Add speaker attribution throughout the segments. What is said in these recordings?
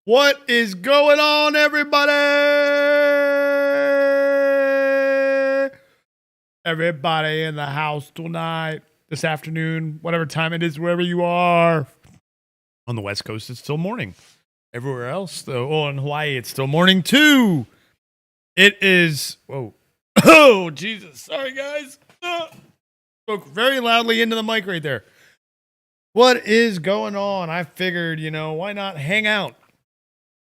Speaker 1: What is going on, everybody? Everybody in the house tonight, this afternoon, whatever time it is, wherever you are. On the West Coast, it's still morning. Everywhere else, though, oh, in Hawaii, it's still morning, too. It is, whoa. Oh, Jesus. Sorry, guys. Spoke very loudly into the mic right there. What is going on? I figured, why not hang out?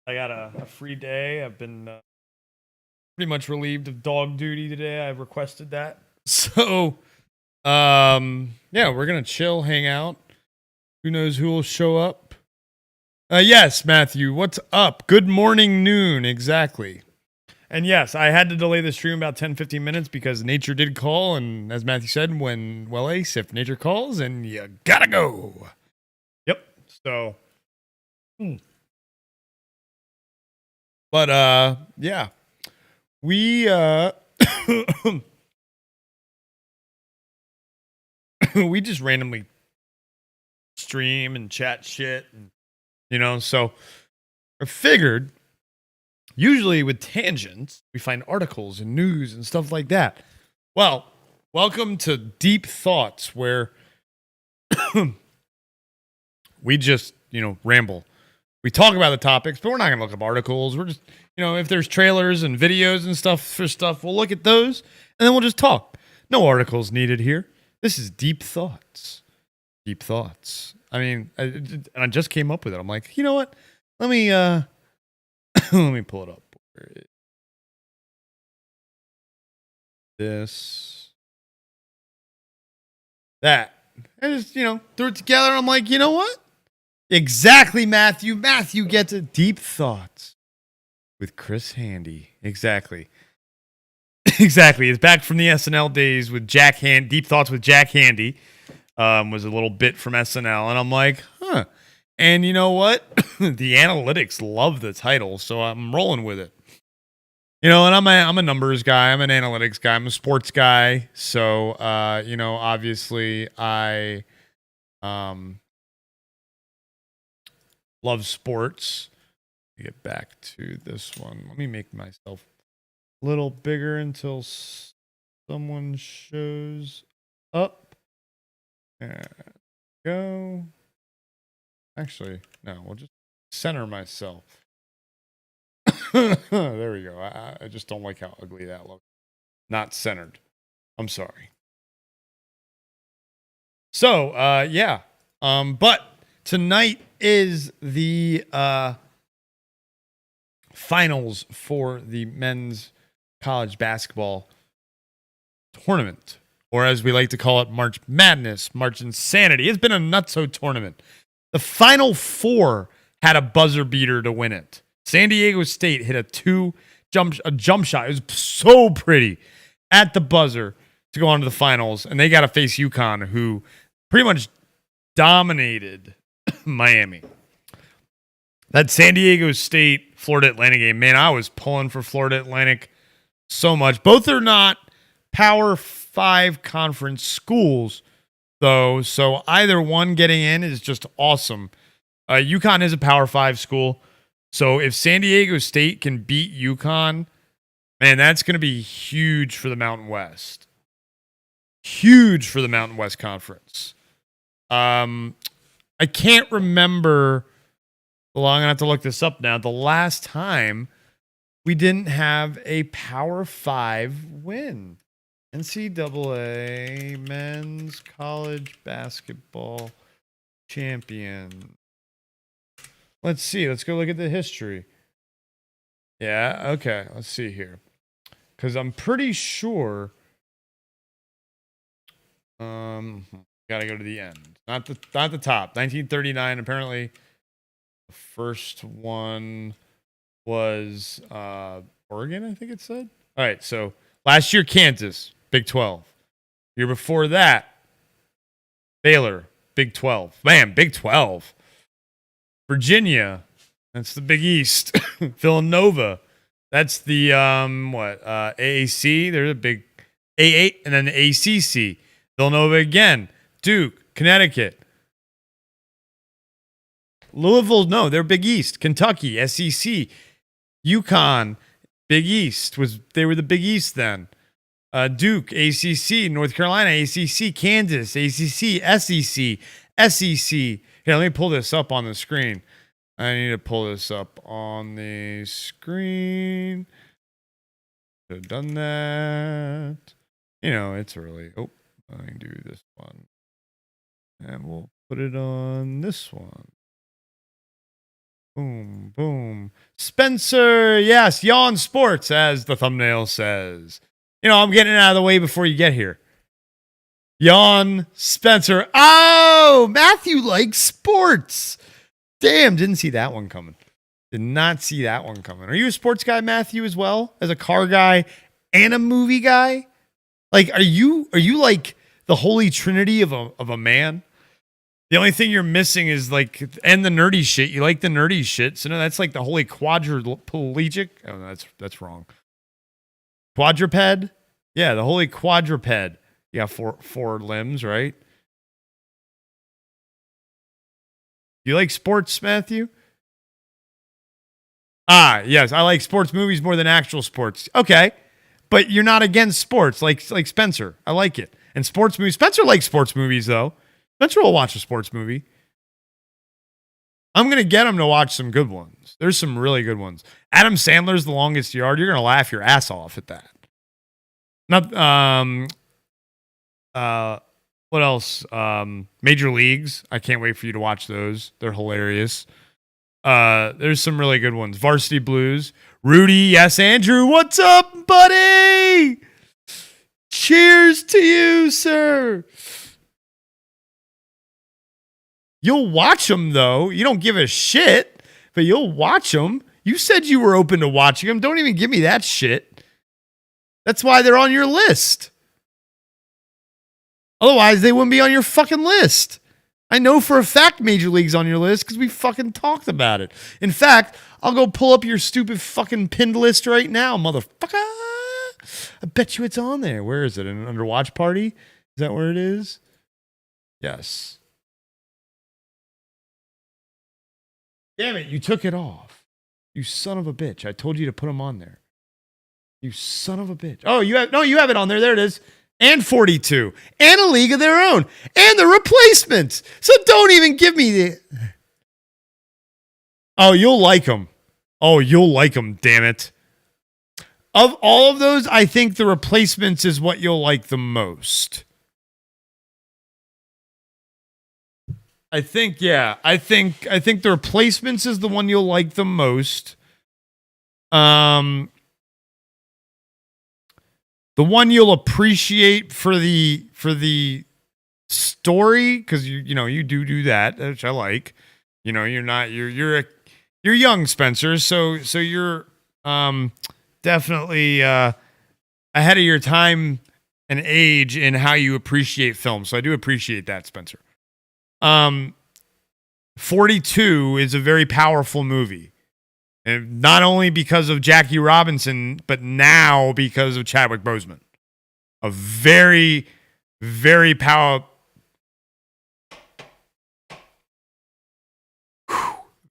Speaker 1: I got a free day. I've been pretty much relieved of dog duty today. I requested that. So, yeah, we're going to chill, hang out. Who knows who will show up? Yes, Matthew, what's up? Good morning, noon, exactly. And yes, I had to delay the stream about 10-15 minutes because nature did call. And as Matthew said, Ace, if nature calls, and you gotta go. Yep, so... But, yeah, we, we just randomly stream and chat shit, and, so I figured, usually with tangents, we find articles and news and stuff like that. Well, welcome to Deep Thoughts, where we just, ramble. We talk about the topics, but we're not going to look up articles. We're just, if there's trailers and videos and stuff, we'll look at those, and then we'll just talk. No articles needed here. This is Deep Thoughts. Deep Thoughts. I mean, I just came up with it. I'm like, you know what? Let me, let me pull it up. Where is this? That. I just, threw it together. I'm like, you know what? Exactly, Matthew. Matthew gets a Deep Thoughts with Chris Handy. Exactly. Exactly. It's back from the SNL days with Jack Handy. Deep Thoughts with Jack Handy was a little bit from SNL. And I'm like, huh. And you know what? The analytics love the title, so I'm rolling with it. You know, and I'm a numbers guy. I'm an analytics guy. I'm a sports guy. So, you know, obviously I love sports. Get back to this one. Let me make myself a little bigger until someone shows up. There we go. Actually, no, we'll just center myself. There we go. I just don't like how ugly that looks. Not centered. I'm sorry. So, yeah. But tonight is the finals for the men's college basketball tournament, or as we like to call it, March Madness, March Insanity. It's been a nutso tournament. The Final Four had a buzzer beater to win it. San Diego State hit a jump shot. It was so pretty at the buzzer to go on to the finals, and they got to face UConn, who pretty much dominated Miami. That San Diego State Florida Atlantic game, man, I was pulling for Florida Atlantic so much. Both are not Power 5 conference schools, though, so either one getting in is just awesome. UConn is a Power 5 school, so if San Diego State can beat UConn, man, that's going to be huge for the Mountain West. Huge for the Mountain West Conference. I can't remember. Well, I'm going to have to look this up now. The last time we didn't have a Power 5 win. NCAA Men's College Basketball Champion. Let's see. Let's go look at the history. Yeah, okay. Let's see here. Because I'm pretty sure... Got to go to the end. Not the top. 1939, apparently... The first one was Oregon, I think it said. All right, so last year, Kansas, Big 12. Year before that, Baylor, Big 12. Man, Big 12. Virginia, that's the Big East. Villanova, that's the, AAC. They're the Big A8, and then the ACC. Villanova again. Duke, Connecticut. Louisville, no, they're Big East. Kentucky, SEC. UConn, Big East. They were the Big East then. Duke, ACC. North Carolina, ACC. Kansas, ACC. SEC. SEC. Here, let me pull this up on the screen. I need to pull this up on the screen. Should have done that. You know, it's early. Oh, I can do this one. And we'll put it on this one. Boom, boom. Spencer, yes, Yawn Sports, as the thumbnail says. You know, I'm getting it out of the way before you get here. Yawn Spencer. Oh, Matthew likes sports. Damn, didn't see that one coming. Did not see that one coming. Are you a sports guy, Matthew, as well? As a car guy and a movie guy? Like, are you like the holy trinity of a man? The only thing you're missing is like, and the nerdy shit. You like the nerdy shit. So no, that's like the holy quadriplegic. Oh, no, that's wrong. Quadruped? Yeah, the holy quadruped. Yeah, four limbs, right? You like sports, Matthew? Ah, yes, I like sports movies more than actual sports. Okay, but you're not against sports like Spencer. I like it. And sports movies. Spencer likes sports movies, though. Spencer will watch a sports movie. I'm going to get him to watch some good ones. There's some really good ones. Adam Sandler's The Longest Yard. You're going to laugh your ass off at that. Not, what else? Major Leagues. I can't wait for you to watch those. They're hilarious. There's some really good ones. Varsity Blues. Rudy. Yes, Andrew. What's up, buddy? Cheers to you, sir. You'll watch them, though. You don't give a shit, but you'll watch them. You said you were open to watching them. Don't even give me that shit. That's why they're on your list. Otherwise, they wouldn't be on your fucking list. I know for a fact Major League's on your list because we fucking talked about it. In fact, I'll go pull up your stupid fucking pinned list right now, motherfucker. I bet you it's on there. Where is it? Under Watch Party? Is that where it is? Yes. Damn it, you took it off. You son of a bitch. I told you to put them on there. You son of a bitch. Oh, you have it on there. There it is. And 42. And A League of Their Own. And The Replacements. So don't even give me the... Oh, you'll like them. Oh, you'll like them, damn it. Of all of those, I think The Replacements is what you'll like the most. I think The Replacements is the one you'll like the most. The one you'll appreciate for the story, because you do that, which I like. You're young, Spencer, so you're definitely ahead of your time and age in how you appreciate film. So I do appreciate that, Spencer. 42 is a very powerful movie. And not only because of Jackie Robinson, but now because of Chadwick Boseman. A very, very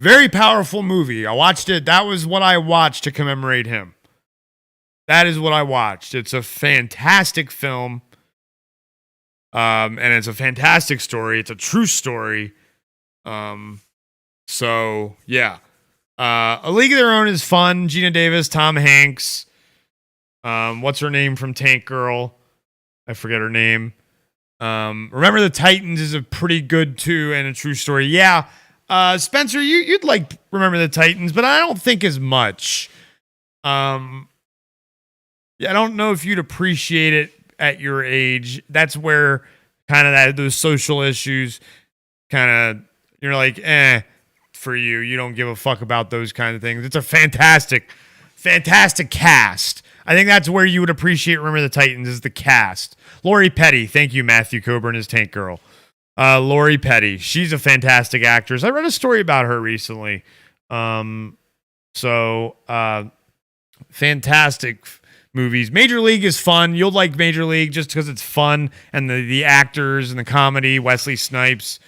Speaker 1: very powerful movie. I watched it. That was what I watched to commemorate him. That is what I watched. It's a fantastic film. And it's a fantastic story. It's a true story. So yeah. A League of Their Own is fun. Gina Davis, Tom Hanks. What's her name from Tank Girl? I forget her name. Remember the Titans is a pretty good too and a true story. Yeah. Spencer, you'd like Remember the Titans, but I don't think as much. Yeah, I don't know if you'd appreciate it at your age. That's where kind of those social issues kind of, you're like, for you. You don't give a fuck about those kind of things. It's a fantastic cast. I think that's where you would appreciate Remember the Titans is the cast. Lori Petty. Thank you, Matthew Coburn as Tank Girl. Lori Petty. She's a fantastic actress. I read a story about her recently. Fantastic movies. Major League is fun. You'll like Major League just because it's fun and the actors and the comedy. Wesley Snipes.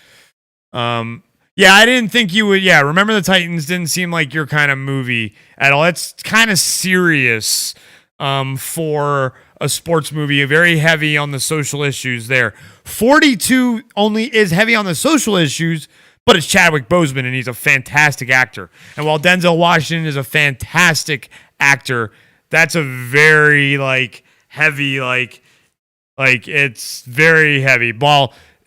Speaker 1: Yeah, I didn't think you would. Yeah, Remember the Titans didn't seem like your kind of movie at all. It's kind of serious for a sports movie, very heavy on the social issues there. 42 only is heavy on the social issues, but it's Chadwick Boseman, and he's a fantastic actor. And while Denzel Washington is a fantastic actor, that's a very heavy, it's very heavy.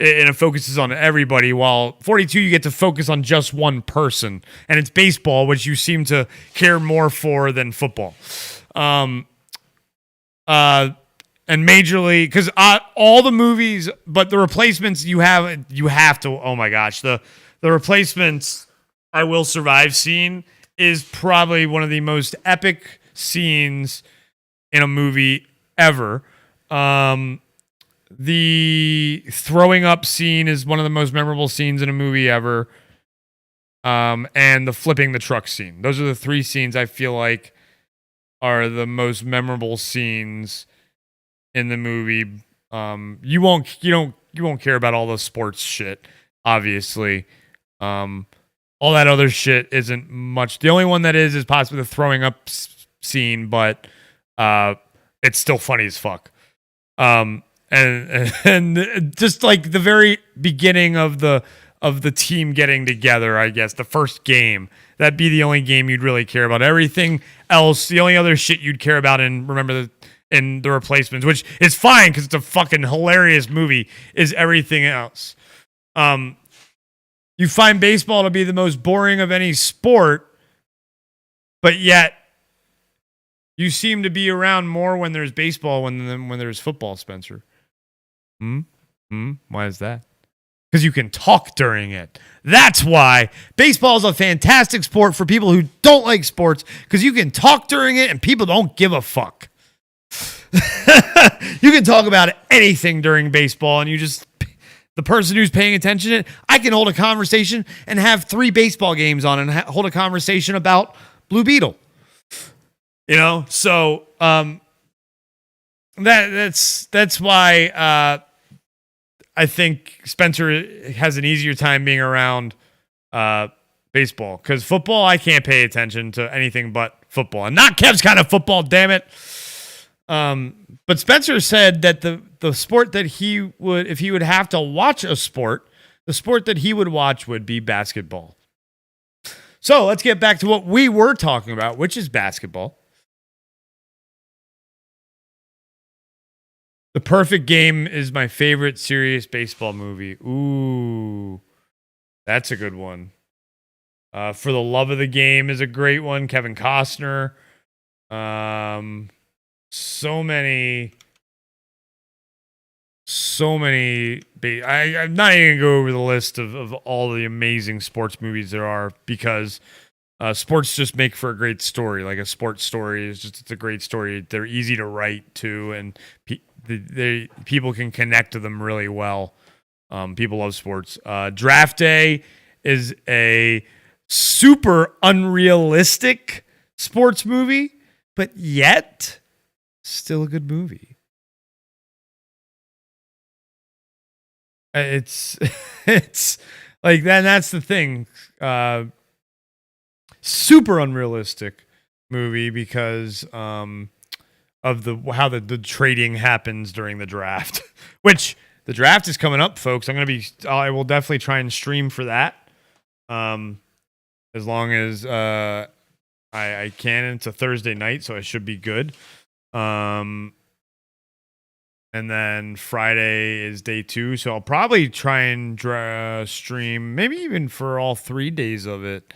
Speaker 1: And it focuses on everybody, while 42 you get to focus on just one person, and it's baseball, which you seem to care more for than football. And Major League, because all the movies, but The Replacements, you have to. Oh my gosh, the Replacements, I Will Survive scene is probably one of the most epic scenes in a movie ever. The throwing up scene is one of the most memorable scenes in a movie ever. And the flipping the truck scene. Those are the three scenes I feel like are the most memorable scenes in the movie. You won't care about all the sports shit, obviously. All that other shit isn't much. The only one that is possibly the throwing up scene, but it's still funny as fuck. And just like the very beginning of the team getting together, I guess the first game, that'd be the only game you'd really care about. Everything else, the only other shit you'd care about in The Replacements, which is fine because it's a fucking hilarious movie, is everything else. You find baseball to be the most boring of any sport, but yet you seem to be around more when there's baseball than when there's football, Spencer. Why is that? Because you can talk during it. That's why baseball is a fantastic sport for people who don't like sports, because you can talk during it and people don't give a fuck. You can talk about anything during baseball, and the the person who's paying attention, I can hold a conversation and have 3 baseball games on and hold a conversation about Blue Beetle. You know, so that's why I think Spencer has an easier time being around baseball, because football, I can't pay attention to anything but football, and not Kev's kind of football, damn it. But Spencer said that the sport that he would, if he would have to watch a sport, the sport that he would watch would be basketball. So let's get back to what we were talking about, which is basketball. The Perfect Game is my favorite serious baseball movie. Ooh, that's a good one. For the Love of the Game is a great one. Kevin Costner. So many. I'm not even going to go over the list of all the amazing sports movies there are, because sports just make for a great story. Like a sports story it's a great story. They're easy to write to, and people can connect to them really well. People love sports. Draft Day is a super unrealistic sports movie, but yet still a good movie. It's like that. That's the thing. Super unrealistic movie because of how the trading happens during the draft. Which the draft is coming up, folks. I will definitely try and stream for that. As long as I can. It's a Thursday night, so I should be good. And then Friday is day 2, so I'll probably try and stream, maybe even for all 3 days of it.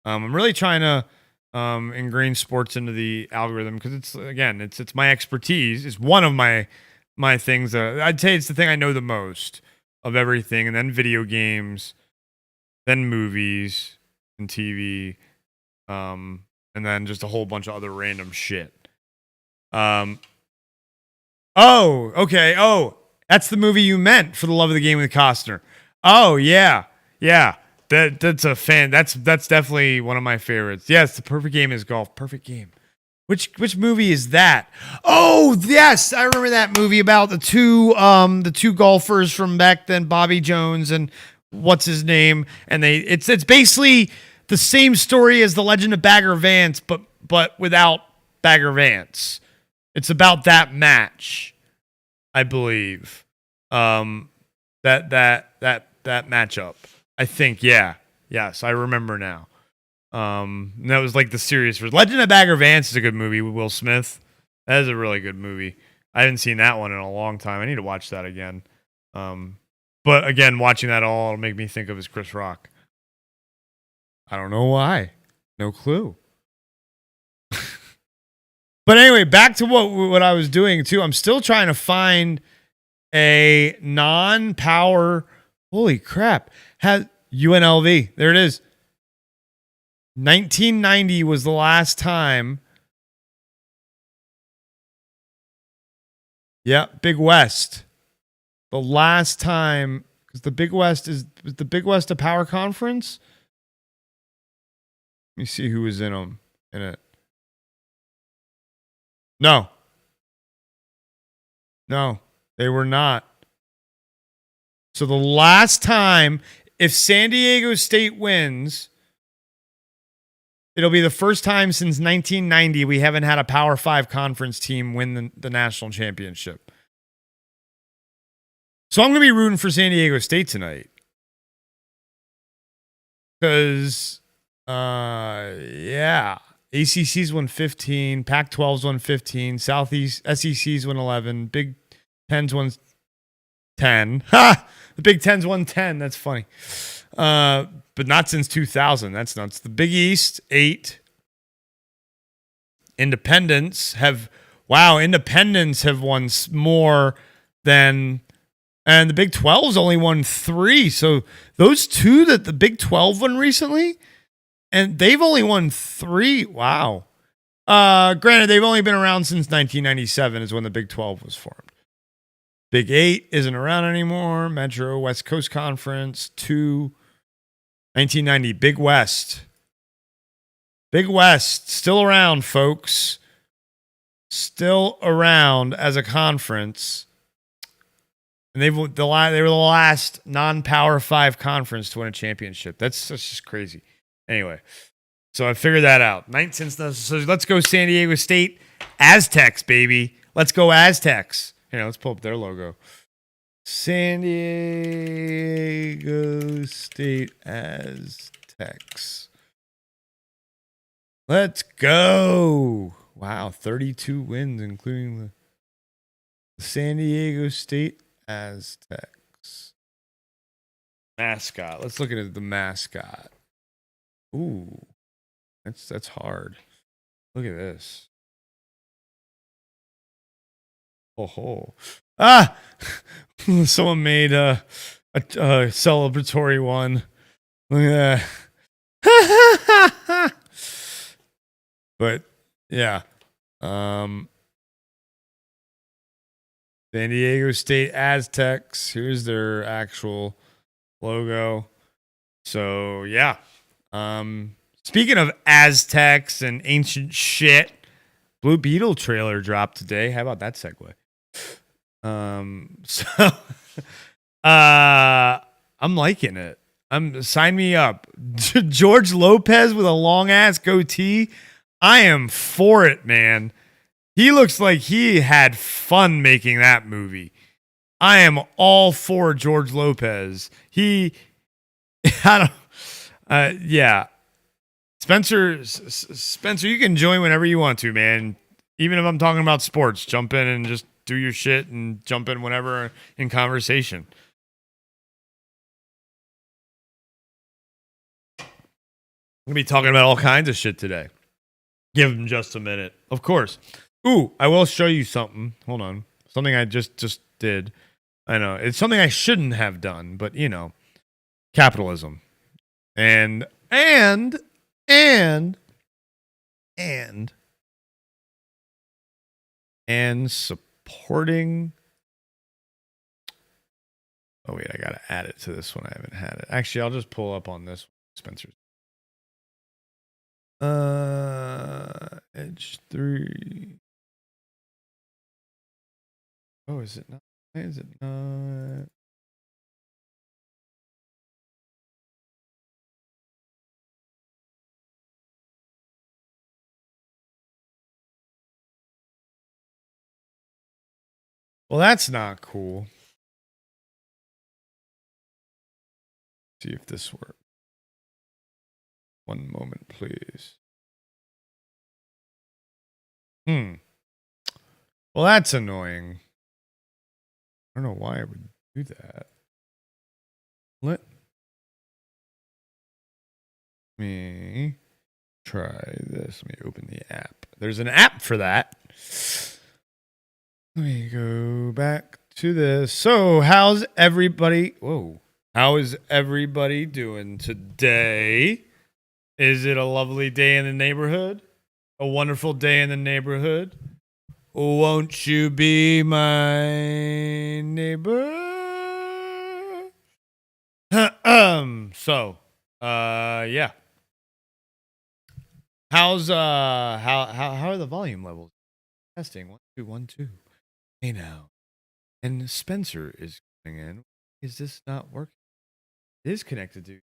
Speaker 1: I'm really trying to ingrain sports into the algorithm, because it's my expertise. It's one of my things. I'd say it's the thing I know the most of everything, and then video games, then movies and TV, and then just a whole bunch of other random shit. Oh, okay. Oh, that's the movie you meant, For the Love of the Game with Costner. Oh, yeah. Yeah. That's a fan. That's definitely one of my favorites. Yes, The Perfect Game is golf. Perfect Game. Which movie is that? Oh, yes, I remember that movie about the two golfers from back then, Bobby Jones and what's his name, and it's basically the same story as The Legend of Bagger Vance, but without Bagger Vance. It's about that match, I believe. That matchup. I think, yeah. Yes, I remember now. That was like the serious version. Legend of Bagger Vance is a good movie with Will Smith. That is a really good movie. I haven't seen that one in a long time. I need to watch that again. But again, watching that all will make me think of as Chris Rock. I don't know why. No clue. But anyway, back to what I was doing too. I'm still trying to find a non-power. Holy crap. Has UNLV. There it is. 1990 was the last time. Yeah, Big West. The last time, because the Big West is the Big West a power conference? Let me see who was in it. No, they were not. So the last time, if San Diego State wins, it'll be the first time since 1990 we haven't had a Power 5 conference team win the national championship. So I'm going to be rooting for San Diego State tonight. Because, yeah. ACC's won 15, Pac-12's won 15, Southeast SEC's won 11, Big Ten's won 10. Ha! The Big Ten's won 10. That's funny. But not since 2000. That's nuts. The Big East, 8. Independents have won more than, and the Big 12's only won 3. So those two that the Big 12 won recently, and they've only won 3. Wow. Granted, they've only been around since 1997 is when the Big 12 was formed. Big 8 isn't around anymore. Metro West Coast Conference 2. 1990 Big West. Big West still around, folks. Still around as a conference. And they were the last non-Power 5 conference to win a championship. That's just crazy. Anyway, so I figured that out. So let's go San Diego State Aztecs, baby. Let's go Aztecs. Here, let's pull up their logo. San Diego State Aztecs. Let's go. Wow, 32 wins, including the San Diego State Aztecs. Mascot. Let's look at the mascot. Ooh, that's hard. Look at this. Oh, ah! Someone made a celebratory one. Look at that. But yeah, San Diego State Aztecs. Here's their actual logo. So yeah. Speaking of Aztecs and ancient shit, Blue Beetle trailer dropped today. How about that segue? So I'm liking it. Sign me up. George Lopez with a long ass goatee. I am for it, man. He looks like he had fun making that movie. I am all for George Lopez. I don't. Yeah. Spencer, you can join whenever you want to, man. Even if I'm talking about sports, jump in and just do your shit and jump in whenever in conversation. I'm going to be talking about all kinds of shit today. Give him just a minute. Of course. Ooh, I will show you something. Hold on. Something I just did. I know. It's something I shouldn't have done, but you know, capitalism. And supporting. Oh wait, I gotta add it to this one. I haven't had it. Actually, I'll just pull up on this one, Spencer's. Edge 3. Oh, is it not? Why is it not? Well, that's not cool. See if this works. One moment, please. Well, that's annoying. I don't know why I would do that. Let me try this. Let me open the app. There's an app for that. Let me go back to this. So, how's everybody? Whoa. How is everybody doing today? Is it a lovely day in the neighborhood? A wonderful day in the neighborhood? Won't you be my neighbor? Yeah. How's how are the volume levels? Testing 1 2 1 2. Hey now. And Spencer is coming in. Is this not working? It is connected to.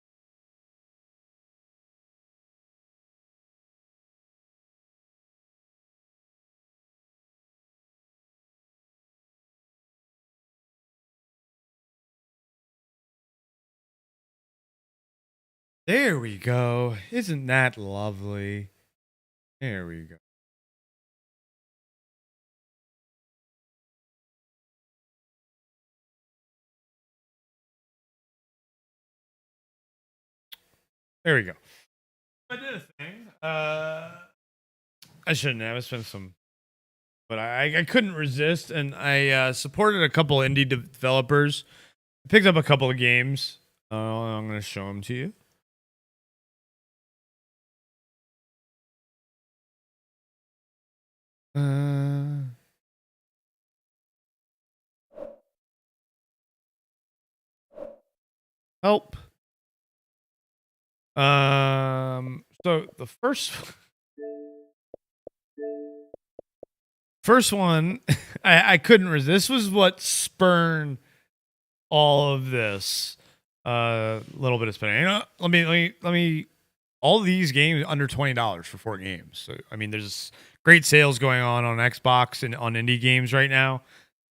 Speaker 1: There we go. Isn't that lovely? There we go. There we go. I did a thing. I shouldn't have. I spent some, but I couldn't resist, and I supported a couple indie developers. Picked up a couple of games. I'm going to show them to you. Help. So the first one, I couldn't resist. This was what spurned all of this. Little bit of spending. You know, let me. All these games under $20 for 4 games. So I mean, there's great sales going on Xbox and on indie games right now.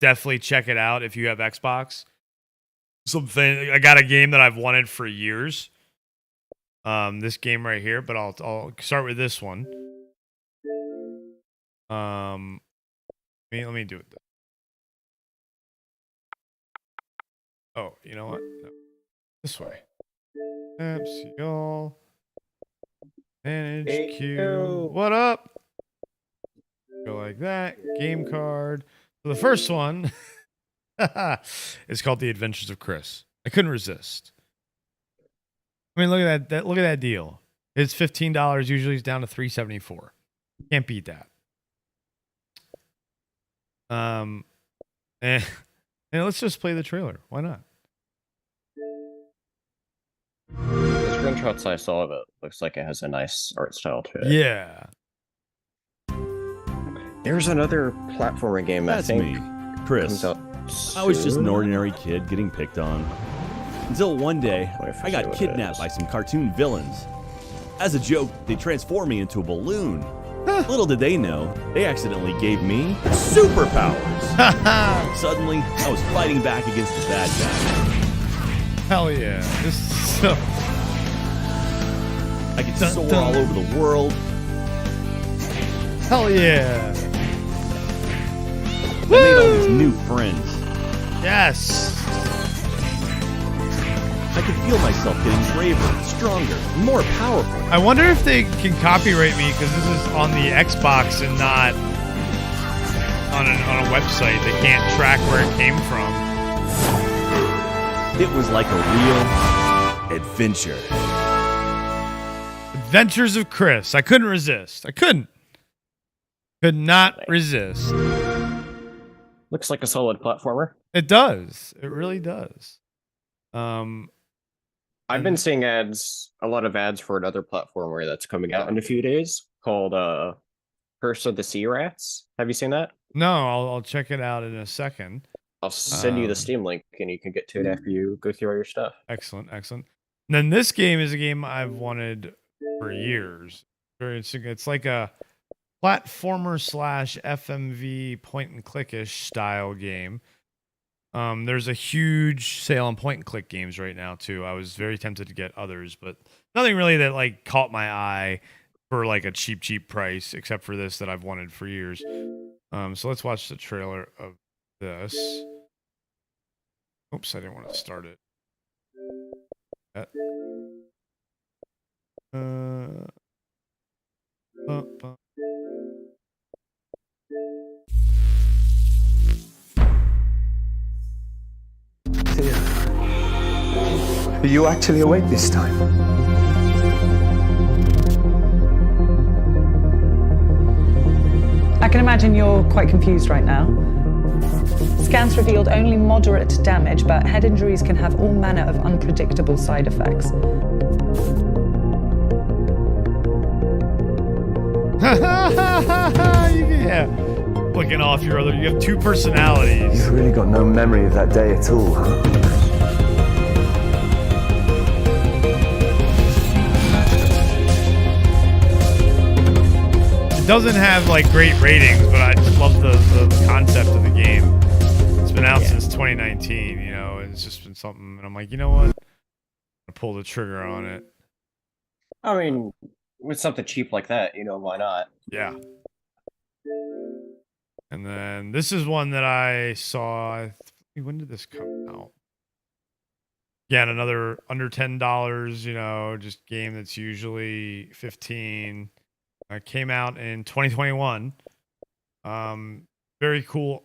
Speaker 1: Definitely check it out if you have Xbox. I got a game that I've wanted for years. This game right here, but I'll start with this one. Let me do it. Oh, you know what? No. This way. See y'all. Manage queue. What up? Go like that. Game card. So the first one is called The Adventures of Chris. I couldn't resist. I mean, look at that. Look at that deal. It's $15. Usually it's down to $3.74. Can't beat that. And let's just play the trailer. Why not?
Speaker 2: The screenshots I saw of it looks like it has a nice art style to it.
Speaker 1: Yeah.
Speaker 2: There's another platforming game.
Speaker 3: That's me, Chris. I was just an ordinary kid getting picked on. Until one day, I got kidnapped by some cartoon villains. As a joke, they transformed me into a balloon. Little did they know, they accidentally gave me superpowers. Suddenly, I was fighting back against the bad guys.
Speaker 1: Hell yeah. This is so...
Speaker 3: I could soar all over the world.
Speaker 1: Hell yeah.
Speaker 3: I made all these new friends.
Speaker 1: Yes.
Speaker 3: I could feel myself getting braver, stronger, more powerful.
Speaker 1: I wonder if they can copyright me because this is on the Xbox and not on a website. They can't track where it came from.
Speaker 3: It was like a real adventure.
Speaker 1: Adventures of Chris. I couldn't resist. Could not resist.
Speaker 2: Looks like a solid platformer.
Speaker 1: It does. It really does.
Speaker 2: I've been seeing a lot of ads for another platformer that's coming out in a few days called Curse of the Sea Rats. Have you seen that?
Speaker 1: No, I'll check it out in a second.
Speaker 2: I'll send you the Steam link and you can get to it after you go through all your stuff.
Speaker 1: Excellent. And then this game is a game I've wanted for years. It's like a platformer / FMV point and click-ish style game. There's a huge sale on point and click games right now too. I was very tempted to get others, but nothing really that like caught my eye for like a cheap price, except for this that I've wanted for years. So let's watch the trailer of this. Oops, I didn't want to start it.
Speaker 4: Are you actually awake this time?
Speaker 5: I can imagine you're quite confused right now. Scans revealed only moderate damage, but head injuries can have all manner of unpredictable side effects.
Speaker 1: Yeah. Looking off your other, you have 2 personalities.
Speaker 4: You've really got no memory of that day at all, huh?
Speaker 1: It doesn't have like great ratings, but I just love the concept of the game. It's been out since 2019, you know, and it's just been something, and I'm like, you know what? I'm gonna pull the trigger on it.
Speaker 2: I mean, with something cheap like that, you know, why not?
Speaker 1: Yeah. And then this is one that I saw. When did this come out? Yeah, another under $10, you know, just game that's usually $15. Came out in 2021. Very cool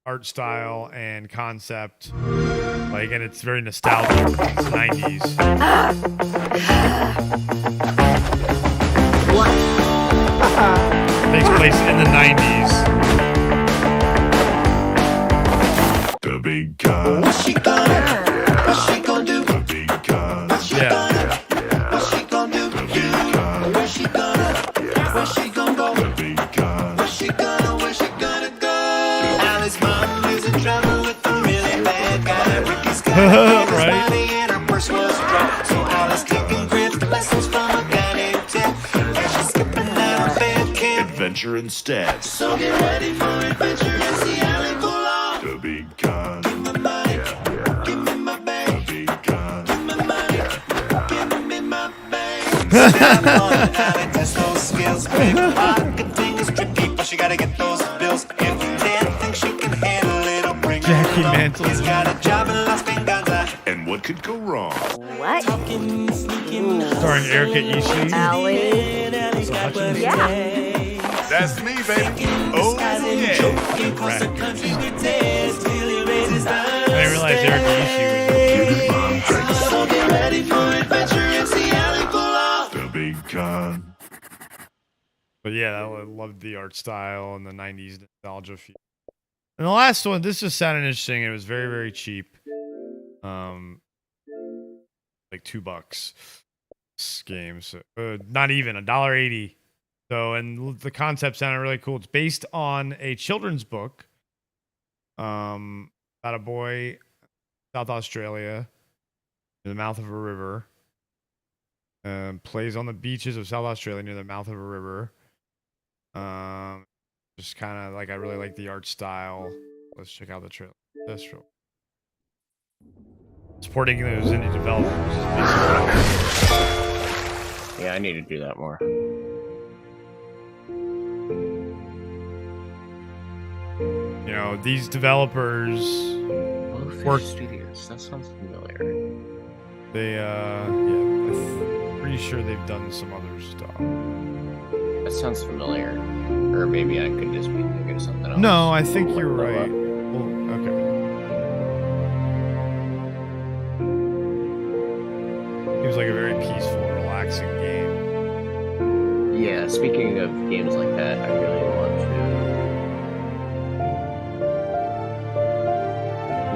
Speaker 1: art style and concept. Like, and it's very nostalgic. It's 90s.
Speaker 6: What?
Speaker 1: Takes place in the 90s.
Speaker 7: The big guy.
Speaker 6: What's she gonna do?
Speaker 7: The big guy.
Speaker 1: Right?
Speaker 6: And her purse was dry. So Alice taking grip lessons from a guy named Ted. And she's skipping out of bed camp.
Speaker 7: Adventure instead.
Speaker 6: So get ready for adventure and see Allie pull off.
Speaker 7: The big gun.
Speaker 6: Give me my body. Give me my bag.
Speaker 7: The big gun.
Speaker 6: Give me my body. Give me my bag. Step on Allie, test those skills. Big pocketing is tricky, but she gotta get those bills. If you didn't think she can handle it, I'll bring
Speaker 1: Jackie
Speaker 6: her along.
Speaker 1: Mantle.
Speaker 6: He's got a job in Las Vegas.
Speaker 7: And what could go wrong?
Speaker 8: What?
Speaker 1: Starring Erica Ishii.
Speaker 8: Allie? Yeah.
Speaker 7: That's me, baby. Oh, yeah.
Speaker 1: I didn't realize Erica Ishii was.
Speaker 6: So get ready for adventure and see Allie pull off.
Speaker 7: The big gun.
Speaker 1: But yeah, I loved the art style and the 90s nostalgia feel. And the last one, this just sounded interesting. It was very, very cheap. Like $2. This game, so not even $1.80. So, and the concept sounded really cool. It's based on a children's book, about a boy, South Australia, near the mouth of a river. Plays on the beaches of South Australia near the mouth of a river. Just kind of like, I really like the art style. Let's check out the trailer. That's true. Supporting those indie developers.
Speaker 2: Yeah, I need to do that more.
Speaker 1: You know, these developers work.
Speaker 2: Studios. That sounds familiar.
Speaker 1: They, yeah, I'm pretty sure they've done some other stuff.
Speaker 2: That sounds familiar. Or maybe I could just be thinking of something else.
Speaker 1: No, I think you're right. Well, okay. Seems like a very peaceful, relaxing game.
Speaker 2: Yeah, speaking of games like that, I really want to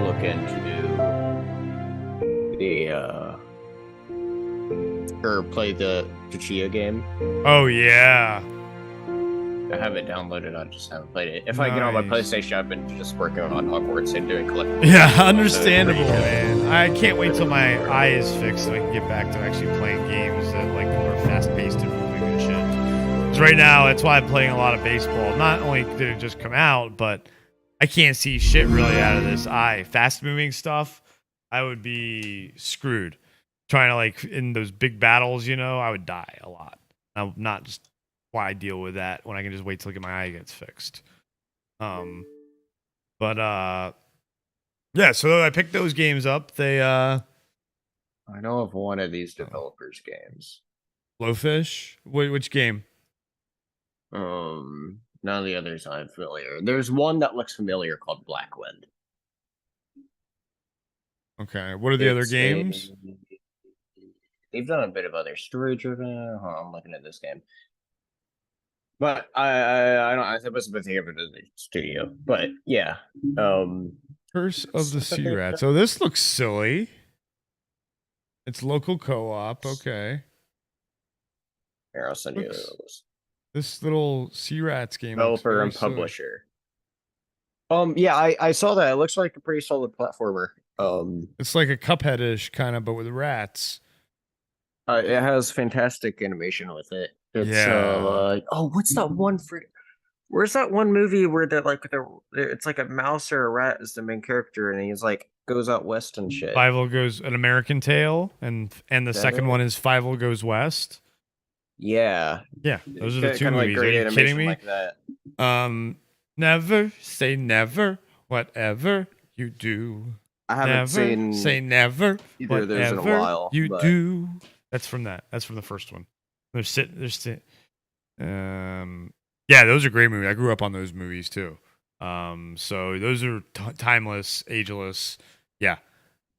Speaker 2: look into the or play the Chia game.
Speaker 1: Oh yeah.
Speaker 2: I have it downloaded, I just haven't played it. If I get on my
Speaker 1: Nice.
Speaker 2: PlayStation, I've been just working on Hogwarts and doing collectibles.
Speaker 1: Yeah, understandable, man. I can't wait till my eye is fixed so I can get back to actually playing games that like more fast-paced and moving and shit. Because right now, that's why I'm playing a lot of baseball. Not only did it just come out, but I can't see shit really out of this eye. Fast-moving stuff, I would be screwed. Trying to like in those big battles, you know, I would die a lot. I'm not just why I deal with that when I can just wait till get my eye gets fixed. But yeah, so I picked those games up. They
Speaker 2: I know of one of these developers' games.
Speaker 1: Blowfish? Which game?
Speaker 2: None of the others I'm familiar. There's one that looks familiar called Blackwind.
Speaker 1: Okay, what are the other
Speaker 2: It's
Speaker 1: games?
Speaker 2: They've done a bit of other story-driven. I'm looking at this game, but I don't. I must have been thinking of it as a studio. But yeah,
Speaker 1: Curse of the
Speaker 2: Something
Speaker 1: Sea
Speaker 2: like
Speaker 1: Rat.
Speaker 2: that.
Speaker 1: So this looks silly. It's local co-op. Okay,
Speaker 2: here I'll send you
Speaker 1: Looks-
Speaker 2: those.
Speaker 1: this little Sea Rats game. looks
Speaker 2: Developer
Speaker 1: very
Speaker 2: and
Speaker 1: silly.
Speaker 2: publisher. Yeah, I saw that. It looks like a pretty solid platformer.
Speaker 1: It's like a Cuphead-ish kind of, but with rats.
Speaker 2: It has fantastic animation with it. It's
Speaker 1: Yeah.
Speaker 2: what's that one where's that one movie where it's like a mouse or a rat is the main character and he's like goes out west and shit.
Speaker 1: Fievel Goes An American Tale, and the
Speaker 2: That
Speaker 1: second
Speaker 2: it?
Speaker 1: one is Fievel Goes West.
Speaker 2: Yeah.
Speaker 1: Yeah, those are the two
Speaker 2: Kinda like
Speaker 1: movies. Are
Speaker 2: great
Speaker 1: you
Speaker 2: animation
Speaker 1: kidding me?
Speaker 2: like that.
Speaker 1: Never say never, whatever you do.
Speaker 2: I haven't
Speaker 1: Never
Speaker 2: seen
Speaker 1: say never,
Speaker 2: either of those in a
Speaker 1: whatever
Speaker 2: while,
Speaker 1: you
Speaker 2: but-
Speaker 1: do. That's from that. That's from the first one. Yeah, those are great movies. I grew up on those movies too. So those are timeless, ageless. Yeah.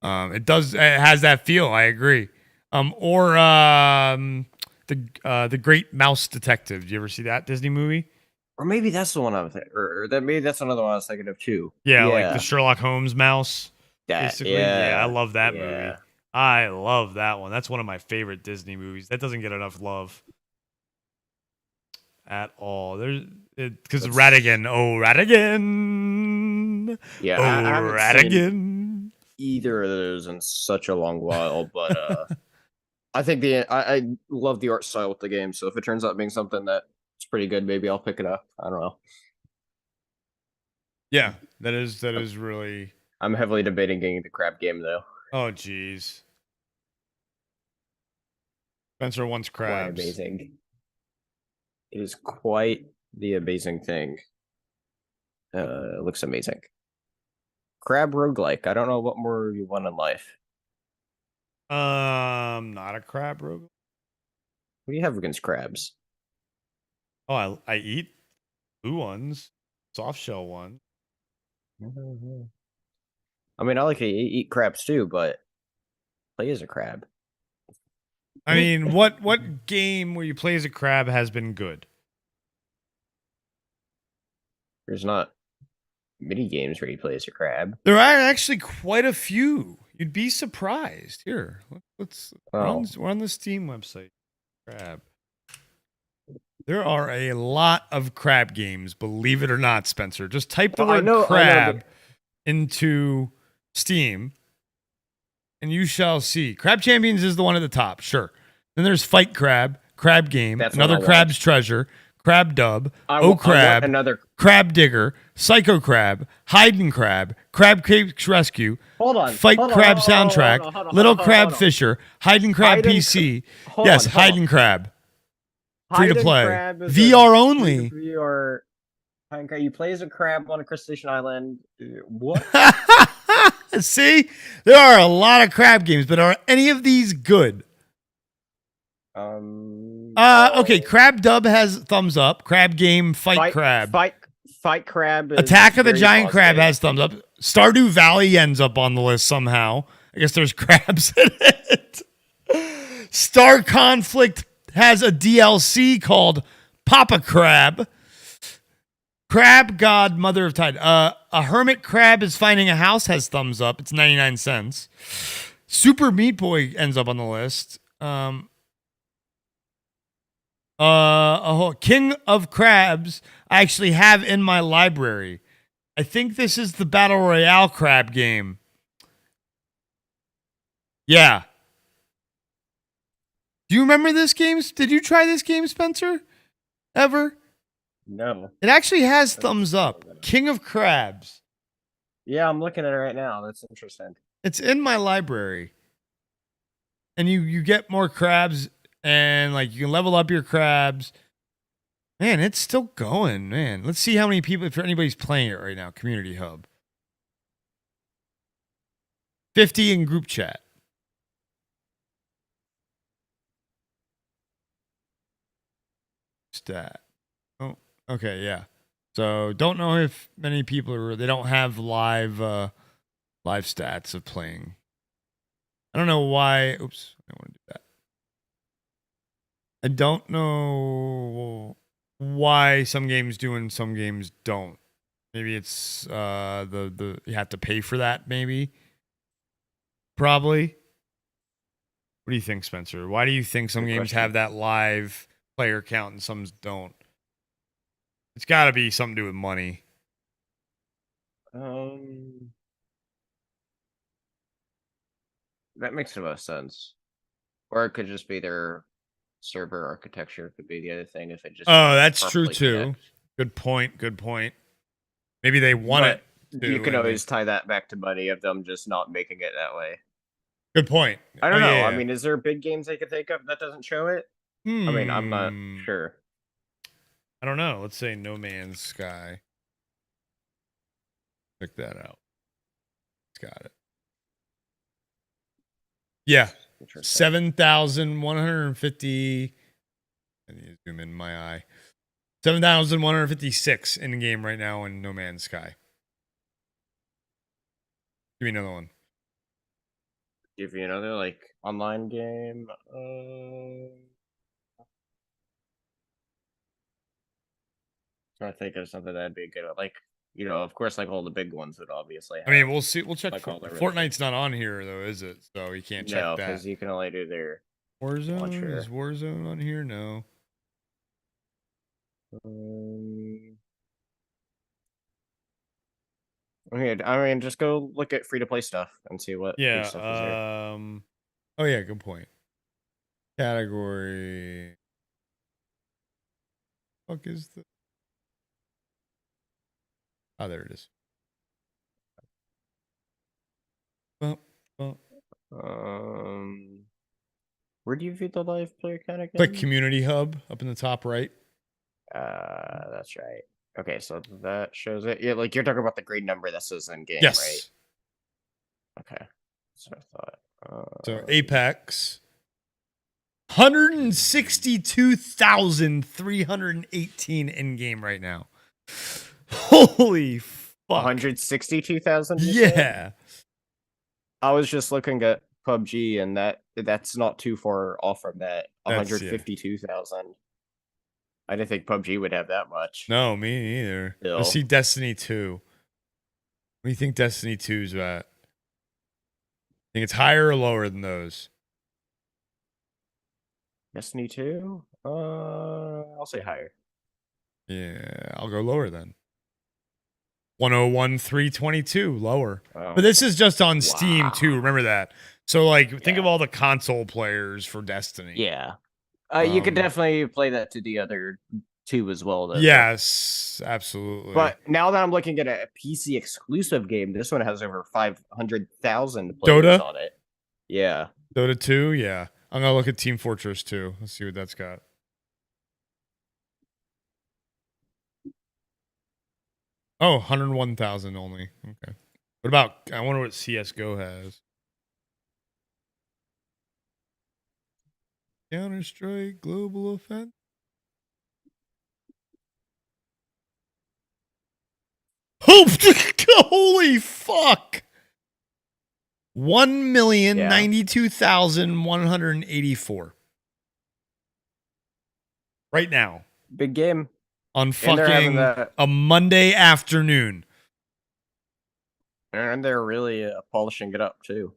Speaker 1: It has that feel. I agree. The Great Mouse Detective. Did you ever see that Disney movie?
Speaker 2: Or maybe that's the one I was maybe that's another one I was thinking of too.
Speaker 1: Yeah, like the Sherlock Holmes mouse.
Speaker 2: that.
Speaker 1: Basically.
Speaker 2: Yeah,
Speaker 1: I love that movie.
Speaker 2: yeah.
Speaker 1: I love that one. That's one of my favorite Disney movies. That doesn't get enough love at all. Because Ratigan. Oh, Ratigan.
Speaker 2: Yeah,
Speaker 1: Oh,
Speaker 2: I haven't
Speaker 1: Ratigan.
Speaker 2: seen either of those in such a long while, but I think I love the art style with the game. So if it turns out being something that's pretty good, maybe I'll pick it up. I don't know.
Speaker 1: Yeah, that is really.
Speaker 2: I'm heavily debating getting the crab game though.
Speaker 1: Oh, jeez. Spencer wants
Speaker 2: Quite
Speaker 1: crabs.
Speaker 2: amazing. It is quite the amazing thing. It looks amazing. Crab roguelike. I don't know what more you want in life.
Speaker 1: Not a crab rogue.
Speaker 2: What do you have against crabs?
Speaker 1: Oh, I eat blue ones, soft shell ones.
Speaker 2: I mean, I like to eat crabs too, but play as a crab.
Speaker 1: I mean, what game where you play as a crab has been good?
Speaker 2: There's not mini games where you play as a crab.
Speaker 1: There are actually quite a few. You'd be surprised. Here, we're on the Steam website. Crab. There are a lot of crab games, believe it or not, Spencer. Just type the word crab into Steam, and you shall see. Crab Champions is the one at the top, sure. Then there's Fight Crab, Crab Game, Another Crab's Treasure, Crab Dub, Crab,
Speaker 2: another
Speaker 1: Crab Digger, Psycho Crab, Hidden Crab, Crab Cake Rescue, Fight Crab Soundtrack, Little Crab Fisher, Hidden Crab PC. Yes, Hidden Crab. Free to play. VR only.
Speaker 2: VR. You play as a crab on a crustacean island. What?
Speaker 1: See? There are a lot of crab games, but are any of these good? Okay, Crab Dub has thumbs up. Crab Game, Fight Crab.
Speaker 2: Fight Crab.
Speaker 1: Attack of the Giant Crab has thumbs up. Stardew Valley ends up on the list somehow. I guess there's crabs in it. Star Conflict has a DLC called Papa Crab. Crab God, Mother of Tide. A Hermit Crab is Finding a House has thumbs up. It's 99 cents. Super Meat Boy ends up on the list. King of Crabs I actually have in my library. I think this is the Battle Royale crab game. Yeah. Do you remember this game? Did you try this game, Spencer? Ever?
Speaker 2: No.
Speaker 1: It actually has thumbs up. King of Crabs.
Speaker 2: Yeah, I'm looking at it right now. That's interesting.
Speaker 1: It's in my library. And you get more crabs and like you can level up your crabs. Man, it's still going, man. Let's see how many people, if anybody's playing it right now. Community Hub. 50 in group chat. Stat. Oh, okay, yeah. So don't know if many people are. They don't have live stats of playing. I don't know why. Oops, I don't want to do that. I don't know why some games do and some games don't. Maybe it's the you have to pay for that. Maybe. Probably. What do you think, Spencer? Why do you think some games have that live player count and some don't? It's got to be something to do with money.
Speaker 2: That makes the most sense. Or it could just be their server architecture. Could be the other thing if it just.
Speaker 1: Oh, that's true too. Good point. Good point. Maybe they want it.
Speaker 2: You can always tie that back to money of them just not making it that way.
Speaker 1: Good point.
Speaker 2: I don't know. Yeah. I mean, is there big games I could think of that doesn't show it? I mean, I'm not sure.
Speaker 1: I don't know. Let's say No Man's Sky. Check that out. It's got it. Yeah. 7,150. I need to zoom in my eye. 7,156 in game right now in No Man's Sky. Give me another one.
Speaker 2: Give you another like online game. Trying to think of something that'd be good. Like, you know, of course, like all the big ones would obviously have.
Speaker 1: I mean, we'll see. We'll check.
Speaker 2: Like
Speaker 1: Fortnite's not on here though, is it? So you can't check that.
Speaker 2: No, because you can only do their
Speaker 1: Warzone.
Speaker 2: launcher.
Speaker 1: Is Warzone on here? No.
Speaker 2: Okay, I mean, just go look at free to play stuff and see what free
Speaker 1: Yeah.
Speaker 2: stuff is there.
Speaker 1: Oh yeah, good point. Category. Fuck is the? Oh, there it is. Bump, bump.
Speaker 2: Where do you view the live player count again?
Speaker 1: Click Community Hub up in the top right.
Speaker 2: That's right. Okay, so that shows it. Yeah, like you're talking about the grade number that says in game,
Speaker 1: Yes.
Speaker 2: right? Okay. That's what I thought.
Speaker 1: So Apex. 162,318 in game right now. Holy fuck.
Speaker 2: 162,000?
Speaker 1: Yeah.
Speaker 2: I was just looking at PUBG and that's not too far off from that.
Speaker 1: That's-
Speaker 2: 152,000. I didn't think PUBG would have that much.
Speaker 1: No, me neither.
Speaker 2: Still.
Speaker 1: Let's see Destiny 2. What do you think Destiny 2's at? Think it's higher or lower than those?
Speaker 2: Destiny 2? I'll say higher.
Speaker 1: Yeah, I'll go lower then. 101,322, lower.
Speaker 2: Oh.
Speaker 1: But this is just on Steam
Speaker 2: Wow.
Speaker 1: too. Remember that. So like, think of
Speaker 2: Yeah.
Speaker 1: all the console players for Destiny.
Speaker 2: Yeah. You could
Speaker 1: Um,
Speaker 2: definitely play that to the other two as well, though.
Speaker 1: Yes, absolutely.
Speaker 2: But now that I'm looking at a PC exclusive game, this one has over 500,000 players
Speaker 1: Dota?
Speaker 2: on it. Yeah.
Speaker 1: Dota 2, yeah. I'm gonna look at Team Fortress 2. Let's see what that's got. Oh, 101,000 only. Okay. What about? I wonder what CS:GO has. Counter-Strike Global Offense. Oh, holy fuck! 1,092,184. Right now.
Speaker 2: Big game.
Speaker 1: On
Speaker 2: And they're having
Speaker 1: fucking a Monday afternoon.
Speaker 2: And they're really polishing it up, too.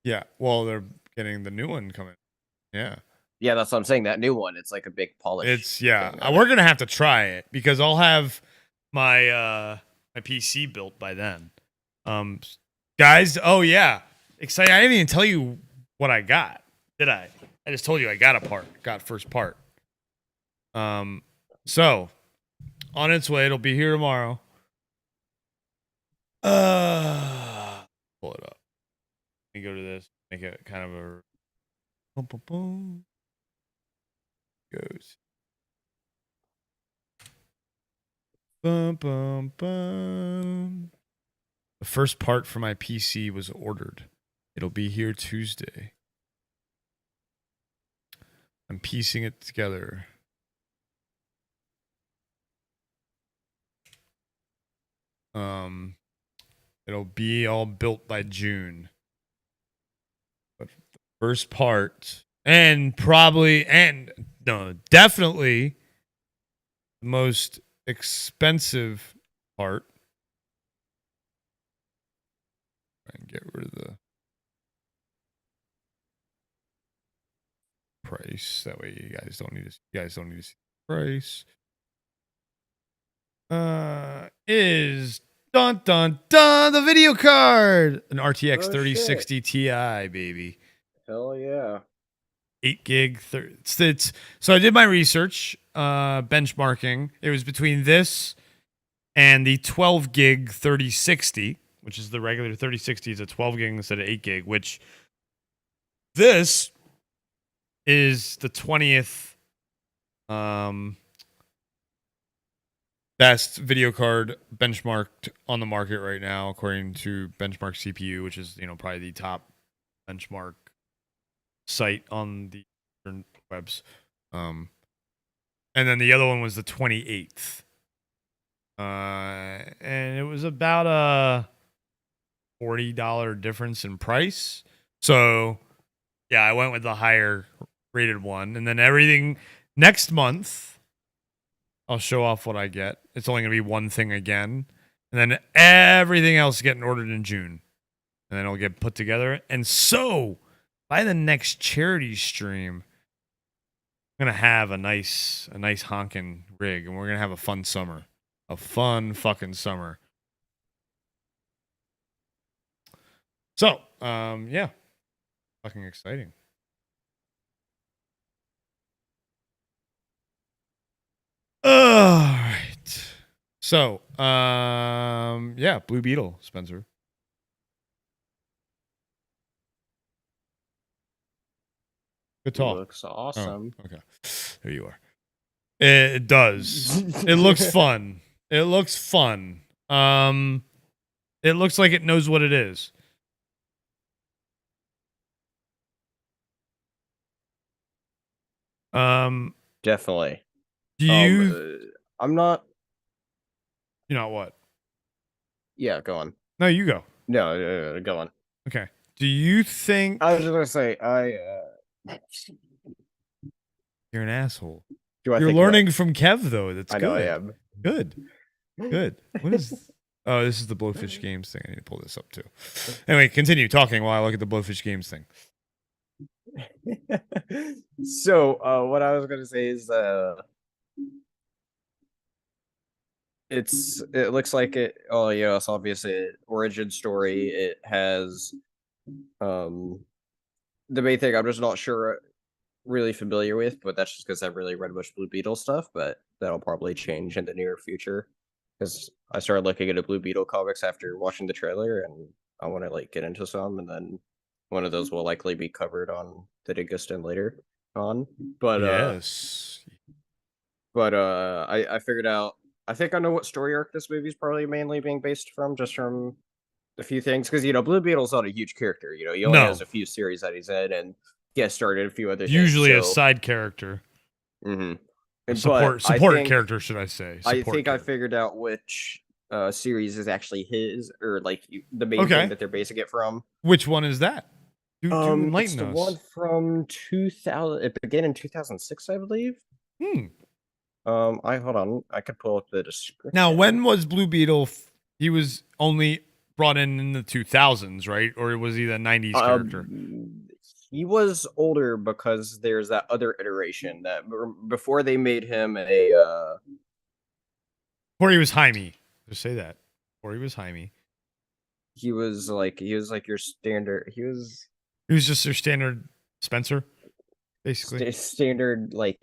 Speaker 1: Yeah. Well, they're getting the new one coming. Yeah.
Speaker 2: Yeah, that's what I'm saying. That new one, it's like a big polish.
Speaker 1: It's yeah.
Speaker 2: thing on
Speaker 1: We're
Speaker 2: it.
Speaker 1: gonna have to try it because I'll have my my PC built by then. Guys, oh yeah. Excited. I didn't even tell you what I got, did I? I just told you I got a part. Got first part. So on its way, it'll be here tomorrow. Pull it up. Let me go to this. Make it kind of a boom, boom, boom. Goes. Bum, bum, bum. The first part for my PC was ordered. It'll be here Tuesday. I'm piecing it together. It'll be all built by June. But the first part, and probably, and no, definitely the most expensive part. And get rid of the price. That way you guys don't need to see the price. Is dun dun dun the video card. An RTX 3060 Ti, baby.
Speaker 2: Hell yeah.
Speaker 1: 8 gig. So I did my research, benchmarking. It was between this and the 12 gig 3060, which is the regular 3060 is a 12 gig instead of 8 gig, which this is the 20th best video card benchmarked on the market right now, according to Benchmark CPU, which is, probably the top benchmark site on the webs. And then the other one was the 28th. And it was about a $40 difference in price. So, yeah, I went with the higher rated one. And then everything next month, I'll show off what I get. It's only going to be one thing again. And then everything else is getting ordered in June. And then it'll get put together. And so, by the next charity stream, I'm going to have a nice honking rig. And we're going to have a fun summer. A fun fucking summer. So, yeah, fucking exciting. All right. So, yeah, Blue Beetle, Spencer. Good talk.
Speaker 2: Looks awesome.
Speaker 1: Oh, okay. There you are. It does. It looks fun. It looks fun. It looks like it knows what it is.
Speaker 2: Definitely.
Speaker 1: Do you?
Speaker 2: I'm not.
Speaker 1: You know what?
Speaker 2: Yeah, go on.
Speaker 1: No, you go.
Speaker 2: No, go on.
Speaker 1: Okay. Do you think
Speaker 2: I was just gonna say,
Speaker 1: you're an asshole?
Speaker 2: do I
Speaker 1: You're
Speaker 2: think
Speaker 1: learning from Kev, though. That's
Speaker 2: I
Speaker 1: good.
Speaker 2: know I am.
Speaker 1: Good. Good. What is? Oh, this is the Blowfish Games thing. I need to pull this up too. Anyway, continue talking while I look at the Blowfish Games thing.
Speaker 2: So, what I was gonna say is, it looks like it. Oh, yeah, it's obviously an origin story. It has, the main thing I'm just not sure, really familiar with, but that's just because I've really read much Blue Beetle stuff. But that'll probably change in the near future because I started looking into Blue Beetle comics after watching the trailer, and I want to like get into some, and then one of those will likely be covered on the Digiston later on. But
Speaker 1: Yes.
Speaker 2: I figured out. I think I know what story arc this movie is probably mainly being based from, just from a few things, because Blue Beetle's not a huge character. He only has a few series that he's in, and guest started a few other
Speaker 1: Usually
Speaker 2: things.
Speaker 1: a side character.
Speaker 2: Mm-hmm.
Speaker 1: Support character, should I say?
Speaker 2: I think I figured out which series is actually his, or like the main thing that they're basing it from.
Speaker 1: Which one is that? Do enlighten
Speaker 2: it's the
Speaker 1: us.
Speaker 2: one from 2000. It began in 2006, I believe. I hold on. I could pull up the description.
Speaker 1: Now, when was Blue Beetle? He was only brought in the 2000s, right? Or was he the 90s character?
Speaker 2: He was older because there's that other iteration that before they made him a.
Speaker 1: Before he was Jaime. Just say that. Before he was Jaime.
Speaker 2: He was like your standard. He was
Speaker 1: just your standard Spencer, basically.
Speaker 2: Standard, like.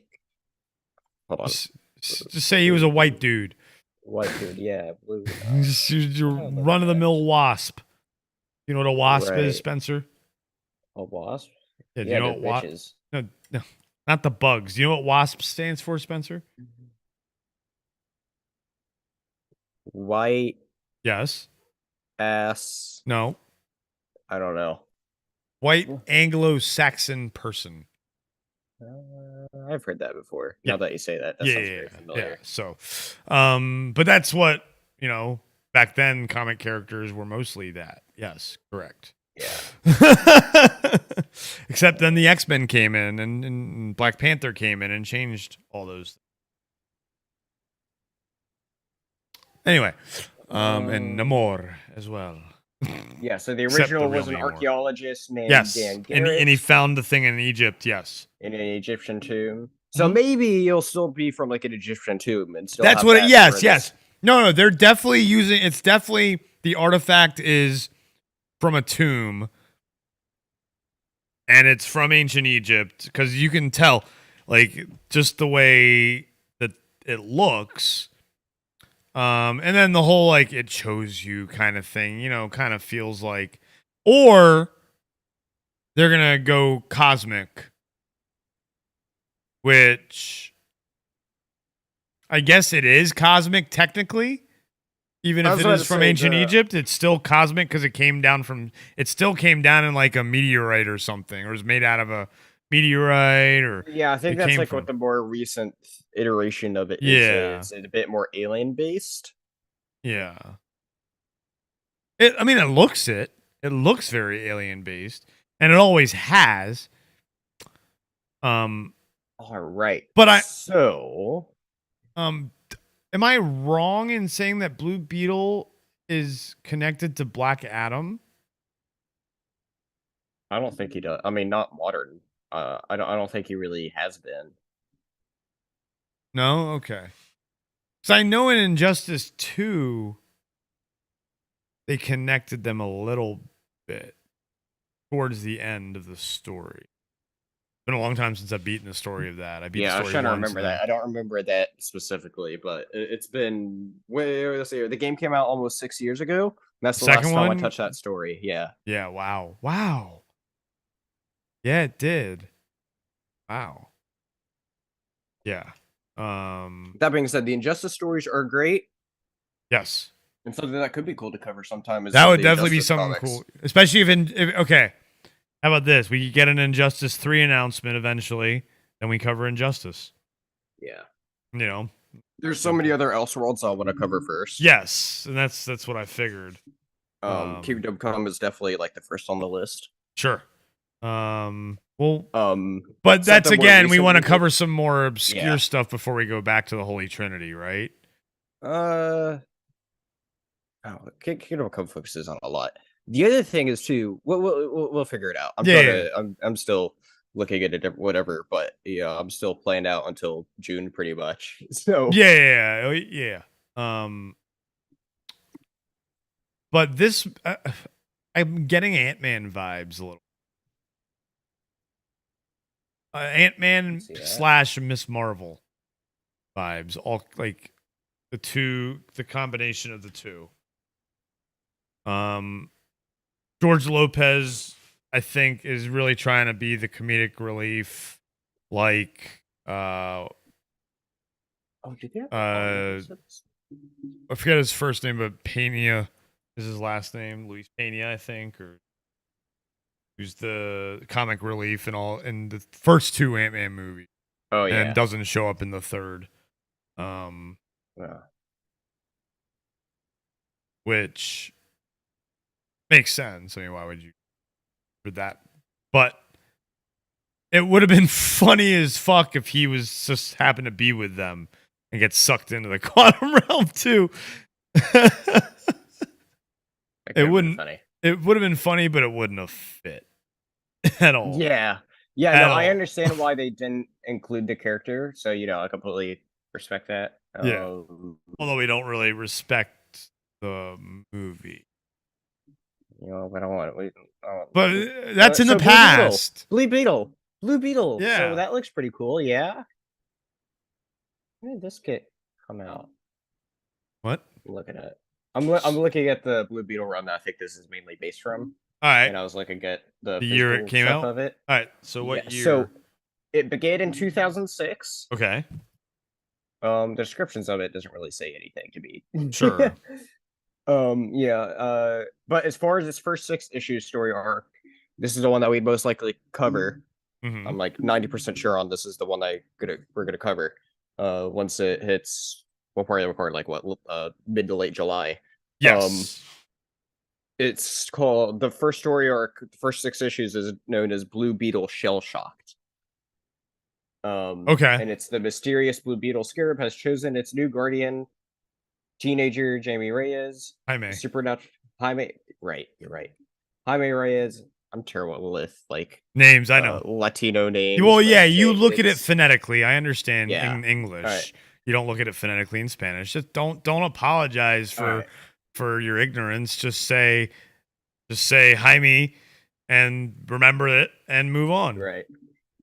Speaker 2: Hold on.
Speaker 1: Just say he was a white dude.
Speaker 2: White dude, yeah. Blue.
Speaker 1: Just your run-of-the-mill wasp. You know what a wasp is, Spencer?
Speaker 2: A wasp?
Speaker 1: Yeah, do you know what wasp? No, not the bugs. Do you know what wasp stands for, Spencer?
Speaker 2: White.
Speaker 1: Yes.
Speaker 2: Ass.
Speaker 1: No.
Speaker 2: I don't know.
Speaker 1: White Anglo-Saxon person.
Speaker 2: I've heard that before. Now that you say that, that sounds very familiar.
Speaker 1: Yeah. So, but that's what, back then comic characters were mostly that. Yes, correct.
Speaker 2: Yeah.
Speaker 1: Except then the X-Men came in and Black Panther came in and changed all those. Anyway, and Namor as well.
Speaker 2: Yeah, so the original was an archaeologist named Dan Garrett.
Speaker 1: And he found the thing in Egypt, yes.
Speaker 2: In an Egyptian tomb. So maybe he'll still be from like an Egyptian tomb and still
Speaker 1: That's
Speaker 2: have
Speaker 1: what
Speaker 2: that
Speaker 1: yes. No, they're definitely using it's definitely the artifact is from a tomb. And it's from ancient Egypt because you can tell like just the way that it looks. And then the whole like it chose you kind of thing, kind of feels like, or they're gonna go cosmic, which I guess it is cosmic technically, even if it is from ancient Egypt, it's still cosmic because it still came down in like a meteorite or something, or was made out of a meteorite, or
Speaker 2: yeah, I think that's like what the more recent iteration of it is. It's a bit more alien based.
Speaker 1: Yeah. It looks it. It looks very alien based, and it always has.
Speaker 2: All right.
Speaker 1: But am I wrong in saying that Blue Beetle is connected to Black Adam?
Speaker 2: I don't think he does. I mean, not modern. I don't think he really has been.
Speaker 1: No? Okay. So I know in Injustice 2, they connected them a little bit. towards the end of the story. It's been a long time since I've beaten the story of that. I beat the
Speaker 2: Yeah, I
Speaker 1: story
Speaker 2: was trying to
Speaker 1: once
Speaker 2: remember
Speaker 1: and
Speaker 2: that. I don't remember that specifically, but it's been let's see. The game came out almost 6 years ago. And that's the last
Speaker 1: Second
Speaker 2: time I
Speaker 1: one?
Speaker 2: touched that story. Yeah.
Speaker 1: Yeah, wow. Wow. Yeah, it did. Wow. Yeah.
Speaker 2: That being said, the Injustice stories are great,
Speaker 1: Yes.
Speaker 2: and something that could be cool to cover sometime is
Speaker 1: That would
Speaker 2: the
Speaker 1: definitely be
Speaker 2: Injustice
Speaker 1: something
Speaker 2: comics.
Speaker 1: cool. Especially if okay. How about this? We could get an Injustice 3 announcement eventually, then we cover Injustice.
Speaker 2: Yeah.
Speaker 1: You know.
Speaker 2: There's so many other Elseworlds I want to cover first.
Speaker 1: Yes, and that's what I figured.
Speaker 2: Kingdom Come is definitely like the first on the list.
Speaker 1: Sure. Well,
Speaker 2: but
Speaker 1: that's again, we want to
Speaker 2: recently-
Speaker 1: cover some more obscure
Speaker 2: Yeah.
Speaker 1: stuff before we go back to the Holy Trinity, right?
Speaker 2: Kingdom Come focuses on a lot. The other thing is too, we'll figure it out. I'm still looking at it, whatever, but yeah, I'm still planned out until June pretty much. So
Speaker 1: Yeah. But this, I'm getting Ant-Man vibes a little. Ant-Man / Miss Marvel vibes, all like the combination of the two. George Lopez, I think, is really trying to be the comedic relief, like
Speaker 2: did they have
Speaker 1: I forget his first name, but Pena is his last name. Luis Pena, I think, or who's the comic relief and all in the first two Ant-Man movies.
Speaker 2: Oh yeah,
Speaker 1: and doesn't show up in the third. Which makes sense. I mean, why would you for that? But it would have been funny as fuck if he was just happened to be with them and get sucked into the quantum realm too. It wouldn't. It would have been funny, but it wouldn't have fit at all.
Speaker 2: Yeah. No, I understand why they didn't include the character. So I completely respect that.
Speaker 1: Yeah. Although we don't really respect the movie.
Speaker 2: But I want it.
Speaker 1: But that's in the past.
Speaker 2: Blue Beetle.
Speaker 1: Yeah.
Speaker 2: So that looks pretty cool. Yeah. When did this kit come out?
Speaker 1: What?
Speaker 2: I'm looking at. I'm looking at the Blue Beetle run that I think this is mainly based from.
Speaker 1: All right.
Speaker 2: And I was looking at the
Speaker 1: year it came out
Speaker 2: of it.
Speaker 1: All right. So what year?
Speaker 2: So it began in 2006.
Speaker 1: Okay.
Speaker 2: The descriptions of it doesn't really say anything to me.
Speaker 1: Sure.
Speaker 2: But as far as its first 6 issue story arc, this is the one that we'd most likely cover.
Speaker 1: Mm-hmm.
Speaker 2: I'm like 90% sure on this is the one we're gonna cover. Once it hits, we'll probably record like mid to late July.
Speaker 1: Yes.
Speaker 2: It's called the first story arc. The first 6 issues is known as Blue Beetle Shell Shocked.
Speaker 1: Okay.
Speaker 2: And it's the mysterious Blue Beetle Scarab has chosen its new guardian, teenager Jamie Reyes.
Speaker 1: Jaime.
Speaker 2: Supernatural Jaime. Right, you're right. Jaime Reyes. I'm terrible with
Speaker 1: names. I know
Speaker 2: Latino names.
Speaker 1: Well, yeah, you look at it phonetically. I understand
Speaker 2: Yeah.
Speaker 1: in English.
Speaker 2: Right.
Speaker 1: You don't look at it phonetically in Spanish. Just don't apologize for your ignorance. Just say Jaime and remember it and move on.
Speaker 2: Right.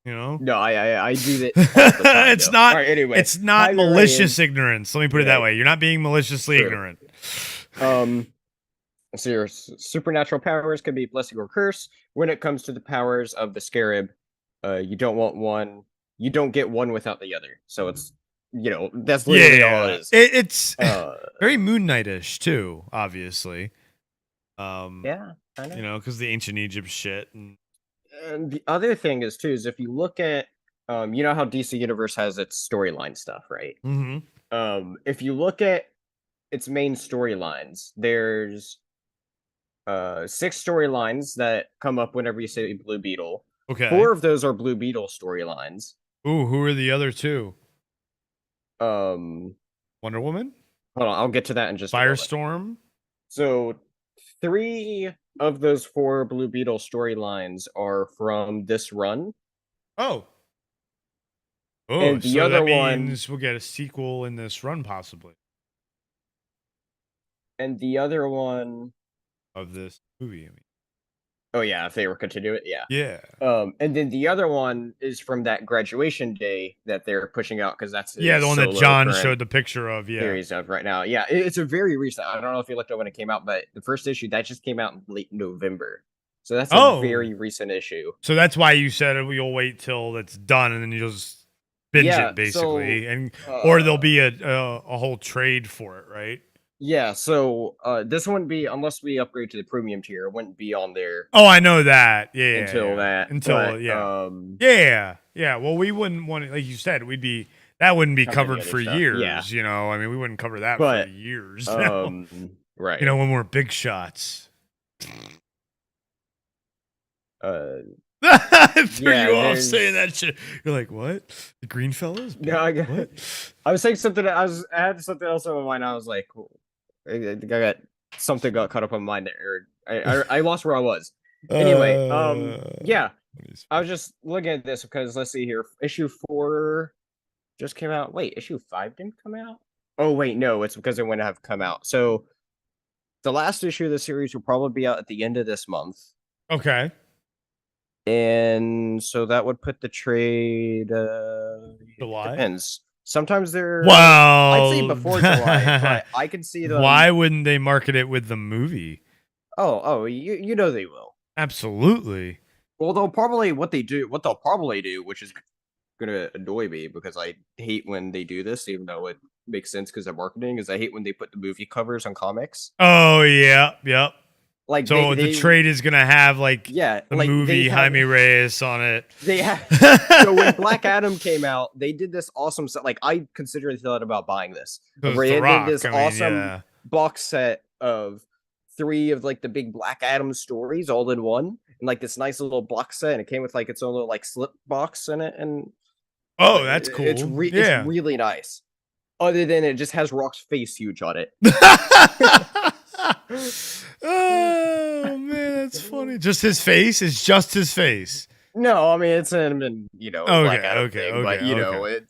Speaker 1: No,
Speaker 2: I do that. All the time,
Speaker 1: it's
Speaker 2: though.
Speaker 1: not.
Speaker 2: All right, anyway,
Speaker 1: it's not
Speaker 2: Jaime
Speaker 1: malicious
Speaker 2: Reyes,
Speaker 1: ignorance. Let me put it that way. You're not being maliciously
Speaker 2: True.
Speaker 1: ignorant.
Speaker 2: So your supernatural powers can be blessing or curse. When it comes to the powers of the Scarab, you don't want one. You don't get one without the other. So it's that's literally all it is.
Speaker 1: It's very Moon Knight-ish too, obviously.
Speaker 2: Yeah, I know.
Speaker 1: Because the ancient Egypt shit.
Speaker 2: And the other thing is too is if you look at how DC Universe has its storyline stuff, right?
Speaker 1: Mm-hmm.
Speaker 2: If you look at its main storylines, there's 6 storylines that come up whenever you say Blue Beetle.
Speaker 1: Okay.
Speaker 2: 4 of those are Blue Beetle storylines.
Speaker 1: Ooh, who are the other 2?
Speaker 2: Wonder
Speaker 1: Woman?
Speaker 2: Hold on, I'll get to that in just
Speaker 1: Firestorm?
Speaker 2: So 3 of those 4 Blue Beetle storylines are from this run.
Speaker 1: Oh,
Speaker 2: and the
Speaker 1: so
Speaker 2: other
Speaker 1: that
Speaker 2: one
Speaker 1: means we'll get a sequel in this run, possibly.
Speaker 2: And the other one
Speaker 1: of this movie.
Speaker 2: Oh yeah, if they were continue it, yeah.
Speaker 1: Yeah.
Speaker 2: And then the other one is from that graduation day that they're pushing out because that's
Speaker 1: Yeah, the
Speaker 2: his
Speaker 1: one that
Speaker 2: solo
Speaker 1: John
Speaker 2: current
Speaker 1: showed the picture of. Yeah.
Speaker 2: series of right now. Yeah, it's a very recent. I don't know if you looked at when it came out, but the first issue that just came out in late November, so that's a very recent issue.
Speaker 1: So that's why you said we'll wait till it's done and then you just binge it basically, or there'll be a whole trade for it, right?
Speaker 2: Yeah, so this wouldn't be unless we upgrade to the premium tier. It wouldn't be on there.
Speaker 1: Oh, I know that. Yeah.
Speaker 2: Until that.
Speaker 1: Yeah. Well, we wouldn't want it, like you said. That wouldn't be covered for years.
Speaker 2: Yeah.
Speaker 1: You know, I mean, we wouldn't cover that for years.
Speaker 2: Right.
Speaker 1: You know, when we're big shots. I threw you off saying that shit. You're like, what? The Greenfellaz?
Speaker 2: No, I was saying something. I had something else on my mind. I was like, I got something got caught up on my mind there. I lost where I was. Anyway, yeah. I was just looking at this because let's see here. Issue 4 just came out. Wait, issue 5 didn't come out? Oh wait, no, it's because it wouldn't have come out. So the last issue of the series will probably be out at the end of this month.
Speaker 1: Okay.
Speaker 2: And so that would put the trade
Speaker 1: July.
Speaker 2: Depends. Sometimes they're
Speaker 1: I'd
Speaker 2: say before July, but I can see them.
Speaker 1: Why wouldn't they market it with the movie?
Speaker 2: Oh, you know they will.
Speaker 1: Absolutely.
Speaker 2: Well, what they'll probably do, which is gonna annoy me because I hate when they do this, even though it makes sense because of marketing, is I hate when they put the movie covers on comics.
Speaker 1: Oh yeah, yep.
Speaker 2: Like
Speaker 1: so the trade is gonna have the movie Jaime Reyes on it.
Speaker 2: They have so when Black Adam came out, they did this awesome set. Like I considered thought about buying this. Where they did this awesome box set of 3 of like the big Black Adam stories all in one, and like this nice little box set, and it came with like its own little like slip box in it. And
Speaker 1: that's cool.
Speaker 2: It's really nice. Other than it just has Rock's face huge on it.
Speaker 1: Oh man, that's funny. Just his face? It's just his face.
Speaker 2: No, I mean it's him and Black Adam thing, but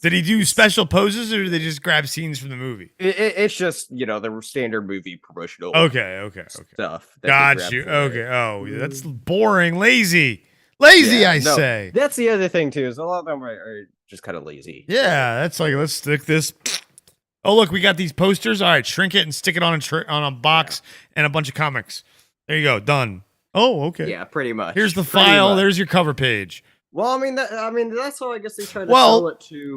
Speaker 1: did he do special poses or did they just grab scenes from the movie?
Speaker 2: It's just the standard movie promotional stuff.
Speaker 1: Got you. Okay. Oh, that's boring, lazy. I say.
Speaker 2: That's the other thing too, is a lot of them are just kind of lazy.
Speaker 1: Yeah, that's like, let's stick this. Oh, look, we got these posters. All right, shrink it and stick it on a box and a bunch of comics. There you go, done. Oh, okay.
Speaker 2: Yeah, pretty much.
Speaker 1: Here's the file. There's your cover page.
Speaker 2: Well, I mean, that's how I guess they try to sell it to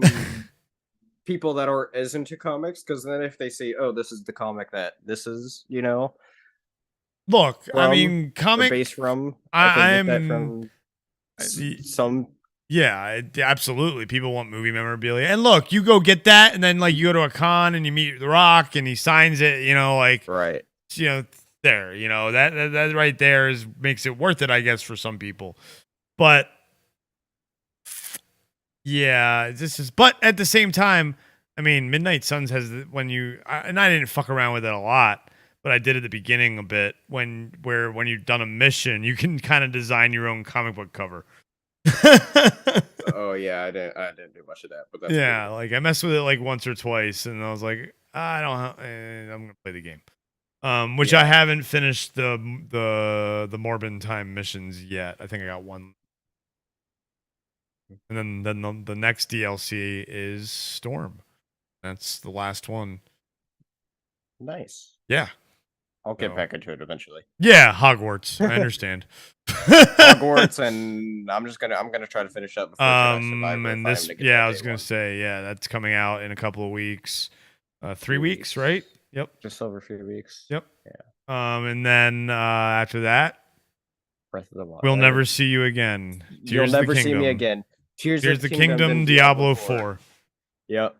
Speaker 2: people that aren't as into comics, because then if they say, "Oh, this is the comic that this is,"
Speaker 1: Look, I mean, comic
Speaker 2: based from.
Speaker 1: I'm
Speaker 2: some.
Speaker 1: Yeah, absolutely. People want movie memorabilia. And look, you go get that, and then like you go to a con and you meet The Rock and he signs it,
Speaker 2: right.
Speaker 1: There, that right there makes it worth it, I guess, for some people. But yeah, but at the same time, I mean, Midnight Suns has and I didn't fuck around with it a lot, but I did at the beginning a bit when you've done a mission, you can kind of design your own comic book cover.
Speaker 2: Oh yeah, I didn't do much of that, but that's
Speaker 1: cool. Like I messed with it like once or twice, and I was like, I'm gonna play the game, which I haven't finished the Morbin time missions yet. I think I got one, and then the next DLC is Storm. That's the last one.
Speaker 2: Nice.
Speaker 1: Yeah.
Speaker 2: I'll get back into it eventually.
Speaker 1: Yeah, Hogwarts. I understand.
Speaker 2: Hogwarts, and I'm gonna try to finish up before
Speaker 1: and this, I was gonna say, that's coming out in a couple of weeks. 3 weeks, right? Yep.
Speaker 2: Just over 3 weeks.
Speaker 1: Yep.
Speaker 2: Yeah.
Speaker 1: And then after that,
Speaker 2: Breath of the Wild.
Speaker 1: We'll never see you again.
Speaker 2: You'll never see me again. Tears
Speaker 1: of the Kingdom, Diablo 4.
Speaker 2: Yep.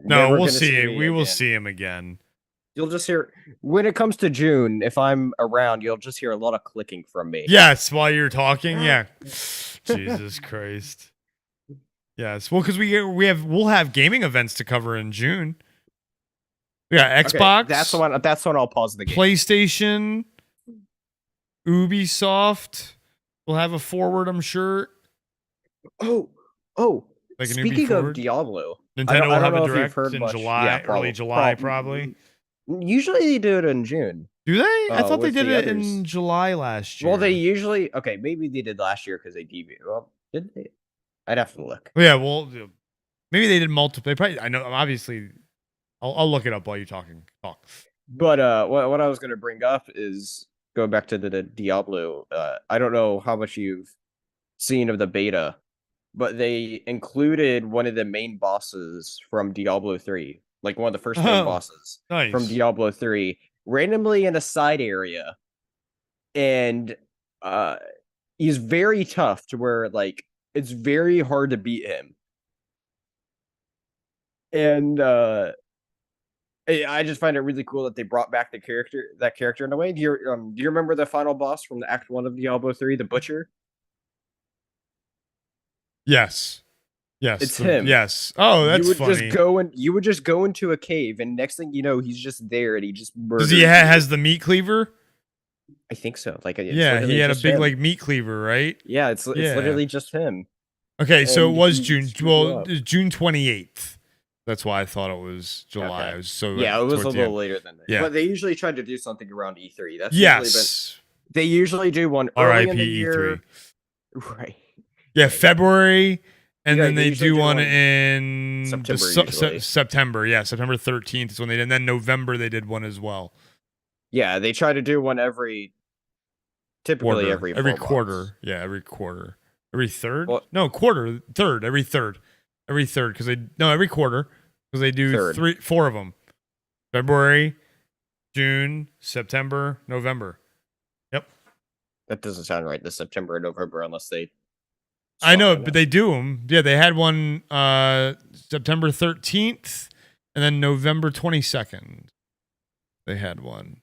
Speaker 1: No, we'll see him. We will see him again.
Speaker 2: You'll just hear, when it comes to June, if I'm around, you'll just hear a lot of clicking from me.
Speaker 1: Yes, while you're talking. Yeah. Jesus Christ. Yes. Well, because we'll have gaming events to cover in June. Yeah, Xbox.
Speaker 2: Okay, that's when I'll pause the game.
Speaker 1: PlayStation, Ubisoft. We'll have a forward, I'm sure.
Speaker 2: Oh.
Speaker 1: Like
Speaker 2: speaking of Diablo,
Speaker 1: Nintendo will have a direct in July, early July, probably.
Speaker 2: Usually they do it in June.
Speaker 1: Do they? I thought they
Speaker 2: with
Speaker 1: did
Speaker 2: the
Speaker 1: it in
Speaker 2: others.
Speaker 1: July last year.
Speaker 2: Well, they usually maybe they did last year because they debuted. Well, did they? I'd have to look.
Speaker 1: Yeah, well, maybe they did multiple. They probably. I know. Obviously, I'll look it up while you're talking. Talk.
Speaker 2: But what I was gonna bring up is going back to the Diablo. I don't know how much you've seen of the beta, but they included one of the main bosses from Diablo 3, like one of the first main bosses from
Speaker 1: Nice.
Speaker 2: Diablo 3, randomly in a side area, and he's very tough to where like it's very hard to beat him. And I just find it really cool that they brought back that character in a way. Do you remember the final boss from the Act 1 of Diablo 3, the Butcher?
Speaker 1: Yes. Yes.
Speaker 2: It's him.
Speaker 1: Yes. Oh, that's funny.
Speaker 2: You would just go into a cave, and next thing you know, he's just there, and he just murders.
Speaker 1: Does he has the meat cleaver?
Speaker 2: I think so. Like,
Speaker 1: yeah, he had a big like meat cleaver, right?
Speaker 2: Yeah, it's literally just him.
Speaker 1: Okay, so
Speaker 2: And
Speaker 1: it was
Speaker 2: he
Speaker 1: June.
Speaker 2: screwed you
Speaker 1: Well,
Speaker 2: up.
Speaker 1: it was June 28th. That's why I thought it was July.
Speaker 2: Okay.
Speaker 1: It was so
Speaker 2: Yeah, it was a
Speaker 1: towards the
Speaker 2: little
Speaker 1: end.
Speaker 2: later than that.
Speaker 1: Yeah.
Speaker 2: But they usually try to do something around E3. That's
Speaker 1: Yes.
Speaker 2: they usually do one early
Speaker 1: R.I.P.
Speaker 2: in the year.
Speaker 1: E3.
Speaker 2: Right.
Speaker 1: Yeah, February, and
Speaker 2: Yeah,
Speaker 1: then
Speaker 2: they
Speaker 1: they
Speaker 2: usually
Speaker 1: do
Speaker 2: do
Speaker 1: one
Speaker 2: one
Speaker 1: in
Speaker 2: September usually.
Speaker 1: September. Yeah, September 13th is when they did. And then November they did one as well.
Speaker 2: Yeah, they try to do one typically every 4
Speaker 1: quarter.
Speaker 2: months.
Speaker 1: Yeah, every quarter. Every third?
Speaker 2: Well-
Speaker 1: No, quarter. Third. Every third. Every third. Every quarter. Because they do
Speaker 2: Third.
Speaker 1: 4 of them. February, June, September, November. Yep.
Speaker 2: That doesn't sound right. The September and November, unless they.
Speaker 1: I know,
Speaker 2: swap it
Speaker 1: but
Speaker 2: up.
Speaker 1: they do them. Yeah, they had one September 13th and then November 22nd. They had one.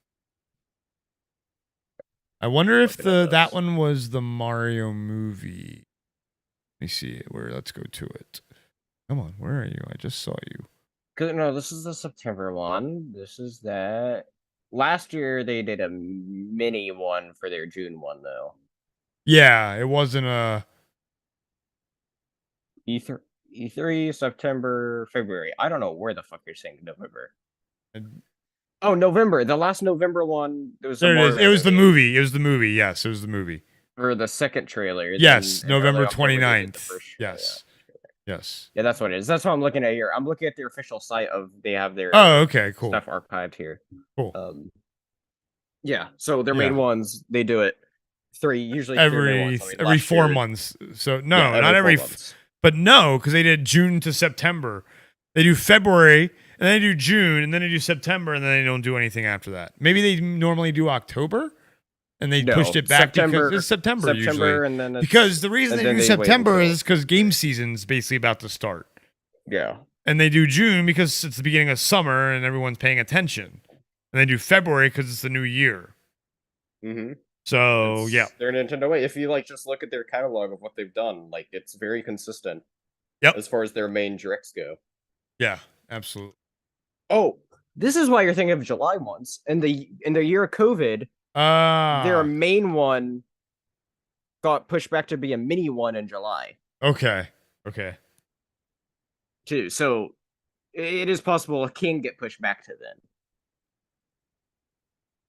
Speaker 1: I wonder if that one was the Mario movie. Let me see let's go to it. Come on, where are you? I just saw you.
Speaker 2: No, this is the September one. This is that. Last year they did a mini one for their June one though.
Speaker 1: Yeah, it wasn't a
Speaker 2: E3 September, February. I don't know where the fuck you're saying November.
Speaker 1: And-
Speaker 2: Oh, November. The last November one. There was
Speaker 1: There it is. It was the movie. It was the movie. Yes, it was the movie.
Speaker 2: For the second trailer.
Speaker 1: Yes,
Speaker 2: then in early
Speaker 1: November
Speaker 2: October, they did the
Speaker 1: 29th.
Speaker 2: first-
Speaker 1: Yes. Yes.
Speaker 2: Yeah, that's what it is. That's what I'm looking at here. I'm looking at their official site they have their
Speaker 1: Oh, okay, cool.
Speaker 2: stuff archived here.
Speaker 1: Cool.
Speaker 2: Yeah. So their main ones, they do it usually
Speaker 1: every 4 months. So no,
Speaker 2: Yeah,
Speaker 1: not every
Speaker 2: 4 months.
Speaker 1: but no, because they did June to September. They do February, and then they do June, and then they do September, and then they don't do anything after that. Maybe they normally do October, and they
Speaker 2: No,
Speaker 1: pushed it back
Speaker 2: September-
Speaker 1: because it's September usually.
Speaker 2: and then
Speaker 1: Because the reason
Speaker 2: and
Speaker 1: they
Speaker 2: then
Speaker 1: do
Speaker 2: they wait
Speaker 1: September
Speaker 2: until-
Speaker 1: is because game season's basically about to start.
Speaker 2: Yeah.
Speaker 1: And they do June because it's the beginning of summer and everyone's paying attention. And they do February because it's the new year.
Speaker 2: Mm-hmm.
Speaker 1: So, yeah.
Speaker 2: Their Nintendo way. If you just look at their catalog of what they've done, it's very consistent.
Speaker 1: Yep.
Speaker 2: As far as their main directs go.
Speaker 1: Yeah, absolutely.
Speaker 2: Oh, this is why you're thinking of July ones. In the year of COVID, their main one got pushed back to be a mini one in July.
Speaker 1: Okay.
Speaker 2: Too. So it is possible it can get pushed back to then.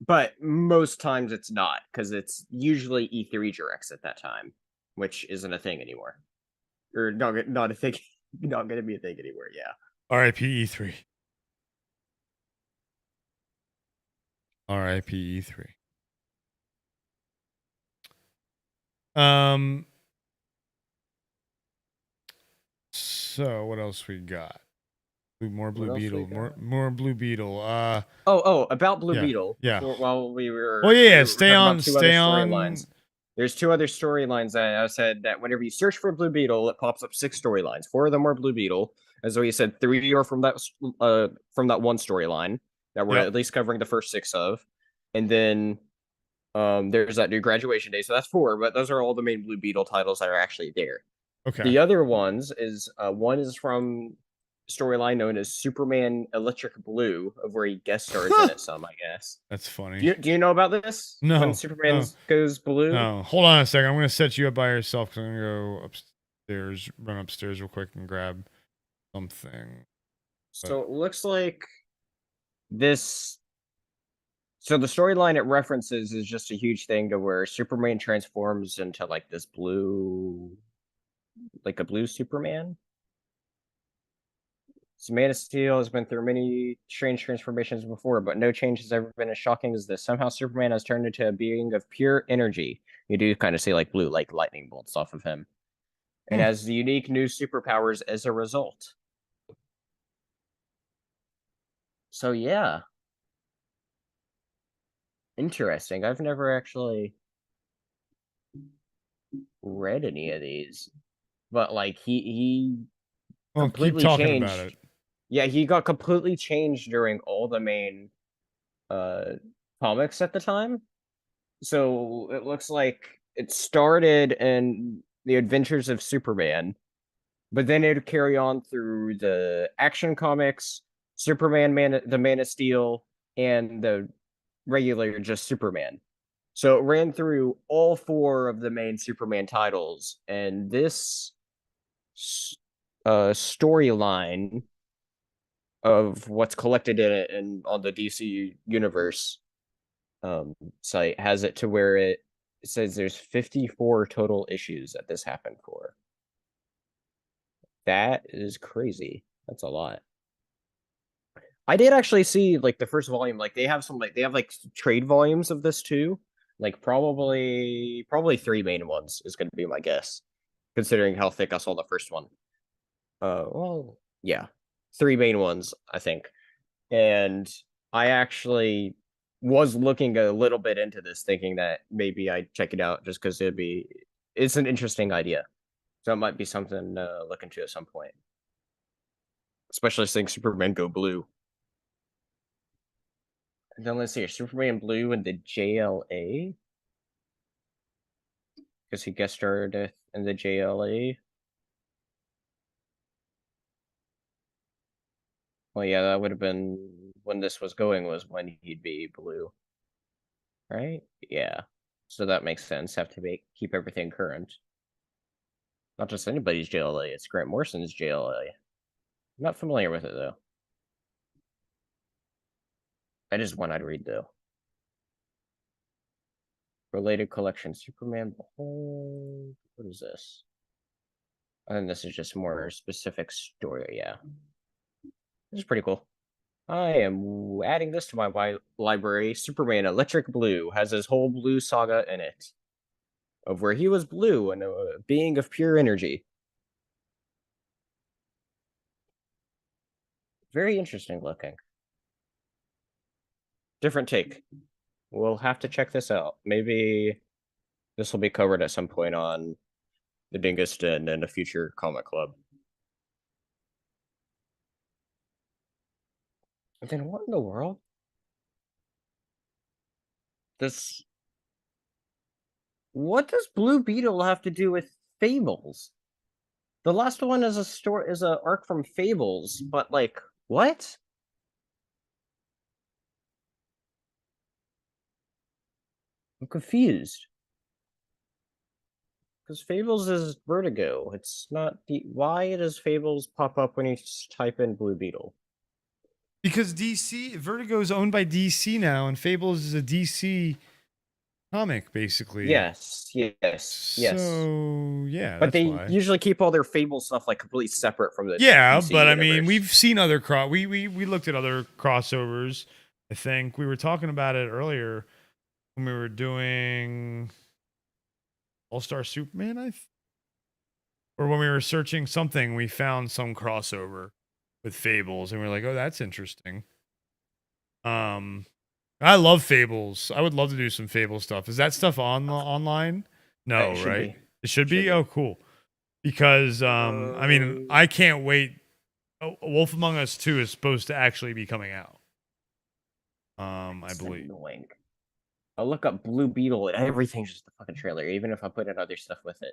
Speaker 2: But most times it's not, because it's usually E3 directs at that time, which isn't a thing anymore. Or not a thing, not going to be a thing anymore, yeah.
Speaker 1: R.I.P. E3. R.I.P. E3. So what else we got? More Blue Beetle. More Blue Beetle.
Speaker 2: About Blue
Speaker 1: Yeah,
Speaker 2: Beetle.
Speaker 1: yeah.
Speaker 2: While we were.
Speaker 1: Well, yeah,
Speaker 2: we were
Speaker 1: stay
Speaker 2: talking
Speaker 1: on.
Speaker 2: about two
Speaker 1: Stay
Speaker 2: other
Speaker 1: on.
Speaker 2: storylines. There's 2 other storylines that I said that whenever you search for Blue Beetle, it pops up 6 storylines. 4 of them are Blue Beetle, as though you said 3 are from that one storyline that we're at least covering the first 6 of, and then there's that new Graduation Day, so that's 4. But those are all the main Blue Beetle titles that are actually there.
Speaker 1: Okay.
Speaker 2: The other ones is one is from storyline known as Superman Electric Blue, of where he guest stars in it some, I guess.
Speaker 1: That's funny.
Speaker 2: Do you know about this?
Speaker 1: No,
Speaker 2: When Superman goes blue?
Speaker 1: No. Hold on a second. I'm going to set you up by yourself because I'm going to go upstairs, run upstairs real quick and grab something.
Speaker 2: So it looks like this So the storyline it references is just a huge thing to where Superman transforms into like this blue, like a blue Superman. So Man of Steel has been through many strange transformations before, but no change has ever been as shocking as this. Somehow Superman has turned into a being of pure energy. You do kind of see like blue, like lightning bolts off of him. And has the unique new superpowers as a result. So yeah. Interesting. I've never actually read any of these. But like he
Speaker 1: Well, keep
Speaker 2: completely
Speaker 1: talking
Speaker 2: changed.
Speaker 1: about it.
Speaker 2: Yeah, he got completely changed during all the main comics at the time. So it looks like it started in the Adventures of Superman, but then it would carry on through the Action Comics, Superman, the Man of Steel, and the regular just Superman. So it ran through all 4 of the main Superman titles, and this storyline of what's collected in it and on the DC universe site has it to where it says there's 54 total issues that this happened for. That is crazy. That's a lot. I did actually see like the first volume, like they have like trade volumes of this too. Like probably 3 main ones is going to be my guess, considering how thick I saw the first one. Well, yeah, 3 main ones, I think. And I actually was looking a little bit into this, thinking that maybe I'd check it out just because it's an interesting idea. So it might be something to look into at some point. Especially seeing Superman go blue. And then let's see, Superman Blue in the JLA? Because he guest starred in the JLA. Well, yeah, that would have been when this was going, was when he'd be blue. Right? Yeah. So that makes sense. Have to keep everything current. Not just anybody's JLA, it's Grant Morrison's JLA. I'm not familiar with it, though. That is one I'd read, though. Related collection, Superman Behold. What is this? I think this is just more specific story, yeah. This is pretty cool. I am adding this to my library. Superman Electric Blue has his whole blue saga in it. Of where he was blue and a being of pure energy. Very interesting looking. Different take. We'll have to check this out. Maybe this will be covered at some point on the Dingus Den and a future comic club. And then what in the world? What does Blue Beetle have to do with Fables? The last one is a arc from Fables, but like, what? I'm confused. Because Fables is Vertigo. It's not why does Fables pop up when you type in Blue Beetle?
Speaker 1: Because Vertigo is owned by DC now, and Fables is a DC comic, basically.
Speaker 2: Yes.
Speaker 1: So yeah,
Speaker 2: but they
Speaker 1: why.
Speaker 2: usually keep all their Fable stuff like completely separate from the
Speaker 1: DC but universe. I mean,
Speaker 2: universe.
Speaker 1: we've seen other we looked at other crossovers. I think we were talking about it earlier when we were doing All-Star Superman, or when we were searching something, we found some crossover with Fables, and we're like, oh, that's interesting. I love Fables. I would love to do some Fable stuff. Is that stuff online? No, right? It should be. Oh, cool. Because I mean, I can't wait. Wolf Among Us 2 is supposed to actually be coming out. I believe.
Speaker 2: Annoying. I'll look up Blue Beetle and everything's just a fucking trailer, even if I put in other stuff with it.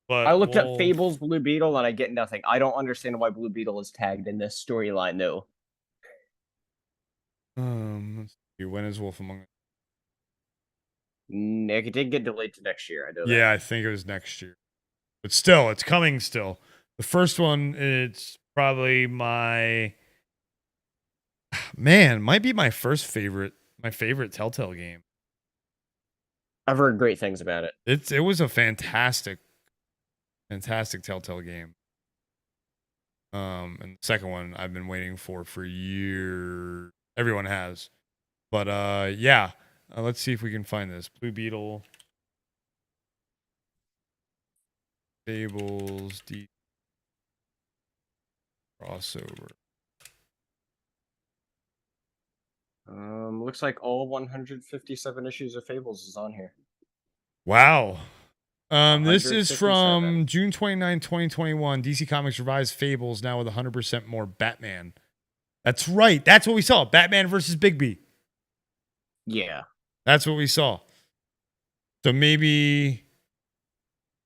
Speaker 1: But
Speaker 2: I looked up Fables Blue Beetle and I get nothing. I don't understand why Blue Beetle is tagged in this storyline, though.
Speaker 1: Let's see. When is Wolf Among Us?
Speaker 2: It did get delayed to next year. I know that.
Speaker 1: Yeah, I think it was next year. But still, it's coming still. The first one, it's probably my Man, might be my favorite Telltale game.
Speaker 2: I've heard great things about it.
Speaker 1: It was a fantastic Telltale game. And the second one I've been waiting for years. Everyone has. But yeah. Let's see if we can find this. Blue Beetle. Fables deep crossover.
Speaker 2: Looks like all 157 issues of Fables is on here.
Speaker 1: Wow. This is
Speaker 2: 157.
Speaker 1: from June 29, 2021. DC Comics revised Fables now with 100% more Batman. That's right. That's what we saw. Batman versus Bigby.
Speaker 2: Yeah.
Speaker 1: That's what we saw. So maybe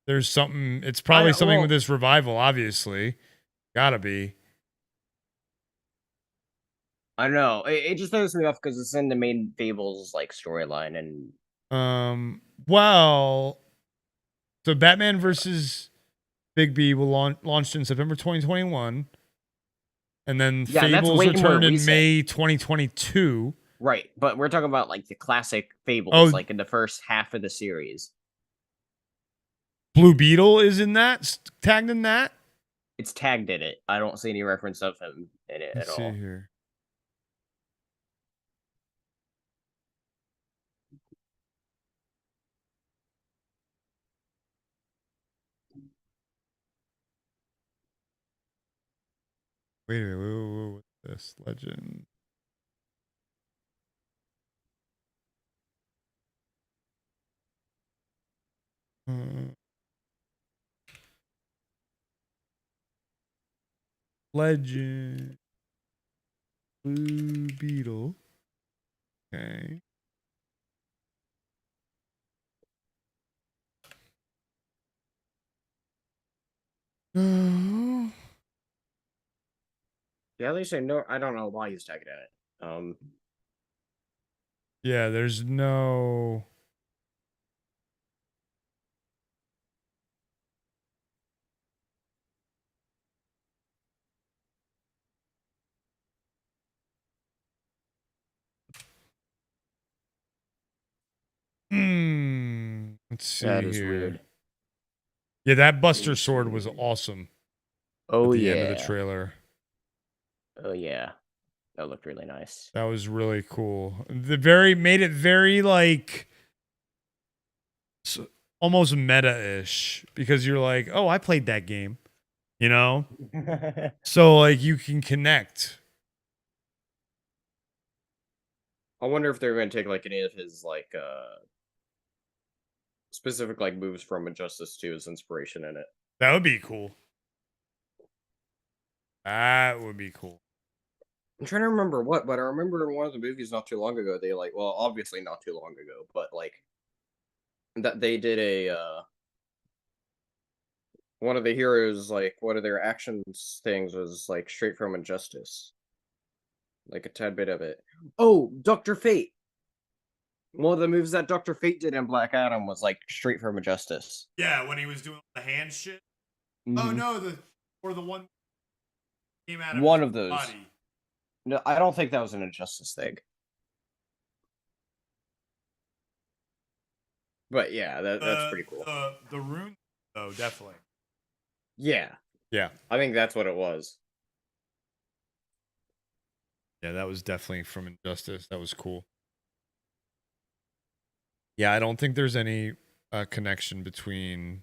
Speaker 1: there's something. It's probably something with this revival, obviously. Gotta be.
Speaker 2: I don't know. It just throws me off because it's in the main Fables like storyline, and
Speaker 1: well, so Batman versus Bigby will launched in September 2021, and then Fables returned in May 2022.
Speaker 2: Right, but we're talking about like the classic Fables, like in the first half of the series.
Speaker 1: Blue Beetle is in that, tagged in that.
Speaker 2: It's tagged in it. I don't see any reference of him in it at all.
Speaker 1: Let's see here. Wait a minute. What's this? Legend. Legend. Blue Beetle. Okay.
Speaker 2: Yeah, at least I know. I don't know why he's tagged in it.
Speaker 1: Yeah, there's no. Let's see
Speaker 2: That is
Speaker 1: here.
Speaker 2: weird.
Speaker 1: Yeah, that Buster Sword was awesome.
Speaker 2: Oh,
Speaker 1: at the end of the trailer.
Speaker 2: Oh yeah, that looked really nice.
Speaker 1: That was really cool. Made it very like almost meta-ish because you're like, oh, I played that game, you know. So like you can connect.
Speaker 2: I wonder if they're going to take like any of his like specific like moves from Injustice 2 as inspiration in it.
Speaker 1: That would be cool. That would be cool.
Speaker 2: I'm trying to remember what, but I remember in one of the movies not too long ago, they like, well, obviously not too long ago, but like that they did a one of the heroes, like one of their actions things was like straight from Injustice. Like a tad bit of it. Oh, Dr. Fate. One of the moves that Dr. Fate did in Black Adam was like straight from Injustice.
Speaker 1: Yeah, when he was doing the hand shit.
Speaker 2: Mm-hmm.
Speaker 1: Oh no, the one came out of
Speaker 2: one
Speaker 1: his
Speaker 2: of those.
Speaker 1: body.
Speaker 2: No, I don't think that was an Injustice thing. But yeah, that's pretty cool.
Speaker 1: The rune, though, definitely.
Speaker 2: Yeah.
Speaker 1: Yeah.
Speaker 2: I think that's what it was.
Speaker 1: Yeah, that was definitely from Injustice. That was cool. Yeah, I don't think there's any connection between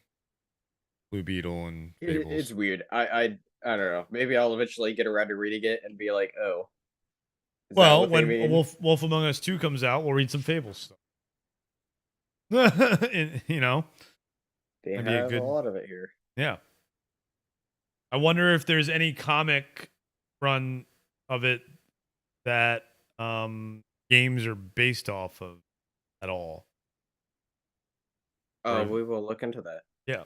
Speaker 1: Blue Beetle and Fables.
Speaker 2: It's weird. I don't know. Maybe I'll eventually get around to reading it and be like, oh.
Speaker 1: Well, when Wolf Among Us 2 comes out, we'll read some Fables stuff. You know?
Speaker 2: They have a lot of it here.
Speaker 1: Yeah. I wonder if there's any comic run of it that games are based off of at all.
Speaker 2: Oh, we will look into that.
Speaker 1: Yeah.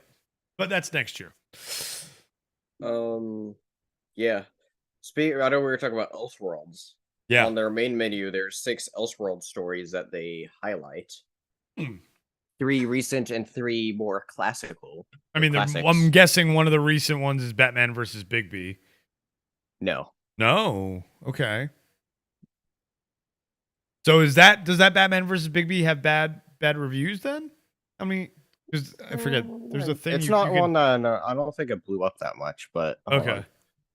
Speaker 1: But that's next year.
Speaker 2: Yeah. I know we were talking about Elseworlds.
Speaker 1: Yeah.
Speaker 2: On their main menu, there's 6 Elseworld stories that they highlight. 3 recent and 3 more classical.
Speaker 1: I mean, I'm guessing one of the recent ones is Batman versus Bigby.
Speaker 2: No.
Speaker 1: No. Okay. So does that Batman versus Bigby have bad reviews then? I mean, because I forget. There's a thing.
Speaker 2: It's not one that no, I don't think it blew up that much, but
Speaker 1: okay.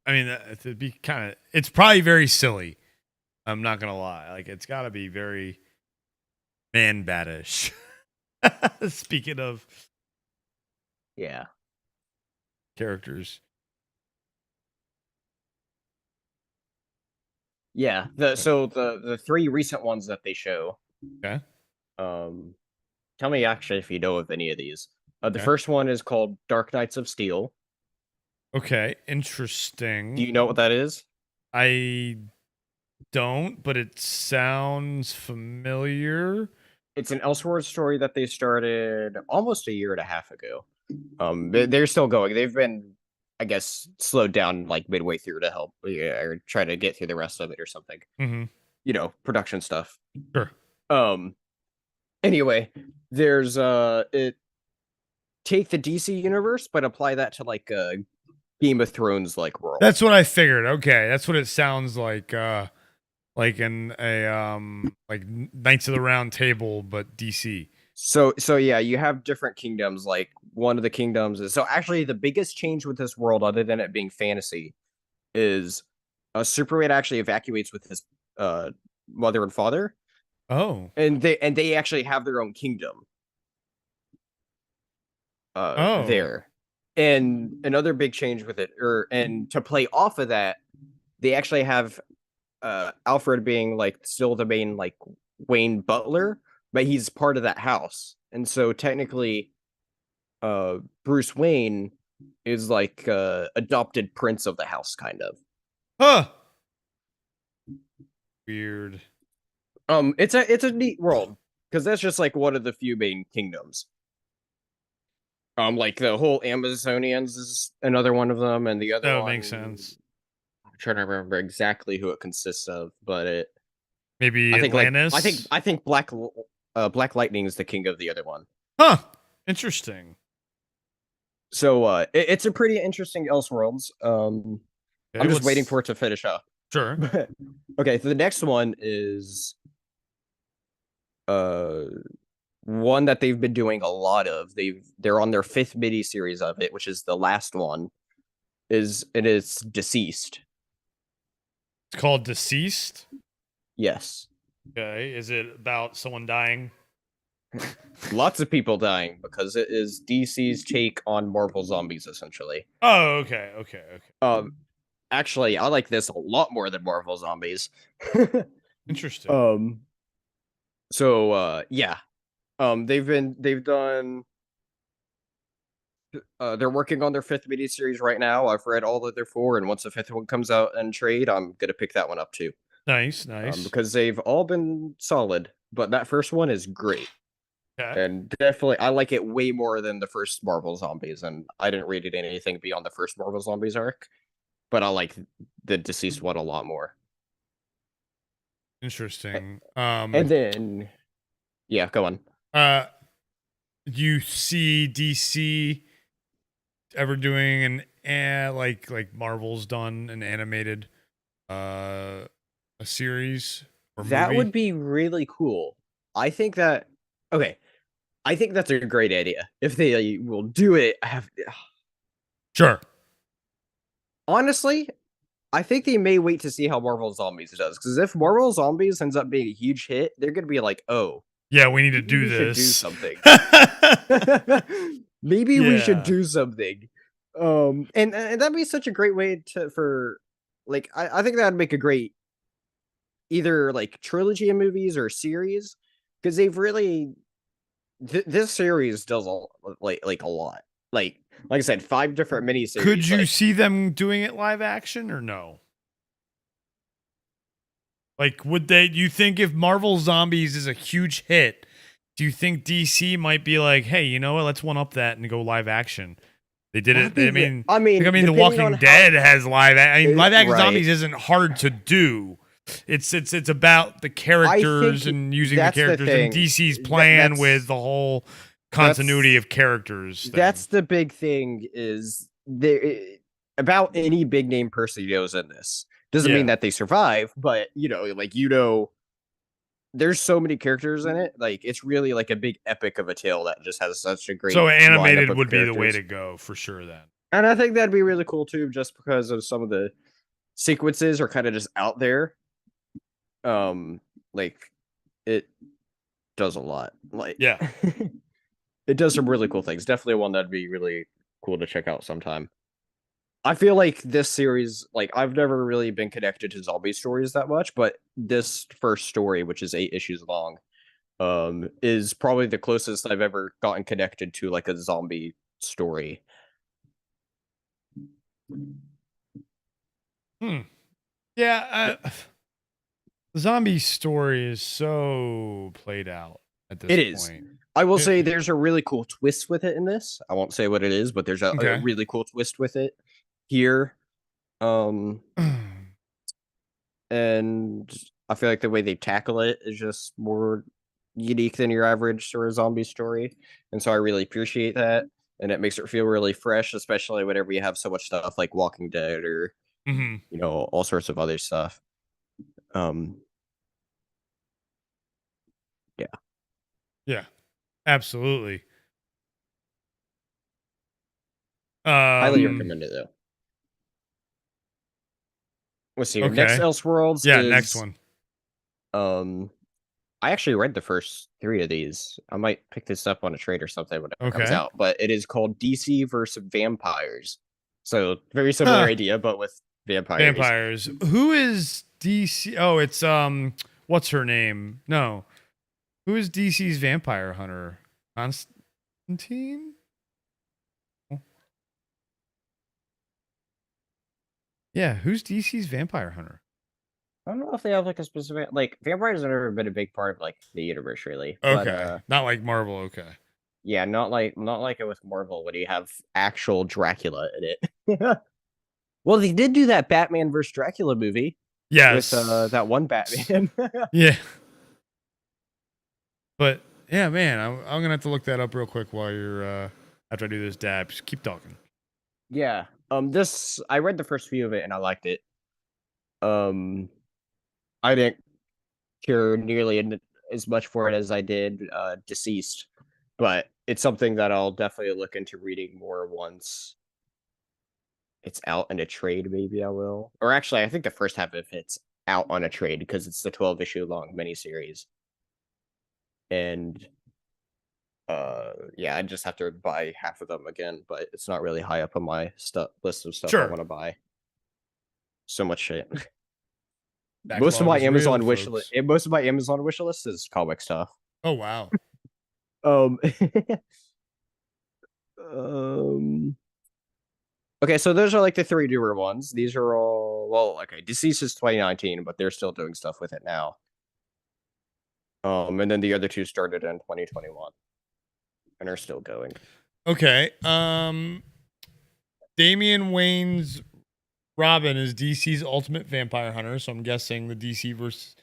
Speaker 1: I mean, it'd be kind of. It's probably very silly. I'm not gonna lie. Like, it's got to be very man badish. Speaking of,
Speaker 2: yeah,
Speaker 1: characters.
Speaker 2: Yeah. The three recent ones that they show.
Speaker 1: Okay.
Speaker 2: Tell me actually if you know of any of these. The
Speaker 1: Okay.
Speaker 2: first one is called Dark Knights of Steel.
Speaker 1: Okay, interesting.
Speaker 2: Do you know what that is?
Speaker 1: I don't, but it sounds familiar.
Speaker 2: It's an Elseworlds story that they started almost a year and a half ago. They're still going. They've been, I guess, slowed down like midway through to help or try to get through the rest of it or something.
Speaker 1: Mm-hmm.
Speaker 2: You know, production stuff.
Speaker 1: Sure.
Speaker 2: Anyway, there's it take the DC universe, but apply that to like Game of Thrones like world.
Speaker 1: That's what I figured. Okay, that's what it sounds like. Like in a like Knights of the Round Table, but DC.
Speaker 2: So yeah, you have different kingdoms. Like one of the kingdoms is actually the biggest change with this world, other than it being fantasy, is Superman actually evacuates with his mother and father.
Speaker 1: Oh,
Speaker 2: and they actually have their own kingdom. There, and another big change with it, and to play off of that, they actually have Alfred being like still the main like Wayne Butler, but he's part of that house, and so technically, Bruce Wayne is like adopted prince of the house, kind of.
Speaker 1: Huh. Weird.
Speaker 2: It's a neat world because that's just like one of the few main kingdoms. Like the whole Amazonians is another one of them, and the other one
Speaker 1: makes sense.
Speaker 2: I'm trying to remember exactly who it consists of, but it
Speaker 1: maybe
Speaker 2: I think
Speaker 1: Atlantis.
Speaker 2: I think Black Lightning is the king of the other one.
Speaker 1: Huh. Interesting.
Speaker 2: So it's a pretty interesting Elseworlds. I'm just waiting for it to finish up.
Speaker 1: Sure.
Speaker 2: Okay, so the next one is one that they've been doing a lot of. They're on their 5th mini series of it, which is the last one. It's Deceased.
Speaker 1: It's called Deceased?
Speaker 2: Yes.
Speaker 1: Okay. Is it about someone dying?
Speaker 2: Lots of people dying because it is DC's take on Marvel Zombies, essentially.
Speaker 1: Oh, okay.
Speaker 2: Actually, I like this a lot more than Marvel Zombies.
Speaker 1: Interesting.
Speaker 2: So yeah. They've done they're working on their 5th mini series right now. I've read all of their 4, and once the 5th one comes out in trade, I'm gonna pick that one up too.
Speaker 1: Nice.
Speaker 2: Because they've all been solid, but that first one is great.
Speaker 1: Okay.
Speaker 2: And definitely, I like it way more than the first Marvel Zombies, and I didn't read anything beyond the first Marvel Zombies arc, but I like the Deceased one a lot more.
Speaker 1: Interesting.
Speaker 2: And then, yeah, go on.
Speaker 1: You see DC ever doing an like Marvel's done an animated a series or
Speaker 2: that
Speaker 1: movie?
Speaker 2: Would be really cool. I think that's a great idea. If they will do it,
Speaker 1: Sure.
Speaker 2: Honestly, I think they may wait to see how Marvel Zombies does, because if Marvel Zombies ends up being a huge hit, they're gonna be like, oh,
Speaker 1: yeah, we need to do
Speaker 2: we
Speaker 1: this.
Speaker 2: Should do something. Maybe we should do something. And that'd be such a great way for I think that'd make a great either like trilogy of movies or series, because they've really this series does a lot. Like I said, 5 different miniseries.
Speaker 1: Could you see them doing it live action or no? Like, would they? Do you think if Marvel Zombies is a huge hit, do you think DC might be like, hey, you know what? Let's one up that and go live action? They did it. I mean, The Walking Dead has live. Live action zombies isn't hard to do. It's about the characters and using the characters and DC's plan with the whole continuity of characters.
Speaker 2: That's the big thing is about any big name person in this. Doesn't mean that they survive, but there's so many characters in it. Like it's really like a big epic of a tale that just has such a great.
Speaker 1: So
Speaker 2: lineup
Speaker 1: animated
Speaker 2: of
Speaker 1: would be the way
Speaker 2: characters.
Speaker 1: to go for sure then.
Speaker 2: And I think that'd be really cool too, just because of some of the sequences are kind of just out there. Like it does a lot. Like
Speaker 1: Yeah.
Speaker 2: it does some really cool things. Definitely one that'd be really cool to check out sometime. I feel like this series, like I've never really been connected to zombie stories that much, but this first story, which is 8 issues long, is probably the closest I've ever gotten connected to like a zombie story.
Speaker 1: Yeah, the zombie story is so played out at this
Speaker 2: It is.
Speaker 1: point.
Speaker 2: I will say there's a really cool twist with it in this. I won't say what it is, but there's a
Speaker 1: Okay.
Speaker 2: really cool twist with it here. And I feel like the way they tackle it is just more unique than your average sort of zombie story. And so I really appreciate that. And it makes it feel really fresh, especially whenever you have so much stuff like Walking Dead or
Speaker 1: Mhm.
Speaker 2: you know, all sorts of other stuff. Yeah.
Speaker 1: Yeah, absolutely.
Speaker 2: Highly recommend it though. Let's see. Next
Speaker 1: Okay.
Speaker 2: Elseworlds
Speaker 1: Yeah,
Speaker 2: is
Speaker 1: next one.
Speaker 2: I actually read the first 3 of these. I might pick this up on a trade or something when it comes
Speaker 1: Okay.
Speaker 2: out. But it is called DC versus Vampires. So very similar idea, but with vampires.
Speaker 1: Vampires. Who is DC? Oh, it's what's her name? No. Who is DC's vampire hunter? Constantine? Yeah, who's DC's vampire hunter?
Speaker 2: I don't know if they have like a specific like vampires have never been a big part of like the universe really.
Speaker 1: Okay.
Speaker 2: But
Speaker 1: Not like Marvel, okay.
Speaker 2: yeah, not like it with Marvel when you have actual Dracula in it. Well, they did do that Batman vs. Dracula movie.
Speaker 1: Yes.
Speaker 2: With that one Batman.
Speaker 1: Yeah. But yeah, man, I'm gonna have to look that up real quick while you're after I do this dab. Just keep talking.
Speaker 2: Yeah. This I read the first few of it and I liked it. I didn't care nearly as much for it as I did Deceased, but it's something that I'll definitely look into reading more once it's out in a trade. Maybe I will. Or actually, I think the first half of it's out on a trade because it's the 12-issue long miniseries. And yeah, I just have to buy half of them again, but it's not really high up on my list of stuff I want to buy. So much shit. Most of my Amazon wish list is comic stuff.
Speaker 1: Oh wow.
Speaker 2: Okay, so those are like the 3 newer ones. These are all okay. Deceased is 2019, but they're still doing stuff with it now. And then the other 2 started in 2021 and are still going.
Speaker 1: Okay. Damian Wayne's Robin is DC's Ultimate Vampire Hunter, so I'm guessing the DC versus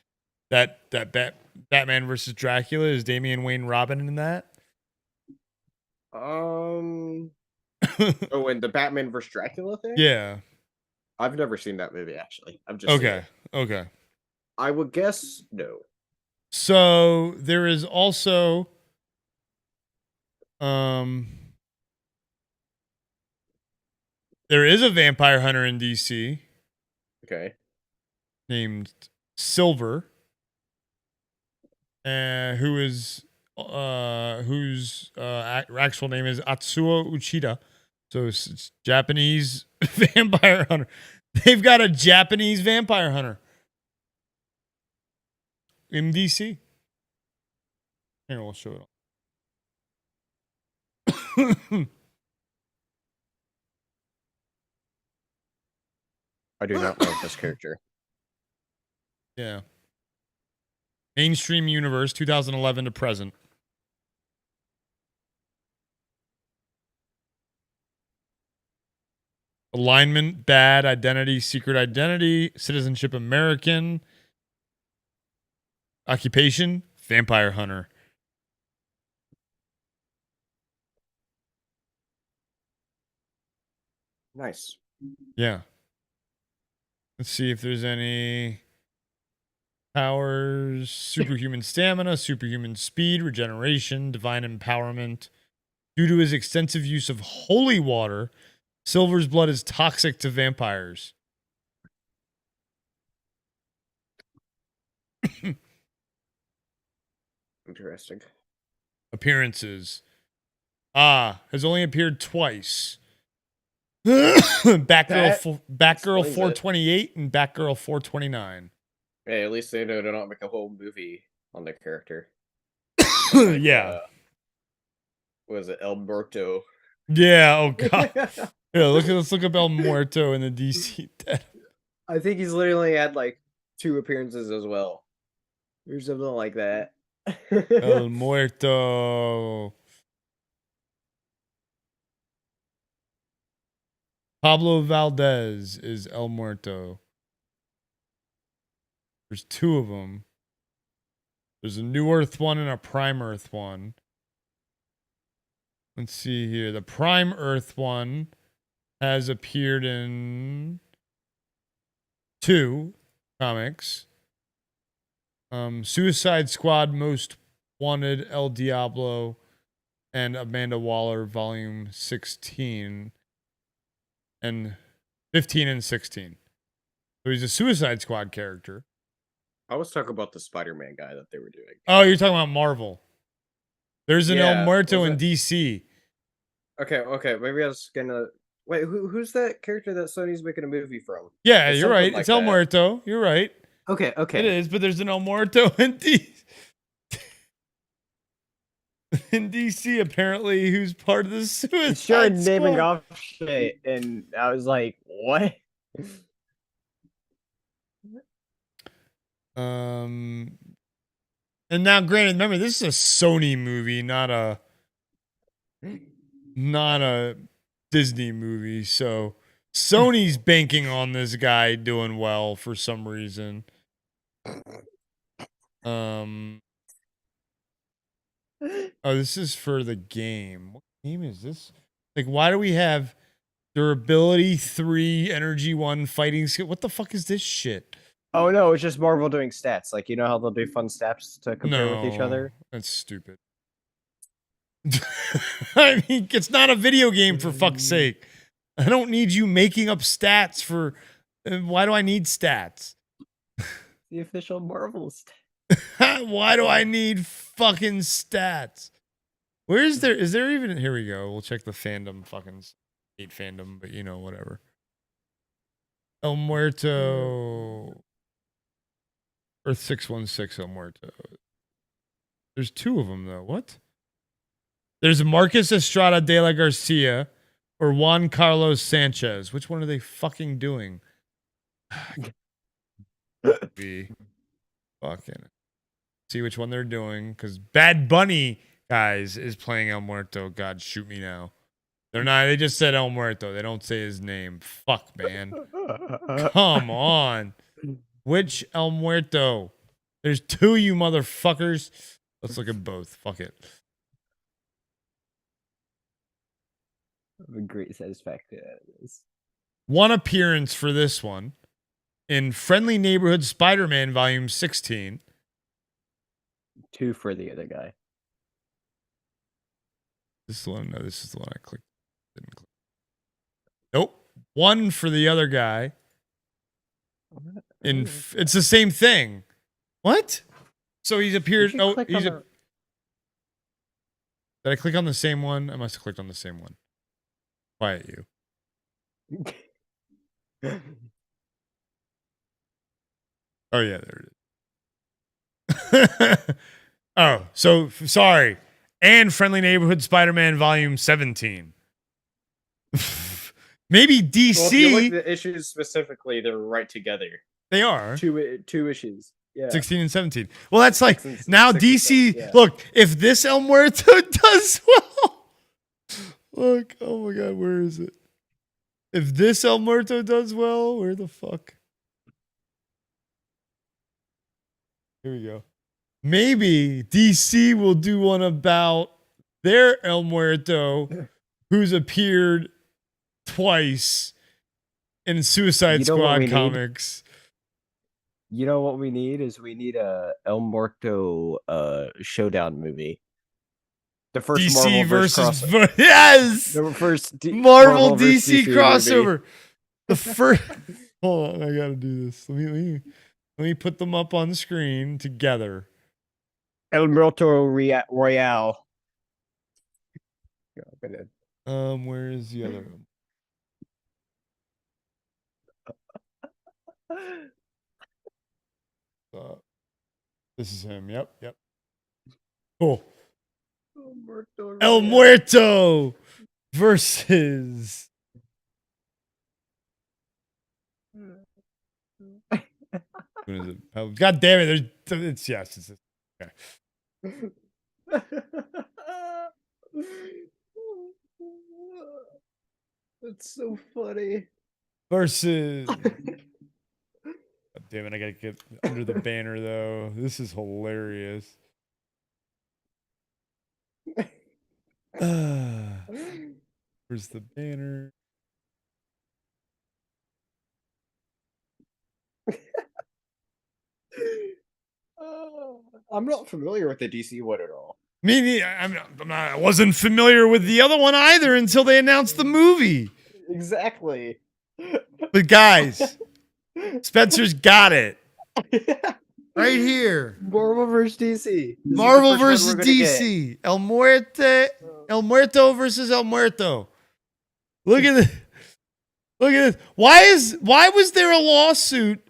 Speaker 1: Batman versus Dracula is Damian Wayne Robin in that.
Speaker 2: Oh, and the Batman vs. Dracula thing?
Speaker 1: Yeah.
Speaker 2: I've never seen that movie actually. I've just
Speaker 1: Okay. Okay.
Speaker 2: I would guess no.
Speaker 1: So there is also there is a vampire hunter in DC.
Speaker 2: Okay.
Speaker 1: Named Silver. Whose actual name is Atsuo Uchida. So it's Japanese vampire hunter. They've got a Japanese vampire hunter in DC. Here, we'll show it.
Speaker 2: I do not love this character.
Speaker 1: Yeah. Mainstream universe, 2011 to present. Alignment, bad. Identity, secret identity. Citizenship, American. Occupation, vampire hunter.
Speaker 2: Nice.
Speaker 1: Yeah. Let's see if there's any Powers, superhuman stamina, superhuman speed, regeneration, divine empowerment. Due to his extensive use of holy water, Silver's blood is toxic to vampires.
Speaker 2: Interesting.
Speaker 1: Appearances. Has only appeared twice. Batgirl
Speaker 2: explains it.
Speaker 1: 428 and Batgirl 429.
Speaker 2: Hey, at least they know to not make a whole movie on the character.
Speaker 1: Yeah.
Speaker 2: What is it, El Muerto?
Speaker 1: Yeah, oh god. Yeah, let's look up El Muerto in the DC dead.
Speaker 2: I think he's literally had like 2 appearances as well. Or something like that.
Speaker 1: El Muerto. Pablo Valdez is El Muerto. There's 2 of them. There's a New Earth one and a Prime Earth one. Let's see here. The Prime Earth one has appeared in 2 comics. Suicide Squad Most Wanted, El Diablo, and Amanda Waller, Volume 16. And 15 and 16. So he's a Suicide Squad character.
Speaker 2: I was talking about the Spider-Man guy that they were doing.
Speaker 1: Oh, you're talking about Marvel. There's an
Speaker 2: Yeah,
Speaker 1: El Muerto
Speaker 2: was
Speaker 1: in
Speaker 2: it-
Speaker 1: DC.
Speaker 2: Okay. Maybe I was gonna wait. Who's that character that Sony's making a movie from?
Speaker 1: Yeah,
Speaker 2: It's
Speaker 1: you're right.
Speaker 2: something like
Speaker 1: It's El
Speaker 2: that.
Speaker 1: Muerto. You're right.
Speaker 2: Okay.
Speaker 1: It is, but there's an El Muerto in DC apparently, who's part of the Suicide
Speaker 2: Started naming
Speaker 1: Squad.
Speaker 2: off shit, and I was like, "What?"
Speaker 1: And now, granted, remember this is a Sony movie, not a Disney movie. So Sony's banking on this guy doing well for some reason. Oh, this is for the game. What game is this? Like, why do we have durability 3, energy 1, fighting skill? What the fuck is this shit?
Speaker 2: Oh no, it's just Marvel doing stats. Like, you know how they'll do fun stats to compare with each other.
Speaker 1: That's stupid. I mean, it's not a video game, for fuck's sake. I don't need you making up stats for. Why do I need stats?
Speaker 2: The official Marvel stats.
Speaker 1: Why do I need fucking stats? Where is there? Is there even? Here we go. We'll check the fandom. Fucking hate fandom, but you know, whatever. El Muerto. Earth 616 El Muerto. There's 2 of them though. What? There's Marcus Estrada de la Garcia or Juan Carlos Sanchez. Which one are they fucking doing? Be fucking see which one they're doing, because Bad Bunny, guys, is playing El Muerto. God, shoot me now. They're not. They just said El Muerto. They don't say his name. Fuck, man. Come on. Which El Muerto? There's 2, you motherfuckers. Let's look at both. Fuck it.
Speaker 2: A great satisfaction.
Speaker 1: 1 appearance for this one in Friendly Neighborhood Spider-Man Volume 16.
Speaker 2: 2 for the other guy.
Speaker 1: This is the one. No, this is the one I clicked. Didn't click. Nope. 1 for the other guy. It's the same thing. What? So he's appeared. Oh, he's a. Did I click on the same one? I must have clicked on the same one. Quiet you. Oh yeah, there it is. Oh, so sorry. And Friendly Neighborhood Spider-Man Volume 17. Maybe DC.
Speaker 2: Well, if you look at the issues specifically, they're right together.
Speaker 1: They are
Speaker 2: 2 issues. Yeah.
Speaker 1: 16 and 17. Well, that's like
Speaker 2: 16,
Speaker 1: now
Speaker 2: 16,
Speaker 1: DC.
Speaker 2: yeah.
Speaker 1: Look, if this El Muerto does well, look. Oh my God, where is it? If this El Muerto does well, where the fuck? Here we go. Maybe DC will do one about their El Muerto, who's appeared twice in Suicide
Speaker 2: You know what we
Speaker 1: Squad
Speaker 2: need?
Speaker 1: comics.
Speaker 2: You know what we need is we need a El Muerto showdown movie. The first
Speaker 1: DC
Speaker 2: Marvel
Speaker 1: versus
Speaker 2: crossover.
Speaker 1: yes,
Speaker 2: The first
Speaker 1: Marvel
Speaker 2: versus
Speaker 1: DC
Speaker 2: movie.
Speaker 1: crossover. The first. Hold on, I gotta do this. Let me put them up on the screen together.
Speaker 2: El Muerto Royale.
Speaker 1: Where is the other one? This is him. Yep. Cool. El Muerto versus. What is it? Oh, God damn it! It's okay.
Speaker 2: That's so funny.
Speaker 1: Versus. God damn it! I gotta get under the banner though. This is hilarious. Where's the banner?
Speaker 2: I'm not familiar with the DC one at all.
Speaker 1: I wasn't familiar with the other one either until they announced the movie.
Speaker 2: Exactly.
Speaker 1: But guys, Spencer's got it. Right here.
Speaker 2: Marvel versus DC.
Speaker 1: Marvel versus DC. El Muerto versus El Muerto. Look at this. Look at this. Why was there a lawsuit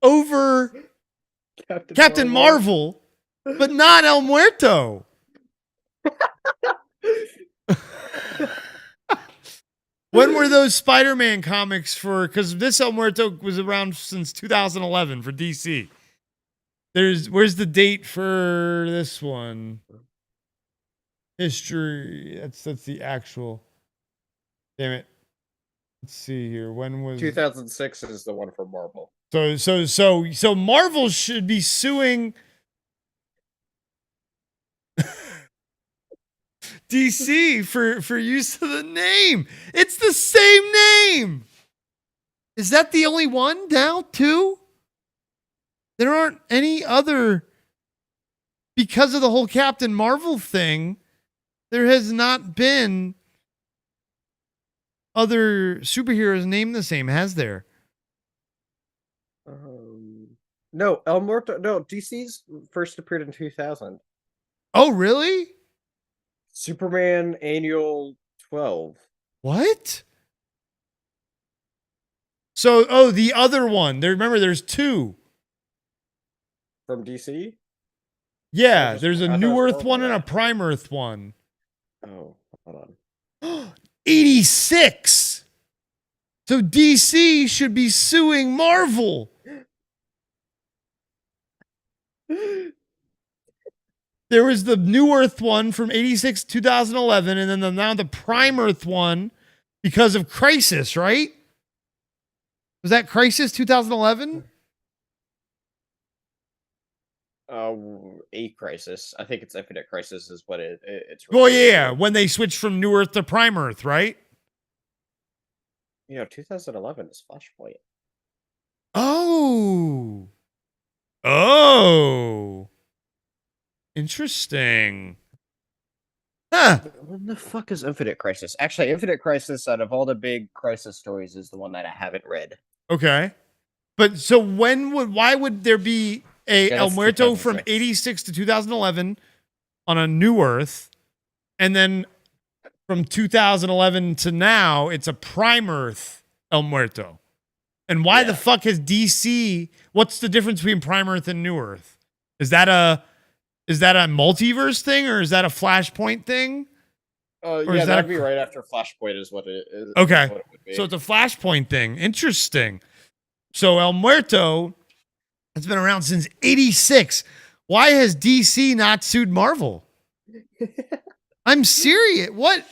Speaker 1: over Captain Marvel, but not El Muerto? When were those Spider-Man comics for? Because this El Muerto was around since 2011 for DC. Where's the date for this one? History. That's the actual. Damn it. Let's see here. When was
Speaker 2: 2006 is the one for Marvel.
Speaker 1: So Marvel should be suing DC for use of the name. It's the same name. Is that the only one now, too? There aren't any other, because of the whole Captain Marvel thing, there has not been other superheroes named the same, has there?
Speaker 2: No, El Muerto. No, DC's first appeared in 2000.
Speaker 1: Oh, really?
Speaker 2: Superman Annual 12.
Speaker 1: What? So, the other one. Remember, there's two.
Speaker 2: From DC?
Speaker 1: Yeah, there's a New Earth one and a Prime Earth one.
Speaker 2: Oh, hold on.
Speaker 1: 86. So DC should be suing Marvel. There was the New Earth one from 86 2011, and then now the Prime Earth one because of Crisis, right? Was that Crisis 2011?
Speaker 2: A Crisis. I think it's Infinite Crisis is what it's.
Speaker 1: Oh yeah, when they switched from New Earth to Prime Earth, right?
Speaker 2: 2011 is Flashpoint.
Speaker 1: Oh. Interesting. Huh.
Speaker 2: What the fuck is Infinite Crisis? Actually, Infinite Crisis, out of all the big Crisis stories, is the one that I haven't read.
Speaker 1: Okay. But so why would there be a El Muerto from 86 to 2011 on a New Earth, and then from 2011 to now, it's a Prime Earth El Muerto? And why the fuck has DC? What's the difference between Prime Earth and New Earth? Is that a multiverse thing, or is that a Flashpoint thing?
Speaker 2: Yeah, that'd be right after Flashpoint is what it is.
Speaker 1: Okay,
Speaker 2: what it would be.
Speaker 1: So it's a Flashpoint thing. Interesting. So El Muerto has been around since 86. Why has DC not sued Marvel? I'm serious. What?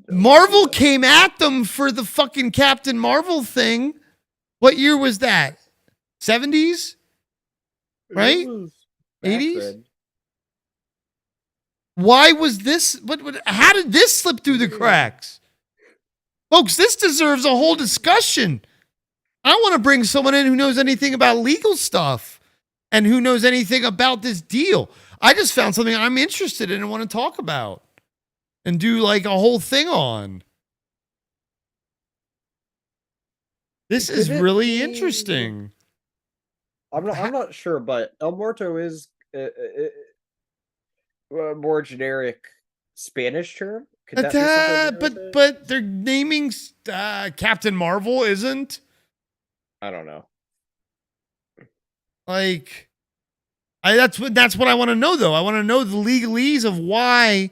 Speaker 1: Marvel came at them for the fucking Captain Marvel thing. What year was that? 70s? Right? 80s? Why was this? How did this slip through the cracks? Folks, this deserves a whole discussion. I want to bring someone in who knows anything about legal stuff and who knows anything about this deal. I just found something I'm interested in and want to talk about and do like a whole thing on. This is really interesting.
Speaker 2: I'm not sure, but El Muerto is a more generic Spanish term. Could that be something to do with it?
Speaker 1: But they're naming Captain Marvel isn't?
Speaker 2: I don't know.
Speaker 1: Like, that's what I want to know though. I want to know the legalese of why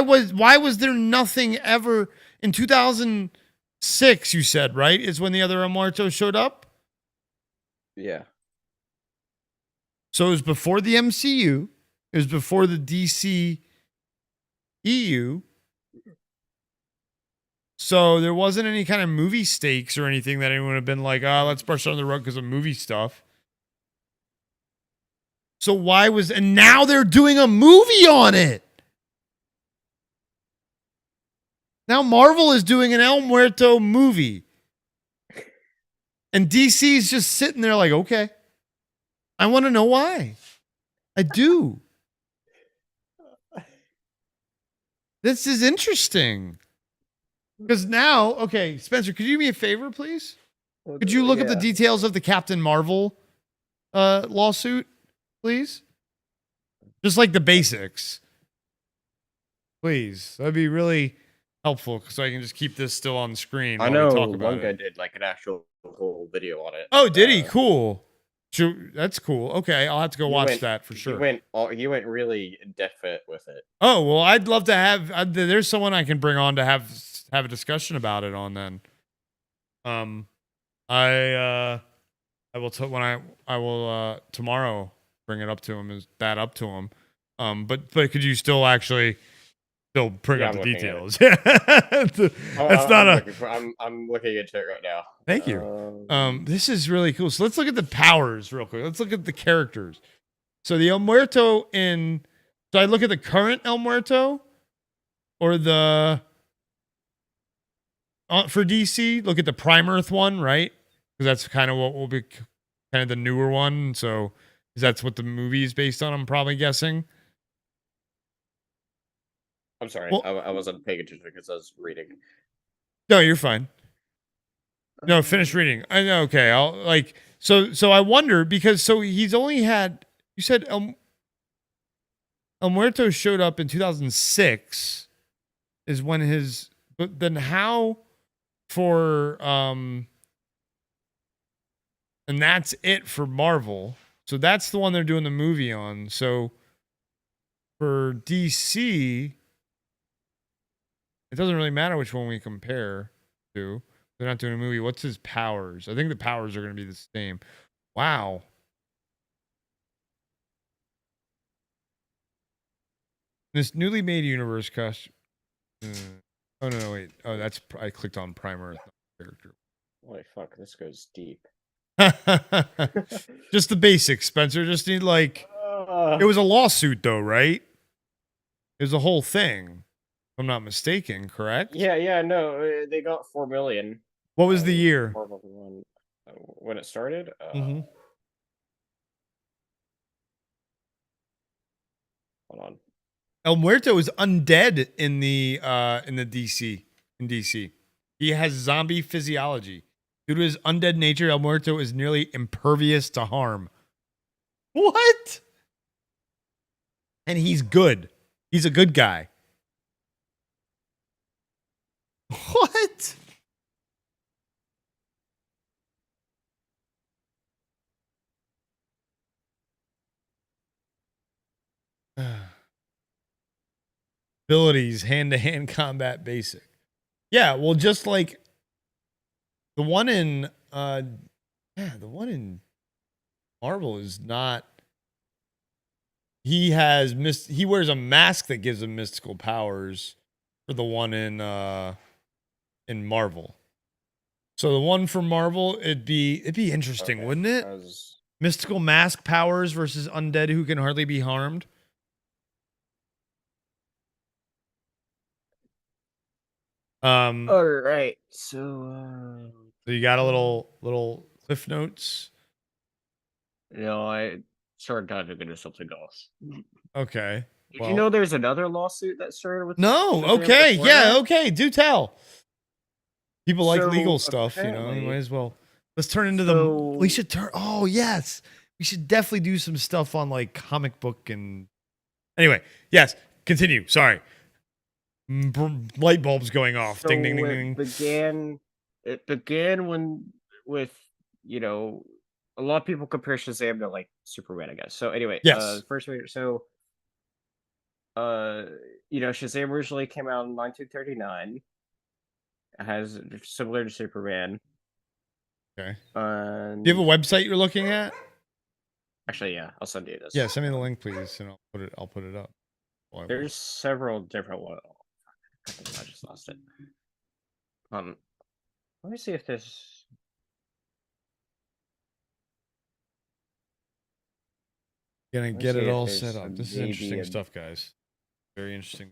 Speaker 1: was there nothing ever in 2006? You said, right, is when the other El Muerto showed up.
Speaker 2: Yeah.
Speaker 1: So it was before the MCU. It was before the DC EU. So there wasn't any kind of movie stakes or anything that anyone would have been like, let's brush it under the rug because of movie stuff. So why was, and now they're doing a movie on it. Now Marvel is doing an El Muerto movie. And DC's just sitting there like, okay. I want to know why. I do. This is interesting. Because now, okay, Spencer, could you do me a favor, please? Could you look at the details of the Captain Marvel lawsuit, please? Just like the basics. Please. That'd be really helpful so I can just keep this still on the screen.
Speaker 2: I know
Speaker 1: talk about
Speaker 2: one guy did like an actual whole video on it.
Speaker 1: Oh, did he? Cool. That's cool. Okay, I'll have to go watch that for sure.
Speaker 2: He went really definite with it.
Speaker 1: Oh, well, I'd love to have there's someone I can bring on to have a discussion about it on then. I will I will tomorrow bring it up to him, but could you still actually bring up the details? That's
Speaker 2: I'm looking into it right now.
Speaker 1: Thank you. This is really cool. So let's look at the powers real quick. Let's look at the characters. So the El Muerto so I look at the current El Muerto or the for DC, look at the Prime Earth one, right? Because that's kind of what will be kind of the newer one. So that's what the movie is based on, I'm probably guessing.
Speaker 2: I'm sorry.
Speaker 1: Well,
Speaker 2: I wasn't paying attention because I was reading.
Speaker 1: No, you're fine. No, finish reading. I know. Okay. I'll so I wonder because he's only had, you said El Muerto showed up in 2006 is when but then how for, and that's it for Marvel. So that's the one they're doing the movie on. So for DC, it doesn't really matter which one we compare to. They're not doing a movie. What's his powers? I think the powers are going to be the same. Wow. This newly made universe costume. Oh, no, wait. Oh, I clicked on Prime Earth character.
Speaker 2: Holy fuck, this goes deep.
Speaker 1: Just the basics, Spencer. Just need it was a lawsuit though, right? It was a whole thing. If I'm not mistaken, correct?
Speaker 2: Yeah, no, they got 4 million.
Speaker 1: What was the year?
Speaker 2: When it started? Hold on.
Speaker 1: El Muerto is undead in the DC. In DC, he has zombie physiology. Due to his undead nature, El Muerto is nearly impervious to harm. What? And he's good. He's a good guy. What? Abilities, hand-to-hand combat basic. Yeah, well, just like the one in Marvel is not. He wears a mask that gives him mystical powers for the one in Marvel. So the one for Marvel, it'd be interesting, wouldn't it? Mystical mask powers versus undead who can hardly be harmed.
Speaker 2: All right. So
Speaker 1: So you got a little cliff notes.
Speaker 2: No, I started diving into something else.
Speaker 1: Okay.
Speaker 2: Did you know there's another lawsuit that started with
Speaker 1: No.
Speaker 2: Shazam
Speaker 1: Okay.
Speaker 2: before
Speaker 1: Yeah.
Speaker 2: that?
Speaker 1: Okay. Do tell. People like
Speaker 2: So,
Speaker 1: legal stuff, you know. We
Speaker 2: apparently-
Speaker 1: might as well. Let's turn into
Speaker 2: So-
Speaker 1: we should turn. Oh yes, we should definitely do some stuff on like comic book and. Anyway, yes. Continue. Sorry. Light bulbs going off.
Speaker 2: So
Speaker 1: Ding ding ding
Speaker 2: it
Speaker 1: ding.
Speaker 2: began with a lot of people compare Shazam to like Superman, I guess. So anyway,
Speaker 1: Yes.
Speaker 2: first Shazam originally came out in 1939. It has similar to Superman.
Speaker 1: Okay.
Speaker 2: And
Speaker 1: Do you have a website you're looking at?
Speaker 2: actually, yeah, I'll send you this.
Speaker 1: Yeah, send me the link, please, and I'll put it up.
Speaker 2: There's several different ones. I just lost it. Let me see if there's.
Speaker 1: Gonna
Speaker 2: Let's
Speaker 1: get
Speaker 2: see
Speaker 1: it
Speaker 2: if
Speaker 1: all
Speaker 2: there's
Speaker 1: set up. This is
Speaker 2: maybe
Speaker 1: interesting
Speaker 2: a-
Speaker 1: stuff, guys. Very interesting.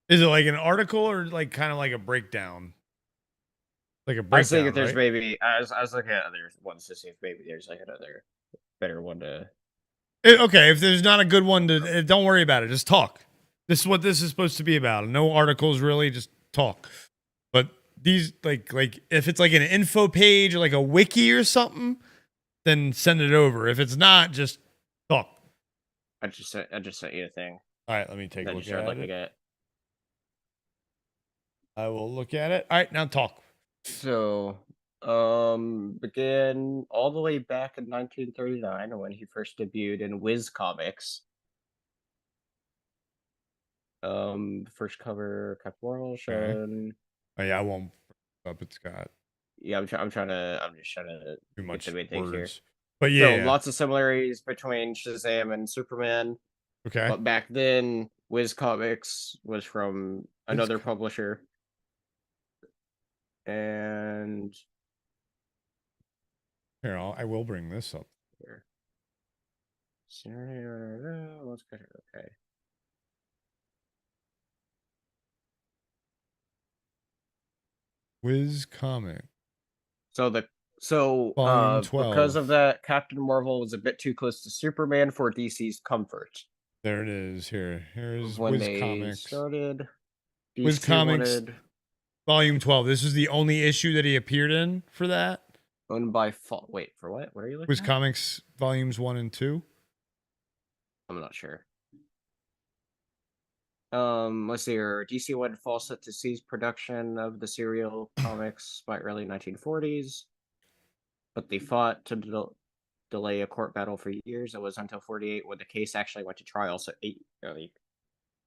Speaker 1: Is it like an article or like kind of like a breakdown? Like a breakdown,
Speaker 2: I was thinking if there's
Speaker 1: right?
Speaker 2: maybe. I was looking at other ones to see if maybe there's like another better one to.
Speaker 1: Okay, if there's not a good one to, don't worry about it. Just talk. This is what this is supposed to be about. No articles, really. Just talk. But these, like if it's like an info page or like a wiki or something, then send it over. If it's not, just talk.
Speaker 2: I just sent you a thing.
Speaker 1: All right, let me take a
Speaker 2: That you
Speaker 1: look
Speaker 2: started
Speaker 1: at
Speaker 2: looking
Speaker 1: it.
Speaker 2: at.
Speaker 1: I will look at it. All right, now talk.
Speaker 2: So, began all the way back in 1939 when he first debuted in Whiz Comics. First cover, Captain Marvel, shown.
Speaker 1: Oh yeah, I won't up. It's got
Speaker 2: Yeah, I'm just trying to
Speaker 1: too
Speaker 2: get
Speaker 1: much
Speaker 2: the main thing here.
Speaker 1: words. But yeah,
Speaker 2: So lots of similarities between Shazam and Superman.
Speaker 1: okay.
Speaker 2: But back then, Whiz Comics was from another publisher. And
Speaker 1: Here, I will bring this up.
Speaker 2: here. Scenario, let's go here. Okay.
Speaker 1: Wiz Comic.
Speaker 2: So
Speaker 1: Volume 12.
Speaker 2: because of that, Captain Marvel was a bit too close to Superman for DC's comfort.
Speaker 1: There it is. Here's
Speaker 2: When
Speaker 1: Wiz
Speaker 2: they
Speaker 1: Comics.
Speaker 2: started,
Speaker 1: Wiz
Speaker 2: DC
Speaker 1: Comics.
Speaker 2: wanted-
Speaker 1: Volume 12. This is the only issue that he appeared in for that.
Speaker 2: owned by Wait, for what? What are you looking
Speaker 1: Wiz
Speaker 2: at?
Speaker 1: Comics Volumes 1 and 2.
Speaker 2: I'm not sure. Let's see here. DC wanted Fawcett to cease production of the serial comics by early 1940s, but they fought to delay a court battle for years. It was until 48 when the case actually went to trial. So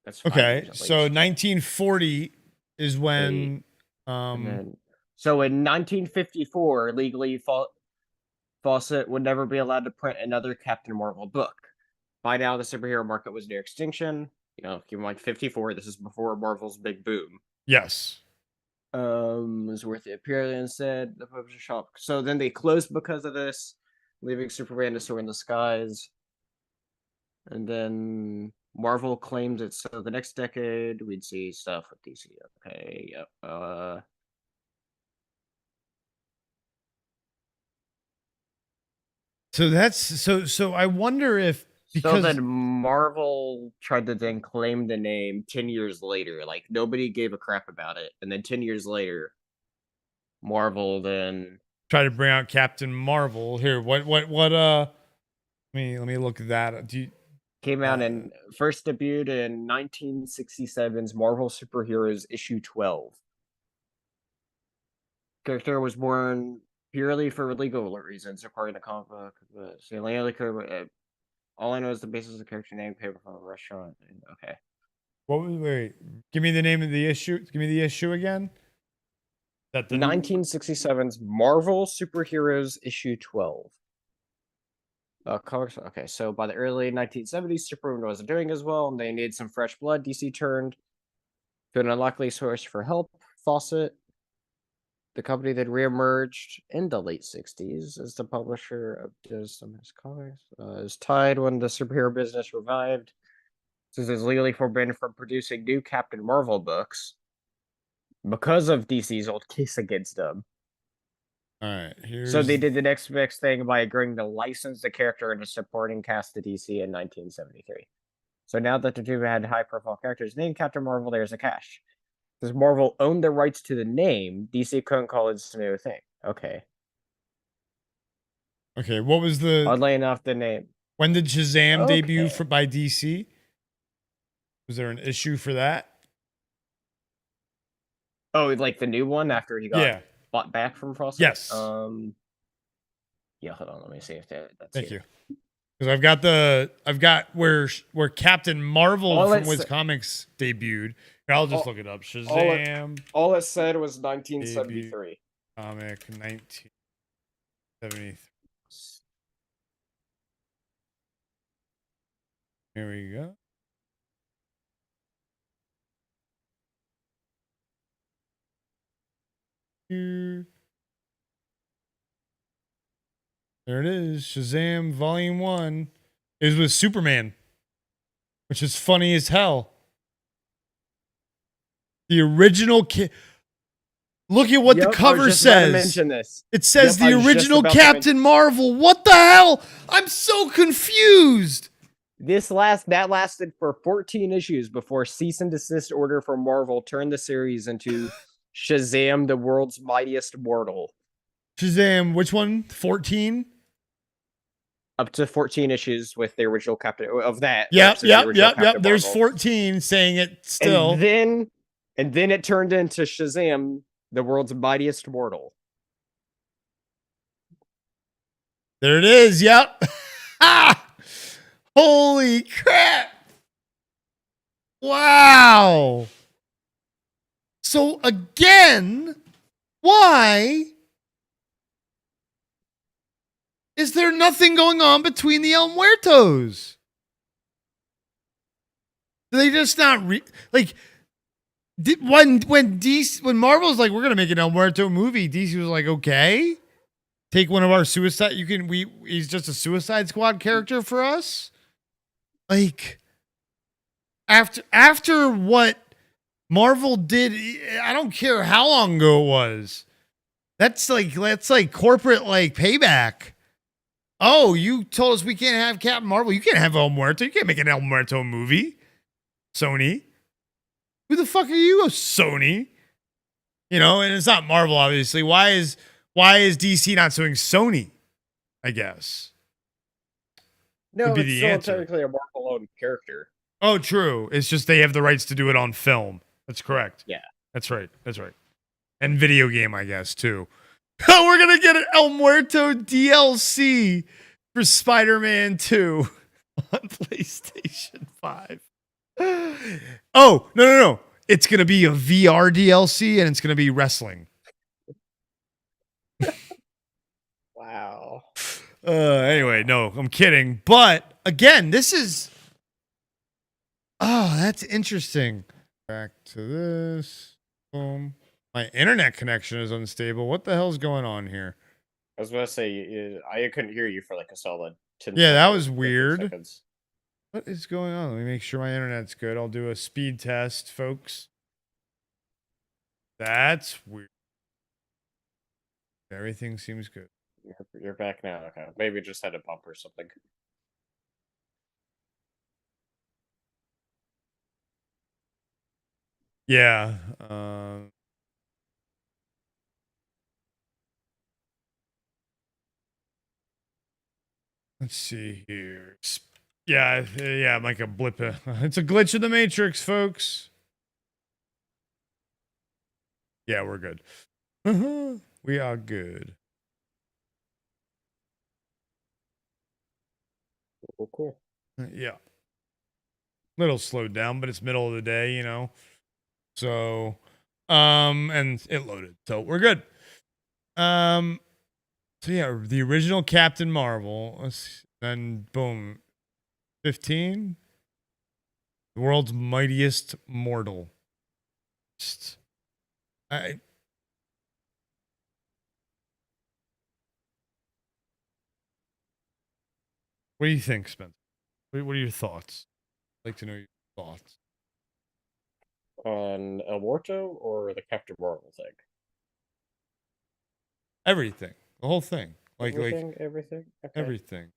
Speaker 2: that's 5
Speaker 1: Okay.
Speaker 2: years at
Speaker 1: So
Speaker 2: least.
Speaker 1: 1940 is when
Speaker 2: And then, so in 1954, legally, Fawcett would never be allowed to print another Captain Marvel book. By now, the superhero market was near extinction. You know, keep in mind, 54. This is before Marvel's big boom.
Speaker 1: yes.
Speaker 2: Was worth the appearance, said the publisher shop. So then they closed because of this, leaving Superman to soar in the skies. And then Marvel claimed it. So the next decade, we'd see stuff with DC. Okay, yep.
Speaker 1: So that's so I wonder if because
Speaker 2: So then Marvel tried to then claim the name 10 years later. Like, nobody gave a crap about it. And then 10 years later, Marvel then...
Speaker 1: try to bring out Captain Marvel. Here, what let me look at that.
Speaker 2: Came out and first debuted in 1967's Marvel Superheroes issue 12. Character was born purely for legal reasons, according to comic book. All I know is the basis of the character name, paper from a restaurant. Okay.
Speaker 1: Wait, give me the name of the issue. Give me the issue again. That the
Speaker 2: 1967's Marvel Superheroes issue 12. Comics. Okay, so by the early 1970s, Superman wasn't doing as well, and they needed some fresh blood. DC turned to an unlikely source for help, Fawcett. The company that reemerged in the late 60s as the publisher of some of his comics is tied when the superhero business revived. Says it's legally forbidden from producing new Captain Marvel books because of DC's old case against them.
Speaker 1: All right, here's
Speaker 2: So they did the next best thing by agreeing to license the character and a supporting cast to DC in 1973. So now that the two had high-profile characters named Captain Marvel, there's a cash. Since Marvel owned the rights to the name, DC couldn't call it a new thing. Okay.
Speaker 1: okay. What was the?
Speaker 2: Oddly enough, the name.
Speaker 1: When did Shazam debut
Speaker 2: Okay.
Speaker 1: by DC? Was there an issue for that?
Speaker 2: Oh, like the new one after he got
Speaker 1: Yeah.
Speaker 2: bought back from Frost?
Speaker 1: Yes.
Speaker 2: Yeah, hold on. Let me see if that's
Speaker 1: Thank
Speaker 2: here.
Speaker 1: you. Because I've got where Captain Marvel from Wiz Comics debuted. Here, I'll just look it up. Shazam
Speaker 2: All it said was 1973.
Speaker 1: comic 1973. Here we go. Here. There it is. Shazam Volume 1 is with Superman, which is funny as hell. The original Look at what the cover says. It says the original Captain Marvel. What the hell? I'm so confused.
Speaker 2: That lasted for 14 issues before cease and desist order from Marvel turned the series into Shazam, the world's mightiest mortal.
Speaker 1: Shazam, which one? 14?
Speaker 2: Up to 14 issues with the original Captain of that.
Speaker 1: Yep.
Speaker 2: Captain
Speaker 1: There's
Speaker 2: Marvel.
Speaker 1: 14 saying it still.
Speaker 2: And then it turned into Shazam, the world's mightiest mortal.
Speaker 1: There it is. Yep. Holy crap. Wow. So again, why is there nothing going on between the El Muertos? Do they just not when Marvel's like, we're gonna make an El Muerto movie, DC was like, okay, take one of our he's just a Suicide Squad character for us. Like after what Marvel did, I don't care how long ago it was. That's like corporate like payback. Oh, you told us we can't have Captain Marvel. You can't have El Muerto. You can't make an El Muerto movie. Sony. Who the fuck are you, Sony? You know, and it's not Marvel, obviously. Why is DC not suing Sony? I guess.
Speaker 2: No,
Speaker 1: would be
Speaker 2: it's
Speaker 1: the
Speaker 2: still
Speaker 1: answer.
Speaker 2: technically a Marvel-owned character.
Speaker 1: Oh, true. It's just they have the rights to do it on film. That's correct.
Speaker 2: Yeah.
Speaker 1: That's right. And video game, I guess, too. We're going to get an El Muerto DLC for Spider-Man 2 on PlayStation 5. Oh, no. It's going to be a VR DLC and it's going to be wrestling.
Speaker 2: Wow.
Speaker 1: Anyway, no, I'm kidding. But again, that's interesting. Back to this. Boom. My internet connection is unstable. What the hell's going on here?
Speaker 2: I was going to say, I couldn't hear you for like a solid 10
Speaker 1: Yeah, that
Speaker 2: seconds,
Speaker 1: was
Speaker 2: 15
Speaker 1: weird.
Speaker 2: seconds.
Speaker 1: What is going on? Let me make sure my internet's good. I'll do a speed test, folks. That's weird. Everything seems good.
Speaker 2: You're back now. Okay. Maybe it just had a bump or something.
Speaker 1: Yeah. Let's see here. Yeah, like a blip. It's a glitch in the Matrix, folks. Yeah, we're good. We are good.
Speaker 2: Cool.
Speaker 1: Yeah. Little slowed down, but it's middle of the day, you know. So, and it loaded. So we're good. So yeah, the original Captain Marvel, then boom, 15, the world's mightiest mortal. What do you think, Spencer? What are your thoughts? I'd like to know. thoughts
Speaker 2: On El Muerto or the Captain Marvel thing?
Speaker 1: everything, the whole thing, like
Speaker 2: Everything. Okay.
Speaker 1: everything.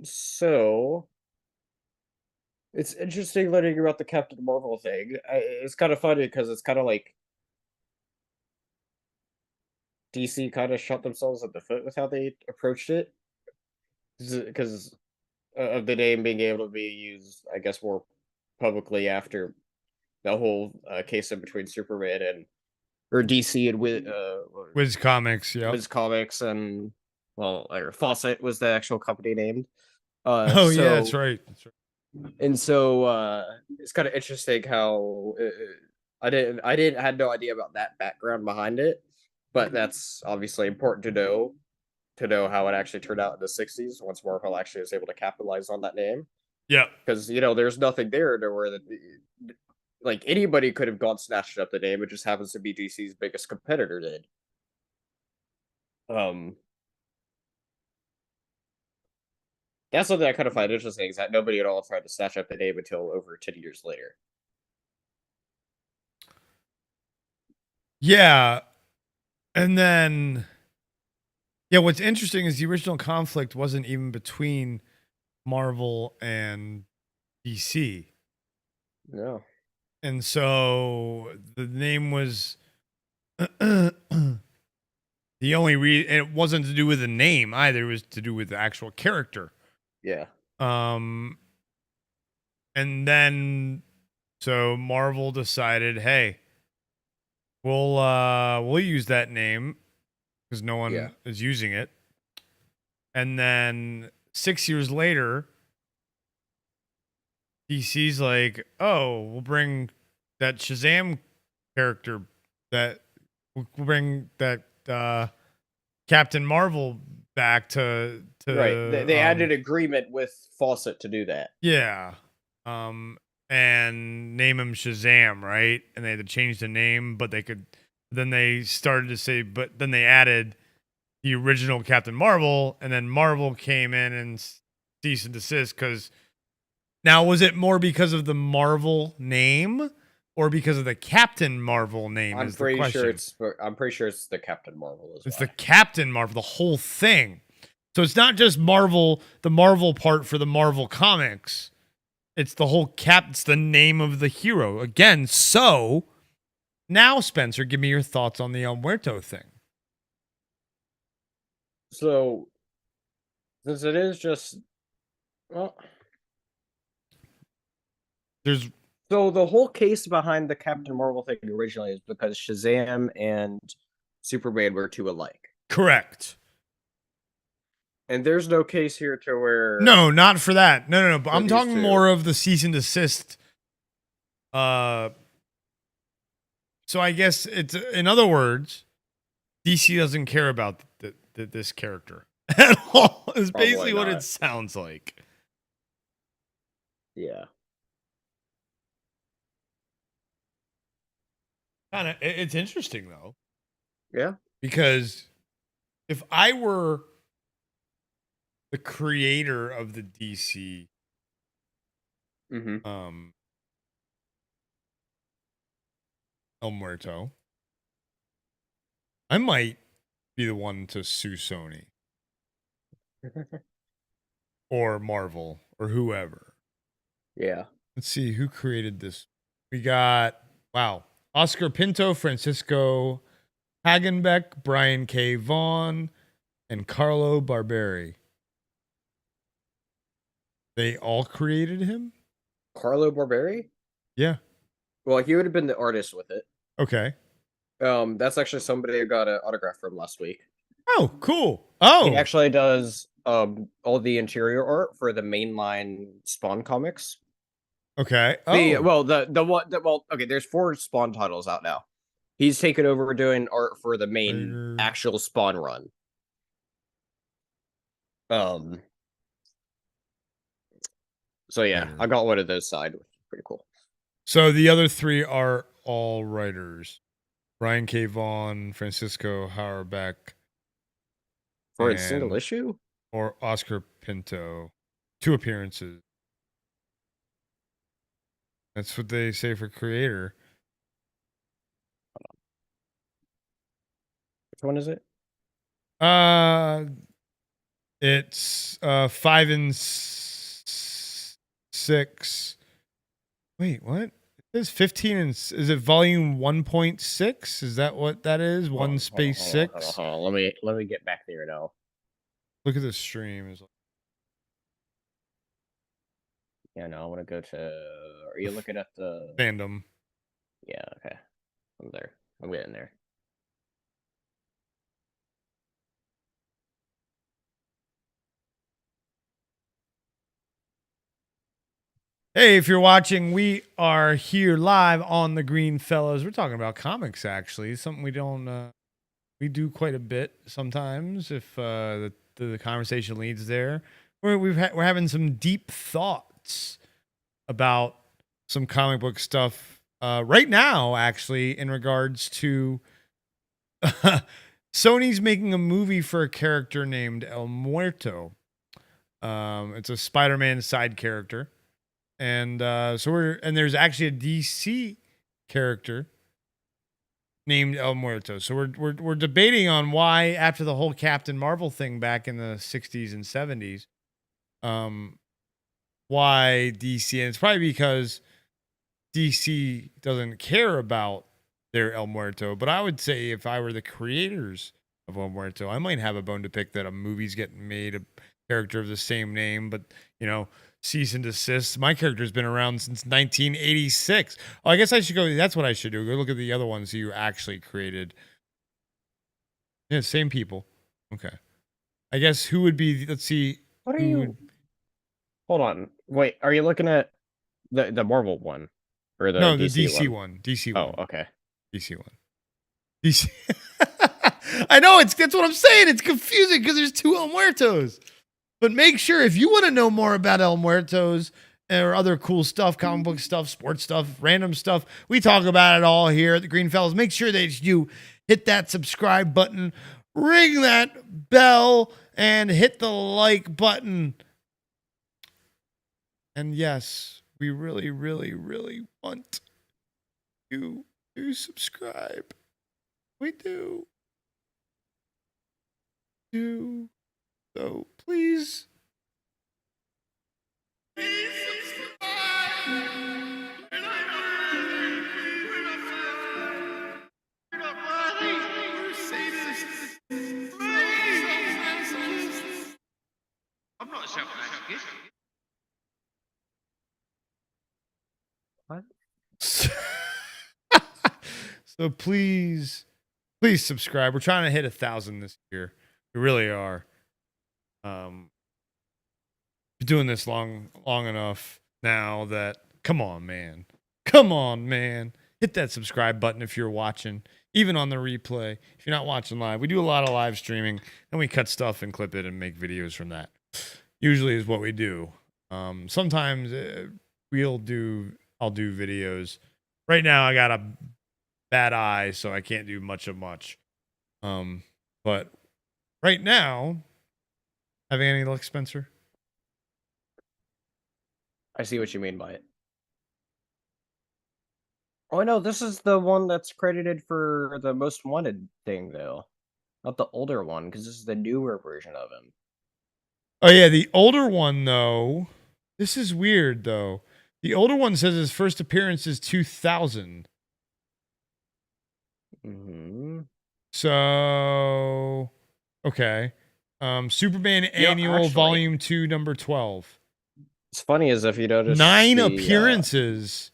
Speaker 2: So it's interesting learning about the Captain Marvel thing. It's kind of funny because it's kind of like DC kind of shot themselves at the foot with how they approached it, because of the name being able to be used, I guess, more publicly after the whole case in between Superman and or DC and
Speaker 1: Wiz Comics, yeah.
Speaker 2: Wiz Comics and or Fawcett was the actual company name.
Speaker 1: Oh yeah, that's right. That's right.
Speaker 2: And so it's kind of interesting how I had no idea about that background behind it, but that's obviously important to know how it actually turned out in the 60s once Marvel actually was able to capitalize on that name.
Speaker 1: Yeah,
Speaker 2: because there's nothing there to where like anybody could have gone snatched up the name. It just happens to be DC's biggest competitor did. That's something I kind of find interesting, is that nobody at all tried to snatch up the name until over 10 years later.
Speaker 1: Yeah. And then, yeah, what's interesting is the original conflict wasn't even between Marvel and DC.
Speaker 2: No.
Speaker 1: And so the name was the only reason, and it wasn't to do with the name either, it was to do with the actual character.
Speaker 2: Yeah.
Speaker 1: And then so Marvel decided, hey, we'll use that name because no one is using it. And then 6 years later, DC's like, oh, we'll bring that Shazam character, that we'll bring that Captain Marvel back to
Speaker 2: right. They had an agreement with Fawcett to do that.
Speaker 1: Yeah. And name him Shazam, right? And they had to change the name, but then they started to say, but then they added the original Captain Marvel, and then Marvel came in and cease and desist. Because now, was it more because of the Marvel name or because of the Captain Marvel name?
Speaker 2: I'm pretty sure it's the Captain Marvel as well.
Speaker 1: It's the Captain Marvel, the whole thing. So it's not just Marvel, the Marvel part for the Marvel comics. It's the whole it's the name of the hero. Again, so now, Spencer, give me your thoughts on the El Muerto thing.
Speaker 2: So, since it is just, so the whole case behind the Captain Marvel thing originally is because Shazam and Superman were too alike.
Speaker 1: Correct.
Speaker 2: And there's no case here to where...
Speaker 1: No, not for that. No. But I'm talking more of the cease and desist. So I guess it's, in other words, DC doesn't care about this character at all. Is basically what it sounds like.
Speaker 2: Yeah.
Speaker 1: It's interesting though.
Speaker 2: Yeah.
Speaker 1: Because if I were the creator of the DC El Muerto, I might be the one to sue Sony or Marvel or whoever.
Speaker 2: Yeah.
Speaker 1: Let's see who created this. We got Oscar Pinto, Francisco Hagenbeck, Brian K. Vaughan, and Carlo Barberi. They all created him?
Speaker 2: Carlo Barberi?
Speaker 1: Yeah.
Speaker 2: Well, he would have been the artist with it.
Speaker 1: Okay.
Speaker 2: That's actually somebody who got an autograph from last week.
Speaker 1: Oh, cool. Oh.
Speaker 2: He actually does all the interior art for the mainline Spawn comics.
Speaker 1: Okay.
Speaker 2: Okay, there's 4 Spawn titles out now. He's taken over doing art for the main actual Spawn run. So yeah, I got one of those side, which is pretty cool.
Speaker 1: So the other 3 are all writers. Brian K. Vaughan, Francisco Hauerbeck.
Speaker 2: For a single issue?
Speaker 1: Or Oscar Pinto. 2 appearances. That's what they say for creator.
Speaker 2: Which one is it?
Speaker 1: It's 5 and 6. Wait, what? It says 15 and is it volume 1.6? Is that what that is?
Speaker 2: Hold on,
Speaker 1: 1 space 6.
Speaker 2: Hold on. Let me get back there now.
Speaker 1: Look at the stream.
Speaker 2: Yeah, no, I want to go to. Are you looking at the
Speaker 1: Fandom?
Speaker 2: Yeah, okay. I'm there. I'm getting there.
Speaker 1: Hey, if you're watching, we are here live on the Greenfellaz. We're talking about comics, actually. Something we don't, we do quite a bit sometimes if the conversation leads there. We're having some deep thoughts about some comic book stuff right now, actually, in regards to Sony's making a movie for a character named El Muerto. It's a Spider-Man side character. And there's actually a DC character named El Muerto. So we're debating on why, after the whole Captain Marvel thing back in the 60s and 70s, why DC, and it's probably because DC doesn't care about their El Muerto. But I would say if I were the creators of El Muerto, I might have a bone to pick that a movie's getting made, a character of the same name, but cease and desist. My character's been around since 1986. Oh, I guess I should go. That's what I should do. Go look at the other ones you actually created. Yeah, same people. Okay. I guess who would be? Let's see.
Speaker 2: What are you? Hold on. Wait. Are you looking at the Marvel one or the
Speaker 1: the DC one? DC one.
Speaker 2: Oh, okay.
Speaker 1: DC one. DC. I know that's what I'm saying. It's confusing because there's two El Muertos. But make sure, if you want to know more about El Muertos or other cool stuff, comic book stuff, sports stuff, random stuff, we talk about it all here at the Greenfellaz. Make sure that you hit that subscribe button, ring that bell, and hit the like button. And yes, we really, really, really want you to subscribe. We do. So please.
Speaker 9: I'm not a self-masochist.
Speaker 2: What?
Speaker 1: So please subscribe. We're trying to hit 1,000 this year. We really are. Been doing this long enough now that come on, man. Hit that subscribe button if you're watching, even on the replay. If you're not watching live, we do a lot of live streaming, and we cut stuff and clip it and make videos from that. Usually is what we do. Sometimes I'll do videos. Right now I got a bad eye, so I can't do much. But right now, having any luck, Spencer?
Speaker 2: I see what you mean by it. Oh, no, this is the one that's credited for the most wanted thing, though. Not the older one, because this is the newer version of him.
Speaker 1: Oh, yeah, the older one, though. This is weird, though. The older one says his first appearance is 2000.
Speaker 2: Mm-hmm.
Speaker 1: So, okay. Superman Annual
Speaker 2: actually,
Speaker 1: Volume 2, number 12.
Speaker 2: It's funny as if you notice
Speaker 1: 9 appearances.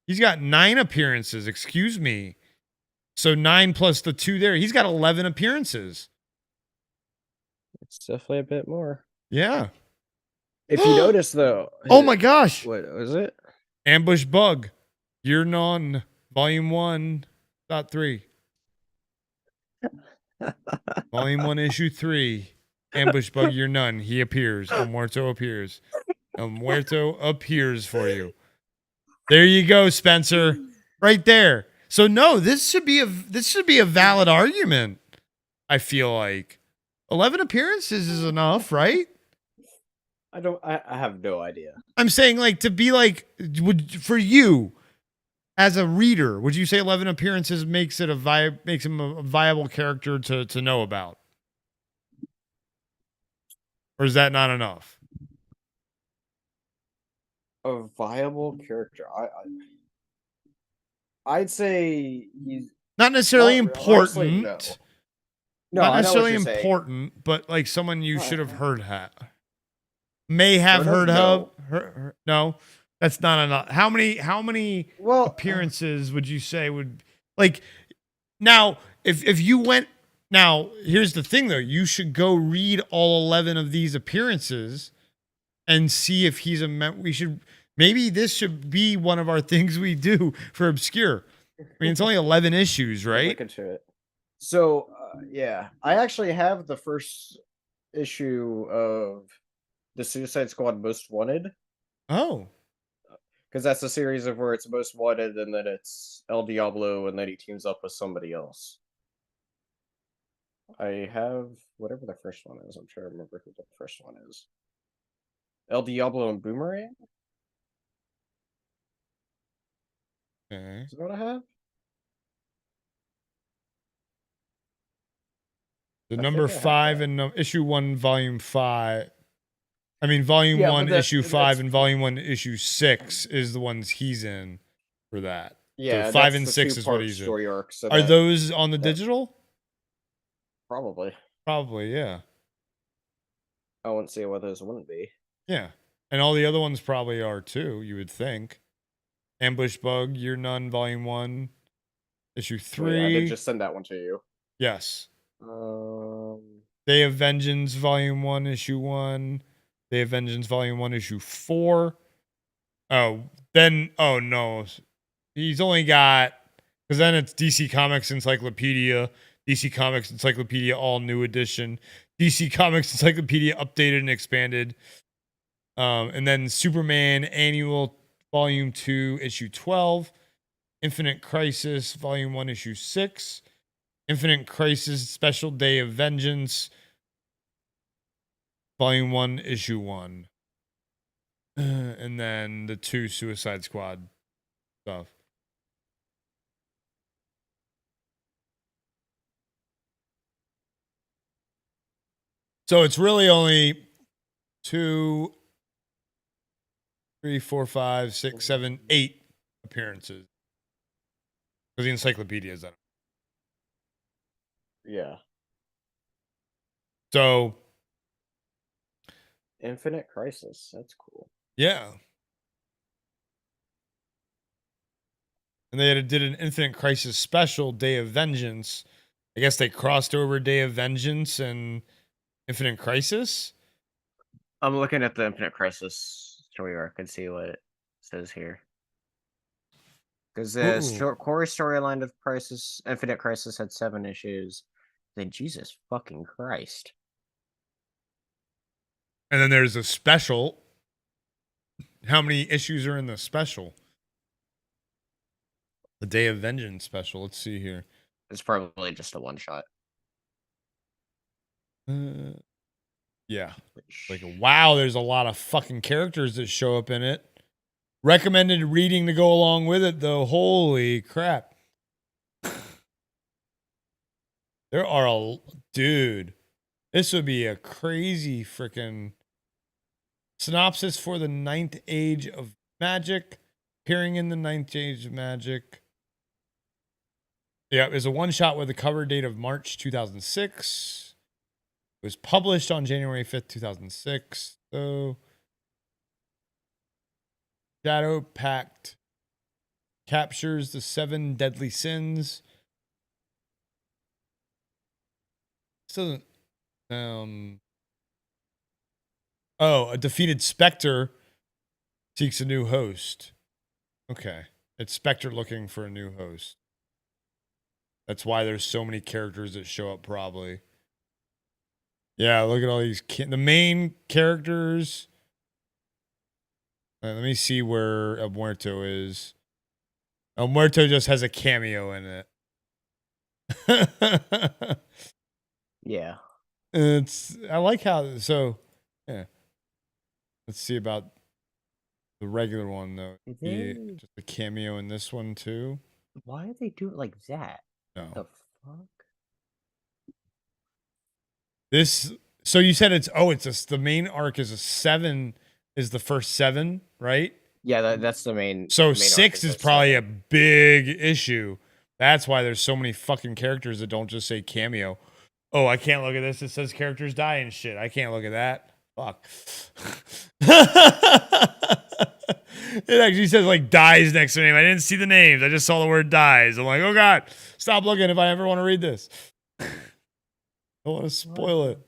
Speaker 1: He's got 9 appearances, excuse me. So 9 plus the 2 there. He's got 11 appearances.
Speaker 2: It's definitely a bit more.
Speaker 1: Yeah.
Speaker 2: If you notice, though.
Speaker 1: Oh my gosh.
Speaker 2: What was it?
Speaker 1: Ambush Bug. Year None. Volume 1.3. Volume 1, issue 3. Ambush Bug, Year None. He appears. El Muerto appears. El Muerto appears for you. There you go, Spencer. Right there. So no, this should be a valid argument. I feel like 11 appearances is enough, right?
Speaker 2: I have no idea.
Speaker 1: I'm saying, like, to be like, for you as a reader, would you say 11 appearances makes him a viable character to know about? Or is that not enough?
Speaker 2: A viable character. I'd say he's
Speaker 1: Not necessarily
Speaker 2: honestly,
Speaker 1: important.
Speaker 2: no. No,
Speaker 1: Not
Speaker 2: I know what
Speaker 1: necessarily
Speaker 2: you're saying.
Speaker 1: important, but like someone you should have heard may have heard of. No, that's not enough. How many appearances would you say would, like, now if you went, now here's the thing though, you should go read all 11 of these appearances and see if he's maybe this should be one of our things we do for Obscure. I mean, it's only 11 issues, right?
Speaker 2: Look into it. So, yeah, I actually have the first issue of the Suicide Squad Most Wanted.
Speaker 1: Oh.
Speaker 2: Because that's a series of where it's Most Wanted and then it's El Diablo and then he teams up with somebody else. I have whatever the first one is. I'm trying to remember who the first one is. El Diablo and Boomerang?
Speaker 1: Okay.
Speaker 2: Is that what I have?
Speaker 1: The number 5 and issue 1, volume 5. I mean, volume 1, issue 5, and volume 1, issue 6 is the ones he's in for that.
Speaker 2: Yeah,
Speaker 1: so 5 and 6 is what he's
Speaker 2: story
Speaker 1: in.
Speaker 2: arc. So
Speaker 1: are those on the digital?
Speaker 2: Probably.
Speaker 1: Probably, yeah.
Speaker 2: I wouldn't see what those wouldn't be.
Speaker 1: Yeah. And all the other ones probably are too, you would think. Ambush Bug, Year None, volume 1, issue 3.
Speaker 2: Wait, I did just send that one to you.
Speaker 1: Yes. Day of Vengeance, volume 1, issue 1. Day of Vengeance, volume 1, issue 4. Oh, no. He's only got, because then it's DC Comics Encyclopedia, DC Comics Encyclopedia All New Edition, DC Comics Encyclopedia Updated and Expanded, and then Superman Annual, volume 2, issue 12, Infinite Crisis, volume 1, issue 6, Infinite Crisis Special Day of Vengeance, volume 1, issue 1. And then the 2 Suicide Squad stuff. So it's really only 2, 3, 4, 5, 6, 7, 8 appearances. Because the encyclopedia is on it.
Speaker 2: Yeah.
Speaker 1: So
Speaker 2: Infinite Crisis. That's cool.
Speaker 1: Yeah. And they did an Infinite Crisis special, Day of Vengeance. I guess they crossed over Day of Vengeance and Infinite Crisis.
Speaker 2: I'm looking at the Infinite Crisis story arc and see what it says here. Because the core storyline of Infinite Crisis had 7 issues. Then Jesus fucking Christ.
Speaker 1: And then there's a special. How many issues are in the special? The Day of Vengeance special. Let's see here.
Speaker 2: It's probably just a one shot.
Speaker 1: Yeah. Like, wow, there's a lot of fucking characters that show up in it. Recommended reading to go along with it, though. Holy crap. There are dude, this would be a crazy freaking synopsis for the 9th Age of Magic. Appearing in the 9th Age of Magic. Yeah, it was a one-shot with a cover date of March 2006. It was published on January 5th, 2006. So, Shadow Pact captures the 7 deadly sins. This doesn't a defeated Spectre seeks a new host. Okay. It's Spectre looking for a new host. That's why there's so many characters that show up, probably. Yeah, look at all these the main characters. Let me see where El Muerto is. El Muerto just has a cameo in it.
Speaker 2: Yeah.
Speaker 1: I like how, yeah. Let's see about the regular one though.
Speaker 10: They-
Speaker 1: Just a cameo in this one too.
Speaker 10: Why do they do it like that?
Speaker 1: No.
Speaker 10: The fuck?
Speaker 1: This. So you said it's the main arc is a 7 is the first 7, right?
Speaker 2: Yeah, that's the main.
Speaker 1: So
Speaker 2: main
Speaker 1: 6 is
Speaker 2: arc
Speaker 1: probably a
Speaker 2: seven.
Speaker 1: big issue. That's why there's so many fucking characters that don't just say cameo. Oh, I can't look at this. It says characters die and shit. I can't look at that. Fuck. It actually says like dies next to the name. I didn't see the names. I just saw the word dies. I'm like, oh god, stop looking if I ever want to read this. I don't want to spoil it.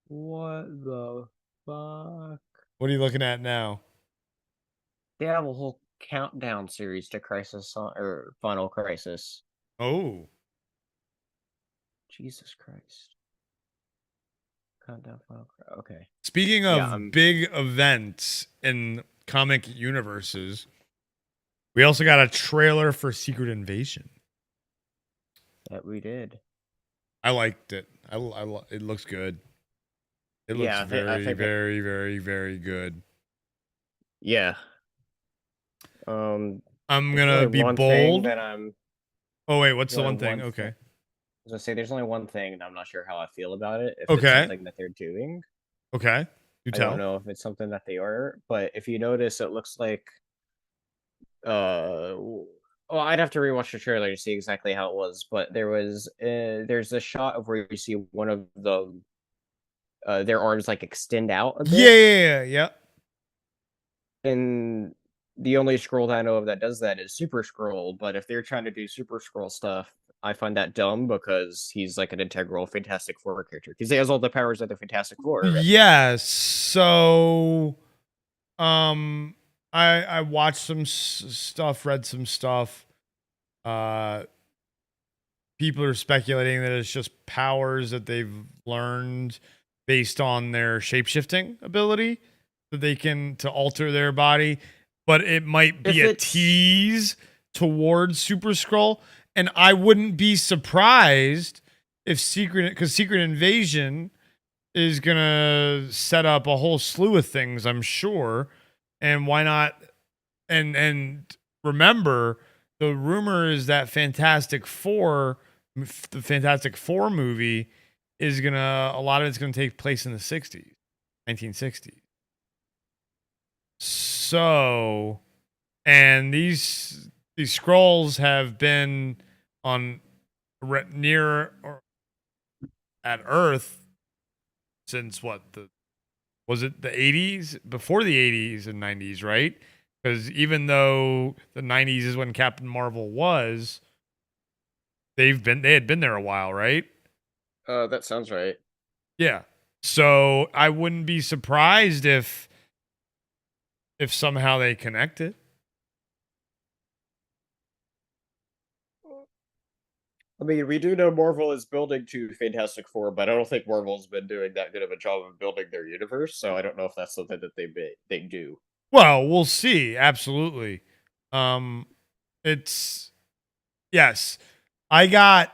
Speaker 10: What the fuck?
Speaker 1: What are you looking at now?
Speaker 10: They have a whole countdown series to Crisis or Final Crisis.
Speaker 1: Oh.
Speaker 10: Jesus Christ. Countdown Final Crisis. Okay.
Speaker 1: Speaking of
Speaker 10: Yeah,
Speaker 1: big events in comic universes, we also got a trailer for Secret Invasion.
Speaker 10: That we did.
Speaker 1: I liked it. It looks good. It looks
Speaker 2: Yeah,
Speaker 1: very good.
Speaker 2: Yeah.
Speaker 1: I'm
Speaker 2: there's
Speaker 1: gonna
Speaker 2: only
Speaker 1: be
Speaker 2: one thing
Speaker 1: bold.
Speaker 2: that I'm.
Speaker 1: Oh wait, what's the
Speaker 2: only
Speaker 1: one thing?
Speaker 2: one
Speaker 1: Okay.
Speaker 2: I was gonna say there's only one thing, and I'm not sure how I feel about it. If
Speaker 1: Okay.
Speaker 2: it's something that they're doing,
Speaker 1: Okay. You
Speaker 2: I
Speaker 1: tell.
Speaker 2: don't know if it's something that they are. But if you notice, it looks like. Well, I'd have to rewatch the trailer to see exactly how it was. But there's a shot of where you see one of the their arms like extend out a bit.
Speaker 1: Yeah.
Speaker 2: And the only scroll that I know of that does that is Super Scroll, but if they're trying to do Super Scroll stuff, I find that dumb because he's like an integral Fantastic Four character. Because he has all the powers of the Fantastic Four. Right?
Speaker 1: Yes. So, I watched some stuff, read some stuff. People are speculating that it's just powers that they've learned based on their shapeshifting ability that they can to alter their body, but it might be a tease towards Super Skrull, and I wouldn't be surprised if Secret Invasion is gonna set up a whole slew of things, I'm sure, and why not? And remember, the rumor is that the Fantastic Four movie is a lot of it's gonna take place in the 60s, 1960s. So, and these scrolls have been on near or at Earth since was it the 80s? Before the 80s and 90s, right? Because even though the 90s is when Captain Marvel was, they had been there a while, right?
Speaker 2: That sounds right.
Speaker 1: Yeah. So I wouldn't be surprised if somehow they connect it.
Speaker 2: I mean, we do know Marvel is building to Fantastic Four, but I don't think Marvel's been doing that good of a job of building their universe, so I don't know if that's something that they do.
Speaker 1: Well, we'll see. Absolutely. It's yes. I got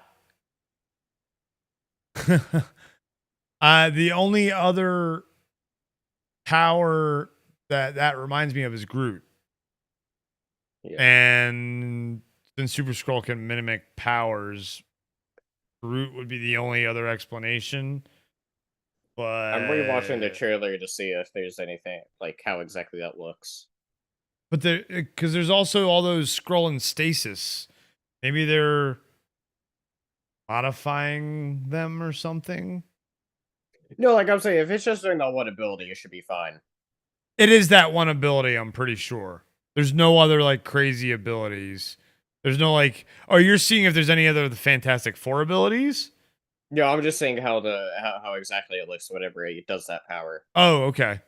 Speaker 1: the only other power that reminds me of is Groot.
Speaker 2: Yeah.
Speaker 1: And since Super Skrull can mimic powers, Groot would be the only other explanation. But
Speaker 2: I'm rewatching the trailer to see if there's anything like how exactly that looks.
Speaker 1: But because there's also all those Skrull and stasis. Maybe they're modifying them or something.
Speaker 2: No, like I'm saying, if it's just doing that one ability, it should be fine.
Speaker 1: It is that one ability, I'm pretty sure. There's no other like crazy abilities. There's no like, oh, you're seeing if there's any other of the Fantastic Four abilities?
Speaker 2: No, I'm just saying how exactly it looks whenever it does that power.
Speaker 1: Oh, okay.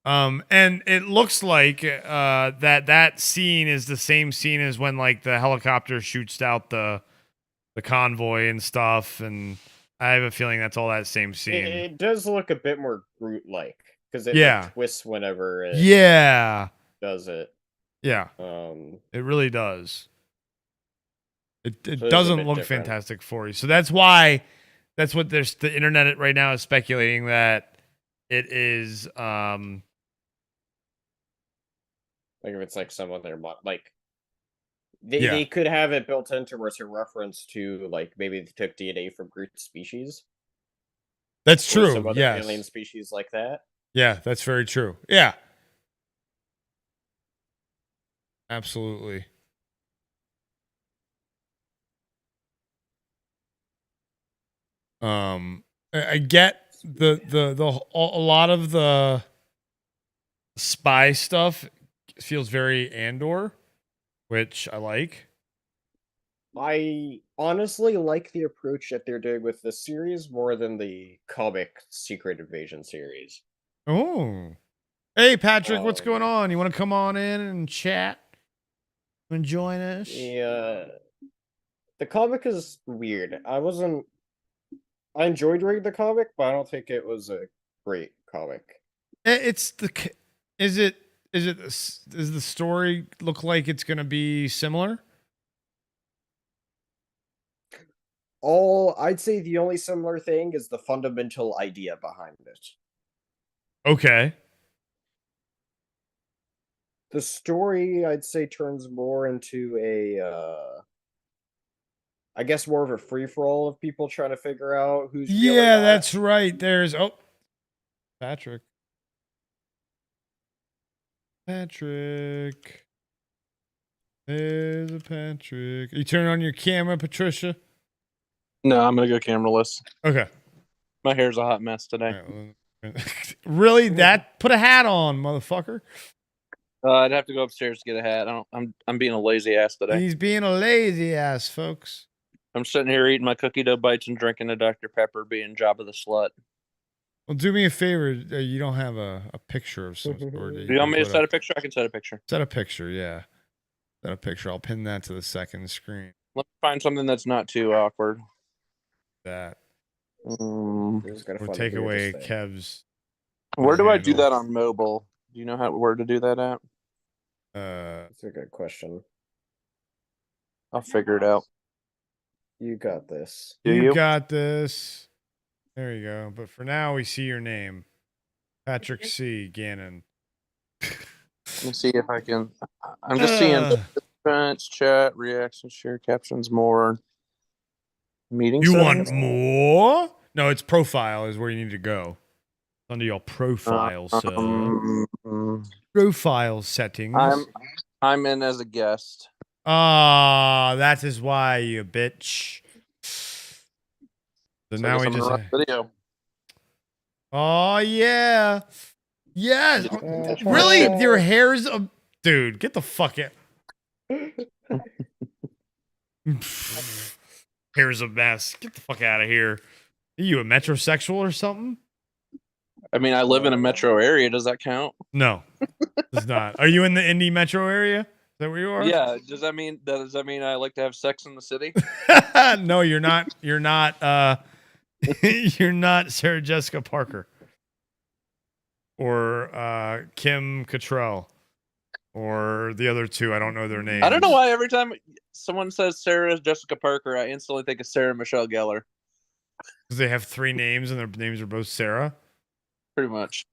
Speaker 1: And it looks like that scene is the same scene as when like the helicopter shoots out the convoy and stuff, and I have a feeling that's all that same scene.
Speaker 2: It does look a bit more Groot-like because it like, twists whenever it does it.
Speaker 1: Yeah. It really does. It
Speaker 2: So it is a
Speaker 1: doesn't
Speaker 2: bit
Speaker 1: look
Speaker 2: different.
Speaker 1: Fantastic Four. So that's why the internet right now is speculating that it is
Speaker 2: Like if it's like some other like
Speaker 1: Yeah.
Speaker 2: they could have it built into where it's a reference to like maybe they took DNA from Groot's species.
Speaker 1: That's
Speaker 2: Or
Speaker 1: true.
Speaker 2: some other
Speaker 1: Yes.
Speaker 2: alien species like that.
Speaker 1: Yeah, that's very true. Yeah. Absolutely. I get a lot of the spy stuff feels very Andor, which I like.
Speaker 2: I honestly like the approach that they're doing with this series more than the comic Secret Invasion series.
Speaker 1: Oh. Hey Patrick, what's going on? You want to come on in and chat and join us?
Speaker 2: Yeah. The comic is weird. I enjoyed reading the comic, but I don't think it was a great comic.
Speaker 1: It's does the story look like it's going to be similar?
Speaker 2: I'd say the only similar thing is the fundamental idea behind it.
Speaker 1: Okay.
Speaker 2: The story, I'd say, turns more into I guess more of a free-for-all of people trying to figure out who's real or
Speaker 1: Yeah,
Speaker 2: not.
Speaker 1: that's right. There's Patrick. There's a Patrick. You turn on your camera, Patricia?
Speaker 11: No, I'm gonna go cameraless.
Speaker 1: Okay.
Speaker 11: My hair's a hot mess today.
Speaker 1: Really? That? Put a hat on, motherfucker.
Speaker 11: I'd have to go upstairs to get a hat. I'm being a lazy ass today.
Speaker 1: He's being a lazy ass, folks.
Speaker 11: I'm sitting here eating my cookie dough bites and drinking a Dr. Pepper, being Jabba the Slut.
Speaker 1: Well, do me a favor. You don't have a picture of some sort.
Speaker 11: Do you want me to set a picture? I can set a picture.
Speaker 1: Set a picture, yeah. Set a picture. I'll pin that to the second screen.
Speaker 11: Let me find something that's not too awkward.
Speaker 1: That.
Speaker 11: Mm.
Speaker 1: Or take away Kev's.
Speaker 11: Where do I do that on mobile? Do you know where to do that at?
Speaker 2: That's a good question.
Speaker 11: I'll figure it out.
Speaker 2: You got this.
Speaker 1: You got this. There you go. But for now, we see your name. Patrick C. Gannon.
Speaker 11: Let me see if I can. I'm just seeing participants, chat, reactions, share, captions, more. Meeting
Speaker 1: You
Speaker 11: settings?
Speaker 1: want more? No, it's profile is where you need to go. Under your profile, sir. Profile settings.
Speaker 11: I'm in as a guest.
Speaker 1: Ah, that is why, you bitch. So now we just.
Speaker 11: Video.
Speaker 1: Oh yeah, yes. Really, your hair's a dude. Get the fuck out. Hair's a mess. Get the fuck out of here. Are you a metrosexual or something?
Speaker 11: I mean, I live in a metro area. Does that count?
Speaker 1: No, does not. Are you in the Indy metro area? Is that where you are?
Speaker 11: Yeah. Does that mean I like to have sex in the city?
Speaker 1: No, you're not. You're not. You're not Sarah Jessica Parker or Kim Cattrall or the other two. I don't know their names.
Speaker 11: I don't know why every time someone says Sarah Jessica Parker, I instantly think of Sarah Michelle Gellar.
Speaker 1: Because they have three names and their names are both Sarah.
Speaker 11: Pretty much.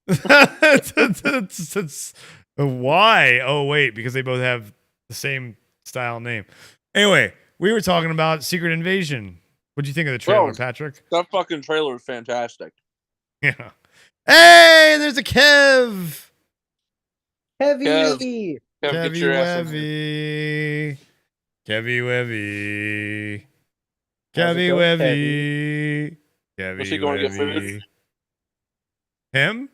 Speaker 1: Why? Oh, wait, because they both have the same style name. Anyway, we were talking about Secret Invasion. What'd you think of the trailer, Patrick?
Speaker 11: That fucking trailer is fantastic.
Speaker 1: Yeah. Hey, there's a Kev.
Speaker 2: Heavy.
Speaker 11: Kev, get your ass in
Speaker 1: Webby. Kevy Webby.
Speaker 2: How's it
Speaker 1: Kevy
Speaker 2: going,
Speaker 1: Webby. Kevy
Speaker 11: Was he going to get food?
Speaker 1: Webby. Him?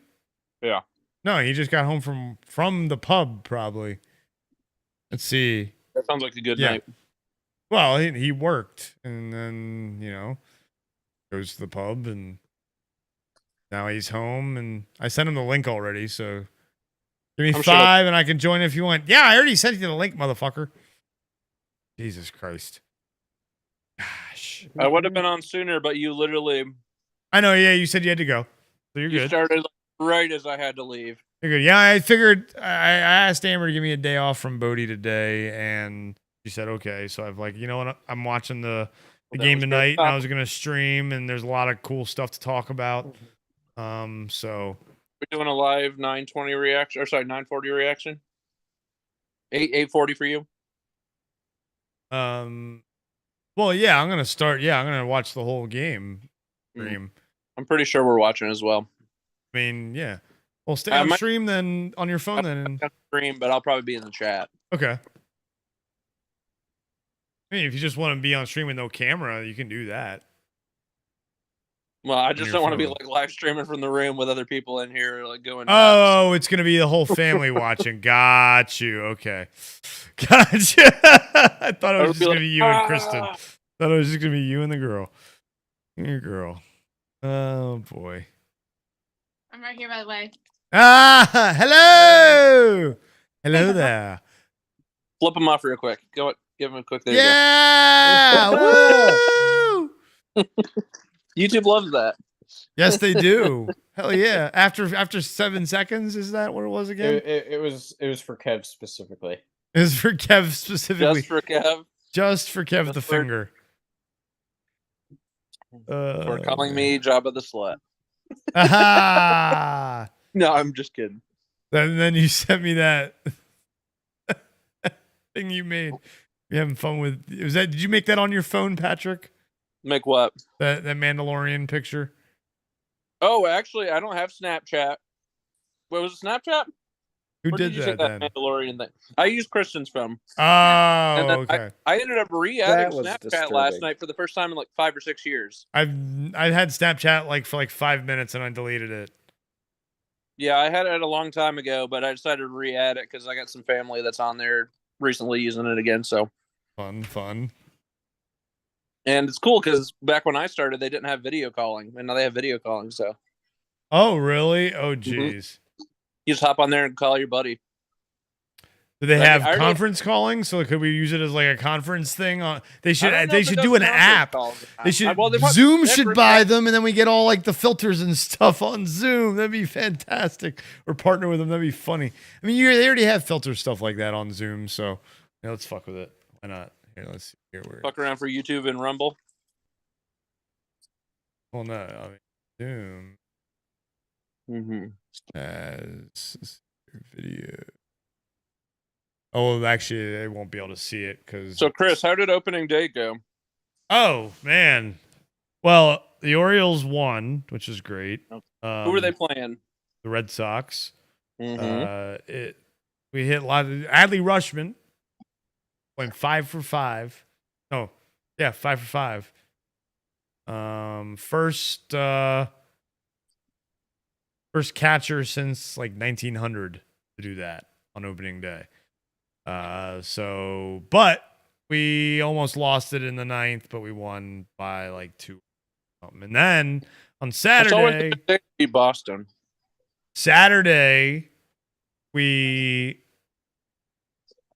Speaker 11: Yeah.
Speaker 1: No, he just got home from the pub, probably. Let's see.
Speaker 11: That sounds like a good
Speaker 1: Yeah.
Speaker 11: night.
Speaker 1: Well, he worked and then, goes to the pub and now he's home and I sent him the link already, so give me
Speaker 11: I'm
Speaker 1: 5 and I can join if you want. Yeah, I already sent you the link, motherfucker. Jesus Christ. Gosh.
Speaker 11: I would have been on sooner, but you literally
Speaker 1: I know, yeah, you said you had to go. So you're
Speaker 11: you
Speaker 1: good.
Speaker 11: started right as I had to leave.
Speaker 1: You're good. Yeah, I figured I asked Amber to give me a day off from Bodie today and she said okay. So I've like, you know what? I'm watching the
Speaker 11: That
Speaker 1: game
Speaker 11: was good.
Speaker 1: tonight, and I was gonna stream, and there's a lot of cool stuff to talk about. So
Speaker 11: We're doing a live 9:20 reaction, or sorry, 9:40 reaction. 8:40 for you.
Speaker 1: well, yeah, I'm gonna start. Yeah, I'm gonna watch the whole game stream.
Speaker 11: I'm pretty sure we're watching as well.
Speaker 1: I mean, yeah. Well, stay
Speaker 11: I
Speaker 1: on
Speaker 11: might-
Speaker 1: stream then on your phone then.
Speaker 11: Stream, but I'll probably be in the chat.
Speaker 1: Okay. I mean, if you just want to be on stream with no camera, you can do that.
Speaker 11: Well, I just
Speaker 1: your
Speaker 11: don't want to be
Speaker 1: phone.
Speaker 11: like live streaming from the room with other people in here, like going. nuts.
Speaker 1: Oh, it's gonna be the whole family watching. Got you. Okay. Got you. I thought it was just gonna be you and Kristen. Thought it was just gonna be you and the girl. Your girl. Oh boy.
Speaker 12: I'm right here, by the way.
Speaker 1: Ah, hello. Hello there.
Speaker 11: Flip them off real quick. Go, give them a quick. There
Speaker 1: Yeah. Woo!
Speaker 11: you go. YouTube loves that.
Speaker 1: Yes, they do. Hell yeah. After 7 seconds, is that what it was again?
Speaker 2: It was for Kev specifically.
Speaker 1: It was for Kev specifically.
Speaker 11: Just for Kev.
Speaker 1: Just for Kev
Speaker 11: Just
Speaker 1: the
Speaker 11: for-
Speaker 1: finger.
Speaker 11: For calling me Jabba the Slut.
Speaker 1: Aha!
Speaker 11: No, I'm just kidding.
Speaker 1: Then you sent me that thing you made. You having fun with? Was that? Did you make that on your phone, Patrick?
Speaker 11: Make what?
Speaker 1: That Mandalorian picture.
Speaker 11: Oh, actually, I don't have Snapchat. What was it, Snapchat?
Speaker 1: Who
Speaker 11: Or
Speaker 1: did
Speaker 11: you say
Speaker 1: that then?
Speaker 11: Mandalorian thing? I used Kristen's phone.
Speaker 1: Oh,
Speaker 11: And then
Speaker 1: okay.
Speaker 11: I ended up
Speaker 2: That
Speaker 11: re-adding
Speaker 2: was
Speaker 11: Snapchat
Speaker 2: disturbing.
Speaker 11: last night for the first time in like 5 or 6 years.
Speaker 1: I had Snapchat like for like 5 minutes and I deleted it.
Speaker 11: Yeah, I had it a long time ago, but I decided to re-add it because I got some family that's on there recently using it again. So
Speaker 1: Fun.
Speaker 11: and it's cool because back when I started, they didn't have video calling, and now they have video calling. So
Speaker 1: Oh, really? Oh,
Speaker 11: Mm-hmm.
Speaker 1: geez.
Speaker 11: you just hop on there and call your buddy.
Speaker 1: Do they
Speaker 11: Like,
Speaker 1: have
Speaker 11: I already-
Speaker 1: conference calling? So could we use it as like a conference thing? They
Speaker 11: I
Speaker 1: should.
Speaker 11: don't know
Speaker 1: They
Speaker 11: if it
Speaker 1: should
Speaker 11: does
Speaker 1: do an
Speaker 11: conference
Speaker 1: app.
Speaker 11: calls.
Speaker 1: They should.
Speaker 11: Well, they probably-
Speaker 1: Zoom
Speaker 11: they
Speaker 1: should
Speaker 11: bring
Speaker 1: buy
Speaker 11: back-
Speaker 1: them, and then we get all like the filters and stuff on Zoom. That'd be fantastic. Or partner with them. That'd be funny. I mean, they already have filter stuff like that on Zoom. So yeah, let's fuck with it. Why not? Here, let's see. Here, where?
Speaker 11: Fuck around for YouTube and Rumble.
Speaker 1: Well, no. I mean, Zoom
Speaker 11: Mm-hmm.
Speaker 1: as video. Oh, well, actually, they won't be able to see it because.
Speaker 11: So, Chris, how did opening day go?
Speaker 1: Oh man. Well, the Orioles won, which is great.
Speaker 11: Who were they playing?
Speaker 1: The Red Sox.
Speaker 11: Mm-hmm.
Speaker 1: We hit a lot of Adley Rushman. Went 5 for 5. Oh, yeah, 5 for 5. First catcher since like 1900 to do that on opening day. But we almost lost it in the 9th, but we won by like 2. And then on Saturday,
Speaker 11: beat Boston.
Speaker 1: We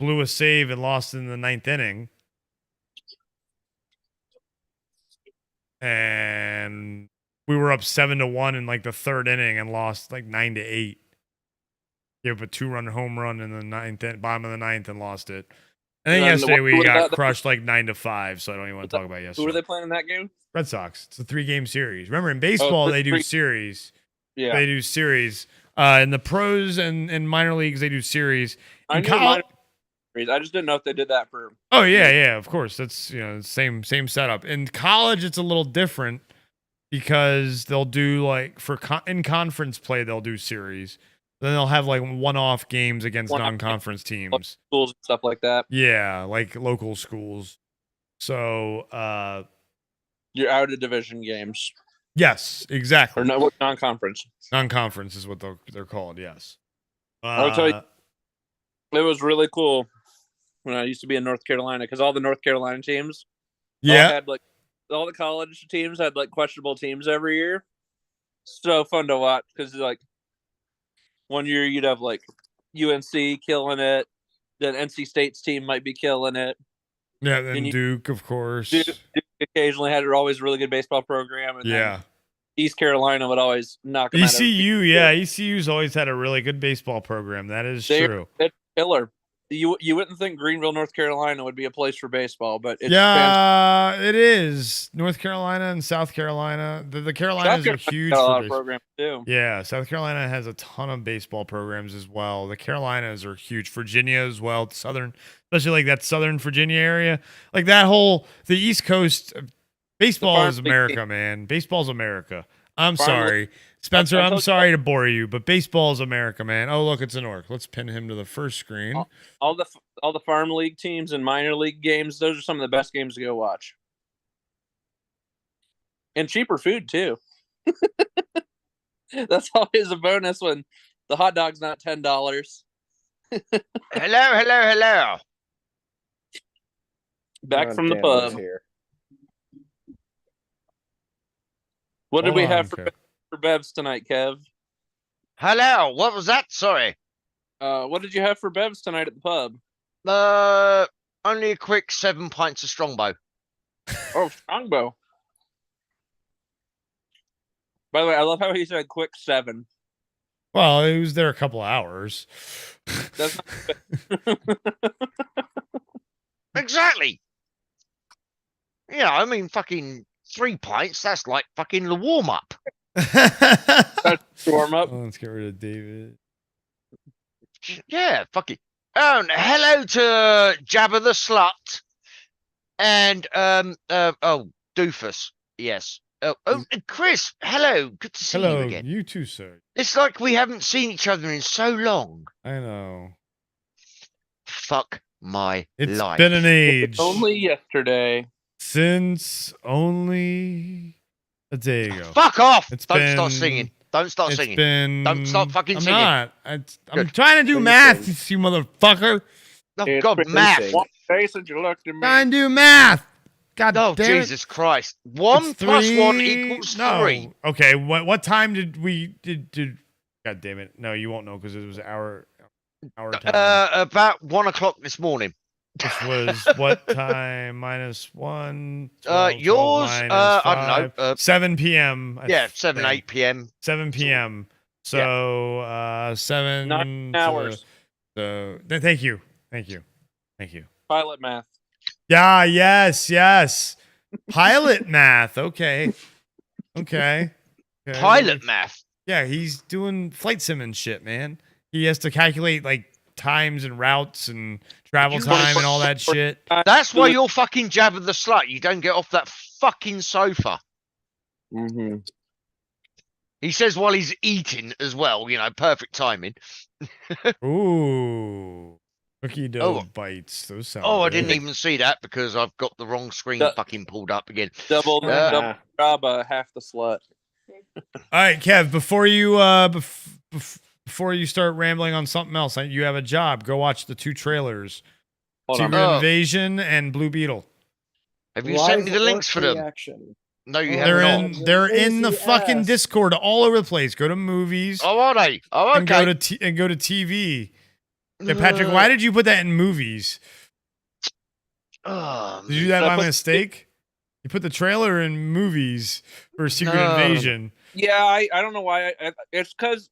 Speaker 1: blew a save and lost in the 9th inning. And we were up 7-1 in like the 3rd inning and lost like 9-8. Gave up a 2-run home run in the 9th, bottom of the 9th, and lost it. And then yesterday we got crushed like 9-5. So I don't even want to talk about yesterday.
Speaker 11: Who were they playing in that game?
Speaker 1: Red Sox. It's a 3-game series. Remember, in baseball they do series.
Speaker 11: Yeah,
Speaker 1: They do series. In the pros and minor leagues they do series.
Speaker 11: I
Speaker 1: In
Speaker 11: knew minor series. I just didn't know if they did that for.
Speaker 1: Oh yeah, of course. That's same setup. In college, it's a little different because they'll do like in conference play they'll do series. Then they'll have like one-off games against non-conference teams,
Speaker 11: Schools and stuff like that.
Speaker 1: Yeah, like local schools. So
Speaker 11: You're out of division games.
Speaker 1: yes, exactly.
Speaker 11: Or no, what non-conference?
Speaker 1: Non-conference is what they're called. Yes.
Speaker 11: I'll tell you, it was really cool when I used to be in North Carolina because all the North Carolina teams, had like all the college teams had like questionable teams every year. So fun to watch because like one year you'd have like UNC killing it, then NC State's team might be killing it.
Speaker 1: Yeah, then Duke, of course.
Speaker 11: Duke occasionally had always a really good baseball program, and
Speaker 1: Yeah.
Speaker 11: then East Carolina would always knock them out.
Speaker 1: ECU, yeah, ECU's always had a really good baseball program. That is true.
Speaker 11: They're killer. You wouldn't think Greenville, North Carolina would be a place for baseball, but it's
Speaker 1: yeah, it is. North Carolina and South Carolina. The Carolinas are huge
Speaker 11: got a
Speaker 1: for
Speaker 11: lot of
Speaker 1: baseball.
Speaker 11: programs too.
Speaker 1: Yeah, South Carolina has a ton of baseball programs as well. The Carolinas are huge. Virginia as well. Southern, especially like that Southern Virginia area, like that whole the East Coast. Baseball is America, man. Baseball's America. I'm sorry, Spencer. I'm sorry to bore you, but baseball's America, man. Oh, look, it's an orc. Let's pin him to the first screen.
Speaker 11: All the farm league teams and minor league games. Those are some of the best games to go watch, and cheaper food too. That's always a bonus when the hot dog's not $10.
Speaker 13: Hello.
Speaker 11: Back from the pub.
Speaker 2: Here.
Speaker 11: What did we have for Bevs tonight, Kev?
Speaker 13: Hello. What was that? Sorry.
Speaker 11: What did you have for Bevs tonight at the pub?
Speaker 13: Only a quick 7 pints of Strongbow.
Speaker 11: Oh, Strongbow. By the way, I love how he said quick 7.
Speaker 1: Well, he was there a couple hours.
Speaker 11: That's not
Speaker 13: Exactly. Yeah, I mean, fucking 3 pints. That's like fucking the warm up.
Speaker 11: warm up.
Speaker 1: Oh, let's get rid of David.
Speaker 13: Yeah, fucking. Oh, hello to Jabba the Slut and Doofus. Yes. And Chris. Hello. Good to see you again.
Speaker 1: You too, sir.
Speaker 13: It's like we haven't seen each other in so long.
Speaker 1: I know.
Speaker 13: Fuck my life.
Speaker 1: It's been an age.
Speaker 11: Only yesterday.
Speaker 1: Since only a day ago.
Speaker 13: Fuck off!
Speaker 1: Don't
Speaker 13: start singing. Don't start singing. Don't stop fucking singing.
Speaker 1: I'm trying to do math, you motherfucker.
Speaker 13: Oh, God, math.
Speaker 11: What face did you look at me?
Speaker 1: Trying to do math. God
Speaker 13: damn Jesus Christ. 1 plus 1 equals 3.
Speaker 1: Okay, what time did we did God damn it. No, you won't know because it was our time.
Speaker 13: About 1 o'clock this morning.
Speaker 1: Which was what time? -1. 12,
Speaker 13: yours,
Speaker 1: 12
Speaker 13: I don't know.
Speaker 1: 7 p.m.
Speaker 13: 8 p.m.
Speaker 1: 7 p.m. So 7
Speaker 11: 9 hours.
Speaker 1: So thank you.
Speaker 11: Pilot math.
Speaker 1: Yeah, yes. Pilot math. Okay.
Speaker 13: Pilot math.
Speaker 1: Yeah, he's doing flight sim and shit, man. He has to calculate like times and routes and travel time and all that shit.
Speaker 13: That's why you're fucking Jabba the Slut. You don't get off that fucking sofa.
Speaker 11: Mm-hmm.
Speaker 13: He says while he's eating as well, perfect timing.
Speaker 1: Ooh. Cookie dough bites. Those sound
Speaker 13: I
Speaker 1: good.
Speaker 13: didn't even see that because I've got the wrong screen fucking pulled up again.
Speaker 11: Double job, half the slut.
Speaker 1: All right, Kev, before you start rambling on something else, you have a job. Go watch the 2 trailers. Secret Invasion and Blue Beetle.
Speaker 13: Have you sent me the links for them? No, you haven't.
Speaker 1: They're in the fucking Discord all over the place. Go to movies.
Speaker 13: Oh, are they? Oh, okay.
Speaker 1: And go to TV. Yeah, Patrick, why did you put that in movies? Did you do that by mistake? You put the trailer in movies for Secret Invasion.
Speaker 11: Yeah, I don't know why. It's because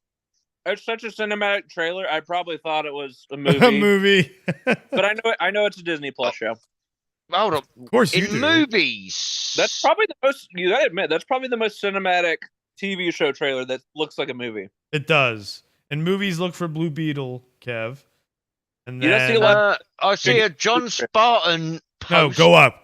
Speaker 11: it's such a cinematic trailer. I probably thought it was a movie.
Speaker 1: A movie.
Speaker 11: But I know it's a Disney Plus show.
Speaker 13: Hold up.
Speaker 1: Of course you
Speaker 13: in
Speaker 1: do.
Speaker 13: Movies.
Speaker 11: That's probably the most. You gotta admit, that's probably the most cinematic TV show trailer that looks like a movie.
Speaker 1: It does. In movies, look for Blue Beetle, Kev. And then,
Speaker 11: you don't see a lot.
Speaker 13: I see a John Spartan post.
Speaker 1: No, go up.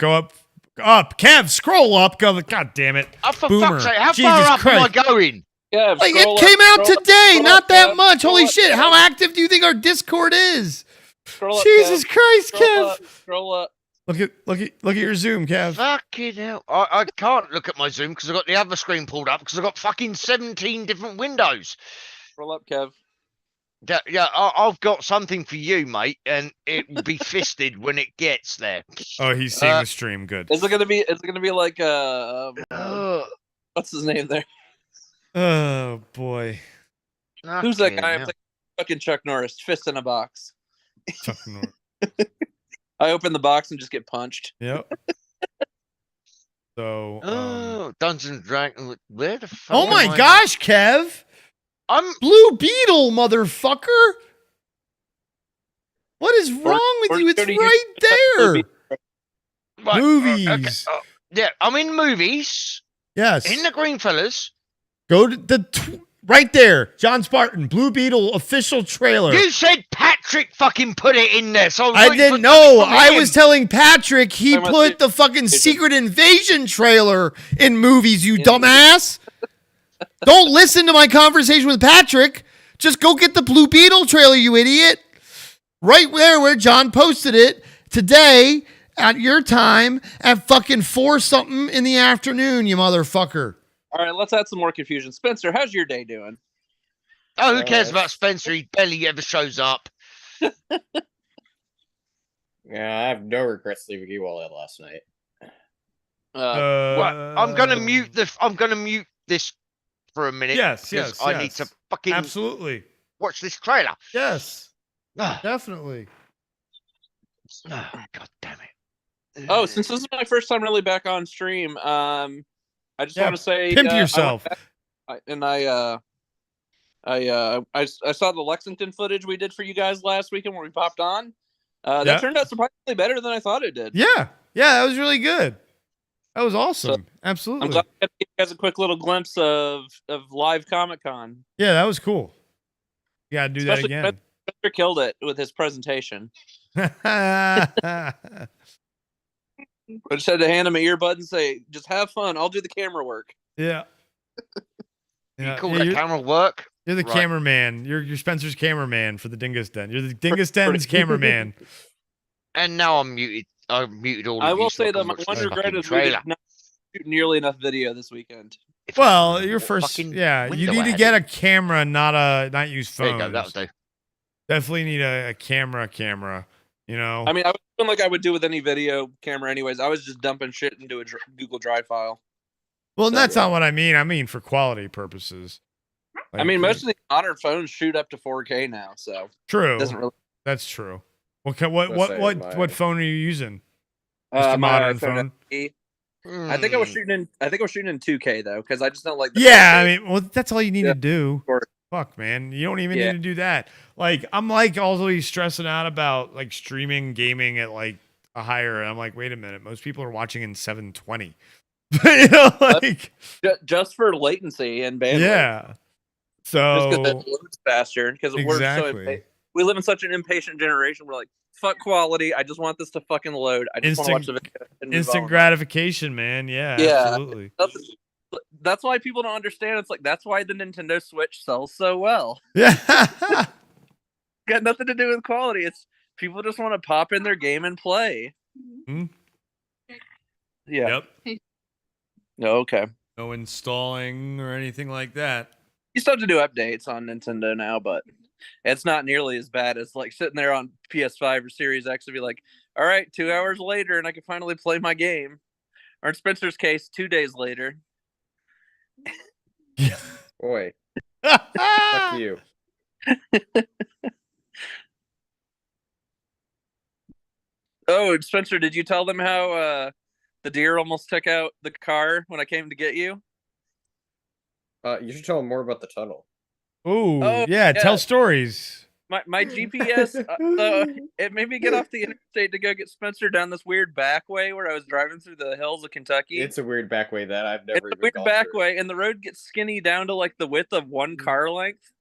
Speaker 1: Kev, scroll up. Go. God damn it.
Speaker 13: For
Speaker 1: Boomer.
Speaker 13: fuck's sake, how
Speaker 1: Jesus
Speaker 13: far up
Speaker 1: Christ.
Speaker 13: am I going?
Speaker 11: Yeah,
Speaker 1: like it came out today, not that much. Holy shit! How active do you think our Discord is? Jesus Christ, Kev!
Speaker 11: Scroll up.
Speaker 1: Look at your Zoom, Kev.
Speaker 13: Fucking hell! I can't look at my Zoom because I've got the other screen pulled up because I've got fucking 17 different windows.
Speaker 11: Scroll up, Kev.
Speaker 13: Yeah, I've got something for you, mate, and it will be fisted when it gets there.
Speaker 1: Oh, he's seeing the stream. Good.
Speaker 11: Is it gonna be like what's his name there?
Speaker 1: Oh boy.
Speaker 11: Who's that guy? It's like fucking Chuck Norris, fist in a box.
Speaker 1: Chuck Norris.
Speaker 11: I open the box and just get punched.
Speaker 1: Yep. So.
Speaker 13: Dungeons and Dragons. Where the fuck?
Speaker 1: Oh my gosh, Kev!
Speaker 13: I'm
Speaker 1: Blue Beetle, motherfucker. What is wrong with you? It's right there.
Speaker 13: Right,
Speaker 1: Movies.
Speaker 13: Okay. Yeah, I'm in movies.
Speaker 1: Yes.
Speaker 13: In the Greenfellaz.
Speaker 1: Go to the right there. John Spartan, Blue Beetle official trailer.
Speaker 13: You said Patrick fucking put it in there, so
Speaker 1: I didn't know. I was telling Patrick he put the fucking Secret Invasion trailer in movies, you dumbass. Don't listen to my conversation with Patrick. Just go get the Blue Beetle trailer, you idiot. Right there where John posted it today at your time at fucking 4-something in the afternoon, you motherfucker.
Speaker 11: All right, let's add some more confusion. Spencer, how's your day doing?
Speaker 13: Oh, who cares about Spencer? He barely ever shows up.
Speaker 2: Yeah, I have no regrets leaving you all out last night.
Speaker 13: Well, I'm gonna mute this for a minute.
Speaker 1: Yes,
Speaker 13: I need to fucking
Speaker 1: absolutely
Speaker 13: watch this trailer.
Speaker 1: Yes, definitely.
Speaker 13: Oh, God damn it!
Speaker 11: Oh, since this is my first time really back on stream, I just want to say,
Speaker 1: pimp yourself.
Speaker 11: I saw the Lexington footage we did for you guys last weekend where we popped on. That turned out surprisingly better than I thought it did.
Speaker 1: Yeah, that was really good. That was awesome.
Speaker 11: So,
Speaker 1: absolutely.
Speaker 11: I'm glad I gave you guys a quick little glimpse of live Comic-Con.
Speaker 1: Yeah, that was cool. You gotta do
Speaker 11: Especially
Speaker 1: that again.
Speaker 11: Spencer killed it with his presentation. I just had to hand him an earbud and say, just have fun. I'll do the camera work.
Speaker 1: Yeah.
Speaker 13: You call that camera work?
Speaker 1: You're the cameraman. You're Spencer's cameraman for the Dingus Den. You're the Dingus Den's cameraman.
Speaker 13: And now I'm muted. I muted all of you.
Speaker 11: I will say that my one regret is we did not shoot nearly enough video this weekend.
Speaker 1: Well, your first, you need to get a camera, not use phones.
Speaker 13: There you go, that'll do.
Speaker 1: Definitely need a camera. You know.
Speaker 11: I mean, I was doing like I would do with any video camera, anyways. I was just dumping shit into a Google Drive file.
Speaker 1: Well, that's not what I mean. I mean for quality purposes.
Speaker 11: Like, I mean, most of the modern phones shoot up to 4K now, so
Speaker 1: true.
Speaker 11: Really...
Speaker 1: That's true. What phone are you using? Just a
Speaker 11: modern
Speaker 1: phone.
Speaker 11: I think I was shooting in 2K though, because I just don't like.
Speaker 1: I mean, well, that's all you need to do. Fuck, man, you don't even need to do that. Like, I'm like always stressing out about like streaming gaming at like a higher. I'm like, wait a minute, most people are watching in 720. You know, like
Speaker 11: just for latency and bandwidth.
Speaker 1: Yeah. So
Speaker 11: just because it loads faster, because we're so we live in such an impatient generation. We're like, fuck quality. I just want this to fucking load. I just want to watch the video. And
Speaker 1: instant gratification, man. Yeah, absolutely.
Speaker 11: That's why people don't understand. It's like that's why the Nintendo Switch sells so well.
Speaker 1: Yeah.
Speaker 11: Got nothing to do with quality. It's people just want to pop in their game and play.
Speaker 1: Mm-hmm.
Speaker 11: Yeah. Yep. Okay.
Speaker 1: No installing or anything like that.
Speaker 11: You still have to do updates on Nintendo now, but it's not nearly as bad as like sitting there on PS5 or Series X and be like, all right, 2 hours later and I can finally play my game. Or in Spencer's case, 2 days later.
Speaker 2: Boy. Fuck you.
Speaker 11: Oh, Spencer, did you tell them how the deer almost took out the car when I came to get you?
Speaker 2: You should tell them more about the tunnel.
Speaker 1: Ooh, yeah, tell stories.
Speaker 11: My GPS, it made me get off the interstate to go get Spencer down this weird back way where I was driving through the hills of Kentucky.
Speaker 2: It's a weird back way that I've never.
Speaker 11: It's a weird back way, and the road gets skinny down to like the width of one car length.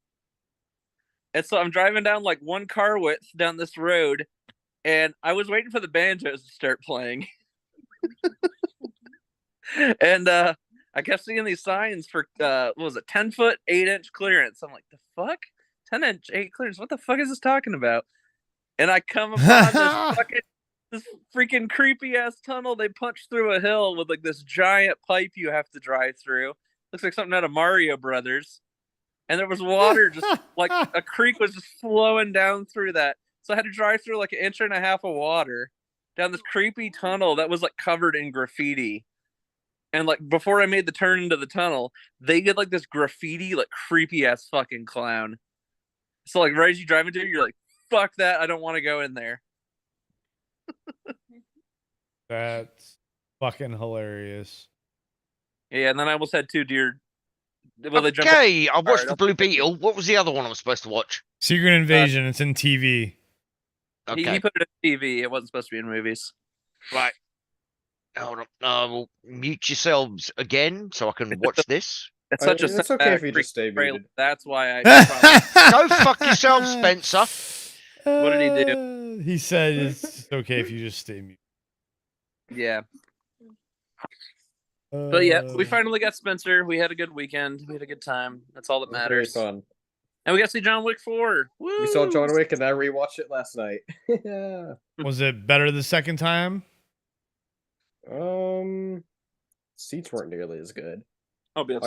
Speaker 11: And so I'm driving down like one car width down this road, and I was waiting for the banjos to start playing. And I kept seeing these signs for what was it, 10-foot, 8-inch clearance. I'm like, the fuck? 10-inch, 8 clearance? What the fuck is this talking about? And I come upon this freaking creepy ass tunnel. They punch through a hill with like this giant pipe you have to drive through. Looks like something out of Mario Brothers. And there was water, just like a creek was just flowing down through that. So I had to drive through like 1.5 inches of water down this creepy tunnel that was like covered in graffiti. And like before I made the turn into the tunnel, they did like this graffiti, like creepy ass fucking clown. So like right as you drive into it, you're like, fuck that, I don't want to go in there.
Speaker 1: That's fucking hilarious.
Speaker 11: Yeah, and then I almost had 2 deer. Well,
Speaker 13: okay, I watched the Blue Beetle. What was the other one I was supposed to watch?
Speaker 1: Secret Invasion. It's in TV.
Speaker 13: Okay.
Speaker 11: He put it in TV. It wasn't supposed to be in movies.
Speaker 13: Right. Hold on. Well, mute yourselves again so I can watch this.
Speaker 11: It's such a
Speaker 2: it's okay if you just stay
Speaker 11: trailer.
Speaker 2: muted.
Speaker 11: That's why I.
Speaker 13: Go fuck yourself, Spencer.
Speaker 11: What did he do?
Speaker 1: He said it's okay if you just stay muted.
Speaker 11: Yeah. But yeah, we finally got Spencer. We had a good weekend. We had a good time. That's all that matters.
Speaker 2: Very fun.
Speaker 11: And we got to see John Wick 4. Woo!
Speaker 2: We saw John Wick and I rewatched it last night.
Speaker 1: Was it better the second time?
Speaker 2: Seats weren't nearly as good.
Speaker 11: I
Speaker 2: went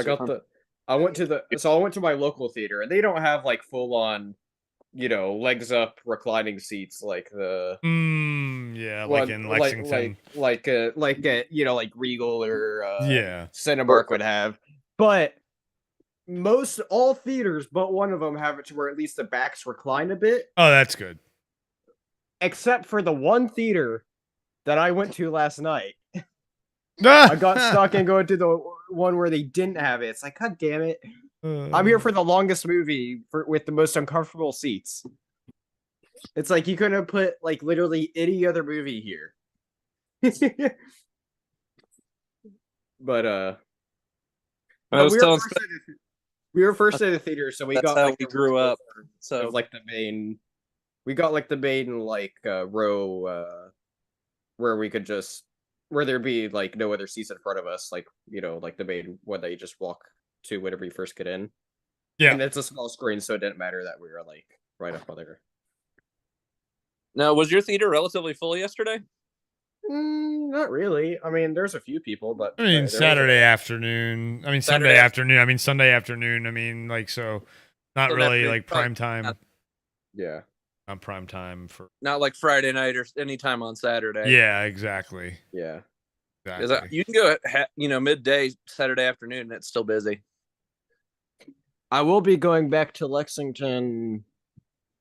Speaker 2: to my local theater and they don't have like full on, legs up reclining seats like the
Speaker 1: like in Lexington.
Speaker 2: like Regal or
Speaker 1: Cinemark
Speaker 2: would have. But all theaters but one of them have it to where at least the backs recline a bit.
Speaker 1: Oh, that's good.
Speaker 2: Except for the one theater that I went to last night. I got stuck in going to the one where they didn't have it. It's like, God damn it. I'm here for the longest movie with the most uncomfortable seats. It's like you couldn't have put like literally any other movie here. But we were first at the theater, so we
Speaker 11: That's
Speaker 2: got
Speaker 11: how
Speaker 2: like
Speaker 11: we grew up. So
Speaker 2: like the main, we got like the main like row where we could just where there'd be like no other seats in front of us, like like the main one that you just walk to whenever you first get in.
Speaker 1: Yeah,
Speaker 2: and it's a small screen, so it didn't matter that we were like right up on there.
Speaker 11: Now, was your theater relatively full yesterday?
Speaker 2: Not really. I mean, there's a few people, but
Speaker 1: I mean, Saturday afternoon. I mean, Sunday afternoon. I mean, Sunday afternoon. I mean, like, so not really like prime time.
Speaker 2: Yeah.
Speaker 1: Not prime time for.
Speaker 11: Not like Friday night or any time on Saturday.
Speaker 1: Yeah, exactly.
Speaker 2: Yeah.
Speaker 11: Exactly. You can go at, midday Saturday afternoon and it's still busy.
Speaker 2: I will be going back to Lexington,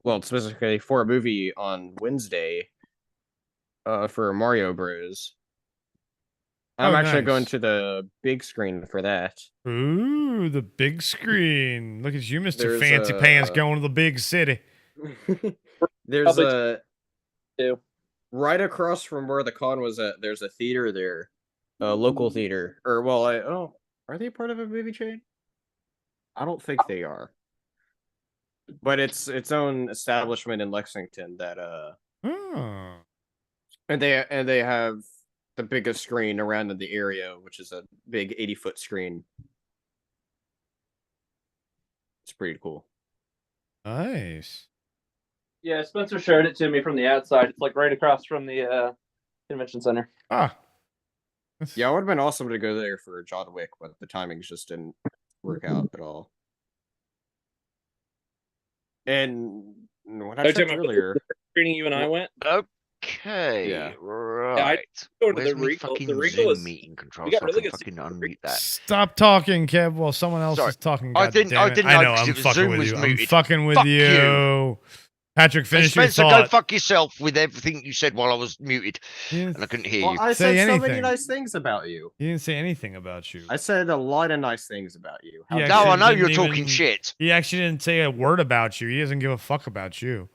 Speaker 2: well, specifically for a movie on Wednesday. For Mario Bros. I'm actually going to the big screen for that.
Speaker 1: Ooh, the big screen. Look at you, Mr. Fancy Pants, going to the big city.
Speaker 2: There's right across from where the con was at, there's a theater there. A local theater. Or, well, are they part of a movie chain? I don't think they are. But it's its own establishment in Lexington that, And they have the biggest screen around in the area, which is a big 80-foot screen. It's pretty cool.
Speaker 1: Nice.
Speaker 11: Yeah, Spencer showed it to me from the outside. It's like right across from the convention center.
Speaker 1: Ah.
Speaker 2: Yeah, it would have been awesome to go there for John Wick, but the timings just didn't work out at all. And what I said earlier,
Speaker 11: screening you and I went.
Speaker 13: Okay,
Speaker 2: yeah.
Speaker 13: Right.
Speaker 11: Go to
Speaker 13: Where's
Speaker 11: the
Speaker 13: my
Speaker 11: Regal.
Speaker 13: fucking
Speaker 11: The Regal
Speaker 13: Zoom meeting control
Speaker 11: we got
Speaker 13: so I
Speaker 11: really
Speaker 13: can
Speaker 11: good
Speaker 13: fucking unmute that.
Speaker 1: Stop talking, Kev, while someone else is talking.
Speaker 13: I didn't know,
Speaker 1: I know,
Speaker 13: 'cause
Speaker 1: I'm
Speaker 13: it was
Speaker 1: fucking
Speaker 13: Zoom
Speaker 1: with
Speaker 13: was
Speaker 1: you. I'm
Speaker 13: muted.
Speaker 1: fucking with
Speaker 13: Fuck
Speaker 1: you.
Speaker 13: you.
Speaker 1: Patrick, finish your
Speaker 13: Spencer,
Speaker 1: thought.
Speaker 13: go fuck yourself with everything you said while I was muted. And I couldn't hear you.
Speaker 2: I
Speaker 1: Say
Speaker 2: said so
Speaker 1: anything.
Speaker 2: many nice things about you.
Speaker 1: He didn't say anything about you.
Speaker 2: I said a lot of nice things about you.
Speaker 1: He
Speaker 13: No, I
Speaker 1: actually
Speaker 13: know you're
Speaker 1: didn't
Speaker 13: talking shit.
Speaker 1: He actually didn't say a word about you. He doesn't give a fuck about you.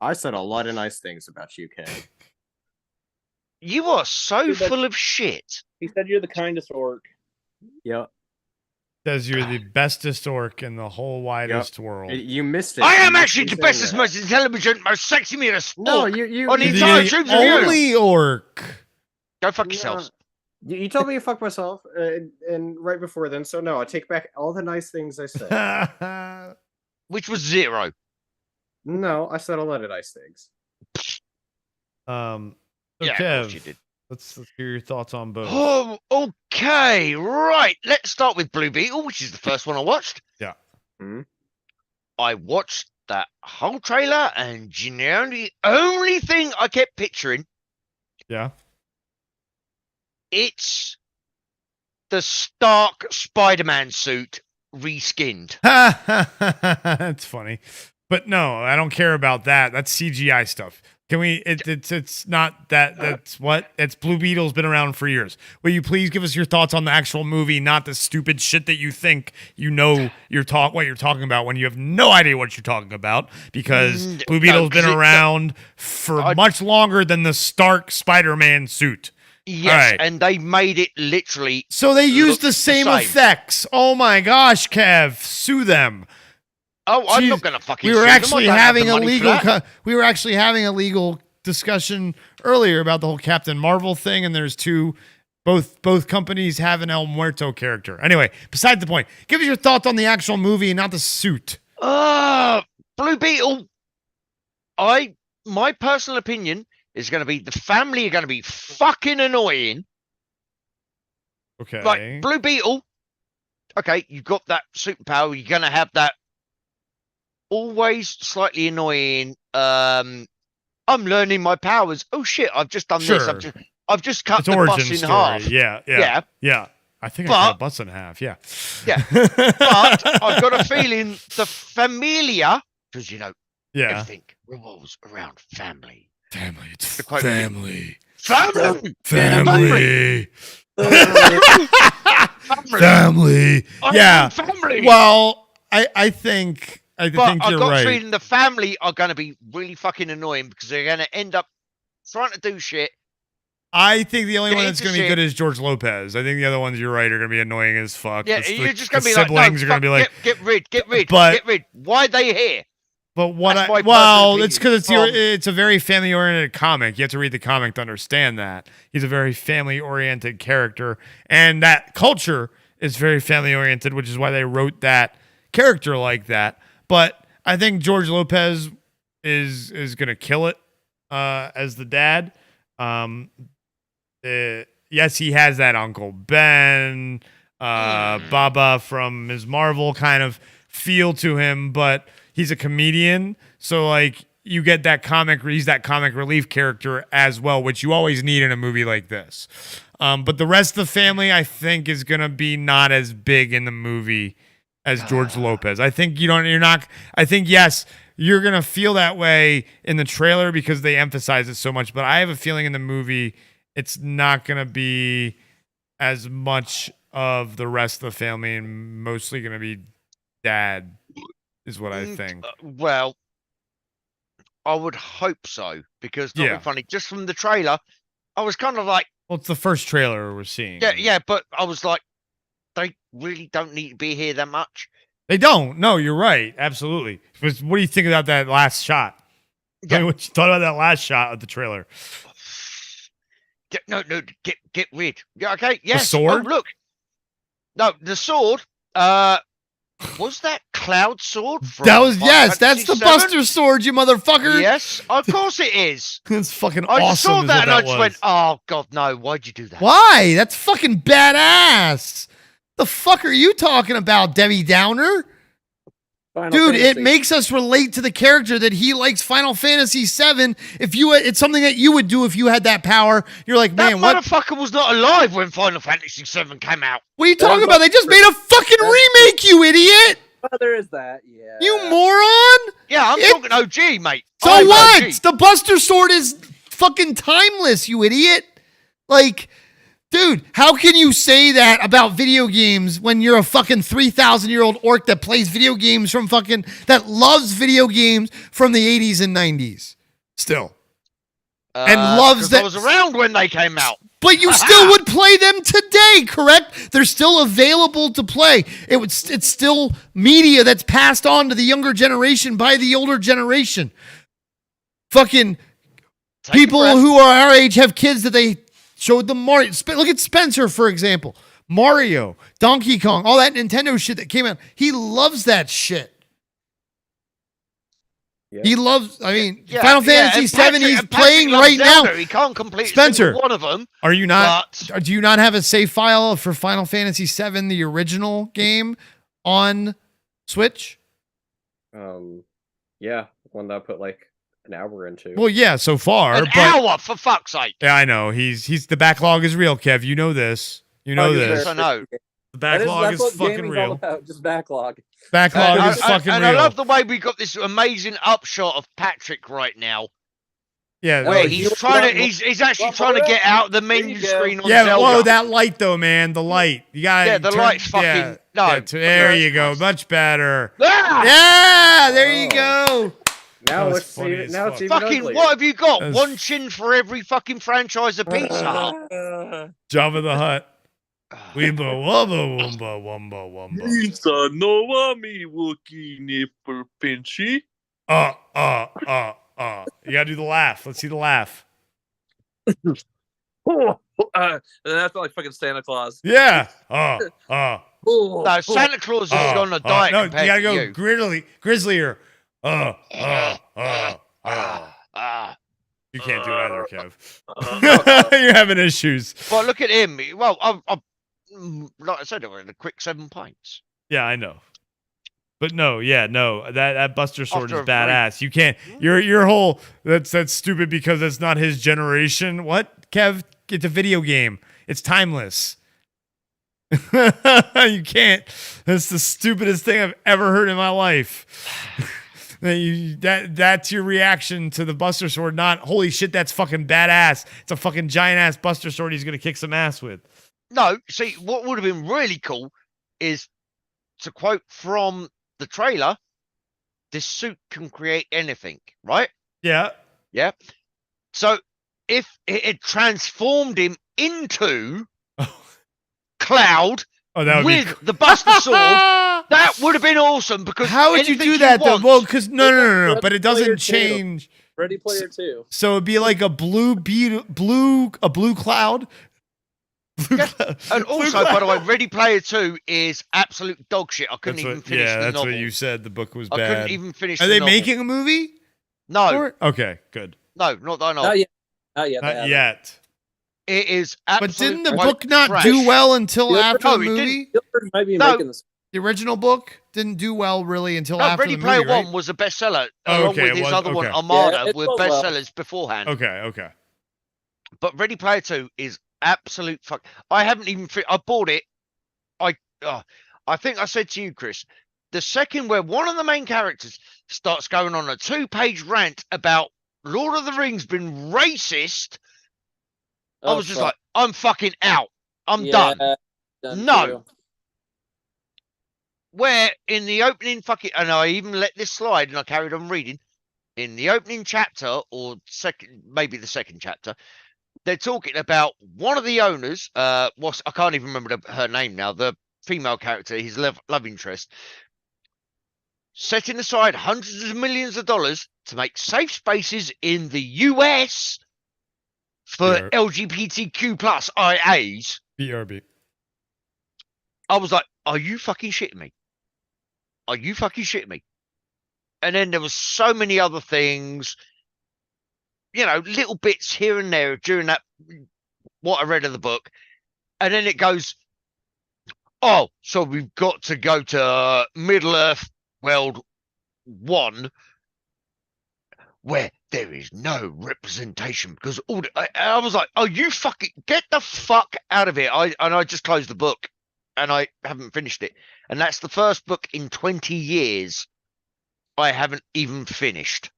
Speaker 2: I said a lot of nice things about you, Ken.
Speaker 13: You are so full of shit.
Speaker 11: He said you're the kindest orc.
Speaker 2: Yep.
Speaker 1: Says you're the bestest orc in the whole widest world.
Speaker 2: You missed it.
Speaker 13: I am actually the bestest, most intelligent, most sexy, meanest
Speaker 2: No,
Speaker 13: orc
Speaker 2: you
Speaker 13: on the entire Zoom
Speaker 1: only orc.
Speaker 13: Go fuck yourselves.
Speaker 2: You told me to fuck myself, and right before then, so no, I take back all the nice things I said.
Speaker 13: Which was 0.
Speaker 2: No, I said a lot of nice things.
Speaker 1: So
Speaker 13: Yeah, of
Speaker 1: Kev,
Speaker 13: course you did.
Speaker 1: let's hear your thoughts on both.
Speaker 13: Oh, okay, right. Let's start with Blue Beetle, which is the first one I watched.
Speaker 1: Yeah.
Speaker 13: I watched that whole trailer, and the only thing I kept picturing,
Speaker 1: Yeah.
Speaker 13: it's the Stark Spider-Man suit reskinned.
Speaker 1: That's funny. But no, I don't care about that. That's CGI stuff. Can we? It's not that. That's what. It's Blue Beetle's been around for years. Will you please give us your thoughts on the actual movie, not the stupid shit that you think you know what you're talking about when you have no idea what you're talking about? Because Blue Beetle's been around for much longer than the Stark Spider-Man suit.
Speaker 13: Yes, and they made it literally.
Speaker 1: So they used the same effects. Oh my gosh, Kev, sue them.
Speaker 13: Oh, I'm not gonna fucking.
Speaker 1: We were actually having a legal. We were actually having a legal discussion earlier about the whole Captain Marvel thing, and there's both companies have an El Muerto character. Anyway, beside the point. Give us your thoughts on the actual movie and not the suit.
Speaker 13: Blue Beetle. My personal opinion is going to be the family are going to be fucking annoying.
Speaker 1: Okay.
Speaker 13: Like Blue Beetle. Okay, you've got that superpower. You're going to have that. Always slightly annoying. I'm learning my powers. Oh shit! I've just done this. I've just cut the bus in half.
Speaker 1: Yeah. I think I cut a bus in half. Yeah.
Speaker 13: But I've got a feeling the familia, because everything revolves around family.
Speaker 1: Family. It's family.
Speaker 13: Family.
Speaker 1: Family. Family. Yeah.
Speaker 13: Family.
Speaker 1: Well, I think. I think
Speaker 13: I've
Speaker 1: you're
Speaker 13: got
Speaker 1: right.
Speaker 13: a feeling the family are going to be really fucking annoying because they're going to end up trying to do shit.
Speaker 1: I think the only one that's going to be good is George Lopez. I think the other ones, you're right, are going to be annoying as fuck.
Speaker 13: Yeah, you're just going to be
Speaker 1: siblings are going to be like,
Speaker 13: get rid.
Speaker 1: But,
Speaker 13: get rid. Why are they here?
Speaker 1: But it's because it's a very family-oriented comic. You have to read the comic to understand that. He's a very family-oriented character, and that culture is very family-oriented, which is why they wrote that character like that. But I think George Lopez is going to kill it as the dad. Yes, he has that Uncle Ben, Baba from Ms. Marvel kind of feel to him, but he's a comedian. So, like, you get that he's that comic relief character as well, which you always need in a movie like this. But the rest of the family, I think, is going to be not as big in the movie as George Lopez. I think I think, yes, you're going to feel that way in the trailer because they emphasize it so much, but I have a feeling in the movie it's not going to be as much of the rest of the family and mostly going to be dad is what I think.
Speaker 13: Well, I would hope so because not being funny, just from the trailer, I was kind of like,
Speaker 1: well, it's the first trailer we're seeing.
Speaker 13: Yeah, but I was like, they really don't need to be here that much.
Speaker 1: They don't. No, you're right. Absolutely. What do you think about that last shot?
Speaker 13: Yeah.
Speaker 1: Tell me what you thought about that last shot of the trailer.
Speaker 13: Get rid. Yeah, okay. Yes.
Speaker 1: The sword?
Speaker 13: Oh, look. No, the sword. Was that Cloud sword?
Speaker 1: That's the Buster sword, you motherfucker.
Speaker 13: Yes, of course it is.
Speaker 1: It's fucking
Speaker 13: I
Speaker 1: awesome.
Speaker 13: saw that and I just went, oh god, no! Why'd you do that?
Speaker 1: Why? That's fucking badass. The fuck are you talking about, Debbie Downer? Dude, it makes us relate to the character that he likes Final Fantasy VII. It's something that you would do if you had that power. You're like, man,
Speaker 13: that motherfucker was not alive when Final Fantasy VII came out.
Speaker 1: What are you talking about? They just made a fucking remake, you idiot.
Speaker 14: Well, there is that, yeah.
Speaker 1: You moron.
Speaker 13: Yeah, I'm talking OG, mate.
Speaker 1: So what? OG. The Buster Sword is fucking timeless, you idiot. Like, dude, how can you say that about video games when you're a fucking 3,000-year-old orc that plays video games that loves video games from the 80s and 90s? Still. And loves that.
Speaker 13: I was around when they came out.
Speaker 1: But you still would play them today, correct? They're still available to play. It's still media that's passed on to the younger generation by the older generation. Fucking people who are our age have kids that they showed them Mario. Look at Spencer, for example. Mario, Donkey Kong, all that Nintendo shit that came out. He loves that shit. Yeah. He loves, Final Fantasy VII, he's playing right now.
Speaker 13: He can't complete
Speaker 1: Spencer,
Speaker 13: one of them.
Speaker 1: Are you not? Do you not have a save file for Final Fantasy VII, the original game, on Switch?
Speaker 2: Yeah, one that I put like an hour into.
Speaker 1: Well, yeah, so far.
Speaker 13: An hour, for fuck's sake.
Speaker 1: Yeah, I know. He's the backlog is real, Kev. You know this. You know this.
Speaker 13: Yes, I know.
Speaker 1: The backlog is fucking real.
Speaker 14: All about, just backlog.
Speaker 1: Backlog is fucking real.
Speaker 13: And I love the way we got this amazing upshot of Patrick right now.
Speaker 1: Yeah,
Speaker 13: Where
Speaker 1: like,
Speaker 13: he's trying to, he's actually trying to get out the menu screen on Zelda.
Speaker 1: whoa, that light though, man, the light. You gotta
Speaker 13: Yeah, the light's fucking
Speaker 1: there you go, much better.
Speaker 13: Ah!
Speaker 1: Yeah, there you go.
Speaker 10: Now
Speaker 1: That
Speaker 10: it's
Speaker 1: was funny
Speaker 10: even,
Speaker 1: as
Speaker 10: now it's
Speaker 1: fuck.
Speaker 10: even
Speaker 13: Fucking,
Speaker 10: uglier.
Speaker 13: what have you got?
Speaker 1: That's-
Speaker 13: One chin for every fucking franchise of Pizza Hut.
Speaker 1: Jabba the Hutt. Weeba wubba wumba wumba wumba.
Speaker 11: Lisa no wami wookie nipper pinchy.
Speaker 1: You gotta do the laugh. Let's see the laugh.
Speaker 11: And that's like fucking Santa Claus.
Speaker 1: Yeah.
Speaker 13: No, Santa Claus is on a diet
Speaker 1: No, you
Speaker 13: compared
Speaker 1: gotta
Speaker 13: to
Speaker 1: go
Speaker 13: you.
Speaker 1: grizzlier. You can't do it either, Kev. You're having issues.
Speaker 13: Well, look at him. Well, like I said, I had a quick 7 pints.
Speaker 1: Yeah, I know. But no, that Buster Sword
Speaker 13: After
Speaker 1: is
Speaker 13: a
Speaker 1: badass. You can't. Your whole that's stupid because it's not his generation. What, Kev? It's a video game. It's timeless. You can't. That's the stupidest thing I've ever heard in my life. That's your reaction to the Buster Sword. Not holy shit, that's fucking badass. It's a fucking giant ass Buster Sword. He's gonna kick some ass with.
Speaker 13: No, see, what would have been really cool is to quote from the trailer, this suit can create anything, right?
Speaker 1: Yeah.
Speaker 13: Yeah. So if it had transformed him into Cloud
Speaker 1: that would
Speaker 13: with the Buster Sword, that would have been awesome. Because
Speaker 1: how would you
Speaker 13: anything
Speaker 1: do that though?
Speaker 13: want-
Speaker 1: Well, because no, but it
Speaker 14: Player
Speaker 1: doesn't
Speaker 14: 2.
Speaker 1: change.
Speaker 14: Ready Player 2.
Speaker 1: So it'd be like a blue cloud.
Speaker 13: And also, by the way, Ready Player 2 is absolute dog shit. I couldn't even finish the
Speaker 1: that's
Speaker 13: novel.
Speaker 1: what you said. The book was
Speaker 13: I
Speaker 1: bad.
Speaker 13: couldn't even finish
Speaker 1: Are
Speaker 13: the
Speaker 1: they
Speaker 13: novel.
Speaker 1: making a movie?
Speaker 13: No.
Speaker 1: Okay, good.
Speaker 13: No, not that I know.
Speaker 14: Not yet. Not yet.
Speaker 1: Not yet.
Speaker 13: It is
Speaker 1: But
Speaker 13: absolute
Speaker 1: didn't the
Speaker 13: white
Speaker 1: book not
Speaker 13: trash.
Speaker 1: do well until
Speaker 14: Spielberg-
Speaker 1: after
Speaker 13: no,
Speaker 1: the
Speaker 13: it
Speaker 1: movie?
Speaker 14: Spielberg might be
Speaker 13: No.
Speaker 14: making this.
Speaker 1: The original book didn't do well really until
Speaker 13: No,
Speaker 1: after
Speaker 13: Ready
Speaker 1: the
Speaker 13: Player
Speaker 1: movie, right?
Speaker 13: 1 was a bestseller,
Speaker 1: Oh,
Speaker 13: along
Speaker 1: okay,
Speaker 13: with
Speaker 1: it
Speaker 13: his
Speaker 1: was-
Speaker 13: other one,
Speaker 1: okay.
Speaker 13: Armada,
Speaker 14: Yeah, it
Speaker 13: with
Speaker 14: sold well.
Speaker 13: bestsellers beforehand.
Speaker 1: Okay.
Speaker 13: But Ready Player 2 is absolute fuck. I haven't even. I bought it. I think I said to you, Chris, the second where one of the main characters starts going on a 2-page rant about Lord of the Rings being racist, I was just like, I'm fucking out. I'm done. No.
Speaker 14: Too.
Speaker 13: Where in the opening and I even let this slide and I carried on reading. In the opening chapter, or maybe the second chapter, they're talking about one of the owners, I can't even remember her name now, the female character, his love interest, setting aside hundreds of millions of dollars to make safe spaces in the US for LGBTQ plus IAs.
Speaker 1: BRB.
Speaker 13: I was like, are you fucking shitting me? Are you fucking shitting me? And then there was so many other things, little bits here and there during what I read of the book. And then it goes, oh, so we've got to go to Middle Earth World 1 where there is no representation because I was like, oh, you fucking get the fuck out of here. I just closed the book and I haven't finished it. And that's the first book in 20 years I haven't even finished.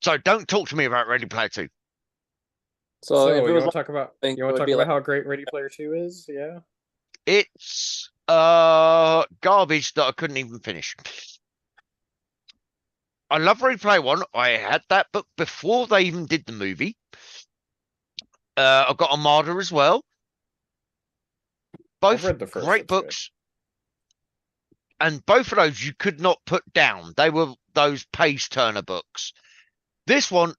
Speaker 13: So don't talk to me about Ready Player 2.
Speaker 10: So
Speaker 14: if it
Speaker 10: you
Speaker 14: was
Speaker 10: want to talk about how great Ready Player 2 is? Yeah.
Speaker 13: It's garbage that I couldn't even finish. I love Ready Player 1. I had that book before they even did the movie. I've got Armada as well. Both
Speaker 10: read the first,
Speaker 13: great books. And both of those you could not put down. They were those page turner books. This one,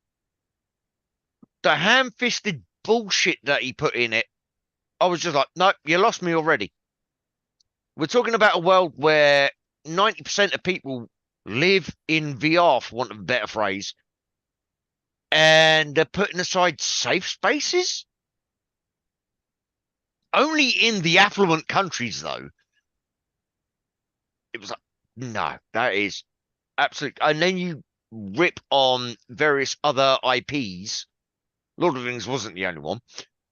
Speaker 13: the ham-fisted bullshit that he put in it, I was just like, no, you lost me already. We're talking about a world where 90% of people live in VR, for want of a better phrase. And they're putting aside safe spaces? Only in the affluent countries, though. It was like, no, that is absolute. And then you rip on various other IPs. Lord of the Rings wasn't the only one,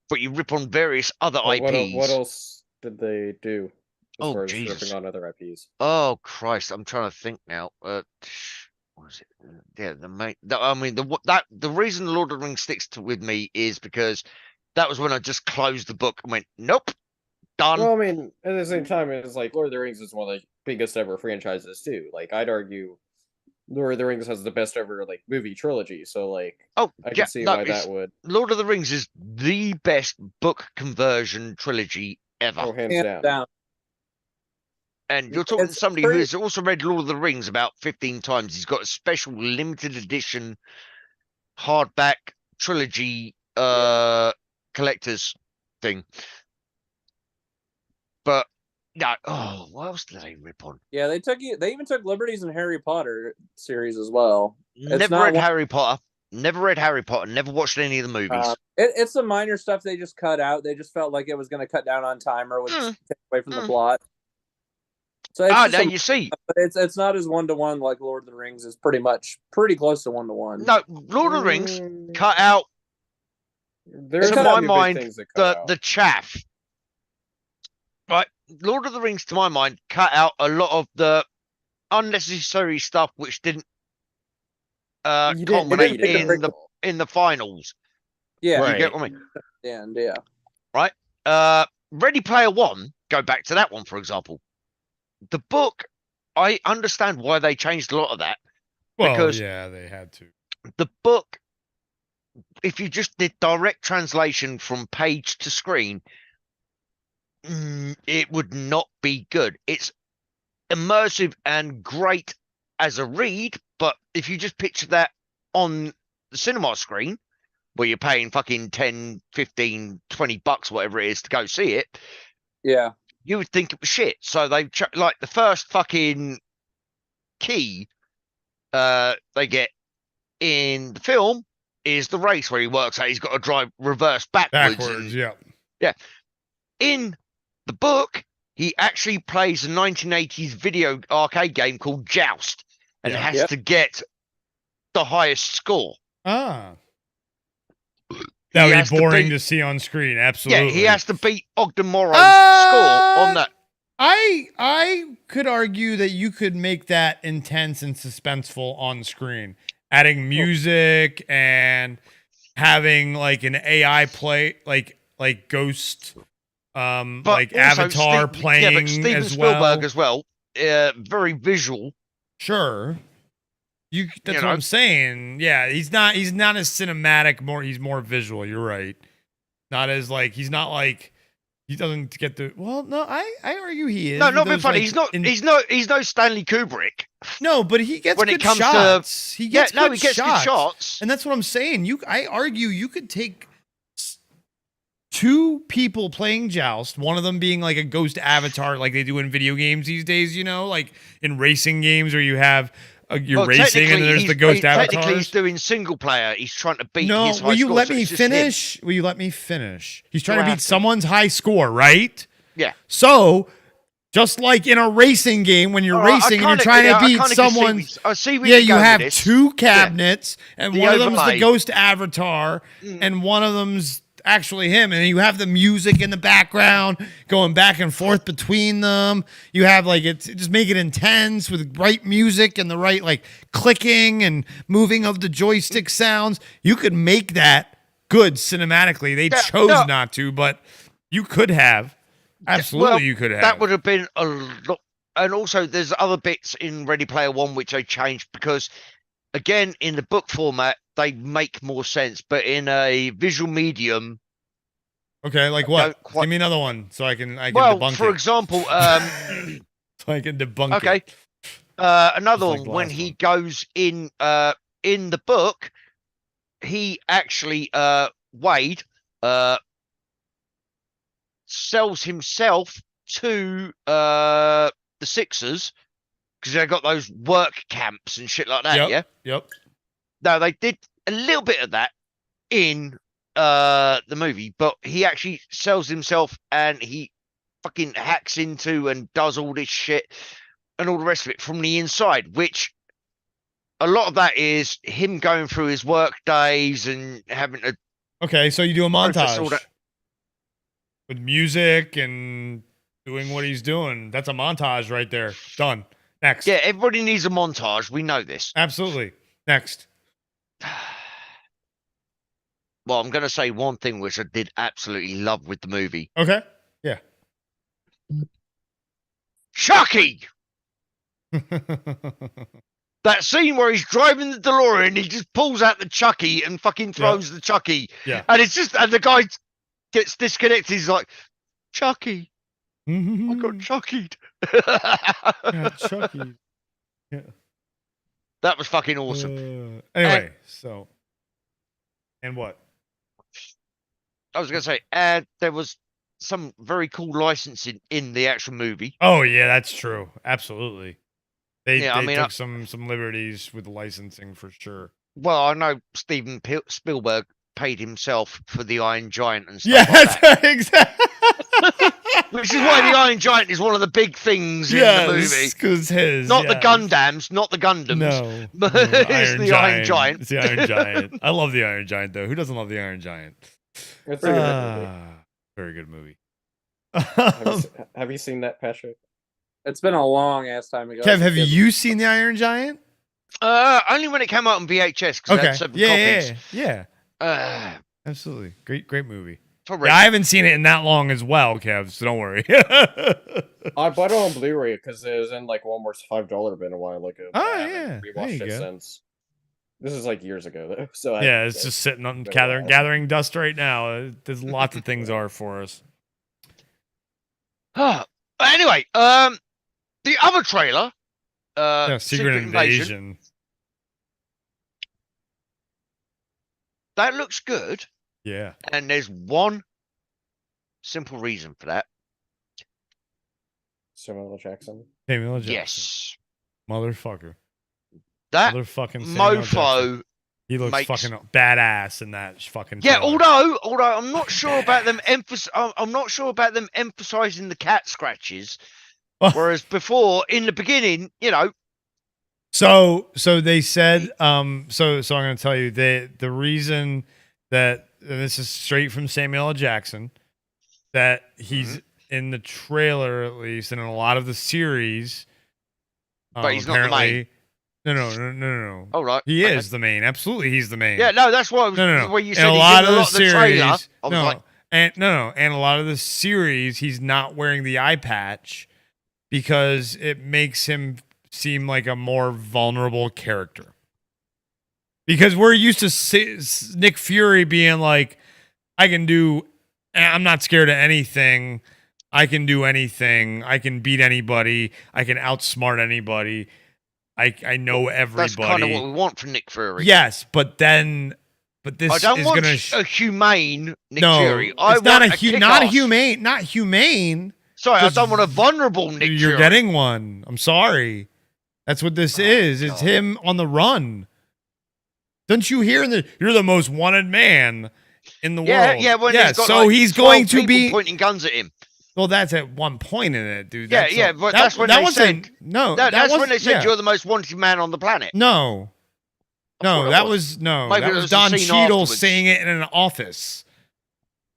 Speaker 13: but you rip on various other IPs.
Speaker 10: What else did they do? As far as
Speaker 13: Jesus.
Speaker 10: ripping on other IPs.
Speaker 13: Oh Christ, I'm trying to think now. what was it? Yeah, the main. The reason Lord of the Rings sticks with me is because that was when I just closed the book and went, nope, done.
Speaker 2: Well, I mean, at the same time, it's like Lord of the Rings is one of the biggest ever franchises too. Like, I'd argue Lord of the Rings has the best ever like movie trilogy. So, like, I can see why that would.
Speaker 13: Lord of the Rings is the best book conversion trilogy ever.
Speaker 2: Oh, hands down.
Speaker 13: And you're talking to somebody who has also read Lord of the Rings about 15 times. He's got a special limited edition hardback trilogy collector's thing. But no, what else did they rip on?
Speaker 14: Yeah, they even took liberties in Harry Potter series as well.
Speaker 13: Never read Harry Potter. Never read Harry Potter. Never watched any of the movies.
Speaker 14: It's some minor stuff they just cut out. They just felt like it was going to cut down on time or would take away from the plot. So it's
Speaker 13: now you see,
Speaker 14: but it's not as 1-to-1 like Lord of the Rings is pretty close to 1-to-1.
Speaker 13: No, Lord of the Rings cut out. To my mind, the chaff. Right, Lord of the Rings, to my mind, cut out a lot of the unnecessary stuff which didn't culminate in the finals.
Speaker 14: Yeah,
Speaker 13: right. You get what I mean?
Speaker 14: Yeah.
Speaker 13: Right. Ready Player One. Go back to that one, for example. The book, I understand why they changed a lot of that.
Speaker 1: Well,
Speaker 13: because
Speaker 1: yeah, they had to.
Speaker 13: The book, if you just did direct translation from page to screen, it would not be good. It's immersive and great as a read, but if you just picture that on the cinema screen, where you're paying fucking 10, 15, 20 bucks, whatever it is, to go see it,
Speaker 14: yeah,
Speaker 13: you would think it was shit. So they like the first fucking key they get in the film is the race where he works out he's got to drive reverse backwards. Yeah. In the book, he actually plays a 1980s video arcade game called Joust and has to get the highest score.
Speaker 1: That would be boring to see on screen. Absolutely.
Speaker 13: Yeah, he has to beat Ogden Morrow's score on that.
Speaker 1: I could argue that you could make that intense and suspenseful on screen, adding music and having like an AI play, like Ghost, like Avatar playing.
Speaker 13: Yeah, but Steven Spielberg as well. Very visual.
Speaker 1: Sure. That's what I'm saying. Yeah, he's not as cinematic. He's more visual. You're right. Not as like he doesn't get the. Well, no, I argue he is.
Speaker 13: No, not being funny. Like, he's no Stanley Kubrick.
Speaker 1: No, but he gets
Speaker 13: when
Speaker 1: good
Speaker 13: it comes
Speaker 1: shots.
Speaker 13: To
Speaker 1: he gets good
Speaker 13: good shots.
Speaker 1: And that's what I'm saying. I argue you could take two people playing Joust, one of them being like a ghost avatar, like they do in video games these days. You know, like in racing games where you have. You're racing and there's the ghost avatar.
Speaker 13: Technically, he's doing single player. He's trying to beat his high score.
Speaker 1: Will you let me finish? Will you let me finish? He's trying to beat someone's high score, right?
Speaker 13: Yeah.
Speaker 1: So, just like in a racing game, when you're racing and you're trying to beat someone's... you have two cabinets, and one of them's the ghost avatar, and one of them's actually him, and you have the music in the background going back and forth between them. You have like just make it intense with right music and the right like clicking and moving of the joystick sounds. You could make that good cinematically. They chose not to, but you could have. Absolutely, you could have.
Speaker 13: That would have been a lot. And also, there's other bits in Ready Player One which I changed because, again, in the book format, they make more sense, but in a visual medium.
Speaker 1: Okay, like what? Give me another one so I can debunk it.
Speaker 13: For example,
Speaker 1: so I can debunk it.
Speaker 13: Okay. Another one when he goes in the book, he actually Wade sells himself to the Sixers because they got those work camps and shit like that.
Speaker 1: Yep.
Speaker 13: No, they did a little bit of that in the movie, but he actually sells himself and he fucking hacks into and does all this shit and all the rest of it from the inside, which a lot of that is him going through his work days and having to.
Speaker 1: Okay, so you do a montage with music and doing what he's doing. That's a montage right there. Done. Next.
Speaker 13: Yeah, everybody needs a montage. We know this.
Speaker 1: Absolutely. Next.
Speaker 13: Well, I'm going to say one thing which I did absolutely love with the movie.
Speaker 1: Okay. Yeah.
Speaker 13: Chucky! That scene where he's driving the DeLorean, he just pulls out the Chucky and fucking throws the Chucky.
Speaker 1: Yeah.
Speaker 13: And it's just, and the guy gets disconnected. He's like, Chucky. I got Chuckied.
Speaker 1: Yeah, Chucky. Yeah.
Speaker 13: That was fucking awesome.
Speaker 1: Anyway, so. And what?
Speaker 13: I was going to say, and there was some very cool licensing in the actual movie.
Speaker 1: Oh, yeah, that's true. Absolutely. They
Speaker 13: I mean,
Speaker 1: took some liberties with the licensing for sure.
Speaker 13: Well, I know Steven Spielberg paid himself for the Iron Giant and stuff.
Speaker 1: Yeah,
Speaker 13: like that.
Speaker 1: exactly.
Speaker 13: Which is why the Iron Giant is one of the big things in the movie.
Speaker 1: Because his.
Speaker 13: Not the Gundams, not the Gundams.
Speaker 1: No.
Speaker 13: But it's the Iron Giant.
Speaker 1: It's the Iron Giant. I love the Iron Giant, though. Who doesn't love the Iron Giant?
Speaker 2: It's a good movie.
Speaker 1: Very good movie.
Speaker 2: Have you seen that, Patrick?
Speaker 14: It's been a long ass time ago.
Speaker 1: Kev, have you seen the Iron Giant?
Speaker 13: Only when it came out on VHS.
Speaker 1: Okay.
Speaker 13: Had 7 copies.
Speaker 1: Yeah. Absolutely. Great movie. Yeah, I haven't seen it in that long as well, Kev, so don't worry.
Speaker 2: I bought it on Blu-ray because it was in like Walmart's $5 bin a while ago.
Speaker 1: Oh, yeah.
Speaker 2: We watched it since. This is like years ago, though. So
Speaker 1: yeah, it's just sitting on gathering dust right now. There's lots of things are for us.
Speaker 13: Anyway, the other trailer,
Speaker 1: Secret Invasion.
Speaker 13: That looks good.
Speaker 1: Yeah.
Speaker 13: And there's one simple reason for that.
Speaker 2: Samuel L. Jackson.
Speaker 1: Samuel L. Jackson.
Speaker 13: Yes.
Speaker 1: Motherfucker.
Speaker 13: That
Speaker 1: motherfucking
Speaker 13: mofo.
Speaker 1: He looks fucking badass in that fucking.
Speaker 13: Yeah,
Speaker 1: trailer.
Speaker 13: although I'm not sure about them I'm not sure about them emphasizing the cat scratches. Whereas before, in the beginning, you know.
Speaker 1: So they said, so I'm going to tell you the reason that, and this is straight from Samuel L. Jackson, that he's in the trailer, at least, and in a lot of the series.
Speaker 13: But he's not the main.
Speaker 1: No.
Speaker 13: Oh, right.
Speaker 1: He is the main. Absolutely, he's the main.
Speaker 13: Yeah, no, that's what I was,
Speaker 1: no.
Speaker 13: where you
Speaker 1: In
Speaker 13: said
Speaker 1: a
Speaker 13: he's
Speaker 1: lot
Speaker 13: in
Speaker 1: of
Speaker 13: a
Speaker 1: the
Speaker 13: lot of the
Speaker 1: series,
Speaker 13: trailer. I was
Speaker 1: no,
Speaker 13: like,
Speaker 1: and a lot of the series, he's not wearing the eye patch because it makes him seem like a more vulnerable character. Because we're used to Nick Fury being like, I'm not scared of anything. I can do anything. I can beat anybody. I can outsmart anybody. I know everybody.
Speaker 13: That's kind of what we want from Nick Fury.
Speaker 1: Yes, but this
Speaker 13: I don't
Speaker 1: is
Speaker 13: want
Speaker 1: gonna
Speaker 13: a humane Nick
Speaker 1: no,
Speaker 13: Fury.
Speaker 1: It's not humane.
Speaker 13: Sorry, I don't want a vulnerable Nick Fury.
Speaker 1: You're getting one. I'm sorry. That's what this is. It's him on the run. Don't you hear? You're the most wanted man in the world.
Speaker 13: Yeah. When he's got
Speaker 1: so
Speaker 13: like
Speaker 1: he's going to
Speaker 13: people
Speaker 1: be
Speaker 13: pointing guns at him.
Speaker 1: Well, that's at one point in it, dude.
Speaker 13: But that's when they said
Speaker 1: no.
Speaker 13: That's when they said you're the most wanted man on the planet.
Speaker 1: No, that was Don Cheadle saying it in an office.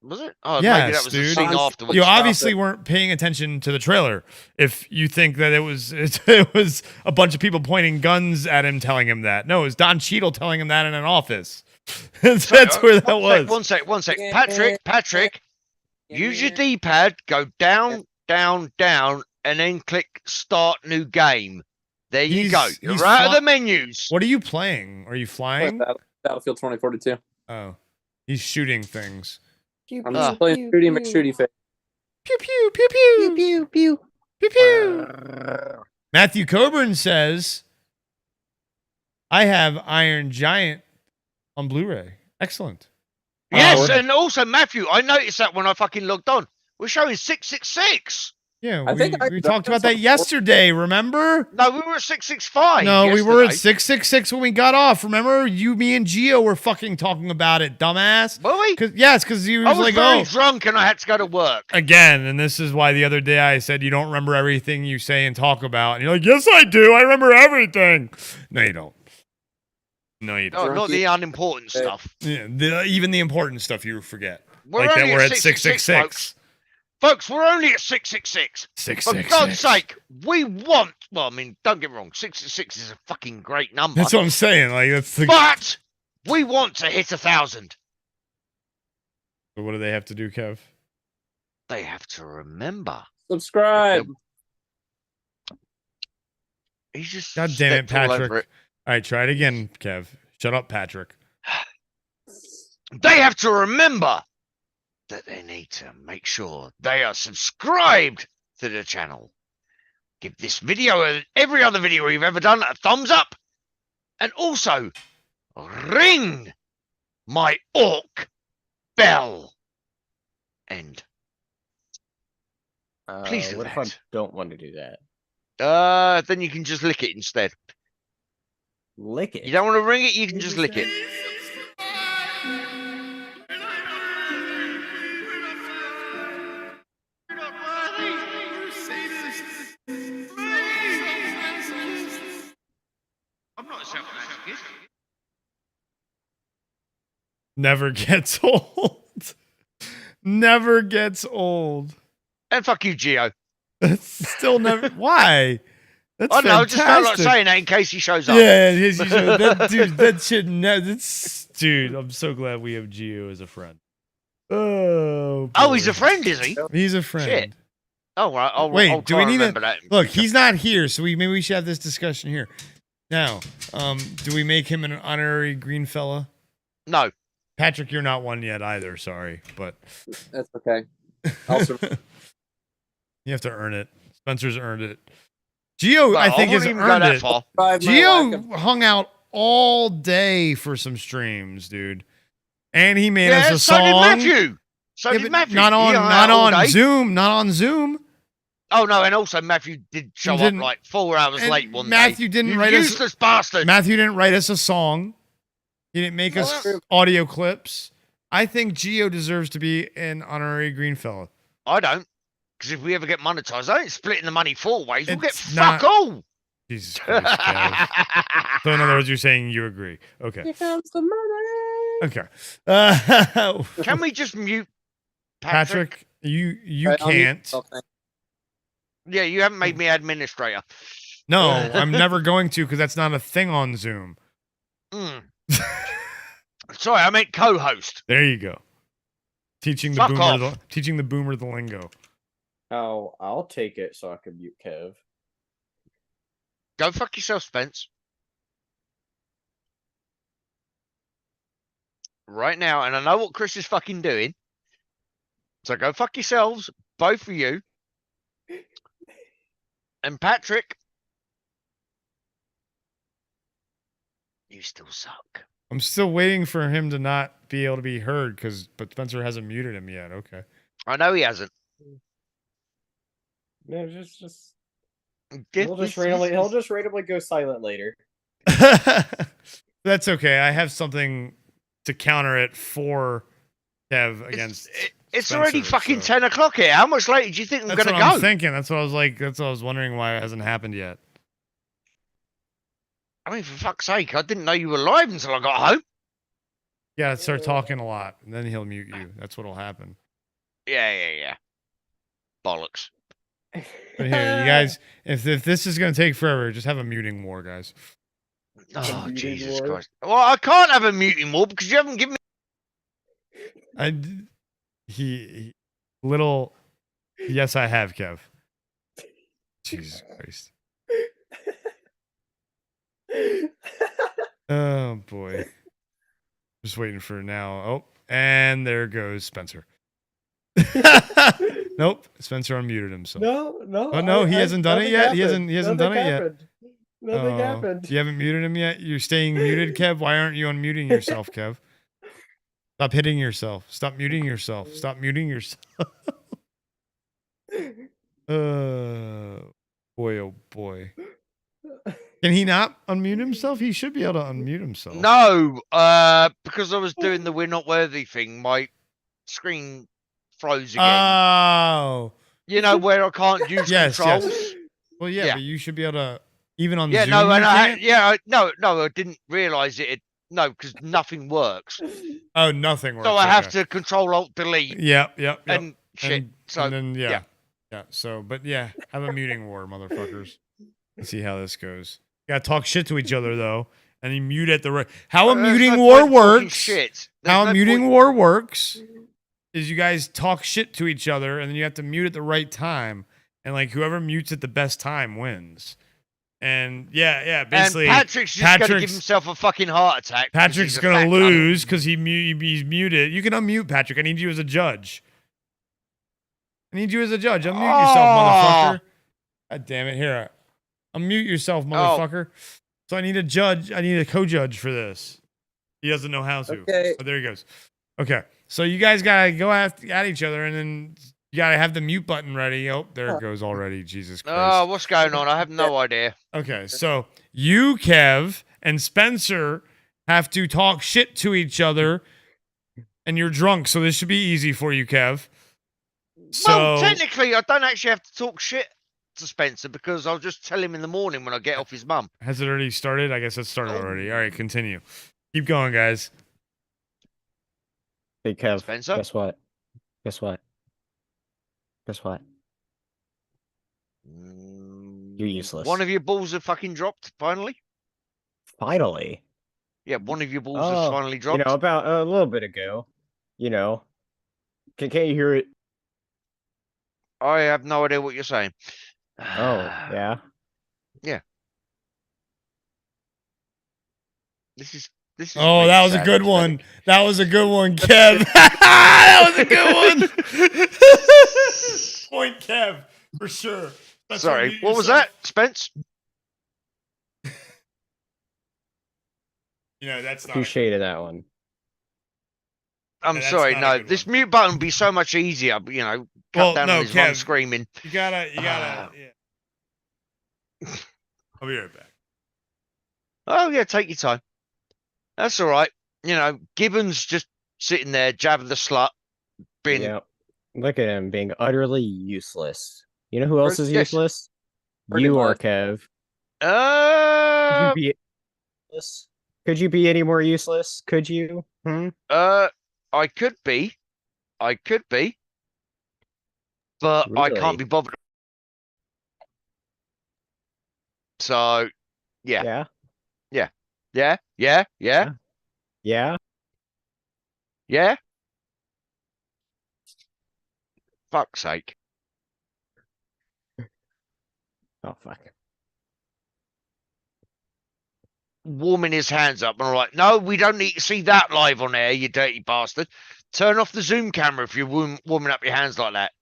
Speaker 13: Was it? Oh,
Speaker 1: yes,
Speaker 13: maybe that was
Speaker 1: dude.
Speaker 13: the scene afterwards.
Speaker 1: You obviously weren't paying attention to the trailer. If you think that it was a bunch of people pointing guns at him, telling him that. No, it was Don Cheadle telling him that in an office. That's where that was.
Speaker 13: One sec. Patrick, use your D-pad, go down, and then click Start New Game. There you go. You're out of the menus.
Speaker 1: What are you playing? Are you flying?
Speaker 14: Battlefield 2042.
Speaker 1: Oh, he's shooting things.
Speaker 14: I'm just playing Shooty McShooty face.
Speaker 1: Pew pew pew pew pew pew pew pew. Matthew Coburn says, "I have Iron Giant on Blu-ray. Excellent."
Speaker 13: Yes, and also Matthew, I noticed that when I fucking logged on, we're showing 666.
Speaker 1: Yeah, we talked about that yesterday, remember?
Speaker 13: No, we were at 665.
Speaker 1: No, we were at 666 when we got off. Remember? You, me, and Gio were fucking talking about it, dumbass.
Speaker 13: Were we?
Speaker 1: Yes, because you was like,
Speaker 13: very drunk and I had to go to work.
Speaker 1: Again, and this is why the other day I said you don't remember everything you say and talk about. And you're like, yes, I do. I remember everything. No, you don't. No, you don't.
Speaker 13: No, not the unimportant stuff.
Speaker 1: Yeah, even the important stuff you forget.
Speaker 13: We're
Speaker 1: like that
Speaker 13: only
Speaker 1: we're
Speaker 13: at
Speaker 1: at 666.
Speaker 13: Folks, we're only at 666. For God's sake, we want. Well, I mean, don't get me wrong. 666 is a fucking great number.
Speaker 1: That's what I'm saying. Like that's the.
Speaker 13: But we want to hit 1,000.
Speaker 1: So what do they have to do, Kev?
Speaker 13: They have to remember.
Speaker 14: Subscribe.
Speaker 13: He's just.
Speaker 1: God damn it,
Speaker 13: stepped all over
Speaker 1: Patrick. All right, try it again, Kev. Shut up, Patrick.
Speaker 13: They have to remember that they need to make sure they are subscribed to the channel. Give this video and every other video we've ever done a thumbs up. And also, ring my orc bell. And please do
Speaker 10: what if
Speaker 13: that.
Speaker 10: I don't want to do that?
Speaker 13: Then you can just lick it instead.
Speaker 10: Lick it.
Speaker 13: You don't want to ring it, you can just lick it.
Speaker 9: I'm not a self-masochist.
Speaker 1: Never gets old. Never gets old.
Speaker 13: And fuck you, Geo.
Speaker 1: Still never. Why? That's
Speaker 13: I know, just felt like
Speaker 1: fantastic.
Speaker 13: saying that in case he shows up.
Speaker 1: Yeah, that, dude, that shit. That's, dude, I'm so glad we have Geo as a friend. Oh,
Speaker 13: Oh, he's
Speaker 1: boy.
Speaker 13: a friend, is he?
Speaker 1: He's a friend.
Speaker 13: Shit. Oh, right. I'll
Speaker 1: Wait,
Speaker 13: I'll
Speaker 1: do
Speaker 13: try
Speaker 1: we
Speaker 13: and
Speaker 1: need
Speaker 13: remember
Speaker 1: to
Speaker 13: that.
Speaker 1: look? He's not here, so maybe we should have this discussion here. Now, do we make him an honorary green fella?
Speaker 13: No,
Speaker 1: Patrick, you're not one yet either. Sorry, but
Speaker 14: That's okay. Also,
Speaker 1: you have to earn it. Spencer's earned it. Geo,
Speaker 13: Well,
Speaker 1: I think, has
Speaker 13: wouldn't even go
Speaker 1: earned
Speaker 13: that
Speaker 1: it.
Speaker 13: far.
Speaker 1: Geo hung out all day for some streams, dude, and he made us a
Speaker 13: so
Speaker 1: song.
Speaker 13: did Matthew. So
Speaker 1: Yeah,
Speaker 13: did
Speaker 1: but
Speaker 13: Matthew.
Speaker 1: not on,
Speaker 13: He hung
Speaker 1: not
Speaker 13: out all
Speaker 1: on
Speaker 13: day.
Speaker 1: Zoom, not on Zoom.
Speaker 13: Oh no, and also Matthew did show up
Speaker 1: Didn't-
Speaker 13: like 4 hours
Speaker 1: and
Speaker 13: late one
Speaker 1: Matthew
Speaker 13: day.
Speaker 1: didn't
Speaker 13: You
Speaker 1: write us-
Speaker 13: useless bastard.
Speaker 1: Matthew didn't write us a song. He didn't make us audio clips. I think Geo deserves to be an honorary green fella.
Speaker 13: I don't, because if we ever get monetized, I ain't splitting the money 4 ways. We'll get
Speaker 1: It's not-
Speaker 13: fuck all.
Speaker 1: Jesus Christ, Kev. So in other words, you're saying you agree. Okay.
Speaker 14: here comes the money.
Speaker 1: Okay.
Speaker 13: Can we just mute Patrick?
Speaker 1: Patrick, you
Speaker 14: Right, I'll mute
Speaker 1: can't.
Speaker 14: myself then.
Speaker 13: Yeah, you haven't made me administrator.
Speaker 1: No, I'm never going to because that's not a thing on Zoom.
Speaker 13: Mm. Sorry, I meant co-host.
Speaker 1: There you go. Teaching the
Speaker 13: Fuck
Speaker 1: boomer
Speaker 13: off.
Speaker 1: teaching the boomer the lingo.
Speaker 10: Oh, I'll take it so I can mute Kev.
Speaker 13: Go fuck yourself, Spence. Right now, and I know what Chris is fucking doing. So go fuck yourselves, both of you. And Patrick, you still suck.
Speaker 1: I'm still waiting for him to not be able to be heard but Spencer hasn't muted him yet. Okay.
Speaker 13: I know he hasn't.
Speaker 10: No, just he'll just randomly go silent later.
Speaker 1: That's okay. I have something to counter it for Kev against.
Speaker 13: It's
Speaker 1: Spencer,
Speaker 13: already fucking
Speaker 1: so.
Speaker 13: 10 o'clock here. How much later do you think I'm
Speaker 1: That's
Speaker 13: gonna
Speaker 1: what
Speaker 13: go?
Speaker 1: I'm thinking. That's what I was like. That's what I was wondering why it hasn't happened yet.
Speaker 13: I mean, for fuck's sake, I didn't know you were live until I got home.
Speaker 1: Yeah, start talking a lot, and then he'll mute you. That's what'll happen.
Speaker 13: Yeah. Bollocks.
Speaker 1: But here, you guys, if this is gonna take forever, just have a muting war, guys.
Speaker 13: Oh, Jesus Christ. Well, I can't have a muting war because you haven't given me.
Speaker 1: He little. Yes, I have, Kev. Jesus Christ. Oh boy. Just waiting for now. Oh, and there goes Spencer. Nope, Spencer unmuted himself.
Speaker 10: No.
Speaker 1: Oh no, he hasn't done it yet. He hasn't done it yet.
Speaker 10: Nothing happened.
Speaker 1: You haven't muted him yet. You're staying muted, Kev. Why aren't you unmuting yourself, Kev? Stop hitting yourself. Stop muting yourself. Stop muting yourself. Boy, oh boy. Can he not unmute himself? He should be able to unmute himself.
Speaker 13: No, because I was doing the "we're not worthy" thing. My screen froze again.
Speaker 1: Oh.
Speaker 13: You know where I can't use controls.
Speaker 1: Yes. Well, yeah, but you should be able to even on
Speaker 13: Yeah,
Speaker 1: Zoom.
Speaker 13: no, and
Speaker 1: you
Speaker 13: I
Speaker 1: can't?
Speaker 13: no, I didn't realize it. No, because nothing works.
Speaker 1: Oh, nothing works.
Speaker 13: So I have
Speaker 1: okay.
Speaker 13: to Control Alt Delete.
Speaker 1: Yep.
Speaker 13: And shit. So
Speaker 1: then yeah. So, but yeah, have a muting war, motherfuckers. Let's see how this goes. You gotta talk shit to each other though, and you mute at the right. How a
Speaker 13: There's
Speaker 1: muting
Speaker 13: no
Speaker 1: war
Speaker 13: point talking
Speaker 1: works.
Speaker 13: shit.
Speaker 1: How
Speaker 13: There's
Speaker 1: a
Speaker 13: no
Speaker 1: muting
Speaker 13: point-
Speaker 1: war works is you guys talk shit to each other, and then you have to mute at the right time, and like whoever mutes at the best time wins. And yeah, basically,
Speaker 13: and Patrick's just gonna give himself a fucking heart attack. 'cause
Speaker 1: Patrick's
Speaker 13: he's a
Speaker 1: gonna
Speaker 13: fat cunt.
Speaker 1: lose because he's muted. You can unmute Patrick. I need you as a judge. I need you as a judge. Unmute yourself, motherfucker. God damn it. Here. Unmute yourself, motherfucker. So I need a judge. I need a co-judge for this. He doesn't know how to.
Speaker 14: Okay.
Speaker 1: Oh, there he goes. Okay. So you guys gotta go at each other, and then you gotta have the mute button ready. Oh, there it goes already. Jesus Christ.
Speaker 13: Oh, what's going on? I have no idea.
Speaker 1: Okay, so you, Kev, and Spencer have to talk shit to each other, and you're drunk, so this should be easy for you, Kev. So,
Speaker 13: Well, technically, I don't actually have to talk shit to Spencer because I'll just tell him in the morning when I get off his mum.
Speaker 1: has it already started? I guess it started already. All right, continue. Keep going, guys.
Speaker 10: Hey, Kev.
Speaker 13: Spencer?
Speaker 10: Guess what? Guess what? Guess what? You're useless.
Speaker 13: One of your balls have fucking dropped, finally?
Speaker 10: Finally.
Speaker 13: Yeah, one of your balls has finally dropped.
Speaker 10: You know, about a little bit ago. You know. Can you hear it?
Speaker 13: I have no idea what you're saying.
Speaker 10: Oh, yeah.
Speaker 13: Yeah. This is
Speaker 1: Oh,
Speaker 13: really
Speaker 1: that was a
Speaker 13: sad.
Speaker 1: good one. That was a good one, Kev. That was a good one. Point, Kev, for sure. That's
Speaker 13: Sorry,
Speaker 1: mute
Speaker 13: what was
Speaker 1: yourself.
Speaker 13: that, Spence?
Speaker 1: You know, that's not.
Speaker 10: Who shaded that one?
Speaker 13: I'm
Speaker 1: that's
Speaker 13: sorry,
Speaker 1: not a
Speaker 13: no.
Speaker 1: good
Speaker 13: This mute button would be so much easier, but, you know, cut down on his mum
Speaker 1: Kev,
Speaker 13: screaming.
Speaker 1: You gotta, yeah. I'll be right back.
Speaker 13: Oh, yeah, take your time. That's all right. You know, Gibbons just sitting there, jabbing the slut, being...
Speaker 10: Yeah. Look at him being utterly useless. You know who else is
Speaker 13: Yes.
Speaker 10: useless?
Speaker 14: Pretty
Speaker 10: You are,
Speaker 14: much.
Speaker 10: Kev. Could you be useless? Could you be any more useless? Could you?
Speaker 13: I could be. But I
Speaker 10: Really?
Speaker 13: can't be bothered. So, yeah.
Speaker 10: Yeah. Yeah.
Speaker 13: Fuck's sake.
Speaker 10: Oh fuck.
Speaker 13: Warming his hands up and I'm like, no, we don't need to see that live on air, you dirty bastard. Turn off the Zoom camera if you're warming up your hands like that.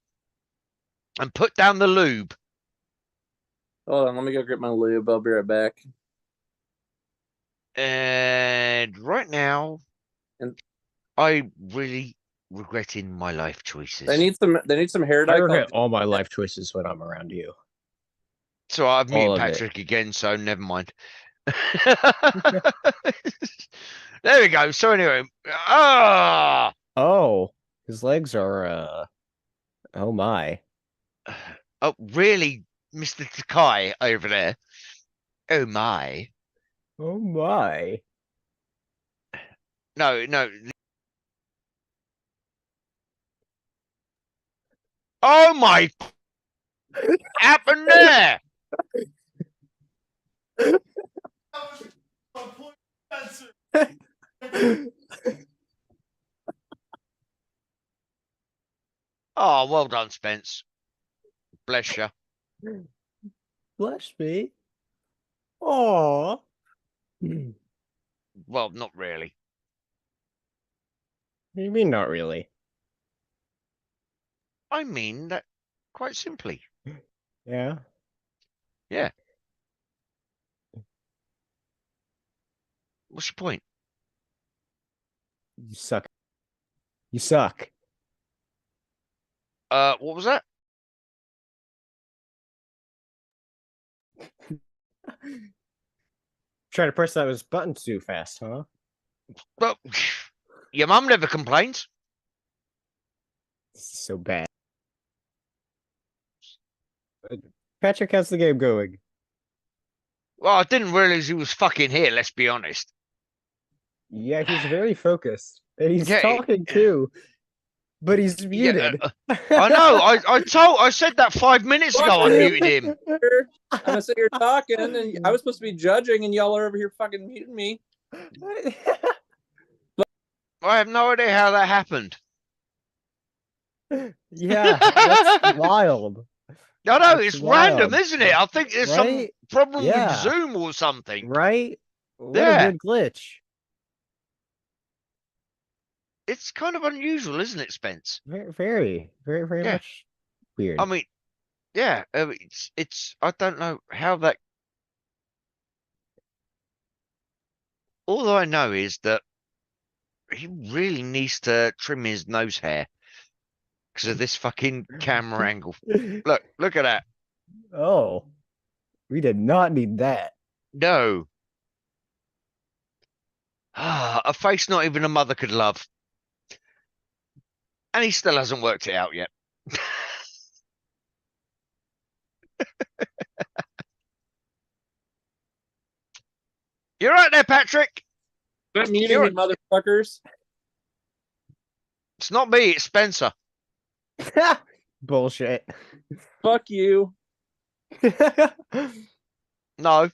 Speaker 13: And put down the lube.
Speaker 14: Hold on, let me go get my lube. I'll be right back.
Speaker 13: And right now, I'm really regretting my life choices.
Speaker 14: They need some hair
Speaker 10: I
Speaker 14: dye.
Speaker 10: regret all my life choices when I'm around you.
Speaker 13: So I've
Speaker 10: all
Speaker 13: muted
Speaker 10: of it.
Speaker 13: Patrick again, so never mind. There we go. So anyway,
Speaker 10: Oh, his legs are oh my.
Speaker 13: oh really, Mr. Takai over there. Oh my.
Speaker 10: Oh my.
Speaker 13: No. Oh my! What happened there? Oh, well done, Spence. Bless you.
Speaker 10: Bless me. Oh.
Speaker 13: Well, not really.
Speaker 10: What do you mean not really?
Speaker 13: I mean that quite simply.
Speaker 10: Yeah.
Speaker 13: Yeah. What's your point?
Speaker 10: You suck. You suck.
Speaker 13: What was that?
Speaker 10: Trying to press those buttons too fast, huh?
Speaker 13: Well, your mum never complains.
Speaker 10: This is so bad. Patrick, how's the game going?
Speaker 13: Well, I didn't realize he was fucking here, let's be honest.
Speaker 10: Yeah, he's very focused. And he's
Speaker 13: Yeah,
Speaker 10: talking too. But he's muted.
Speaker 13: I know. I said that 5 minutes ago. I muted him.
Speaker 14: I'm gonna sit here talking, and I was supposed to be judging, and y'all are over here fucking muting me.
Speaker 13: I have no idea how that happened.
Speaker 10: Yeah, that's wild.
Speaker 13: No,
Speaker 10: That's
Speaker 13: it's
Speaker 10: wild.
Speaker 13: random, isn't it? I think there's some
Speaker 10: Right?
Speaker 13: problem
Speaker 10: Yeah.
Speaker 13: with Zoom or something.
Speaker 10: Right? What
Speaker 13: Yeah.
Speaker 10: a weird glitch.
Speaker 13: It's kind of unusual, isn't it, Spence?
Speaker 10: Very
Speaker 13: Yeah.
Speaker 10: much weird.
Speaker 13: I mean, yeah, it's. I don't know how that. All I know is that he really needs to trim his nose hair because of this fucking camera angle. Look at that.
Speaker 10: Oh, we did not need that.
Speaker 13: No. A face not even a mother could love. And he still hasn't worked it out yet. You're right there, Patrick.
Speaker 14: Quit muting me, motherfuckers.
Speaker 13: It's not me, it's Spencer.
Speaker 10: Bullshit.
Speaker 14: Fuck you.
Speaker 13: No.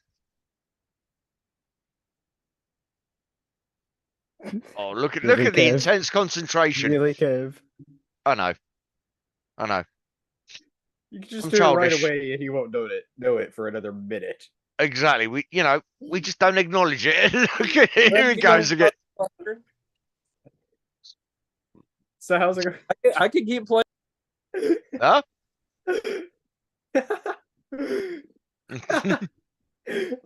Speaker 13: Oh, look at
Speaker 10: Really,
Speaker 13: the
Speaker 10: Kev?
Speaker 13: intense concentration.
Speaker 10: Really, Kev?
Speaker 13: I know.
Speaker 10: You can just
Speaker 13: I'm
Speaker 10: do it right
Speaker 13: childish.
Speaker 10: away and he won't know it for another minute.
Speaker 13: Exactly. We just don't acknowledge it. Look at it. Here it goes again.
Speaker 10: So how's it going?
Speaker 14: I could keep playing.
Speaker 13: Huh?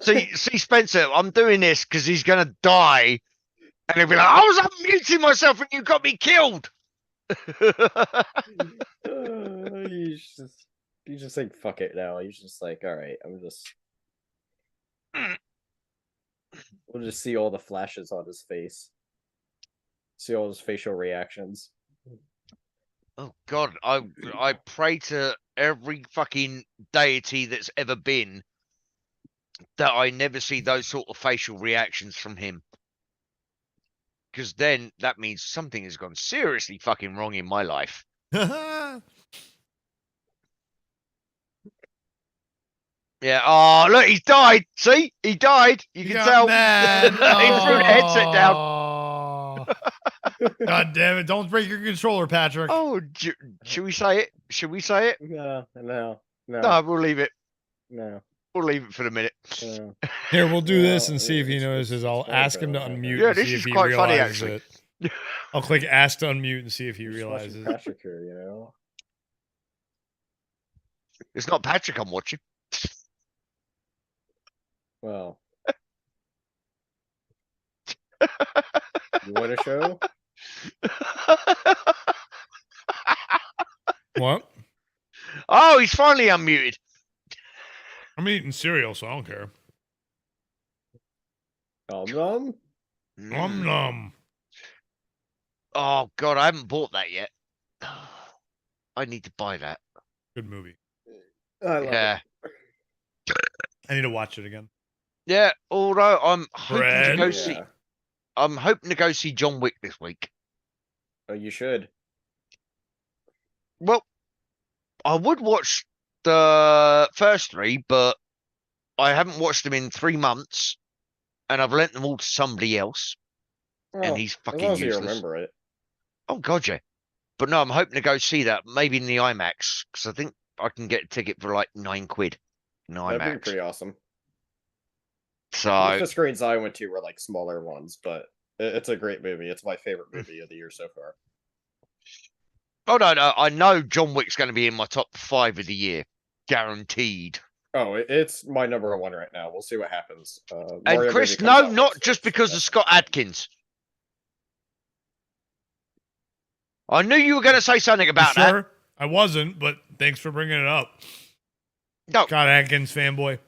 Speaker 13: See, Spencer, I'm doing this because he's gonna die, and he'll be like, "I was unmuting myself, and you got me killed."
Speaker 10: You just think fuck it now. You just like, all right, we'll just see all the flashes on his face, see all his facial reactions.
Speaker 13: Oh God, I pray to every fucking deity that's ever been that I never see those sort of facial reactions from him. Because then that means something has gone seriously fucking wrong in my life. Yeah. Oh, look, he's died. See? He died. You can tell.
Speaker 1: Man.
Speaker 13: He threw the headset down.
Speaker 1: God damn it. Don't break your controller, Patrick.
Speaker 13: Oh, should we say it? Should we say it?
Speaker 10: No.
Speaker 13: No, we'll leave it.
Speaker 10: No.
Speaker 13: We'll leave it for the minute.
Speaker 10: No.
Speaker 1: Here, we'll do this and see if he notices. I'll ask him to unmute.
Speaker 13: Yeah,
Speaker 1: and
Speaker 13: this
Speaker 1: see
Speaker 13: is
Speaker 1: if he
Speaker 13: quite funny,
Speaker 1: realizes
Speaker 13: actually.
Speaker 1: it. I'll click ask to unmute and see if he realizes.
Speaker 10: Patrick here, you know.
Speaker 13: It's not Patrick I'm watching.
Speaker 10: Well. You want a show?
Speaker 1: What?
Speaker 13: Oh, he's finally unmuted.
Speaker 1: I'm eating cereal, so I don't care.
Speaker 10: Nom.
Speaker 1: Nom nom.
Speaker 13: Oh God, I haven't bought that yet. I need to buy that.
Speaker 1: Good movie.
Speaker 10: I love
Speaker 13: Yeah.
Speaker 1: I need to watch it again.
Speaker 13: Yeah, although I'm hoping to
Speaker 1: Bread?
Speaker 13: go see I'm hoping to go see John Wick this week.
Speaker 10: Oh, you should.
Speaker 13: Well, I would watch the first three, but I haven't watched them in 3 months, and I've lent them all to somebody else, and he's
Speaker 10: as long
Speaker 13: fucking
Speaker 10: as you
Speaker 13: useless.
Speaker 10: remember it.
Speaker 13: Oh God, yeah. But no, I'm hoping to go see that, maybe in the IMAX, because I think I can get a ticket for like £9 in the
Speaker 10: That'd be
Speaker 13: IMAX.
Speaker 10: pretty awesome.
Speaker 13: So
Speaker 10: The screens I went to were like smaller ones, but it's a great movie. It's my favorite movie of the year so far.
Speaker 13: oh no, I know John Wick's going to be in my top 5 of the year, guaranteed.
Speaker 10: Oh, it's my number one right now. We'll see what happens.
Speaker 13: And
Speaker 10: Mario
Speaker 13: Chris,
Speaker 10: movie comes
Speaker 13: no,
Speaker 10: out
Speaker 13: not
Speaker 10: next
Speaker 13: just
Speaker 10: week, so
Speaker 13: because of
Speaker 10: that's-
Speaker 13: Scott Adkins. I knew you were going to say something about that.
Speaker 1: Sure, I wasn't, but thanks for bringing it up.
Speaker 13: No,
Speaker 1: Scott Adkins fanboy.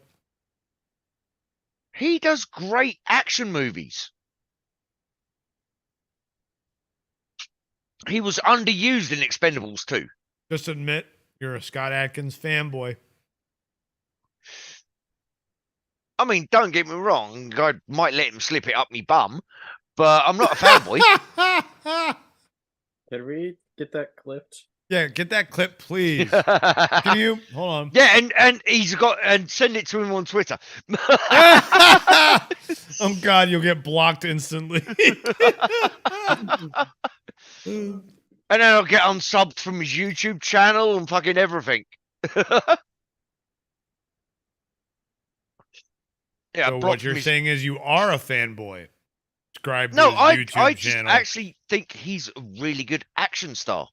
Speaker 13: he does great action movies. He was underused in Expendables too.
Speaker 1: Just admit you're a Scott Adkins fanboy.
Speaker 13: I mean, don't get me wrong, I might let him slip it up me bum, but I'm not a fanboy.
Speaker 10: Can we get that clipped?
Speaker 1: Yeah, get that clip, please. Can you hold on?
Speaker 13: Yeah, and he's got and send it to him on Twitter.
Speaker 1: Oh God, you'll get blocked instantly.
Speaker 13: And then I'll get unsubbed from his YouTube channel and fucking everything. Yeah,
Speaker 1: So what you're saying is you are a fanboy. Subscribe to
Speaker 13: No,
Speaker 1: his
Speaker 13: I
Speaker 1: YouTube
Speaker 13: just
Speaker 1: channel.
Speaker 13: actually think he's a really good action star.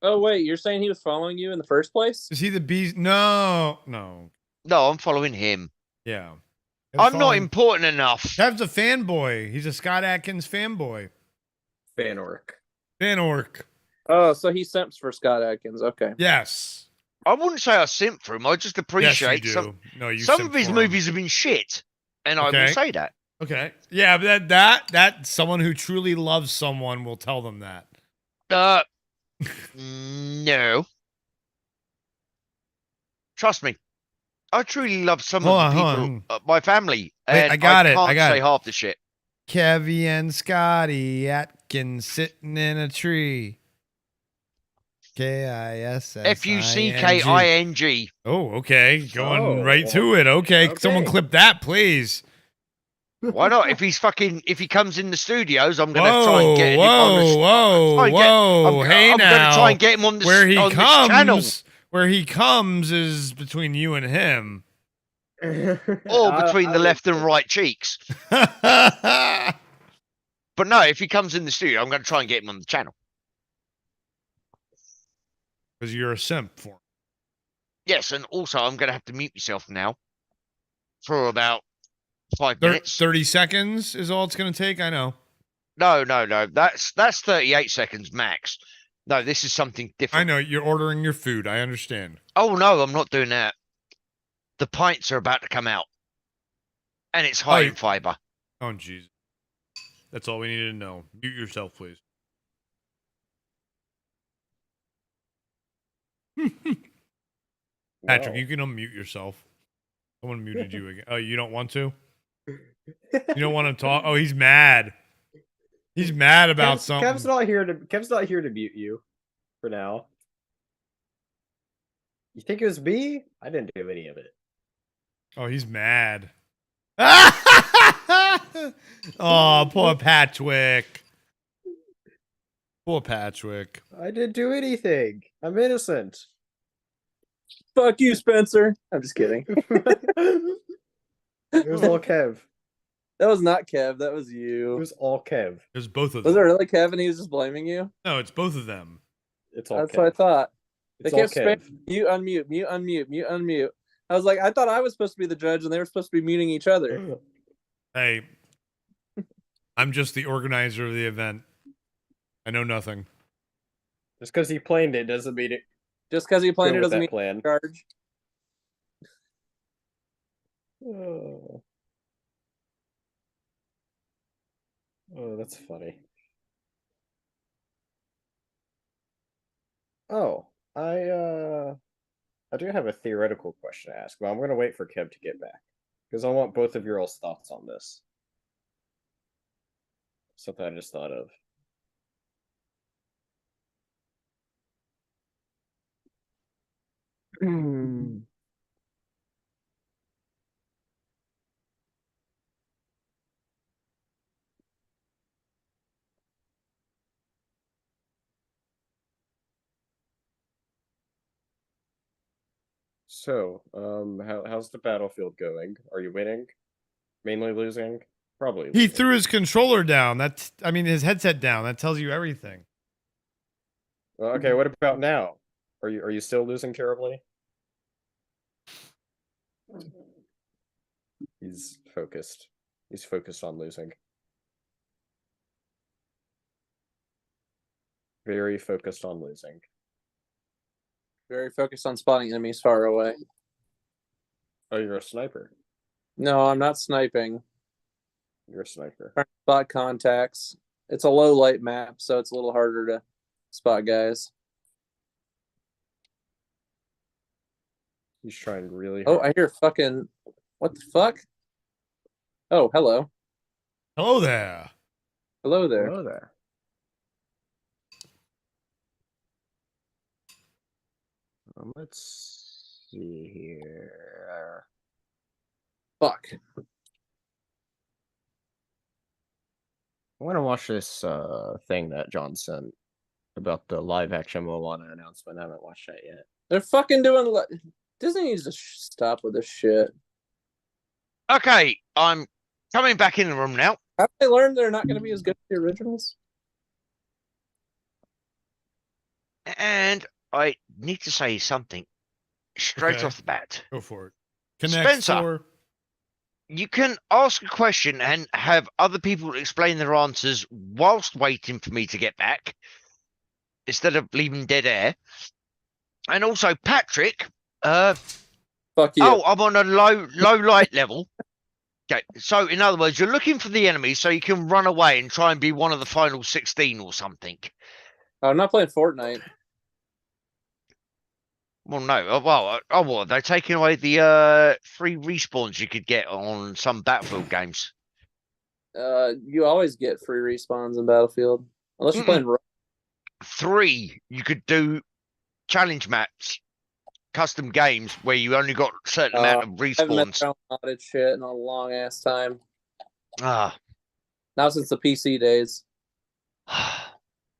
Speaker 14: Oh wait, you're saying he was following you in the first place?
Speaker 1: Is he the beast? No.
Speaker 13: No, I'm following him.
Speaker 1: Yeah.
Speaker 13: I'm not important enough.
Speaker 1: Kev's a fanboy. He's a Scott Adkins fanboy.
Speaker 2: Fan orc.
Speaker 1: Fan orc.
Speaker 14: Oh, so he simps for Scott Adkins. Okay.
Speaker 1: Yes.
Speaker 13: I wouldn't say I simp for him. I just appreciate
Speaker 1: Yes, you do. No, you
Speaker 13: some
Speaker 1: simp
Speaker 13: of his
Speaker 1: for him.
Speaker 13: movies have been shit, and I will say that.
Speaker 1: Okay. Yeah, but that someone who truly loves someone will tell them that.
Speaker 13: No. Trust me. I truly love some of the people, my family, and
Speaker 1: I got it.
Speaker 13: can't
Speaker 1: I got
Speaker 13: say
Speaker 1: it.
Speaker 13: half the shit.
Speaker 1: Kevy and Scotty Atkins sitting in a tree. KISS.
Speaker 13: FUCKING.
Speaker 1: Oh, okay. Going right to it. Okay. Someone clip that, please.
Speaker 13: Why not? If he comes in the studios, I'm gonna try and get him on the
Speaker 1: Hey,
Speaker 13: I'm
Speaker 1: now,
Speaker 13: gonna try and get him on this
Speaker 1: where he
Speaker 13: on this channel.
Speaker 1: Where he comes is between you and him.
Speaker 13: Or between the left and right cheeks. But no, if he comes in the studio, I'm gonna try and get him on the channel.
Speaker 1: Because you're a simp for him.
Speaker 13: Yes, and also I'm gonna have to mute myself now for about 5 minutes.
Speaker 1: 30 seconds is all it's gonna take. I know.
Speaker 13: No. That's 38 seconds max. No, this is something different.
Speaker 1: I know you're ordering your food. I understand.
Speaker 13: Oh no, I'm not doing that. The pints are about to come out, and it's high in fiber.
Speaker 1: Oh jeez. That's all we need to know. Mute yourself, please. Patrick, you can unmute yourself. Someone muted you again. Oh, you don't want to? You don't want to talk? Oh, he's mad. He's mad about something.
Speaker 10: Kev's not here to mute you for now. You think it was me? I didn't do any of it.
Speaker 1: Oh, he's mad. Oh, poor Patrick. Poor Patrick.
Speaker 10: I didn't do anything. I'm innocent.
Speaker 14: Fuck you, Spencer. I'm just kidding.
Speaker 10: It was all Kev.
Speaker 14: That was not Kev. That was you.
Speaker 10: It was all Kev.
Speaker 1: It was both of
Speaker 14: Was
Speaker 1: them.
Speaker 14: it really Kev and he was just blaming you?
Speaker 1: No, it's both of them.
Speaker 10: It's all
Speaker 14: That's
Speaker 10: Kev.
Speaker 14: what I thought. They
Speaker 10: It's all
Speaker 14: kept
Speaker 10: Kev.
Speaker 14: spamming mute, unmute, mute, unmute, mute, unmute. I was like, I thought I was supposed to be the judge and they were supposed to be muting each other.
Speaker 1: Hey, I'm just the organizer of the event. I know nothing.
Speaker 10: Just because he planned it doesn't mean it.
Speaker 14: Just because he planned it doesn't mean
Speaker 10: plan.
Speaker 14: Charge.
Speaker 10: Oh, that's funny. Oh, I do have a theoretical question to ask, but I'm gonna wait for Kev to get back because I want both of your all's thoughts on this. Something I just thought of. So, how's the battlefield going? Are you winning? Mainly losing? Probably.
Speaker 1: He threw his controller down. I mean, his headset down. That tells you everything.
Speaker 10: Okay, what about now? Are you still losing terribly? He's focused. He's focused on losing. Very focused on losing.
Speaker 14: Very focused on spotting enemies far away.
Speaker 10: Oh, you're a sniper.
Speaker 14: No, I'm not sniping.
Speaker 10: You're a sniper.
Speaker 14: Trying to spot contacts. It's a low light map, so it's a little harder to spot guys.
Speaker 10: He's trying really hard.
Speaker 14: Oh, I hear fucking... What the fuck? Oh, hello.
Speaker 1: Hello there.
Speaker 14: Hello there.
Speaker 10: Hello there. Let's see here.
Speaker 14: Fuck.
Speaker 10: I want to watch this thing that John sent about the live action Moana announcement. I haven't watched that yet.
Speaker 14: They're fucking doing. Disney needs to stop with this shit.
Speaker 13: Okay, I'm coming back in the room now.
Speaker 14: Have they learned they're not going to be as good as the originals?
Speaker 13: And I need to say something straight off the bat.
Speaker 1: Go for it.
Speaker 13: Spencer, you can ask a question and have other people explain their answers whilst waiting for me to get back, instead of leaving dead air. And also, Patrick,
Speaker 14: fuck you.
Speaker 13: Oh, I'm on a low light level. Okay, so in other words, you're looking for the enemy so you can run away and try and be one of the final 16 or something.
Speaker 14: I'm not playing Fortnite.
Speaker 13: Well, no. What? They're taking away the free respawns you could get on some Battlefield games.
Speaker 14: You always get free respawns in Battlefield. Unless you're playing...
Speaker 13: 3, you could do challenge maps, custom games where you only got a certain amount of respawns.
Speaker 14: I haven't modded shit in a long ass time.
Speaker 13: Now
Speaker 14: since the PC days.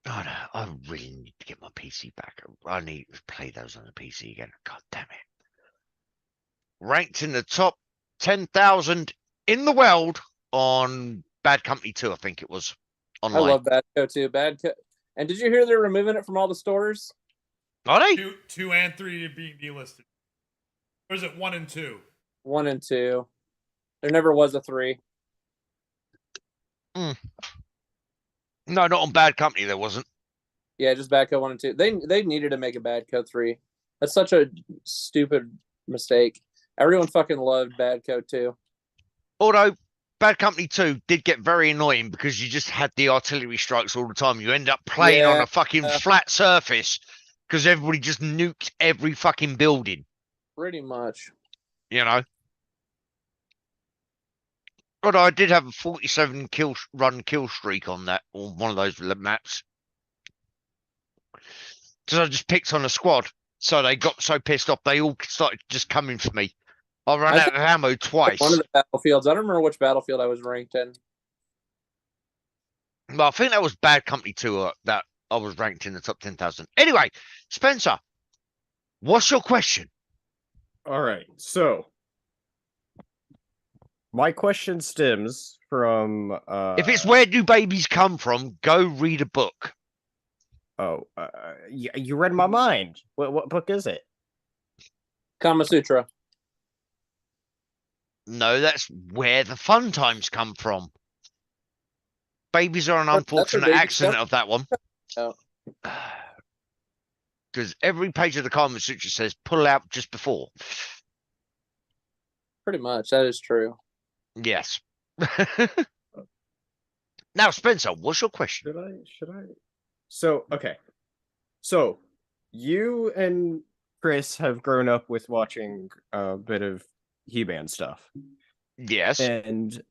Speaker 13: God, I really need to get my PC back. I need to play those on the PC again. God damn it. Ranked in the top 10,000 in the world on Bad Company 2, I think it was. Online.
Speaker 14: I love Bad Co 2. Bad Co. And did you hear they're removing it from all the stores?
Speaker 13: Are they?
Speaker 1: 2 and 3 being delisted. Or is it 1 and 2?
Speaker 14: 1 and 2. There never was a 3.
Speaker 13: No, not on Bad Company. There wasn't.
Speaker 14: Yeah, just Bad Co 1 and 2. They needed to make a Bad Co 3. That's such a stupid mistake. Everyone fucking loved Bad Co 2.
Speaker 13: Although Bad Company 2 did get very annoying because you just had the artillery strikes all the time. You end up playing on a fucking flat surface because everybody just nuked every fucking building.
Speaker 14: Pretty much.
Speaker 13: You know? But I did have a 47 kill streak on that, on one of those maps. Because I just picked on a squad. So they got so pissed off, they all started just coming for me. I ran out of ammo twice.
Speaker 14: One of the battlefields. I don't remember which battlefield I was ranked in.
Speaker 13: Well, I think that was Bad Company 2 that I was ranked in the top 10,000. Anyway, Spencer, what's your question?
Speaker 10: All right, so my question stems from...
Speaker 13: if it's where do babies come from, go read a book.
Speaker 10: Oh, you read my mind. What book is it?
Speaker 14: Kama Sutra.
Speaker 13: No, that's where the fun times come from. Babies are an unfortunate accident of that one.
Speaker 14: Oh.
Speaker 13: Because every page of the Kama Sutra says pull out just before.
Speaker 14: Pretty much, that is true.
Speaker 13: Yes. Now, Spencer, what's your question?
Speaker 10: Should I? So, okay. So, you and Chris have grown up with watching a bit of He-Man stuff.
Speaker 13: Yes.
Speaker 10: And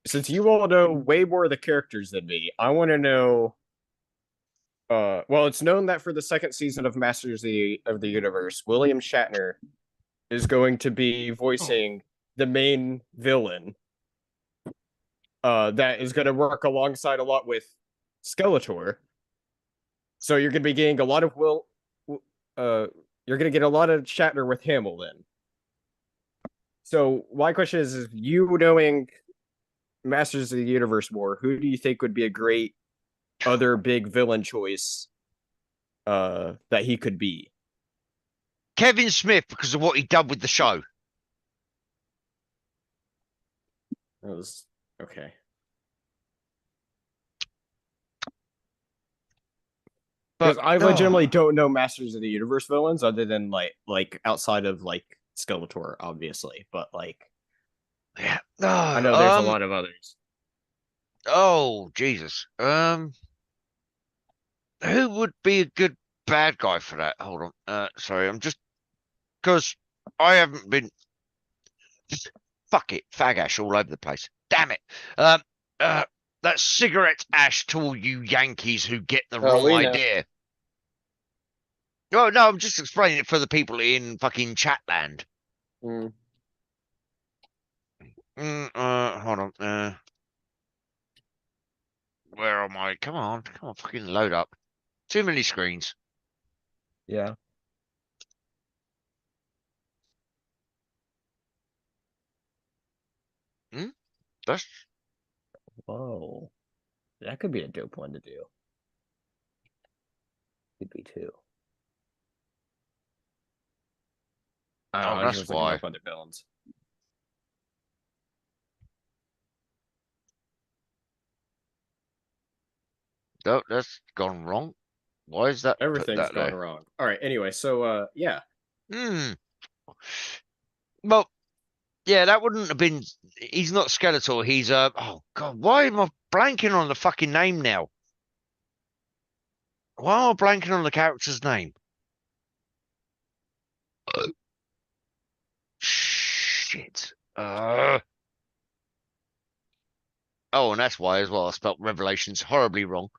Speaker 10: since you all know way more of the characters than me, I want to know... well, it's known that for the second season of Masters of the Universe, William Shatner is going to be voicing the main villain that is going to work alongside a lot with Skeletor. So you're going to be getting a lot of you're going to get a lot of Shatner with Hamill then. So my question is you knowing Masters of the Universe more, who do you think would be a great other big villain choice that he could be?
Speaker 13: Kevin Smith, because of what he done with the show.
Speaker 10: That was okay. Because I legitimately don't know Masters of the Universe villains other than like outside of like Skeletor, obviously, but like
Speaker 13: yeah,
Speaker 10: I know there's a lot of others.
Speaker 13: Oh Jesus, who would be a good bad guy for that? Hold on, sorry, I'm just because I haven't been. Fuck it, fag ash all over the place. Damn it. That's cigarette ash to all you Yankees who get the wrong idea. Oh no, I'm just explaining it for the people in fucking Chatland.
Speaker 10: Mm.
Speaker 13: Hold on. Where am I? Come on, fucking load up. Too many screens.
Speaker 10: Yeah.
Speaker 13: That's
Speaker 10: Whoa. That could be a dope one to do. Could be too.
Speaker 13: Oh,
Speaker 10: I'm
Speaker 13: that's
Speaker 10: just looking
Speaker 13: why.
Speaker 10: up other villains.
Speaker 13: No, that's gone wrong. Why is that?
Speaker 10: Everything's
Speaker 13: Put that
Speaker 10: gone
Speaker 13: there?
Speaker 10: wrong. All right. Anyway, so yeah.
Speaker 13: Well, yeah, that wouldn't have been. He's not Skeletor. He's Oh god, why am I blanking on the fucking name now? Why am I blanking on the character's name? Shit. Oh, and that's why as well. I spelt Revelations horribly wrong.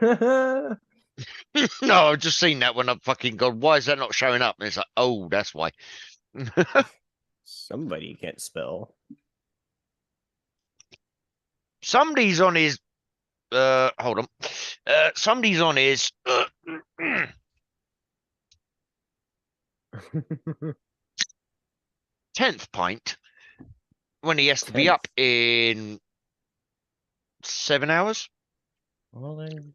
Speaker 13: No, I've just seen that when I've fucking gone, why is that not showing up? And it's like, oh, that's why.
Speaker 10: Somebody can't spell.
Speaker 13: Somebody's on his hold on. Somebody's on his 10th pint when he has to be up in 7 hours.
Speaker 10: Well then,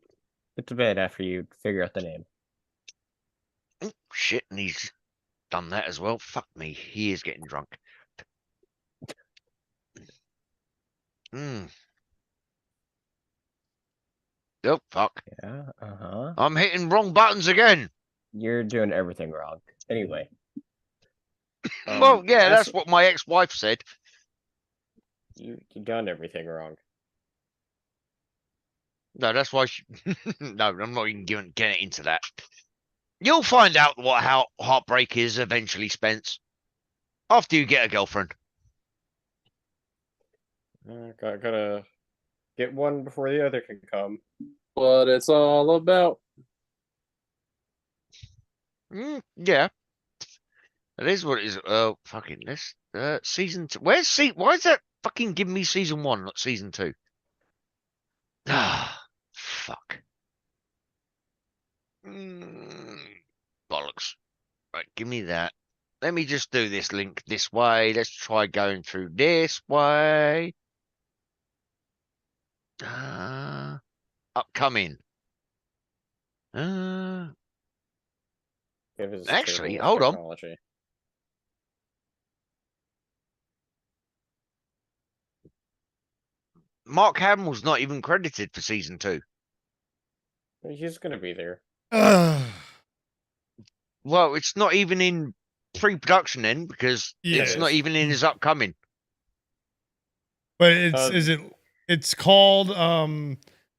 Speaker 10: get to bed after you figure out the name.
Speaker 13: Oh, shit, and he's done that as well. Fuck me, he is getting drunk. Oh, fuck.
Speaker 10: Yeah, uh-huh.
Speaker 13: I'm hitting wrong buttons again.
Speaker 10: You're doing everything wrong. Anyway.
Speaker 13: Well, yeah, that's what my ex-wife said.
Speaker 10: You done everything wrong.
Speaker 13: No, that's why she... No, I'm not even getting into that. You'll find out how heartbreak is eventually, Spence. After you get a girlfriend.
Speaker 10: Gotta get one before the other can come.
Speaker 14: What it's all about.
Speaker 13: Yeah. It is what it is. Oh, fucking this. Season 2. Why is that fucking giving me season 1, not season 2? Ah, fuck. Bollocks. Right, give me that. Let me just do this link this way. Let's try going through this way. Upcoming. Actually, hold on. Mark Hamill's not even credited for season 2.
Speaker 10: He's gonna be there.
Speaker 13: Well, it's not even in pre-production then, because it's not even in his upcoming.
Speaker 1: But it's called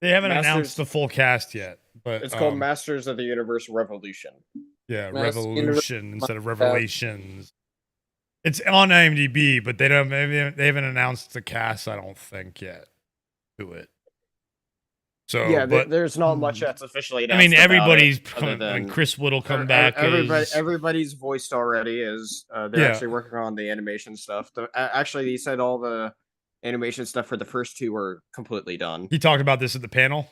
Speaker 1: they haven't announced the full cast yet, but
Speaker 10: it's called Masters of the Universe Revolution.
Speaker 1: Yeah, Revolution instead of Revelations. It's on IMDb, but they haven't announced the cast, I don't think, yet to it. So
Speaker 10: yeah,
Speaker 1: but
Speaker 10: there's not much that's officially announced.
Speaker 1: I mean, everybody's coming. I mean, Chris Wood will come back.
Speaker 10: Everybody's voiced already. They're actually working on the animation stuff. Actually, he said all the animation stuff for the first 2 were completely done.
Speaker 1: He talked about this at the panel.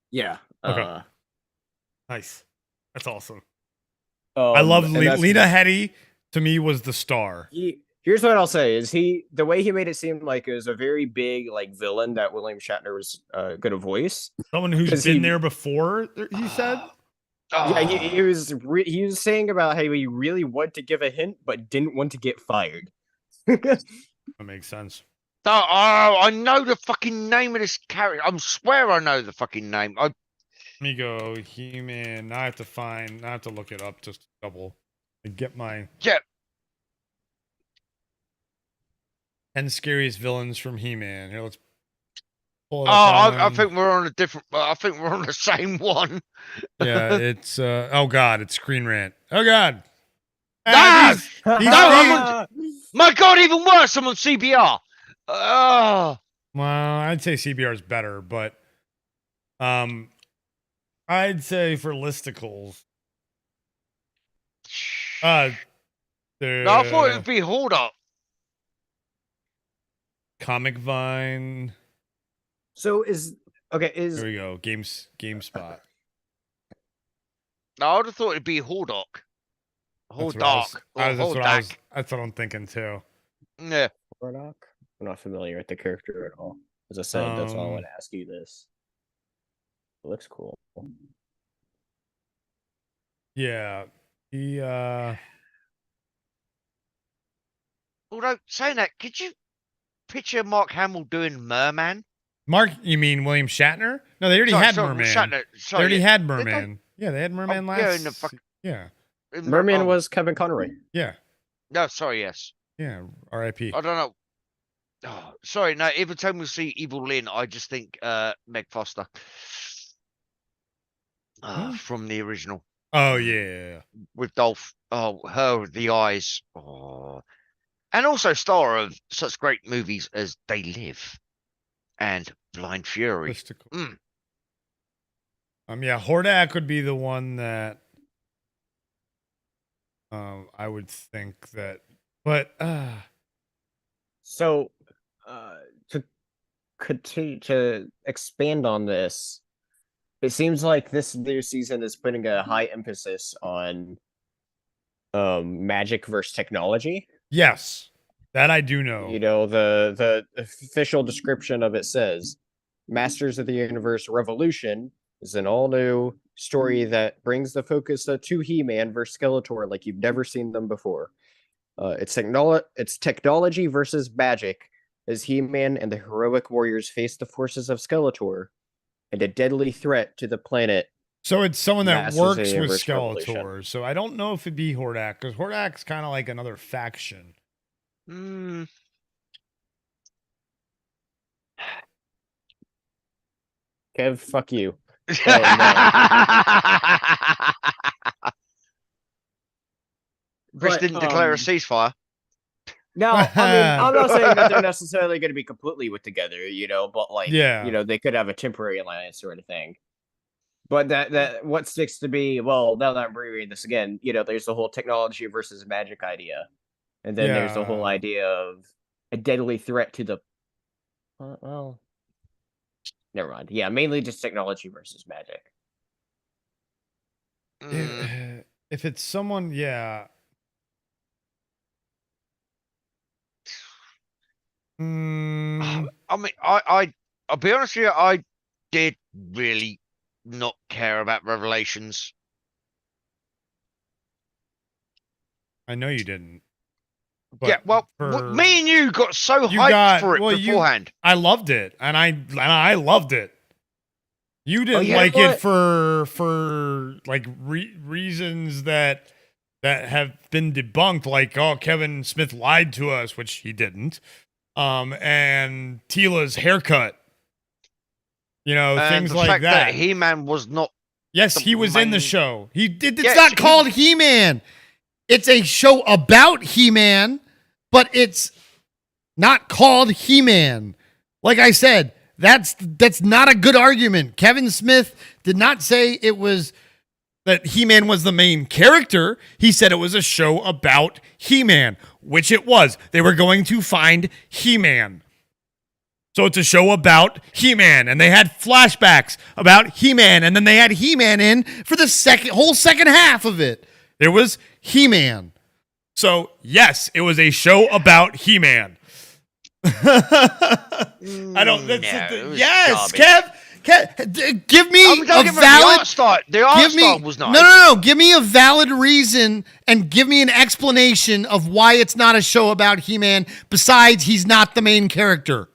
Speaker 10: Yeah.
Speaker 1: Okay. Nice. That's awesome.
Speaker 10: I
Speaker 1: love Lena Headey. To me, was the star.
Speaker 10: Here's what I'll say: is the way he made it seem like it was a very big villain that William Shatner was gonna voice.
Speaker 1: Someone who's been there before. He said.
Speaker 10: Yeah, he was saying about how he really wanted to give a hint, but didn't want to get fired.
Speaker 1: That makes sense.
Speaker 13: Oh, I know the fucking name of this character. I swear I know the fucking name.
Speaker 1: Let me go. He-Man. I have to look it up just to double. Get my 10 scariest villains from He-Man. Here, let's pull it up.
Speaker 13: I think we're on a different. I think we're on the same one.
Speaker 1: Yeah, it's oh god, it's Screen Rant. Oh god.
Speaker 13: My god, even worse. I'm on CBR.
Speaker 1: Well, I'd say CBR is better, but I'd say for listicles,
Speaker 13: No, I thought it would be Hordak.
Speaker 1: Comic Vine.
Speaker 10: So is okay. Is
Speaker 1: There we go. GameSpot.
Speaker 13: No, I would have thought it'd be Hordak. Hordak.
Speaker 1: That's what I'm thinking too.
Speaker 13: Yeah.
Speaker 10: Hordak? I'm not familiar with the character at all. As I said, that's why I want to ask you this. It looks cool.
Speaker 1: Yeah. He
Speaker 13: Although saying that, could you picture Mark Hamill doing Merman?
Speaker 1: Mark, you mean William Shatner? No, they already had Merman.
Speaker 13: Shatner,
Speaker 1: they already had Merman. Yeah, they had Merman last. Yeah.
Speaker 10: Merman was Kevin Conroy.
Speaker 1: Yeah.
Speaker 13: No, sorry, yes.
Speaker 1: Yeah, R.I.P.
Speaker 13: I don't know. Oh, sorry, no. Every time we see Evil Lynn, I just think Meg Foster from the original.
Speaker 1: Oh yeah.
Speaker 13: With Dolph. Oh, her with the eyes. Oh. And also star of such great movies as They Live and Blind Fury.
Speaker 1: Yeah, Hordak would be the one that I would think that, but
Speaker 10: so to continue to expand on this, it seems like this new season is putting a high emphasis on magic versus technology.
Speaker 1: Yes, that I do know.
Speaker 10: You know, the official description of it says, Masters of the Universe Revolution is an all-new story that brings the focus to He-Man versus Skeletor like you've never seen them before. It's technology versus magic as He-Man and the heroic warriors face the forces of Skeletor and a deadly threat to the planet.
Speaker 1: So it's someone that
Speaker 10: Masters
Speaker 1: works
Speaker 10: of the
Speaker 1: with
Speaker 10: Universe
Speaker 1: Skeletor.
Speaker 10: Revolution.
Speaker 1: So I don't know if it'd be Hordak, because Hordak's kind of like another faction.
Speaker 10: Kev, fuck you.
Speaker 13: Chris didn't declare a ceasefire.
Speaker 10: Now, I mean, I'm not saying that they're necessarily going to be completely together, you know, but like,
Speaker 1: Yeah.
Speaker 10: you know, they could have a temporary alliance sort of thing. But that what sticks to be, well, now that I'm rereading this again, you know, there's the whole technology versus magic idea. And then there's the whole idea of a deadly threat to the, well, never mind. Yeah, mainly just technology versus magic.
Speaker 1: If it's someone, yeah.
Speaker 13: I mean, I'll be honest with you, I did really not care about Revelations.
Speaker 1: I know you didn't. But
Speaker 13: yeah, well, me and you got so hyped for it beforehand.
Speaker 1: I loved it, and I loved it. You didn't like it for like reasons that have been debunked, like, oh, Kevin Smith lied to us, which he didn't. And Tila's haircut. You know, things like
Speaker 13: fact
Speaker 1: that.
Speaker 13: He-Man was not.
Speaker 1: Yes, he was in the show. It's not called He-Man. It's a show about He-Man, but it's not called He-Man. Like I said, that's not a good argument. Kevin Smith did not say it was that He-Man was the main character. He said it was a show about He-Man, which it was. They were going to find He-Man. So it's a show about He-Man, and they had flashbacks about He-Man, and then they had He-Man in for the whole second half of it. There was He-Man. So, yes, it was a show about He-Man. I don't. Yes, Kev, give me a valid.
Speaker 13: The art style was nice.
Speaker 1: No. Give me a valid reason and give me an explanation of why it's not a show about He-Man. Besides, he's not the main character.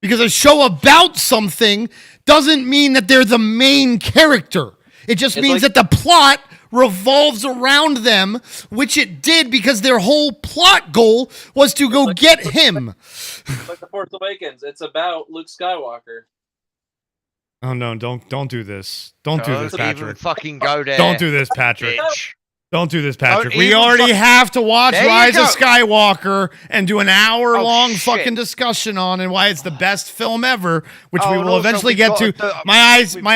Speaker 1: Because a show about something doesn't mean that they're the main character. It just means that the plot revolves around them, which it did because their whole plot goal was to go get him.
Speaker 14: Like The Force Awakens, it's about Luke Skywalker.
Speaker 1: Oh no! Don't do this! Don't do this, Patrick!
Speaker 13: Even fucking go there.
Speaker 1: Don't do this, Patrick! Don't do this, Patrick.
Speaker 13: Don't
Speaker 1: We
Speaker 13: even
Speaker 1: already have to watch
Speaker 13: There you
Speaker 1: Rise of
Speaker 13: go.
Speaker 1: Skywalker and do an hour-long
Speaker 13: shit.
Speaker 1: fucking discussion on and why it's the best film ever, which we
Speaker 13: and
Speaker 1: will
Speaker 13: also
Speaker 1: eventually
Speaker 13: we've
Speaker 1: get
Speaker 13: gotta
Speaker 1: to.
Speaker 13: do-
Speaker 1: My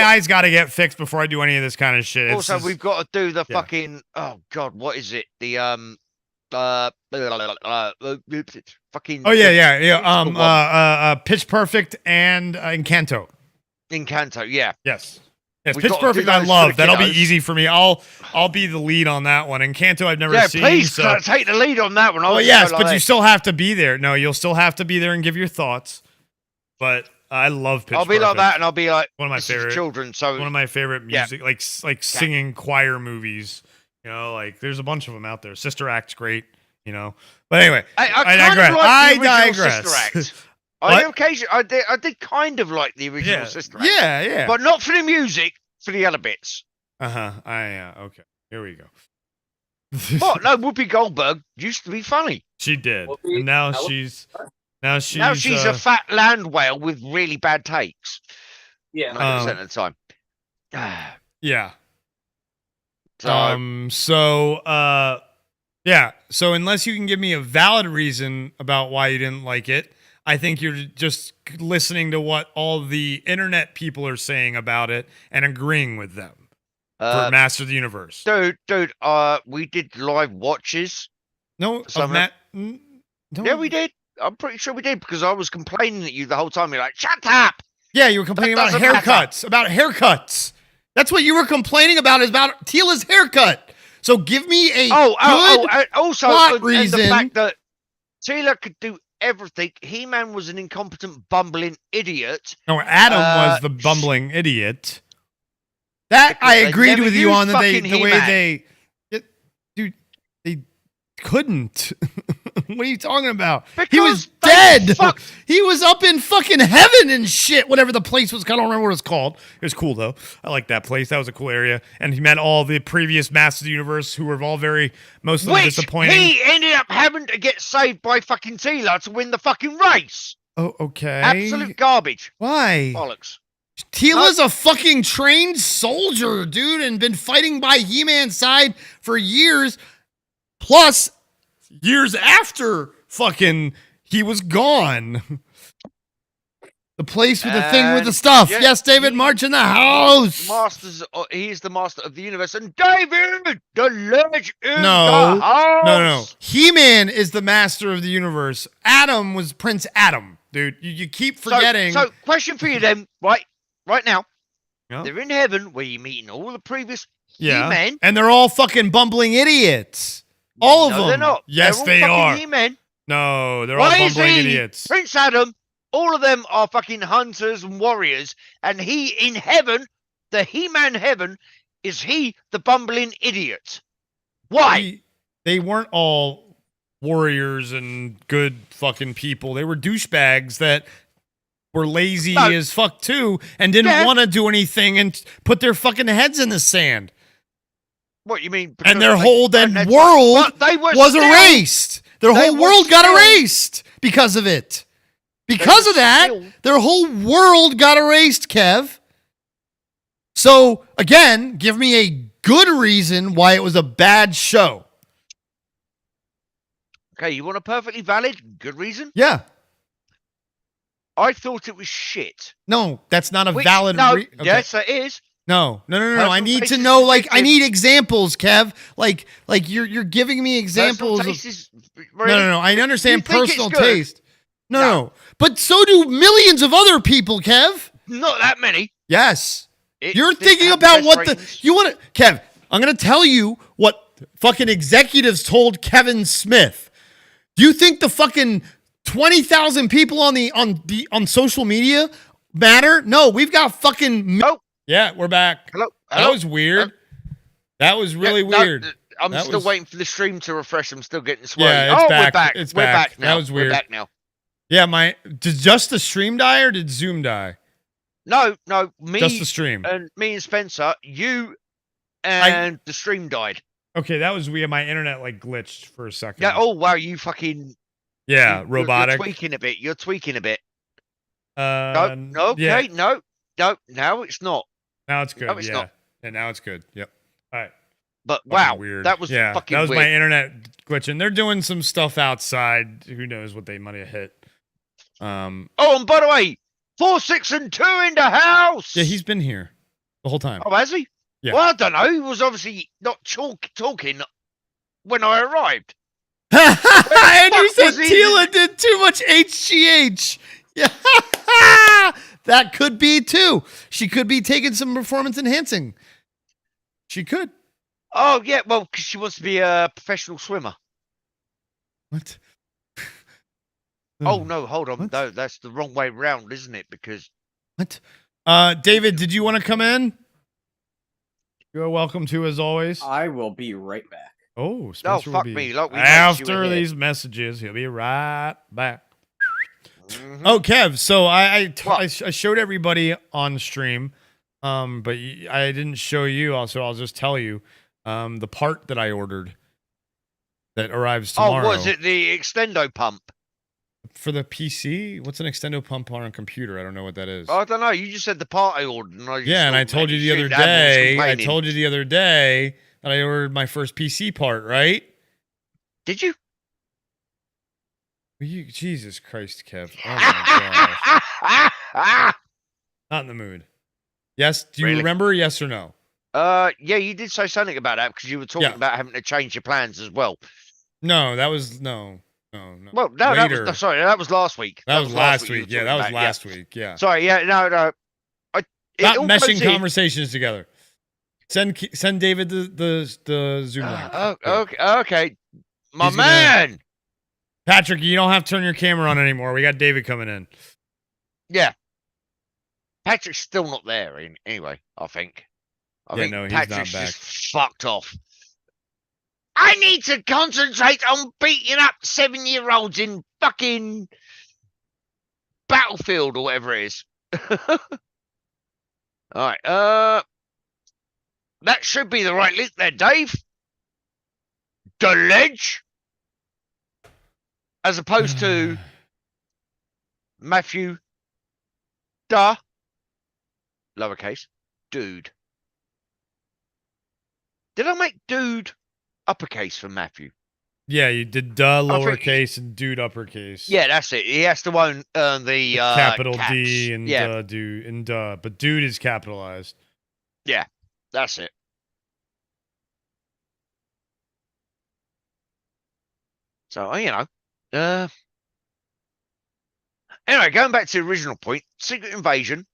Speaker 1: eyes got to get fixed before I do any of this kind of shit. It's
Speaker 13: Also,
Speaker 1: just-
Speaker 13: we've got to do the
Speaker 1: yeah.
Speaker 13: fucking. Oh God, what is it? The fucking.
Speaker 1: Oh yeah.
Speaker 13: one.
Speaker 1: Pitch Perfect and Encanto.
Speaker 13: Encanto, yeah.
Speaker 1: Yes. Yes,
Speaker 13: We've
Speaker 1: Pitch
Speaker 13: got to do
Speaker 1: Perfect I
Speaker 13: those
Speaker 1: love.
Speaker 13: for the
Speaker 1: That'll be
Speaker 13: kiddos.
Speaker 1: easy for me. I'll be the lead on that one. Encanto I've never
Speaker 13: Yeah,
Speaker 1: seen.
Speaker 13: please
Speaker 1: so.
Speaker 13: take the lead on that one.
Speaker 1: Well, yes, but you still have to be there. No, you'll still have to be there and give your thoughts. But I love Pitch
Speaker 13: I'll be like
Speaker 1: Perfect.
Speaker 13: that, and I'll be like
Speaker 1: One of my
Speaker 13: this is
Speaker 1: favorite
Speaker 13: children. So
Speaker 1: one of my favorite
Speaker 13: Yeah.
Speaker 1: music, like singing choir movies. You know, like there's a bunch of them out there. Sister Act's great. You know, but anyway,
Speaker 13: I
Speaker 1: I
Speaker 13: kind
Speaker 1: digress.
Speaker 13: of like
Speaker 1: I
Speaker 13: the original
Speaker 1: digress.
Speaker 13: Sister Act.
Speaker 1: What?
Speaker 13: I did kind of like the original
Speaker 1: Yeah,
Speaker 13: Sister Act.
Speaker 1: yeah.
Speaker 13: But not for the music, for the other bits.
Speaker 1: Okay. Here we go.
Speaker 13: What? No, Whoopi Goldberg used to be funny.
Speaker 1: She did,
Speaker 14: Whoopi,
Speaker 1: and now
Speaker 14: that was-
Speaker 1: she's
Speaker 13: Now she's a fat land whale with really bad takes.
Speaker 14: Yeah.
Speaker 13: 90% of the time.
Speaker 1: yeah.
Speaker 13: So,
Speaker 1: Yeah. So unless you can give me a valid reason about why you didn't like it, I think you're just listening to what all the internet people are saying about it and agreeing with them for Master of the Universe.
Speaker 13: dude, we did live watches.
Speaker 1: No, of
Speaker 13: Some-
Speaker 1: Matt.
Speaker 13: Yeah, we did. I'm pretty sure we did because I was complaining at you the whole time. You're like, shut up.
Speaker 1: Yeah, you were complaining about
Speaker 13: doesn't matter.
Speaker 1: haircuts. About haircuts. That's what you were complaining about. Is about Tila's haircut. So give me a good
Speaker 13: also
Speaker 1: plot
Speaker 13: and the
Speaker 1: reason.
Speaker 13: fact that Tila could do everything. He-Man was an incompetent, bumbling idiot.
Speaker 1: No, Adam was the bumbling idiot. That
Speaker 13: Because
Speaker 1: I
Speaker 13: they
Speaker 1: agreed
Speaker 13: never
Speaker 1: with you
Speaker 13: used
Speaker 1: on that the
Speaker 13: fucking
Speaker 1: way
Speaker 13: He-Man.
Speaker 1: they couldn't. What are you talking about? He
Speaker 13: Because
Speaker 1: was
Speaker 13: they
Speaker 1: dead.
Speaker 13: fucked-
Speaker 1: He was up in fucking heaven and shit. Whatever the place was, I don't remember what it's called. It was cool though. I like that place. That was a cool area. And he met all the previous Masters of the Universe who were all most of them
Speaker 13: Which
Speaker 1: disappointing.
Speaker 13: he ended up having to get saved by fucking Tila to win the fucking race.
Speaker 1: Oh, okay.
Speaker 13: Absolute garbage.
Speaker 1: Why?
Speaker 13: Bollocks.
Speaker 1: Tila's a fucking trained soldier, dude, and been fighting by He-Man's side for years. Plus, years after fucking he was gone. The place with the thing with the stuff.
Speaker 13: yeah,
Speaker 1: Yes, David March in the house.
Speaker 13: He's the master of the universe, and David, the ledge in
Speaker 1: No.
Speaker 13: the house.
Speaker 1: No. He-Man is the master of the universe. Adam was Prince Adam, dude. You keep forgetting.
Speaker 13: So, question for you then, right now.
Speaker 1: Yeah.
Speaker 13: They're in heaven where you're meeting all the previous
Speaker 1: Yeah.
Speaker 13: He-Men.
Speaker 1: And they're all fucking bumbling idiots. All of
Speaker 13: No,
Speaker 1: them.
Speaker 13: they're not.
Speaker 1: Yes,
Speaker 13: They're all
Speaker 1: they
Speaker 13: fucking
Speaker 1: are.
Speaker 13: He-Men.
Speaker 1: No, they're all
Speaker 13: Why is
Speaker 1: bumbling
Speaker 13: he
Speaker 1: idiots.
Speaker 13: Prince Adam? All of them are fucking hunters and warriors, and he in heaven, the He-Man heaven, is he the bumbling idiot? Why?
Speaker 1: They weren't all warriors and good fucking people. They were douchebags that were lazy
Speaker 13: No.
Speaker 1: as fuck too and didn't
Speaker 13: Yeah.
Speaker 1: want to do anything and put their fucking heads in the sand.
Speaker 13: What you mean?
Speaker 1: And their
Speaker 13: because
Speaker 1: whole
Speaker 13: they-
Speaker 1: then
Speaker 13: that's
Speaker 1: world
Speaker 13: right. But they were
Speaker 1: was
Speaker 13: still-
Speaker 1: erased. Their
Speaker 13: they
Speaker 1: whole
Speaker 13: were
Speaker 1: world got
Speaker 13: still-
Speaker 1: erased because of it. Because of that,
Speaker 13: still-
Speaker 1: their whole world got erased, Kev. So, again, give me a good reason why it was a bad show.
Speaker 13: Okay, you want a perfectly valid, good reason?
Speaker 1: Yeah.
Speaker 13: I thought it was shit.
Speaker 1: No, that's not a
Speaker 13: Which-
Speaker 1: valid
Speaker 13: no,
Speaker 1: okay.
Speaker 13: yes, it is.
Speaker 1: No. I
Speaker 13: Personal
Speaker 1: need
Speaker 13: taste
Speaker 1: to
Speaker 13: is
Speaker 1: know, like, I
Speaker 13: subjective.
Speaker 1: need examples, Kev. Like you're giving me examples
Speaker 13: Personal
Speaker 1: of.
Speaker 13: taste is
Speaker 1: No. I understand
Speaker 13: You think it's
Speaker 1: personal
Speaker 13: good?
Speaker 1: taste. No. But so do millions of other people, Kev.
Speaker 13: Not that many.
Speaker 1: Yes.
Speaker 13: It
Speaker 1: You're
Speaker 13: didn't
Speaker 1: thinking
Speaker 13: have
Speaker 1: about
Speaker 13: best
Speaker 1: what
Speaker 13: ratings.
Speaker 1: you want to. Kev, I'm going to tell you what fucking executives told Kevin Smith. Do you think the fucking 20,000 people on social media matter? No, we've got fucking.
Speaker 13: Nope.
Speaker 1: Yeah, we're back.
Speaker 13: Hello.
Speaker 1: That was weird. That was really
Speaker 13: Yeah, no,
Speaker 1: weird.
Speaker 13: I'm
Speaker 1: That
Speaker 13: still
Speaker 1: was-
Speaker 13: waiting for the stream to refresh. I'm still getting swirly.
Speaker 1: Yeah, it's back.
Speaker 13: We're back.
Speaker 1: It's
Speaker 13: we're
Speaker 1: back.
Speaker 13: back now.
Speaker 1: That was weird.
Speaker 13: We're back now.
Speaker 1: Yeah, did just the stream die or did Zoom die?
Speaker 13: No, me
Speaker 1: Just the stream.
Speaker 13: and me and Spencer, you and the stream died.
Speaker 1: Okay, that was weird. My internet like glitched for a second.
Speaker 13: Yeah. Oh wow, you fucking
Speaker 1: Yeah,
Speaker 13: you're
Speaker 1: robotic.
Speaker 13: tweaking a bit. You're tweaking a bit.
Speaker 1: Yeah.
Speaker 13: No. Okay. No. Now it's not.
Speaker 1: Now it's good.
Speaker 13: No, it's
Speaker 1: yeah.
Speaker 13: not.
Speaker 1: Yeah, now it's good. Yep. All right.
Speaker 13: But
Speaker 1: Fucking
Speaker 13: wow,
Speaker 1: weird.
Speaker 13: that was
Speaker 1: yeah,
Speaker 13: fucking
Speaker 1: that was
Speaker 13: weird.
Speaker 1: my internet glitching. They're doing some stuff outside. Who knows what they might have hit.
Speaker 13: Oh, and by the way, 4, 6, and 2 in the house.
Speaker 1: Yeah, he's been here the whole time.
Speaker 13: Oh, has he?
Speaker 1: Yeah.
Speaker 13: Well, I don't know. He was obviously not talking when I arrived.
Speaker 1: Andrew said
Speaker 13: was he
Speaker 1: Tila did too much HGH. Yeah, that could be too. She could be taking some performance enhancing. She could.
Speaker 13: Oh yeah, well, because she wants to be a professional swimmer.
Speaker 1: What?
Speaker 13: Oh no, hold on.
Speaker 1: What?
Speaker 13: No, that's the wrong way round, isn't it? Because
Speaker 1: What? David, did you want to come in? You're welcome to, as always.
Speaker 2: I will be right back.
Speaker 1: Oh, Spencer will
Speaker 13: fuck
Speaker 1: be
Speaker 13: me, like we
Speaker 1: after these messages. He'll be right back. Oh, Kev. So I showed everybody on stream, but I didn't show you. Also, I'll just tell you, the part that I ordered that arrives tomorrow.
Speaker 13: Oh, was it the extendo pump
Speaker 1: for the PC? What's an extendo pump on a computer? I don't know what that is.
Speaker 13: I don't know. You just said the part I ordered. And
Speaker 1: And I told you the other day. I told you the other day that I ordered my first PC part. Right?
Speaker 13: Did you?
Speaker 1: Jesus Christ, Kev. Oh my gosh. Not in the mood. Yes. Do you remember? Yes or no?
Speaker 13: Yeah, you did say something about that because you were talking about having to change your plans as well.
Speaker 1: No, that was no.
Speaker 13: Well, no,
Speaker 1: Later.
Speaker 13: that was last week.
Speaker 1: That was last week. Yeah, that was last week. Yeah.
Speaker 13: Sorry, yeah, no.
Speaker 1: Not meshing conversations together. Send David the Zoom link.
Speaker 13: Okay. My man.
Speaker 1: Patrick, you don't have to turn your camera on anymore. We got David coming in.
Speaker 13: Yeah. Patrick's still not there anyway, I think. I think
Speaker 1: no, he's
Speaker 13: Patrick's
Speaker 1: not back.
Speaker 13: just fucked off. I need to concentrate on beating up 7-year-olds in fucking Battlefield or whatever it is. Alright, that should be the right link there, Dave. The ledge. As opposed to Matthew, lowercase, dude. Did I make dude uppercase for Matthew?
Speaker 1: Yeah, you did lowercase and dude uppercase.
Speaker 13: Yeah, that's it. He has to earn the
Speaker 1: capital
Speaker 13: caps.
Speaker 1: D and
Speaker 13: yeah.
Speaker 1: dude and but dude is capitalized.
Speaker 13: Yeah, that's it. So anyway, going back to the original point, Secret Invasion.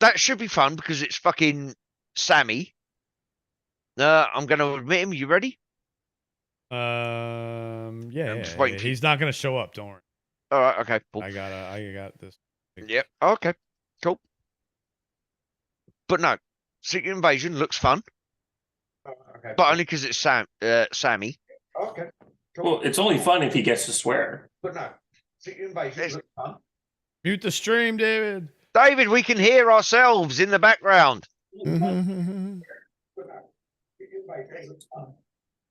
Speaker 13: That should be fun because it's fucking Sammy. I'm going to admit him. You ready?
Speaker 1: Yeah. He's not going to show up. Don't worry.
Speaker 13: All right. Okay. Cool.
Speaker 1: I got this.
Speaker 13: Yep. Okay. Cool. But no, Secret Invasion looks fun. Okay. But only because it's Sammy. Okay.
Speaker 15: Cool. Well, it's only fun if he gets to swear.
Speaker 13: But no, Secret Invasion looks fun.
Speaker 1: Mute the stream, David.
Speaker 13: David, we can hear ourselves in the background.
Speaker 1: Mute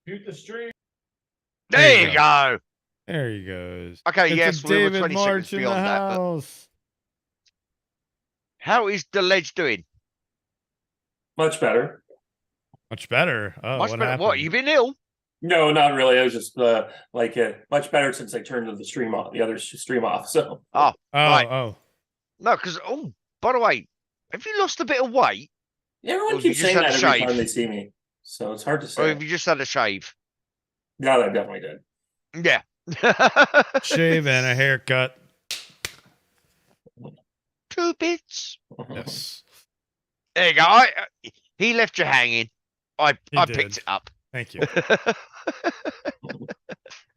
Speaker 1: the stream.
Speaker 13: There you go.
Speaker 1: There he goes.
Speaker 13: Okay,
Speaker 1: it's
Speaker 13: yes, we were 20 seconds beyond that. But how is the ledge doing?
Speaker 15: Much better.
Speaker 1: Much better. Oh,
Speaker 13: much
Speaker 1: what
Speaker 13: better.
Speaker 1: happened?
Speaker 13: What? You been ill?
Speaker 15: No, not really. It was just much better since I turned the stream off. The other stream off. So.
Speaker 13: Oh. Right.
Speaker 1: Oh.
Speaker 13: No, because by the way, have you lost a bit of weight?
Speaker 15: Yeah, everyone keeps saying that every time they see me, so it's hard to say.
Speaker 13: Or have you just had a shave?
Speaker 15: No, I definitely did.
Speaker 13: Yeah.
Speaker 1: Shave and a haircut.
Speaker 13: 2 bits.
Speaker 1: Yes.
Speaker 13: There you go. He left you hanging. I picked it up.
Speaker 1: Thank you.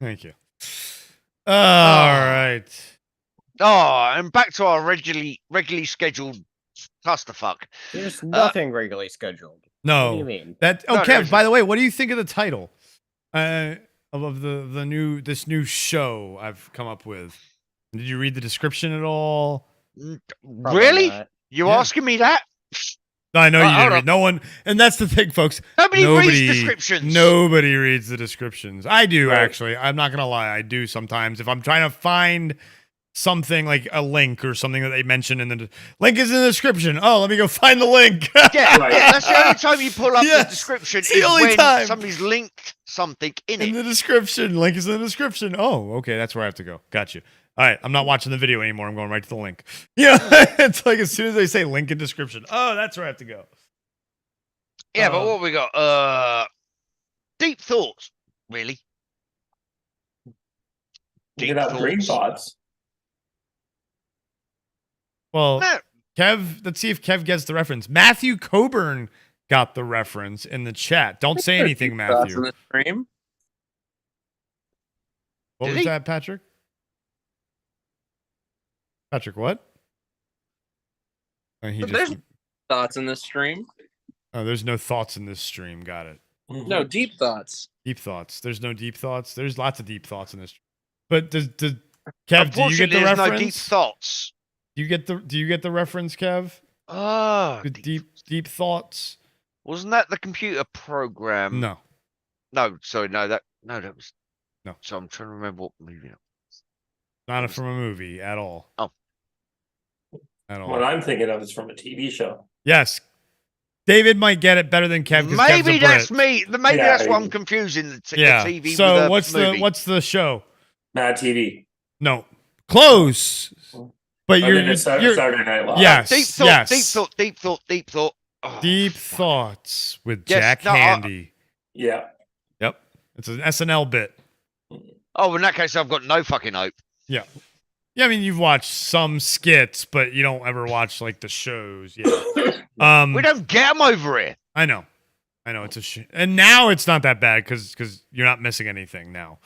Speaker 1: Thank you. All right.
Speaker 13: Oh, and back to our regularly scheduled clusterfuck.
Speaker 2: There's nothing regularly scheduled.
Speaker 1: No.
Speaker 2: What do you mean?
Speaker 1: Kev, by the way, what do you think of the title? Of this new show I've come up with. Did you read the description at all?
Speaker 13: Really? You asking me that?
Speaker 1: I know you didn't read. No one, and that's the thing, folks.
Speaker 13: Nobody reads descriptions.
Speaker 1: Nobody reads the descriptions. I do, actually. I'm not gonna lie. I do sometimes. If I'm trying to find something like a link or something that they mention in the link is in the description. Oh, let me go find the link.
Speaker 13: Yeah, that's the only time you pull up the description
Speaker 1: it's the
Speaker 13: is
Speaker 1: only
Speaker 13: when
Speaker 1: time.
Speaker 13: somebody's linked something in it.
Speaker 1: In the description. Link is in the description. Oh, okay. That's where I have to go. Got you. All right. I'm not watching the video anymore. I'm going right to the link. Yeah. It's like as soon as they say link in description. Oh, that's where I have to go.
Speaker 13: Yeah, but what we got? Deep thoughts, really.
Speaker 15: You can have green thoughts.
Speaker 1: Well, Kev, let's see if Kev gets the reference. Matthew Coburn got the reference in the chat. Don't say anything, Matthew.
Speaker 14: In the stream?
Speaker 1: What was that, Patrick? Patrick, what? Oh,
Speaker 14: There's thoughts in this stream.
Speaker 1: Oh, there's no thoughts in this stream. Got it.
Speaker 14: No deep thoughts.
Speaker 1: Deep thoughts. There's no deep thoughts. There's lots of deep thoughts in this. But does Kev? Do you get the
Speaker 13: there's
Speaker 1: reference?
Speaker 13: no deep thoughts.
Speaker 1: Do you get the reference, Kev? Deep thoughts.
Speaker 13: Wasn't that the computer program?
Speaker 1: No.
Speaker 13: No, sorry, that was
Speaker 1: no.
Speaker 13: So I'm trying to remember what movie it was.
Speaker 1: Not from a movie at all.
Speaker 13: Oh.
Speaker 1: At all.
Speaker 15: What I'm thinking of is from a TV show.
Speaker 1: Yes. David might get it better than Kev.
Speaker 13: Maybe that's
Speaker 1: Brit.
Speaker 13: me. Maybe that's why I'm confusing the TV.
Speaker 1: So
Speaker 13: with the movie.
Speaker 1: what's the show?
Speaker 15: Mad TV.
Speaker 1: No, close. But you're
Speaker 15: Saturday Night Live.
Speaker 1: Yes,
Speaker 13: deep thought,
Speaker 1: yes.
Speaker 13: deep thought. Oh,
Speaker 1: deep thoughts with
Speaker 13: yes,
Speaker 1: Jack Handy.
Speaker 15: Yeah.
Speaker 1: Yep. It's an SNL bit.
Speaker 13: Oh, in that case, I've got no fucking hope.
Speaker 1: Yeah. Yeah, I mean, you've watched some skits, but you don't ever watch like the shows. Yeah.
Speaker 13: We don't get them over here.
Speaker 1: I know. It's a shit. And now it's not that bad because you're not missing anything now.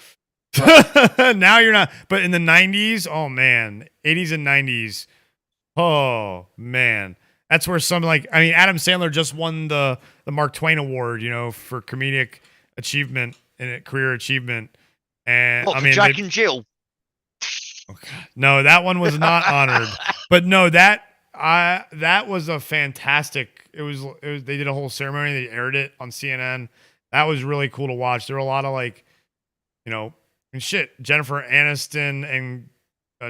Speaker 1: Now you're not. But in the 90s, oh man, 80s and 90s, oh man, that's where some Adam Sandler just won the Mark Twain Award, for comedic achievement and career achievement. And
Speaker 13: Jack and Jill.
Speaker 1: No, that one was not honored. But no, that was a fantastic. It was they did a whole ceremony. They aired it on CNN. That was really cool to watch. There were a lot of and shit. Jennifer Aniston and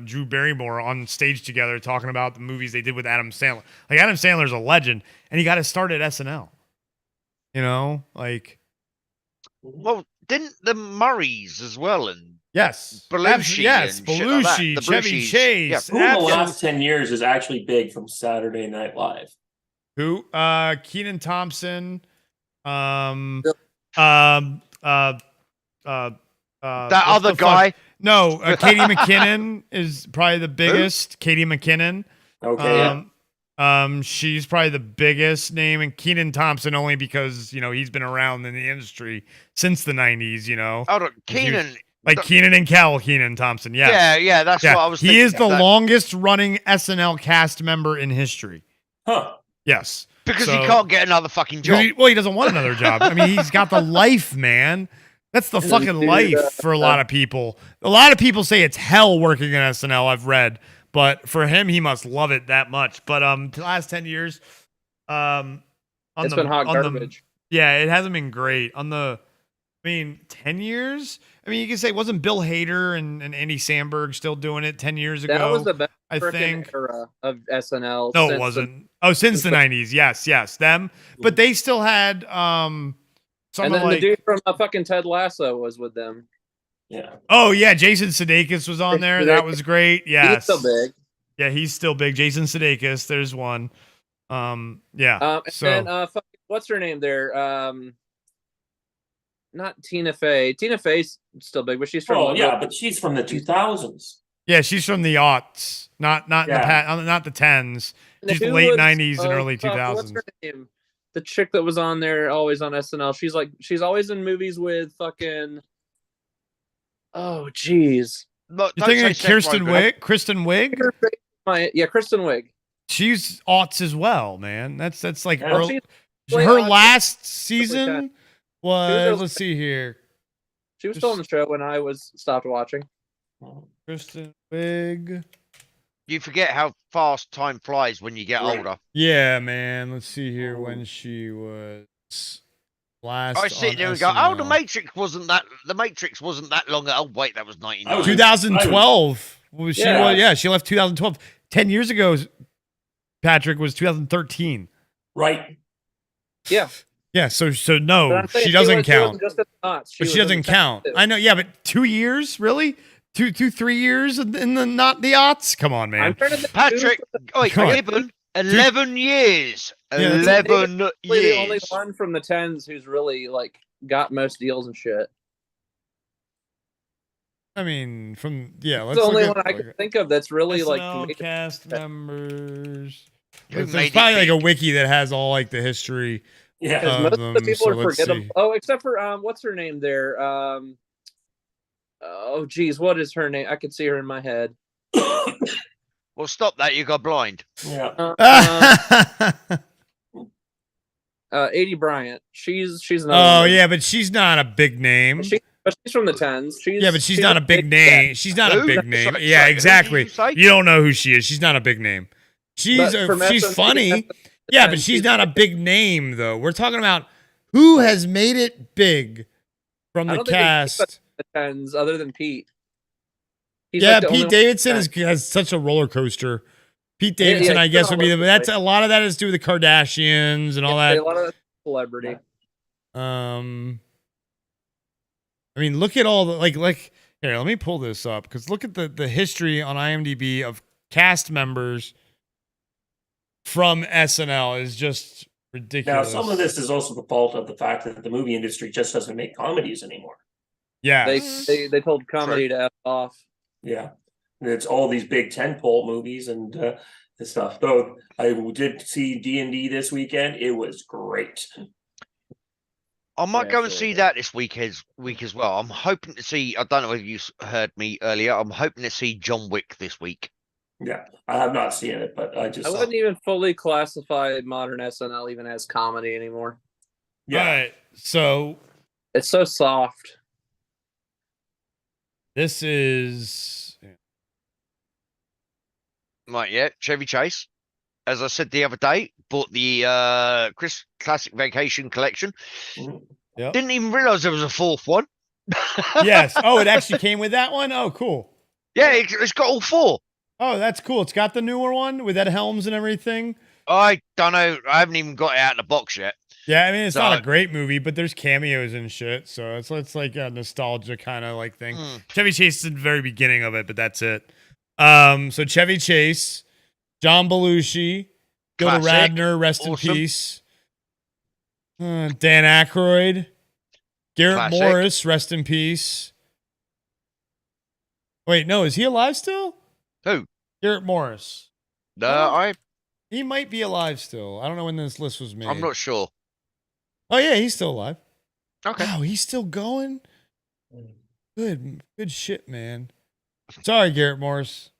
Speaker 1: Drew Barrymore on stage together talking about the movies they did with Adam Sandler. Like Adam Sandler's a legend, and he got his start at SNL.
Speaker 13: Well, didn't the Murrays as well and
Speaker 1: yes,
Speaker 13: Belushi,
Speaker 1: yes,
Speaker 13: and shit like that.
Speaker 1: Belushi,
Speaker 13: The
Speaker 1: Chevy
Speaker 13: Belushis.
Speaker 1: Chase.
Speaker 15: Who in the last 10 years is actually big from Saturday Night Live?
Speaker 1: Who? Kenan Thompson.
Speaker 13: That other guy.
Speaker 1: No, Katie McKinnon is probably the biggest. Katie McKinnon.
Speaker 15: Okay.
Speaker 1: She's probably the biggest name, and Kenan Thompson only because he's been around in the industry since the 90s.
Speaker 13: Oh, Kenan.
Speaker 1: Like Kenan and Kel, Kenan Thompson. Yes.
Speaker 13: Yeah, that's what I was thinking.
Speaker 1: He is the longest running SNL cast member in history.
Speaker 15: Huh.
Speaker 1: Yes.
Speaker 13: Because he can't get another fucking job.
Speaker 1: He doesn't want another job. I mean, he's got the life, man. That's the fucking life for a lot of people. A lot of people say it's hell working in SNL, I've read. But for him, he must love it that much. But the last 10 years,
Speaker 14: It's been hot garbage.
Speaker 1: It hasn't been great. 10 years? I mean, you can say, wasn't Bill Hader and Andy Samberg still doing it 10 years ago?
Speaker 14: That was the best
Speaker 1: I think
Speaker 14: era of SNL.
Speaker 1: No, it wasn't. Since the 90s. Yes, them. But they still had
Speaker 14: and then the dude from fucking Ted Lasso was with them.
Speaker 15: Yeah.
Speaker 1: Oh yeah, Jason Sudeikis was on there. That was great. Yes.
Speaker 14: He's still big.
Speaker 1: Yeah, he's still big. Jason Sudeikis. There's one. Yeah.
Speaker 14: And what's her name there? Not Tina Fey. Tina Fey's still big, but she's from.
Speaker 15: Oh yeah, but she's from the 2000s.
Speaker 1: Yeah, she's from the aughts, not the 10s. She's late 90s and early 2000s.
Speaker 14: What's her name? The chick that was on there, always on SNL. She's always in movies with fucking. Oh, jeez.
Speaker 1: You're thinking of Kristen Wiig? Kristen Wiig?
Speaker 14: Kristen Wiig.
Speaker 1: She's aughts as well, man. That's like
Speaker 14: Yeah,
Speaker 1: her last season was. Let's see here.
Speaker 14: She was still on the show when I stopped watching.
Speaker 1: Kristen Wiig.
Speaker 13: You forget how fast time flies when you get older.
Speaker 1: Yeah, man. Let's see here when she was last.
Speaker 13: I sit there and go, "Oh, the Matrix wasn't that long ago." Oh, wait, that was 1990.
Speaker 1: 2012 She left 2012. 10 years ago, Patrick, was 2013.
Speaker 15: Right.
Speaker 14: Yeah.
Speaker 1: Yeah, so no, she doesn't count. But she doesn't count. I know, yeah, but 2 years? Really? 3 years in the not the aughts? Come on, man.
Speaker 13: Patrick, Gibbon, 11 years.
Speaker 1: Yeah,
Speaker 13: 11
Speaker 14: the
Speaker 13: years.
Speaker 14: only one from the 10s who's really like got most deals and shit.
Speaker 1: I mean,
Speaker 14: It's
Speaker 1: let's
Speaker 14: the only
Speaker 1: look
Speaker 14: one
Speaker 1: at
Speaker 14: I can think of that's really
Speaker 1: SNL
Speaker 14: like
Speaker 1: cast members.
Speaker 13: Who
Speaker 1: There's
Speaker 13: made it
Speaker 1: probably like a
Speaker 13: big?
Speaker 1: wiki that has all like the history.
Speaker 15: Yeah,
Speaker 14: because
Speaker 1: of
Speaker 14: most
Speaker 1: them,
Speaker 14: of the people
Speaker 1: so
Speaker 14: are
Speaker 1: let's
Speaker 14: forgettable.
Speaker 1: see.
Speaker 14: Oh, except for what's her name there? Oh, geez, what is her name? I could see her in my head.
Speaker 13: Well, stop that. You got blind.
Speaker 15: Yeah.
Speaker 14: 80 Bryant. She's another.
Speaker 1: Oh
Speaker 14: one.
Speaker 1: yeah, but she's not a big name.
Speaker 14: But she's from the 10s.
Speaker 1: Yeah, but she's not a big name. She's not a big name.
Speaker 13: Sorry,
Speaker 1: Yeah,
Speaker 13: who did
Speaker 1: exactly.
Speaker 13: you say?
Speaker 1: You don't know who she is. She's not a big name. She's she's funny. Yeah, but she's not a big name though. We're talking about who has made it big from the cast.
Speaker 14: The 10s, other than Pete. He's
Speaker 1: Yeah,
Speaker 14: like the only
Speaker 1: Pete
Speaker 14: one-
Speaker 1: Davidson has such a roller coaster. Pete Davidson,
Speaker 14: yeah,
Speaker 1: I guess,
Speaker 14: he's
Speaker 1: would be
Speaker 14: all over the
Speaker 1: that's
Speaker 14: place.
Speaker 1: a lot of that is to do with the Kardashians and all
Speaker 14: A
Speaker 1: that.
Speaker 14: lot of celebrity.
Speaker 1: I mean, look at all the like here, let me pull this up because look at the history on IMDb of cast members from SNL is just
Speaker 15: Now,
Speaker 1: ridiculous.
Speaker 15: some of this is also the fault of the fact that the movie industry just doesn't make comedies anymore.
Speaker 1: Yeah.
Speaker 14: They told comedy to F off.
Speaker 15: Yeah. It's all these big tentpole movies and stuff. Though I did see D&D this weekend. It was great.
Speaker 13: I might
Speaker 14: Yeah,
Speaker 13: go and
Speaker 14: sure.
Speaker 13: see that this week as well. I'm hoping to see. I don't know if you heard me earlier. I'm hoping to see John Wick this week.
Speaker 15: Yeah. I have not seen it, but I just
Speaker 14: I
Speaker 15: saw
Speaker 14: wouldn't even fully classify modern SNL even as comedy anymore.
Speaker 15: Yeah.
Speaker 1: All right. So
Speaker 14: It's so soft.
Speaker 1: this is
Speaker 13: Right, yeah, Chevy Chase. As I said the other day, bought the Chris Classic Vacation Collection.
Speaker 1: Yep.
Speaker 13: Didn't even realize there was a fourth one.
Speaker 1: yes. Oh, it actually came with that one. Oh, cool.
Speaker 13: Yeah, it's got all four.
Speaker 1: Oh, that's cool. It's got the newer one with Ed Helms and everything.
Speaker 13: I don't know. I haven't even got it out of the box yet.
Speaker 1: Yeah, I mean it's not
Speaker 13: So-
Speaker 1: a great movie, but there's cameos and shit, so it's like a nostalgia kind of like thing.
Speaker 13: Mm.
Speaker 1: Chevy Chase is at the very beginning of it, but that's it. So Chevy Chase, John Belushi, Gilda
Speaker 13: Classic.
Speaker 1: Radner, rest
Speaker 13: Awesome.
Speaker 1: in peace. Dan Aykroyd, Garrett
Speaker 13: Classic.
Speaker 1: Morris, rest in peace. Wait, no, is he alive still?
Speaker 13: Who?
Speaker 1: Garrett Morris. He might be alive still. I don't know when this list was made.
Speaker 13: I'm not sure.
Speaker 1: Oh yeah, he's still alive.
Speaker 13: Okay.
Speaker 1: Wow, he's still going. Good shit, man. Sorry, Garrett Morris.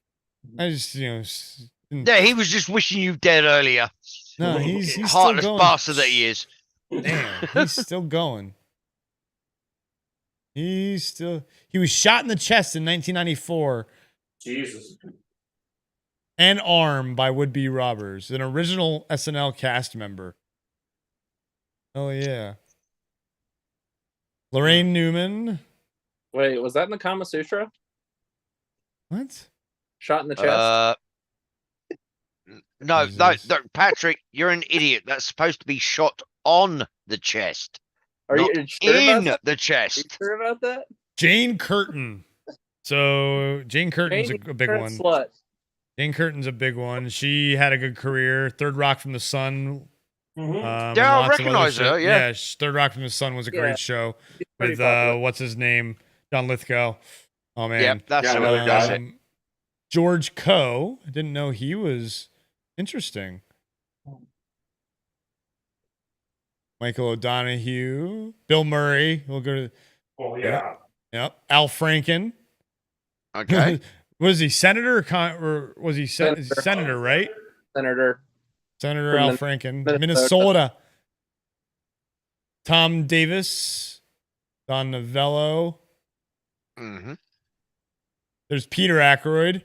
Speaker 1: I just didn't-
Speaker 13: Yeah, he was just wishing you dead earlier.
Speaker 1: no, he's still
Speaker 13: Heartless
Speaker 1: going.
Speaker 13: bastard that he is.
Speaker 1: Damn, he's still going. He was shot in the chest in 1994
Speaker 15: Jesus.
Speaker 1: and armed by would-be robbers, an original SNL cast member. Oh yeah. Lorraine Newman.
Speaker 14: Wait, was that in the Kama Sutra?
Speaker 1: What?
Speaker 14: Shot in the chest?
Speaker 13: No, Patrick, you're an idiot. That's supposed to be shot on the chest.
Speaker 14: Are you
Speaker 13: not
Speaker 14: sure about
Speaker 13: in
Speaker 14: that?
Speaker 13: the
Speaker 14: Are you
Speaker 13: chest?
Speaker 14: sure about that?
Speaker 1: Jane Curtin. So Jane Curtin's a big
Speaker 14: Current
Speaker 1: one.
Speaker 14: Slut.
Speaker 1: Jane Curtin's a big one. She had a good career. Third Rock from the Sun.
Speaker 15: Mm-hmm.
Speaker 1: And
Speaker 13: Yeah, I
Speaker 1: lots of other
Speaker 13: recognize her,
Speaker 1: shit.
Speaker 13: yeah.
Speaker 1: Third Rock from the Sun was a
Speaker 14: Yeah.
Speaker 1: great show
Speaker 14: pretty
Speaker 1: with
Speaker 14: popular.
Speaker 1: what's his name, John Lithgow. Oh man,
Speaker 13: Yep, that's
Speaker 15: Yeah,
Speaker 13: it.
Speaker 15: another guy.
Speaker 13: That's it.
Speaker 1: George Coe. I didn't know he was interesting. Michael O'Donoghue, Bill Murray. We'll go to
Speaker 15: Oh yeah.
Speaker 1: yep. Al Franken.
Speaker 13: Okay.
Speaker 1: Was he senator or was he senator? Right?
Speaker 14: Senator.
Speaker 1: Senator
Speaker 14: From
Speaker 1: Al
Speaker 14: Min-
Speaker 1: Franken,
Speaker 14: Minnesota.
Speaker 1: Minnesota. Tom Davis, Don Novello.
Speaker 13: Mm-hmm.
Speaker 1: There's Peter Aykroyd,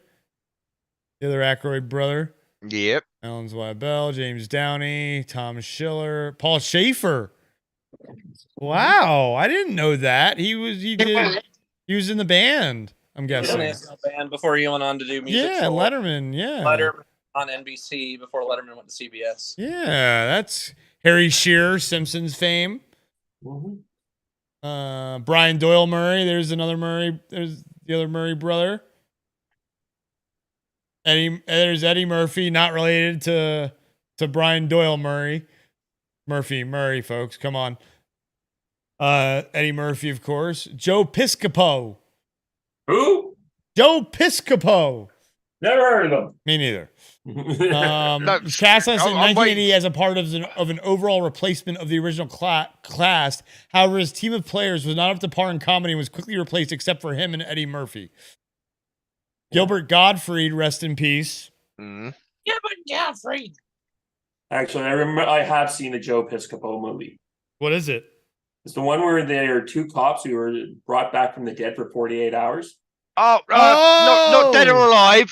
Speaker 1: the other Aykroyd brother.
Speaker 13: Yep.
Speaker 1: Alan Zweibel, James Downey, Tom Schiller, Paul Schaefer. Wow, I didn't know that. He was in the band. I'm
Speaker 11: He was
Speaker 1: guessing.
Speaker 11: in the SNL band before he went on to do music.
Speaker 1: Yeah, Letterman. Yeah.
Speaker 11: Letterman on NBC before Letterman went to CBS.
Speaker 1: Yeah, that's Harry Shearer, Simpsons fame. Brian Doyle Murray. There's another Murray. There's the other Murray brother. There's Eddie Murphy, not related to Brian Doyle Murray. Murray, folks. Come on. Eddie Murphy, of course. Joe Piscopo.
Speaker 15: Who?
Speaker 1: Joe Piscopo.
Speaker 15: Never heard of him.
Speaker 1: Me neither. Cast us in 1980 as a part of an overall replacement of the original cast. However, his team of players was not up to par in comedy and was quickly replaced except for him and Eddie Murphy. Gilbert Gottfried, rest in peace.
Speaker 11: Gilbert Gottfried.
Speaker 15: Actually, I remember I have seen the Joe Piscopo movie.
Speaker 1: What is it?
Speaker 15: It's the one where there are two cops who were brought back from the dead for 48 hours.
Speaker 13: Not dead or alive.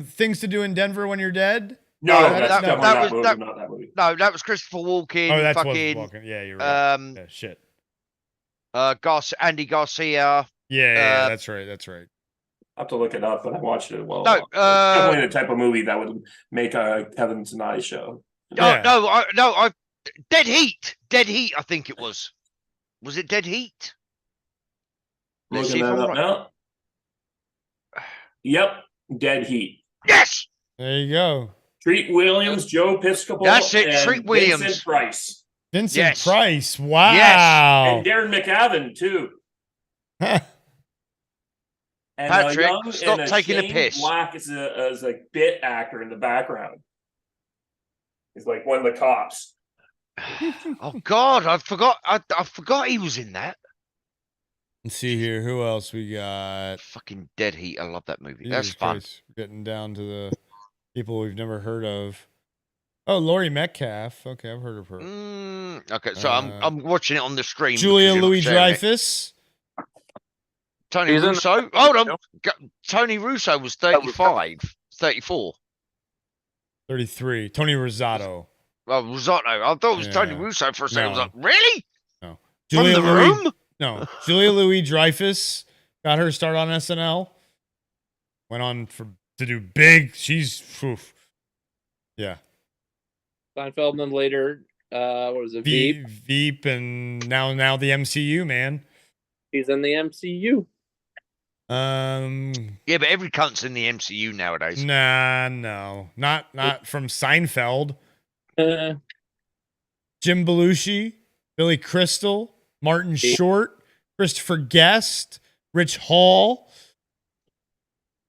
Speaker 1: Things to do in Denver when you're dead.
Speaker 15: No,
Speaker 13: that
Speaker 15: was not that movie.
Speaker 13: No, that was Christopher Walken.
Speaker 1: Oh, that's
Speaker 13: fucking
Speaker 1: Walken. Yeah, you're right. Yeah, shit.
Speaker 13: Andy Garcia.
Speaker 1: Yeah, that's right.
Speaker 15: I have to look it up, but I watched it. Well,
Speaker 13: No,
Speaker 15: it's definitely the type of movie that would make a Kevin Tonight show.
Speaker 13: No, Dead Heat. Dead Heat, I think it was. Was it Dead Heat? Let's
Speaker 15: Looking
Speaker 13: see if
Speaker 15: that
Speaker 13: I'm
Speaker 15: up
Speaker 13: right.
Speaker 15: now. Yep, Dead Heat.
Speaker 13: Yes.
Speaker 1: There you go.
Speaker 15: Treat Williams, Joe Piscopo.
Speaker 13: That's it,
Speaker 15: and
Speaker 13: Treat Williams.
Speaker 15: Vincent Price.
Speaker 1: Vincent Price. Wow.
Speaker 15: And Darren McAvan too. And
Speaker 13: Patrick,
Speaker 15: young
Speaker 13: stop
Speaker 15: and
Speaker 13: taking a
Speaker 15: Shane
Speaker 13: piss.
Speaker 15: Black is a bit actor in the background. He's like one of the cops.
Speaker 13: Oh God, I forgot he was in that.
Speaker 1: Let's see here. Who else we got?
Speaker 13: Fucking Dead Heat. I love that movie.
Speaker 1: Jesus
Speaker 13: That's fun.
Speaker 1: Christ. Getting down to the people we've never heard of. Oh, Laurie Metcalf. Okay, I've heard of her.
Speaker 13: Okay, so I'm watching it on the screen.
Speaker 1: Julia
Speaker 13: because you're not
Speaker 1: Louis
Speaker 13: sharing it.
Speaker 1: Dreyfus.
Speaker 13: Tony Russo. Hold on. Tony Russo was 34.
Speaker 1: 33. Tony Rosato.
Speaker 13: Oh, Risotto. I thought it was Tony
Speaker 1: Yeah.
Speaker 13: Russo for a second. I was
Speaker 1: No.
Speaker 13: like, really?
Speaker 1: No.
Speaker 13: From the room?
Speaker 1: No. Julia Louis Dreyfus got her start on SNL. Went on to do big. She's yeah.
Speaker 11: Seinfeld, and then later, what was it? Veep.
Speaker 1: Veep, and now the MCU, man.
Speaker 11: He's in the MCU.
Speaker 13: Yeah, but every cunt's in the MCU nowadays.
Speaker 1: Nah, no, not from Seinfeld. Jim Belushi, Billy Crystal, Martin Short, Christopher Guest, Rich Hall.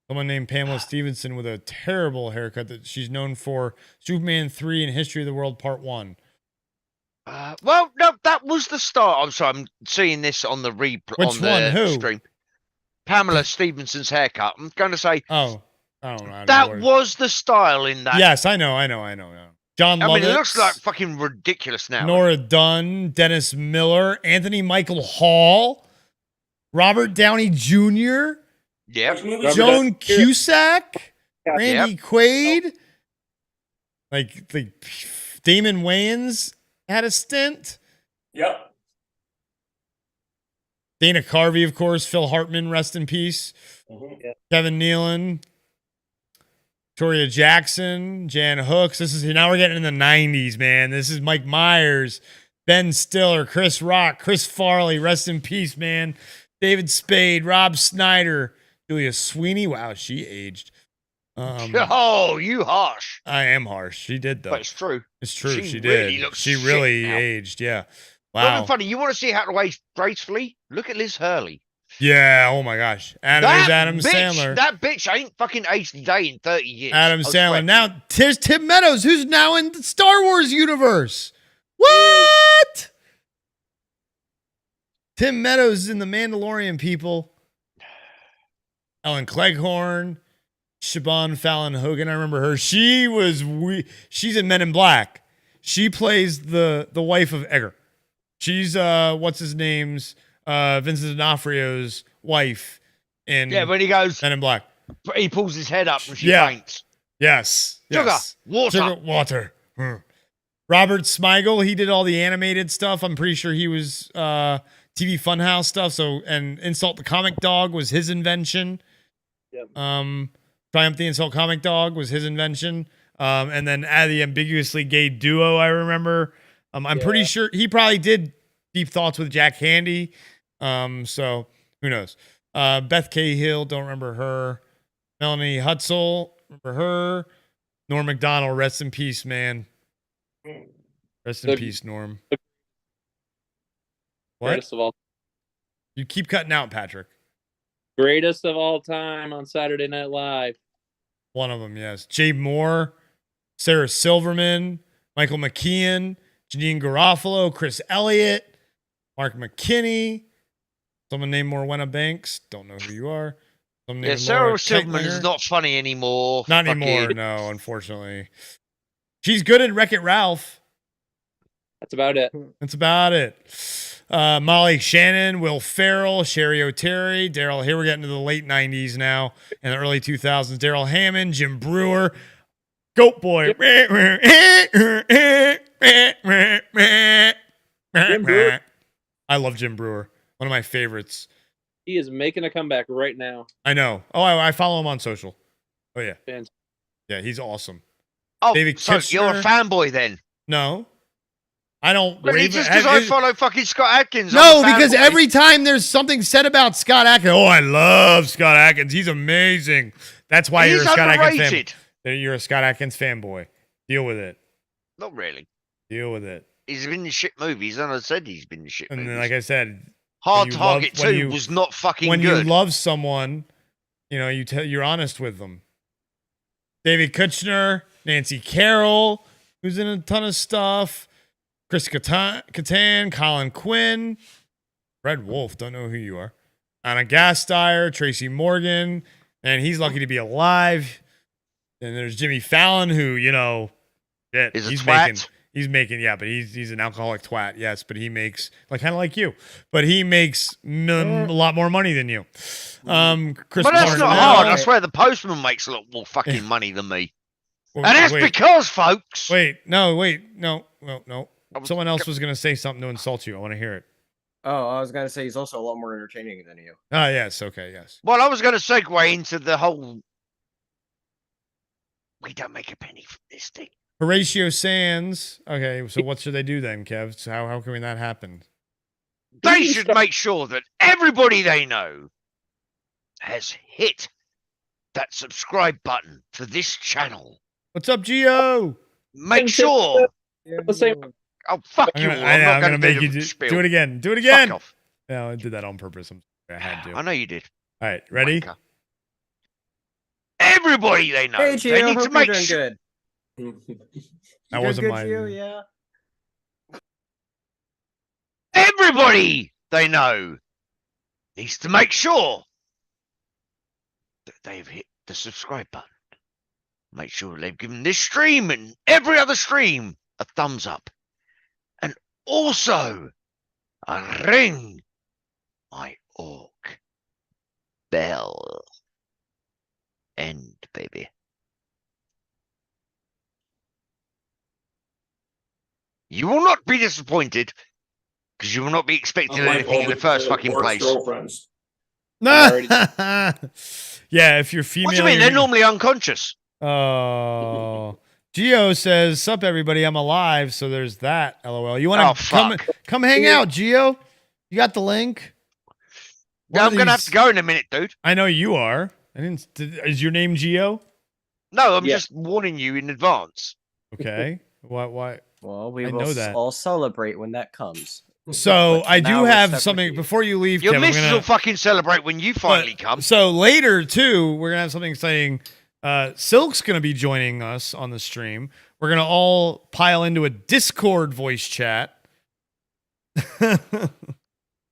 Speaker 1: Someone named Pamela Stevenson with a terrible haircut that she's known for Superman 3 and History of the World Part 1.
Speaker 13: Well, no, that was the start. I'm sorry, I'm seeing this on the
Speaker 1: Which one? Who?
Speaker 13: stream. Pamela Stevenson's haircut. I'm going to say.
Speaker 1: Oh, I don't know.
Speaker 13: That was the style in that.
Speaker 1: Yes, I know. John Lovitz.
Speaker 13: I mean, it looks like fucking ridiculous now.
Speaker 1: Nora Dunn, Dennis Miller, Anthony Michael Hall, Robert Downey Jr., Joan Cusack, Randy Quaid, like Damon Wayans had a stint.
Speaker 15: Yep.
Speaker 1: Dana Carvey, of course. Phil Hartman, rest in peace. Kevin Nealon, Victoria Jackson, Jan Hooks. Now we're getting in the 90s, man. This is Mike Myers, Ben Stiller, Chris Rock, Chris Farley, rest in peace, man. David Spade, Rob Snyder, Julia Sweeney. Wow, she aged.
Speaker 13: Oh, you harsh.
Speaker 1: I am harsh. She did, though.
Speaker 13: But it's true.
Speaker 1: It's true. She
Speaker 13: really
Speaker 1: did.
Speaker 13: looks
Speaker 1: She
Speaker 13: shit
Speaker 1: really
Speaker 13: now.
Speaker 1: aged. Yeah.
Speaker 13: Wow.
Speaker 1: Wow.
Speaker 13: Funny. You want to see how to age gracefully? Look at Liz Hurley.
Speaker 1: Yeah. Oh my gosh. There's Adam Sandler.
Speaker 13: That bitch ain't fucking aged a day in 30 years.
Speaker 1: Adam Sandler. Now there's Tim Meadows, who's now in the Star Wars universe. What? Tim Meadows is in The Mandalorian, people. Ellen Cleghorn, Siobhan Fallon Hogan. I remember her. She's in Men in Black. She plays the wife of Edgar. She's what's his name's Vincent D'Onofrio's wife in
Speaker 13: when he goes
Speaker 1: Men in Black.
Speaker 13: He pulls his head up and she faints.
Speaker 1: Yes.
Speaker 13: Sugar, water.
Speaker 1: Water. Robert Smigel, he did all the animated stuff. I'm pretty sure he was TV Funhouse stuff. So, and Insult the Comic Dog was his invention.
Speaker 14: Yep.
Speaker 1: Triumph the Insult Comic Dog was his invention. And then the ambiguously gay duo, I remember. I'm pretty sure he probably did Deep Thoughts with Jack Handy. So who knows? Beth Cahill, don't remember her. Melanie Hutzel, remember her. Norm Macdonald, rest in peace, man. Rest in peace, Norm. What?
Speaker 14: Greatest of all.
Speaker 1: You keep cutting out, Patrick.
Speaker 14: Greatest of all time on Saturday Night Live.
Speaker 1: One of them, yes. Jay Moore, Sarah Silverman, Michael McKeon, Janine Garofalo, Chris Elliott, Mark McKinney. Someone named Morwenna Banks. Don't know who you are.
Speaker 13: Yeah, Sarah Silverman is not funny anymore.
Speaker 1: Not anymore, no, unfortunately. She's good at Wreck-It Ralph.
Speaker 14: That's about it.
Speaker 1: That's about it. Molly Shannon, Will Ferrell, Sherry O'Terry, Daryl. Here we're getting to the late 90s now and the early 2000s. Daryl Hammond, Jim Brewer, Goat Boy.
Speaker 14: Jim Brewer.
Speaker 1: I love Jim Brewer. One of my favorites.
Speaker 14: He is making a comeback right now.
Speaker 1: I know. Oh, I follow him on social. Oh, yeah.
Speaker 14: Fans.
Speaker 1: Yeah, he's awesome.
Speaker 13: Oh,
Speaker 1: David
Speaker 13: so
Speaker 1: Kistner.
Speaker 13: you're a fanboy then?
Speaker 1: No. I don't.
Speaker 13: Really, just because I follow fucking Scott Adkins.
Speaker 1: No, because every time there's something said about Scott Adkins, oh, I love Scott Adkins. He's amazing. That's why you're a Scott Adkins fan. You're a Scott Adkins fanboy. Deal with it.
Speaker 13: Not really.
Speaker 1: Deal with it.
Speaker 13: He's been in shit movies, and I said he's been in shit movies.
Speaker 1: And then, like I said,
Speaker 13: Hard Target 2 was not fucking
Speaker 1: good. When
Speaker 13: good.
Speaker 1: you love someone, you know, you're honest with them. David Kushner, Nancy Carroll, who's in a ton of stuff. Chris Kattan, Colin Quinn, Red Wolf, don't know who you are. Anna Gasteyer, Tracy Morgan, and he's lucky to be alive. And there's Jimmy Fallon, who, you know, he's making, yeah, but he's an alcoholic twat, yes, but he makes, like, kind of like you, but he makes a lot more money than you. Chris
Speaker 13: but that's not hard. I swear the postman makes a lot more fucking money than me. And that's because, folks.
Speaker 1: No. Someone else was going to say something to insult you. I want to hear it.
Speaker 2: Oh, I was going to say he's also a lot more entertaining than you.
Speaker 1: Oh, yes. Okay, yes.
Speaker 13: Well, I was going to segue into the whole... We don't make a penny from this thing.
Speaker 1: Horatio Sands. Okay, so what should they do then, Kev? So how can that happen?
Speaker 13: They should make sure that everybody they know has hit that subscribe button for this channel.
Speaker 1: What's up, Gio?
Speaker 13: Make sure...
Speaker 14: The same.
Speaker 13: Oh, fuck you. I'm not going to
Speaker 1: make you do it again. Do it again.
Speaker 13: Fuck off.
Speaker 1: No, I did that on purpose. I had to.
Speaker 13: I know you did.
Speaker 1: All right, ready?
Speaker 13: Wanker. Everybody they know.
Speaker 2: Hey, Gio,
Speaker 13: they need
Speaker 2: hope
Speaker 13: to make
Speaker 2: you're doing
Speaker 13: sure.
Speaker 2: good.
Speaker 1: That wasn't
Speaker 2: good,
Speaker 1: mine.
Speaker 2: Gio? Yeah.
Speaker 13: Everybody they know needs to make sure that they've hit the subscribe button. Make sure they've given this stream and every other stream a thumbs up. And also ring my orc bell. End, baby. You will not be disappointed because you will not be expecting anything in the first fucking place.
Speaker 15: Girlfriends.
Speaker 1: Yeah, if you're female.
Speaker 13: What do you mean? They're normally unconscious.
Speaker 1: Oh. Gio says, "Sup, everybody? I'm alive." So there's that. LOL. You want to come hang out, Gio? You got the link?
Speaker 13: Yeah, I'm gonna have to go in a minute, dude.
Speaker 1: I know you are. Is your name Gio?
Speaker 13: No, I'm just warning you in advance.
Speaker 1: Okay. Why?
Speaker 2: Well, we will all celebrate when that comes.
Speaker 1: So I do have something before you leave.
Speaker 13: Your
Speaker 1: Kev,
Speaker 13: missus will fucking celebrate when you finally come.
Speaker 1: So later too, we're gonna have something saying Silk's gonna be joining us on the stream. We're gonna all pile into a Discord voice chat.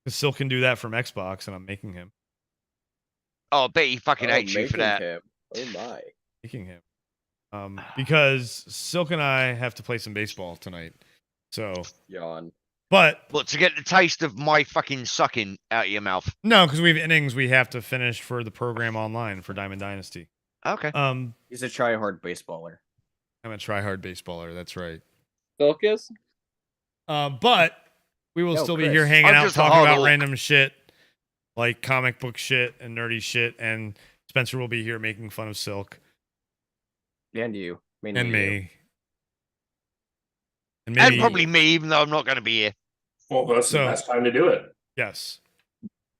Speaker 1: Silk can do that from Xbox, and I'm making him.
Speaker 13: Oh, I bet he fucking hates you for that.
Speaker 2: Him. Oh my.
Speaker 1: Making him. Because Silk and I have to play some baseball tonight. So
Speaker 2: yawn.
Speaker 1: But
Speaker 13: to get the taste of my fucking sucking out of your mouth?
Speaker 1: No, because we have innings we have to finish for the program online for Diamond Dynasty.
Speaker 13: Okay.
Speaker 2: He's a try-hard baseballer.
Speaker 1: I'm a try-hard baseballer. That's right.
Speaker 14: Focus.
Speaker 1: But We will
Speaker 10: Yo,
Speaker 1: still be
Speaker 10: Chris,
Speaker 1: here hanging
Speaker 13: I'm
Speaker 1: out,
Speaker 13: just a
Speaker 1: talking
Speaker 13: hard
Speaker 1: about
Speaker 13: orc.
Speaker 1: random shit, like comic book shit and nerdy shit. And Spencer will be here making fun of Silk
Speaker 10: And you. Mainly
Speaker 1: and
Speaker 10: you.
Speaker 1: me. And
Speaker 13: And
Speaker 1: maybe
Speaker 13: probably me, even though I'm not going to be here.
Speaker 15: Well, that's the
Speaker 1: So-
Speaker 15: best time to do it.
Speaker 1: yes.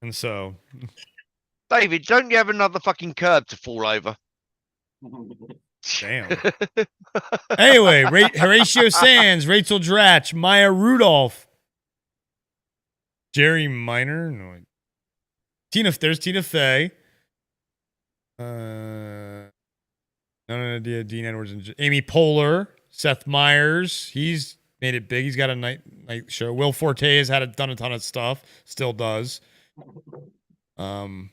Speaker 1: And so
Speaker 13: David, don't you have another fucking curb to fall over?
Speaker 1: damn. Anyway, Horatio Sands, Rachel Dratch, Maya Rudolph, Jerry Minor, no, there's Tina Fey, no idea, Dean Edwards, and Amy Poehler, Seth Meyers, he's made it big. He's got a night show. Will Forte has done a ton of stuff, still does. Brent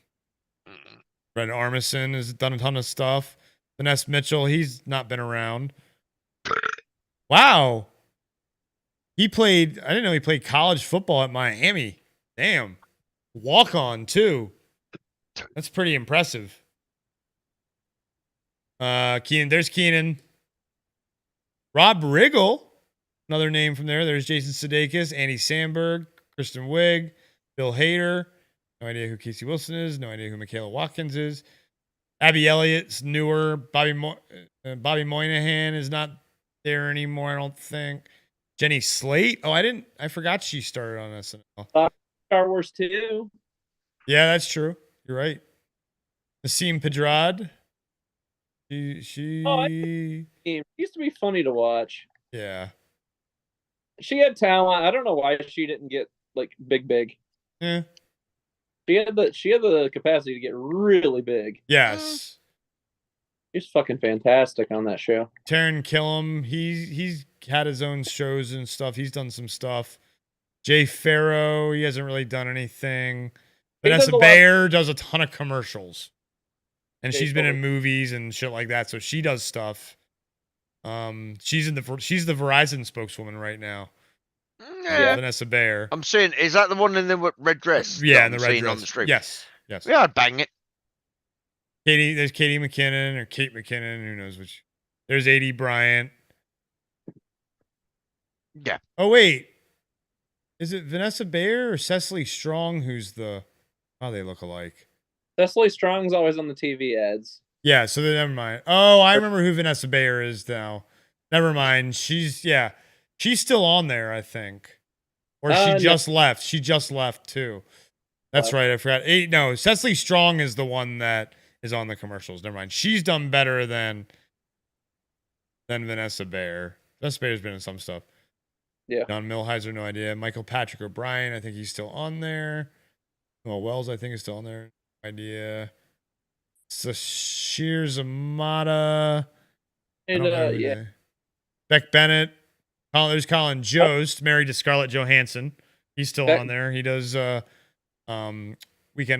Speaker 1: Armisen has done a ton of stuff. Vanessa Mitchell, he's not been around. Wow. I didn't know he played college football at Miami. Damn. Walk on, too. That's pretty impressive. There's Keenan. Rob Riggle, another name from there. There's Jason Sudeikis, Andy Samberg, Kristen Wiig, Bill Hader. No idea who Casey Wilson is. No idea who Michaela Watkins is. Abby Elliott's newer. Bobby Moynihan is not there anymore, I don't think. Jenny Slate. Oh, I forgot she started on SNL.
Speaker 14: Star Wars 2.
Speaker 1: Yeah, that's true. You're right. Nassim Pedrad. She
Speaker 14: It used to be funny to watch.
Speaker 1: yeah.
Speaker 14: She had talent. I don't know why she didn't get like big.
Speaker 1: Yeah.
Speaker 14: She had the capacity to get really big.
Speaker 1: Yes.
Speaker 14: He's fucking fantastic on that show.
Speaker 1: Taron Killam, he's had his own shows and stuff. He's done some stuff. Jay Farrow, he hasn't really done anything. Vanessa Bayer does a ton of commercials. And she's been in movies and shit like that, so she does stuff. She's the Verizon spokeswoman right now.
Speaker 13: Yeah.
Speaker 1: Vanessa Bayer.
Speaker 13: I'm saying, is that the one in the red dress?
Speaker 1: Yeah,
Speaker 13: that
Speaker 1: in the
Speaker 13: I'm
Speaker 1: red
Speaker 13: seeing
Speaker 1: dress.
Speaker 13: on the stream.
Speaker 1: Yes.
Speaker 13: Yeah, I'd bang it.
Speaker 1: There's Katie McKinnon or Kate McKinnon, who knows which. There's A.D. Bryant.
Speaker 13: Yeah.
Speaker 1: Oh, wait. Is it Vanessa Bayer or Cecily Strong who's the... Oh, they look alike.
Speaker 14: Cecily Strong's always on the TV ads.
Speaker 1: Yeah, so then never mind. Oh, I remember who Vanessa Bayer is now. Never mind. She's still on there, I think. Or she just left. She just left, too. That's right. I forgot. No, Cecily Strong is the one that is on the commercials. Never mind. She's done better than Vanessa Bayer. Vanessa Bayer's been in some stuff.
Speaker 14: Yeah.
Speaker 1: Don Milheiser, no idea. Michael Patrick O'Brien, I think he's still on there. Noel Wells, I think, is still on there. No idea. Sashir Zamata.
Speaker 14: And yeah.
Speaker 1: Beck Bennett. There's Colin Jost, married to Scarlett Johansson. He's still on there. He does Weekend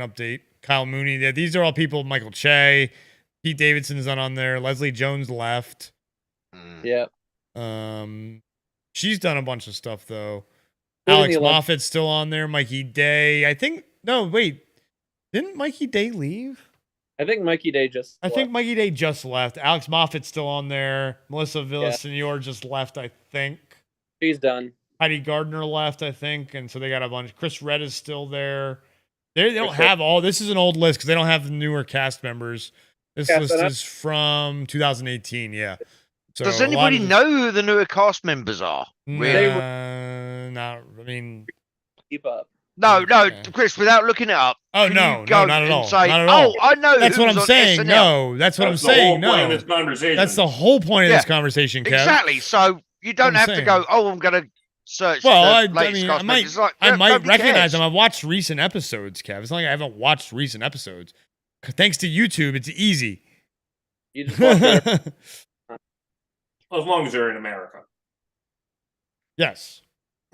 Speaker 1: Update. Kyle Mooney. Yeah, these are all people. Michael Che. Pete Davidson is not on there. Leslie Jones left.
Speaker 14: Yeah.
Speaker 1: She's done a bunch of stuff though.
Speaker 14: Who in
Speaker 1: Alex
Speaker 14: the Olymp-
Speaker 1: Moffat's still on there. Mikey Day. I think no, wait. Didn't Mikey Day leave?
Speaker 14: I think Mikey Day just
Speaker 1: I think Mikey Day just left. Alex Moffat's still on there. Melissa Villasenor just left, I think.
Speaker 14: She's done.
Speaker 1: Heidi Gardner left, I think, and so they got a bunch. Chris Redd is still there. They don't have all. This is an old list because they don't have the newer cast members. This list is from 2018. Yeah. So
Speaker 13: does anybody know who the newer cast members are?
Speaker 1: Not. I mean,
Speaker 14: keep up.
Speaker 13: No, Chris. Without looking it up.
Speaker 1: Oh no, not at all.
Speaker 13: Say,
Speaker 1: not at all.
Speaker 13: Oh, I know.
Speaker 1: That's what I'm saying.
Speaker 13: SNL.
Speaker 1: No, that's what I'm saying.
Speaker 15: That's the whole point
Speaker 1: No,
Speaker 15: of this conversation.
Speaker 1: that's the whole point of this conversation, Kev.
Speaker 13: Exactly. So you don't have to go. Oh, I'm gonna search.
Speaker 1: Well,
Speaker 13: the
Speaker 1: I
Speaker 13: latest
Speaker 1: mean,
Speaker 13: cast members.
Speaker 1: I might
Speaker 13: nobody
Speaker 1: recognize
Speaker 13: cares.
Speaker 1: them. I've watched recent episodes, Kev. It's not like I haven't watched recent episodes. Thanks to YouTube, it's easy.
Speaker 14: You just watch it.
Speaker 15: As long as they're in America.
Speaker 1: Yes.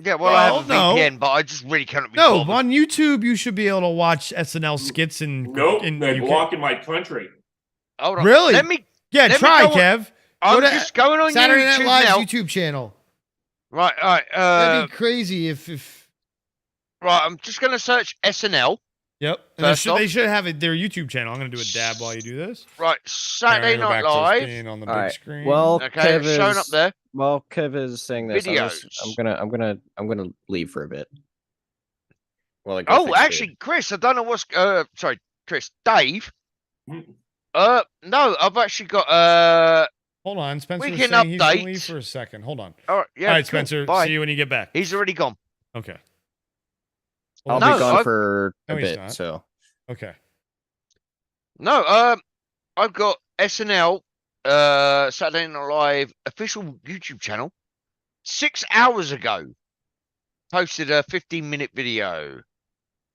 Speaker 13: Yeah, well, I have a
Speaker 1: no.
Speaker 13: VPN, but I just really cannot be
Speaker 1: No,
Speaker 13: bothered.
Speaker 1: on YouTube, you should be able to watch SNL skits and
Speaker 15: Nope,
Speaker 1: in
Speaker 15: they
Speaker 1: UK.
Speaker 15: block in my country.
Speaker 13: Hold on.
Speaker 1: Really?
Speaker 13: Let me.
Speaker 1: Yeah,
Speaker 13: let me
Speaker 1: try,
Speaker 13: go on-
Speaker 1: Kev.
Speaker 13: I'm
Speaker 1: Go to
Speaker 13: just going on
Speaker 1: Saturday Night
Speaker 13: YouTube
Speaker 1: Live's
Speaker 13: now.
Speaker 1: YouTube channel.
Speaker 13: Right, all right.
Speaker 1: That'd be crazy if
Speaker 13: Right, I'm just going to search SNL.
Speaker 1: Yep. And they should have their YouTube channel. I'm going to do a dab while you do this.
Speaker 13: Right, Saturday
Speaker 1: Go
Speaker 13: Night
Speaker 1: back to us
Speaker 13: Live.
Speaker 1: being on the
Speaker 2: All
Speaker 1: big
Speaker 2: right.
Speaker 1: screen.
Speaker 2: Well,
Speaker 13: Okay,
Speaker 2: Kev
Speaker 13: it's showing up
Speaker 2: is
Speaker 13: there.
Speaker 2: Well, Kev is saying this.
Speaker 13: Videos.
Speaker 2: I'm gonna leave for a bit. Well, I go
Speaker 13: Oh,
Speaker 2: fix
Speaker 13: actually, Chris, I don't know what's sorry, Chris, Dave.
Speaker 15: Hmm.
Speaker 13: No, I've actually got
Speaker 1: Hold on, Spencer was
Speaker 13: weekend
Speaker 1: saying he's going to
Speaker 13: update.
Speaker 1: leave for a second. Hold on.
Speaker 13: All right, yeah,
Speaker 1: All right,
Speaker 13: cool.
Speaker 1: Spencer.
Speaker 13: Bye.
Speaker 1: See you when you get back.
Speaker 13: He's already gone.
Speaker 1: Okay.
Speaker 2: I'll
Speaker 13: No,
Speaker 2: be gone
Speaker 13: I've-
Speaker 2: for a
Speaker 1: No, he's
Speaker 2: bit.
Speaker 1: not.
Speaker 2: So
Speaker 1: Okay.
Speaker 13: No, I've got SNL Saturday Night Live official YouTube channel 6 hours ago. Posted a 15-minute video.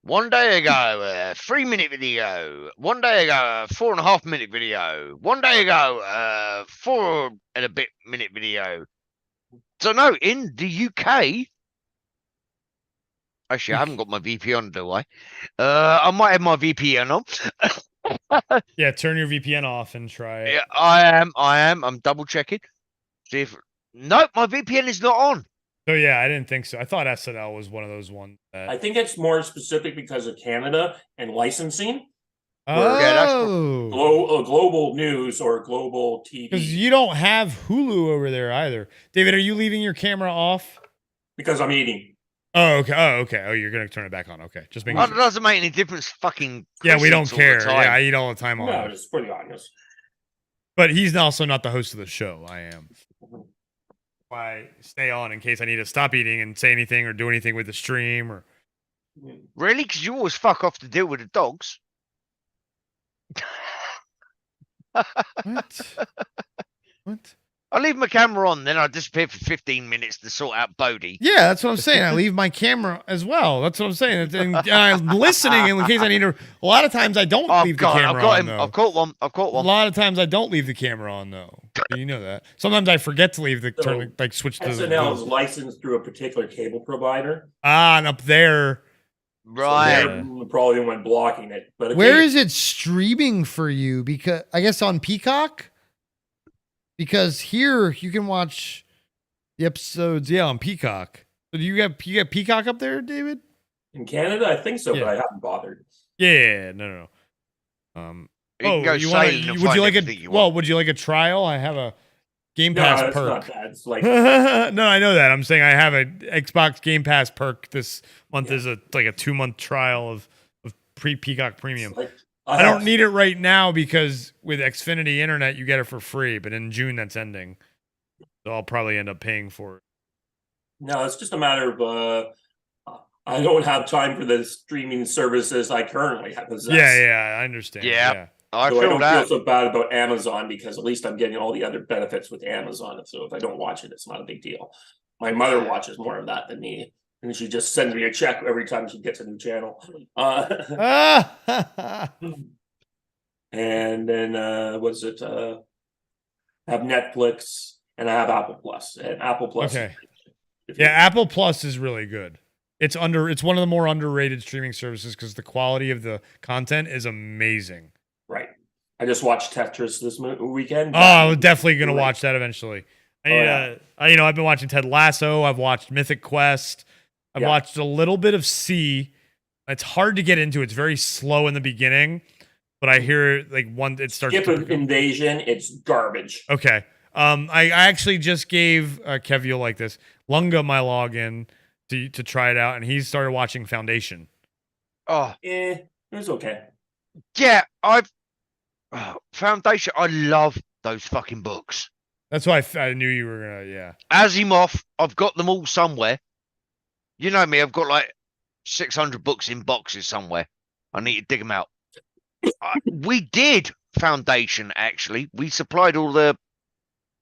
Speaker 13: 1 day ago, a 3-minute video. 1 day ago, a 4.5-minute video. 1 day ago, 4 and a bit minute video. So no, in the UK. Actually, I haven't got my VPN on, do I? I might have my VPN on.
Speaker 1: Yeah, turn your VPN off and try it.
Speaker 13: Yeah, I am. I'm double checking. See if nope, my VPN is not on.
Speaker 1: So yeah, I didn't think so. I thought SNL was one of those ones that.
Speaker 15: I think it's more specific because of Canada and licensing.
Speaker 1: Oh,
Speaker 15: Global news or global TV.
Speaker 1: because you don't have Hulu over there either. David, are you leaving your camera off?
Speaker 15: Because I'm eating.
Speaker 1: Oh, okay. Oh, okay. Oh, you're gonna turn it back on. Okay, just making
Speaker 13: It
Speaker 1: sure.
Speaker 13: doesn't make any difference. Fucking
Speaker 1: Yeah, we don't
Speaker 13: Chris eats all the
Speaker 1: care.
Speaker 13: time.
Speaker 1: Yeah, I eat all the time on
Speaker 15: No,
Speaker 1: it.
Speaker 15: just pretty honest.
Speaker 1: But he's also not the host of the show. I am. I stay on in case I need to stop eating and say anything or do anything with the stream or.
Speaker 13: Really? Because you always fuck off to deal with the dogs.
Speaker 1: What? What?
Speaker 13: I leave my camera on, then I disappear for 15 minutes to sort out Bodie.
Speaker 1: Yeah, that's what I'm saying. I leave my camera as well. That's what I'm saying. And I'm listening in case I need to. A lot of times I don't leave the camera
Speaker 13: I've got
Speaker 1: on.
Speaker 13: him.
Speaker 1: Though.
Speaker 13: I've caught one. I've caught
Speaker 1: A
Speaker 13: one.
Speaker 1: lot of times I don't leave the camera on though. You know that. Sometimes I forget to leave the switch to
Speaker 15: SNL is licensed through a particular cable provider.
Speaker 1: and up there.
Speaker 13: Right.
Speaker 15: So they're probably the one blocking it. But
Speaker 16: Where is it streaming for you? Because I guess on Peacock. Because here you can watch
Speaker 1: the episodes, on Peacock. So do you get Peacock up there, David?
Speaker 15: In Canada, I think so,
Speaker 1: Yeah.
Speaker 15: but I haven't bothered.
Speaker 1: Yeah, no.
Speaker 13: You can go
Speaker 1: you
Speaker 13: sailing and find everything you want.
Speaker 1: would you like a trial? I have a Game
Speaker 15: No,
Speaker 1: Pass
Speaker 15: it's
Speaker 1: perk.
Speaker 15: not that. It's like
Speaker 1: No, I know that. I'm saying I have a Xbox Game Pass perk this month is a 2-month trial of Peacock Premium.
Speaker 15: like,
Speaker 1: I don't need it right now because with Xfinity Internet you get it for free, but in June that's ending. So I'll probably end up paying for it.
Speaker 15: No, it's just a matter of I don't have time for the streaming services I currently have.
Speaker 1: Yeah, I understand.
Speaker 13: Yeah. I
Speaker 15: So I
Speaker 13: feel
Speaker 15: don't
Speaker 13: that.
Speaker 15: feel so bad about Amazon because at least I'm getting all the other benefits with Amazon. So if I don't watch it, it's not a big deal. My mother watches more of that than me, and she just sends me a check every time she gets a new channel. And then I have Netflix and I have Apple Plus. And Apple Plus.
Speaker 1: Okay. Yeah, Apple Plus is really good. It's one of the more underrated streaming services because the quality of the content is amazing.
Speaker 15: Right. I just watched Tetris this weekend.
Speaker 1: Oh, I'm definitely gonna watch that eventually.
Speaker 15: Yeah.
Speaker 1: I've been watching Ted Lasso. I've watched Mythic Quest. I've watched a little bit of C. It's hard to get into. It's very slow in the beginning, but I hear it starts.
Speaker 15: Skip Invasion. It's garbage.
Speaker 1: Okay. I actually just gave Kev, you'll like this, Lunga my login to try it out, and he started watching Foundation.
Speaker 13: Oh,
Speaker 15: it was okay.
Speaker 13: Yeah, Foundation. I love those fucking books.
Speaker 1: That's why I knew you were gonna. Yeah.
Speaker 13: Asimov. I've got them all somewhere. You know me. I've got like 600 books in boxes somewhere. I need to dig them out. We did Foundation actually. We supplied all the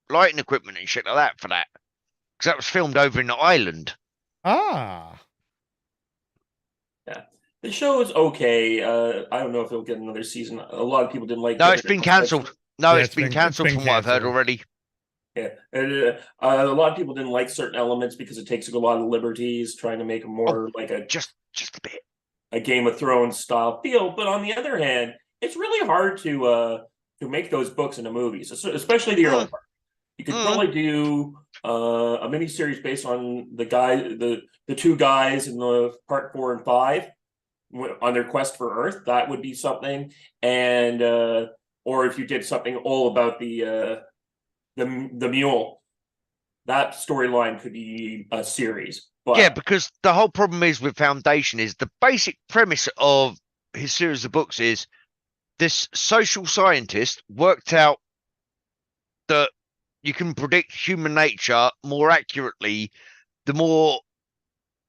Speaker 13: lighting equipment and shit like that for that because that was filmed over in Ireland.
Speaker 1: Ah.
Speaker 15: Yeah. The show is okay. I don't know if it'll get another season. A lot of people didn't like it.
Speaker 13: No, it's been cancelled. No,
Speaker 1: Yeah,
Speaker 13: it's been cancelled from what I've heard already.
Speaker 15: Yeah. And, a lot of people didn't like certain elements because it takes a lot of liberties trying to make it more like a
Speaker 13: just a bit
Speaker 15: a Game of Thrones style feel. But on the other hand, it's really hard to make those books into movies, especially the early part. You could probably do a miniseries based on the two guys in the part 4 and 5. on their quest for Earth, that would be something. And or if you did something all about the mule, that storyline could be a series. But
Speaker 13: yeah, because the whole problem is with Foundation is the basic premise of his series of books is this social scientist worked out that you can predict human nature more accurately the more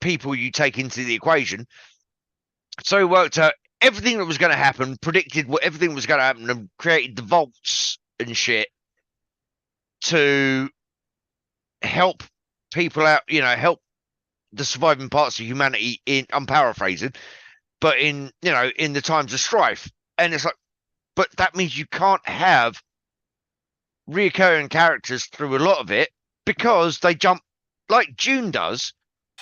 Speaker 13: people you take into the equation. So he worked out everything that was going to happen, predicted what everything was going to happen, and created the vaults and shit to help people out, help the surviving parts of humanity I'm paraphrasing, but in the times of strife. And it's like, but that means you can't have reoccurring characters through a lot of it because they jump like June does.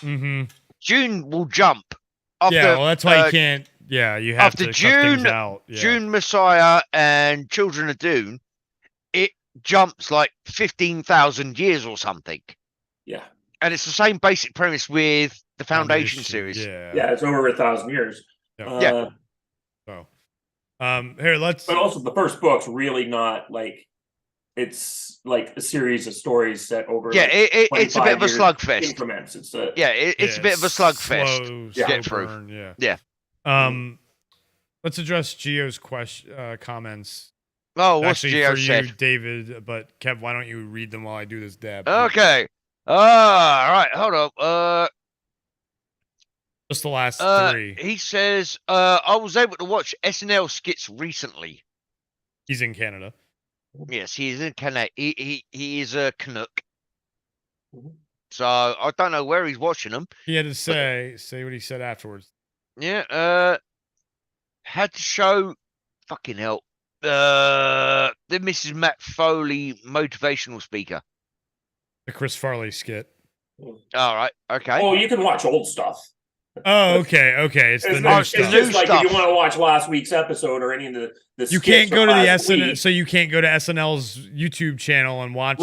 Speaker 1: Mm-hmm.
Speaker 13: June will jump after,
Speaker 1: yeah, well, that's why you can't. Yeah, you have
Speaker 13: after
Speaker 1: to
Speaker 13: June,
Speaker 1: cut things out. Yeah.
Speaker 13: June Messiah and Children of Dune, it jumps like 15,000 years or something.
Speaker 15: Yeah.
Speaker 13: And it's the same basic premise with the Foundation series.
Speaker 15: Yeah, it's over 1,000 years.
Speaker 1: Yeah. So, here, let's.
Speaker 15: But also, the first book's really not like it's like a series of stories set over.
Speaker 13: Yeah,
Speaker 15: like
Speaker 13: it's a bit of a slugfest.
Speaker 15: Increments. It's a
Speaker 13: it's a bit of a slugfest
Speaker 1: slow
Speaker 13: to get through.
Speaker 1: burn,
Speaker 13: Yeah.
Speaker 1: Let's address Gio's comments.
Speaker 13: Oh, what's
Speaker 1: Actually,
Speaker 13: Gio
Speaker 1: for
Speaker 13: said?
Speaker 1: you, David, but Kev, why don't you read them while I do this dab?
Speaker 13: Okay. All right. Hold up.
Speaker 1: Just the last three.
Speaker 13: He says, I was able to watch SNL skits recently.
Speaker 1: He's in Canada.
Speaker 13: Yes, he is in Canada. He is a Canuck. So I don't know where he's watching them.
Speaker 1: He had to say what he said afterwards.
Speaker 13: Yeah. Had to show fucking hell. The Mrs. Matt Foley motivational speaker.
Speaker 1: The Chris Farley skit.
Speaker 13: All right. Okay.
Speaker 15: Oh, you can watch old stuff.
Speaker 1: Oh, okay. It's the new
Speaker 15: It's
Speaker 1: stuff.
Speaker 15: just like if you want to watch last week's episode or any of the
Speaker 1: you can't go to the SNL, so you can't go to SNL's YouTube channel and watch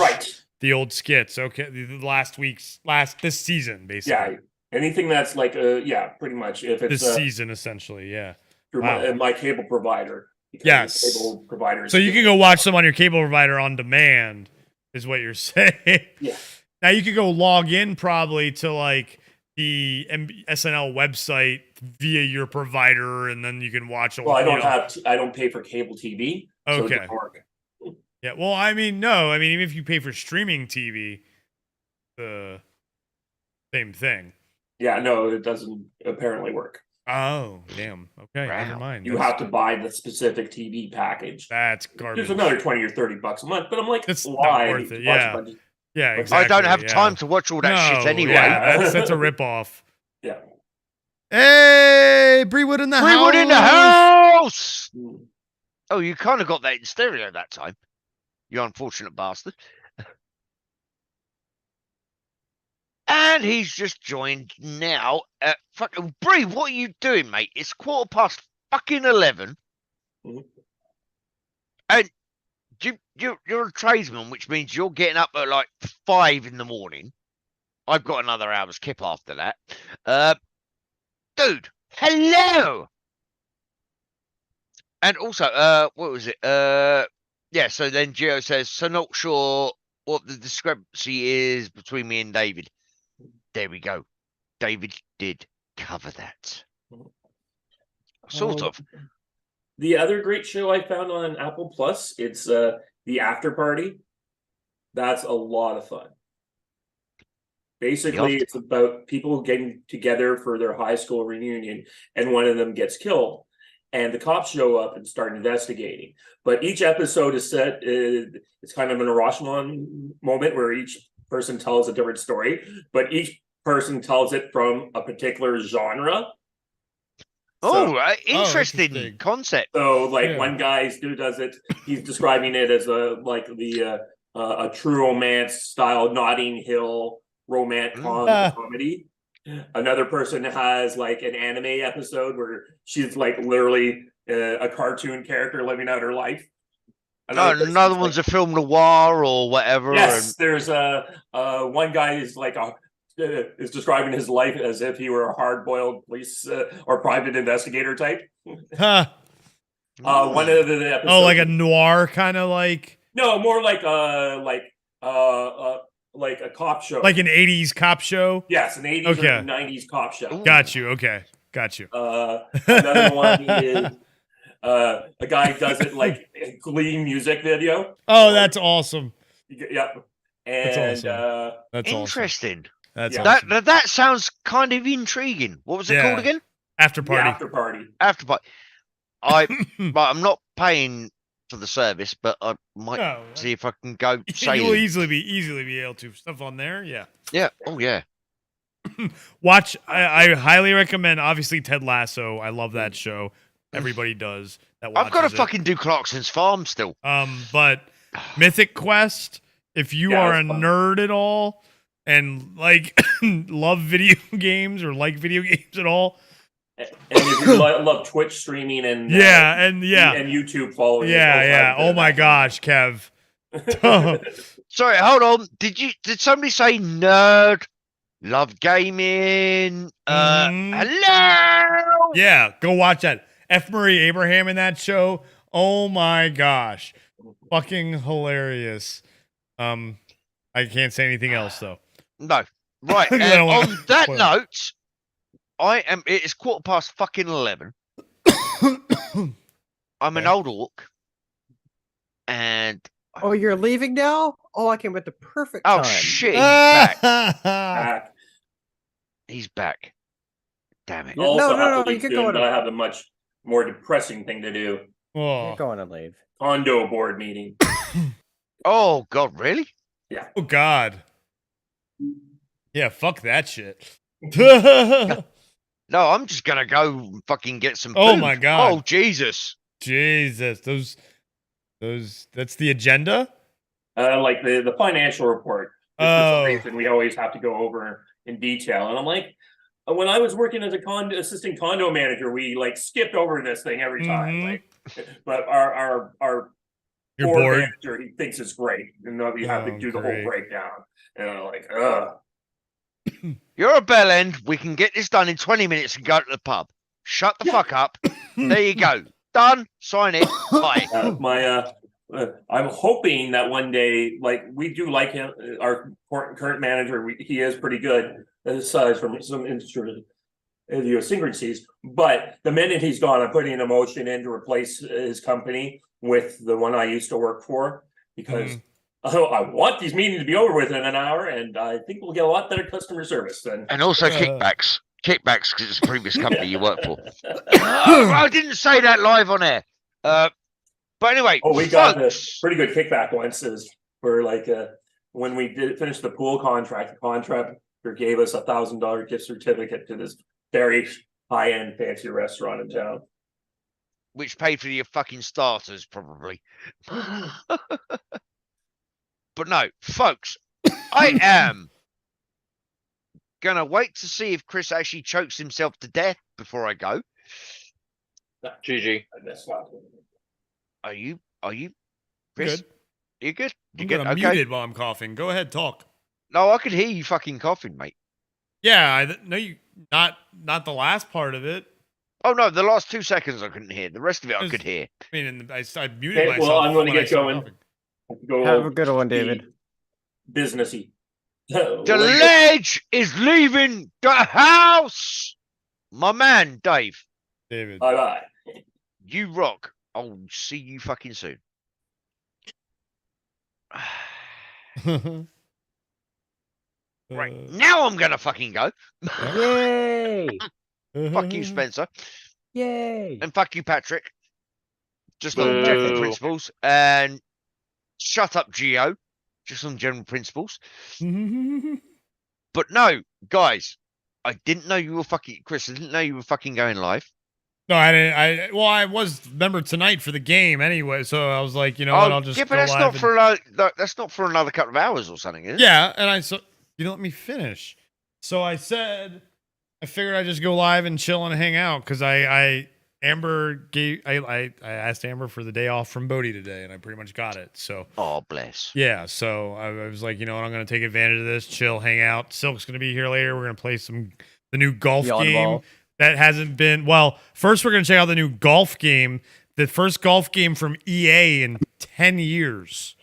Speaker 1: the old skits. Okay, this season basically.
Speaker 15: Yeah, anything that's like pretty much if it's
Speaker 1: this season essentially, yeah.
Speaker 15: Through my cable provider.
Speaker 1: Yes.
Speaker 15: Cable providers.
Speaker 1: So you can go watch them on your cable provider on demand, is what you're saying.
Speaker 15: Yeah.
Speaker 1: Now you could go log in probably to like the SNL website via your provider, and then you can watch.
Speaker 15: Well, I don't pay for cable TV. So
Speaker 1: Okay.
Speaker 15: it doesn't work.
Speaker 1: Yeah. Well, I mean, no. I mean, even if you pay for streaming TV, the same thing.
Speaker 15: Yeah. No, it doesn't apparently work.
Speaker 1: Oh, damn. Okay. Never mind.
Speaker 15: You have to buy the specific TV package.
Speaker 1: That's garbage.
Speaker 15: There's another $20 or $30 a month, but I'm like,
Speaker 1: it's
Speaker 15: why?
Speaker 1: not worth it. Yeah. Yeah, exactly.
Speaker 13: I don't have time to watch all that shit anyway.
Speaker 1: Yeah, that's a ripoff.
Speaker 15: Yeah.
Speaker 16: Hey, Breewood in the house.
Speaker 13: Breewood in the house. Oh, you kind of got that in stereo that time. You unfortunate bastard. And he's just joined now. Fucking Bree, what are you doing, mate? It's 11:15. And you're a tradesman, which means you're getting up at like 5 in the morning. I've got another hour's kip after that. Dude, hello. And also, what was it? Yeah, so then Gio says, so not sure what the discrepancy is between me and David. There we go. David did cover that. Sort of.
Speaker 15: The other great show I found on Apple Plus, it's The After Party. That's a lot of fun. Basically, it's about people getting together for their high school reunion, and one of them gets killed. And the cops show up and start investigating. But each episode is set, it's kind of an Rashomon moment where each person tells a different story, but each person tells it from a particular genre.
Speaker 13: Interesting concept.
Speaker 15: So, like, one guy who does it, he's describing it as a true romance style Notting Hill romance comedy. Another person has like an anime episode where she's like literally a cartoon character living out her life.
Speaker 13: Another one's a film noir or whatever.
Speaker 15: Yes, there's one guy is like a is describing his life as if he were a hard-boiled police or private investigator type.
Speaker 1: Huh.
Speaker 15: One of the episodes.
Speaker 1: Oh, like a noir kind of like.
Speaker 15: No, more like a cop show.
Speaker 1: Like an 80s cop show?
Speaker 15: Yes, an 80s or 90s cop show.
Speaker 1: Got you. Okay. Got you.
Speaker 15: Another one is a guy does it like a Glee music video.
Speaker 1: Oh, that's awesome.
Speaker 15: Yep. And
Speaker 1: That's awesome. That's
Speaker 13: interesting.
Speaker 1: That's
Speaker 13: awesome. That sounds kind of intriguing. What was it called again?
Speaker 1: After Party.
Speaker 15: After Party.
Speaker 13: After Party. I'm not paying for the service, but I might see if I can go.
Speaker 1: You'll easily be able to stuff on there. Yeah.
Speaker 13: Yeah. Oh yeah.
Speaker 1: Watch. I highly recommend. Obviously, Ted Lasso. I love that show. Everybody does. That
Speaker 13: I've got to
Speaker 1: watches it.
Speaker 13: fucking do Clarkson's Farm still.
Speaker 1: But Mythic Quest. If you are a nerd at all and like love video games or like video games at all.
Speaker 15: And if you love Twitch streaming and
Speaker 1: and
Speaker 15: YouTube following,
Speaker 1: oh my gosh, Kev.
Speaker 13: Sorry, hold on. Did somebody say nerd? Love gaming. Hello.
Speaker 1: Yeah, go watch that. F. Murray Abraham in that show. Oh my gosh, fucking hilarious. I can't say anything else though.
Speaker 13: No, right. And on that note. It is 11:15. I'm an old orc. And
Speaker 2: oh, you're leaving now? Oh, I came at the perfect time.
Speaker 13: Oh shit, he's back. He's back. Damn it.
Speaker 15: No, you can go on. I have a much more depressing thing to do.
Speaker 2: You're going to leave.
Speaker 15: Condo board meeting.
Speaker 13: Oh god, really?
Speaker 15: Yeah.
Speaker 1: Oh god. Yeah, fuck that shit.
Speaker 13: No, I'm just gonna go fucking get some food.
Speaker 1: Oh my god.
Speaker 13: Oh Jesus.
Speaker 1: Jesus. Those that's the agenda?
Speaker 15: Like the financial report. For some reason we always have to go over in detail. And I'm like, when I was working as a assistant condo manager, we like skipped over this thing every time. Like, but our board manager, he thinks it's great. And we have to do the whole breakdown. And I'm like, ugh.
Speaker 13: You're a bell end. We can get this done in 20 minutes and go to the pub. Shut the fuck up. There you go. Done. Sign it. Bye.
Speaker 15: I'm hoping that one day, like we do like him, our current manager, he is pretty good aside from some idiosyncrasies. But the minute he's gone, I'm putting a motion in to replace his company with the one I used to work for because I want these meetings to be over with in an hour, and I think we'll get a lot better customer service then.
Speaker 13: And also kickbacks. Kickbacks because it's a previous company you work for. I didn't say that live on air. But anyway.
Speaker 15: Oh, we got a pretty good kickback once for like when we did finish the pool contract, the contractor gave us $1,000 gift certificate to this very high-end fancy restaurant in town.
Speaker 13: Which paid for your fucking starters, probably. But no, folks, I am gonna wait to see if Chris actually chokes himself to death before I go.
Speaker 11: GG.
Speaker 13: Are you, Chris?
Speaker 1: Good.
Speaker 13: You good? You
Speaker 1: I'm
Speaker 13: good?
Speaker 1: I'm muted while I'm coughing. Go ahead, talk.
Speaker 13: No, I could hear you fucking coughing, mate.
Speaker 1: Yeah, no, you not the last part of it.
Speaker 13: Oh no, the last 2 seconds I couldn't hear. The rest of it I could hear.
Speaker 1: I mean, I muted myself.
Speaker 15: Well, I'm going to get going.
Speaker 2: Have a good one, David.
Speaker 15: Businessy.
Speaker 13: The ledge is leaving the house. My man, Dave.
Speaker 1: David.
Speaker 15: Bye-bye.
Speaker 13: You rock. I'll see you fucking soon. Right, now I'm gonna fucking go.
Speaker 2: Yay!
Speaker 13: Fuck you, Spencer.
Speaker 2: Yay!
Speaker 13: And fuck you, Patrick. Just on general principles. And shut up, Geo. Just on general principles. But no, guys, I didn't know you were fucking Chris. I didn't know you were fucking going live.
Speaker 1: No, I didn't. I was remember tonight for the game anyway, so I was like, you know what, I'll just
Speaker 13: but
Speaker 1: go
Speaker 13: that's
Speaker 1: live
Speaker 13: that's not for another couple of hours or something, is it?
Speaker 1: Yeah, and you didn't let me finish. So I said, I figured I'd just go live and chill and hang out because I Amber gave. I asked Amber for the day off from Bodie today, and I pretty much got it. So.
Speaker 13: Oh, bless.
Speaker 1: Yeah, so I was like, you know what, I'm gonna take advantage of this, chill, hang out. Silk's gonna be here later. We're gonna play the new golf game that hasn't been. Well, first we're gonna check out the new golf game, the first golf game from EA in 10 years.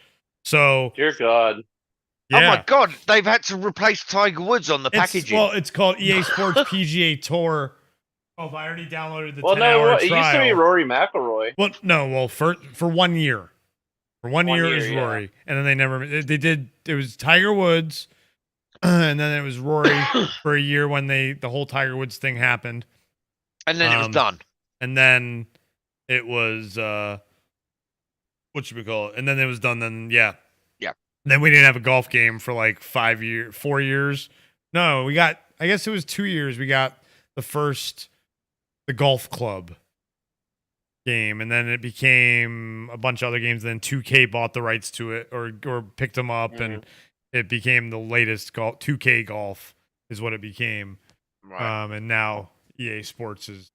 Speaker 1: So,
Speaker 11: dear God.
Speaker 1: Yeah.
Speaker 13: Oh my God, they've had to replace Tiger Woods on the packaging.
Speaker 1: Well, it's called EA Sports PGA Tour. Oh, I already downloaded the 10-hour
Speaker 11: no, it
Speaker 1: trial.
Speaker 11: used to be Rory McIlroy.
Speaker 1: Well, no, well, for 1 year. For one year it was
Speaker 11: yeah.
Speaker 1: Rory, and then they never. They did. It was Tiger Woods, and then it was Rory for a year when the whole Tiger Woods thing happened,
Speaker 13: and then it was done.
Speaker 1: And then it was what should we call it? And then it was done. Then yeah. Then we didn't have a golf game for like 4 years. No, we got. I guess it was 2 years. We got the golf club game, and then it became a bunch of other games. Then 2K bought the rights to it, or picked them up, and it became the latest golf. 2K Golf is what it became,
Speaker 13: right.
Speaker 1: And now EA Sports is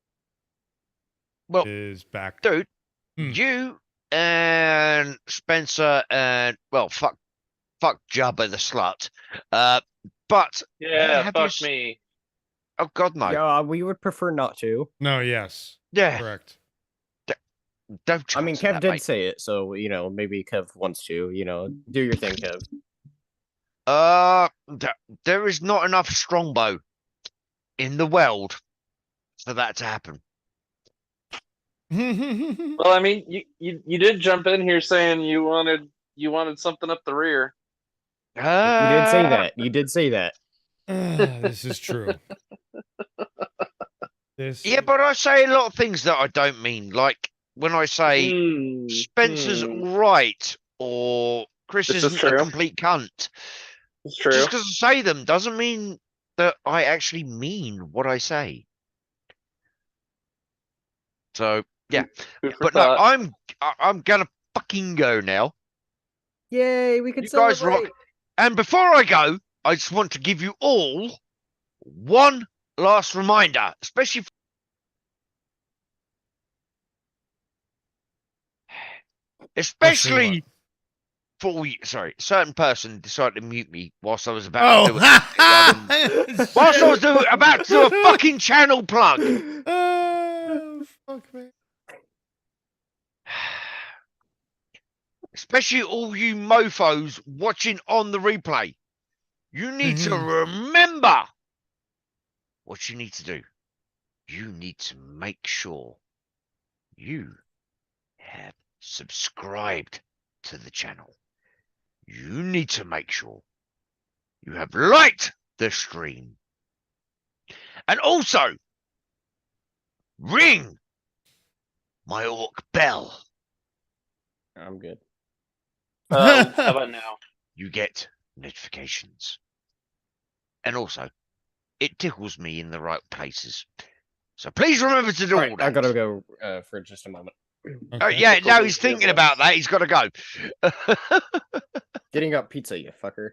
Speaker 1: back.
Speaker 13: Dude, you and Spencer and fuck Jabba the slut, but
Speaker 11: yeah, fuck me.
Speaker 13: Oh God, no.
Speaker 10: Yeah, we would prefer not to.
Speaker 1: No, yes,
Speaker 13: yeah,
Speaker 1: correct.
Speaker 10: Don't. I mean, Kev did say it, so maybe Kev wants to. Do your thing, Kev.
Speaker 13: There is not enough strongbow in the world for that to happen.
Speaker 11: Well, I mean, you did jump in here saying you wanted something up the rear.
Speaker 10: You did say that. You did say that.
Speaker 1: This is true.
Speaker 13: Yeah, but I say a lot of things that I don't mean. Like when I say Spencer's right or Chris isn't a complete cunt.
Speaker 11: It's true.
Speaker 13: Just because I say them doesn't mean that I actually mean what I say. So yeah, but no, I'm gonna fucking go now.
Speaker 10: Yay, we can
Speaker 13: you guys rock. And before I go, I just want to give you all one last reminder, especially for certain person decided to mute me whilst I was about to do it. Whilst I was about to do a fucking channel plug.
Speaker 1: Oh, fuck me.
Speaker 13: Especially all you mofos watching on the replay. You need to remember what you need to do. You need to make sure you have subscribed to the channel. You need to make sure you have liked the stream. And also, ring my orc bell.
Speaker 10: I'm good.
Speaker 11: How about now?
Speaker 13: You get notifications. And also, it tickles me in the right places. So please remember to do all that.
Speaker 10: I gotta go for just a moment.
Speaker 13: Okay. Yeah, now he's thinking about that. He's got to go.
Speaker 10: Getting up pizza, you fucker.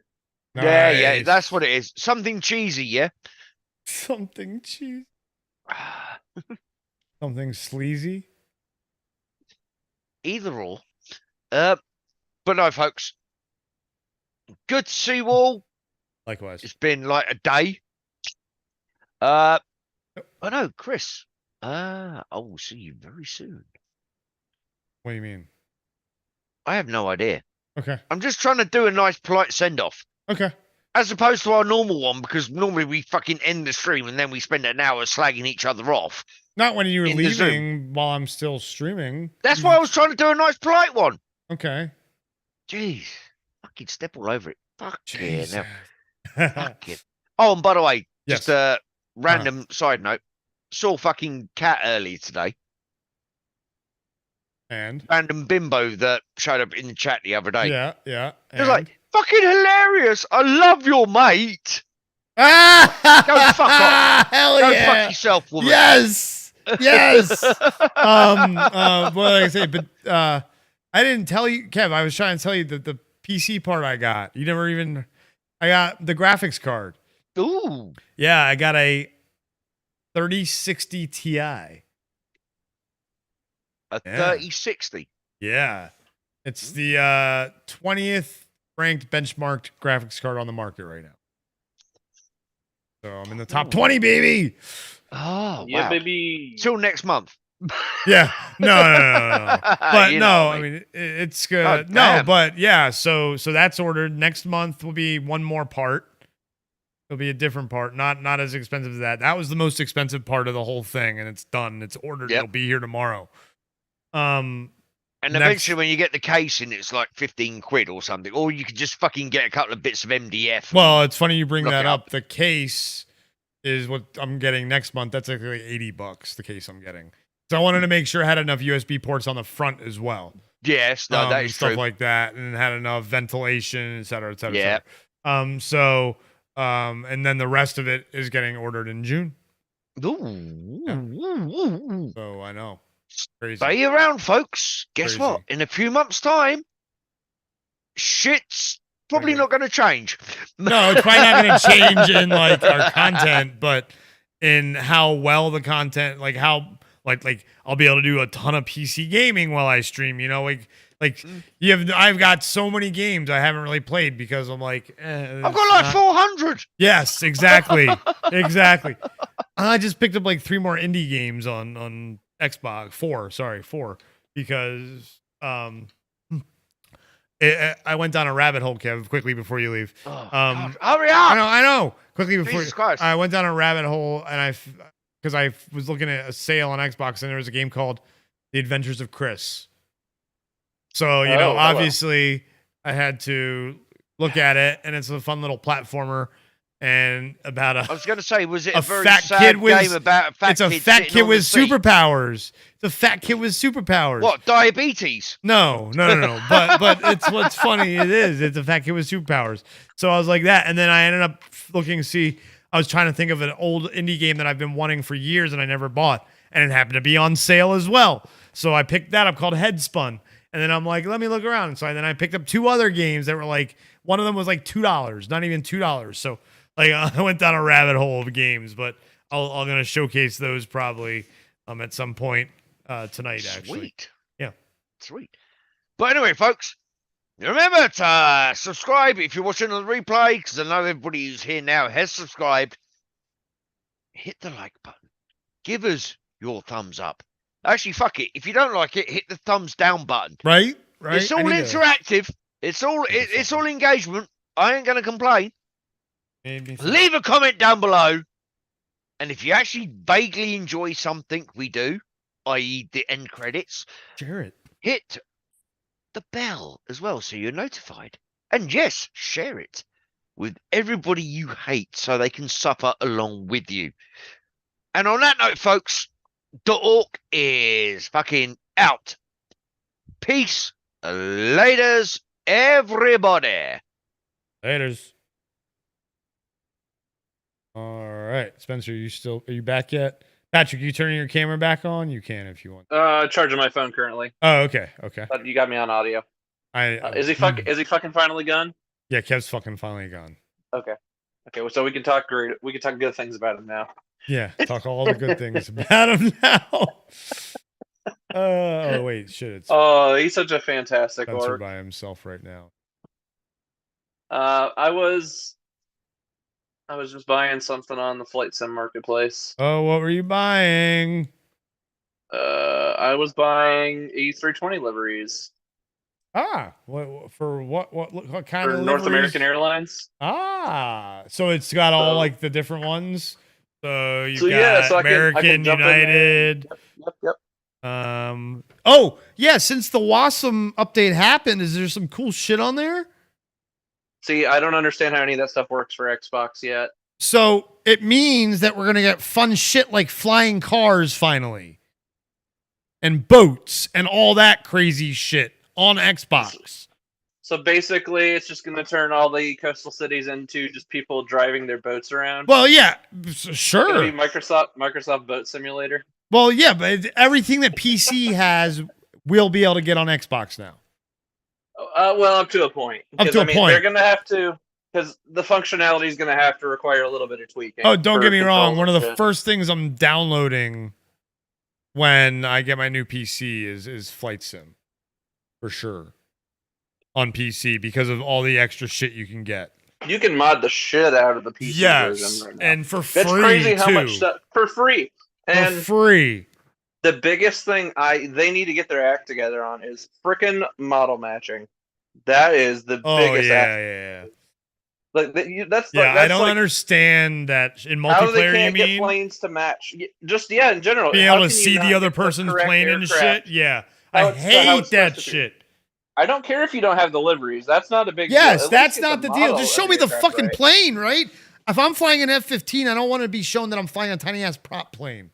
Speaker 1: Nice.
Speaker 13: Yeah, that's what it is. Something cheesy, yeah?
Speaker 1: Something cheesy. Something sleazy.
Speaker 13: Either or. But no, folks. Good to see you all.
Speaker 1: Likewise.
Speaker 13: It's been like a day. Oh no, Chris. I will see you very soon.
Speaker 1: What do you mean?
Speaker 13: I have no idea.
Speaker 1: Okay.
Speaker 13: I'm just trying to do a nice polite send-off.
Speaker 1: Okay.
Speaker 13: As opposed to our normal one, because normally we fucking end the stream and then we spend an hour slagging each other off.
Speaker 1: Not when you were leaving while I'm still streaming.
Speaker 13: That's why I was trying to do a nice polite one.
Speaker 1: Okay.
Speaker 13: Jeez. Fucking step all over it. Fuck yeah. Now. Fuck it. Oh, and by the way, just a random side note. Saw fucking Cat earlier today.
Speaker 1: And?
Speaker 13: Random bimbo that showed up in the chat the other day.
Speaker 1: Yeah.
Speaker 13: It was like, fucking hilarious. I love your mate. Go fuck off.
Speaker 1: Hell
Speaker 13: Go
Speaker 1: yeah.
Speaker 13: fuck yourself, woman.
Speaker 1: Yes. What did I say? But I didn't tell you, Kev. I was trying to tell you that the PC part I got. You never even. I got the graphics card.
Speaker 13: Ooh.
Speaker 1: Yeah, I got a 3060 Ti.
Speaker 13: A
Speaker 1: Yeah.
Speaker 13: 3060.
Speaker 1: Yeah. It's the 20th ranked benchmarked graphics card on the market right now. So I'm in the top 20, baby.
Speaker 13: Oh,
Speaker 11: Yeah,
Speaker 13: wow.
Speaker 11: baby.
Speaker 13: Till next month.
Speaker 1: Yeah. No. But
Speaker 13: You
Speaker 1: no,
Speaker 13: know what
Speaker 1: I
Speaker 13: I
Speaker 1: mean, it's good.
Speaker 13: God
Speaker 1: No,
Speaker 13: damn.
Speaker 1: but yeah, so that's ordered. Next month will be one more part. It'll be a different part, not as expensive as that. That was the most expensive part of the whole thing, and it's done. It's ordered.
Speaker 13: Yep.
Speaker 1: It'll be here tomorrow.
Speaker 13: And
Speaker 1: next-
Speaker 13: eventually, when you get the casing, it's like 15 quid or something. Or you could just fucking get a couple of bits of MDF.
Speaker 1: Well, it's funny you bring
Speaker 13: look
Speaker 1: that
Speaker 13: it
Speaker 1: up. The case is what I'm getting next month. That's like $80. The case I'm getting. So I wanted to make sure I had enough USB ports on the front as well.
Speaker 13: Yes, no, that is
Speaker 1: stuff
Speaker 13: true.
Speaker 1: like that, and had enough ventilation, et cetera, et cetera.
Speaker 13: Yeah.
Speaker 1: Et cetera. And then the rest of it is getting ordered in June.
Speaker 13: Ooh.
Speaker 1: So I know. Crazy.
Speaker 13: Stay around, folks. Guess
Speaker 1: Crazy.
Speaker 13: what? In a few months' time, shit's probably not going to change.
Speaker 1: No, it's probably not going to change in like our content, but in how well the content, like how, like I'll be able to do a ton of PC gaming while I stream. You know, I've got so many games I haven't really played because I'm like,
Speaker 13: I've got like 400.
Speaker 1: Yes, exactly, exactly. I just picked up like 3 more indie games on Xbox. 4, because I went down a rabbit hole, Kev, quickly before you leave.
Speaker 13: God, hurry up!
Speaker 1: I know. Quickly before
Speaker 13: Jesus Christ.
Speaker 1: I went down a rabbit hole, and because I was looking at a sale on Xbox, and there was a game called The Adventures of Chris. So obviously, I had to look at it, and it's a fun little platformer. And about
Speaker 13: I was going to say, was it a very
Speaker 1: fat
Speaker 13: sad
Speaker 1: kid with
Speaker 13: game about a fat
Speaker 1: it's a
Speaker 13: kid
Speaker 1: fat
Speaker 13: sitting
Speaker 1: kid
Speaker 13: on
Speaker 1: with
Speaker 13: the seat?
Speaker 1: superpowers. It's a fat kid with superpowers.
Speaker 13: What, diabetes?
Speaker 1: No. But it's what's funny. It's a fat kid with superpowers. So I was like that, and then I ended up looking to see. I was trying to think of an old indie game that I've been wanting for years and I never bought, and it happened to be on sale as well. So I picked that up called Headspun, and then I'm like, let me look around. And so then I picked up 2 other games that were like, one of them was like $2, not even $2. So like I went down a rabbit hole of games, but I'm gonna showcase those probably at some point tonight. Actually,
Speaker 13: Sweet. But anyway, folks, remember to subscribe if you're watching on the replay, because I know everybody who's here now has subscribed. Hit the like button. Give us your thumbs up. Actually, fuck it. If you don't like it, hit the thumbs down button.
Speaker 1: Right.
Speaker 13: It's all interactive. It's all engagement. I ain't gonna complain. Leave a comment down below. And if you actually vaguely enjoy something we do, i.e. the end credits,
Speaker 1: share it.
Speaker 13: Hit the bell as well so you're notified. And yes, share it with everybody you hate so they can suffer along with you. And on that note, folks, the Orc is fucking out. Peace. Laters, everybody.
Speaker 1: Laters. All right, Spencer, are you back yet? Patrick, you turning your camera back on? You can if you want.
Speaker 11: Charging my phone currently.
Speaker 1: Oh, okay.
Speaker 11: But you got me on audio. Is he fucking finally gone?
Speaker 1: Yeah, Kev's fucking finally gone.
Speaker 11: Okay. Well, so we can talk great. We can talk good things about him now.
Speaker 1: Yeah, talk all the good things about him now. Oh wait, shit!
Speaker 11: He's such a fantastic
Speaker 1: Spencer
Speaker 11: orc.
Speaker 1: by himself right now.
Speaker 11: I was just buying something on the Flight Sim marketplace.
Speaker 1: Oh, what were you buying?
Speaker 11: I was buying E320 liveries.
Speaker 1: Ah, what kind of
Speaker 11: North
Speaker 1: liveries?
Speaker 11: American Airlines?
Speaker 1: Ah, so it's got all like the different ones. So you've got
Speaker 11: yeah, so
Speaker 1: American,
Speaker 11: I can jump in
Speaker 1: United.
Speaker 11: Yep.
Speaker 1: Oh yeah, since the Wasm update happened, is there some cool shit on there?
Speaker 11: See, I don't understand how any of that stuff works for Xbox yet.
Speaker 1: So it means that we're gonna get fun shit like flying cars finally, and boats and all that crazy shit on Xbox.
Speaker 11: So basically, it's just going to turn all the coastal cities into just people driving their boats around.
Speaker 1: Well, yeah, sure.
Speaker 11: It'll be Microsoft Boat Simulator.
Speaker 1: Well, yeah, but everything that PC has, we'll be able to get on Xbox now.
Speaker 11: Well, up to a point.
Speaker 1: Up to a point.
Speaker 11: They're going to have to, because the functionality is going to have to require a little bit of tweaking.
Speaker 1: Oh, don't get me wrong. One of the
Speaker 11: shit.
Speaker 1: first things I'm downloading when I get my new PC is Flight Sim, for sure, on PC because of all the extra shit you can get.
Speaker 11: You can mod the shit out of the PC version right now.
Speaker 1: And for
Speaker 11: That's
Speaker 1: free
Speaker 11: crazy how
Speaker 1: too.
Speaker 11: much stuff for free. And
Speaker 1: for free.
Speaker 11: The biggest thing they need to get their act together on is frickin' model matching. That is the biggest.
Speaker 1: Yeah.
Speaker 11: Like that's
Speaker 1: I don't understand that in multiplayer.
Speaker 11: How they can't
Speaker 1: you mean
Speaker 11: get planes to match? Just in general,
Speaker 1: being able to see the other person's plane and shit. Yeah, I hate that shit.
Speaker 11: I don't care if you don't have the liveries. That's not a big deal.
Speaker 16: Yes, that's not the deal. Just show me the fucking plane, right? If I'm flying an F-15, I don't want to be shown that I'm flying a tiny ass prop plane.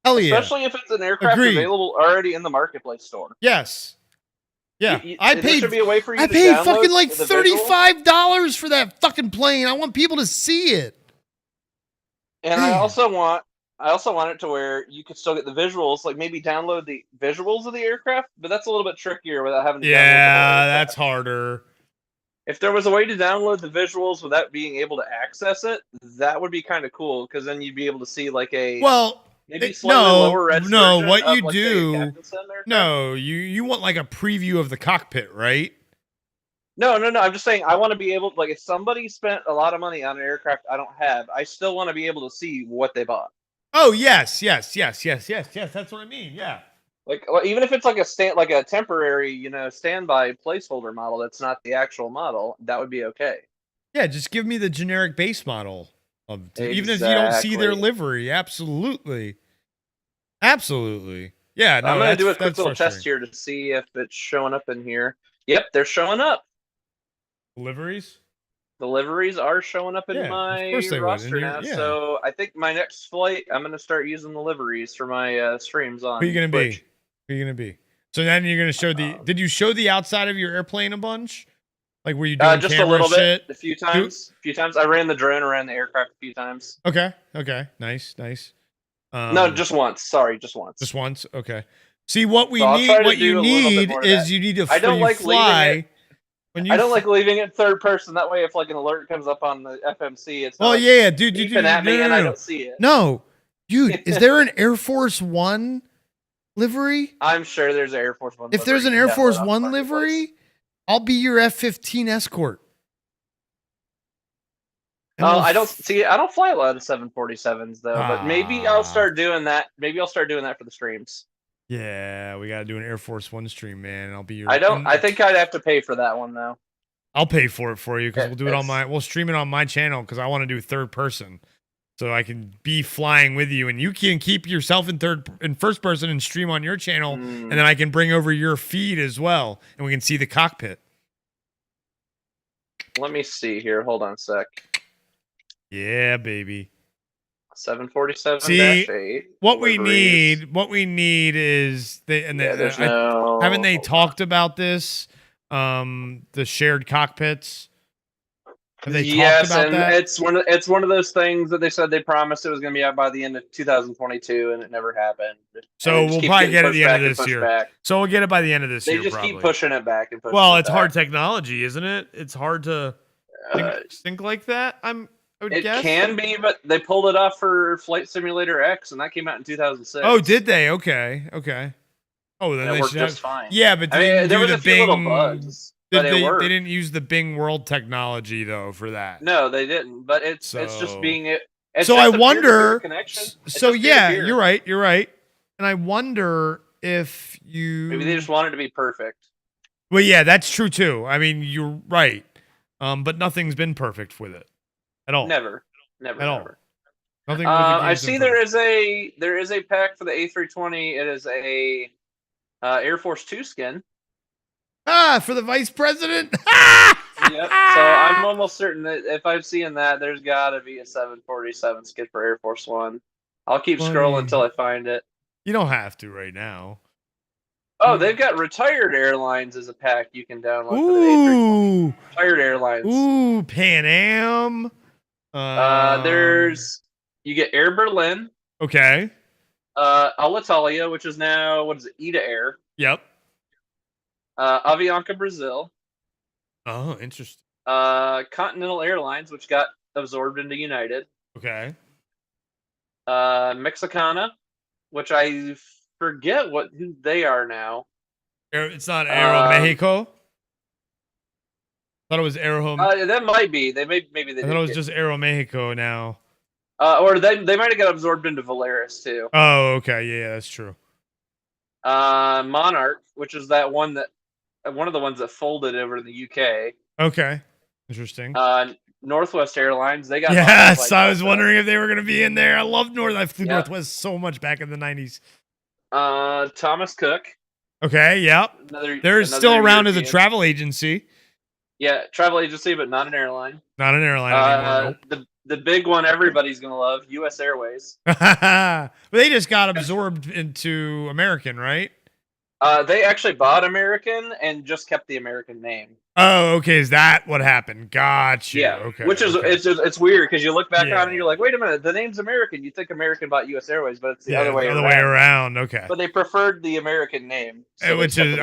Speaker 16: Hell yeah.
Speaker 11: Especially if it's an aircraft available already in the marketplace store.
Speaker 1: Yes. Yeah, I paid.
Speaker 11: Should be a way for you
Speaker 16: I
Speaker 11: to
Speaker 16: paid
Speaker 11: download
Speaker 16: fucking like
Speaker 11: the
Speaker 16: $35 for that fucking plane. I want people to see it.
Speaker 11: And I also want it to where you could still get the visuals, like maybe download the visuals of the aircraft, but that's a little bit trickier without having to download the whole aircraft.
Speaker 1: That's harder.
Speaker 11: If there was a way to download the visuals without being able to access it, that would be kind of cool, because then you'd be able to see like a maybe slightly lower res version
Speaker 1: what
Speaker 11: of,
Speaker 1: you
Speaker 11: like,
Speaker 1: do?
Speaker 11: the Captain Sim aircraft.
Speaker 1: No, you want like a preview of the cockpit, right?
Speaker 11: No. I'm just saying I want to be able, like, if somebody spent a lot of money on an aircraft I don't have, I still want to be able to see what they bought.
Speaker 1: Oh yes. That's what I mean. Yeah.
Speaker 11: Like, even if it's like a temporary, standby placeholder model that's not the actual model, that would be okay.
Speaker 1: Yeah, just give me the generic base model even if you don't see their livery. Absolutely. Yeah, no,
Speaker 11: I'm gonna do a quick little test here to see if it's showing up in here. Yep, they're showing up.
Speaker 1: Liveries?
Speaker 11: The liveries are showing up in my roster now. So I think my next flight, I'm gonna start using the liveries for my streams on.
Speaker 1: Who are you gonna
Speaker 11: Twitch.
Speaker 1: be? Who are you gonna be? So then you're gonna show did you show the outside of your airplane a bunch? Like, were you doing
Speaker 11: just a
Speaker 1: camera
Speaker 11: little
Speaker 1: shit?
Speaker 11: bit, a few times. I ran the drone around the aircraft a few times.
Speaker 1: Okay. Nice.
Speaker 11: No, just once. Sorry, just once.
Speaker 1: Just once. Okay. See, what you need is you need to
Speaker 11: I don't like
Speaker 1: fly.
Speaker 11: I don't like leaving it third person. That way, if like an alert comes up on the FMC, it's
Speaker 1: dude,
Speaker 11: at me and I don't see it.
Speaker 16: No, dude, is there an Air Force One livery?
Speaker 11: I'm sure there's an Air Force One.
Speaker 16: If there's an Air Force One livery, I'll be your F-15 escort.
Speaker 11: I don't fly a lot of 747s though, but maybe I'll start doing that. Maybe I'll start doing that for the streams.
Speaker 1: Yeah, we gotta do an Air Force One stream, man. I'll be your.
Speaker 11: I think I'd have to pay for that one though.
Speaker 1: I'll pay for it for you because we'll do it we'll stream it on my channel because I want to do third person, so I can be flying with you, and you can keep yourself in first person and stream on your channel, and then I can bring over your feed as well, and we can see the cockpit.
Speaker 11: Let me see here. Hold on a sec.
Speaker 1: Yeah, baby.
Speaker 11: 747-8.
Speaker 1: What we need is haven't they talked about this? The shared cockpits. Have they talked about that?
Speaker 11: It's one of those things that they said they promised it was going to be out by the end of 2022, and it never happened.
Speaker 1: So we'll probably get it at the end of this year. So we'll get it by the end of this year.
Speaker 11: They just
Speaker 1: probably
Speaker 11: keep pushing it back and pushing.
Speaker 1: Well,
Speaker 11: it
Speaker 1: it's
Speaker 11: back.
Speaker 1: hard technology, isn't it? It's hard to think like that. I would guess.
Speaker 11: Can be, but they pulled it off for Flight Simulator X, and that came out in 2006.
Speaker 1: Oh, did they? Okay. Oh, then
Speaker 11: it
Speaker 1: they
Speaker 11: worked
Speaker 1: should
Speaker 11: just fine.
Speaker 1: Yeah, but
Speaker 11: there was a few little bugs.
Speaker 1: They didn't use the Bing World technology though for that.
Speaker 11: No, they didn't. But it's just being it.
Speaker 1: So I wonder.
Speaker 11: So
Speaker 1: yeah, you're right. And I wonder if
Speaker 11: maybe they just wanted to be perfect.
Speaker 1: Well, yeah, that's true too. I mean, you're right. But nothing's been perfect with it at all.
Speaker 11: Never.
Speaker 1: All. Nothing.
Speaker 11: I see there is a pack for the A320. It is a Air Force 2 skin.
Speaker 16: For the vice president.
Speaker 11: Yep. So I'm almost certain that if I'm seeing that, there's got to be a 747 skin for Air Force One. I'll keep scrolling until I find it.
Speaker 1: You don't have to right now.
Speaker 11: Oh, they've got retired airlines as a pack you can download for the A320. Retired airlines.
Speaker 1: Ooh, Pan Am.
Speaker 11: You get Air Berlin.
Speaker 1: Okay.
Speaker 11: Alitalia, which is now, what is it, Ida Air.
Speaker 1: Yep.
Speaker 11: Avianca Brazil.
Speaker 1: Oh, interesting.
Speaker 11: Continental Airlines, which got absorbed into United.
Speaker 1: Okay.
Speaker 11: Mexicana, which I forget who they are now.
Speaker 1: It's not Aeromexico. Thought it was
Speaker 11: That might be. Maybe they.
Speaker 1: I thought it was just Aeromexico now.
Speaker 11: Or they might have got absorbed into Valeris too.
Speaker 1: Oh, okay, yeah, that's true.
Speaker 11: Monarch, which is that one of the ones that folded over in the UK.
Speaker 1: Okay, interesting.
Speaker 11: Northwest Airlines, they got.
Speaker 1: Yes, I was wondering if they were going to be in there. I love North. I flew Northwest so much back in the 90s.
Speaker 11: Thomas Cook.
Speaker 1: Okay, yep. They're still around as a travel agency.
Speaker 11: Yeah, travel agency, but not an airline.
Speaker 1: Not an airline anymore. Nope.
Speaker 11: The big one everybody's gonna love, U.S. Airways.
Speaker 1: But they just got absorbed into American, right?
Speaker 11: They actually bought American and just kept the American name.
Speaker 1: Oh, okay. Is that what happened? Gotcha.
Speaker 11: Yeah.
Speaker 1: Okay.
Speaker 11: Which is
Speaker 1: okay.
Speaker 11: it's weird because you look back on it and you're like, wait a minute, the name's American. You think American bought U.S. Airways, but it's the other way
Speaker 1: around. Okay.
Speaker 11: But they preferred the American name,
Speaker 1: so which is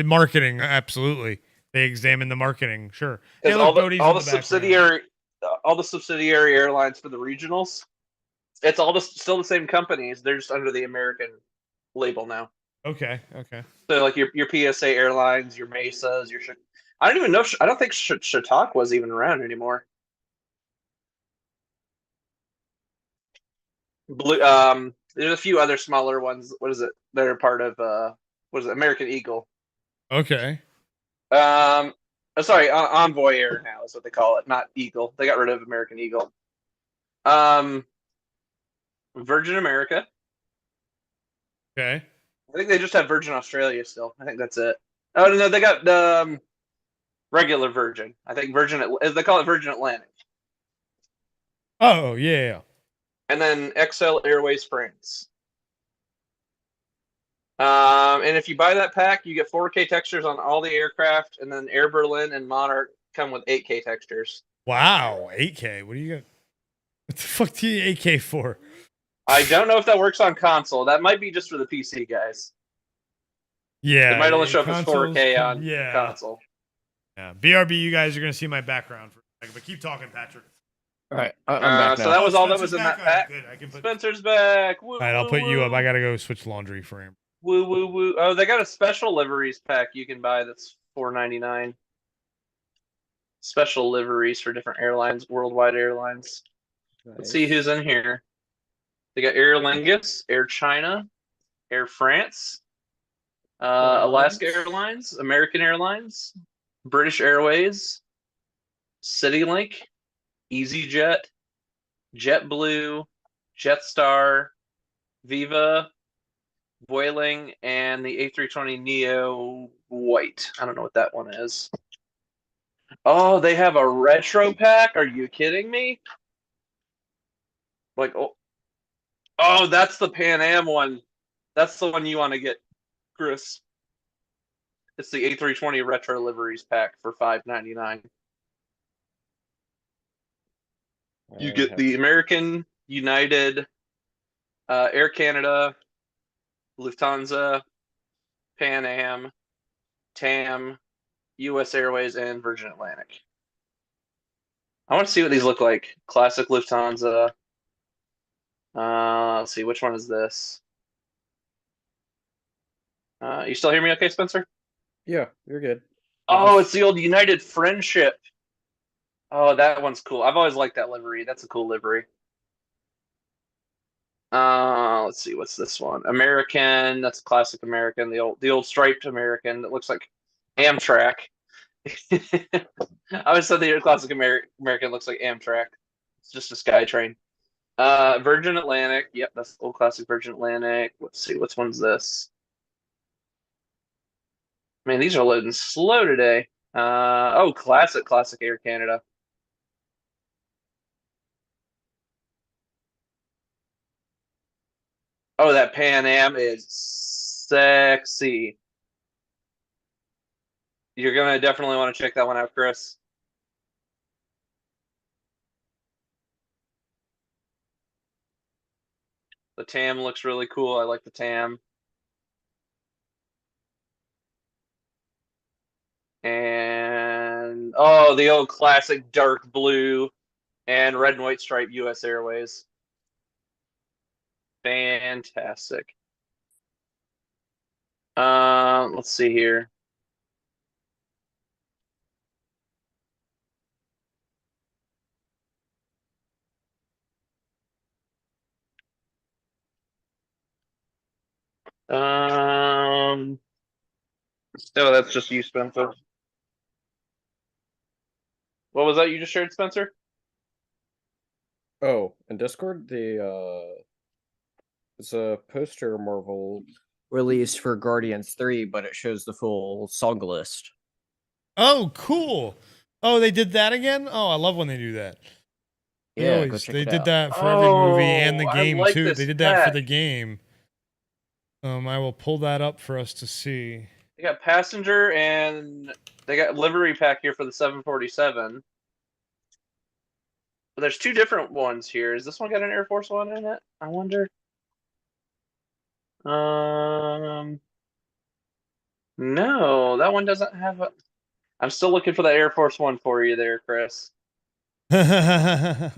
Speaker 1: marketing. Absolutely, they examined the marketing. Sure. Hey,
Speaker 11: all the subsidiary airlines for the regionals, it's all still the same companies. They're just under the American label now.
Speaker 1: Okay. Okay.
Speaker 11: So like your PSA Airlines, your Mesas, I don't even know. I don't think Chautauqua was even around anymore. Blue. There's a few other smaller ones. What is it? They're part of what is it? American Eagle.
Speaker 1: Okay.
Speaker 11: Sorry, Envoy Air now is what they call it, not Eagle. They got rid of American Eagle. Virgin America.
Speaker 1: Okay.
Speaker 11: I think they just have Virgin Australia still. I think that's it. Oh no, they got regular Virgin. I think they call it Virgin Atlantic.
Speaker 1: Oh yeah.
Speaker 11: And then XL Airways France. And if you buy that pack, you get 4K textures on all the aircraft, and then Air Berlin and Monarch come with 8K textures.
Speaker 1: Wow, 8K. What do you got? What the fuck do you need 8K for?
Speaker 11: I don't know if that works on console. That might be just for the PC guys.
Speaker 1: Yeah.
Speaker 11: It might only show up as 4K on console.
Speaker 1: Yeah. BRB, you guys are going to see my background for a second, but keep talking, Patrick.
Speaker 10: All right. I'm back now.
Speaker 11: So that was all that was in
Speaker 1: back.
Speaker 11: that pack.
Speaker 1: Good. I can put...
Speaker 11: Spencer's back. Woo,
Speaker 1: all right, I'll put you up. I got to go switch laundry for him.
Speaker 11: Woo, woo, woo. Oh, they got a special liveries pack you can buy that's $4.99. Special liveries for different airlines, worldwide airlines. Nice. Let's see who's in here. They got Aer Lingus, Air China, Air France, Alaska Airlines, American Airlines, British Airways, CityLink, EasyJet, JetBlue, Jetstar, Viva, Vueling, and the A320neo White. I don't know what that one is. Oh, they have a retro pack? Are you kidding me? Like, oh, that's the Pan Am one. That's the one you want to get, Chris. It's the A320 retro liveries pack for $5.99. You get the American, United, Air Canada, Lufthansa, Pan Am, TAM, U.S. Airways, and Virgin Atlantic. I want to see what these look like. Classic Lufthansa. Let's see, which one is this? You still hear me okay, Spencer?
Speaker 10: Yeah, you're good.
Speaker 11: Oh, it's the old United Friendship. Oh, that one's cool. I've always liked that livery. That's a cool livery. Let's see, what's this one? American. That's a classic American. The old striped American that looks like Amtrak. I always said the classic American looks like Amtrak. It's just a SkyTrain. Virgin Atlantic. Yep, that's the old classic Virgin Atlantic. Let's see, which one's this? Man, these are loading slow today. Oh, classic Air Canada. Oh, that Pan Am is sexy. You're gonna definitely want to check that one out, Chris. The TAM looks really cool. I like the TAM. And oh, the old classic dark blue and red and white stripe U.S. Airways. Fantastic. Let's see here. Oh, that's just you, Spencer. What was that you just shared, Spencer?
Speaker 2: Oh, in Discord, it's a poster Marvel released for Guardians 3, but it shows the full song list.
Speaker 16: Oh, cool. Oh, they did that again? Oh, I love when they do that.
Speaker 2: Yeah, go check
Speaker 16: they
Speaker 2: it
Speaker 16: did
Speaker 2: out.
Speaker 16: that for every movie and the
Speaker 11: Oh, I
Speaker 16: game
Speaker 11: like
Speaker 16: too.
Speaker 11: this
Speaker 16: They did that for
Speaker 11: pack.
Speaker 16: the game. I will pull that up for us to see.
Speaker 11: They got passenger and they got livery pack here for the 747. But there's two different ones here. Is this one got an Air Force One in it? I wonder. No, that one doesn't have a. I'm still looking for the Air Force One for you there, Chris. Oh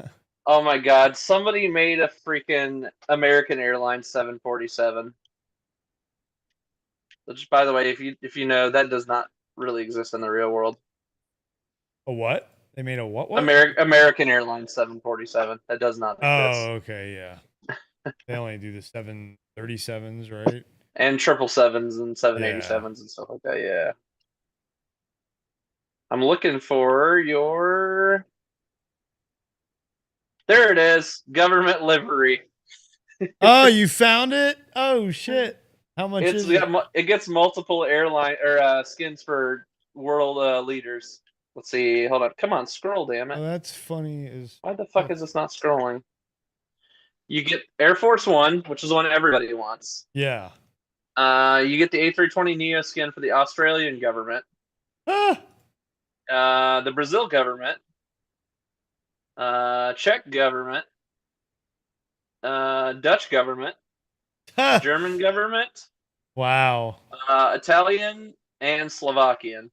Speaker 11: my God! Somebody made a freaking American Airlines 747. Which, by the way, if you know, that does not really exist in the real world.
Speaker 16: A what? They made a what?
Speaker 11: American Airlines 747. That does not exist.
Speaker 16: Oh, okay, yeah. They only do the 737s, right?
Speaker 11: And 777s and 787s and stuff like that. Yeah. I'm looking for your. There it is. Government livery.
Speaker 16: Oh, you found it? Oh shit! How much is it?
Speaker 11: It gets multiple airline or skins for world leaders. Let's see. Hold on. Come on, scroll, damn it.
Speaker 16: Oh, that's funny.
Speaker 11: Why the fuck is this not scrolling? You get Air Force One, which is the one everybody wants.
Speaker 16: Yeah.
Speaker 11: You get the A320neo skin for the Australian government. The Brazil government. Czech government. Dutch government. German government.
Speaker 16: Wow.
Speaker 11: Italian and Slovakian.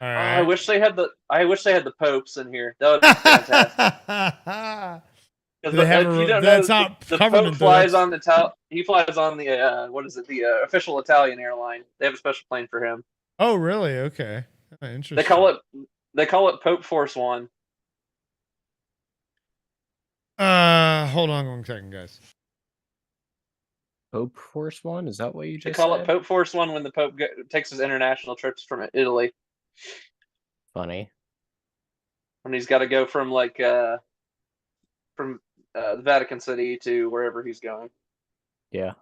Speaker 16: All right.
Speaker 11: I wish they had the popes in here. That would be fantastic.
Speaker 16: That's not
Speaker 11: the
Speaker 16: government.
Speaker 11: Pope flies on the he flies on the what is it? The official Italian airline. They have a special plane for him.
Speaker 16: Oh, really? Okay. Interesting.
Speaker 11: They call it Pope Force One.
Speaker 16: Hold on 1 second, guys.
Speaker 2: Pope Force One? Is that what you just
Speaker 11: They call
Speaker 2: said?
Speaker 11: it Pope Force One when the Pope takes his international trips from Italy.
Speaker 2: Funny.
Speaker 11: When he's got to go from the Vatican City to wherever he's going.
Speaker 2: Yeah.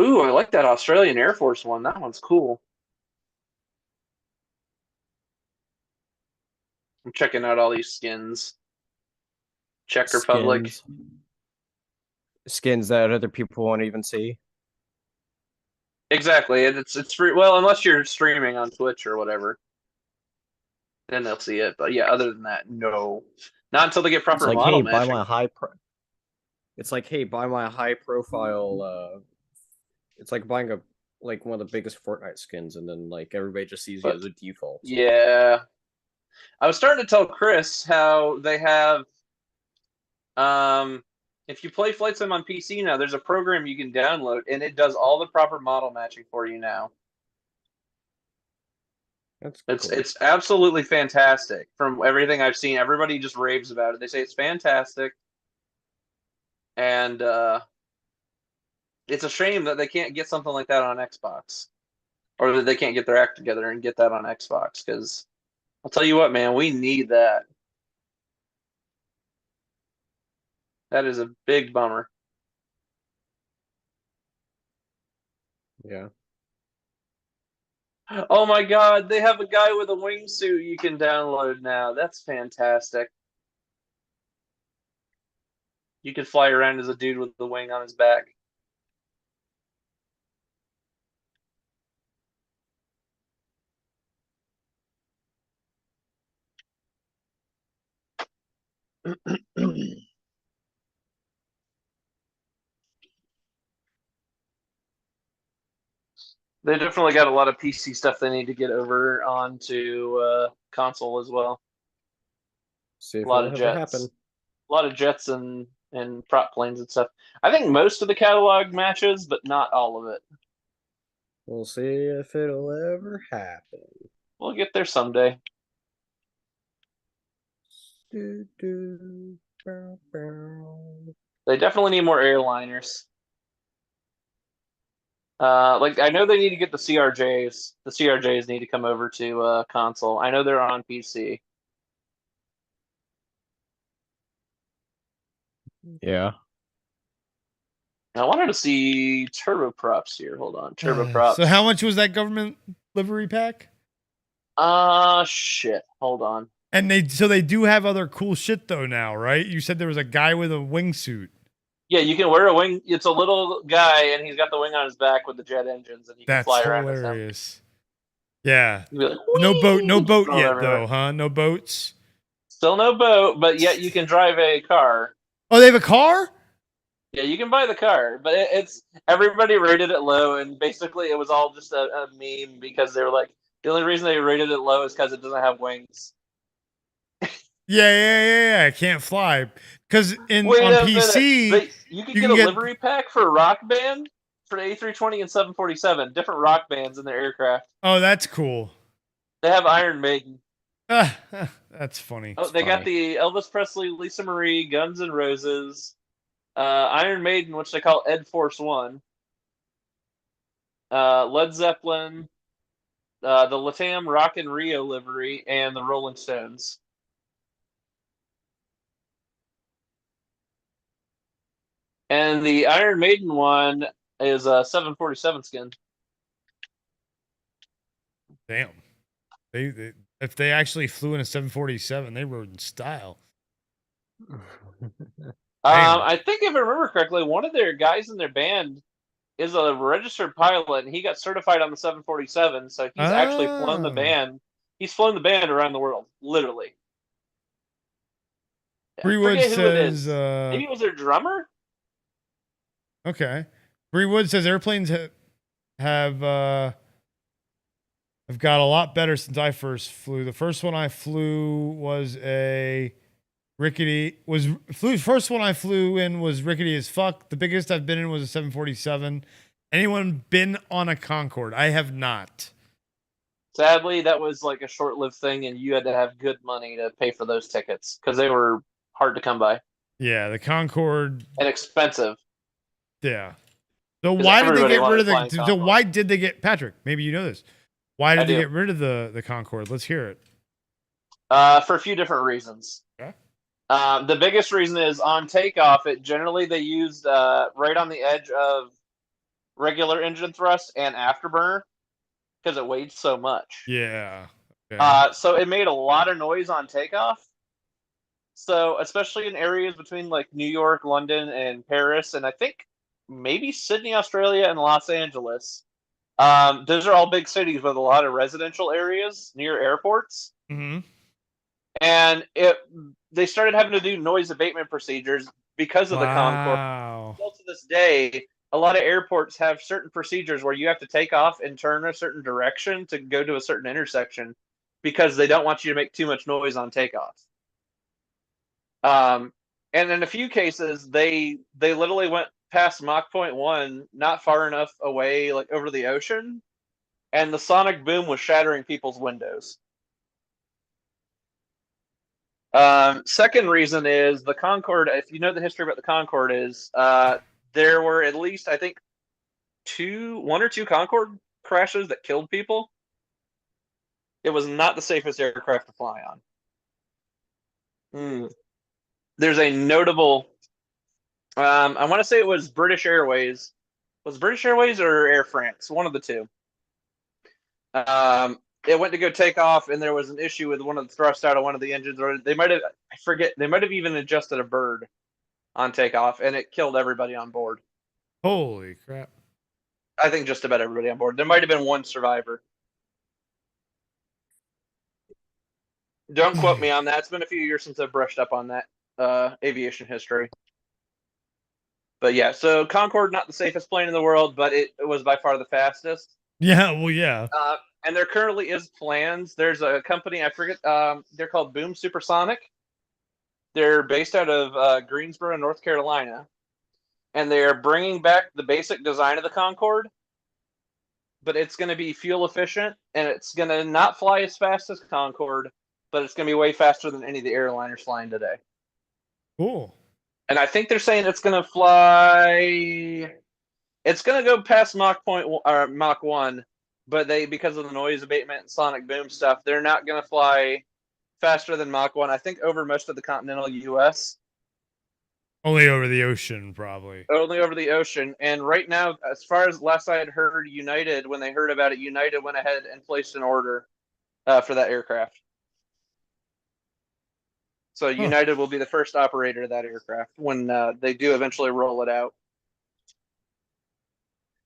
Speaker 11: Ooh, I like that Australian Air Force One. That one's cool. I'm checking out all these skins. Czech Republic.
Speaker 2: Skins that other people won't even see.
Speaker 11: Exactly. It's free. Well, unless you're streaming on Twitch or whatever. Then they'll see it. But yeah, other than that, no. Not until they get proper
Speaker 2: It's like,
Speaker 11: model
Speaker 2: hey,
Speaker 11: matching.
Speaker 2: It's like, hey, buy my high profile it's like buying one of the biggest Fortnite skins, and then like everybody just sees you as a default.
Speaker 11: Yeah. I was starting to tell Chris how they have if you play Flight Sim on PC now, there's a program you can download and it does all the proper model matching for you now. It's absolutely fantastic. From everything I've seen, everybody just raves about it. They say it's fantastic. And it's a shame that they can't get something like that on Xbox. Or that they can't get their act together and get that on Xbox, because I'll tell you what, man, we need that. That is a big bummer.
Speaker 2: Yeah.
Speaker 11: Oh my God, they have a guy with a wingsuit you can download now. That's fantastic. You can fly around as a dude with the wing on his back. They definitely got a lot of PC stuff they need to get over onto console as well.
Speaker 2: See if
Speaker 11: a lot
Speaker 2: it'll
Speaker 11: of
Speaker 2: ever
Speaker 11: jets.
Speaker 2: happen.
Speaker 11: A lot of jets and
Speaker 14: and prop planes and stuff. I think most of the catalog matches, but not all of it.
Speaker 2: We'll see if it'll ever happen.
Speaker 14: We'll get there someday.
Speaker 2: Do, do, bow, bow.
Speaker 14: They definitely need more airliners. Like I know they need to get the CRJs. The CRJs need to come over to console. I know they're on PC.
Speaker 2: Yeah.
Speaker 14: I wanted to see turboprops here. Hold on, turboprops.
Speaker 16: So how much was that government livery pack?
Speaker 14: Shit. Hold on.
Speaker 16: And they do have other cool shit though now, right? You said there was a guy with a wingsuit.
Speaker 14: Yeah, you can wear a wing. It's a little guy, and he's got the wing on his back with the jet engines, and you can
Speaker 16: That's
Speaker 14: fly around with him.
Speaker 16: hilarious. Yeah.
Speaker 14: You'd be like,
Speaker 16: No boat
Speaker 14: "Whee!"
Speaker 16: yet though, huh? No boats.
Speaker 14: Still no boat, but yet you can drive a car.
Speaker 16: Oh, they have a car?
Speaker 14: Yeah, you can buy the car, but it's everybody rated it low, and basically it was all just a meme because they were like, the only reason they rated it low is because it doesn't have wings.
Speaker 16: Yeah. I can't fly because on PC
Speaker 14: you can get a livery pack for a rock band for the A320 and 747, different rock bands in their aircraft.
Speaker 16: Oh, that's cool.
Speaker 14: They have Iron Maiden.
Speaker 16: That's funny.
Speaker 14: Oh, they got the Elvis Presley, Lisa Marie, Guns N' Roses, Iron Maiden, which they call Ed Force One, Led Zeppelin, the Latam Rock and Rio livery, and the Rolling Stones. And the Iron Maiden one is a 747 skin.
Speaker 16: Damn. They if they actually flew in a 747, they rode in style.
Speaker 14: I think if I remember correctly, one of their guys in their band is a registered pilot, and he got certified on the 747. So he's actually flown the band. He's flown the band around the world, literally.
Speaker 16: Brewood says,
Speaker 14: maybe it was their drummer.
Speaker 16: Okay. Brewood says airplanes have got a lot better since I first flew. The first one I flew was first one I flew in was rickety as fuck. The biggest I've been in was a 747. Anyone been on a Concorde? I have not.
Speaker 14: Sadly, that was like a short-lived thing, and you had to have good money to pay for those tickets because they were hard to come by.
Speaker 16: Yeah, the Concorde
Speaker 14: and expensive.
Speaker 16: Yeah. So why did they get rid of the? So why did they get Patrick? Maybe you know this. Why did they get rid of the Concorde? Let's hear it.
Speaker 14: For a few different reasons.
Speaker 16: Okay.
Speaker 14: The biggest reason is on takeoff. Generally they used right on the edge of regular engine thrust and afterburner because it weighed so much.
Speaker 16: Yeah. Okay.
Speaker 14: So it made a lot of noise on takeoff. So especially in areas between like New York, London, and Paris, and I think maybe Sydney, Australia, and Los Angeles. Those are all big cities with a lot of residential areas near airports.
Speaker 16: Mm-hmm.
Speaker 14: And they started having to do noise abatement procedures because of the Concorde. Still to this day, a lot of airports have certain procedures where you have to take off and turn a certain direction to go to a certain intersection because they don't want you to make too much noise on takeoff. And in a few cases, they literally went past Mach 0.1, not far enough away, like over the ocean, and the sonic boom was shattering people's windows. Second reason is the Concorde. If you know the history about the Concorde, is there were at least, I think, one or two Concorde crashes that killed people. It was not the safest aircraft to fly on. There's a notable. I want to say it was British Airways. Was it British Airways or Air France? One of the two. It went to go take off, and there was an issue with one of the thrust out of one of the engines, or they might have. I forget. They might have even adjusted a bird on takeoff, and it killed everybody on board.
Speaker 16: Holy crap!
Speaker 14: I think just about everybody on board. There might have been one survivor. Don't quote me on that. It's been a few years since I've brushed up on that aviation history. But yeah, so Concorde, not the safest plane in the world, but it was by far the fastest.
Speaker 16: Yeah, well, yeah.
Speaker 14: And there currently is plans. There's a company, I forget, they're called Boom Supersonic. They're based out of Greensboro, North Carolina, and they are bringing back the basic design of the Concorde, but it's going to be fuel efficient, and it's going to not fly as fast as Concorde, but it's going to be way faster than any of the airliners flying today.
Speaker 16: Cool.
Speaker 14: And I think they're saying it's going to fly. It's going to go past Mach 1, but because of the noise abatement and sonic boom stuff, they're not going to fly faster than Mach 1. I think over most of the continental U.S.
Speaker 16: Only over the ocean, probably.
Speaker 14: Only over the ocean. And right now, as far as last I had heard, United, when they heard about it, United went ahead and placed an order for that aircraft. So United will be the first operator of that aircraft when they do eventually roll it out.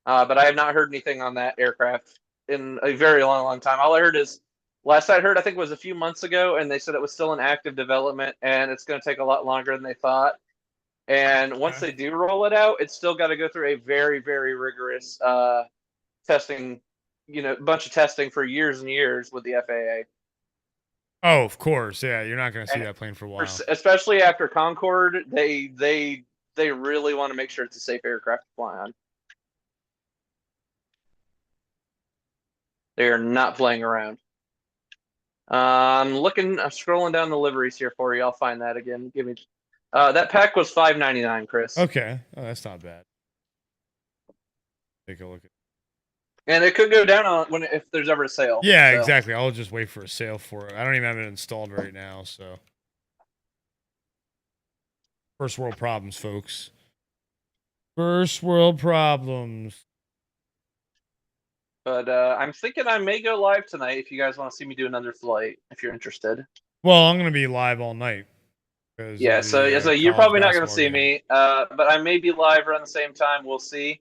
Speaker 14: But I have not heard anything on that aircraft in a very long, long time. All I heard is, last I heard, I think was a few months ago, and they said it was still in active development, and it's going to take a lot longer than they thought. And once they do roll it out, it's still got to go through a very, very rigorous testing, bunch of testing for years and years with the FAA.
Speaker 16: Oh, of course. Yeah, you're not going to see that plane for a while.
Speaker 14: Especially after Concorde, they really want to make sure it's a safe aircraft to fly on. They are not playing around. I'm scrolling down the liveries here for you. I'll find that again. Give me. That pack was $5.99, Chris.
Speaker 16: Okay. Oh, that's not bad. Take a look at.
Speaker 14: And it could go down if there's ever a sale.
Speaker 16: Yeah,
Speaker 14: so.
Speaker 16: Exactly. I'll just wait for a sale for it. I don't even have it installed right now, so. First world problems, folks. First world problems.
Speaker 14: But I'm thinking I may go live tonight if you guys want to see me do another flight, if you're interested.
Speaker 16: Well, I'm going to be live all night.
Speaker 14: Yeah, so you're probably not going to see me, but I may be live around the same time. We'll see.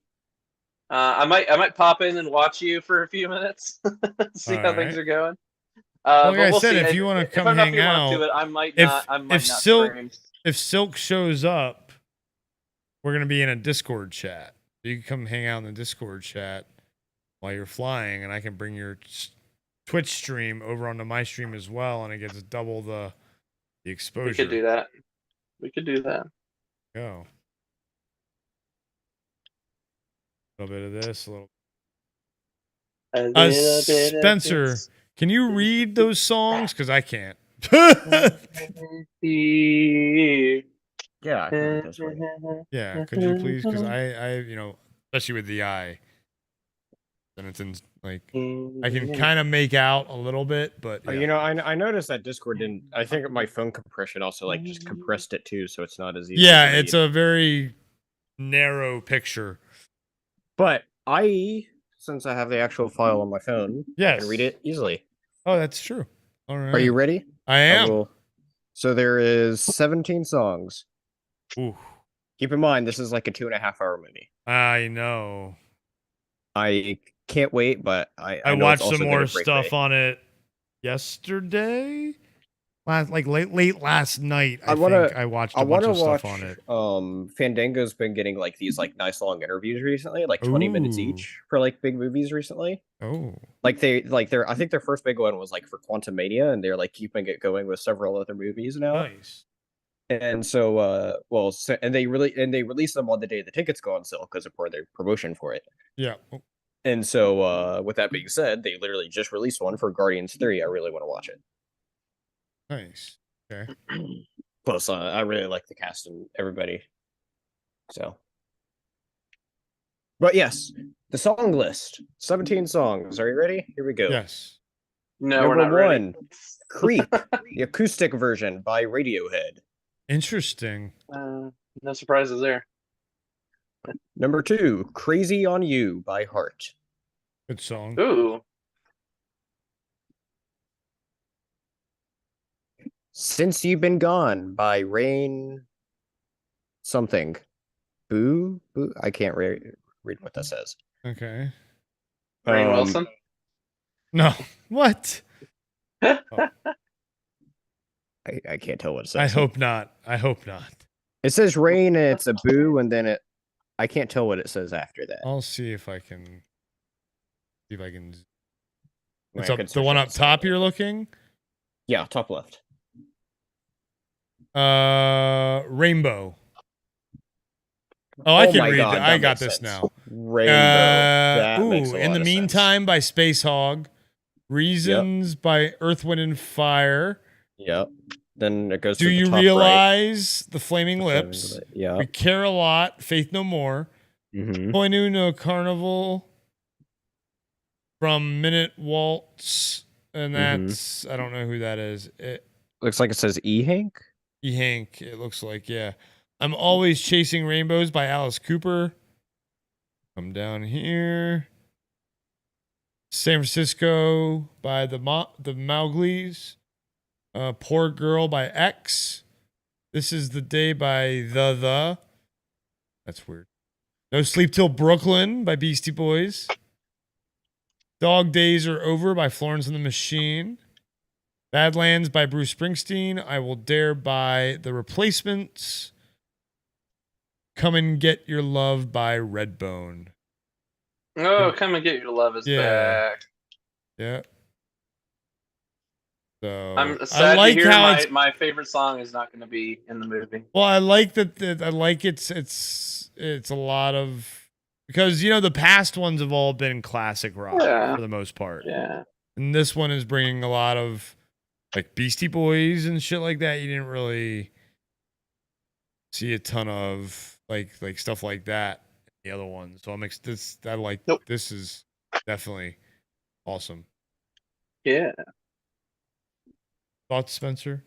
Speaker 14: I might pop in and watch you for a few minutes, see how things are going.
Speaker 16: Like I said, if you want to come hang out,
Speaker 14: I might not.
Speaker 16: If Silk shows up, we're gonna be in a Discord chat. You can come hang out in the Discord chat while you're flying, and I can bring your Twitch stream over onto my stream as well, and it gets double the exposure.
Speaker 14: We could do that. We could do that.
Speaker 16: Go. A little bit of this, a little. Spencer, can you read those songs? Because I can't.
Speaker 10: Yeah, I can read this way.
Speaker 16: Yeah, could you please? Because I, especially with the eye, then it's in like I can kind of make out a little bit, but yeah.
Speaker 10: I noticed that Discord didn't. I think my phone compression also just compressed it too, so it's not as easy.
Speaker 16: Yeah, it's a very narrow picture.
Speaker 10: But since I have the actual file on my phone, I can read it easily.
Speaker 16: Oh, that's true. All right.
Speaker 10: Are you ready?
Speaker 16: I am.
Speaker 10: So there is 17 songs.
Speaker 16: Ooh.
Speaker 10: Keep in mind, this is like a 2.5-hour movie.
Speaker 16: I know.
Speaker 10: I can't wait, but I
Speaker 16: watched some more stuff on it yesterday. Late last night, I watched a bunch of stuff on it.
Speaker 10: Fandango's been getting like these nice long interviews recently, like 20 minutes each for like big movies recently.
Speaker 16: Oh,
Speaker 10: I think their first big one was like for Quantum Mania, and they're like keeping it going with several other movies now.
Speaker 16: Nice.
Speaker 10: And so, they release them on the day the tickets go on sale because of their promotion for it.
Speaker 16: Yeah.
Speaker 10: And so, with that being said, they literally just released one for Guardians 3. I really want to watch it.
Speaker 16: Nice. Okay.
Speaker 10: Plus, I really like the cast and everybody. So, but yes, the song list: 17 songs. Are you ready? Here we go.
Speaker 16: Yes.
Speaker 14: No, we're not ready.
Speaker 10: Creep, the acoustic version by Radiohead.
Speaker 16: Interesting.
Speaker 14: No surprises there.
Speaker 10: Number 2, Crazy on You by Heart.
Speaker 16: Good song.
Speaker 14: Ooh.
Speaker 10: Since You've Been Gone by Rain something. Boo? I can't read what that says.
Speaker 16: Okay.
Speaker 14: Rain Wilson?
Speaker 16: No. What?
Speaker 10: Oh. I can't tell what it says.
Speaker 16: I hope not.
Speaker 10: It says Rain and it's a boo, and then I can't tell what it says after that.
Speaker 16: I'll see if I can. It's the one up top you're looking?
Speaker 10: Yeah, top left.
Speaker 1: Rainbow. Oh, I can
Speaker 10: my
Speaker 1: read
Speaker 10: God,
Speaker 1: that.
Speaker 10: that
Speaker 1: I got
Speaker 10: makes
Speaker 1: this
Speaker 10: sense.
Speaker 1: now.
Speaker 10: Rainbow. That makes a
Speaker 1: In
Speaker 10: lot
Speaker 1: the
Speaker 10: of sense.
Speaker 1: Meantime by Space Hog. Reasons by Earth, Wind, and Fire.
Speaker 10: Yep. Then it goes
Speaker 1: Do
Speaker 10: to the
Speaker 1: you
Speaker 10: top right.
Speaker 1: realize the Flaming
Speaker 10: The
Speaker 1: Lips?
Speaker 10: Flaming Lip, yeah.
Speaker 1: We Care a Lot. Faith No More.
Speaker 10: Mm-hmm.
Speaker 1: Koinu no Carnival. From Minute Waltz. And that's, I don't know who that is.
Speaker 10: Looks like it says E-Hank.
Speaker 1: E-Hank, it looks like, yeah. I'm Always Chasing Rainbows by Alice Cooper. Come down here. San Francisco by the Mowglis. Poor Girl by X. This Is the Day by The. That's weird. No Sleep Till Brooklyn by Beastie Boys. Dog Days Are Over by Florence and the Machine. Badlands by Bruce Springsteen. I Will Dare by The Replacements. Come and Get Your Love by Redbone.
Speaker 14: Oh, Come and Get Your Love is back.
Speaker 1: Yeah. So
Speaker 14: I'm sad
Speaker 1: I like
Speaker 14: to hear
Speaker 1: how
Speaker 14: my favorite song is not going to be in the movie.
Speaker 1: Well, I like that. I like it's a lot of, because the past ones have all been classic rock for the most part.
Speaker 14: Yeah.
Speaker 1: And this one is bringing a lot of like Beastie Boys and shit like that. You didn't really see a ton of like stuff like that in the other ones. So this is definitely awesome.
Speaker 14: Yeah.
Speaker 1: Thoughts, Spencer?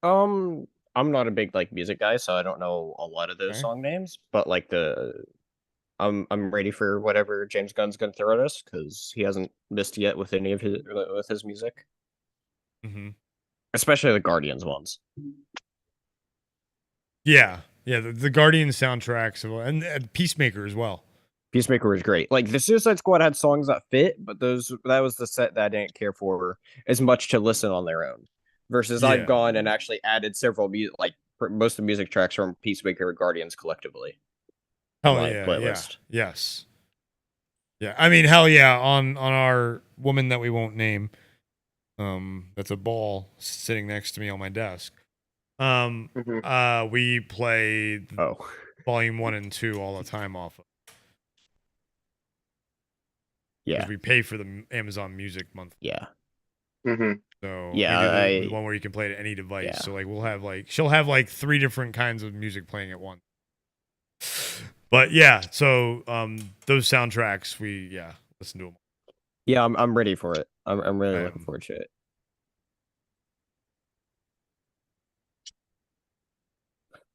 Speaker 10: I'm not a big music guy, so I don't know a lot of those song names. But I'm ready for whatever James Gunn's gonna throw at us, because he hasn't missed yet with any of his music.
Speaker 1: Mm-hmm.
Speaker 10: Especially the Guardians ones.
Speaker 1: Yeah, the Guardian soundtracks and Peacemaker as well.
Speaker 10: Peacemaker was great. The Suicide Squad had songs that fit, but that was the set that I didn't care for as much to listen on their own. Versus I've gone and actually added several most of the music tracks from Peacemaker and Guardians collectively.
Speaker 1: Hell yeah, playlist. Yeah. Yes. Yeah. I mean, hell yeah, on our woman that we won't name. That's a ball sitting next to me on my desk. We played volume 1 and 2 all the time off of.
Speaker 10: Yeah.
Speaker 1: We pay for the Amazon Music month.
Speaker 10: Yeah.
Speaker 14: Mm-hmm.
Speaker 1: So
Speaker 10: yeah,
Speaker 1: we do the one where you can play it at any device. Yeah. So we'll have she'll have 3 different kinds of music playing at once. But yeah, so those soundtracks we listen to them.
Speaker 10: Yeah, I'm ready for it. I'm really looking forward to it.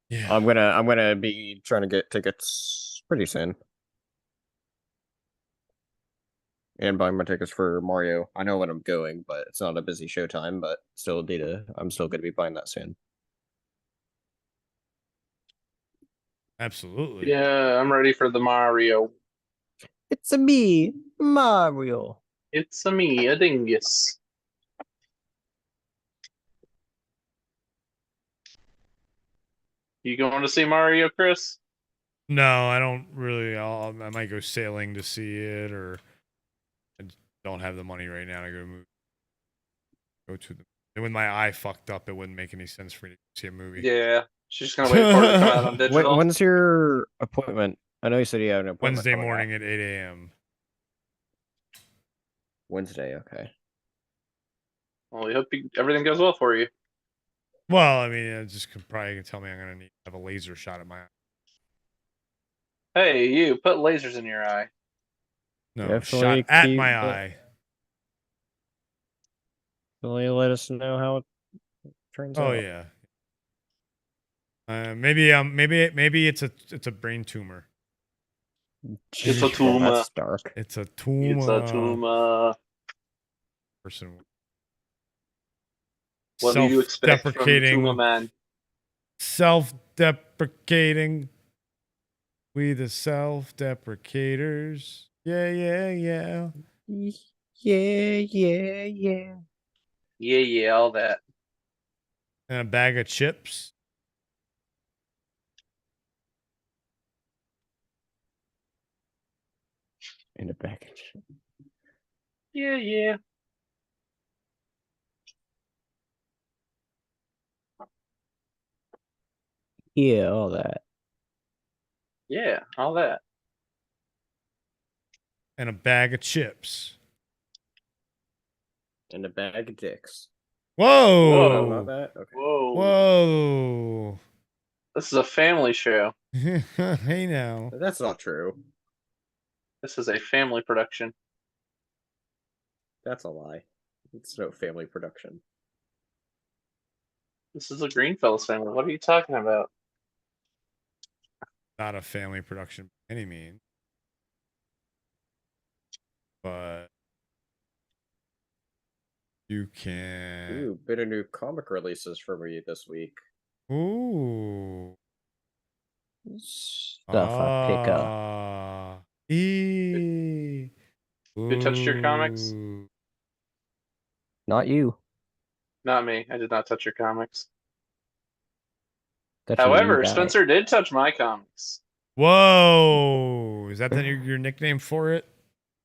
Speaker 1: Yeah.
Speaker 10: I'm gonna be trying to get tickets pretty soon. And buying my tickets for Mario. I know when I'm going, but it's not a busy showtime, but I'm still gonna be buying that soon.
Speaker 1: Absolutely.
Speaker 14: Yeah, I'm ready for the Mario.
Speaker 10: It's a me, Mario.
Speaker 14: It's a me, a dingus. You going to see Mario, Chris?
Speaker 1: No, I don't really. I might go sailing to see it, or I don't have the money right now to go to the. And when my eye fucked up, it wouldn't make any sense for me to see a movie.
Speaker 14: Yeah, she's gonna wait for it to come out on digital.
Speaker 10: When's your appointment? I know you said you had an appointment.
Speaker 1: Wednesday morning at 8 a.m.
Speaker 10: Wednesday, okay.
Speaker 14: Well, we hope everything goes well for you.
Speaker 1: Well, I mean, it just probably can tell me I'm gonna need to have a laser shot at my eye.
Speaker 14: Hey, you put lasers in your eye.
Speaker 1: No,
Speaker 10: Definitely
Speaker 1: shot at my eye.
Speaker 10: Will you let us know how it turns out?
Speaker 1: Oh yeah. Maybe it's a brain tumor.
Speaker 14: It's a tumor.
Speaker 10: That's dark.
Speaker 1: It's a tumor.
Speaker 14: It's a tumor.
Speaker 1: Person.
Speaker 14: What do you expect from Tumor Man?
Speaker 1: Self-deprecating. We the self-deprecators. Yeah.
Speaker 10: Yeah.
Speaker 14: Yeah, all that.
Speaker 1: And a bag of chips.
Speaker 10: In a package.
Speaker 14: Yeah.
Speaker 2: Yeah, all that.
Speaker 14: Yeah, all that.
Speaker 16: And a bag of chips.
Speaker 10: And a bag of dicks.
Speaker 16: Whoa!
Speaker 10: Not that? Okay.
Speaker 14: Whoa.
Speaker 16: Whoa!
Speaker 14: This is a family show.
Speaker 16: Hey now.
Speaker 10: That's not true.
Speaker 14: This is a family production.
Speaker 10: That's a lie. It's no family production.
Speaker 14: This is a Greenfellaz family. What are you talking about?
Speaker 16: Not a family production by any means. But you can.
Speaker 10: Ooh, bit of new comic releases for me this week.
Speaker 16: Ooh.
Speaker 2: Stuff I pick up.
Speaker 14: Who touched your comics?
Speaker 2: Not you.
Speaker 14: Not me. I did not touch your comics.
Speaker 2: That's a new
Speaker 14: However,
Speaker 2: guy.
Speaker 14: Spencer did touch my comics.
Speaker 16: Whoa! Is that your nickname for it?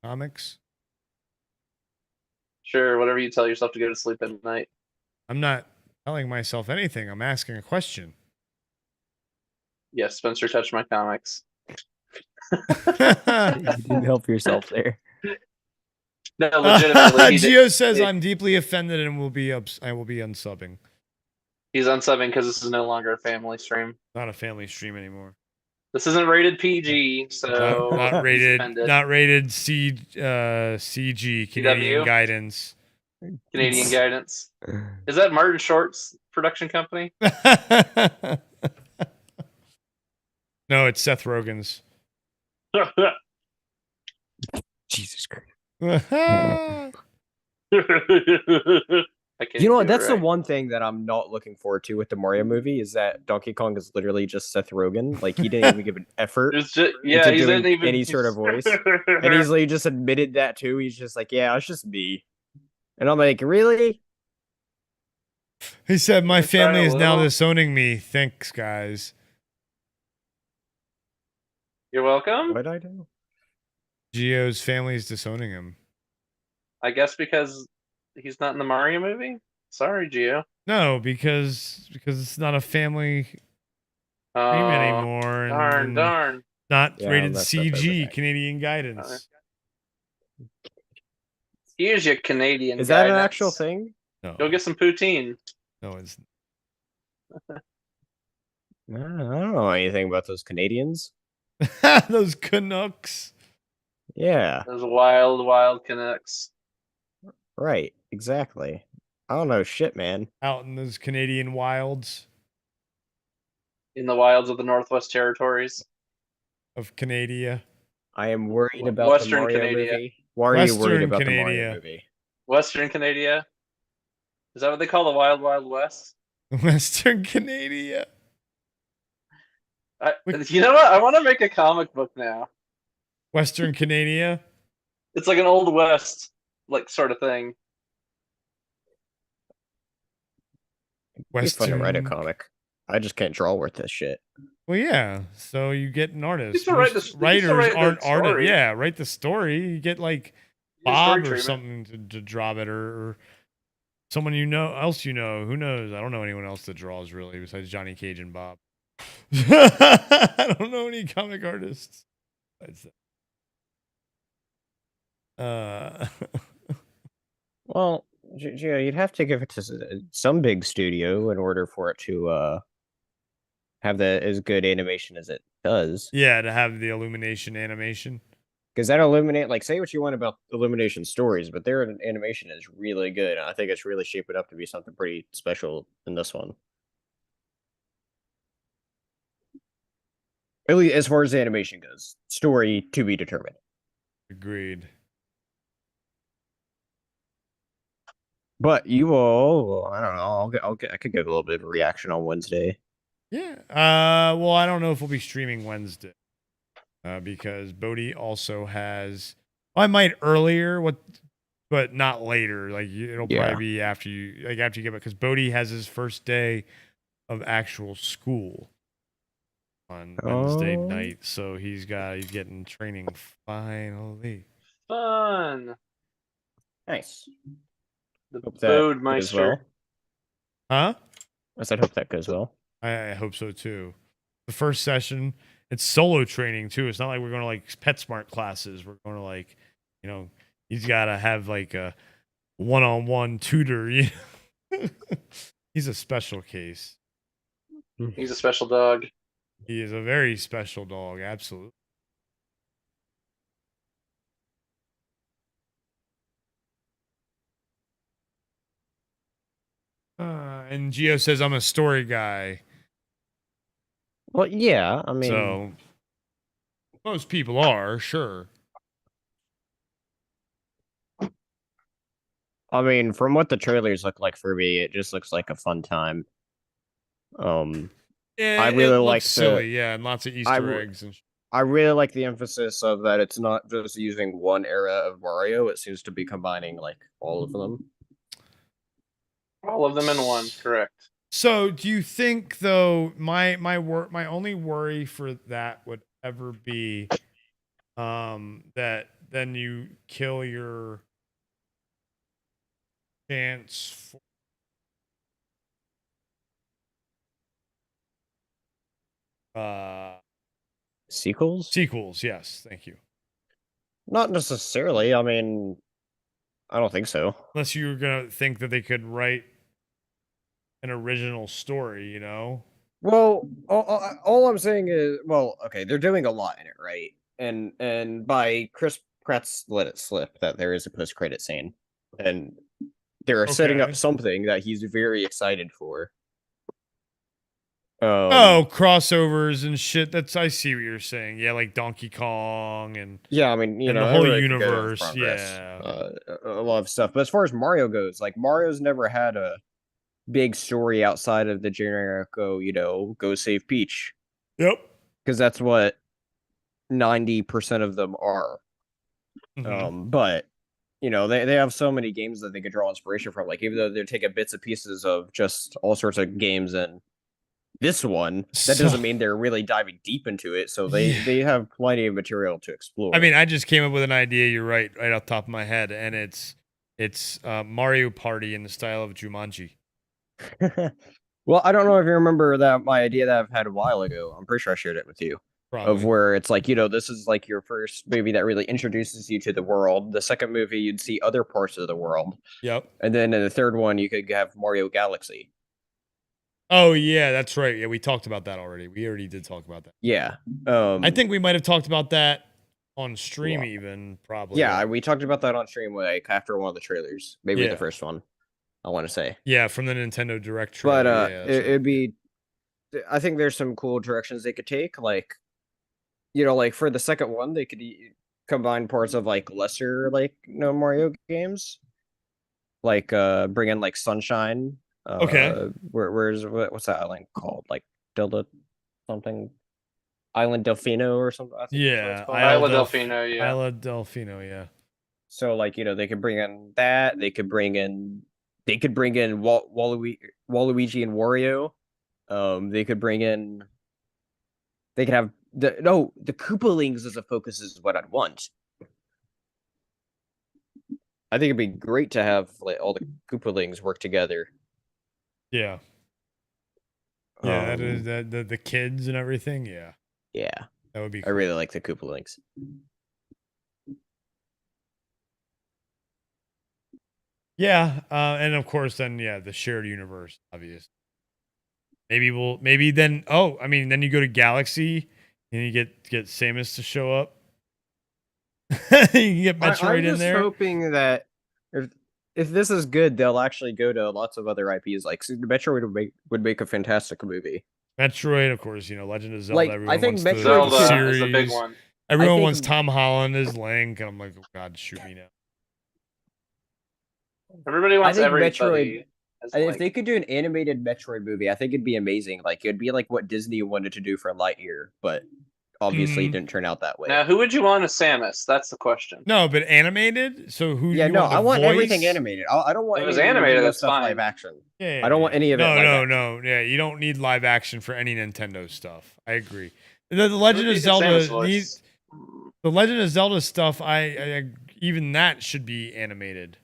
Speaker 16: Comics?
Speaker 14: Sure, whatever you tell yourself to go to sleep at night.
Speaker 16: I'm not telling myself anything. I'm asking a question.
Speaker 14: Yes, Spencer touched my comics.
Speaker 2: You didn't help yourself there.
Speaker 14: No, legitimately.
Speaker 16: Gio says I'm deeply offended and I will be unsubbing.
Speaker 14: He's unsubbing because this is no longer a family stream.
Speaker 16: Not a family stream anymore.
Speaker 14: This isn't rated PG, so
Speaker 16: not rated.
Speaker 14: offended.
Speaker 16: Not rated CG Canadian
Speaker 14: CW?
Speaker 16: Guidance.
Speaker 14: Canadian Guidance. Is that Martin Short's production company?
Speaker 16: No, it's Seth Rogen's.
Speaker 2: Jesus Christ.
Speaker 10: You know what? That's the one thing that I'm not looking forward to with the Mario movie is that Donkey Kong is literally just Seth Rogen. Like he didn't even give an effort into doing any sort of voice, and he's like just admitted that too. He's just like, yeah, it's just me, and I'm like, really?
Speaker 16: He said, "My family is now
Speaker 14: little.
Speaker 16: disowning me. Thanks, guys."
Speaker 14: You're welcome.
Speaker 10: What did I do?
Speaker 16: Gio's family is disowning him.
Speaker 14: I guess because he's not in the Mario movie? Sorry, Gio.
Speaker 16: No, because it's not a family stream anymore. And
Speaker 14: Darn.
Speaker 16: Not
Speaker 10: Yeah,
Speaker 16: rated
Speaker 10: that's up
Speaker 16: CG,
Speaker 10: everything.
Speaker 16: Canadian Guidance.
Speaker 14: Here's your Canadian
Speaker 10: Is that an
Speaker 14: guidance.
Speaker 10: actual thing?
Speaker 16: No,
Speaker 14: Go get some poutine.
Speaker 16: no, it's
Speaker 10: I don't know anything about those Canadians.
Speaker 16: those Canucks.
Speaker 10: Yeah,
Speaker 14: Those wild Canucks.
Speaker 10: right. Exactly. I don't know shit, man.
Speaker 16: Out in those Canadian wilds
Speaker 14: In the wilds of the Northwest Territories.
Speaker 16: of Canada.
Speaker 10: I am worried about
Speaker 14: Western
Speaker 10: the Mario
Speaker 14: Canada.
Speaker 10: movie. Why are you worried
Speaker 16: Western
Speaker 10: about the
Speaker 16: Canada.
Speaker 10: Mario movie?
Speaker 14: Western Canada. Is that what they call the Wild West?
Speaker 16: Western Canada.
Speaker 14: You know what? I want to make a comic book now.
Speaker 16: Western Canada.
Speaker 14: It's like an Old West, like sort of thing.
Speaker 10: It's fun to write a
Speaker 16: Western.
Speaker 10: comic. I just can't draw worth this shit.
Speaker 16: Well, yeah. So you get an artist.
Speaker 14: You can write
Speaker 16: Most
Speaker 14: the- you can
Speaker 16: writers
Speaker 14: write the
Speaker 16: aren't artists.
Speaker 14: story.
Speaker 16: Yeah, write the story. You get like
Speaker 14: You get story
Speaker 16: Bob or
Speaker 14: treatment.
Speaker 16: something to draw it, or someone else you know. Who knows? I don't know anyone else that draws really besides Johnny Cage and Bob. I don't know any comic artists.
Speaker 10: Well, Gio, you'd have to give it to some big studio in order for it to have as good animation as it does.
Speaker 16: Yeah, to have the illumination animation.
Speaker 10: Because that Illuminate, like, say what you want about Illumination stories, but their animation is really good. And I think it's really shaping up to be something pretty special in this one. At least as far as the animation goes. Story to be determined.
Speaker 16: Agreed.
Speaker 10: But you will, I don't know. I could give a little bit of a reaction on Wednesday.
Speaker 16: Yeah. Well, I don't know if we'll be streaming Wednesday. Because Bodhi also has. I might earlier, but not later. Like it'll probably be after you get back, because Bodhi has his first day of actual school on Wednesday night, so he's getting training finally.
Speaker 14: Fun.
Speaker 10: Nice.
Speaker 14: The
Speaker 10: Hope that goes
Speaker 14: Bodemeister.
Speaker 10: well.
Speaker 16: Huh?
Speaker 10: I said, hope that goes well.
Speaker 16: I hope so too. the first session. It's solo training too. It's not like we're going to like PetSmart classes. We're going to like, you know, he's got to have like a one-on-one tutor. You know? He's a special case.
Speaker 14: He's a special dog.
Speaker 16: He is a very special dog. Absolutely. And Gio says I'm a story guy.
Speaker 10: Well, yeah, I mean,
Speaker 16: So most people are, sure.
Speaker 10: I mean, from what the trailers look like for me, it just looks like a fun time.
Speaker 16: Yeah,
Speaker 10: I really like
Speaker 16: silly, yeah, and lots of Easter eggs and.
Speaker 10: I really like the emphasis of that it's not just using one era of Mario. It seems to be combining like all of them.
Speaker 14: All of them in one, correct.
Speaker 16: So, do you think though my only worry for that would ever be that then you kill your chance for
Speaker 10: Sequels,
Speaker 16: yes, thank you.
Speaker 10: Not necessarily. I mean, I don't think so.
Speaker 16: Unless you were gonna think that they could write an original story, you know.
Speaker 10: Well, all I'm saying is, well, okay, they're doing a lot in it, right? And by Chris Pratt's let it slip that there is a post-credit scene, and they're setting up something that he's very excited for.
Speaker 16: Crossovers and shit. I see what you're saying. Yeah, like Donkey Kong and
Speaker 10: yeah, I mean, you know,
Speaker 16: the whole
Speaker 10: everybody could go
Speaker 16: universe.
Speaker 10: with progress,
Speaker 16: Yeah,
Speaker 10: a lot of stuff. But as far as Mario goes, like Mario's never had a big story outside of the generic, you know, go save Peach.
Speaker 16: Yep.
Speaker 10: Because that's what 90% of them are. But you know, they have so many games that they could draw inspiration from. Like, even though they're taking bits and pieces of just all sorts of games and this one, that doesn't mean they're really diving deep into it. So they have plenty of material to explore.
Speaker 16: I mean, I just came up with an idea. You're right off the top of my head, and it's Mario Party in the style of Jumanji.
Speaker 10: Well, I don't know if you remember that my idea that I've had a while ago. I'm pretty sure I shared it with you.
Speaker 16: Probably.
Speaker 10: Of where it's like, you know, this is like your first movie that really introduces you to the world. The second movie, you'd see other parts of the world.
Speaker 16: Yep.
Speaker 10: And then in the third one, you could have Mario Galaxy.
Speaker 16: Oh yeah, that's right. Yeah, we talked about that already. We already did talk about that.
Speaker 10: Yeah.
Speaker 16: I think we might have talked about that on stream even, probably.
Speaker 10: Yeah, we talked about that on stream like after one of the trailers. Maybe the first one, I want to say.
Speaker 16: Yeah, from the Nintendo Direct trailer.
Speaker 10: But
Speaker 16: yeah,
Speaker 10: it'd be, I think there's some cool directions they could take. Like, you know, like for the second one, they could combine parts of like lesser, like, you know, Mario games. Like bring in like Sunshine.
Speaker 16: Okay.
Speaker 10: What's that island called? Like Delta something? Island Delfino or something? I think
Speaker 16: yeah,
Speaker 14: Isla Delfino, yeah.
Speaker 16: Isla Delfino, yeah.
Speaker 10: So like, you know, they could bring in that. They could bring in Waluigi and Wario. They could bring in. They could have the Koopalings as a focus is what I'd want. I think it'd be great to have like all the Koopalings work together.
Speaker 16: Yeah. Yeah, that is the kids and everything. Yeah.
Speaker 10: Yeah.
Speaker 16: That would be
Speaker 10: cool. I really like the Koopalings.
Speaker 16: Yeah, and of course then the shared universe, obviously. Maybe then then you go to Galaxy and you get Samus to show up. You can get Metroid in there.
Speaker 10: I'm just hoping that if this is good, they'll actually go to lots of other IPs. Like Metroid would make a fantastic movie.
Speaker 16: Metroid, of course, you know, Legend of Zelda.
Speaker 10: Like,
Speaker 16: everyone
Speaker 10: I think
Speaker 16: wants
Speaker 10: Metroid
Speaker 16: the series.
Speaker 14: is a big one.
Speaker 16: Everyone wants Tom Holland as Link, and I'm like, oh God, shoot me now.
Speaker 14: Everybody wants everybody.
Speaker 10: Metroid. If they could do an animated Metroid movie, I think it'd be amazing. Like, it'd be like what Disney wanted to do for Lightyear, but obviously it didn't turn out that way.
Speaker 14: Now, who would you want as Samus? That's the question.
Speaker 16: No, but animated. So who?
Speaker 10: Yeah,
Speaker 16: you
Speaker 10: no,
Speaker 16: want
Speaker 10: I want
Speaker 16: voice?
Speaker 10: everything animated. I don't want.
Speaker 14: If it was animated, that's
Speaker 10: stuff
Speaker 14: fine.
Speaker 10: Live action.
Speaker 16: Yeah,
Speaker 10: I don't want any of it.
Speaker 16: No. Yeah, you don't need live action for any Nintendo stuff. I agree. The Legend of Zelda needs. The Legend of Zelda stuff. I even that should be animated.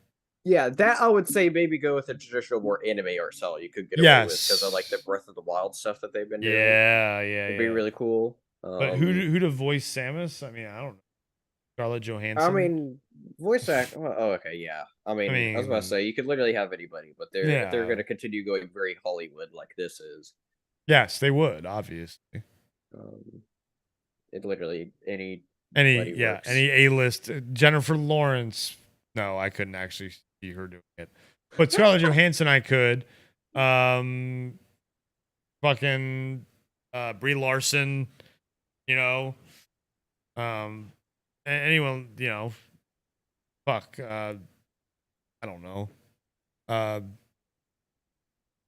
Speaker 2: Yeah, that I would say maybe go with a traditional, more anime art style. You could get away with because I like the Breath of the Wild stuff that they've been doing.
Speaker 1: Yeah,
Speaker 2: It'd be really cool.
Speaker 1: But who to voice Samus? I mean, I don't know. Scarlett Johansson.
Speaker 2: I mean, voice act. Oh, okay, yeah. I mean, I was about to say you could literally have anybody, but if they're going to continue going very Hollywood like this is.
Speaker 1: Yes, they would obviously.
Speaker 2: It literally any
Speaker 1: A-list. Jennifer Lawrence. No, I couldn't actually see her doing it, but Scarlett Johansson I could. Fucking Brie Larson, you know. Anyone, you know. Fuck. I don't know.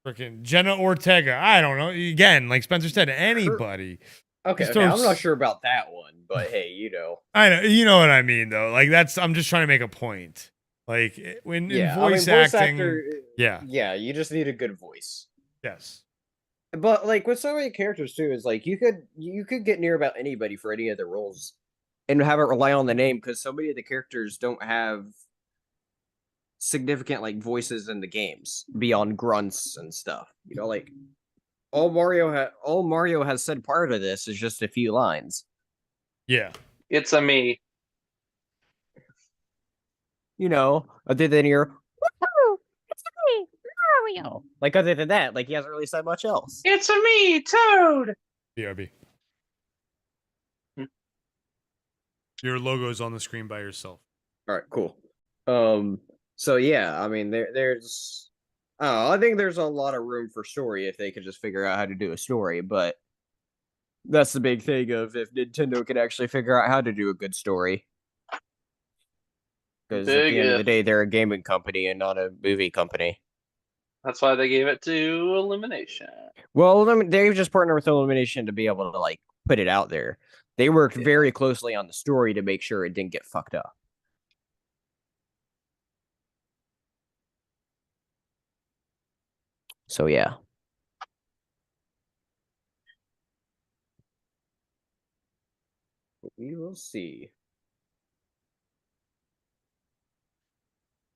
Speaker 1: Freaking Jenna Ortega. I don't know. Again, like Spencer said, anybody.
Speaker 2: Okay, I'm not sure about that one, but hey, you know.
Speaker 1: I know, you know what I mean, though. Like I'm just trying to make a point. Like when in voice acting,
Speaker 2: yeah, you just need a good voice.
Speaker 1: Yes,
Speaker 2: but like with so many characters too, is like you could get near about anybody for any of the roles, and have it rely on the name because so many of the characters don't have significant like voices in the games beyond grunts and stuff. You know, like all Mario has said part of this is just a few lines.
Speaker 1: Yeah,
Speaker 14: it's a me.
Speaker 2: You know, other than your it's a me, Mario. Like other than that, like he hasn't really said much else.
Speaker 14: It's a me, Toad.
Speaker 1: BRB. Your logo's on the screen by yourself.
Speaker 2: All right, cool. So yeah, I mean, there's, I think there's a lot of room for story if they could just figure out how to do a story. But that's the big thing of if Nintendo could actually figure out how to do a good story. Because at the end of the day, they're a gaming company and not a movie company.
Speaker 14: That's why they gave it to Illumination.
Speaker 2: Well, they just partnered with Illumination to be able to like put it out there. They worked very closely on the story to make sure it didn't get fucked up. So yeah. We will see.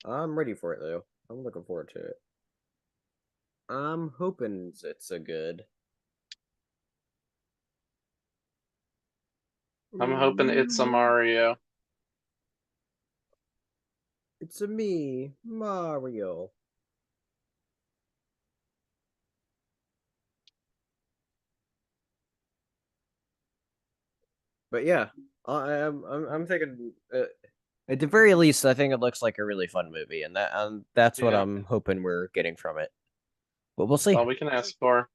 Speaker 2: I'm ready for it though. I'm looking forward to it. I'm hoping it's a good.
Speaker 14: I'm hoping it's a Mario.
Speaker 2: It's a me, Mario. But yeah, I'm thinking. At the very least, I think it looks like a really fun movie, and that's what I'm hoping we're getting from it. But we'll see.
Speaker 14: All we can ask for.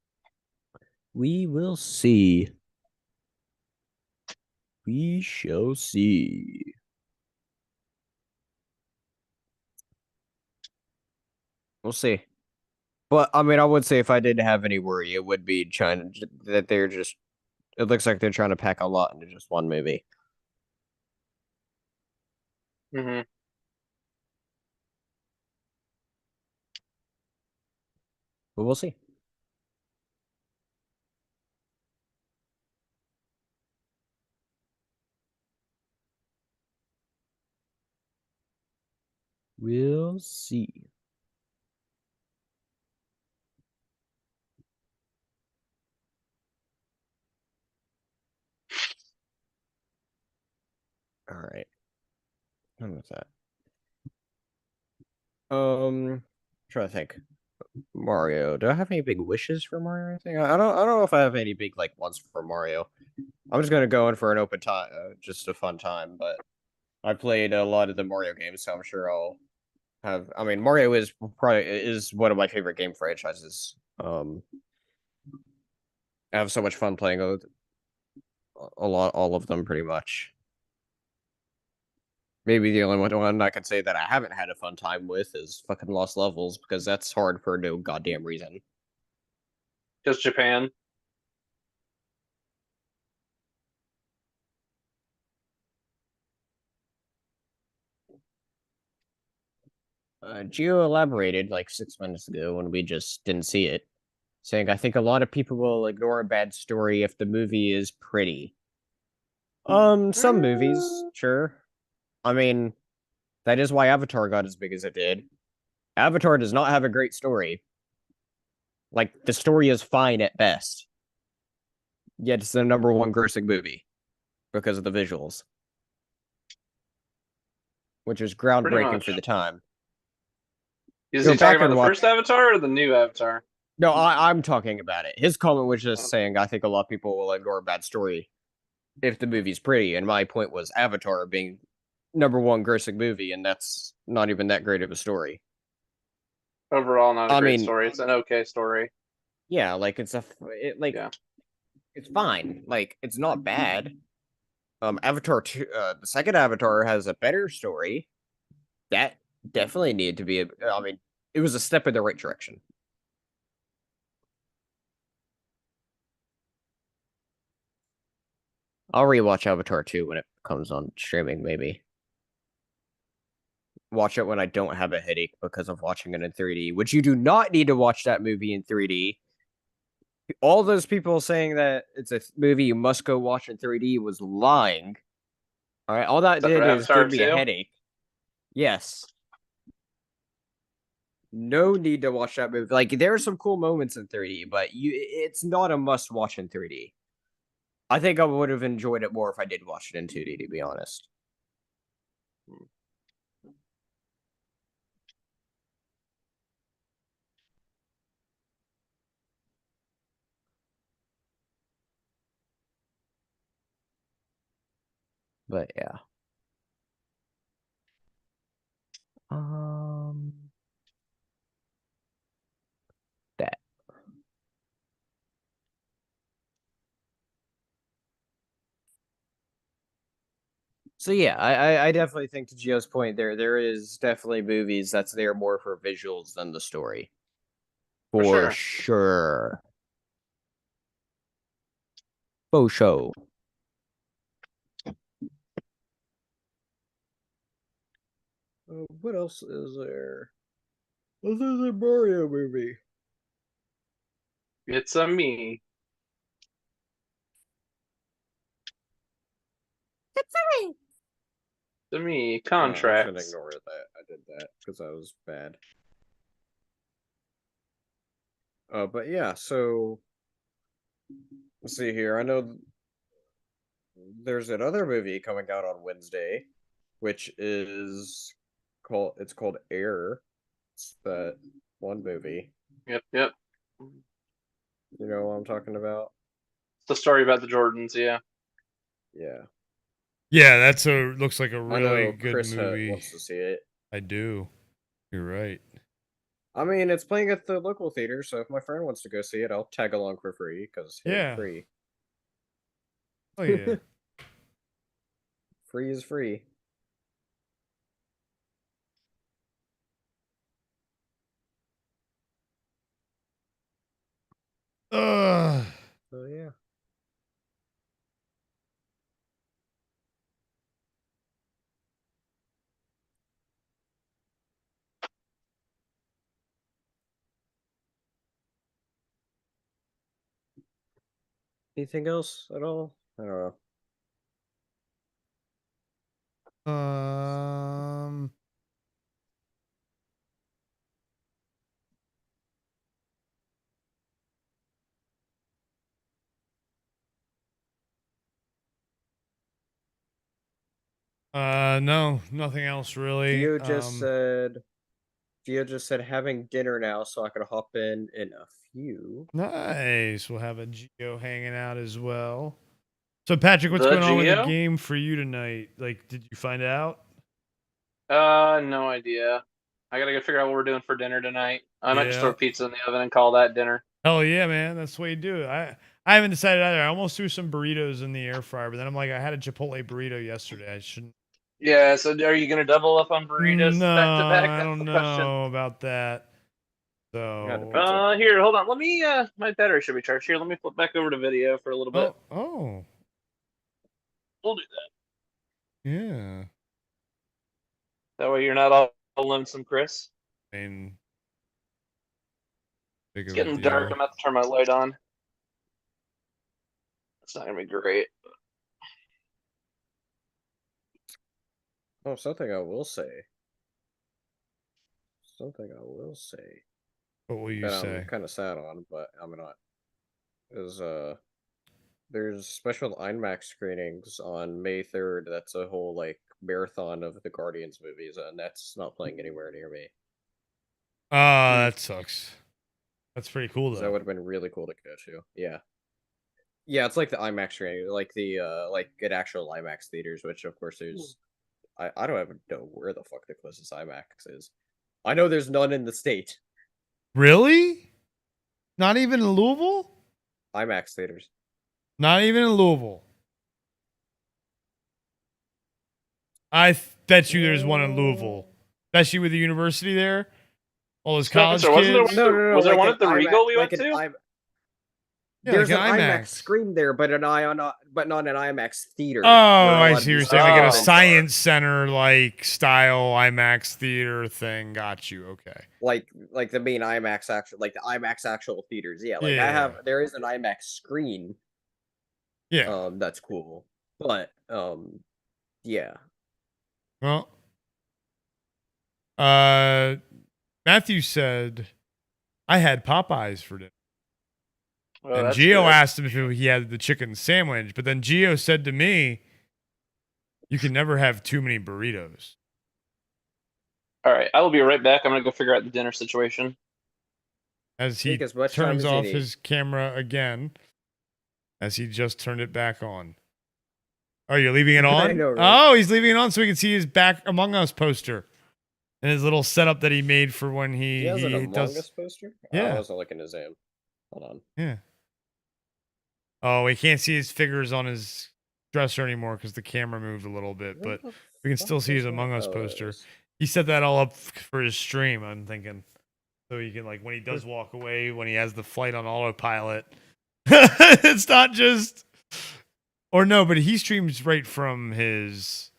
Speaker 2: We will see. We shall see. We'll see. But I mean, I would say if I didn't have any worry, it would be China that they're just. It looks like they're trying to pack a lot into just one movie.
Speaker 14: Mm-hmm.
Speaker 2: But we'll see. We'll see. All right. Done with that. Trying to think. Mario. Do I have any big wishes for Mario or anything? I don't know if I have any big like wants for Mario. I'm just gonna go in for an open time, just a fun time. But I played a lot of the Mario games, so I'm sure I'll have. I mean, Mario is one of my favorite game franchises. I have so much fun playing all of them, pretty much. Maybe the only one I can say that I haven't had a fun time with is fucking Lost Levels, because that's hard for no goddamn reason.
Speaker 14: Just Japan.
Speaker 2: Gio elaborated like 6 minutes ago when we just didn't see it, saying, I think a lot of people will ignore a bad story if the movie is pretty. Some movies, sure. I mean, that is why Avatar got as big as it did. Avatar does not have a great story. Like, the story is fine at best. Yet it's the #1 grossing movie because of the visuals, which is groundbreaking for the time.
Speaker 14: Is he talking about the first Avatar or the new Avatar?
Speaker 2: No, I'm talking about it. His comment was just saying, I think a lot of people will ignore a bad story if the movie's pretty, and my point was Avatar being #1 grossing movie, and that's not even that great of a story.
Speaker 14: Overall, not a great story. It's an okay story.
Speaker 2: Yeah, like it's fine. Like, it's not bad. Avatar 2, the second Avatar has a better story. That definitely needed to be it was a step in the right direction. I'll rewatch Avatar 2 when it comes on streaming, maybe. Watch it when I don't have a headache because of watching it in 3D, which you do not need to watch that movie in 3D. All those people saying that it's a movie you must go watch in 3D was lying. All right, all that did is give me a headache. Yes. No need to watch that movie. Like, there are some cool moments in 3D, but it's not a must watch in 3D. I think I would have enjoyed it more if I did watch it in 2D, to be honest. But yeah. That. So yeah, I definitely think, to Gio's point, there is definitely movies that's there more for visuals than the story. For sure. For sure. What else is there? This is a Mario movie.
Speaker 14: It's a me.
Speaker 2: It's a me.
Speaker 14: To me,
Speaker 2: Yeah, I
Speaker 14: contracts.
Speaker 2: should ignore that. I did that because that was bad. But yeah, so let's see here. I know there's another movie coming out on Wednesday, which is called Air. It's that one movie.
Speaker 14: Yep.
Speaker 2: You know what I'm talking about?
Speaker 14: It's the story about the Jordans, yeah.
Speaker 2: Yeah.
Speaker 1: Yeah, looks like a
Speaker 2: I know
Speaker 1: really good
Speaker 2: Chris
Speaker 1: movie.
Speaker 2: wants to see it.
Speaker 1: I do. You're right.
Speaker 2: I mean, it's playing at the local theater, so if my friend wants to go see it, I'll tag along for free because
Speaker 1: Yeah.
Speaker 2: free.
Speaker 1: Oh yeah.
Speaker 2: Free is free. So yeah. Anything else at all? I don't know.
Speaker 1: No, nothing else really.
Speaker 2: Gio just said having dinner now, so I could hop in a few.
Speaker 1: Nice. We'll have a Geo hanging out as well. So Patrick, what's
Speaker 14: The
Speaker 1: going on with the
Speaker 14: Geo?
Speaker 1: game for you tonight? Like, did you find out?
Speaker 14: No idea. I gotta go figure out what we're doing for dinner tonight. I might just throw pizza in the oven and call that dinner.
Speaker 1: Hell yeah, man. That's the way you do it. I haven't decided either. I almost threw some burritos in the air fryer, but then I'm like, I had a Chipotle burrito yesterday. I shouldn't.
Speaker 14: Yeah, so are you gonna double up on burritos
Speaker 1: No,
Speaker 14: back to back?
Speaker 1: I don't know about that. So
Speaker 14: here, hold on. Let me my battery should be charged. Here, let me flip back over to video for a little bit.
Speaker 1: Oh.
Speaker 14: We'll do that.
Speaker 1: Yeah.
Speaker 14: That way you're not all lonesome, Chris.
Speaker 1: And
Speaker 14: it's getting dark. I'm about to turn my light on. It's not gonna be great.
Speaker 2: Oh, something I will say. Something I will say.
Speaker 16: What will you
Speaker 2: that
Speaker 16: say?
Speaker 2: I'm kind of sad on, but I'm not. Is there's special IMAX screenings on May 3rd. That's a whole like marathon of the Guardians movies, and that's not playing anywhere near me.
Speaker 16: That sucks. That's pretty cool
Speaker 2: That
Speaker 16: though.
Speaker 2: would have been really cool to go to. Yeah. Yeah, it's like the IMAX screening, like the like at actual IMAX theaters, which of course there's I don't even know where the fuck the closest IMAX is. I know there's none in the state.
Speaker 16: Really? Not even in Louisville?
Speaker 2: IMAX theaters.
Speaker 16: Not even in Louisville. I bet you there's one in Louisville, especially with the university there. All those college
Speaker 14: Spencer, wasn't
Speaker 16: kids.
Speaker 14: there, was there one at the Regal we went to?
Speaker 16: Yeah,
Speaker 2: There's
Speaker 16: like
Speaker 2: an
Speaker 16: an
Speaker 2: IMAX
Speaker 16: IMAX.
Speaker 2: screen there, but not an IMAX theater.
Speaker 16: Oh, I see. You're saying like in a
Speaker 14: Oh.
Speaker 16: science center like style IMAX theater thing. Got you. Okay.
Speaker 2: like the main IMAX actual, like the IMAX actual theaters. Yeah, like
Speaker 16: Yeah.
Speaker 2: there is an IMAX screen.
Speaker 16: Yeah.
Speaker 2: That's cool. But yeah.
Speaker 16: Well, Matthew said, I had Popeyes for dinner.
Speaker 14: Oh,
Speaker 16: And
Speaker 14: that's
Speaker 16: Gio
Speaker 14: good.
Speaker 16: asked him if he had the chicken sandwich, but then Gio said to me, you can never have too many burritos.
Speaker 14: All right, I will be right back. I'm gonna go figure out the dinner situation.
Speaker 16: As he
Speaker 2: Take as much time
Speaker 16: turns
Speaker 2: as you
Speaker 16: off
Speaker 2: need.
Speaker 16: his camera again, as he just turned it back on. Oh, you're leaving it
Speaker 2: I
Speaker 16: on?
Speaker 2: know, right?
Speaker 16: Oh, he's leaving it on so we can see his Back Among Us poster and his little setup that he made for when
Speaker 2: He has an Among
Speaker 16: does.
Speaker 2: Us poster?
Speaker 16: Yeah.
Speaker 2: I wasn't looking at Zam. Hold on.
Speaker 16: Yeah. Oh, we can't see his figures on his dresser anymore because the camera moved a little bit, but we can still see his Among Us poster. He set that all up for his stream, I'm thinking. So he can, like, when he does walk away, when he has the flight on autopilot, it's not just. Or no, but he streams right from his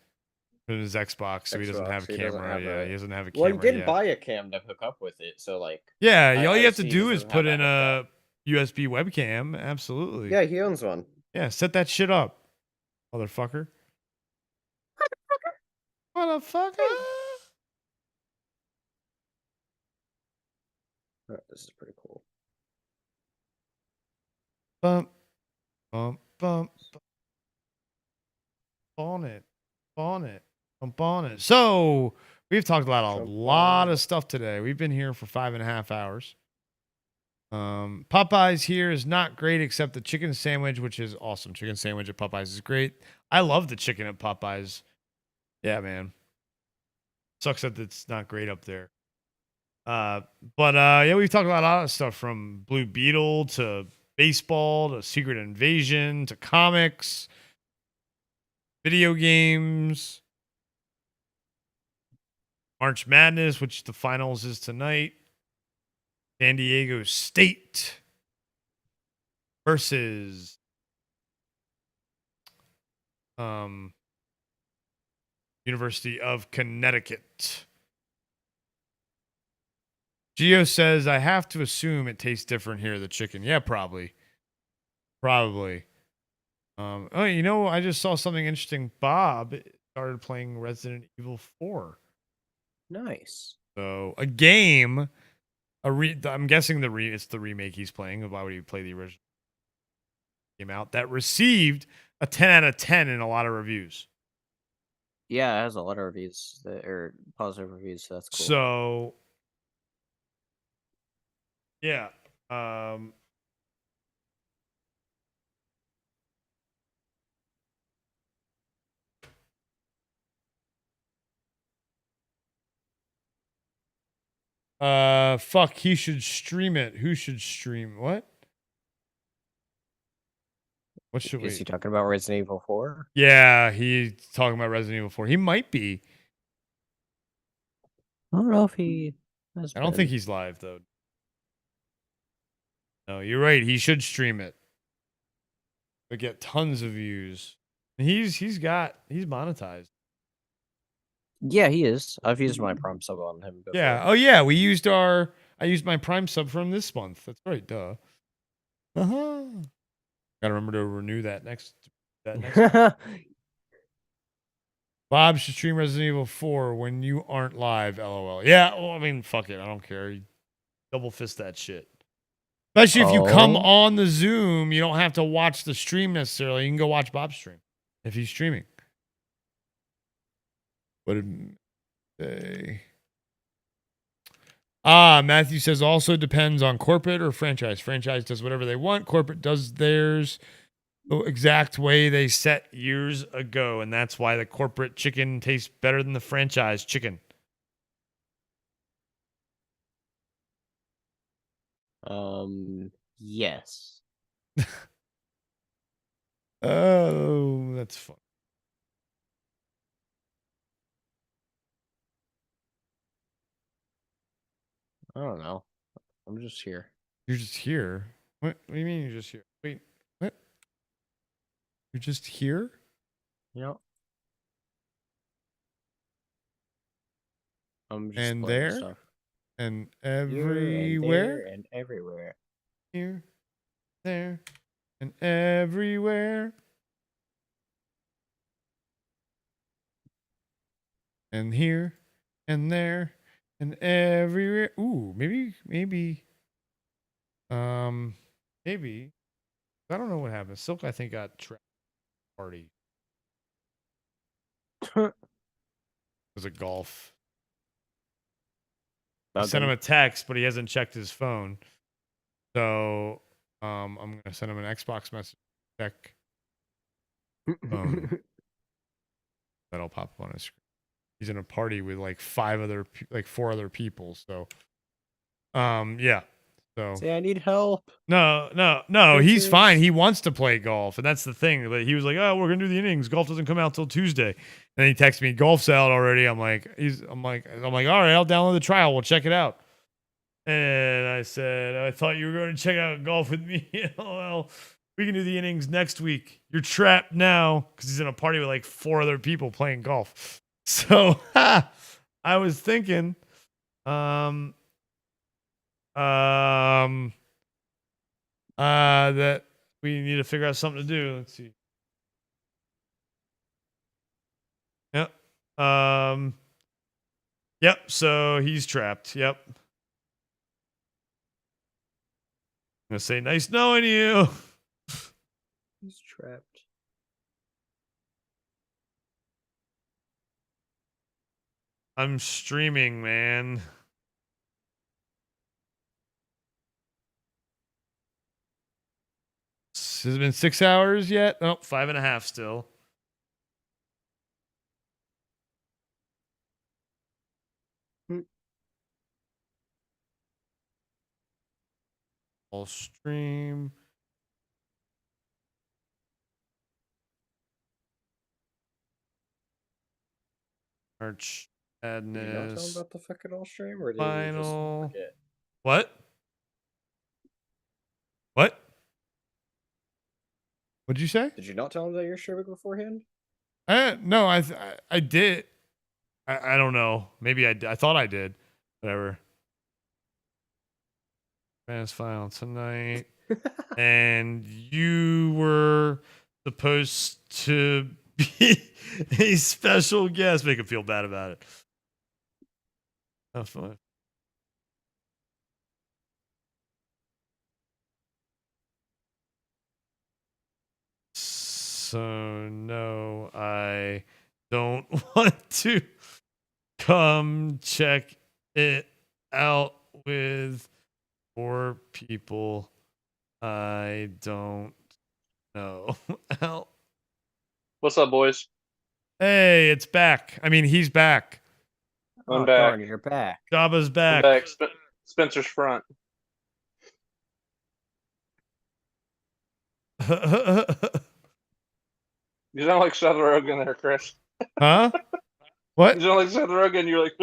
Speaker 16: Xbox, so he doesn't have a camera. Yeah, he doesn't have a camera.
Speaker 2: Well, he did
Speaker 16: yet.
Speaker 2: buy a cam to hook up with it, so like.
Speaker 16: Yeah, all you have to
Speaker 2: see he
Speaker 16: do is
Speaker 2: doesn't
Speaker 16: put
Speaker 2: have
Speaker 16: in
Speaker 2: that
Speaker 16: a USB webcam. Absolutely.
Speaker 2: Yeah, he owns one.
Speaker 16: Yeah, set that shit up, motherfucker. Motherfucker.
Speaker 2: Oh, this is pretty cool.
Speaker 16: Bump, bump, bump. On it, on it, bump on it. So we've talked about a lot of stuff today. We've been here for 5.5 hours. Popeyes here is not great except the chicken sandwich, which is awesome. Chicken sandwich at Popeyes is great. I love the chicken at Popeyes. Yeah, man. Sucks that it's not great up there. But yeah, we've talked about a lot of stuff from Blue Beetle to baseball to Secret Invasion to comics, video games, March Madness, which the finals is tonight. San Diego State versus University of Connecticut. Gio says, I have to assume it tastes different here, the chicken. Yeah, probably. Probably. Oh, you know, I just saw something interesting. Bob started playing Resident Evil 4.
Speaker 2: Nice.
Speaker 16: So, a game, I'm guessing it's the remake he's playing. Why would he play the original? Came out that received a 10 out of 10 in a lot of reviews.
Speaker 2: Yeah, it has a lot of reviews that are positive reviews, so that's cool.
Speaker 16: So, yeah. Fuck, he should stream it. Who should stream what? What should
Speaker 2: Is he talking about Resident Evil 4?
Speaker 16: Yeah, he's talking about Resident Evil 4. He might be.
Speaker 2: I don't know if he has
Speaker 16: I don't think he's live though. No, you're right. He should stream it. But get tons of views. He's monetized.
Speaker 2: Yeah, he is. I've used my Prime sub on him before.
Speaker 16: Yeah. Oh yeah, I used my Prime sub from this month. That's right, duh. Uh-huh. Gotta remember to renew that next. Bob should stream Resident Evil 4 when you aren't live, lol. Yeah, well, I mean, fuck it. I don't care. You double fist that shit. Especially if you come on the Zoom, you don't have to watch the stream necessarily. You can go watch Bob's stream if he's streaming. What did they... Matthew says also depends on corporate or franchise. Franchise does whatever they want. Corporate does theirs the exact way they set years ago. And that's why the corporate chicken tastes better than the franchise chicken.
Speaker 10: Yes.
Speaker 16: Oh, that's fun.
Speaker 10: I don't know. I'm just here.
Speaker 16: You're just here? What do you mean you're just here? Wait, what? You're just here?
Speaker 10: Yep. I'm just
Speaker 16: and
Speaker 10: playing
Speaker 16: there?
Speaker 10: stuff.
Speaker 16: And
Speaker 10: Here
Speaker 16: everywhere?
Speaker 10: and everywhere.
Speaker 16: Here, there, and everywhere. And here, and there, and everywhere. Ooh, maybe. Maybe. I don't know what happened. Silk, I think, got trapped. Party. Was it golf? I sent him a text, but he hasn't checked his phone. So I'm gonna send him an Xbox message. Check. That'll pop up on his screen. He's in a party with like four other people. So yeah. So
Speaker 10: say I need help.
Speaker 16: No, he's fine. He wants to play golf, and that's the thing. But he was like, "Oh, we're gonna do the innings. Golf doesn't come out till Tuesday." And he texted me, "Golf's out already." I'm like, all right, I'll download the trial. We'll check it out. And I said, I thought you were going to check out golf with me. Well, we can do the innings next week. You're trapped now because he's in a party with like four other people playing golf. So I was thinking, that we need to figure out something to do. Let's see. Yep. Yep. So he's trapped. Yep. I'm gonna say, nice knowing you.
Speaker 10: He's trapped.
Speaker 16: I'm streaming, man. Has it been 6 hours yet? Oh, 5.5 still. I'll stream. March Madness.
Speaker 10: Did you not tell him about the fucking all stream, or did
Speaker 16: Final.
Speaker 10: you just forget?
Speaker 16: What? What? What'd you say?
Speaker 10: Did you not tell him that you're streaming beforehand?
Speaker 16: No, I did. I don't know. Maybe I thought I did. Whatever. Fast file tonight. And you were supposed to be a special guest. Make him feel bad about it. Have fun. So no, I don't want to come check it out with 4 people I don't know.
Speaker 11: What's up, boys?
Speaker 16: Hey, it's back. I mean, he's back.
Speaker 11: I'm back.
Speaker 10: Darn, you're back.
Speaker 16: Jabba's back.
Speaker 11: I'm back. Spencer's front. You sound like Seth Rogen there, Chris.
Speaker 16: Huh? What?
Speaker 11: You sound like Seth Rogen. You're like,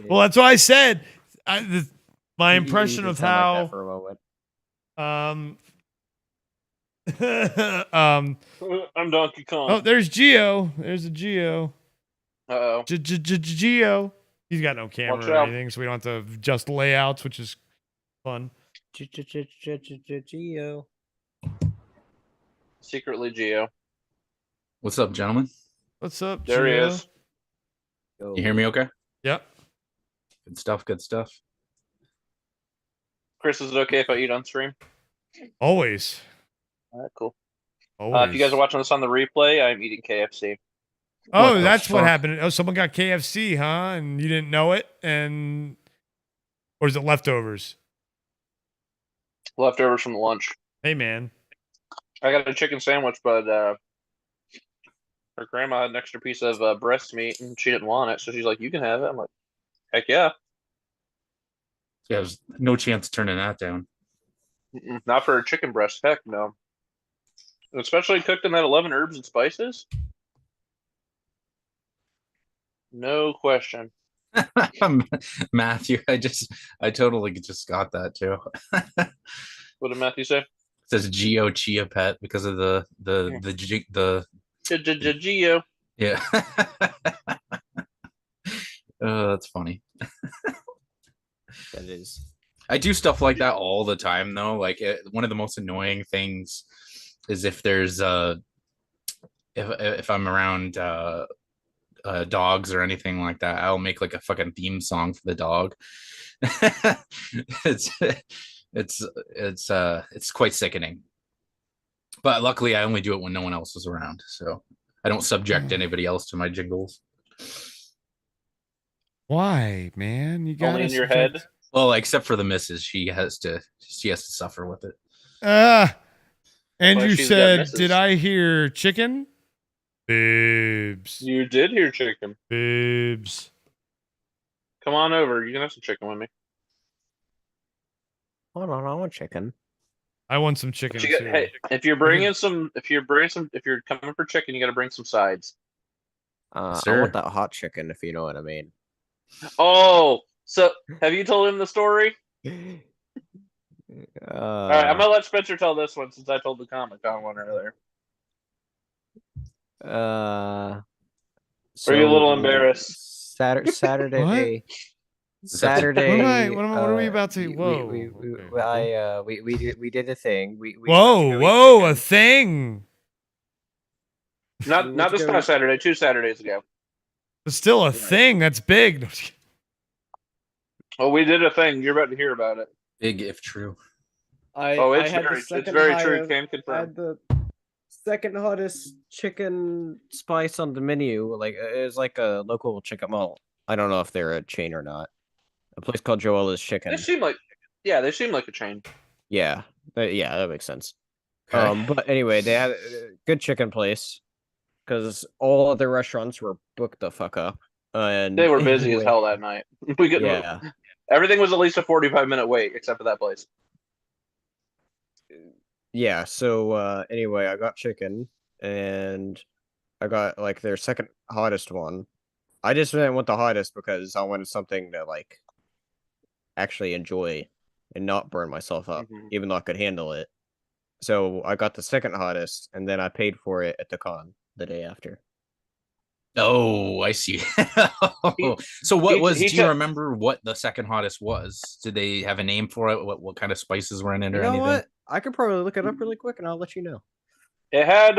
Speaker 16: well, that's what I said. My impression of how.
Speaker 10: Like that for a moment.
Speaker 11: I'm Donkey Kong.
Speaker 16: Oh, there's Geo. There's a Geo.
Speaker 11: Uh-oh.
Speaker 16: Geo. He's got no camera
Speaker 11: Watch
Speaker 16: or
Speaker 11: out.
Speaker 16: anything, so we don't have to adjust layouts, which is fun.
Speaker 10: Geo.
Speaker 11: Secretly Geo.
Speaker 17: What's up, gentlemen?
Speaker 16: What's up,
Speaker 14: There he
Speaker 16: Gio?
Speaker 14: is.
Speaker 17: You hear me okay?
Speaker 16: Yep.
Speaker 17: Good stuff, good stuff.
Speaker 14: Chris, is it okay if I eat on stream?
Speaker 16: Always.
Speaker 14: All right, cool.
Speaker 16: Always.
Speaker 14: If you guys are watching this on the replay, I'm eating KFC.
Speaker 16: Oh, that's what happened. Oh, someone got KFC, huh? And you didn't know it? And or is it leftovers?
Speaker 14: Leftovers from lunch.
Speaker 16: Hey, man.
Speaker 14: I got a chicken sandwich, but her grandma had an extra piece of breast meat, and she didn't want it, so she's like, "You can have it." I'm like, "Heck yeah!"
Speaker 17: Yeah, there's no chance turning that down.
Speaker 14: Not for a chicken breast. Heck no. Especially cooked in that 11 herbs and spices. No question.
Speaker 17: Matthew, I totally just got that too.
Speaker 14: What did Matthew say?
Speaker 17: It says Geo Chia Pet because of the
Speaker 14: Geo.
Speaker 17: Yeah. Oh, that's funny.
Speaker 2: That is.
Speaker 17: I do stuff like that all the time though. Like one of the most annoying things is if there's if I'm around dogs or anything like that, I'll make like a fucking theme song for the dog. It's quite sickening. But luckily I only do it when no one else is around, so I don't subject anybody else to my jingles.
Speaker 16: Why, man? You got
Speaker 14: Only in your head.
Speaker 17: Well, except for the missus, she has to suffer with it.
Speaker 16: Andrew
Speaker 14: she's got
Speaker 16: said,
Speaker 14: misses.
Speaker 16: "Did I hear chicken?" Boobs.
Speaker 14: You did hear chicken.
Speaker 16: Boobs.
Speaker 14: Come on over. You can have some chicken with me.
Speaker 2: Hold on, I want chicken.
Speaker 16: I want some chicken
Speaker 14: But you
Speaker 16: too.
Speaker 14: got, hey, if you're coming for chicken, you got to bring some sides.
Speaker 2: I
Speaker 17: Sir.
Speaker 2: want that hot chicken, if you know what I mean.
Speaker 14: Oh, so have you told him the story? All right, I'm gonna let Spencer tell this one since I told the Comic-Con one earlier. Are you a little embarrassed?
Speaker 2: Saturday.
Speaker 16: Saturday. What are we about to? Whoa.
Speaker 2: We did a thing. We
Speaker 16: Whoa, a thing.
Speaker 14: Not this past Saturday, 2 Saturdays ago.
Speaker 16: But still a thing. That's big.
Speaker 14: Oh, we did a thing. You're about to hear about it.
Speaker 17: Big if true.
Speaker 14: It's very true. Can
Speaker 2: I
Speaker 14: confirm.
Speaker 2: had the second hottest chicken spice on the menu. Like it was like a local chicken mall. I don't know if they're a chain or not. A place called Joella's Chicken.
Speaker 14: They seem like a chain.
Speaker 2: Yeah, that makes sense.
Speaker 17: Okay.
Speaker 2: But anyway, they had a good chicken place because all other restaurants were booked the fuck up, and
Speaker 14: They were busy as hell that night.
Speaker 2: Yeah.
Speaker 14: Everything was at least a 45-minute wait, except for that place.
Speaker 2: Yeah. So anyway, I got chicken, and I got like their second hottest one. I just didn't want the hottest because I wanted something to like actually enjoy and not burn myself up, even though I could handle it. So I got the second hottest, and then I paid for it at the con the day after.
Speaker 17: Oh, I see. So do you remember what the second hottest was? Did they have a name for it? What kind of spices were in it or
Speaker 2: You know
Speaker 17: anything?
Speaker 2: what? I could probably look it up really quick, and I'll let you know.
Speaker 14: It had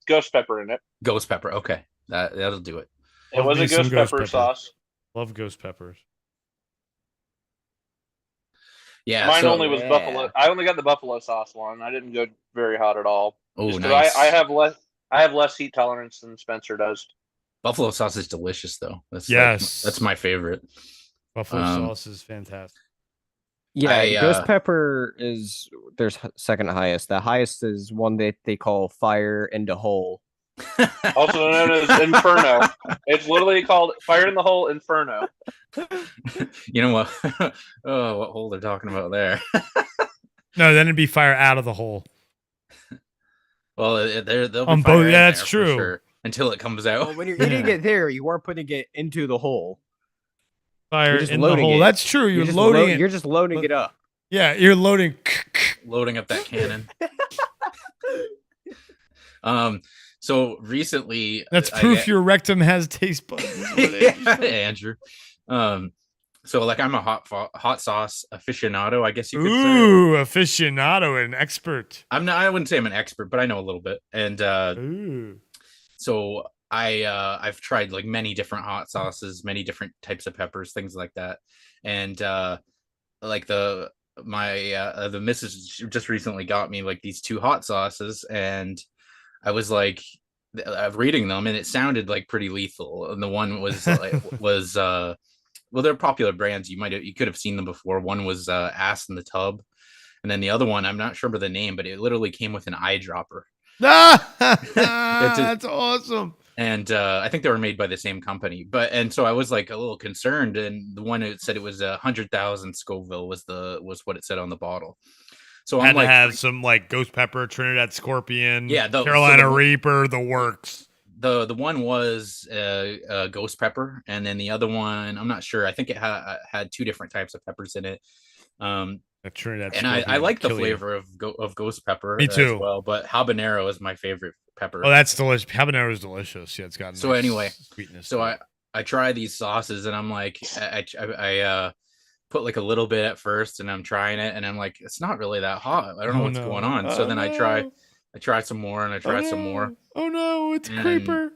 Speaker 14: ghost pepper in it.
Speaker 17: Ghost pepper. Okay, that'll do it.
Speaker 14: It was a ghost pepper sauce.
Speaker 16: Love ghost peppers.
Speaker 17: Yeah,
Speaker 14: mine only was buffalo. I only got the buffalo sauce one. I didn't go very hot at all.
Speaker 17: Oh,
Speaker 14: Just 'cause
Speaker 17: nice.
Speaker 14: I have less heat tolerance than Spencer does.
Speaker 17: Buffalo sauce is delicious, though. That's my favorite.
Speaker 16: Buffalo sauce is fantastic.
Speaker 2: Yeah, ghost pepper is their second highest. The highest is one that they call Fire in the Hole.
Speaker 14: Also known as Inferno. It's literally called Fire in the Hole Inferno.
Speaker 17: You know what? Oh, what hole they're talking about there?
Speaker 16: No, then it'd be fire out of the hole.
Speaker 17: Well, they'll be
Speaker 16: On
Speaker 17: fire
Speaker 16: both,
Speaker 17: in
Speaker 16: yeah, that's
Speaker 17: there for
Speaker 16: true.
Speaker 17: sure, until it comes out.
Speaker 2: Well, when you're eating it there, you are putting it into the hole.
Speaker 16: Fire
Speaker 2: just
Speaker 16: in the
Speaker 2: loading
Speaker 16: hole.
Speaker 2: it.
Speaker 16: That's true. You're
Speaker 2: just
Speaker 16: loading it.
Speaker 2: You're just loading it up.
Speaker 16: Yeah, you're loading.
Speaker 17: Loading up that cannon. So recently,
Speaker 16: That's proof your rectum has taste buds.
Speaker 17: Yeah, Andrew. So like I'm a hot sauce aficionado, I guess you could say.
Speaker 16: Ooh, aficionado, an expert.
Speaker 17: I wouldn't say I'm an expert, but I know a little bit. And so I've tried like many different hot sauces, many different types of peppers, things like that. And like the missus just recently got me like these 2 hot sauces, and I was like reading them, and it sounded like pretty lethal. And the one was well, they're popular brands. You could have seen them before. One was Ass in the Tub, and then the other one, I'm not sure about the name, but it literally came with an eyedropper.
Speaker 1: That's awesome.
Speaker 17: And I think they were made by the same company, and so I was like a little concerned. And the one that said it was 100,000 Scoville was what it said on the bottle. So
Speaker 1: Had
Speaker 17: I'm like,
Speaker 1: to have some like ghost pepper, Trinidad Scorpion,
Speaker 17: Yeah,
Speaker 1: Carolina Reaper, the works.
Speaker 17: The one was ghost pepper, and then the other one, I'm not sure. I think it had 2 different types of peppers in it.
Speaker 1: Trinidad
Speaker 17: and I like the flavor of ghost pepper.
Speaker 1: Me too.
Speaker 17: As well, but habanero is my favorite pepper.
Speaker 1: Oh, that's delicious. Habanero is delicious. Yeah, it's got
Speaker 17: So
Speaker 1: nice
Speaker 17: anyway,
Speaker 1: sweetness.
Speaker 17: so I try these sauces, and I'm like, I put like a little bit at first, and I'm trying it, and I'm like, it's not really that hot. I don't know what's going on. So then I try some more, and I try some more.
Speaker 1: Oh no, it's creeper.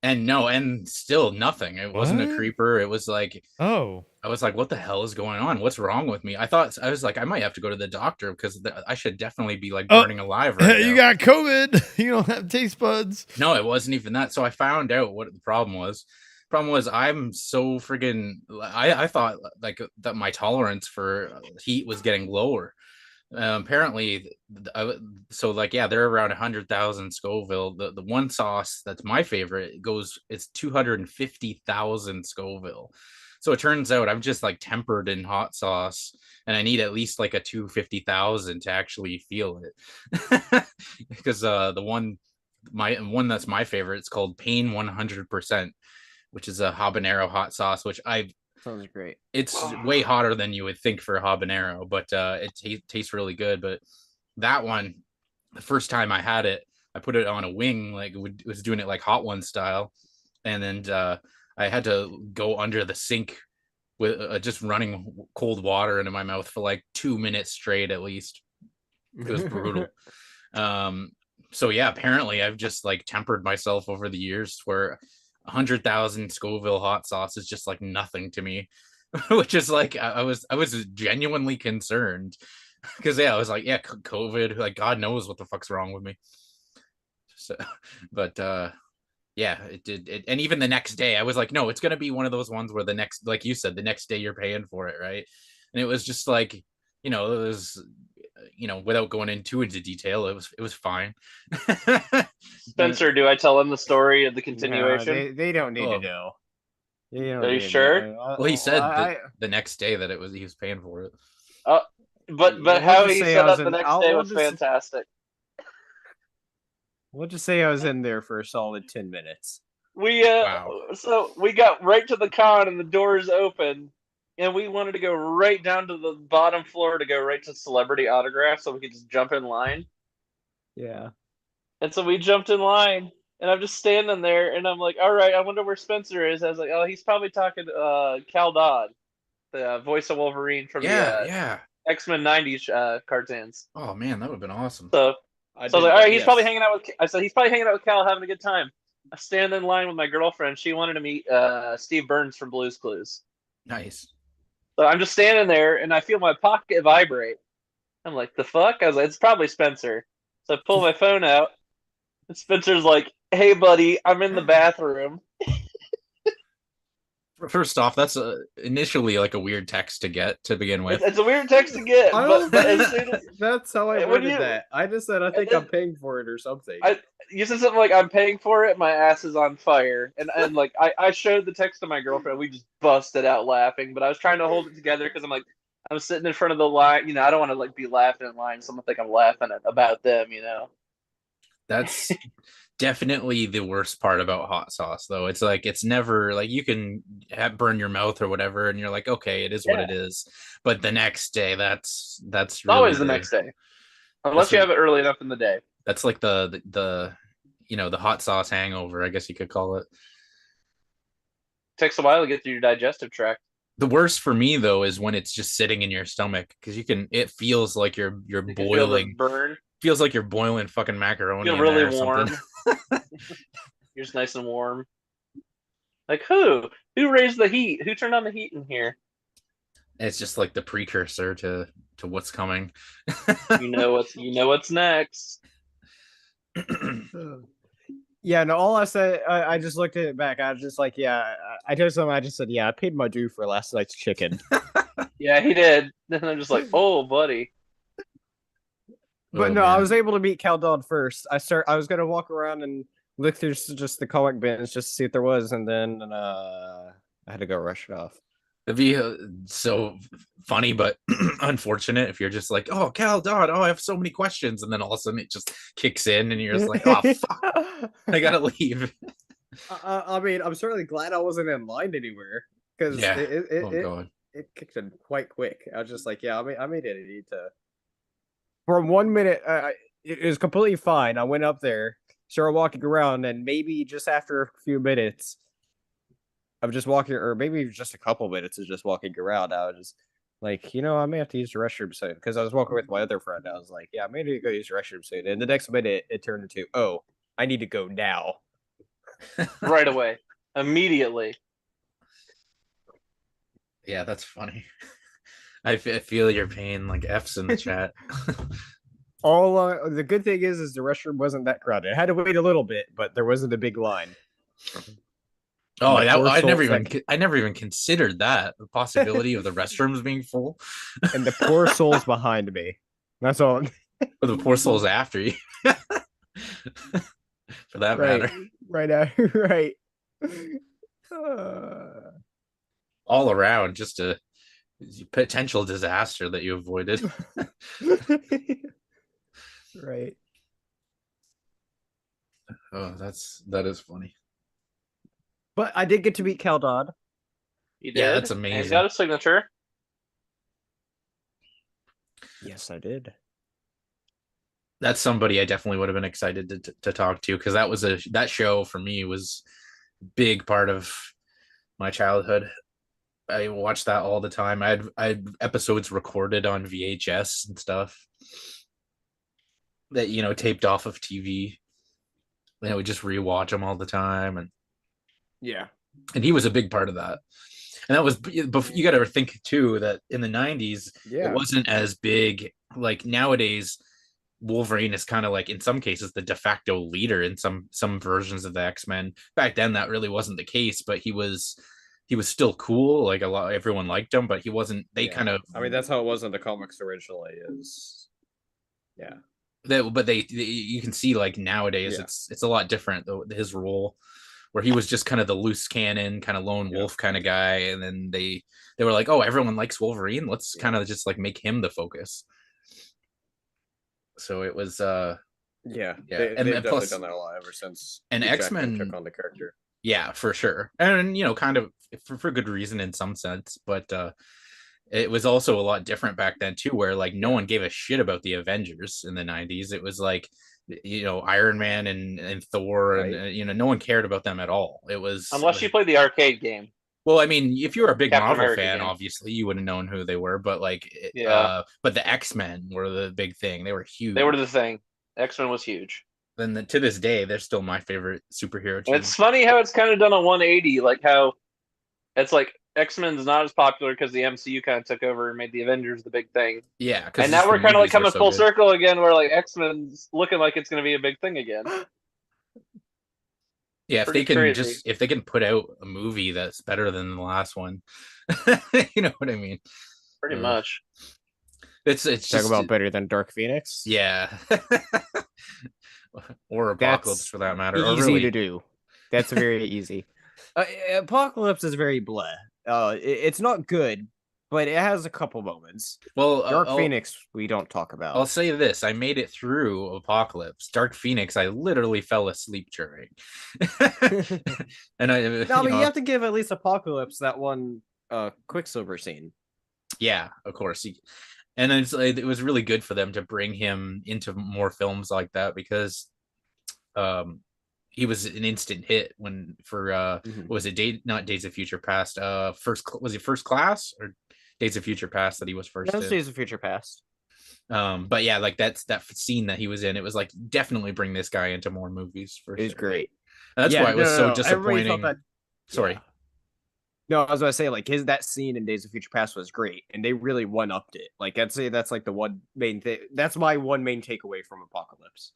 Speaker 17: And still nothing. It wasn't a creeper. It was like,
Speaker 1: I
Speaker 17: was like, what the hell is going on? What's wrong with me? I was like, I might have to go to the doctor because I should definitely be like burning alive right now.
Speaker 1: You got COVID. You don't have taste buds.
Speaker 17: No, it wasn't even that. So I found out what the problem was. Problem was, I'm so friggin' I thought like that my tolerance for heat was getting lower. Apparently, so like, yeah, they're around 100,000 Scoville. The one sauce that's my favorite it's 250,000 Scoville. So it turns out I'm just like tempered in hot sauce, and I need at least like a 250,000 to actually feel it. Because the one that's my favorite, it's called Pain 100%, which is a habanero hot sauce, which
Speaker 10: sounds great.
Speaker 17: It's way hotter than you would think for a habanero, but it tastes really good. But that one, the first time I had it, I put it on a wing, like was doing it like Hot One style, and then I had to go under the sink with just running cold water into my mouth for like 2 minutes straight at least. It was brutal. So yeah, apparently I've just like tempered myself over the years where 100,000 Scoville hot sauce is just like nothing to me, which is like I was genuinely concerned because I was like, COVID, like God knows what the fuck's wrong with me. So, but yeah, it did. And even the next day, I was like, no, it's gonna be one of those ones where like you said, the next day you're paying for it, right? And it was just like, it was, without going into detail, it was fine.
Speaker 14: Spencer, do I tell him the story of the continuation?
Speaker 10: No, they don't need to know.
Speaker 14: Are you sure?
Speaker 17: Well, he said the next day that he was paying for it.
Speaker 14: But how he set up the next day was fantastic.
Speaker 10: We'll just say I was in there for a solid 10 minutes.
Speaker 14: So we got right to the con and the doors open, and we wanted to go right down to the bottom floor to go right to celebrity autographs so we could just jump in line.
Speaker 10: Yeah.
Speaker 14: And so we jumped in line, and I'm just standing there, and I'm like, all right, I wonder where Spencer is. I was like, oh, he's probably talking to Cal Dodd, the voice of Wolverine from the X-Men 90s cartoons.
Speaker 17: Oh, man, that would have been awesome.
Speaker 14: So I was like, all right, he's probably hanging out with Cal, having a good time. I stand in line with my girlfriend. She wanted to meet Steve Burns from Blue's Clues.
Speaker 17: Nice.
Speaker 14: So I'm just standing there, and I feel my pocket vibrate. I'm like, the fuck? I was like, it's probably Spencer. So I pull my phone out, and Spencer's like, hey, buddy, I'm in the bathroom.
Speaker 17: First off, that's initially like a weird text to get to begin with.
Speaker 14: It's a weird text to get.
Speaker 10: That's how I worded that. I just said, I think I'm paying for it or something.
Speaker 14: You said something like, I'm paying for it, my ass is on fire. And like, I showed the text to my girlfriend. We just busted out laughing. But I was trying to hold it together because I'm like, I'm sitting in front of the line. I don't want to like be laughing in line. Someone think I'm laughing about them,
Speaker 17: That's definitely the worst part about hot sauce, though. It's like, it's never like you can burn your mouth or whatever, and you're like, okay, it is what it is. But the next day, that's really
Speaker 14: always the next day, unless you have it early enough in the day.
Speaker 17: That's like the the hot sauce hangover, I guess you could call it.
Speaker 14: Takes a while to get through your digestive tract.
Speaker 17: The worst for me though is when it's just sitting in your stomach because it feels like you're boiling.
Speaker 14: Burn.
Speaker 17: Feels like you're boiling fucking macaroni.
Speaker 14: Feel really warm. You're just nice and warm. Like who? Who raised the heat? Who turned on the heat in here?
Speaker 17: It's just like the precursor to what's coming.
Speaker 14: You know what's next.
Speaker 10: Yeah, no, all I said, I just looked at it back. I was just like, yeah, I told someone, I just said, yeah, I paid my due for last night's chicken.
Speaker 14: Yeah, he did. Then I'm just like, oh, buddy.
Speaker 10: But no, I was able to meet Caldon first. I was gonna walk around and look through just the comic bins just to see if there was, and then I had to go rush it off.
Speaker 17: It'd be so funny, but unfortunate if you're just like, oh, Caldon, oh, I have so many questions, and then all of a sudden it just kicks in, and you're just like, oh, fuck, I gotta leave.
Speaker 10: I mean, I'm certainly glad I wasn't in line anywhere because it kicked in quite quick. I was just like, yeah, I made it. I need to. For 1 minute, it was completely fine. I went up there, started walking around, and maybe just after a few minutes of just walking, or maybe just a couple minutes of just walking around, I was just like, I may have to use the restroom soon. Because I was walking with my other friend. I was like, yeah, I may need to go use the restroom soon. And the next minute, it turned into, oh, I need to go now.
Speaker 14: Right away. Immediately.
Speaker 17: Yeah, that's funny. I feel your pain, like F's in the chat.
Speaker 10: The good thing is the restroom wasn't that crowded. I had to wait a little bit, but there wasn't a big line.
Speaker 17: Oh, I never even considered that, the possibility of the restrooms being full.
Speaker 10: And the poor souls behind me. That's all.
Speaker 17: Or the poor souls after you. For that matter.
Speaker 10: Right.
Speaker 17: All around, just a potential disaster that you avoided.
Speaker 10: Right.
Speaker 17: Oh, that is funny.
Speaker 10: But I did get to meet Caldon.
Speaker 14: You did?
Speaker 17: Yeah, that's amazing.
Speaker 14: And he's got a signature.
Speaker 10: Yes, I did.
Speaker 17: That's somebody I definitely would have been excited to talk to, because that show for me was a big part of my childhood. I watched that all the time. I had episodes recorded on VHS and stuff that taped off of TV, and I would just rewatch them all the time. And he was a big part of that. And that was, you got to think too that in the 90s it wasn't as big. Like nowadays, Wolverine is kind of like, in some cases, the de facto leader in some versions of the X-Men. Back then that really wasn't the case, but he was still cool. Like everyone liked him, but he wasn't. They kind of.
Speaker 10: I mean, that's how it was in the comics originally.
Speaker 17: You can see like nowadays it's a lot different. His role, where he was just kind of the loose cannon, kind of lone wolf kind of guy, and then they were like, oh, everyone likes Wolverine. Let's kind of just like make him the focus. So it was.
Speaker 10: They've definitely done that a lot ever since.
Speaker 17: And X-Men
Speaker 10: took on the character.
Speaker 17: Yeah, for sure. And, kind of for good reason in some sense. But it was also a lot different back then, too, where like no one gave a shit about the Avengers in the 90s. It was like, Iron Man and Thor, and, no one cared about them at all. It was.
Speaker 14: Unless you played the arcade game.
Speaker 17: Well, I mean, if you were a big
Speaker 14: Captain
Speaker 17: Marvel
Speaker 14: America
Speaker 17: fan,
Speaker 14: game.
Speaker 17: obviously you would have known who they were. But but the X-Men were the big thing. They were huge.
Speaker 14: They were the thing. X-Men was huge.
Speaker 17: Then to this day, they're still my favorite superhero team.
Speaker 14: It's funny how it's kind of done a 180, like how it's like X-Men's not as popular because the MCU kind of took over and made the Avengers the big thing.
Speaker 17: Yeah,
Speaker 14: and now we're kind of like coming full circle again, where like X-Men's looking like it's going to be a big thing again.
Speaker 17: Yeah, if they can put out a movie that's better than the last one, you know what I mean?
Speaker 14: Pretty much.
Speaker 17: It's
Speaker 10: talk about better than Dark Phoenix.
Speaker 17: Yeah. Or Apocalypse, for that matter.
Speaker 10: Easy to do. That's very easy. Apocalypse is very bleh. It's not good, but it has a couple moments.
Speaker 17: Well,
Speaker 10: Dark Phoenix we don't talk about.
Speaker 17: I'll say this: I made it through Apocalypse. Dark Phoenix, I literally fell asleep during. And you
Speaker 10: have to give at least Apocalypse that one Quicksilver scene.
Speaker 17: Yeah, of course. And it was really good for them to bring him into more films like that, because he was an instant hit what was it? Not Days of Future Past. Was it First Class or Days of Future Past that he was first?
Speaker 10: That's Days of Future Past.
Speaker 17: But yeah, like that scene that he was in, it was like, definitely bring this guy into more movies.
Speaker 10: It was great.
Speaker 3: That's
Speaker 10: Yeah,
Speaker 3: why it was
Speaker 10: no,
Speaker 3: so
Speaker 10: no, no. Everybody thought
Speaker 3: disappointing.
Speaker 10: that.
Speaker 3: Sorry.
Speaker 10: Yeah. No, I was gonna say like that scene in Days of Future Past was great, and they really one upped it. Like I'd say that's like the one main thing. That's my one main takeaway from Apocalypse.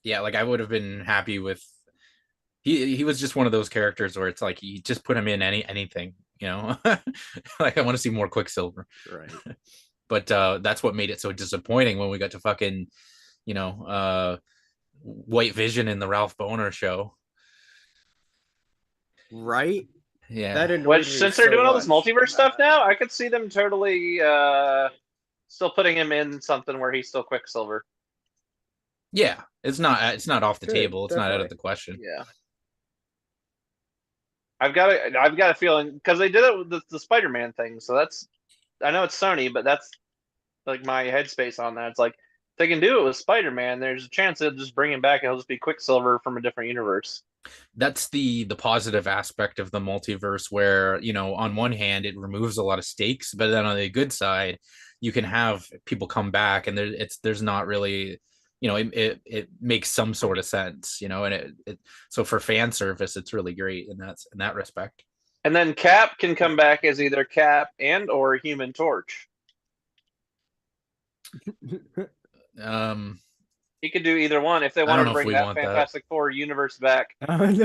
Speaker 3: Yeah, like I would have been happy with. He was just one of those characters where it's like you just put him in anything, you know. Like I want to see more Quicksilver.
Speaker 10: Right.
Speaker 3: But that's what made it so disappointing when we got to fucking, you know, White Vision in the Ralph Boner show.
Speaker 10: Right.
Speaker 3: Yeah.
Speaker 10: That annoyed
Speaker 14: Which,
Speaker 10: me
Speaker 14: since they're
Speaker 10: so
Speaker 14: doing all this
Speaker 10: much.
Speaker 14: multiverse stuff now, I could see them totally still putting him in something where he's still Quicksilver.
Speaker 3: Yeah, it's not off the
Speaker 10: Good,
Speaker 3: table. It's not out
Speaker 10: definitely.
Speaker 3: of the question.
Speaker 14: Yeah. I've got a feeling because they did it with the Spider-Man thing. So that's, I know it's Sony, but that's like my headspace on that. It's like if they can do it with Spider-Man, there's a chance they'll just bring him back and he'll just be Quicksilver from a different universe.
Speaker 3: That's the positive aspect of the multiverse, where, you know, on one hand it removes a lot of stakes, but then on the good side, you can have people come back and there's not really, you know, it makes some sort of sense, you know, and it so for fan service it's really great in that respect.
Speaker 14: And then Cap can come back as either Cap and or Human Torch. He could do either one if they want to bring that Fantastic Four universe back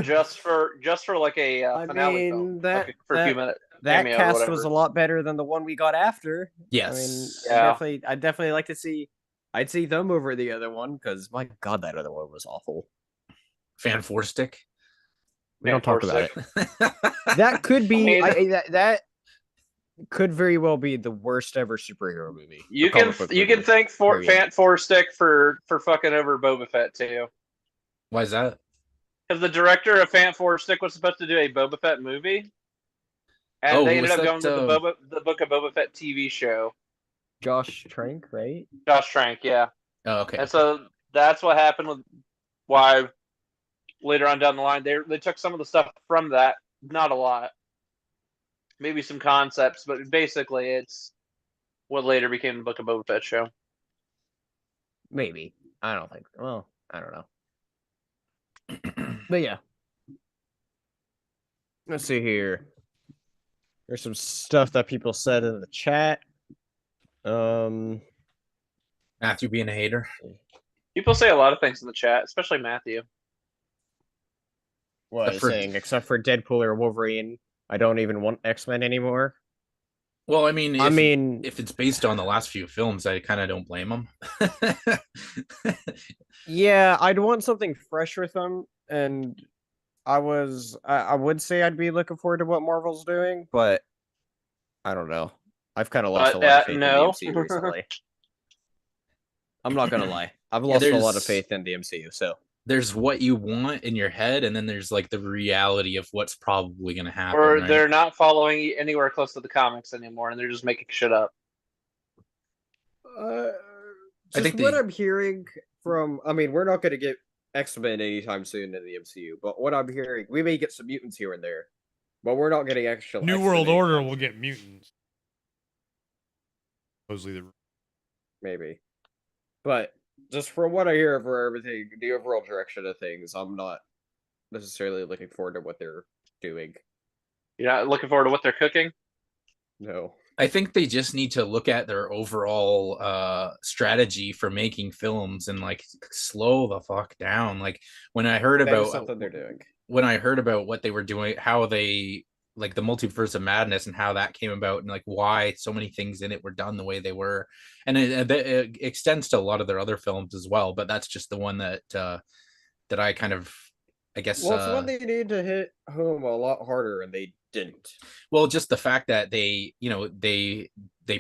Speaker 14: just for like a finale film, like for a few minutes.
Speaker 10: That cast was a lot better than the one we got after.
Speaker 3: Yes.
Speaker 10: I mean,
Speaker 14: yeah.
Speaker 10: I'd definitely like to see. I'd see them over the other one because my god, that other one was awful.
Speaker 3: Fan Four Stick.
Speaker 10: We don't talk about it. That could be. That could very well be the worst ever superhero movie.
Speaker 14: You can thank Fan Four Stick for fucking over Boba Fett too.
Speaker 3: Why is that?
Speaker 14: Because the director of Fan Four Stick was supposed to do a Boba Fett movie, and they ended up going to the Book of Boba Fett TV show.
Speaker 10: Josh Trank, right?
Speaker 14: Josh Trank, yeah.
Speaker 3: Oh, okay.
Speaker 14: And so that's what happened with why later on down the line they took some of the stuff from that, not a lot. Maybe some concepts, but basically it's what later became the Book of Boba Fett show.
Speaker 10: Maybe. I don't think. Well, I don't know. But yeah. Let's see here. There's some stuff that people said in the chat.
Speaker 3: Matthew being a hater.
Speaker 14: People say a lot of things in the chat, especially Matthew.
Speaker 10: What is saying? Except for Deadpool or Wolverine, I don't even want X-Men anymore.
Speaker 3: Well, I mean, if it's based on the last few films, I kind of don't blame them.
Speaker 10: Yeah, I'd want something fresh with them, and I would say I'd be looking forward to what Marvel's doing, but I don't know. I've kind of lost a lot of faith in the MCU recently. I'm not gonna lie. I've lost a lot of faith in the MCU. So
Speaker 3: there's what you want in your head, and then there's like the reality of what's probably gonna happen.
Speaker 14: Or
Speaker 3: right?
Speaker 14: they're not following anywhere close to the comics anymore, and they're just making shit up.
Speaker 10: I think what I'm hearing from, I mean, we're not gonna get X-Men anytime soon in the MCU, but what I'm hearing, we may get some mutants here and there, but we're not getting actual
Speaker 1: New
Speaker 10: X-Men
Speaker 1: World Order
Speaker 10: anytime
Speaker 1: will get mutants. Supposedly
Speaker 10: maybe. But just from what I hear for everything, the overall direction of things, I'm not necessarily looking forward to what they're doing.
Speaker 14: You're not looking forward to what they're cooking?
Speaker 10: No.
Speaker 3: I think they just need to look at their overall strategy for making films and like slow the fuck down. Like when I heard about
Speaker 10: something they're doing.
Speaker 3: When I heard about what they were doing, how they like the Multiverse of Madness and how that came about, and like why so many things in it were done the way they were, and it extends to a lot of their other films as well. But that's just the one that that I kind of, I guess.
Speaker 10: Well, it's one they need to hit home a lot harder, and they didn't.
Speaker 3: Well, just the fact that they, you know, they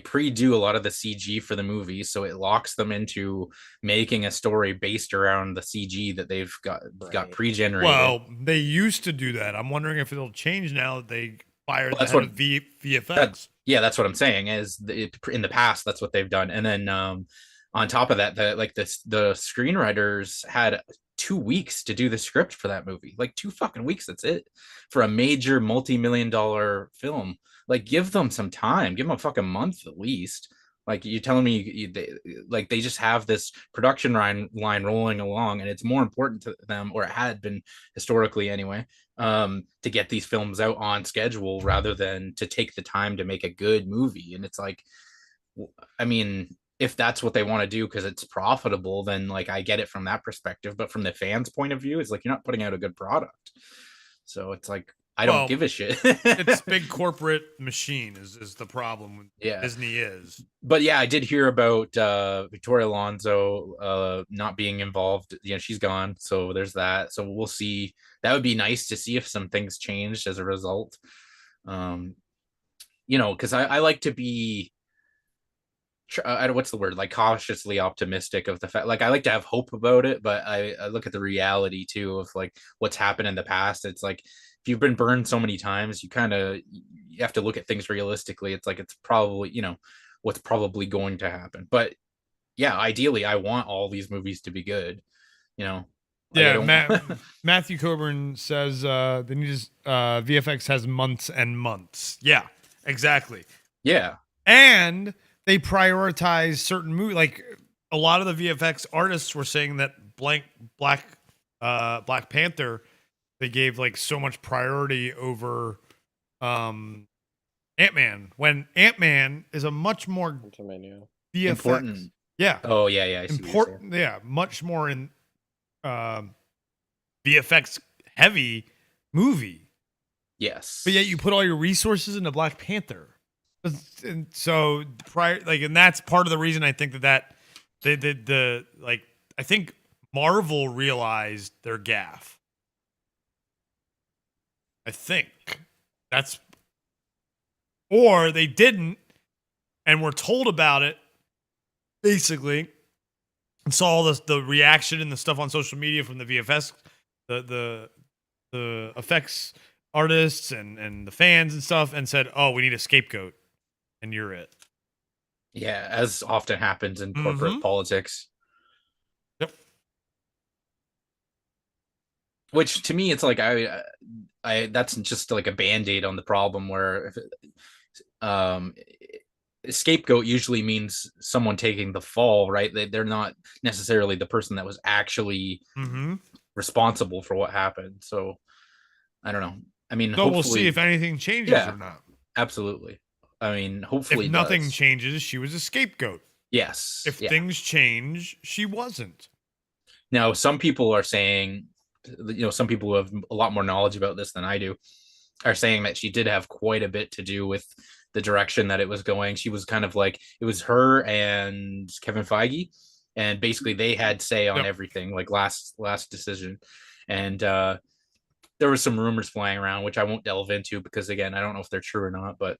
Speaker 3: pre-do a lot of the CG for the movie, so it locks them into making a story based around the CG that they've got pre-generated.
Speaker 1: Well, they used to do that. I'm wondering if it'll change now that they fired
Speaker 3: Well, that's
Speaker 1: the head
Speaker 3: what-
Speaker 1: of VFX.
Speaker 3: That's what I'm saying. In the past, that's what they've done, and then on top of that, the screenwriters had 2 weeks to do the script for that movie. Like 2 fucking weeks. That's it for a major multi-million-dollar film. Like, give them some time. Give them a fucking month at least.
Speaker 17: Like you telling me they just have this production line rolling along, and it's more important to them, or it had been historically anyway, to get these films out on schedule rather than to take the time to make a good movie. And it's like, I mean, if that's what they want to do because it's profitable, then like I get it from that perspective. But from the fans' point of view, it's like you're not putting out a good product. So it's like I don't give a shit.
Speaker 1: It's big corporate machine is the problem.
Speaker 17: Yeah,
Speaker 1: Disney is.
Speaker 17: But yeah, I did hear about Victoria Alonso not being involved. You know, she's gone, so there's that. So we'll see. That would be nice to see if some things changed as a result. You know, because I like to be. What's the word? Like cautiously optimistic of the fact. Like I like to have hope about it, but I look at the reality too of like what's happened in the past. It's like if you've been burned so many times, you have to look at things realistically. It's like it's probably, you know, what's probably going to happen. But yeah, ideally, I want all these movies to be good. You know.
Speaker 1: Yeah, Matthew Coburn says the new VFX has months and months. Yeah, exactly.
Speaker 17: Yeah,
Speaker 1: and they prioritize certain movies. Like a lot of the VFX artists were saying that Black Panther, they gave like so much priority over Ant-Man, when Ant-Man is a much more VFX.
Speaker 17: Important.
Speaker 1: Yeah.
Speaker 17: Oh yeah. I see
Speaker 1: important. Yeah, much more in VFX heavy movie.
Speaker 17: Yes.
Speaker 1: But yet you put all your resources into Black Panther. And so and that's part of the reason I think that I think Marvel realized their gaffe. I think that's, or they didn't and were told about it basically and saw all the reaction and the stuff on social media from the VFX, the effects artists and the fans and stuff, and said, "Oh, we need a scapegoat." And you're it.
Speaker 17: Yeah, as often happens in corporate politics.
Speaker 1: Yep.
Speaker 17: Which to me, it's like I that's just like a band-aid on the problem. Where scapegoat usually means someone taking the fall, right? They're not necessarily the person that was actually responsible for what happened. So I don't know. I mean,
Speaker 1: so we'll see if anything changes or not.
Speaker 17: Absolutely. I mean, hopefully
Speaker 1: if nothing changes, she was a scapegoat.
Speaker 17: Yes.
Speaker 1: If things change, she wasn't.
Speaker 17: Now, some people are saying, you know, some people who have a lot more knowledge about this than I do are saying that she did have quite a bit to do with the direction that it was going. She was kind of like, it was her and Kevin Feige, and basically they had say on everything, like last decision. And there was some rumors flying around, which I won't delve into because, again, I don't know if they're true or not, but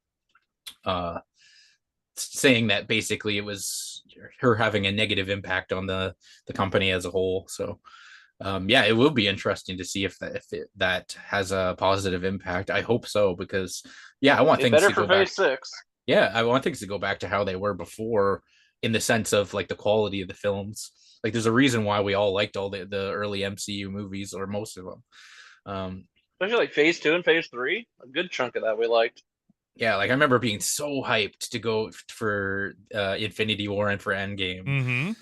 Speaker 17: saying that basically it was her having a negative impact on the company as a whole. So yeah, it will be interesting to see if that has a positive impact. I hope so, because I want things
Speaker 14: better
Speaker 17: to
Speaker 14: for
Speaker 17: go back.
Speaker 14: phase 6.
Speaker 17: Yeah, I want things to go back to how they were before, in the sense of like the quality of the films. Like there's a reason why we all liked all the early MCU movies, or most of them.
Speaker 14: Especially like phase 2 and phase 3. A good chunk of that we liked.
Speaker 17: Yeah, like I remember being so hyped to go for Infinity War and for Endgame.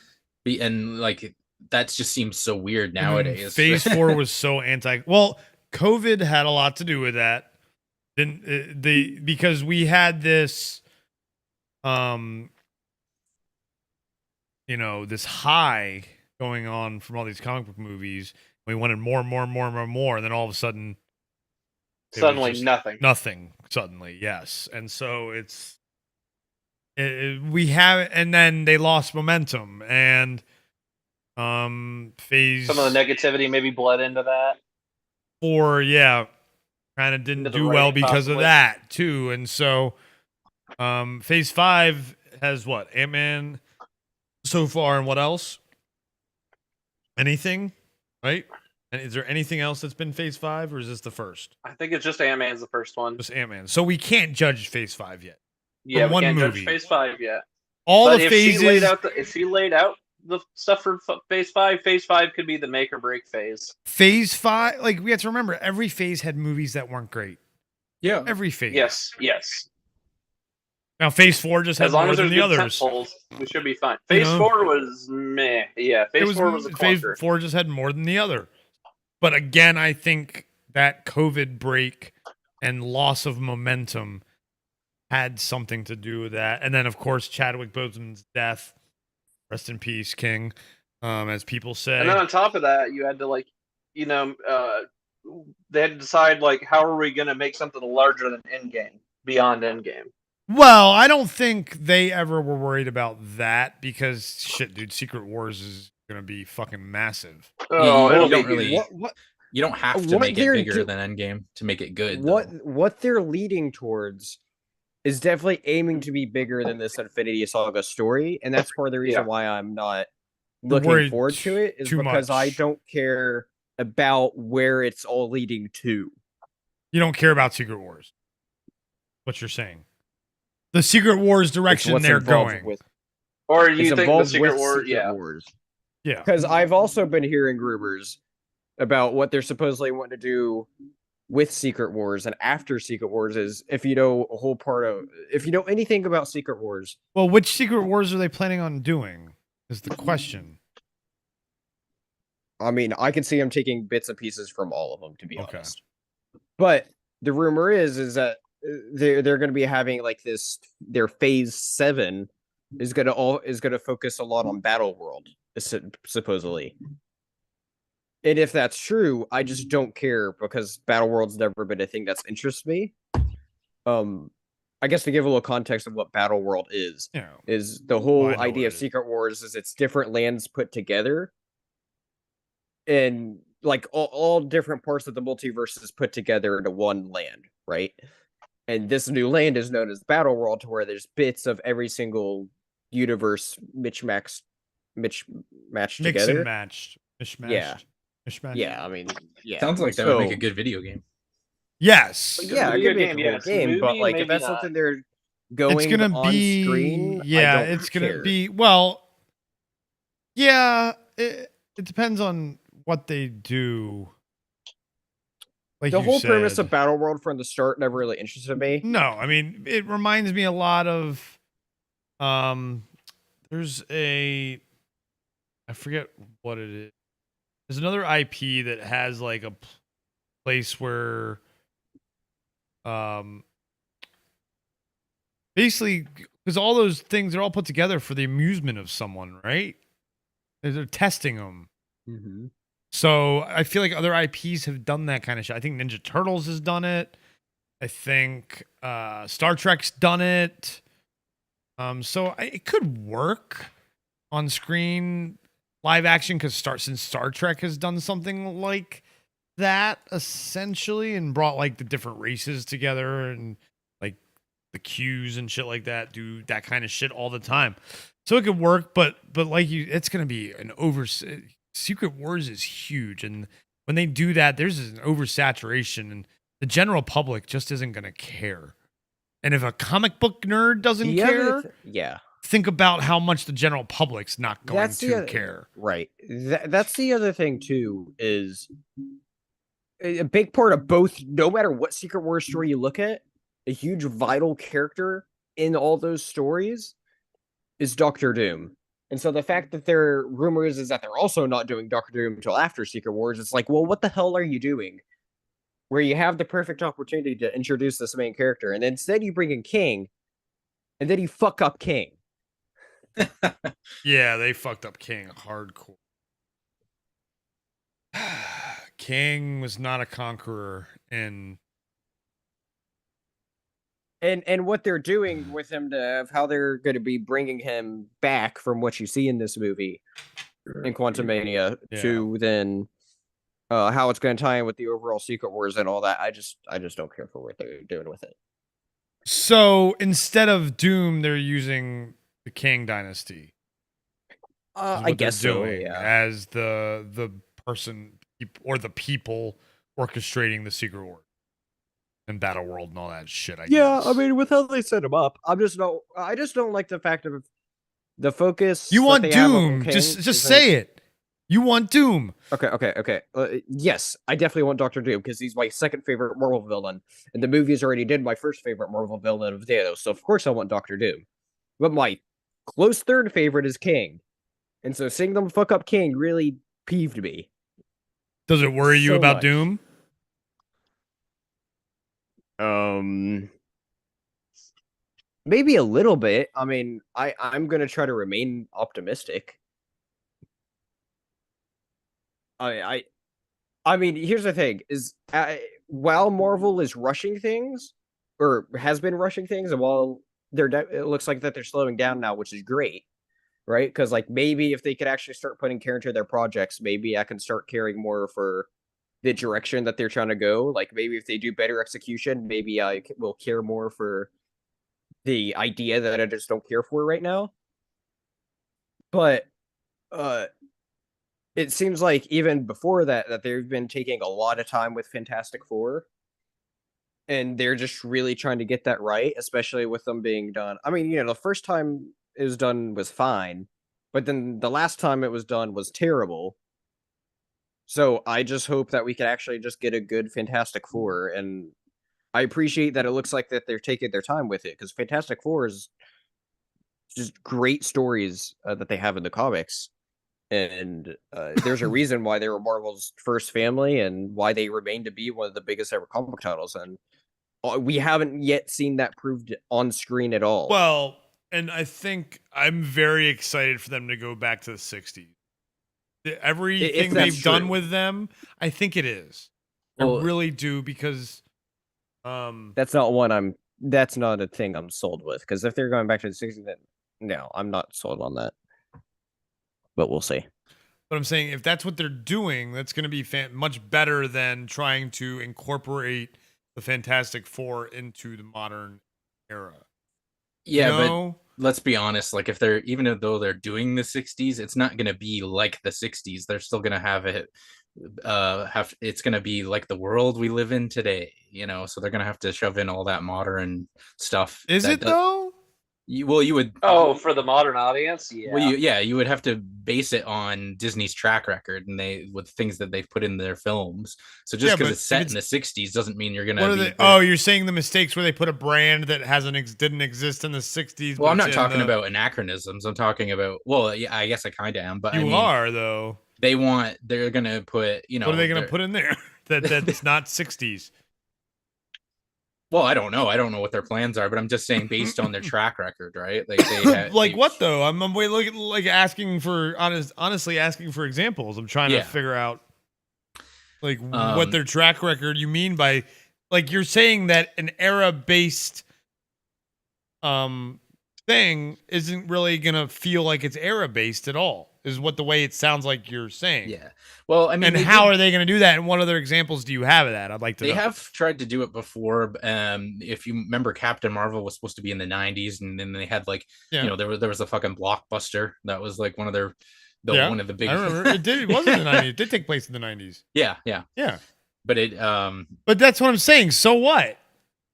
Speaker 17: And like that just seems so weird nowadays.
Speaker 1: Phase 4 was so well, COVID had a lot to do with that. Because we had this this high going on from all these comic book movies. We wanted more, and then all of a sudden
Speaker 14: suddenly
Speaker 1: nothing suddenly. Yes. And so we have, and then they lost momentum, and phase,
Speaker 14: some of the negativity maybe bled into that,
Speaker 1: or kind of didn't do well because of that too. And so phase 5 has what? Ant-Man so far, and what else? Anything, right? And is there anything else that's been phase 5, or is this the first?
Speaker 14: I think it's just Ant-Man's the first one.
Speaker 1: Just Ant-Man. So we can't judge phase 5 yet.
Speaker 14: Yeah, we can't judge phase 5 yet.
Speaker 1: But the phases.
Speaker 14: If she laid out the stuff for phase 5, phase 5 could be the make or break phase.
Speaker 1: Phase 5, like we have to remember, every phase had movies that weren't great.
Speaker 17: Yeah,
Speaker 1: every phase.
Speaker 14: Yes.
Speaker 16: Now, Phase 4 just had
Speaker 14: As long
Speaker 16: more
Speaker 14: as
Speaker 16: than
Speaker 14: there's
Speaker 16: the
Speaker 14: good
Speaker 16: others.
Speaker 14: tentpoles, we should be fine.
Speaker 16: You
Speaker 14: Phase
Speaker 16: know?
Speaker 14: 4 was meh. Yeah, Phase 4 was a
Speaker 16: Phase
Speaker 14: clunker.
Speaker 16: 4 just had more than the other. But again, I think that COVID break and loss of momentum had something to do with that. And then, of course, Chadwick Boseman's death. Rest in peace, King, as people say.
Speaker 14: And then on top of that, you had to they had to decide how are we going to make something larger than Endgame, beyond Endgame.
Speaker 16: Well, I don't think they ever were worried about that because shit, dude, Secret Wars is gonna be fucking massive.
Speaker 14: Oh,
Speaker 17: you
Speaker 14: it'll
Speaker 17: don't
Speaker 14: be
Speaker 17: really. You don't have to
Speaker 10: what
Speaker 17: make it
Speaker 10: they're
Speaker 17: bigger
Speaker 10: do-
Speaker 17: than Endgame to make it good.
Speaker 10: What they're leading towards is definitely aiming to be bigger than this Infinity Saga story, and that's part of the reason why I'm not looking
Speaker 16: worried
Speaker 10: forward to it. Is
Speaker 16: too
Speaker 10: because I
Speaker 16: much.
Speaker 10: don't care about where it's all leading to.
Speaker 16: You don't care about Secret Wars. What you're saying? The Secret Wars direction they're going.
Speaker 14: Or you
Speaker 10: It's
Speaker 14: think the
Speaker 10: involved
Speaker 14: Secret
Speaker 10: with
Speaker 14: War?
Speaker 10: Secret
Speaker 14: Yeah.
Speaker 10: Wars.
Speaker 16: Yeah.
Speaker 10: Because I've also been hearing rumors about what they're supposedly wanting to do with Secret Wars and after Secret Wars is if you know anything about Secret Wars.
Speaker 16: Well, which Secret Wars are they planning on doing? Is the question.
Speaker 10: I mean, I can see them taking bits and pieces from all of them, to be honest. But the rumor is that they're going to be having their Phase 7 is going to focus a lot on Battle World, supposedly. And if that's true, I just don't care because Battle World's never been a thing that's interests me. I guess to give a little context of what Battle World is the whole idea of Secret Wars is it's different lands put together, and all different parts of the multiverse is put together into one land, right? And this new land is known as Battle World, to where there's bits of every single universe mismatched together.
Speaker 16: Mix and matched. Mishmashed.
Speaker 10: Yeah.
Speaker 16: Mishmashed.
Speaker 10: Yeah, I mean, yeah.
Speaker 17: Sounds like that would make a good video game.
Speaker 16: Yes.
Speaker 10: Yeah, it could be a cool game, but if that's something they're going
Speaker 16: it's gonna
Speaker 10: on
Speaker 16: be
Speaker 10: screen,
Speaker 16: yeah,
Speaker 10: I don't
Speaker 16: it's gonna
Speaker 10: care.
Speaker 16: be yeah, it depends on what they do.
Speaker 10: The whole premise of Battle World from the start never really interested me.
Speaker 16: No, I mean, it reminds me a lot of there's I forget what it is. There's another IP that has a place where basically, because all those things are all put together for the amusement of someone, right? They're testing them.
Speaker 10: Mm-hmm.
Speaker 16: So I feel like other IPs have done that kind of shit. I think Ninja Turtles has done it. I think Star Trek's done it. So it could work on screen live action because since Star Trek has done something like that essentially and brought the different races together and the Qs and shit like that, do that kind of shit all the time. So it could work, but it's gonna be Secret Wars is huge, and when they do that, there's an oversaturation, and the general public just isn't gonna care. And if a comic book nerd doesn't care, think about how much the general public's not going to care.
Speaker 10: Right. That's the other thing too. Is a big part of both. No matter what Secret Wars story you look at, a huge vital character in all those stories is Doctor Doom. And so the fact that their rumors is that they're also not doing Doctor Doom until after Secret Wars, it's well, what the hell are you doing? Where you have the perfect opportunity to introduce this main character, and instead you bring in King, and then you fuck up King.
Speaker 16: Yeah, they fucked up King hardcore. King was not a conqueror, and
Speaker 10: what they're doing with him how they're going to be bringing him back from what you see in this movie in Quantumania to then how it's going to tie in with the overall Secret Wars and all that. I just don't care for what they're doing with it.
Speaker 16: So instead of Doom, they're using the King Dynasty.
Speaker 10: I guess so. Yeah,
Speaker 16: as the person or the people orchestrating the Secret War and Battle World and all that shit. I guess.
Speaker 10: I mean, with how they set him up, I just don't like the fact of the focus.
Speaker 16: You want Doom? Just say it.
Speaker 1: You want Doom.
Speaker 2: Okay. Yes, I definitely want Doctor Doom because he's my second favorite Marvel villain, and the movies already did my first favorite Marvel villain of Thanos. So of course I want Doctor Doom. But my close third favorite is King, and so seeing them fuck up King really peeved me.
Speaker 1: Does it worry you
Speaker 2: So
Speaker 1: about
Speaker 2: much.
Speaker 1: Doom?
Speaker 2: Maybe a little bit. I mean, I'm gonna try to remain optimistic. I mean, here's the thing: is while Marvel is rushing things, or has been rushing things, and while it looks like that they're slowing down now, which is great, right? Because like maybe if they could actually start putting care into their projects, maybe I can start caring more for the direction that they're trying to go. Like maybe if they do better execution, maybe I will care more for the idea that I just don't care for right now. But it seems like even before that they've been taking a lot of time with Fantastic Four, and they're just really trying to get that right, especially with them being done. I mean, the first time it was done was fine, but then the last time it was done was terrible. So I just hope that we can actually just get a good Fantastic Four, and I appreciate that it looks like that they're taking their time with it, because Fantastic Four is just great stories that they have in the comics. And there's a reason why they were Marvel's first family and why they remain to be one of the biggest ever comic book titles. And we haven't yet seen that proved on screen at all.
Speaker 1: Well, and I think I'm very excited for them to go back to the 60s. Everything they've done with them, I think it is. I really do, because
Speaker 2: that's not a thing I'm sold with. Because if they're going back to the 60s, then no, I'm not sold on that. But we'll see.
Speaker 1: But I'm saying if that's what they're doing, that's going to be much better than trying to incorporate the Fantastic Four into the modern era.
Speaker 17: Yeah, but let's be honest. Like, even though they're doing the 60s, it's not going to be like the 60s. They're still going to have it. It's going to be like the world we live in today. So they're going to have to shove in all that modern stuff.
Speaker 1: Is it though?
Speaker 17: You would.
Speaker 14: Oh, for the modern audience, yeah.
Speaker 17: Well, you would have to base it on Disney's track record and with things that they've put in their films. So just because it's set in the 60s doesn't mean you're gonna.
Speaker 1: You're saying the mistakes where they put a brand that didn't exist in the 60s.
Speaker 17: Well, I'm not talking about anachronisms. I'm talking about. Well, yeah, I guess I kind of am, but
Speaker 1: you are though.
Speaker 17: They're gonna put.
Speaker 1: What are they gonna put in there that's not 60s?
Speaker 17: Well, I don't know. I don't know what their plans are, but I'm just saying based on their track record, right? Like
Speaker 1: what though? I'm asking for honestly asking for examples. I'm trying to figure out what their track record. You mean by you're saying that an era-based thing isn't really gonna feel like it's era-based at all. Is what the way it sounds like you're saying.
Speaker 17: Yeah. Well, I mean,
Speaker 1: and how are they going to do that? And what other examples do you have of that? I'd like to know.
Speaker 17: They have tried to do it before. If you remember, Captain Marvel was supposed to be in the 90s, and then they had there was a fucking blockbuster that was like one of their one of the big.
Speaker 1: I remember it was in the 90s. It did take place in the 90s.
Speaker 17: Yeah. But
Speaker 1: But that's what I'm saying. So what?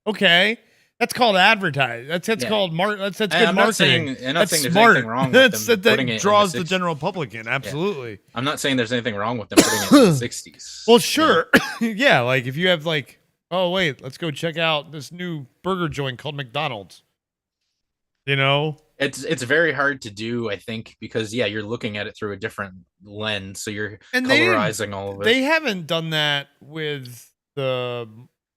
Speaker 1: Okay. That's called advertise. That's called That's good marketing.
Speaker 17: I'm not saying there's anything wrong with them putting it
Speaker 1: that draws the general public in. Absolutely.
Speaker 17: Yeah. I'm not saying there's anything wrong with them putting it in the 60s.
Speaker 1: Well, sure. Yeah, if you have oh wait, let's go check out this new burger joint called McDonald's.
Speaker 17: It's very hard to do, I think, because you're looking at it through a different lens, so you're colorizing all of it.
Speaker 1: They haven't done that with the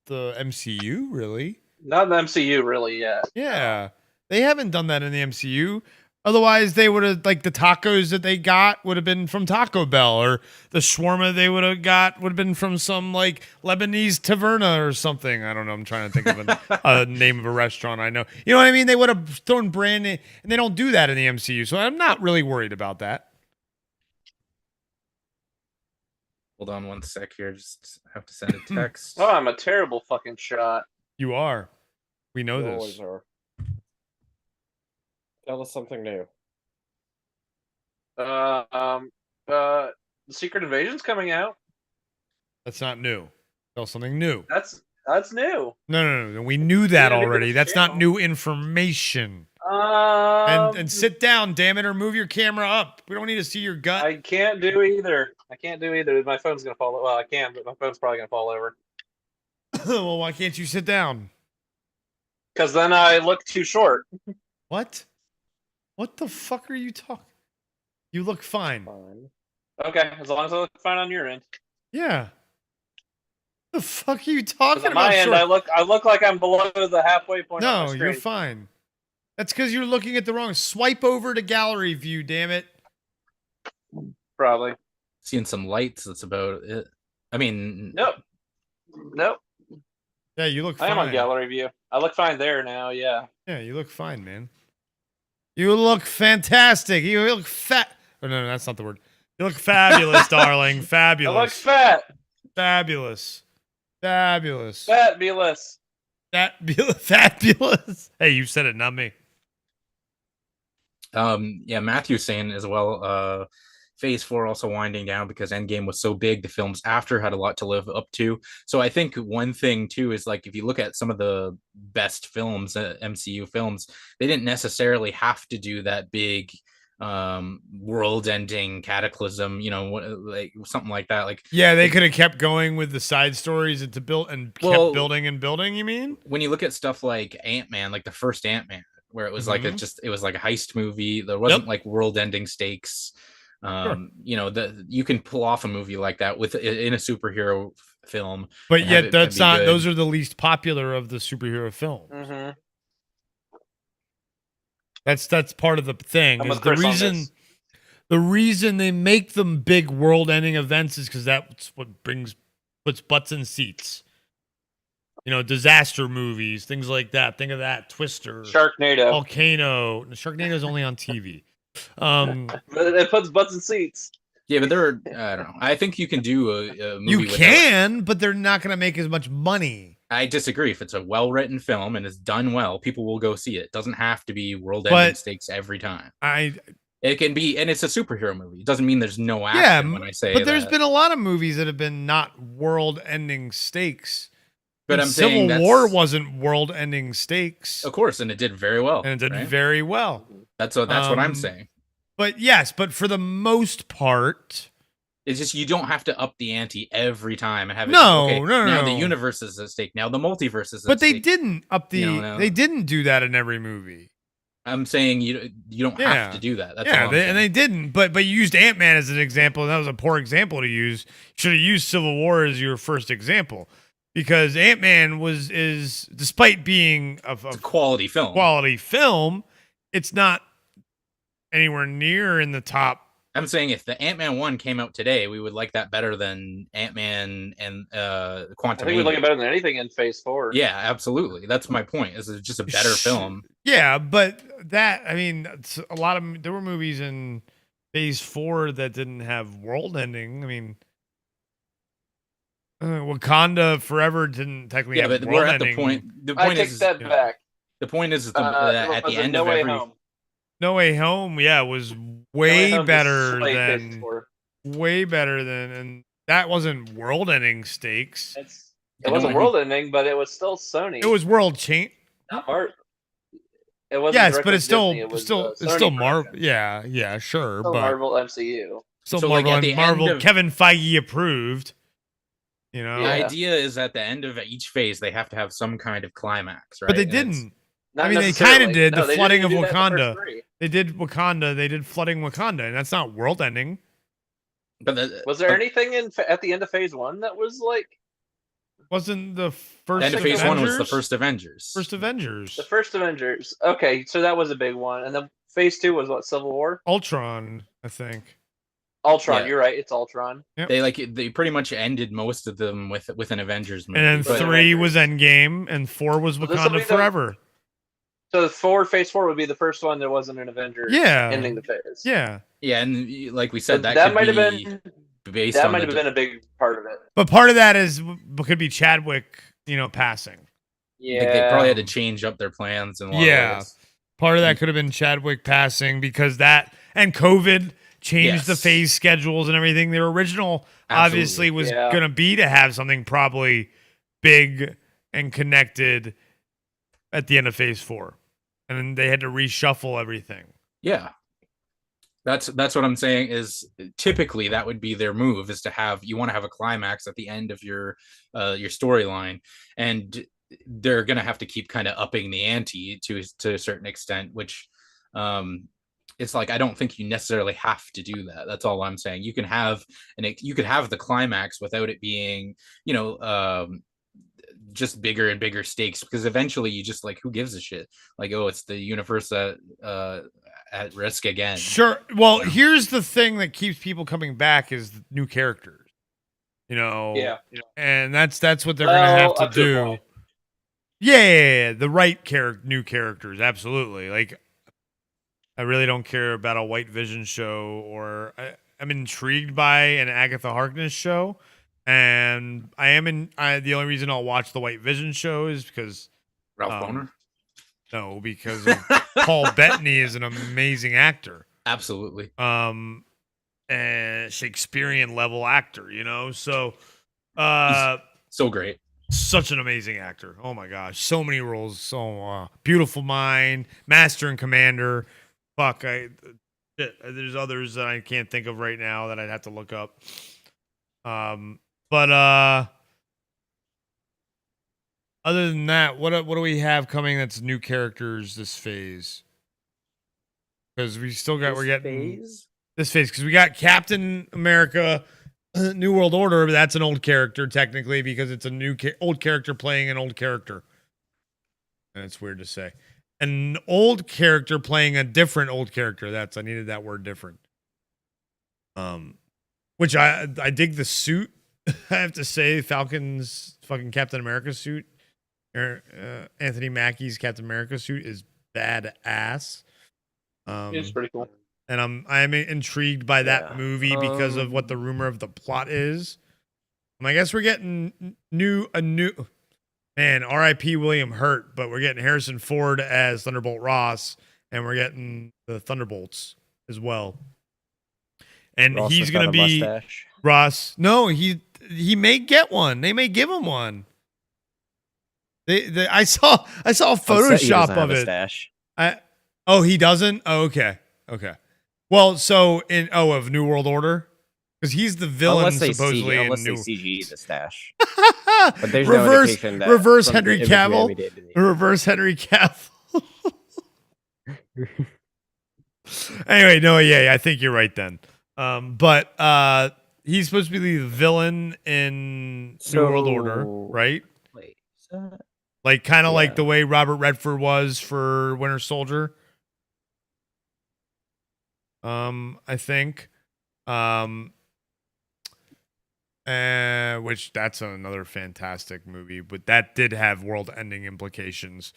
Speaker 1: MCU, really.
Speaker 14: Not in the MCU, really, yet.
Speaker 1: Yeah. They haven't done that in the MCU. Otherwise, they would have, the tacos that they got would have been from Taco Bell, or the shawarma they would have got would have been from some, Lebanese taverna or something. I don't know. I'm trying to think of a name of a restaurant I know. You know what I mean? They would have thrown brand name, and they don't do that in the MCU, so I'm not really worried about that.
Speaker 17: Hold on one sec here. Just have to send a text.
Speaker 14: Oh, I'm a terrible fucking shot.
Speaker 1: You are. We know
Speaker 10: You
Speaker 1: this.
Speaker 10: always are. Tell us something new.
Speaker 14: The Secret Invasion's coming out.
Speaker 1: That's not new. Tell us something new.
Speaker 14: That's new.
Speaker 1: No. We knew that already. That's not new information.
Speaker 16: And sit down, damn it, or move your camera up. We don't need to see your gut.
Speaker 14: I can't do either. My phone's gonna fall. Well, I can, but my phone's probably gonna fall over.
Speaker 16: Well, why can't you sit down?
Speaker 14: Because then I look too short.
Speaker 16: What? What the fuck are you talking? You look fine.
Speaker 14: Okay, as long as I look fine on your end.
Speaker 16: Yeah. The fuck are you talking
Speaker 14: On
Speaker 16: about?
Speaker 14: my end, I look like I'm below the halfway point. on my
Speaker 16: No,
Speaker 14: screen.
Speaker 16: you're fine. That's because you're looking at the wrong. Swipe over to gallery view. Damn it.
Speaker 14: Probably.
Speaker 17: Seeing some lights. That's about it. I mean,
Speaker 14: Nope.
Speaker 16: Yeah, you look
Speaker 14: I
Speaker 16: fine.
Speaker 14: am on gallery view. I look fine there now. Yeah.
Speaker 16: Yeah, you look fine, man. You look fantastic. You look fat. Oh, no, that's not the word. You look fabulous, darling. Fabulous.
Speaker 14: I look fat.
Speaker 16: Fabulous. Fabulous.
Speaker 14: Fabulous.
Speaker 16: Fabulous. Hey, you said it, not me.
Speaker 17: Yeah, Matthew's saying as well, Phase 4 also winding down because Endgame was so big. The films after had a lot to live up to. So I think one thing too is like if you look at some of the best films, MCU films, they didn't necessarily have to do that big world-ending cataclysm, like something like that. Like
Speaker 16: yeah, they could have kept going with the side stories and kept building and building. You mean
Speaker 17: when you look at stuff like Ant-Man, like the first Ant-Man, where it was like it was like a heist movie. There wasn't like world-ending stakes. You can pull off a movie like that in a superhero film,
Speaker 16: but yet that's not. Good. Those are the least popular of the superhero films.
Speaker 14: Mm-hmm.
Speaker 16: That's part of the thing. Is the reason they make them big world-ending events is because that's what puts butts in seats. Disaster movies, things like that. Think of that. Twister,
Speaker 14: Sharknado,
Speaker 16: Volcano. Sharknado is only on TV.
Speaker 14: It puts butts in seats.
Speaker 17: Yeah, but I don't know. I think you can do a movie.
Speaker 16: You can, but they're not going to make as much money.
Speaker 17: I disagree. If it's a well-written film and it's done well, people will go see it. It doesn't have to be world-ending stakes every time. It can be, and it's a superhero movie. It doesn't mean there's no action when I say
Speaker 16: but there's been a lot of movies that have been not world-ending stakes.
Speaker 17: But I'm saying
Speaker 16: Civil War wasn't world-ending stakes.
Speaker 17: Of course, and it did very well.
Speaker 16: And it did very well.
Speaker 17: That's what I'm saying.
Speaker 16: But yes, but for the most part,
Speaker 17: it's just you don't have to up the ante every time and have it.
Speaker 16: No.
Speaker 17: Now the universe is at stake. Now the multiverse is at stake.
Speaker 16: But they didn't up the. They didn't do that in every movie.
Speaker 17: I'm saying you don't have to do that. That's all
Speaker 16: and they didn't. But you used Ant-Man as an example, and that was a poor example to use. You should have used Civil War as your first example. Because Ant-Man is despite being
Speaker 17: it's a quality
Speaker 16: film, it's not anywhere near in the top.
Speaker 17: I'm saying if the Ant-Man 1 came out today, we would like that better than Ant-Man and Quantum.
Speaker 14: I think we'd like it better than anything in Phase 4.
Speaker 17: Yeah, absolutely. That's my point. It's just a better film.
Speaker 16: Yeah, but there were movies in Phase 4 that didn't have world ending. I mean, Wakanda Forever didn't technically have
Speaker 17: we're at the point. The point
Speaker 14: I take that back.
Speaker 17: The point is that at the end of every
Speaker 16: No Way Home, was way better than, and that wasn't world-ending stakes.
Speaker 14: It wasn't world-ending, but it was still Sony.
Speaker 16: It was world-changing.
Speaker 14: Not Marvel. It wasn't.
Speaker 16: But it's still Marvel. Yeah, sure,
Speaker 14: still
Speaker 16: but
Speaker 14: Marvel MCU.
Speaker 16: Still Marvel and Marvel. Kevin Feige approved. The
Speaker 17: idea is at the end of each phase they have to have some kind of climax, right?
Speaker 16: But they didn't. They kind of did. The flooding of Wakanda. They did Wakanda. They did flooding Wakanda, and that's not world ending.
Speaker 17: But
Speaker 14: was there anything at the end of Phase 1 that was like?
Speaker 16: Wasn't the first?
Speaker 17: End of Phase 1 was the first Avengers.
Speaker 16: The
Speaker 14: first Avengers. Okay, so that was a big one, and then Phase 2 was what? Civil War.
Speaker 16: Ultron, I think.
Speaker 14: Ultron, you're right. It's Ultron.
Speaker 16: Yep.
Speaker 17: They pretty much ended most of them with an Avengers movie.
Speaker 16: And then 3 was Endgame, and 4 was Wakanda Forever.
Speaker 14: So Phase 4 would be the first one that wasn't an Avengers. ending the phase.
Speaker 16: Yeah,
Speaker 17: and like we said,
Speaker 14: that might have been based. That might have been a big part of it.
Speaker 16: But part of that could be Chadwick, passing.
Speaker 14: Yeah,
Speaker 17: they probably had to change up their plans and
Speaker 16: part of that could have been Chadwick passing because that and COVID changed the phase schedules and everything. Their original obviously was going to be to have something probably big and connected at the end of Phase 4. and then they had to reshuffle everything.
Speaker 17: Yeah. That's what I'm saying is typically that would be their move is to have you want to have a climax at the end of your storyline, and they're gonna have to keep kind of upping the ante to a certain extent, which it's like I don't think you necessarily have to do that. That's all I'm saying. You can have you could have the climax without it being, you know, just bigger and bigger stakes, because eventually you just like, who gives a shit? Like, oh, it's the universe at risk again.
Speaker 16: Sure. Well, here's the thing that keeps people coming back is new characters. You know.
Speaker 14: Yeah.
Speaker 16: And that's what they're gonna have to do. Yeah, the right new characters, absolutely. Like, I really don't care about a White Vision show, or I'm intrigued by an Agatha Harkness show, and the only reason I'll watch the White Vision show is because
Speaker 17: Ralph Boner.
Speaker 16: No, because Paul Bettany is an amazing actor.
Speaker 17: Absolutely.
Speaker 16: And Shakespearean level actor, you know? So
Speaker 17: he's so great.
Speaker 16: Such an amazing actor. Oh my gosh. So many roles. So Beautiful Mind, Master and Commander. Fuck, there's others that I can't think of right now that I'd have to look up. But other than that, what do we have coming that's new characters this phase? Because we're getting this phase because we got Captain America, New World Order, but that's an old character technically because it's a old character playing an old character, and it's weird to say. An old character playing a different old character. I needed that word different. Which I dig the suit. I have to say, Falcon's fucking Captain America suit. Anthony Mackie's Captain America suit is badass.
Speaker 14: It's pretty cool.
Speaker 16: And I'm intrigued by that movie because of what the rumor of the plot is. I guess we're getting a new man, R.I.P. William Hurt, but we're getting Harrison Ford as Thunderbolt Ross, and we're getting the Thunderbolts as well. And
Speaker 2: Ross
Speaker 16: he's gonna be
Speaker 2: mustache.
Speaker 16: Ross. No, he may get one. They may give him one. I saw a Photoshop of it. He doesn't? Oh, okay. Well, so of New World Order? Because he's the villain supposedly in New.
Speaker 2: They CG the stash. But there's no indication that
Speaker 16: reverse Henry Cavill. Reverse Henry Cavill. Anyway, no, yeah, I think you're right then. But he's supposed to be the villain in New World Order, right?
Speaker 2: Wait, is that...
Speaker 16: Like kind of like the way Robert Redford was for Winter Soldier. I think. Which that's another fantastic movie, but that did have world-ending implications.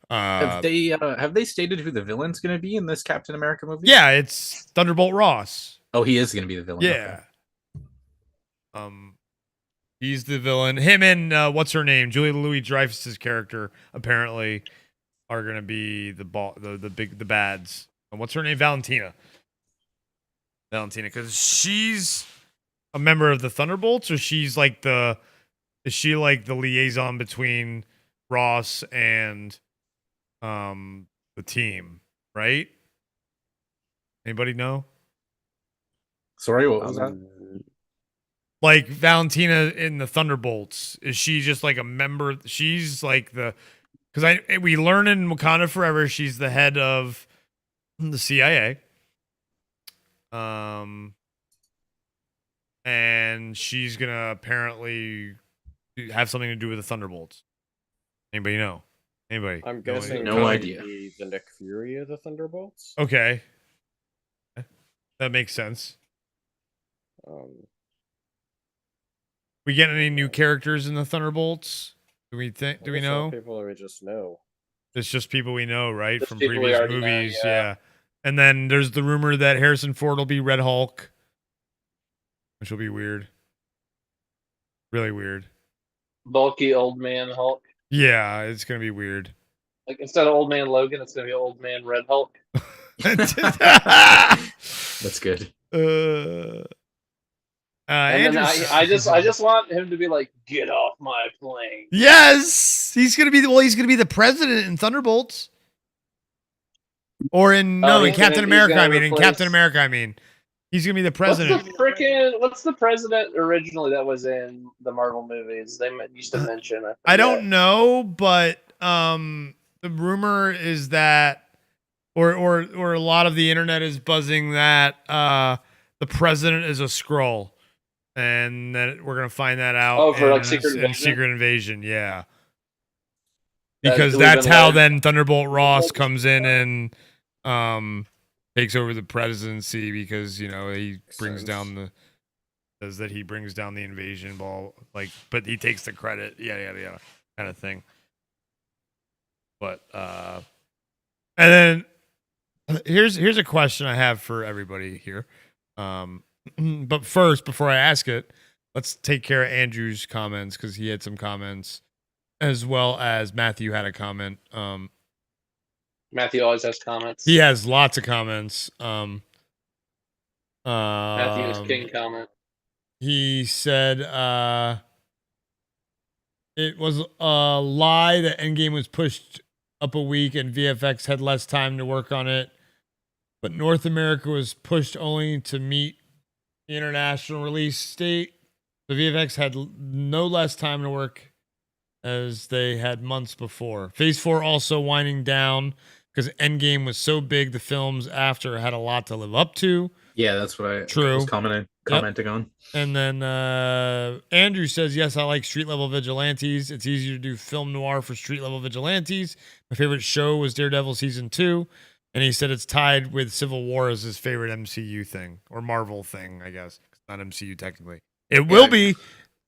Speaker 17: Have they stated who the villain's going to be in this Captain America movie?
Speaker 16: Yeah, it's Thunderbolt Ross.
Speaker 17: Oh, he is going to be the villain.
Speaker 16: Yeah. Okay. He's the villain. Him and what's her name? Julia Louis-Dreyfus's character apparently are going to be the bads. And what's her name? Valentina, because she's a member of the Thunderbolts, or is she like the liaison between Ross and the team, right? Anybody know?
Speaker 17: Sorry, what was that?
Speaker 16: Like Valentina in the Thunderbolts, is she just like a member? She's like because we learn in Wakanda Forever she's the head of the CIA. And she's gonna apparently have something to do with the Thunderbolts. Anybody know? Anybody?
Speaker 2: I'm guessing
Speaker 17: no idea.
Speaker 2: The Nick Fury of the Thunderbolts.
Speaker 16: Okay, that makes sense. We get any new characters in the Thunderbolts? Do we know?
Speaker 2: People we just know.
Speaker 16: It's just people we know, right?
Speaker 14: Just
Speaker 16: From
Speaker 14: people we
Speaker 16: previous
Speaker 14: already know,
Speaker 16: movies,
Speaker 14: yeah.
Speaker 16: yeah. And then there's the rumor that Harrison Ford will be Red Hulk, which will be weird. Really weird.
Speaker 14: Bulky old man Hulk.
Speaker 16: Yeah, it's gonna be weird.
Speaker 14: Like instead of old man Logan, it's gonna be old man Red Hulk.
Speaker 17: That's good.
Speaker 14: And then I just want him to be like, "Get off my plane."
Speaker 16: Yes, he's gonna be the president in Thunderbolts.
Speaker 1: Or in Captain America. In Captain
Speaker 14: replace-
Speaker 1: America. He's gonna be the president.
Speaker 14: What's the president originally that was in the Marvel movies? They used to mention.
Speaker 1: I don't know, but the rumor is that, or a lot of the internet is buzzing that the president is a Skrull, and that we're gonna find that out.
Speaker 14: Oh, for
Speaker 1: in,
Speaker 14: like Secret
Speaker 1: in
Speaker 14: Invasion?
Speaker 1: Secret Invasion, yeah.
Speaker 14: That
Speaker 1: Because
Speaker 14: we've
Speaker 1: that's
Speaker 14: been
Speaker 1: how
Speaker 14: led-
Speaker 1: then Thunderbolt Ross comes in and takes over the presidency, because he brings down the says that he brings down the invasion ball, but he takes the credit, yeah, kind of thing. But and then here's a question I have for everybody here. But first, before I ask it, let's take care of Andrew's comments, because he had some comments, as well as Matthew had a comment.
Speaker 14: Matthew always has comments.
Speaker 1: He has lots of comments.
Speaker 14: Matthew is king comment.
Speaker 1: He said it was a lie that Endgame was pushed up a week and VFX had less time to work on it, but North America was pushed only to meet the international release date. The VFX had no less time to work as they had months before. Phase 4 also winding down because Endgame was so big, the films after had a lot to live up to.
Speaker 17: Yeah, that's what I was commenting on.
Speaker 1: And then Andrew says, yes, I like street level vigilantes. It's easier to do film noir for street level vigilantes. My favorite show was Daredevil season 2. And he said it's tied with Civil War as his favorite MCU thing, or Marvel thing, I guess. It's not MCU technically. It will be.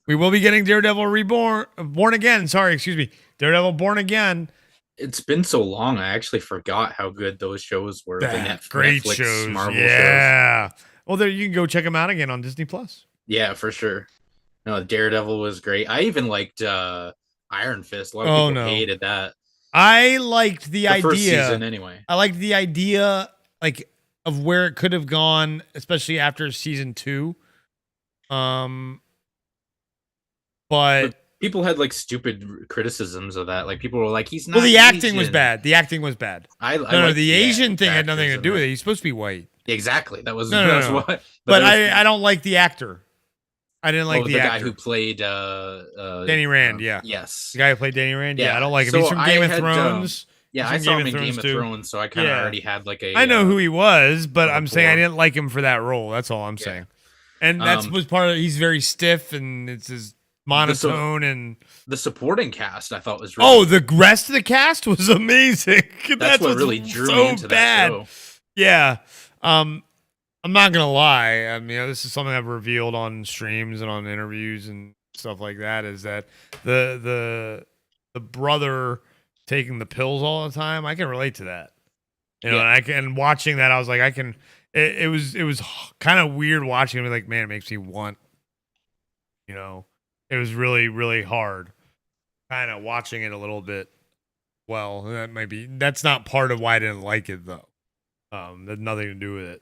Speaker 1: We will be getting Daredevil Born Again. Daredevil Born Again.
Speaker 17: It's been so long, I actually forgot how good those shows were.
Speaker 1: Great
Speaker 17: Netflix
Speaker 1: shows.
Speaker 17: Marvel
Speaker 1: Yeah.
Speaker 17: shows.
Speaker 1: Well, there you can go check them out again on Disney Plus.
Speaker 17: Yeah, for sure. No, Daredevil was great. I even liked Iron Fist. A lot of people hated that.
Speaker 1: I liked the idea.
Speaker 17: First season, anyway.
Speaker 1: I liked the idea, of where it could have gone, especially after season 2. But
Speaker 17: people had stupid criticisms of that. People were like, "He's not."
Speaker 1: Well, the acting
Speaker 17: Asian.
Speaker 1: was bad. The acting was bad.
Speaker 17: No,
Speaker 1: the Asian thing had nothing to do with it. He's supposed to be white.
Speaker 17: Exactly. That was
Speaker 1: no.
Speaker 17: what.
Speaker 1: But I don't like the actor. I didn't like the
Speaker 17: guy
Speaker 1: actor
Speaker 17: who played
Speaker 1: Danny Rand.
Speaker 17: Yes,
Speaker 1: the guy who played Danny Rand. Yeah, I don't like him.
Speaker 17: So
Speaker 1: He's from Game of Thrones.
Speaker 17: I saw him in Game of Thrones, so I kind of already had
Speaker 1: I know who he was, but I'm saying I didn't like him for that role. That's all I'm saying. And that was part of it. He's very stiff, and it's his monotone, and
Speaker 17: the supporting cast I thought was really
Speaker 1: the rest of the cast was amazing.
Speaker 17: That's what really drew me into that show.
Speaker 1: Yeah. I'm not gonna lie. I mean, this is something I've revealed on streams and on interviews and stuff like that. Is that the brother taking the pills all the time? I can relate to that. And watching that, I was like, I can. It was kind of weird watching it. Like, man, it makes me want. It was really, really hard. Kind of watching it a little bit. Well, that's not part of why I didn't like it though. There's nothing to do with it.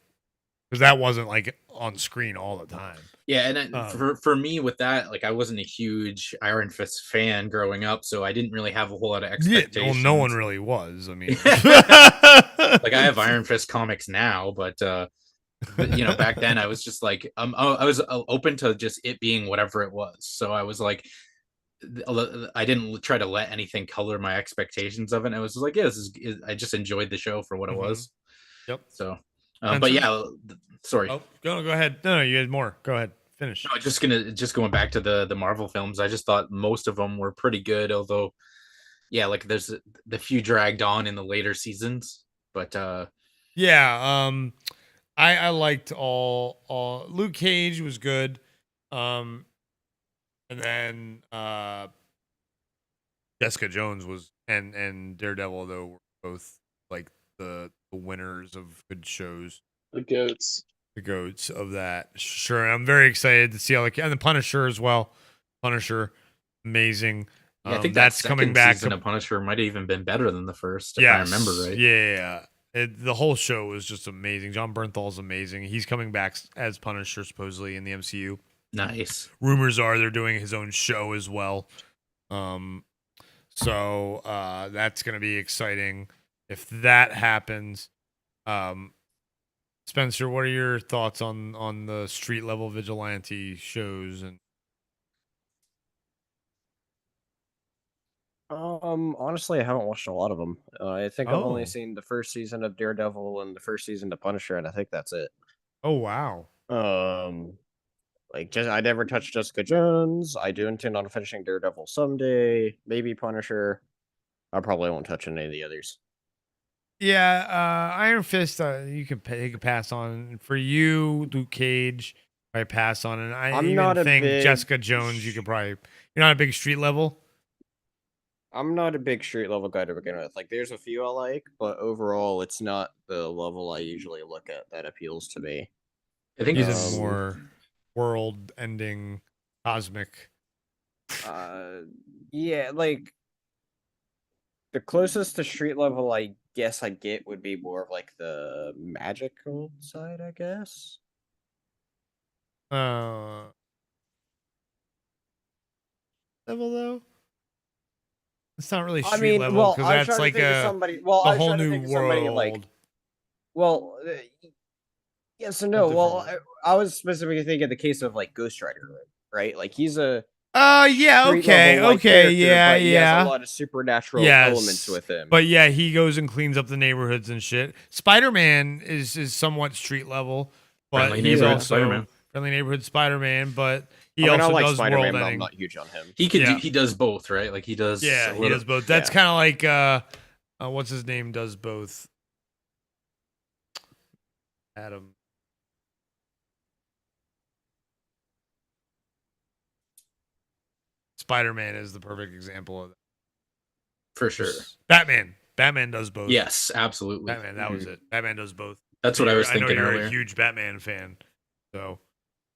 Speaker 1: Because that wasn't on screen all the time.
Speaker 17: Yeah, and for me with that, I wasn't a huge Iron Fist fan growing up, so I didn't really have a whole lot of expectations.
Speaker 1: Yeah, well, no one really was. I mean,
Speaker 17: I have Iron Fist comics now, but back then I was just I was open to just it being whatever it was. So I was I didn't try to let anything color my expectations of it. I was just I just enjoyed the show for what it was.
Speaker 1: Yep.
Speaker 17: So. But yeah, sorry.
Speaker 1: Oh, go ahead. No, you had more. Go ahead. Finish.
Speaker 17: No, just going back to the Marvel films. I just thought most of them were pretty good. Although, yeah, there's the few dragged on in the later seasons. But
Speaker 1: yeah, I liked all. Luke Cage was good. And then Jessica Jones was and Daredevil though were both the winners of good shows.
Speaker 14: The goats
Speaker 1: of that. Sure. I'm very excited to see and the Punisher as well. Punisher, amazing.
Speaker 17: Yeah, I think
Speaker 1: that's coming back.
Speaker 17: Season of Punisher might have even been better than the first, if I remember right.
Speaker 1: Yeah. The whole show was just amazing. John Bernthal's amazing. He's coming back as Punisher supposedly in the MCU.
Speaker 17: Nice.
Speaker 1: Rumors are they're doing his own show as well. So that's gonna be exciting if that happens.
Speaker 16: Spencer, what are your thoughts on the street level vigilante shows? And
Speaker 2: honestly, I haven't watched a lot of them. I think I've only
Speaker 16: Oh.
Speaker 2: seen the first season of Daredevil and the first season of Punisher, and I think that's it.
Speaker 16: Oh wow.
Speaker 2: Like I never touched Jessica Jones. I do intend on finishing Daredevil someday. Maybe Punisher. I probably won't touch any of the others.
Speaker 16: Yeah, Iron Fist, you can pass on. For you, Luke Cage, I pass on, and I
Speaker 2: I'm
Speaker 16: even
Speaker 2: not a
Speaker 16: think
Speaker 2: big
Speaker 16: Jessica Jones, you could probably. You're not a big street level.
Speaker 2: I'm not a big street level guy to begin with. Like, there's a few I like, but overall, it's not the level I usually look at that appeals to me.
Speaker 17: I think
Speaker 16: He's
Speaker 17: it's
Speaker 16: more world-ending, cosmic.
Speaker 2: Yeah, like the closest to street level I guess I get would be more of like the magical side, I guess.
Speaker 16: Level though. It's not really
Speaker 2: I
Speaker 16: street
Speaker 2: mean,
Speaker 16: level
Speaker 2: well,
Speaker 16: because
Speaker 2: I was
Speaker 16: that's
Speaker 2: trying
Speaker 16: like
Speaker 2: to think of somebody. Well, I
Speaker 16: a
Speaker 2: was
Speaker 16: whole
Speaker 2: trying to
Speaker 16: new
Speaker 2: think of somebody like.
Speaker 16: world.
Speaker 2: Well, yes and no. Well, I was specifically thinking of the case of like Ghost Rider, right? Like he's a
Speaker 16: Yeah,
Speaker 2: street
Speaker 16: okay,
Speaker 2: level, like,
Speaker 16: okay,
Speaker 2: character,
Speaker 16: yeah,
Speaker 2: but he
Speaker 16: yeah.
Speaker 2: has a lot of supernatural elements with him.
Speaker 16: But yeah, he goes and cleans up the neighborhoods and shit. Spider-Man is somewhat street level, but
Speaker 17: Friendly
Speaker 16: he's
Speaker 17: neighborhood
Speaker 16: also
Speaker 17: Spider-Man.
Speaker 16: Friendly neighborhood Spider-Man, but he
Speaker 2: I mean,
Speaker 16: also
Speaker 2: I like
Speaker 16: does
Speaker 2: Spider-Man,
Speaker 16: world
Speaker 2: but I'm
Speaker 16: ending.
Speaker 2: not huge on him.
Speaker 17: He could
Speaker 16: Yeah.
Speaker 17: he does both, right? Like he does.
Speaker 16: Yeah,
Speaker 17: a
Speaker 16: he
Speaker 17: little-
Speaker 16: does both. That's kind of like what's his name does both. Adam. Spider-Man is the perfect example of that.
Speaker 17: For sure.
Speaker 16: Batman does both.
Speaker 17: Yes, absolutely.
Speaker 16: Batman, that was it. Batman does both.
Speaker 17: That's what I was
Speaker 16: I know
Speaker 17: thinking
Speaker 16: you're
Speaker 17: earlier.
Speaker 16: a huge Batman fan, so,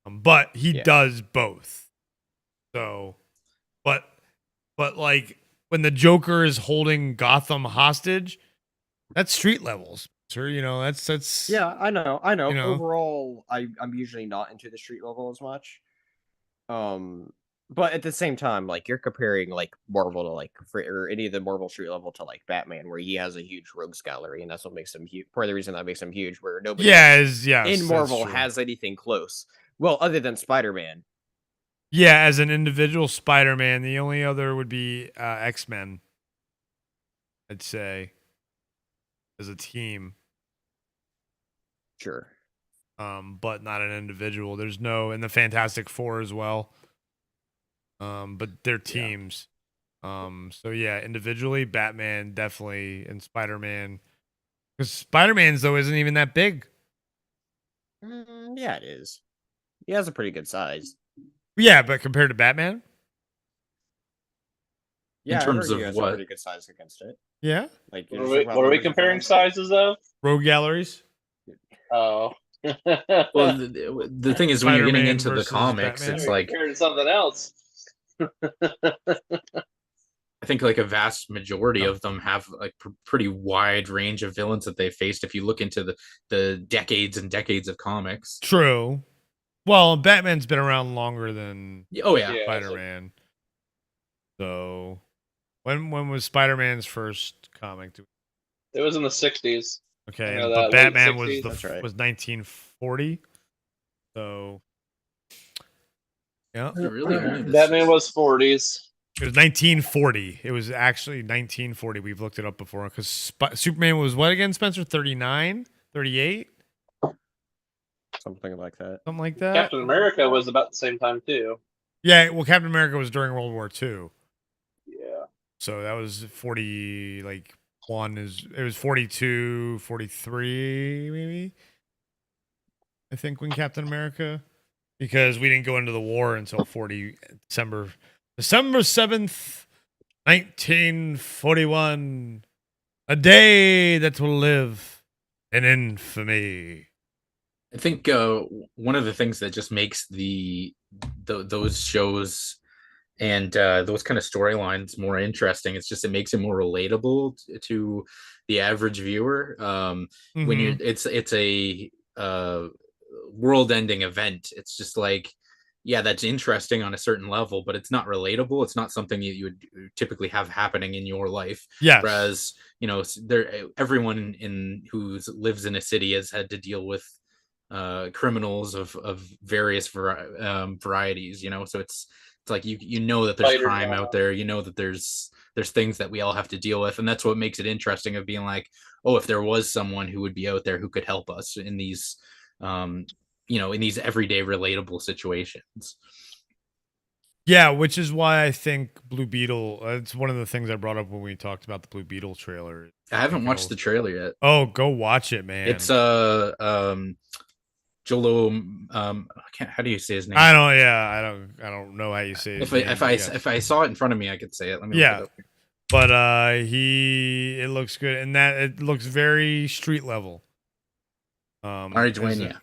Speaker 16: but he does both. So, but like when the Joker is holding Gotham hostage, that's street levels. Sure, you know that's.
Speaker 2: Yeah, I know.
Speaker 16: You know.
Speaker 2: Overall, I'm usually not into the street level as much. But at the same time, like you're comparing like Marvel to like or any of the Marvel street level to like Batman, where he has a huge rogues gallery, and that's what makes him huge. Part of the reason that makes him huge, where nobody in Marvel has anything close. Well, other than Spider-Man.
Speaker 16: Yeah, as an individual Spider-Man, the only other would be X-Men. I'd say as a team.
Speaker 2: Sure.
Speaker 16: But not an individual. There's no, and the Fantastic Four as well. But they're teams. So yeah, individually, Batman definitely, and Spider-Man. Because Spider-Man's though isn't even that big.
Speaker 2: Yeah, it is. He has a pretty good size.
Speaker 16: Yeah, but compared to Batman.
Speaker 2: Yeah,
Speaker 17: in terms
Speaker 2: I heard
Speaker 17: of
Speaker 2: he has
Speaker 17: what?
Speaker 2: a pretty good size against it.
Speaker 16: Yeah.
Speaker 2: Like,
Speaker 14: What are we comparing sizes of?
Speaker 16: Rogue galleries.
Speaker 14: Oh.
Speaker 17: Well, the thing is, when you're getting
Speaker 16: Spider-Man
Speaker 17: into the
Speaker 16: versus
Speaker 17: comics,
Speaker 16: Batman.
Speaker 17: it's like
Speaker 14: compared to something else.
Speaker 17: I think like a vast majority of them have like pretty wide range of villains that they faced. If you look into the decades and decades of comics,
Speaker 16: True. Well, Batman's been around longer than
Speaker 17: Oh yeah,
Speaker 16: Spider-Man. So, when was Spider-Man's first comic?
Speaker 14: It was in the 60s.
Speaker 16: Okay,
Speaker 14: I know
Speaker 16: but
Speaker 14: that, late
Speaker 16: Batman was
Speaker 14: 60s.
Speaker 16: the
Speaker 14: That's right.
Speaker 16: was 1940. So, yeah,
Speaker 14: Batman was 40s.
Speaker 16: It was 1940. It was actually 1940. We've looked it up before because Superman was what again, Spencer? 39, 38,
Speaker 2: something like that.
Speaker 16: Something like that.
Speaker 14: Captain America was about the same time too.
Speaker 16: Yeah, well, Captain America was during World War II.
Speaker 14: Yeah.
Speaker 16: So that was 40, like it was 42, 43, maybe. I think when Captain America, because we didn't go into the war until December 7th, 1941. A day that will live in infamy.
Speaker 17: I think one of the things that just makes those shows and those kind of storylines more interesting, it's just it makes it more relatable to the average viewer. When it's a world-ending event, it's just like yeah, that's interesting on a certain level, but it's not relatable. It's not something that you would typically have happening in your life.
Speaker 1: Yes.
Speaker 17: Whereas, you know, everyone who lives in a city has had to deal with criminals of various varieties, you know. So it's like you know that there's
Speaker 14: Fighter
Speaker 17: crime
Speaker 14: job.
Speaker 17: out there. You know that there's things that we all have to deal with, and that's what makes it interesting of being like, oh, if there was someone who would be out there who could help us in these you know, in these everyday relatable situations.
Speaker 1: Yeah, which is why I think Blue Beetle. It's one of the things I brought up when we talked about the Blue Beetle trailer.
Speaker 17: I haven't watched the trailer yet.
Speaker 1: Oh, go watch it, man.
Speaker 17: It's Jolo. I can't. How do you say his name?
Speaker 1: I don't. Yeah, I don't know how you say his name.
Speaker 17: If I saw it in front of me, I could say it. Let me.
Speaker 1: Yeah,
Speaker 17: look it up.
Speaker 1: But it looks good, and that it looks very street level.
Speaker 17: Ari Dwayne,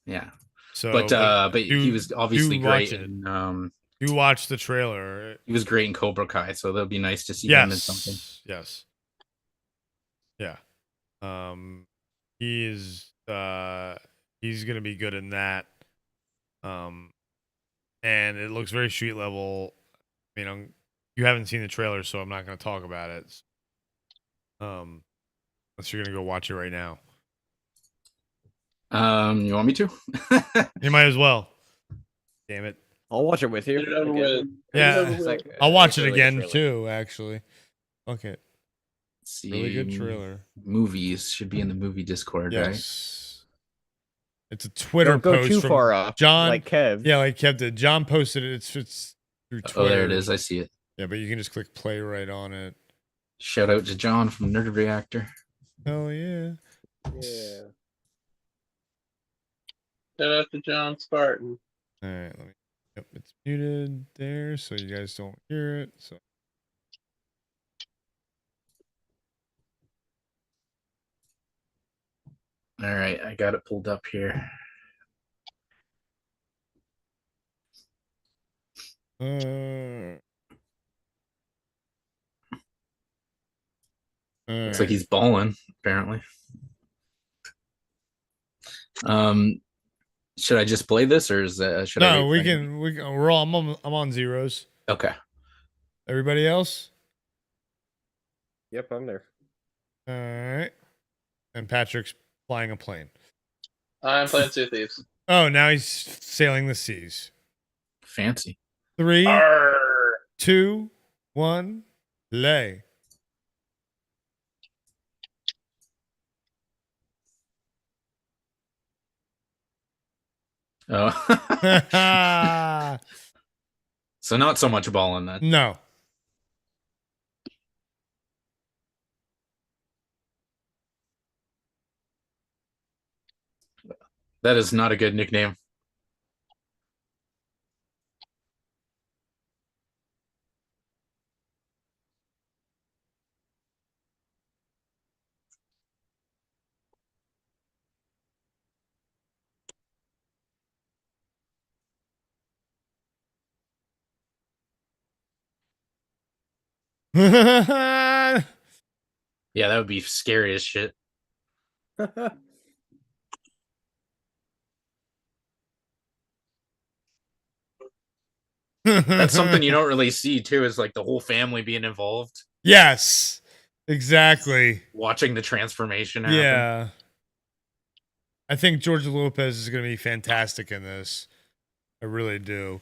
Speaker 17: yeah.
Speaker 1: So,
Speaker 17: but he was obviously great.
Speaker 1: You watch the trailer.
Speaker 17: He was great in Cobra Kai, so that'll be nice to see him in something.
Speaker 1: Yes. Yeah. He's gonna be good in that. And it looks very street level. You know, you haven't seen the trailer, so I'm not gonna talk about it. Unless you're gonna go watch it right now.
Speaker 17: You want me to?
Speaker 1: You might as well. Damn it.
Speaker 10: I'll watch it with you.
Speaker 1: Yeah, I'll watch it again too. Actually, okay.
Speaker 17: Let's see.
Speaker 1: Really good trailer.
Speaker 17: Movies should be in the movie Discord, right?
Speaker 1: It's a Twitter
Speaker 10: Don't go
Speaker 1: post
Speaker 10: too
Speaker 1: from
Speaker 10: far off,
Speaker 1: John.
Speaker 10: like Kev.
Speaker 1: Yeah, like Kev did. John posted it. It's through Twitter.
Speaker 17: Oh, there it is. I see it.
Speaker 1: Yeah, but you can just click play right on it.
Speaker 17: Shout out to John from Nerd Reactor.
Speaker 1: Hell yeah.
Speaker 10: Yeah.
Speaker 14: Shout out to John Spartan.
Speaker 1: All right, let me. Yep, it's muted there, so you guys don't hear it. So.
Speaker 17: All right, I got it pulled up here. Looks like he's balling, apparently. Should I just play this, or is that should I?
Speaker 1: No, we can. We're all. I'm on zeros.
Speaker 17: Okay.
Speaker 1: Everybody else?
Speaker 10: Yep, I'm there.
Speaker 1: All right. And Patrick's flying a plane.
Speaker 14: I'm playing Sea Thieves.
Speaker 1: Oh, now he's sailing the seas.
Speaker 17: Fancy.
Speaker 1: 3, 2, 1, play.
Speaker 17: Oh. So not so much balling then.
Speaker 1: No.
Speaker 17: That is not a good nickname. Yeah, that would be scary as shit. That's something you don't really see too, is like the whole family being involved.
Speaker 1: Yes, exactly.
Speaker 17: Watching the transformation happen.
Speaker 1: Yeah. I think George Lopez is going to be fantastic in this. I really do.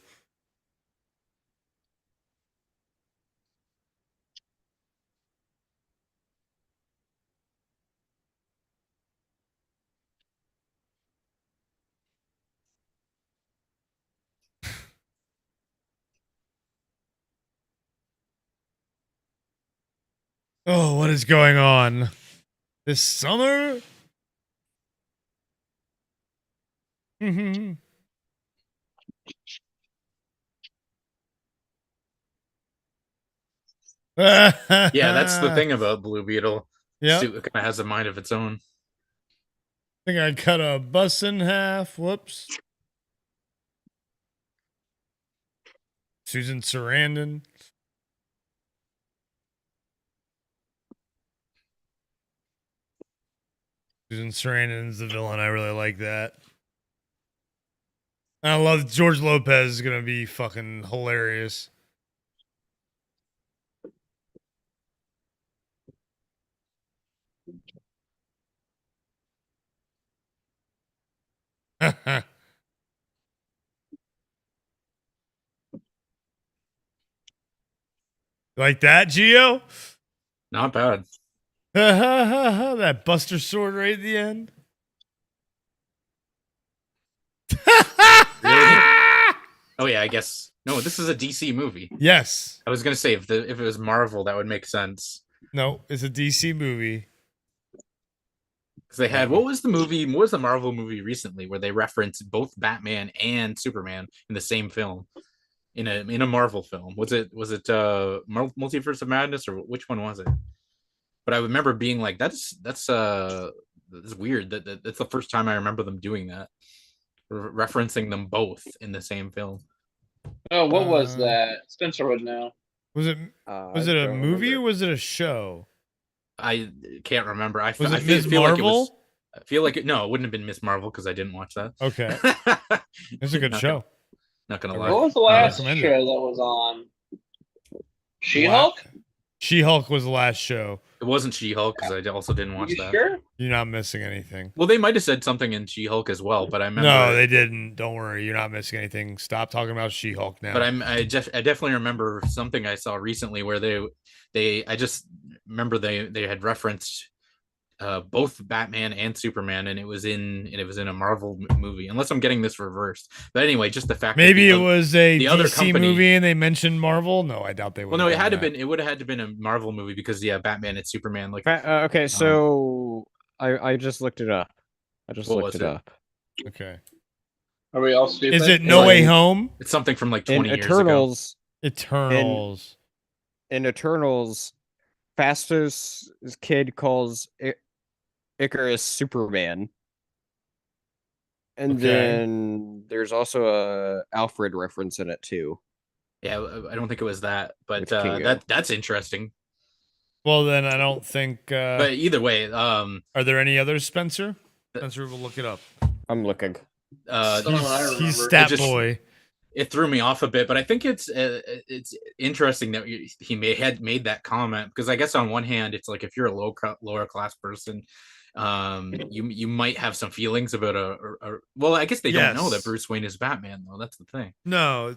Speaker 1: Oh, what is going on this summer?
Speaker 17: Yeah, that's the thing about Blue Beetle.
Speaker 1: Yeah,
Speaker 17: it kind of has a mind of its own.
Speaker 1: I think I cut a bus in half. Whoops. Susan Sarandon. Susan Sarandon's the villain. I really like that.
Speaker 16: I love George Lopez is gonna be fucking hilarious. Like that, Gio?
Speaker 17: Not bad.
Speaker 16: That Buster Sword right at the end.
Speaker 17: Really? Oh yeah, I guess. No, this is a DC movie.
Speaker 16: Yes.
Speaker 17: I was gonna say if it was Marvel, that would make sense.
Speaker 16: No, it's a DC movie.
Speaker 17: Because they had what was the Marvel movie recently where they referenced both Batman and Superman in the same film, in a Marvel film? Was it Multiverse of Madness, or which one was it? But I remember being like, that's weird. That's the first time I remember them doing that, referencing them both in the same film.
Speaker 11: Oh, what was that? Spencer would know.
Speaker 16: Was it a movie or was it a show?
Speaker 17: I can't remember.
Speaker 16: Was it Ms. Marvel?
Speaker 17: I feel like no, it wouldn't have been Miss Marvel because I didn't watch that.
Speaker 16: Okay, it's a good show.
Speaker 17: Not gonna lie.
Speaker 11: What was the last show that was on? She-Hulk?
Speaker 16: She-Hulk was the last show.
Speaker 17: It wasn't She-Hulk because I also didn't watch that.
Speaker 11: Sure?
Speaker 16: You're not missing anything.
Speaker 17: Well, they might have said something in She-Hulk as well, but I remember.
Speaker 16: No, they didn't. Don't worry, you're not missing anything. Stop talking about She-Hulk now.
Speaker 17: But I definitely remember something I saw recently where I just remember they had referenced both Batman and Superman, and it was in a Marvel movie. Unless I'm getting this reversed. But anyway, just the fact
Speaker 16: maybe
Speaker 17: that
Speaker 16: it was a
Speaker 17: the
Speaker 16: DC
Speaker 17: other company,
Speaker 16: movie and they mentioned Marvel. No, I doubt they would.
Speaker 17: Well, no, it would have had to been a Marvel movie because Batman and Superman. Like,
Speaker 10: okay, so I just looked it up.
Speaker 16: Okay.
Speaker 11: Are we all stupid?
Speaker 16: Is it No Way Home?
Speaker 17: It's something from like 20 years
Speaker 10: Eternals,
Speaker 17: ago.
Speaker 16: Eternals.
Speaker 10: In Eternals, Fastos' kid calls Icarus Superman. And then there's also a Alfred reference in it too.
Speaker 17: Yeah, I don't think it was that, but
Speaker 10: Kingo.
Speaker 17: that's interesting.
Speaker 16: Well, then I don't think.
Speaker 17: But either way,
Speaker 16: are there any others, Spencer? Spencer will look it up.
Speaker 10: I'm looking.
Speaker 16: He's stat boy.
Speaker 17: It threw me off a bit, but I think it's interesting that he had made that comment because I guess on one hand, it's like if you're a lower class person, you might have some feelings about well, I guess they don't know that Bruce Wayne is Batman though. That's the thing.
Speaker 16: No,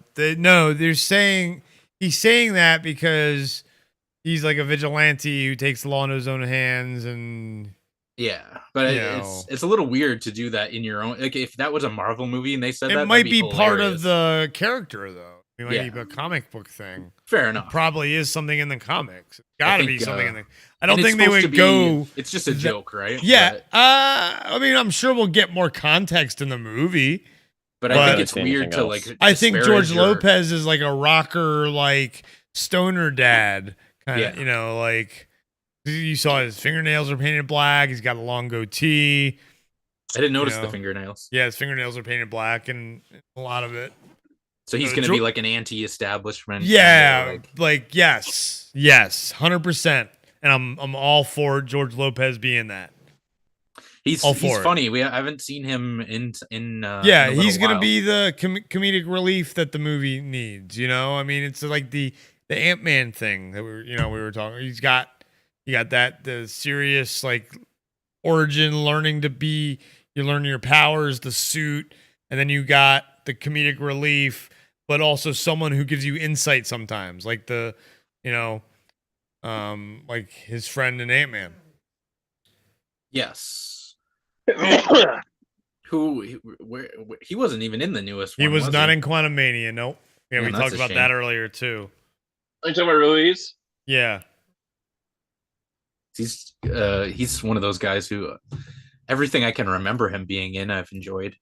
Speaker 16: they're saying he's saying that because he's like a vigilante who takes the law into his own hands and.
Speaker 17: Yeah, but it's a little weird to do that in your own. Like if that was a Marvel movie and they said
Speaker 16: it might be part of the character though. It might be a comic book thing.
Speaker 17: Fair enough.
Speaker 16: It probably is something in the comics. It's got to be something in the. I
Speaker 17: and
Speaker 16: don't think they would go.
Speaker 17: It's just a joke, right?
Speaker 16: Yeah. I mean, I'm sure we'll get more context in the movie.
Speaker 17: But I think it's weird to like.
Speaker 16: I think George Lopez is like a rocker, like stoner dad kind of. You know, like. You saw his fingernails are painted black. He's got a long goatee.
Speaker 17: I didn't notice the fingernails.
Speaker 16: Yeah, his fingernails are painted black, and a lot of it.
Speaker 17: So he's going to be like an anti-establishment.
Speaker 16: Yeah, like yes, 100%. And I'm all for George Lopez being that.
Speaker 17: He's funny. I haven't seen him in
Speaker 16: he's going to be the comedic relief that the movie needs. You know, I mean, it's like the Ant-Man thing that we were talking. You got the serious like origin, learning to be, you learn your powers, the suit, and then you got the comedic relief, but also someone who gives you insight sometimes, like like his friend in Ant-Man.
Speaker 17: Yes. He wasn't even in the newest one.
Speaker 16: He was not in Quantumania. Nope. Yeah, we talked about that earlier too.
Speaker 11: Are you talking about Ruiz?
Speaker 16: Yeah.
Speaker 17: He's one of those guys who everything I can remember him being in, I've enjoyed.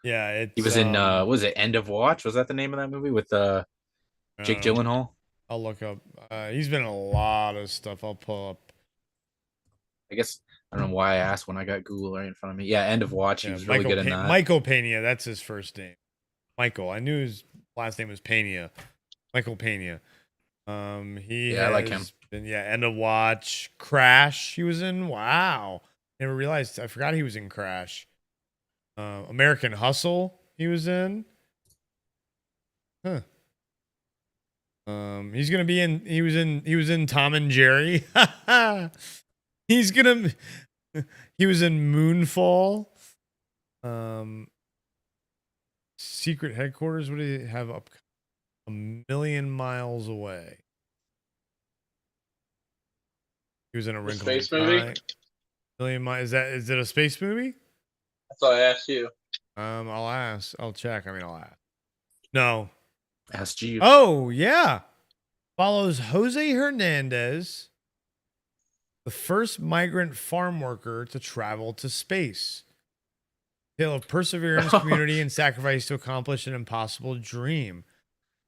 Speaker 16: Yeah,
Speaker 17: he was in was it End of Watch? Was that the name of that movie with Jake Gyllenhaal?
Speaker 16: I'll look up. He's been in a lot of stuff. I'll pull up.
Speaker 17: I guess I don't know why I asked when I got Google right in front of me. Yeah, End of Watch. He was really good in that.
Speaker 16: Michael Pena, that's his first name. Michael. I knew his last name was Pena. Michael Pena. I like him. End of Watch, Crash. He was in. Wow, never realized. I forgot he was in Crash. American Hustle. He was in. Huh. He's gonna be in. He was in Tom and Jerry. He's gonna. He was in Moonfall. Secret Headquarters. What do you have up? A Million Miles Away. He was in a Wrinkle in
Speaker 14: space movie?
Speaker 16: Time. Is it a space movie?
Speaker 14: That's what I asked you.
Speaker 16: I'll ask. I'll check. I'll ask. No.
Speaker 17: Asked you.
Speaker 16: Oh, yeah. Follows Jose Hernandez, the first migrant farm worker to travel to space. Tale of perseverance, community, and sacrifice to accomplish an impossible dream.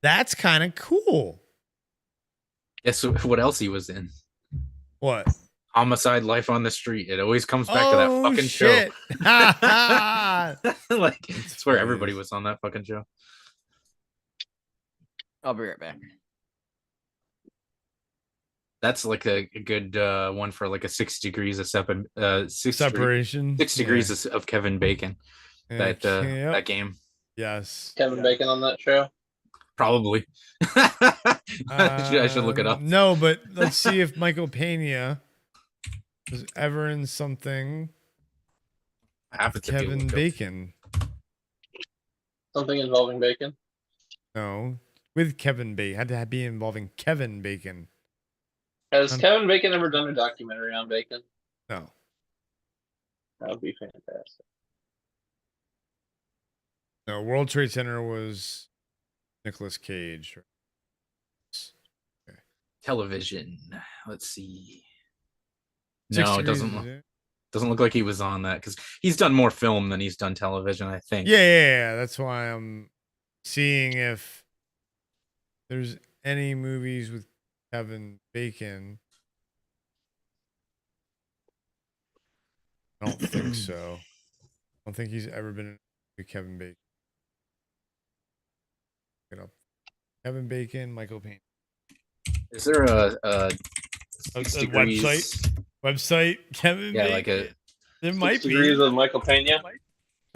Speaker 16: That's kind of cool.
Speaker 17: Guess what else he was in?
Speaker 16: What?
Speaker 17: Homicide: Life on the Street. It always comes back to that fucking
Speaker 16: shit.
Speaker 17: show. Like, I swear everybody was on that fucking show.
Speaker 2: I'll be right back.
Speaker 17: That's like a good one for like a 6 degrees of
Speaker 16: separation.
Speaker 17: 6 degrees of Kevin Bacon.
Speaker 16: Yep.
Speaker 17: That game.
Speaker 16: Yes.
Speaker 14: Kevin Bacon on that show.
Speaker 17: Probably. I should look it up.
Speaker 16: No, but let's see if Michael Pena was ever in something. Kevin Bacon.
Speaker 14: Something involving bacon?
Speaker 16: No, with Kevin Bacon. Had to be involving Kevin Bacon.
Speaker 14: Has Kevin Bacon ever done a documentary on bacon?
Speaker 16: No.
Speaker 14: That would be fantastic.
Speaker 16: No, World Trade Center was Nicolas Cage.
Speaker 17: Okay. Television. Let's see.
Speaker 16: 6
Speaker 17: No, it
Speaker 16: degrees,
Speaker 17: doesn't look like he was on that because he's done more film than he's done television, I think.
Speaker 16: Yeah. That's why I'm seeing if there's any movies with Kevin Bacon. I don't think so. I don't think he's ever been in Kevin Bacon. Look it up. Kevin Bacon, Michael Payne.
Speaker 17: Is there a
Speaker 16: website? Kevin Bacon.
Speaker 17: Like a
Speaker 16: there might be.
Speaker 14: Degrees of Michael Pena.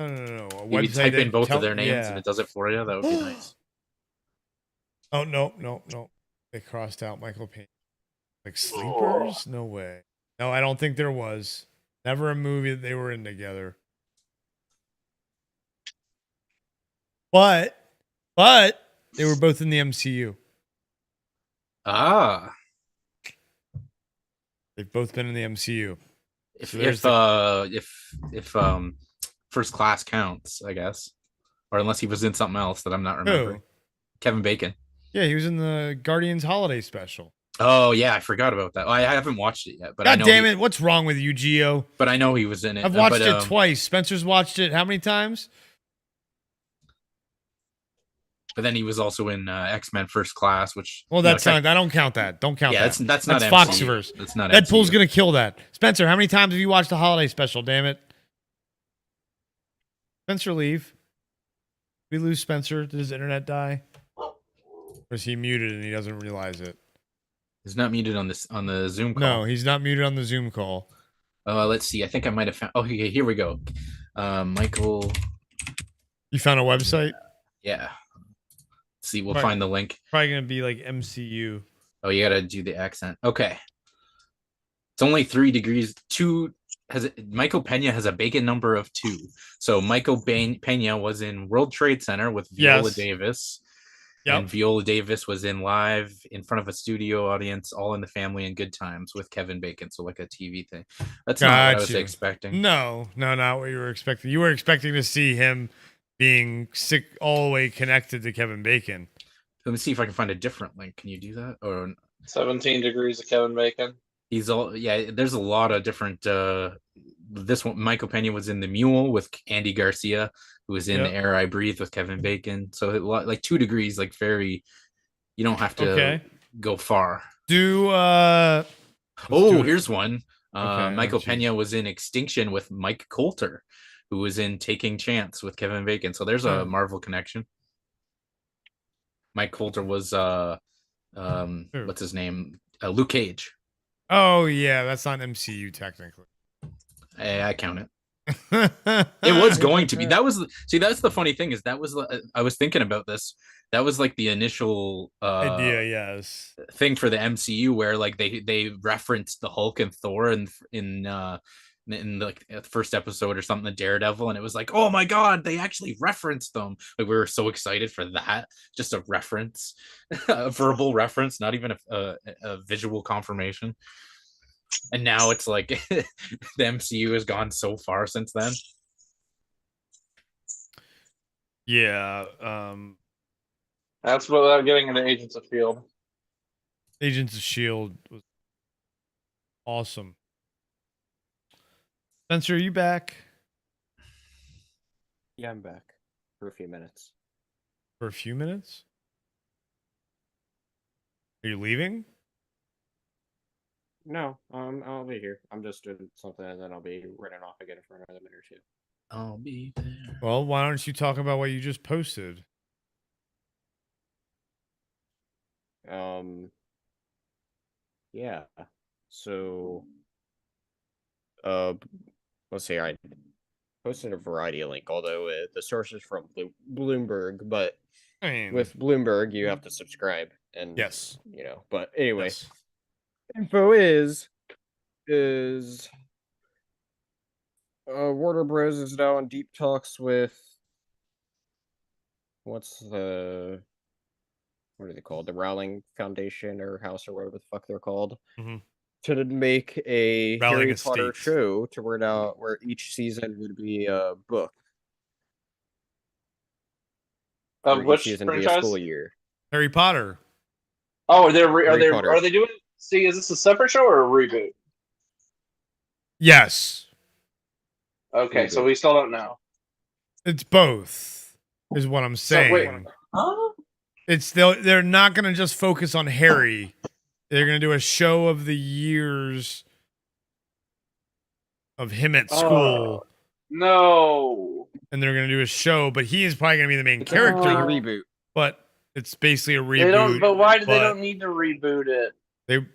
Speaker 16: No. A
Speaker 17: you
Speaker 16: website
Speaker 17: type in
Speaker 16: that
Speaker 17: both of their names and it does it for you. That would be nice.
Speaker 16: Oh no. They crossed out Michael Payne. Like Sleepers? No way. No, I don't think there was. Never a movie that they were in together. But they were both in the MCU.
Speaker 17: Ah.
Speaker 16: They've both been in the MCU.
Speaker 17: If First Class counts, I guess. Or unless he was in something else that I'm not remembering. Kevin Bacon.
Speaker 16: Yeah, he was in the Guardians Holiday Special.
Speaker 17: Oh yeah, I forgot about that. I haven't watched it yet, but
Speaker 16: God
Speaker 17: I know
Speaker 16: damn it! What's wrong with you, Gio?
Speaker 17: But I know he was in it.
Speaker 16: I've watched it twice. Spencer's watched it how many times?
Speaker 17: But then he was also in X-Men First Class, which
Speaker 16: that's not. I don't count that. Don't count that.
Speaker 17: That's not
Speaker 16: Foxverse.
Speaker 17: That's not
Speaker 16: Deadpool's
Speaker 17: MCU.
Speaker 16: gonna kill that. Spencer, how many times have you watched the Holiday Special? Damn it! Spencer, leave. Did we lose Spencer? Did his internet die? Or is he muted and he doesn't realize it?
Speaker 17: He's not muted on the Zoom call.
Speaker 16: No, he's not muted on the Zoom call.
Speaker 17: Let's see. I think I might have found. Oh, here we go. Michael.
Speaker 16: You found a website?
Speaker 17: Yeah. Let's see. We'll find the link.
Speaker 16: Probably gonna be like MCU.
Speaker 17: Oh, you gotta do the accent. Okay. It's only 3 degrees. Michael Pena has a Bacon number of 2. So Michael Pena was in World Trade Center with Viola Davis. Yep. And Viola Davis was in Live in front of a studio audience, All in the Family and Good Times with Kevin Bacon. So like a TV thing. That's not what I was expecting.
Speaker 16: No, not what you were expecting. You were expecting to see him being sick all the way connected to Kevin Bacon.
Speaker 17: Let me see if I can find a different link. Can you do that? Or
Speaker 14: 17 degrees of Kevin Bacon.
Speaker 17: There's a lot of different this one. Michael Pena was in The Mule with Andy Garcia, who was in The Air I Breathe with Kevin Bacon. So like 2 degrees, like very, you don't have to go far. Here's one. Michael Pena was in Extinction with Mike Coulter, who was in Taking Chance with Kevin Bacon. So there's a Marvel connection. Mike Coulter was what's his name? Luke Cage.
Speaker 16: Oh yeah, that's not MCU technically.
Speaker 17: I count it. It was going to be. That was that's the funny thing is that was I was thinking about this. That was like the initial
Speaker 16: idea, yes,
Speaker 17: thing for the MCU where like they referenced the Hulk and Thor in like the first episode or something, the Daredevil, and it was like, oh my god, they actually referenced them. Like we were so excited for that, just a reference, a verbal reference, not even a visual confirmation. And now it's like the MCU has gone so far since then.
Speaker 16: Yeah,
Speaker 14: that's without getting into Agents of S.H.I.E.L.D.
Speaker 16: Agents of S.H.I.E.L.D. was awesome. Spencer, are you back?
Speaker 10: Yeah, I'm back for a few minutes.
Speaker 16: For a few minutes? Are you leaving?
Speaker 10: No, I'll be here. I'm just doing something, and then I'll be running off again for another minute or two.
Speaker 17: I'll be there.
Speaker 16: Well, why don't you talk about what you just posted?
Speaker 10: Yeah. So, let's see. I posted a variety of link, although the source is from Bloomberg, but with Bloomberg you have to subscribe, and
Speaker 16: yes,
Speaker 10: But anyway, info is Warner Bros is now in deep talks with what are they called? The Rowling Foundation or House or whatever the fuck they're called. To make a
Speaker 16: Rowling
Speaker 10: Harry Potter
Speaker 16: Estates.
Speaker 10: show to where each season would be a book.
Speaker 14: Of which
Speaker 10: season
Speaker 14: franchise?
Speaker 10: be a school year.
Speaker 16: Harry Potter.
Speaker 14: Oh, are
Speaker 10: Potter.
Speaker 14: they doing? See, is this a separate show or a reboot?
Speaker 16: Yes.
Speaker 14: Okay, so we still don't know.
Speaker 16: It's both, is what I'm saying.
Speaker 14: So, wait, huh?
Speaker 16: They're not going to just focus on Harry. They're going to do a show of the years of him at school.
Speaker 14: No.
Speaker 16: And they're going to do a show, but he is probably going to be the main character.
Speaker 10: Reboot.
Speaker 16: But it's basically a reboot.
Speaker 14: They don't. But why do they don't need to reboot it?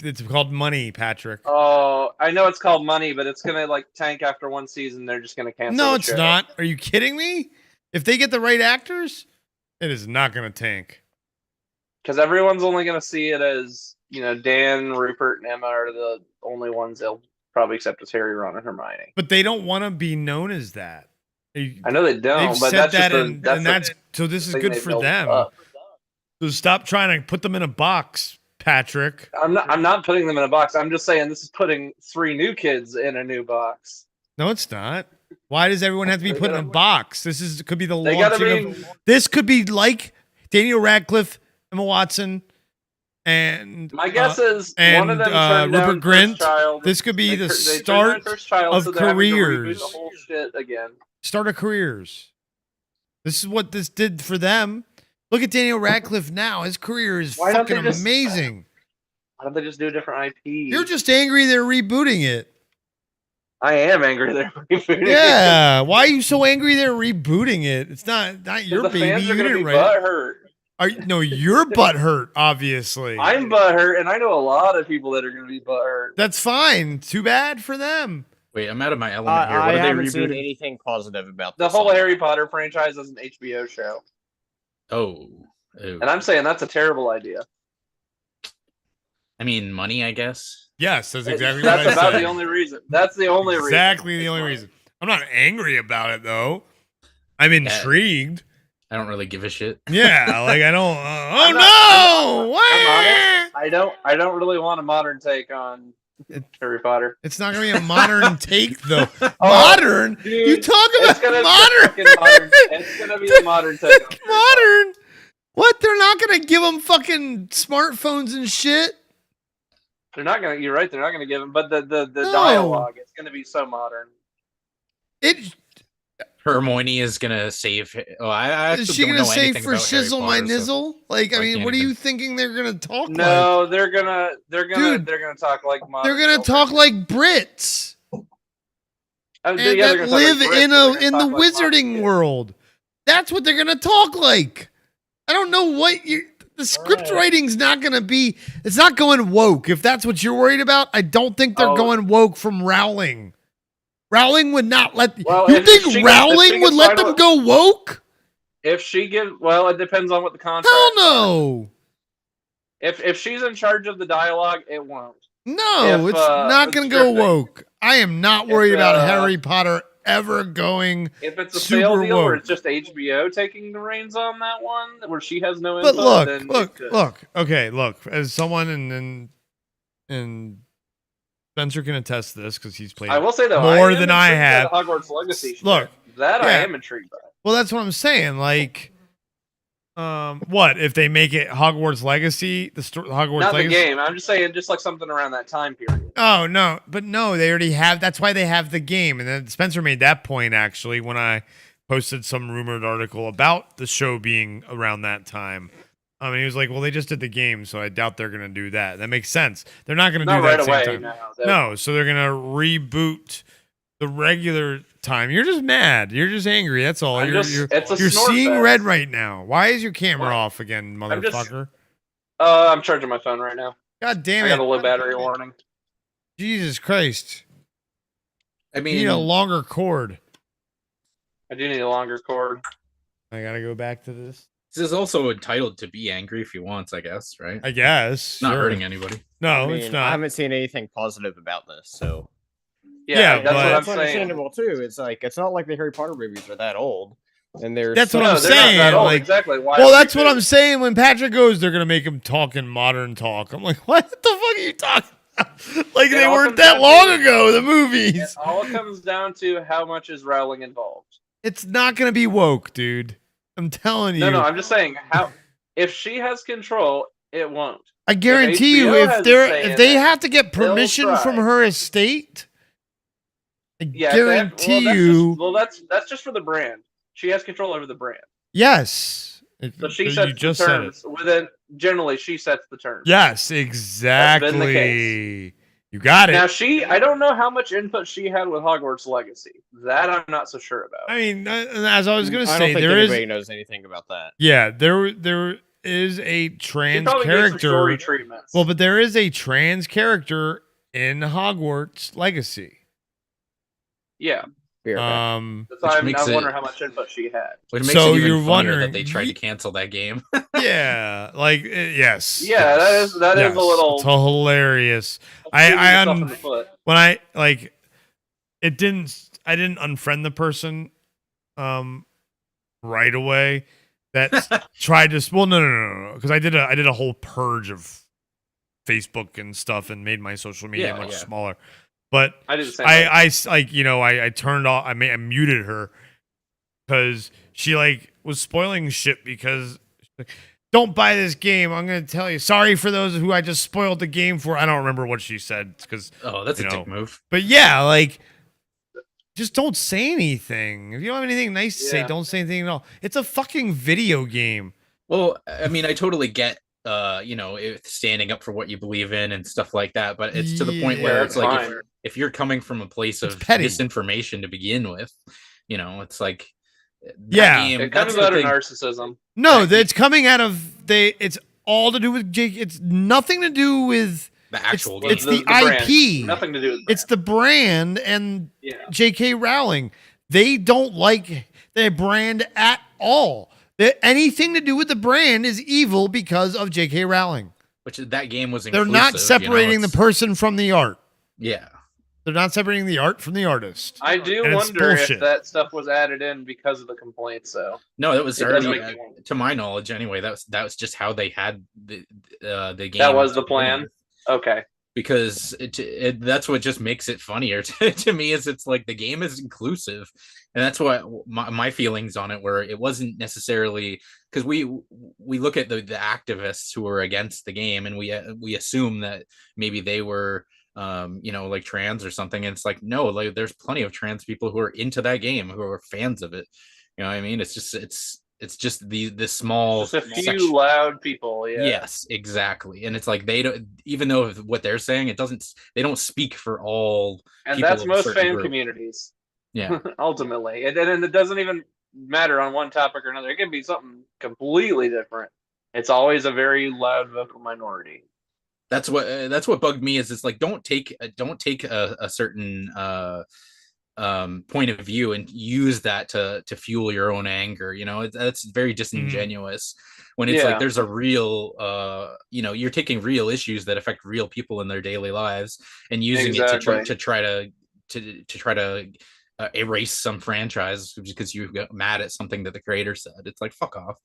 Speaker 16: It's called money, Patrick.
Speaker 14: Oh, I know it's called money, but it's gonna like tank after one season. They're just gonna cancel.
Speaker 16: No,
Speaker 14: the
Speaker 16: it's
Speaker 14: show.
Speaker 16: not. Are you kidding me? If they get the right actors, it is not going to tank.
Speaker 14: Because everyone's only gonna see it as Dan, Rupert, and Emma are the only ones they'll probably accept as Harry, Ron, and Hermione.
Speaker 16: But they don't want to be known as that.
Speaker 14: I know they don't.
Speaker 16: They've
Speaker 14: but
Speaker 16: said
Speaker 14: that's
Speaker 16: that,
Speaker 14: just
Speaker 16: so this is
Speaker 14: thing
Speaker 16: good
Speaker 14: they
Speaker 16: for
Speaker 14: built
Speaker 16: them.
Speaker 14: up.
Speaker 16: So stop trying to put them in a box, Patrick.
Speaker 14: I'm not putting them in a box. I'm just saying this is putting 3 new kids in a new box.
Speaker 16: No, it's not. Why does everyone have to be put in a box? Could be the
Speaker 14: They gotta
Speaker 16: launching of. This could be like Daniel Radcliffe, Emma Watson, and
Speaker 14: my guess is
Speaker 16: and
Speaker 14: one of them turned
Speaker 16: Rupert
Speaker 14: down
Speaker 16: Grint.
Speaker 14: Child.
Speaker 16: This could be the
Speaker 14: They turned
Speaker 16: start
Speaker 14: down First Child,
Speaker 16: of
Speaker 14: so they're having to reboot
Speaker 16: careers.
Speaker 14: the whole shit again.
Speaker 16: Start of careers. This is what this did for them. Look at Daniel Radcliffe now. His career is fucking amazing.
Speaker 14: Why don't they just do a different IP?
Speaker 16: You're just angry they're rebooting it.
Speaker 14: I am angry they're rebooting it.
Speaker 16: Yeah. Why are you so angry they're rebooting it? It's not your
Speaker 14: The
Speaker 16: baby.
Speaker 14: fans
Speaker 16: You
Speaker 14: are gonna
Speaker 16: didn't
Speaker 14: be
Speaker 16: write it.
Speaker 14: butthurt.
Speaker 16: No, you're butthurt, obviously.
Speaker 14: I'm butthurt, and I know a lot of people that are going to be butthurt.
Speaker 16: That's fine. Too bad for them.
Speaker 17: Wait, I'm out of my element here. What
Speaker 10: I
Speaker 17: are they
Speaker 10: haven't seen
Speaker 17: rebooting?
Speaker 10: anything positive about
Speaker 14: The
Speaker 10: this
Speaker 14: whole
Speaker 10: song.
Speaker 14: Harry Potter franchise is an HBO show.
Speaker 17: Oh.
Speaker 14: And I'm saying that's a terrible idea.
Speaker 17: I mean, money, I guess.
Speaker 16: Yes, that's exactly
Speaker 14: That's
Speaker 16: what I
Speaker 14: about
Speaker 16: said.
Speaker 14: the only reason. That's the only reason.
Speaker 16: Exactly the only reason. I'm not angry about it, though. I'm intrigued.
Speaker 17: I don't really give a shit.
Speaker 16: Yeah, like I don't.
Speaker 14: I don't really want a modern take on Harry Potter.
Speaker 16: It's not gonna be a modern take, though. Modern?
Speaker 14: Dude,
Speaker 16: You talk about
Speaker 14: it's gonna
Speaker 16: modern?
Speaker 14: Be modern. It's gonna be a modern take. On
Speaker 16: Modern? What? They're not gonna give them fucking smartphones and shit.
Speaker 14: They're not gonna. You're right. They're not gonna give them. But the
Speaker 16: No.
Speaker 14: dialogue, it's gonna be so modern.
Speaker 17: Hermione is gonna save. Oh, I actually
Speaker 16: Is she
Speaker 17: don't
Speaker 16: gonna
Speaker 17: know
Speaker 16: say
Speaker 17: anything
Speaker 16: for
Speaker 17: about Harry
Speaker 16: shizzle my
Speaker 17: Potter, so
Speaker 16: nizzle? Like, I mean,
Speaker 17: can't
Speaker 16: what are
Speaker 17: even-
Speaker 16: you thinking they're gonna talk like?
Speaker 14: No, they're gonna
Speaker 16: Dude,
Speaker 14: talk like modern.
Speaker 16: They're gonna talk like Brits
Speaker 14: And
Speaker 16: and that live in the wizarding world. That's what they're gonna talk like. I don't know what the script writing's not gonna be. It's not going woke. If that's what you're worried about, I don't think they're going woke from Rowling. Rowling would not let.
Speaker 11: Well,
Speaker 16: you
Speaker 11: if she
Speaker 16: think
Speaker 11: gets-
Speaker 16: Rowling would let them go woke?
Speaker 11: If she gives, well, it depends on what the contract.
Speaker 16: Hell no.
Speaker 11: If she's in charge of the dialogue, it won't.
Speaker 16: No, it's not going to go woke. I am not worried about Harry Potter ever going
Speaker 11: If it's a
Speaker 16: super
Speaker 11: sale deal
Speaker 16: woke.
Speaker 11: where it's just HBO taking the reins on that one, where she has no input,
Speaker 16: But
Speaker 11: then
Speaker 16: look. Okay, look. As someone and Spencer can attest to this because he's played.
Speaker 11: I will say though,
Speaker 16: more than I
Speaker 11: intrigued by
Speaker 16: have.
Speaker 11: the Hogwarts Legacy.
Speaker 16: Look,
Speaker 11: that I
Speaker 16: yeah.
Speaker 11: am intrigued by.
Speaker 16: Well, that's what I'm saying. Like, what if they make it Hogwarts Legacy? Hogwarts
Speaker 11: Not
Speaker 16: Legacy.
Speaker 11: the game. I'm just saying, just like something around that time period.
Speaker 16: Oh no, but no, they already have. That's why they have the game. And then Spencer made that point actually when I posted some rumored article about the show being around that time. I mean, he was like, "Well, they just did the game, so I doubt they're gonna do that." That makes sense. They're not gonna do that
Speaker 11: right
Speaker 16: at the
Speaker 11: away.
Speaker 16: same time.
Speaker 11: No,
Speaker 16: So they're gonna reboot the regular time. You're just mad. You're just angry. That's all. You're seeing
Speaker 11: fest.
Speaker 16: red right now. Why is your camera off again, motherfucker?
Speaker 11: I'm charging my phone right now.
Speaker 16: God damn
Speaker 11: I
Speaker 16: it!
Speaker 11: got a low battery warning.
Speaker 16: Jesus Christ!
Speaker 17: I mean,
Speaker 16: you need a longer cord.
Speaker 11: I do need a longer cord.
Speaker 16: I gotta go back to this.
Speaker 17: This is also entitled to be angry if he wants, I guess, right?
Speaker 16: I guess.
Speaker 17: Not
Speaker 16: sure.
Speaker 17: hurting anybody.
Speaker 16: No,
Speaker 10: I mean,
Speaker 16: it's not.
Speaker 10: I haven't seen anything positive about this, so.
Speaker 11: Yeah,
Speaker 10: that's
Speaker 11: what I'm saying.
Speaker 10: understandable too. It's like it's not like the Harry Potter movies are that old, and they're.
Speaker 16: That's what
Speaker 11: No,
Speaker 16: I'm
Speaker 11: they're not
Speaker 16: saying.
Speaker 11: that old,
Speaker 16: Like,
Speaker 11: exactly. Why
Speaker 16: well,
Speaker 11: would
Speaker 16: that's
Speaker 11: we
Speaker 16: what
Speaker 11: do
Speaker 16: I'm saying. When Patrick goes, they're gonna make him talk in modern talk. I'm like, what the fuck are you talking about? Like they
Speaker 11: all
Speaker 16: weren't
Speaker 11: comes
Speaker 16: that
Speaker 11: down
Speaker 16: long
Speaker 11: to-
Speaker 16: ago. The
Speaker 11: It
Speaker 16: movies.
Speaker 11: all comes down to how much is Rowling involved.
Speaker 16: It's not gonna be woke, dude. I'm telling you.
Speaker 11: No, I'm just saying how. If she has control, it won't.
Speaker 16: I guarantee you,
Speaker 11: HBO has a say
Speaker 16: if
Speaker 11: in
Speaker 16: they
Speaker 11: it,
Speaker 16: have to get
Speaker 11: they'll
Speaker 16: permission from
Speaker 11: try.
Speaker 16: her estate, I
Speaker 11: Yeah,
Speaker 16: guarantee
Speaker 11: that's
Speaker 16: you.
Speaker 11: that's just for the brand. She has control over the brand.
Speaker 16: Yes.
Speaker 11: So she
Speaker 16: You
Speaker 11: sets
Speaker 16: just
Speaker 11: the
Speaker 16: said
Speaker 11: terms. Within generally, she sets the terms.
Speaker 16: Yes,
Speaker 11: been the
Speaker 16: exactly. You got it.
Speaker 11: Now I don't know how much input she had with Hogwarts Legacy. That I'm not so sure about.
Speaker 16: I mean, as I was going to
Speaker 10: I
Speaker 16: say,
Speaker 10: don't think
Speaker 16: there
Speaker 10: anybody
Speaker 16: is.
Speaker 10: knows anything about that.
Speaker 16: Yeah, there is a
Speaker 11: She
Speaker 16: trans
Speaker 11: probably gave some story
Speaker 16: character.
Speaker 11: treatments.
Speaker 16: Well, but there is a trans character in Hogwarts Legacy.
Speaker 11: Yeah.
Speaker 10: Okay.
Speaker 11: That's
Speaker 17: Which
Speaker 11: why I'm
Speaker 17: makes it-
Speaker 11: wondering how much input she had.
Speaker 17: Which makes
Speaker 16: So
Speaker 17: it even
Speaker 16: you're
Speaker 17: funnier
Speaker 16: wondering-
Speaker 17: that they tried to cancel that game.
Speaker 16: Yeah, like yes.
Speaker 11: Yeah,
Speaker 16: yes,
Speaker 11: that is a little.
Speaker 16: It's hilarious.
Speaker 11: shooting yourself in the foot.
Speaker 16: When I like, it didn't. I didn't unfriend the person, right away. That tried to. Well, no, because I did a whole purge of Facebook and stuff and made my social media much smaller. But
Speaker 11: I did the same
Speaker 16: I turned off. I muted her because she like was spoiling shit because. Don't buy this game. I'm going to tell you. Sorry for those who I just spoiled the game for. I don't remember what she said because.
Speaker 17: Oh, that's a dick move.
Speaker 16: But yeah, like, just don't say anything. If you don't have anything nice to say,
Speaker 11: Yeah.
Speaker 16: don't say anything at all. It's a fucking video game.
Speaker 17: Well, I mean, I totally get, standing up for what you believe in and stuff like that. But it's to the point
Speaker 11: Yeah,
Speaker 17: where
Speaker 11: that's
Speaker 17: it's like
Speaker 11: fine.
Speaker 17: if you're coming from a place of
Speaker 16: petty.
Speaker 17: misinformation to begin with, it's like. that
Speaker 16: Yeah.
Speaker 17: game,
Speaker 11: It comes
Speaker 17: that's the
Speaker 11: out of
Speaker 17: thing.
Speaker 11: narcissism.
Speaker 16: No, it's coming out of it's all to do with Jake. It's nothing to do with
Speaker 17: The actual game.
Speaker 16: It's the
Speaker 11: brand.
Speaker 16: IP.
Speaker 11: Nothing to do with
Speaker 16: It's the brand and
Speaker 11: Yeah.
Speaker 16: J.K. Rowling. They don't like their brand at all. Anything to do with the brand is evil because of J.K. Rowling.
Speaker 17: Which that game was
Speaker 16: They're
Speaker 17: inclusive,
Speaker 16: not separating the
Speaker 17: it's-
Speaker 16: person from the art.
Speaker 17: Yeah.
Speaker 16: They're not separating the art from the artist.
Speaker 11: I do
Speaker 16: And it's
Speaker 11: wonder if
Speaker 16: bullshit.
Speaker 11: that stuff was added in because of the complaints, though.
Speaker 17: No, that was
Speaker 11: It does
Speaker 17: already,
Speaker 11: make you wonder.
Speaker 17: to my knowledge, anyway. That was just how they had the game.
Speaker 11: That was the
Speaker 17: to begin
Speaker 11: plan?
Speaker 17: with.
Speaker 11: Okay.
Speaker 17: Because that's what just makes it funnier to me. Is it's like the game is inclusive, and that's what my feelings on it were. It wasn't necessarily because we look at the activists who were against the game, and we assume that maybe they were. Like trans or something, and it's like no, like there's plenty of trans people who are into that game who are fans of it. You know what I mean? It's just the small
Speaker 11: Just a few
Speaker 17: section.
Speaker 11: loud people, yeah.
Speaker 17: Yes, exactly. And it's like they don't, even though what they're saying, they don't speak for all.
Speaker 11: And
Speaker 17: people
Speaker 11: that's
Speaker 17: of a
Speaker 11: most
Speaker 17: certain
Speaker 11: fan
Speaker 17: group.
Speaker 11: communities.
Speaker 17: Yeah.
Speaker 11: Ultimately. And it doesn't even matter on one topic or another. It can be something completely different. It's always a very loud vocal minority.
Speaker 17: That's what bugged me is it's like don't take a certain point of view and use that to fuel your own anger. That's very disingenuous when it's like there's a real you're taking real issues that affect real people in their daily lives and using it to try to erase some franchise because you got mad at something that the creator said. It's like, fuck off.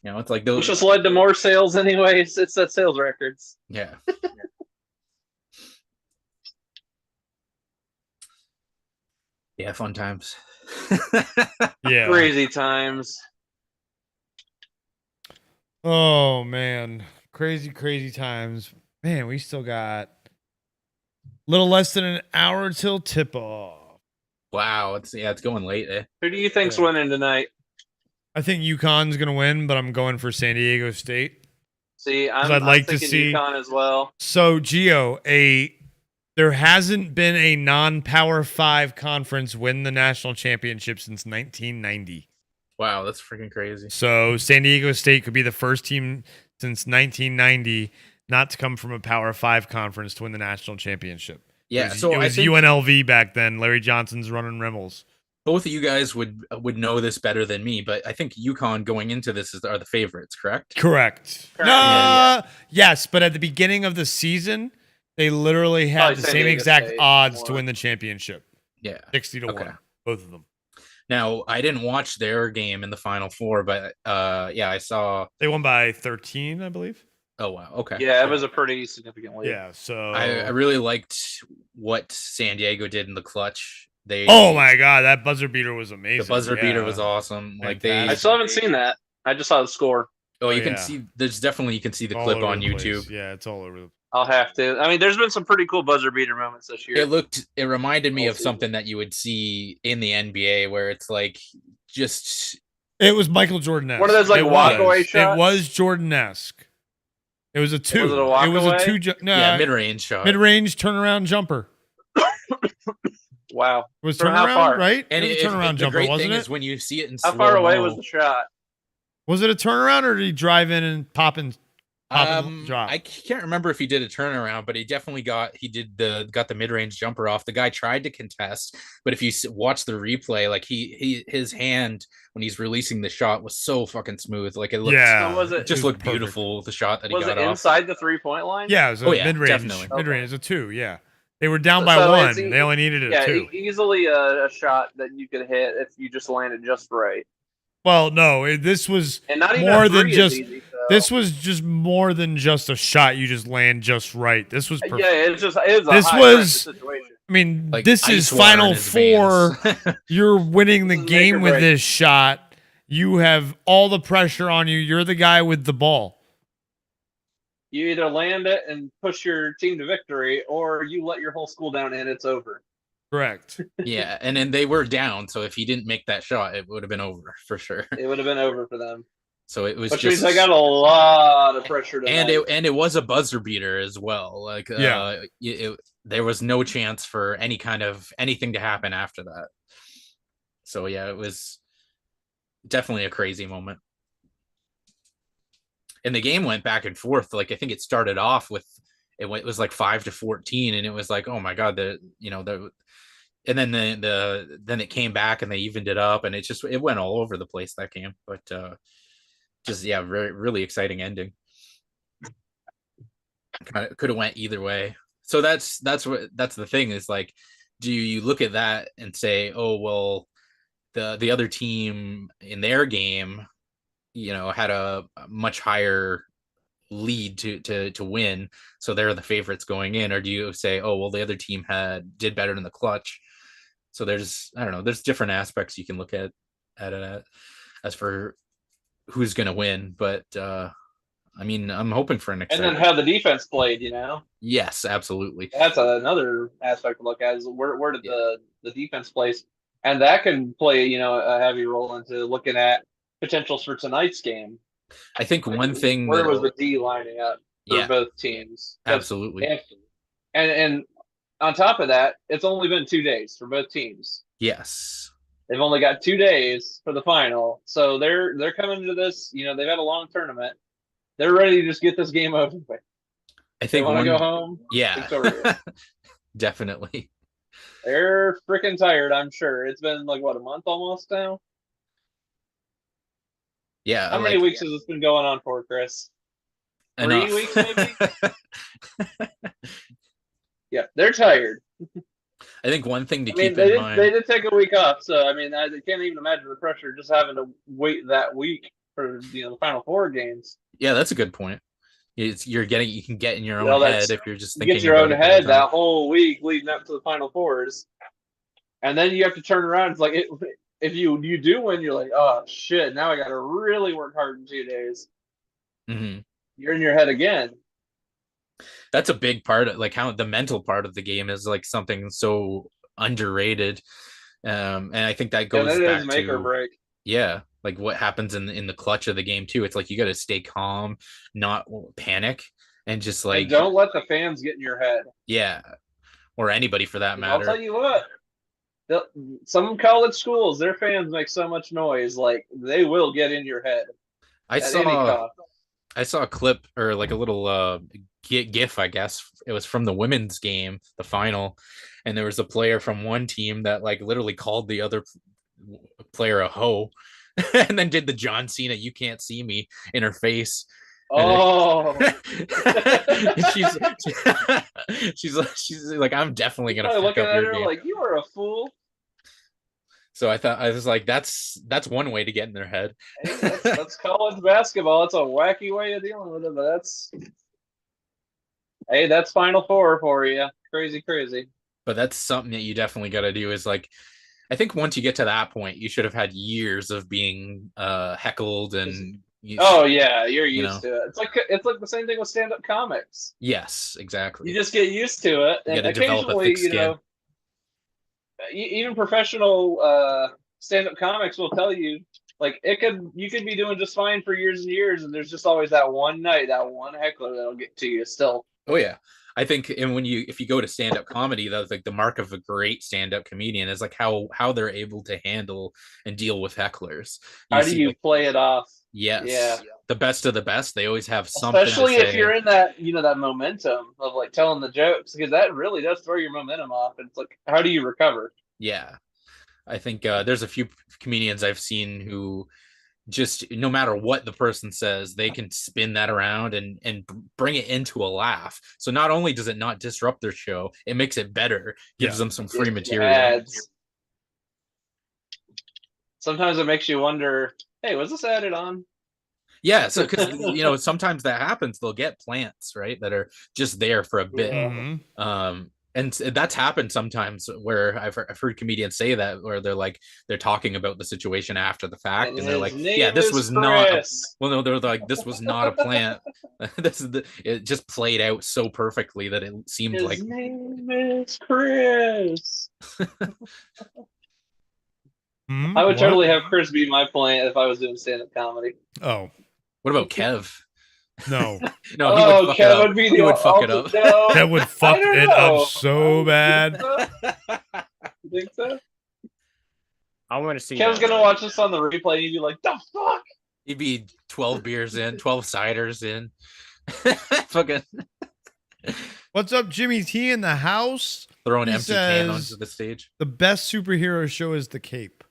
Speaker 17: It's like those.
Speaker 14: Which just led to more sales anyways. It's that sales records.
Speaker 17: Yeah. Yeah, fun times.
Speaker 16: Yeah.
Speaker 14: Crazy times.
Speaker 16: Oh man. Crazy times. Man, we still got a little less than an hour till tip off.
Speaker 17: Wow, it's going late, eh?
Speaker 14: Who do you think's winning tonight?
Speaker 16: I think UConn's gonna win, but I'm going for San Diego State.
Speaker 14: See,
Speaker 16: I'd like to see
Speaker 14: UConn as well.
Speaker 16: So, Gio, there hasn't been a non-Power 5 conference win the national championship since 1990.
Speaker 17: Wow, that's freaking crazy.
Speaker 16: So, San Diego State could be the first team since 1990 not to come from a Power 5 conference to win the national championship.
Speaker 17: Yeah,
Speaker 16: it was UNLV back then. Larry Johnson's running Rimmels.
Speaker 17: Both of you guys would know this better than me, but I think UConn going into this are the favorites, correct?
Speaker 16: Correct. No, yes, but at the beginning of the season, they literally had the same exact odds to win the championship.
Speaker 17: Yeah.
Speaker 16: 60 to 1, both of them.
Speaker 17: Now, I didn't watch their game in the Final Four, but I saw...
Speaker 16: They won by 13, I believe.
Speaker 17: Oh, wow. Okay.
Speaker 14: Yeah, it was a pretty significant lead.
Speaker 16: Yeah, so...
Speaker 17: I really liked what San Diego did in the clutch.
Speaker 16: Oh my god, that buzzer beater was amazing.
Speaker 17: The buzzer beater was awesome.
Speaker 14: I still haven't seen that. I just saw the score.
Speaker 17: Oh, you can see. There's definitely you can see the clip on YouTube.
Speaker 16: Yeah, it's all over.
Speaker 14: I'll have to. I mean, there's been some pretty cool buzzer beater moments this year.
Speaker 17: It reminded me of something that you would see in the NBA, where it's like just.
Speaker 16: It was Michael Jordan-esque.
Speaker 14: One of those like walkaway shots.
Speaker 16: It was Jordan-esque. It was a 2.
Speaker 14: Was it a walkaway?
Speaker 16: It was a 2. No,
Speaker 17: mid-range shot.
Speaker 16: Mid-range turnaround jumper.
Speaker 14: Wow.
Speaker 16: It was turnaround, right?
Speaker 17: And
Speaker 16: it was a turnaround jumper,
Speaker 17: great
Speaker 16: wasn't
Speaker 17: thing
Speaker 16: it?
Speaker 17: is when you see it in
Speaker 14: how far away was the shot?
Speaker 16: Was it a turnaround or did he drive in and pop and drop?
Speaker 17: I can't remember if he did a turnaround, but he definitely got the mid-range jumper off. The guy tried to contest, but if you watch the replay, like his hand when he's releasing the shot was so fucking smooth. Like it looked,
Speaker 14: it
Speaker 17: just looked beautiful. The shot that he got off.
Speaker 14: Was it inside the 3-point line?
Speaker 16: Yeah, it was a mid-range.
Speaker 17: Definitely.
Speaker 16: Mid-range is a 2. Yeah. They were down by 1. They only needed a 2.
Speaker 14: Easily a shot that you could hit if you just landed just right.
Speaker 16: Well, no, this was more than just. Easy, so. This was just more than just a shot. You just land just right. This was perfect.
Speaker 14: Yeah, it's a
Speaker 16: this
Speaker 14: high
Speaker 16: was.
Speaker 14: Situation.
Speaker 16: I mean, like this is Final Four. You're winning the game with this shot. You have all the pressure on you. You're the guy with the ball.
Speaker 14: You either land it and push your team to victory, or you let your whole school down and it's over.
Speaker 16: Correct.
Speaker 17: Yeah, and then they were down, so if he didn't make that shot, it would have been over for sure.
Speaker 14: It would have been over for them.
Speaker 17: So it was
Speaker 14: which means I got a lot of pressure tonight.
Speaker 17: And it was a buzzer beater as well. Like there was no chance for anything to happen after that. So yeah, it was definitely a crazy moment. And the game went back and forth. Like I think it started off with it was like 5-14, and it was like, oh my god, and then then it came back and they evened it up, and it went all over the place that game. But really, really exciting ending. Could have went either way. So that's the thing is like, do you look at that and say, oh well, the other team in their game, had a much higher lead to win, so they're the favorites going in? Or do you say, oh well, the other team did better in the clutch? So there's different aspects you can look at it as for who's going to win. But I mean, I'm hoping for an exciting.
Speaker 14: And then how the defense played,
Speaker 17: Yes, absolutely.
Speaker 14: That's another aspect to look at is where did the defense place, and that can play a heavy role into looking at potentials for tonight's game.
Speaker 17: I think one thing
Speaker 14: where was the D lining up for both teams?
Speaker 17: Absolutely.
Speaker 14: And on top of that, it's only been 2 days for both teams.
Speaker 17: Yes.
Speaker 14: They've only got 2 days for the final. So they're coming to this, they've had a long tournament. They're ready to just get this game over with.
Speaker 17: I think
Speaker 14: they want to go home.
Speaker 17: Yeah. Definitely.
Speaker 14: They're freaking tired, I'm sure. It's been like what, a month almost now?
Speaker 17: Yeah.
Speaker 14: How many weeks has this been going on for, Chris? 3 weeks, maybe? Yeah, they're tired.
Speaker 17: I think one thing to
Speaker 14: I mean,
Speaker 17: keep in mind.
Speaker 14: They did take a week off, so I mean, I can't even imagine the pressure just having to wait that week for the Final Four games.
Speaker 17: Yeah, that's a good point. You can get in your
Speaker 14: You know,
Speaker 17: own head if you're just thinking.
Speaker 14: Get your own
Speaker 17: about it
Speaker 14: head
Speaker 17: the whole
Speaker 14: that whole week leading up to the Final Fours, and then you have to turn around. It's like if you do win, you're like, oh shit, now I got to really work hard in 2 days.
Speaker 17: Mm-hmm.
Speaker 14: You're in your head again.
Speaker 17: That's a big part of like how the mental part of the game is like something so underrated. And I think that goes back
Speaker 14: make
Speaker 17: to
Speaker 14: or break.
Speaker 17: Yeah, like what happens in the clutch of the game too. It's like you got to stay calm, not panic, and just like
Speaker 14: and don't let the fans get in your head.
Speaker 17: Yeah, or anybody for that matter.
Speaker 14: I'll tell you what. Some college schools, their fans make so much noise, like they will get in your head.
Speaker 17: I saw a clip or like a little GIF, I guess. It was from the women's game, the final, and there was a player from one team that like literally called the other player a hoe, and then did the John Cena "You can't see me" in her face.
Speaker 14: Oh,
Speaker 17: she's like, I'm definitely gonna fuck
Speaker 14: looking
Speaker 17: up
Speaker 14: at
Speaker 17: your
Speaker 14: her
Speaker 17: game.
Speaker 14: like, you are a fool.
Speaker 17: So I was like, that's one way to get in their head.
Speaker 14: Hey, that's college basketball. It's a wacky way of dealing with it, but that's Final Four for you. Crazy.
Speaker 17: But that's something that you definitely got to do. Is like, I think once you get to that point, you should have had years of being heckled and.
Speaker 14: You're used to it. It's like the same thing with stand-up comics.
Speaker 17: Yes, exactly.
Speaker 14: You just get used to it, and occasionally, even professional stand-up comics will tell you, like, you could be doing just fine for years and years, and there's just always that one night, that one heckler that'll get to you still.
Speaker 17: Oh yeah. I think, and if you go to stand-up comedy, that's like the mark of a great stand-up comedian is like how they're able to handle and deal with hecklers.
Speaker 14: How do you play it off?
Speaker 17: Yes.
Speaker 14: Yeah.
Speaker 17: The best of the best. They always have something.
Speaker 14: Especially if you're in that, that momentum of like telling the jokes, because that really does throw your momentum off. It's like, how do you recover?
Speaker 17: Yeah. I think there's a few comedians I've seen who just, no matter what the person says, they can spin that around and bring it into a laugh. So not only does it not disrupt their show, it makes it better, gives them some free material.
Speaker 14: Sometimes it makes you wonder, hey, was this added on?
Speaker 17: Yeah, so because sometimes that happens. They'll get plants, right, that are just there for a bit.
Speaker 16: Mm-hmm.
Speaker 17: And that's happened sometimes where I've heard comedians say that, where they're talking about the situation after the fact, and they're like, "Yeah, this was not." No, they're like, "This was not a plant. It just played out so perfectly that it seemed like."
Speaker 14: His name is Chris. I would totally have Chris be my plant if I was doing stand-up comedy.
Speaker 16: Oh,
Speaker 17: what about Kev?
Speaker 16: No.
Speaker 17: No, he would fuck it up.
Speaker 14: Would be
Speaker 17: he would fuck it up.
Speaker 14: No,
Speaker 16: that would fuck it up so bad.
Speaker 14: You think so?
Speaker 10: I want to see.
Speaker 14: Kev's gonna watch this on the replay and he'd be like, "The fuck?"
Speaker 17: He'd be 12 beers in, 12 ciders in. Fucking.
Speaker 1: What's up, Jimmy T in the house?
Speaker 17: Throwing empty can onto the stage.
Speaker 1: The best superhero show is The Cape.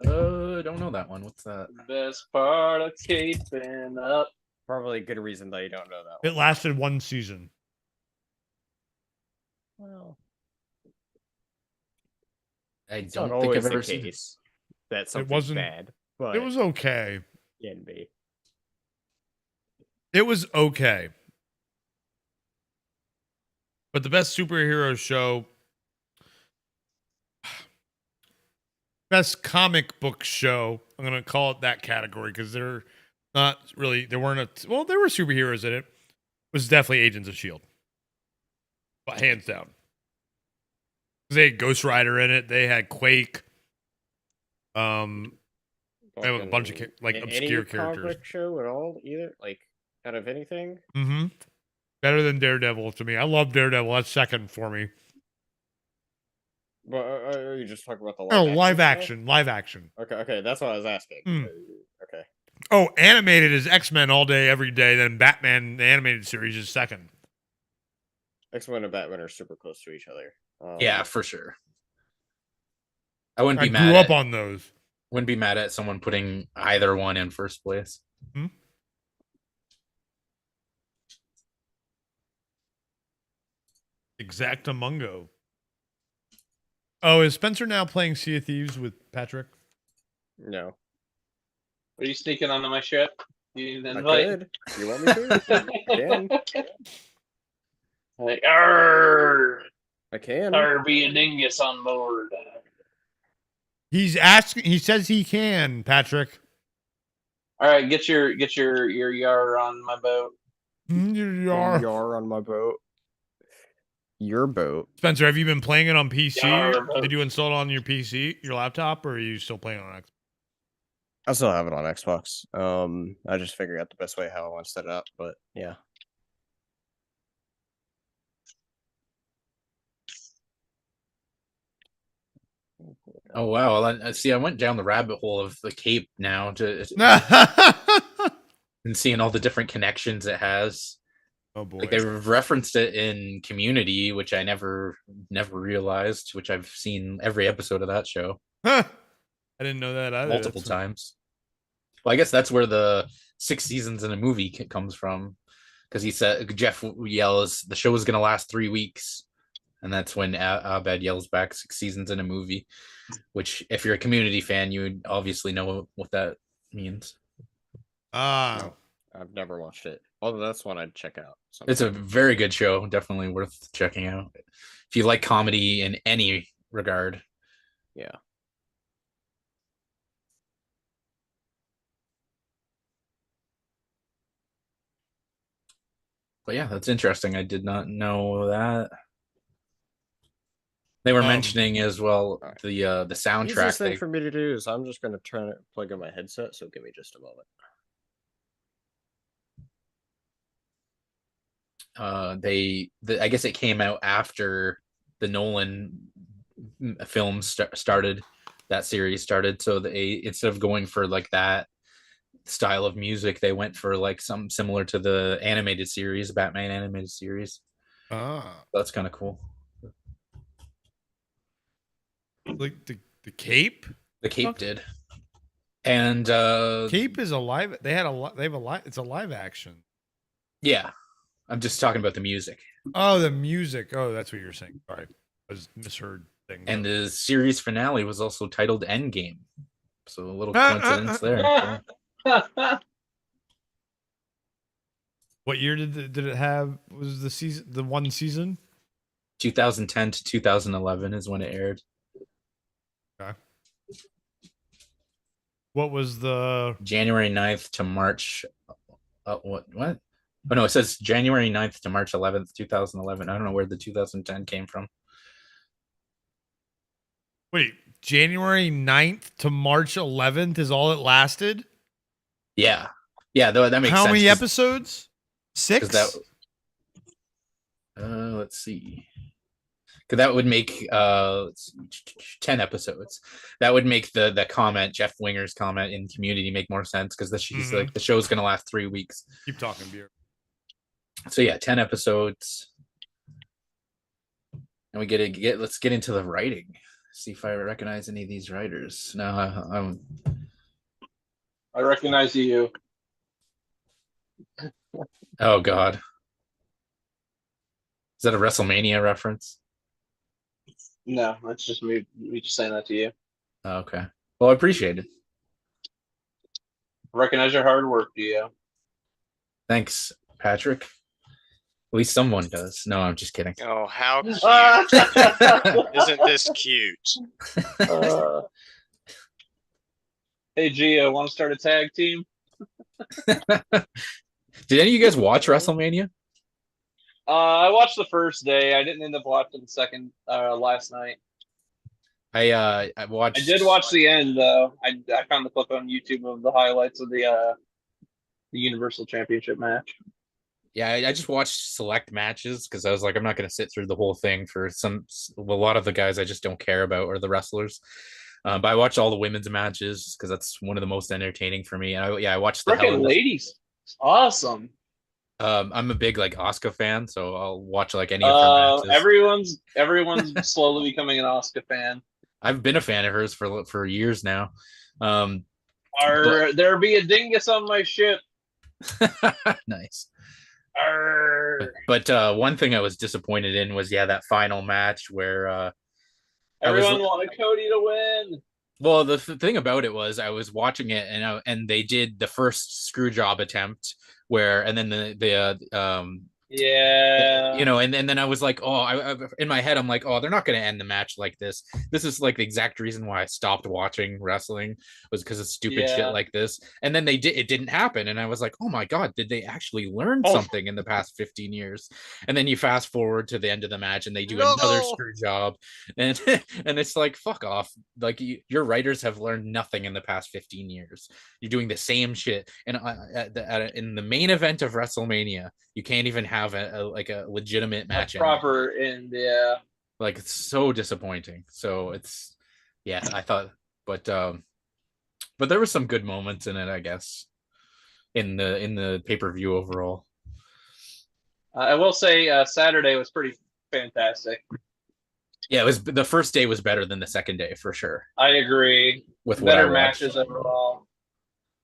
Speaker 17: I don't know that one. What's that?
Speaker 14: Best part of caping up.
Speaker 10: Probably a good reason that you don't know that
Speaker 1: one. It lasted one season.
Speaker 10: Well,
Speaker 17: I don't think I've ever seen
Speaker 10: this. That something
Speaker 1: wasn't
Speaker 10: bad, but
Speaker 1: it was okay.
Speaker 10: Can be.
Speaker 1: It was okay. But the best superhero show, best comic book show, I'm going to call it that category because they're not really, there were superheroes in it, was definitely Agents of S.H.I.E.L.D. But hands down. They had Ghost Rider in it. They had Quake. They have a bunch of obscure characters.
Speaker 10: Comic show at all, either out of anything.
Speaker 1: Mm-hmm. Better than Daredevil to me. I love Daredevil. That's second for me.
Speaker 10: But are you just talking about the
Speaker 1: live action? Live action.
Speaker 10: Okay, that's what I was asking. Okay.
Speaker 1: Oh, animated is X-Men all day, every day. Then Batman, the animated series, is second.
Speaker 10: X-Men and Batman are super close to each other.
Speaker 17: Yeah, for sure. I wouldn't be
Speaker 16: I
Speaker 17: mad
Speaker 16: grew up
Speaker 17: at,
Speaker 16: on those.
Speaker 17: Wouldn't be mad at someone putting either one in first place.
Speaker 16: Hmm? Exactamungo. Oh, is Spencer now playing Sea of Thieves with Patrick?
Speaker 10: No.
Speaker 14: Are you sneaking onto my ship? You need an
Speaker 10: I
Speaker 14: invite?
Speaker 10: could. You want me to? I can.
Speaker 14: Like, arr,
Speaker 10: I can.
Speaker 14: there be a dingus on board.
Speaker 16: He's asking. He says he can, Patrick.
Speaker 14: All right, get your yar on my boat.
Speaker 10: Yar on my boat. Your boat.
Speaker 16: Spencer, have you been playing it on PC?
Speaker 14: Yar.
Speaker 16: Did you install it on your PC, your laptop, or are you still playing on Xbox?
Speaker 10: I still have it on Xbox. I just figured out the best way how I want to set it up, but yeah.
Speaker 17: Oh wow! I see. I went down the rabbit hole of the Cape now to and seeing all the different connections it has.
Speaker 16: Oh boy!
Speaker 17: Like they've referenced it in Community, which I never realized. Which I've seen every episode of that show.
Speaker 16: I didn't know that either.
Speaker 17: Multiple times. Well, I guess that's where the 6 seasons in a movie comes from, because he said Jeff yells the show is going to last 3 weeks, and that's when Abed yells back 6 seasons in a movie. Which, if you're a Community fan, you would obviously know what that means.
Speaker 10: No, I've never watched it. Although that's one I'd check out.
Speaker 17: Sometime. It's a very good show, definitely worth checking out if you like comedy in any regard.
Speaker 10: Yeah.
Speaker 17: But yeah, that's interesting. I did not know that. They were mentioning as well the soundtrack. The
Speaker 10: easiest thing for me to do is I'm just going to turn it, plug in my headset. So give me just a moment.
Speaker 17: I guess it came out after the Nolan films started. That series started, so they, instead of going for like that style of music, they went for like some similar to the animated series, Batman animated series. That's kind of cool.
Speaker 16: Like the Cape?
Speaker 17: The Cape did. And
Speaker 16: Cape is a live. They have a live. It's a live action.
Speaker 17: Yeah, I'm just talking about the music.
Speaker 16: Oh, the music. Oh, that's what you're saying. Sorry, I was misheard thing.
Speaker 17: And the series finale was also titled Endgame. So a little coincidence there.
Speaker 16: What year did it have? Was the season the one season?
Speaker 17: 2010 to 2011 is when it aired.
Speaker 16: Okay. What was the
Speaker 17: January 9th to March? What? Oh no, it says January 9th to March 11th, 2011. I don't know where the 2010 came from.
Speaker 16: Wait, January 9th to March 11th is all it lasted?
Speaker 17: Yeah. Yeah, that makes sense.
Speaker 16: How many episodes? 6?
Speaker 17: Let's see. Because that would make 10 episodes. That would make the comment, Jeff Winger's comment in Community, make more sense, because she's like the show's gonna last 3 weeks.
Speaker 16: Keep talking, beer.
Speaker 17: So yeah, 10 episodes. And we let's get into the writing. See if I recognize any of these writers. No,
Speaker 14: I recognize you.
Speaker 17: Oh God. Is that a WrestleMania reference?
Speaker 14: No, that's just me just saying that to you.
Speaker 17: Oh, okay. Well, I appreciate it.
Speaker 14: Recognize your hard work, Gio.
Speaker 17: Thanks, Patrick. At least someone does. No, I'm just kidding.
Speaker 18: Oh, how cute. Isn't this cute?
Speaker 14: Hey, Gio, want to start a tag team?
Speaker 17: Did any of you guys watch WrestleMania?
Speaker 14: I watched the first day. I didn't end up watching the second last night.
Speaker 17: I watched.
Speaker 14: I did watch the end though. I found the clip on YouTube of the highlights of the Universal Championship match.
Speaker 17: Yeah, I just watched select matches because I was like, I'm not going to sit through the whole thing for a lot of the guys I just don't care about or the wrestlers. But I watched all the women's matches because that's one of the most entertaining for me. And I watched the
Speaker 14: ladies. Awesome.
Speaker 17: I'm a big like Asuka fan, so I'll watch like any of her matches.
Speaker 14: Everyone's slowly becoming an Asuka fan.
Speaker 17: I've been a fan of hers for years now.
Speaker 14: There be a dingus on my ship.
Speaker 17: Nice.
Speaker 14: Arr.
Speaker 17: But one thing I was disappointed in was that final match where
Speaker 14: everyone wanted Cody to win.
Speaker 17: Well, the thing about it was I was watching it and they did the first screw job attempt and then and then I was like, I in my head I'm like, they're not going to end the match like this. This is like the exact reason why I stopped watching wrestling, was because of stupid shit like this. And then it didn't happen, and I was like, oh my god, did they actually learn something in the past 15 years? And then you fast forward to the end of the match and they do another screw job, and and it's like, fuck off. Like, your writers have learned nothing in the past 15 years. You're doing the same shit, and in the main event of WrestleMania you can't even have a legitimate match.
Speaker 14: Proper end, yeah.
Speaker 17: Like, it's so disappointing. So it's, I thought, but there was some good moments in it, I guess, in the pay-per-view overall.
Speaker 14: I will say Saturday was pretty fantastic.
Speaker 17: Yeah, it was. The first day was better than the second day for sure.
Speaker 14: I agree.
Speaker 17: With
Speaker 14: better matches overall.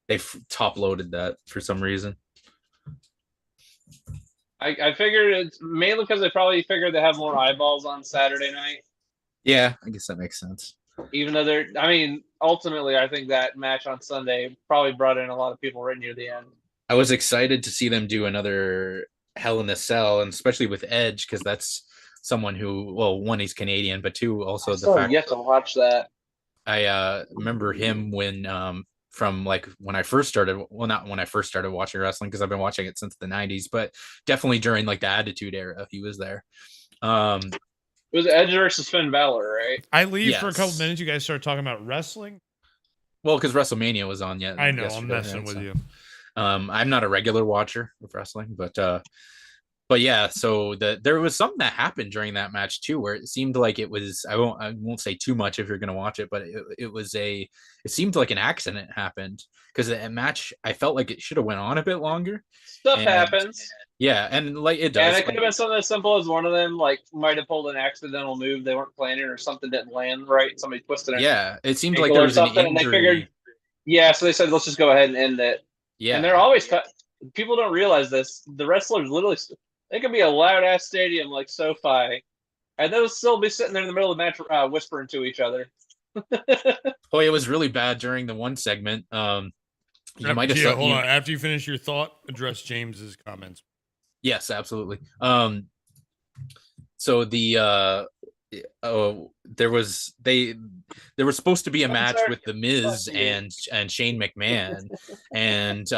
Speaker 17: They top loaded that for some reason.
Speaker 14: I figured it's mainly because they probably figured they have more eyeballs on Saturday night.
Speaker 17: Yeah, I guess that makes sense.
Speaker 14: Even though ultimately, I think that match on Sunday probably brought in a lot of people right near the end.
Speaker 17: I was excited to see them do another Hell in a Cell, and especially with Edge, because that's someone who, well, one, he's Canadian, but two, also the fact.
Speaker 14: You have to watch that.
Speaker 17: I remember him when from like when I first started, well, not when I first started watching wrestling, because I've been watching it since the 90s, but definitely during like the Attitude Era, he was there.
Speaker 14: It was Edge versus Finn Balor, right?
Speaker 16: I leave for a couple minutes. You guys start talking about wrestling.
Speaker 17: Well, because WrestleMania was on yet.
Speaker 16: I know, I'm messing with you.
Speaker 17: I'm not a regular watcher of wrestling, but yeah, so there was something that happened during that match too, where it seemed like it was, I won't say too much if you're going to watch it, but it seemed like an accident happened, because the match, I felt like it should have went on a bit longer.
Speaker 14: Stuff happens.
Speaker 17: Yeah, and like it does.
Speaker 14: And it could have been something as simple as one of them like might have pulled an accidental move they weren't planning, or something didn't land right. Somebody twisted it.
Speaker 17: Yeah, it seemed like there was an injury.
Speaker 14: And they figured, so they said, let's just go ahead and end it.
Speaker 17: Yeah.
Speaker 14: And they're always people don't realize this. The wrestlers literally, they can be a loud ass stadium like SoFi, and they'll still be sitting there in the middle of the match whispering to each other.
Speaker 17: Oh, it was really bad during the one segment. You might have
Speaker 16: hold on. After you finish your thought, address James's comments.
Speaker 17: Yes, absolutely. So the there was supposed to be a match with The Miz and Shane McMahon, and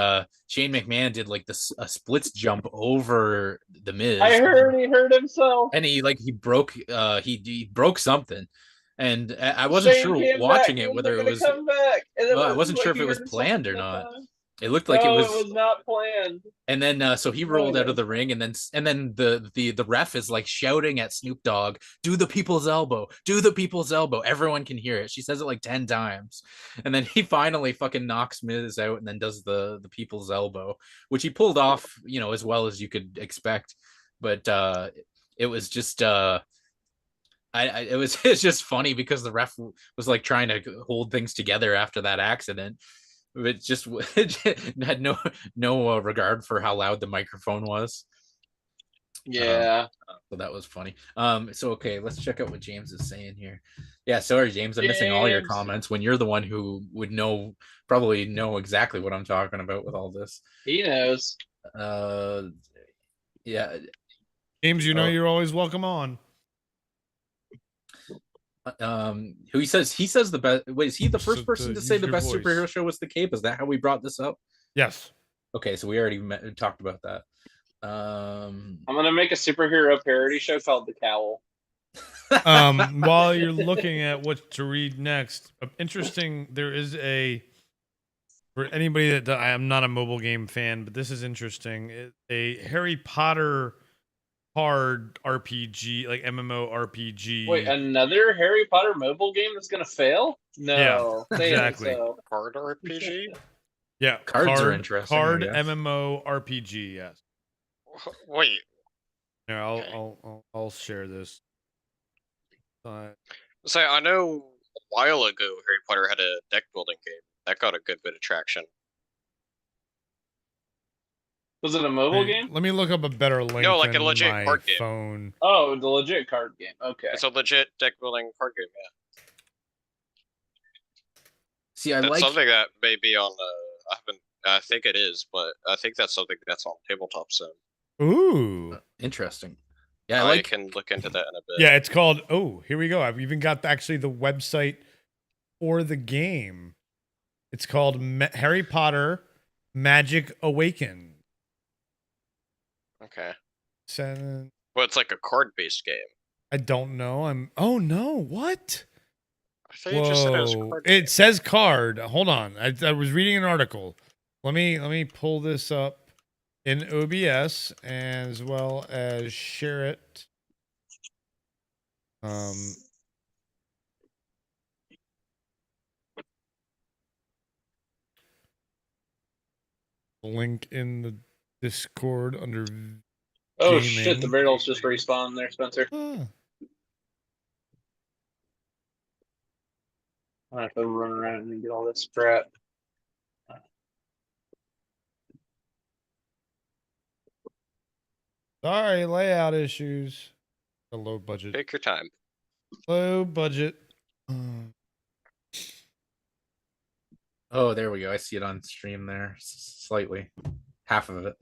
Speaker 17: Shane McMahon did like a splits jump over The Miz.
Speaker 14: I heard he hurt himself,
Speaker 17: and he broke he broke something, and I wasn't sure watching it whether it was. I wasn't sure if it was planned or not. It looked like it was
Speaker 14: not planned.
Speaker 17: And then so he rolled out of the ring, and then the ref is like shouting at Snoop Dogg, "Do the people's elbow, do the people's elbow." Everyone can hear it. She says it like 10 times. And then he finally fucking knocks Miz out and then does the people's elbow, which he pulled off, as well as you could expect. But it was just it's just funny because the ref was like trying to hold things together after that accident. It just had no regard for how loud the microphone was.
Speaker 14: Yeah.
Speaker 17: So that was funny. So okay, let's check out what James is saying here. Yeah, sorry, James, I'm missing all your comments when you're the one who would probably know exactly what I'm talking about with all this.
Speaker 14: He knows.
Speaker 17: Yeah.
Speaker 16: James, you're always welcome on.
Speaker 17: Who he says the best. Wait, is he the first person to say the best superhero show was The Cape? Is that how we brought this up?
Speaker 16: Yes.
Speaker 17: Okay, so we already talked about that.
Speaker 14: I'm gonna make a superhero parody show called The Cowl.
Speaker 16: While you're looking at what to read next, interesting. There is for anybody that I am not a mobile game fan, but this is interesting. A Harry Potter card RPG, like MMO RPG.
Speaker 14: Wait, another Harry Potter mobile game that's gonna fail? No,
Speaker 16: yeah, exactly.
Speaker 14: So.
Speaker 18: Card RPG.
Speaker 16: Yeah,
Speaker 17: cards are interesting.
Speaker 16: Card MMO RPG. Yes.
Speaker 18: Wait.
Speaker 16: Here, I'll share this.
Speaker 18: So I know a while ago Harry Potter had a deck building game that got a good bit of traction.
Speaker 11: Was it a mobile
Speaker 16: Hey,
Speaker 11: game?
Speaker 16: Let me look up a better link.
Speaker 18: No, like a
Speaker 16: than
Speaker 18: legit
Speaker 16: my
Speaker 18: card game.
Speaker 16: phone.
Speaker 11: Oh, the legit card game. Okay.
Speaker 18: It's a legit deck building card game, yeah.
Speaker 17: See, I
Speaker 18: That's
Speaker 17: like
Speaker 18: something that may be on. I think it is, but I think that's something that's on tabletop soon.
Speaker 16: Ooh,
Speaker 17: interesting. Yeah,
Speaker 18: I
Speaker 17: I like.
Speaker 18: can look into that in a bit.
Speaker 16: Yeah, it's called. Oh, here we go. I've even got actually the website for the game. It's called Harry Potter Magic Awakened.
Speaker 18: Okay.
Speaker 16: Well,
Speaker 18: it's like a card-based game.
Speaker 16: I don't know. Oh no! What?
Speaker 18: I thought you just said it was
Speaker 16: Whoa!
Speaker 18: card.
Speaker 16: It says card. Hold on. I was reading an article. Let me pull this up in OBS as well as share it. Link in the Discord under.
Speaker 11: Oh
Speaker 16: gaming.
Speaker 11: shit! The Beetles just respawned there, Spencer. I have to run around and get all this crap.
Speaker 16: Sorry, layout issues. A low budget.
Speaker 18: Take your time.
Speaker 16: Low budget.
Speaker 17: Oh, there we go. I see it on stream there, slightly, half of it.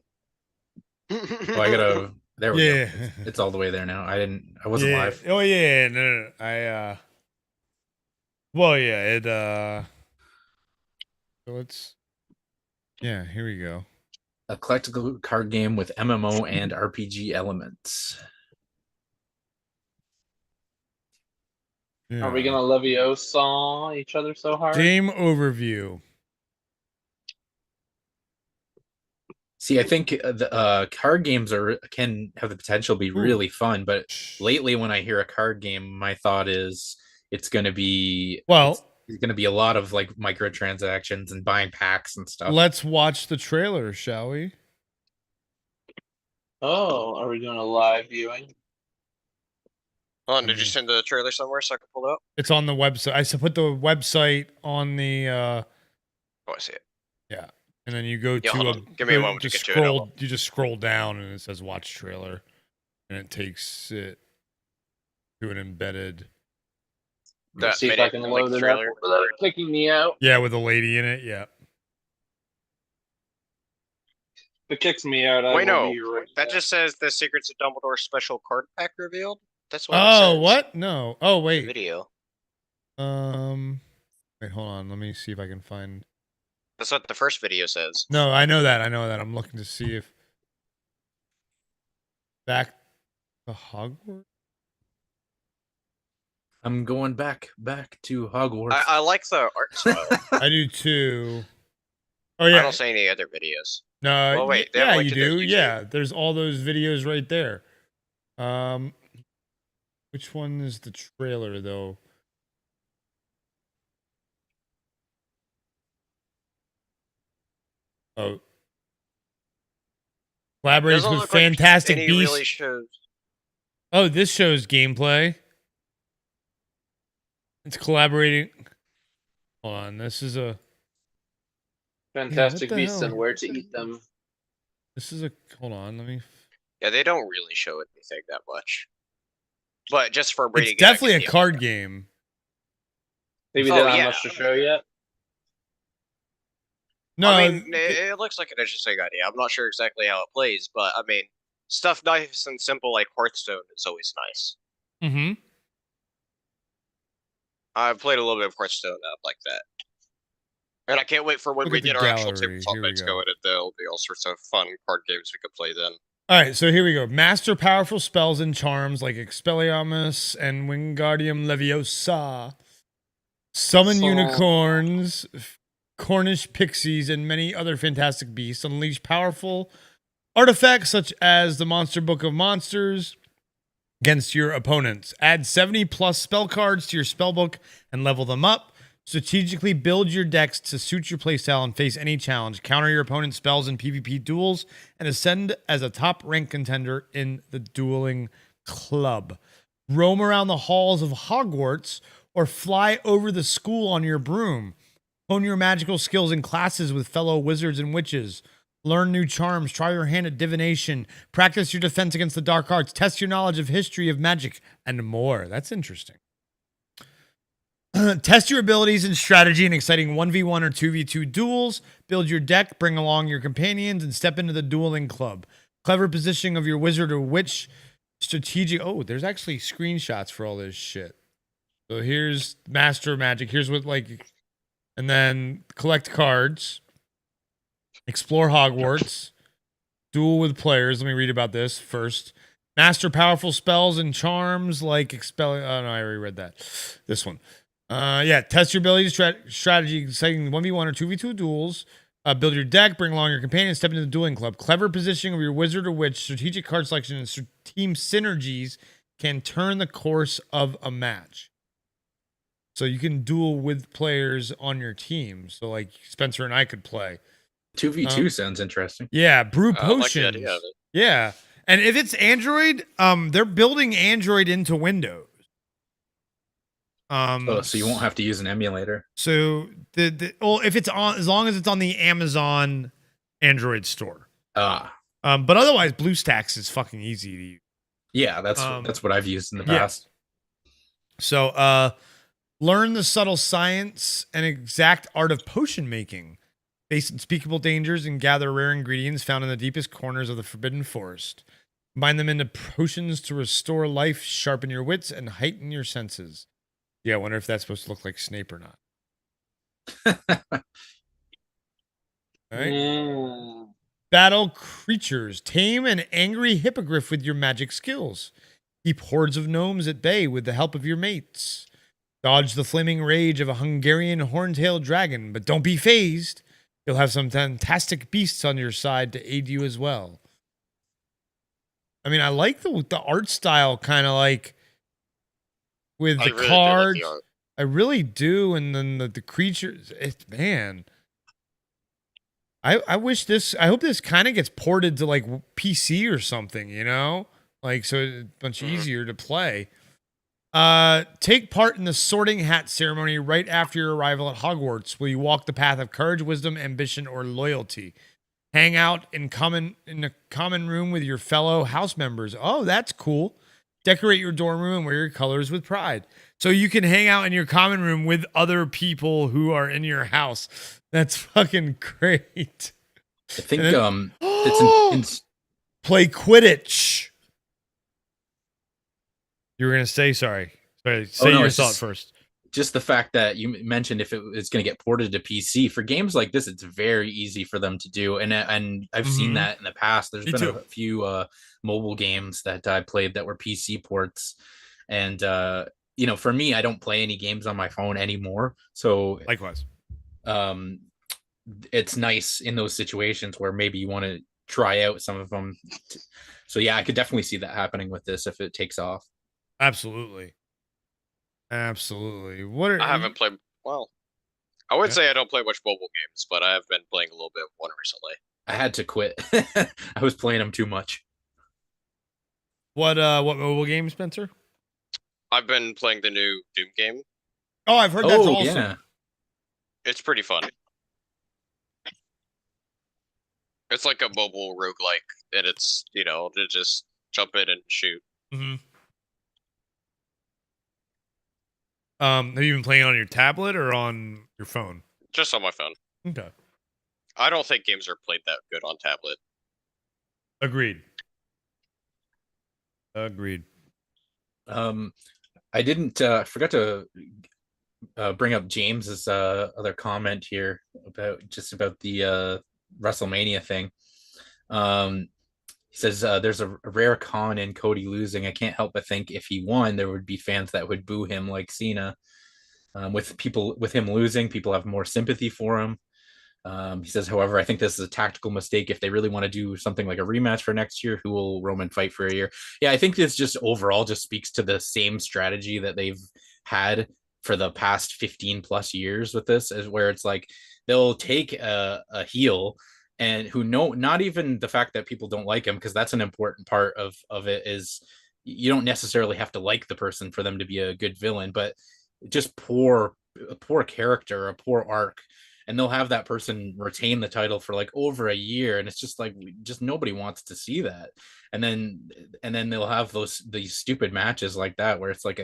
Speaker 17: Oh, I gotta. There we go. It's all the way there now. I wasn't live.
Speaker 16: Oh yeah, no. Well, yeah, it. So it's. Yeah, here we go.
Speaker 17: A collectible card game with MMO and RPG elements.
Speaker 11: Are we gonna Leviosa each other so hard?
Speaker 16: Game overview.
Speaker 17: See, I think the card games can have the potential to be really fun, but lately when I hear a card game, my thought is it's going to be it's going to be a lot of like microtransactions and buying packs and stuff.
Speaker 16: Let's watch the trailer, shall we?
Speaker 11: Oh, are we doing a live viewing?
Speaker 18: Hold on, did you send the trailer somewhere so I can pull it up?
Speaker 16: It's on the website. I put the website on the.
Speaker 18: Oh, I see it.
Speaker 16: Yeah, and then you go
Speaker 18: Yeah,
Speaker 16: to
Speaker 18: hold on. Give me a moment to get to it.
Speaker 16: scroll. You just scroll down and it says "Watch Trailer," and it takes it to an embedded.
Speaker 11: Let's see if I can load it up without it kicking me out.
Speaker 16: Yeah, with a lady in it. Yeah.
Speaker 11: If it kicks me out, I
Speaker 18: Wait,
Speaker 11: will
Speaker 18: no.
Speaker 11: be right
Speaker 18: That
Speaker 11: back.
Speaker 18: just says the Secrets of Dumbledore special card pack revealed. That's what it
Speaker 16: Oh,
Speaker 18: says.
Speaker 16: what? No. Oh, wait.
Speaker 18: Video.
Speaker 16: Wait, hold on. Let me see if I can find.
Speaker 18: That's what the first video says.
Speaker 16: No, I know that. I'm looking to see if back to Hogwarts.
Speaker 17: I'm going back to Hogwarts.
Speaker 18: I like the art style.
Speaker 16: I do too. Oh yeah.
Speaker 18: I don't see any other videos.
Speaker 16: No.
Speaker 18: Well, wait. They
Speaker 16: Yeah,
Speaker 18: haven't
Speaker 16: you
Speaker 18: linked it to
Speaker 16: do.
Speaker 18: YouTube.
Speaker 16: Yeah, there's all those videos right there. Which one is the trailer though? Oh. Collaborates
Speaker 18: Doesn't
Speaker 16: with
Speaker 18: look like
Speaker 16: Fantastic
Speaker 18: any
Speaker 16: Beasts.
Speaker 18: really shows.
Speaker 16: Oh, this shows gameplay. It's collaborating. Hold on, this is a
Speaker 11: Fantastic
Speaker 16: the
Speaker 11: Beasts
Speaker 16: hell?
Speaker 11: and Where to Eat Them.
Speaker 16: This is a hold on, let me.
Speaker 18: Yeah, they don't really show anything that much. But just for
Speaker 16: It's
Speaker 18: reading,
Speaker 16: definitely a card game.
Speaker 11: Maybe
Speaker 18: Oh,
Speaker 11: they don't have
Speaker 18: yeah.
Speaker 11: much to show yet.
Speaker 16: No,
Speaker 18: I mean, it looks like an interesting idea. I'm not sure exactly how it plays, but I mean, stuff nice and simple like Hearthstone is always nice.
Speaker 16: Mm-hmm.
Speaker 18: I've played a little bit of Hearthstone like that. And I can't wait for when
Speaker 16: Look
Speaker 18: we
Speaker 16: at the
Speaker 18: get our actual
Speaker 16: gallery.
Speaker 18: tabletop
Speaker 16: Here we
Speaker 18: nights
Speaker 16: go.
Speaker 18: going, and there'll be all sorts of fun card games we could play then.
Speaker 16: All right, so here we go. Master powerful spells and charms like Expelliarmus and Wingardium Leviosa. Summon unicorns, Cornish pixies, and many other fantastic beasts. Unleash powerful artifacts such as the Monster Book of Monsters against your opponents. Add 70 plus spell cards to your spell book and level them up.
Speaker 1: Strategically build your decks to suit your playstyle and face any challenge. Counter your opponent's spells in PvP duels and ascend as a top rank contender in the dueling club. Roam around the halls of Hogwarts or fly over the school on your broom. Hone your magical skills in classes with fellow wizards and witches. Learn new charms. Try your hand at divination. Practice your defense against the dark arts. Test your knowledge of history of magic and more. That's interesting. Test your abilities and strategy in exciting 1v1 or 2v2 duels. Build your deck, bring along your companions, and step into the dueling club. Clever positioning of your wizard or witch. Strategic. Oh, there's actually screenshots for all this shit. So here's Master Magic. Here's what, like, and then collect cards. Explore Hogwarts. Duel with players. Let me read about this first. Master powerful spells and charms like expel. Oh, no, I already read that. This one. Yeah, test your ability, strategy, exciting 1v1 or 2v2 duels. Build your deck, bring along your companions, step into the dueling club. Clever positioning of your wizard or witch, strategic card selection, and team synergies can turn the course of a match. So you can duel with players on your team. So like Spencer and I could play.
Speaker 17: 2v2 sounds interesting.
Speaker 1: Yeah, brew
Speaker 18: I like the
Speaker 1: potions.
Speaker 18: idea of it.
Speaker 1: Yeah. And if it's Android, they're building Android into Windows.
Speaker 17: So you won't have to use an emulator.
Speaker 1: So well, if it's on, as long as it's on the Amazon Android store. But otherwise, BlueStacks is fucking easy to use.
Speaker 17: Yeah, that's what I've used in the past.
Speaker 1: So learn the subtle science and exact art of potion making. Face unspeakable dangers and gather rare ingredients found in the deepest corners of the Forbidden Forest. Combine them into potions to restore life, sharpen your wits, and heighten your senses. Yeah, I wonder if that's supposed to look like Snape or not. All right. Battle creatures. Tame an angry hippogriff with your magic skills. Keep hordes of gnomes at bay with the help of your mates. Dodge the flaming rage of a Hungarian horn-tailed dragon, but don't be phased. You'll have some fantastic beasts on your side to aid you as well. I mean, I like the art style, kind of like with the
Speaker 18: really
Speaker 1: cards.
Speaker 18: do like the art.
Speaker 1: I really do. And then the creatures, man. I wish this, I hope this kind of gets ported to like PC or something, you know? Like, so it's much easier to play. Take part in the sorting hat ceremony right after your arrival at Hogwarts. Will you walk the path of courage, wisdom, ambition, or loyalty? Hang out in a common room with your fellow house members. Oh, that's cool. Decorate your dorm room and wear your colors with pride. So you can hang out in your common room with other people who are in your house. That's fucking great.
Speaker 17: I think it's
Speaker 1: play Quidditch. You were gonna say sorry. Say your thought first.
Speaker 17: Just the fact that you mentioned if it's going to get ported to PC for games like this, it's very easy for them to do, and I've seen that in the past. There's been a few mobile games that I played that were PC ports, and for me, I don't play any games on my phone anymore. So
Speaker 1: likewise,
Speaker 17: it's nice in those situations where maybe you want to try out some of them. So yeah, I could definitely see that happening with this if it takes off.
Speaker 1: Absolutely. Absolutely.
Speaker 18: I haven't played. Well, I would say I don't play much mobile games, but I have been playing a little bit of one recently.
Speaker 17: I had to quit. I was playing them too much.
Speaker 1: What mobile game, Spencer?
Speaker 18: I've been playing the new Doom game.
Speaker 1: Oh, I've heard that's awesome.
Speaker 17: Yeah.
Speaker 18: It's pretty fun. It's like a mobile roguelike, and it's to just jump in and shoot.
Speaker 1: Mm-hmm. Have you been playing on your tablet or on your phone?
Speaker 18: Just on my phone.
Speaker 1: Okay.
Speaker 18: I don't think games are played that good on tablet.
Speaker 1: Agreed.
Speaker 17: I didn't forgot to bring up James's other comment here about the WrestleMania thing. He says there's a rare con in Cody losing. I can't help but think if he won, there would be fans that would boo him like Cena. With him losing, people have more sympathy for him. He says, however, I think this is a tactical mistake. If they really want to do something like a rematch for next year, who will Roman fight for a year? Yeah, I think this just overall just speaks to the same strategy that they've had for the past 15 plus years with this, is where it's like they'll take a heel and who know, not even the fact that people don't like him, because that's an important part of it, is you don't necessarily have to like the person for them to be a good villain, but just a poor character, a poor arc, and they'll have that person retain the title for like over a year, and it's just like, just nobody wants to see that. And then they'll have these stupid matches like that where it's like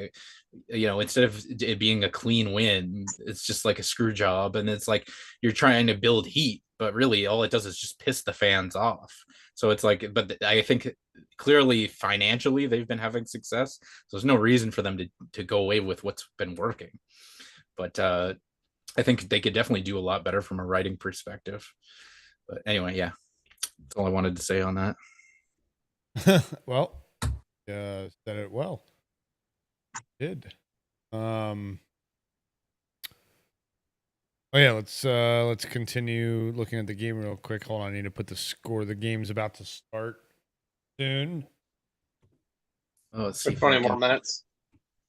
Speaker 17: instead of it being a clean win, it's just like a screw job, and it's like you're trying to build heat, but really all it does is just piss the fans off. So it's like, but I think clearly financially they've been having success, so there's no reason for them to go away with what's been working. But I think they could definitely do a lot better from a writing perspective. But anyway, yeah, that's all I wanted to say on that.
Speaker 1: Well, said it well. Did. Oh yeah, let's continue looking at the game real quick. Hold on, I need to put the score. The game's about to start soon.
Speaker 17: Oh, let's see.
Speaker 14: 20 more minutes.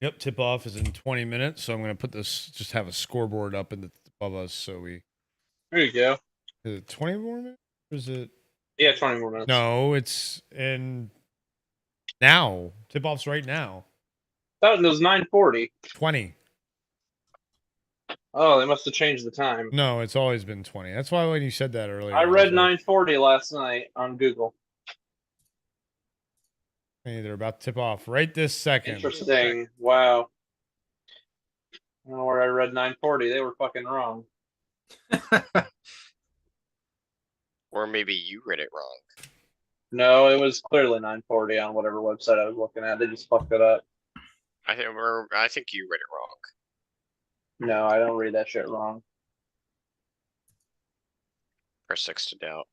Speaker 1: Yep, tip off is in 20 minutes, so I'm going to put this, just have a scoreboard up above us, so we.
Speaker 14: There you go.
Speaker 1: Is it 20 more minutes? Or is it?
Speaker 14: Yeah, 20 more minutes.
Speaker 1: No, it's in now. Tip off's right now.
Speaker 14: That was 9:40.
Speaker 1: 20.
Speaker 14: Oh, they must have changed the time.
Speaker 1: No, it's always been 20. That's why when you said that earlier.
Speaker 14: I read 9:40 last night on Google.
Speaker 1: Hey, they're about to tip off right this second.
Speaker 14: Interesting. Wow. I don't know where I read 9:40. They were fucking wrong.
Speaker 18: Or maybe you read it wrong.
Speaker 14: No, it was clearly 9:40 on whatever website I was looking at. They just fucked it up.
Speaker 18: I think you read it wrong.
Speaker 14: No, I don't read that shit wrong.
Speaker 18: Press 6 to doubt.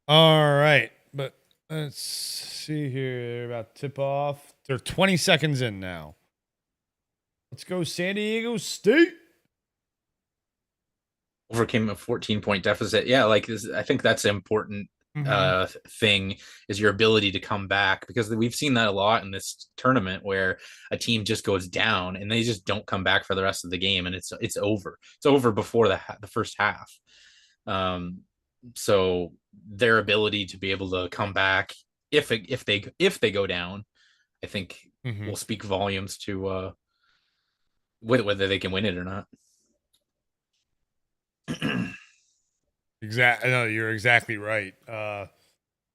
Speaker 1: All right, but let's see here. They're about to tip off. They're 20 seconds in now. Let's go, San Diego State.
Speaker 17: Overcame a 14-point deficit. Yeah, like this, I think that's an important thing, is your ability to come back, because we've seen that a lot in this tournament where a team just goes down and they just don't come back for the rest of the game, and it's over. It's over before the first half. So their ability to be able to come back if they go down, I think will speak volumes to whether they can win it or not.
Speaker 1: Exactly. No, you're exactly right.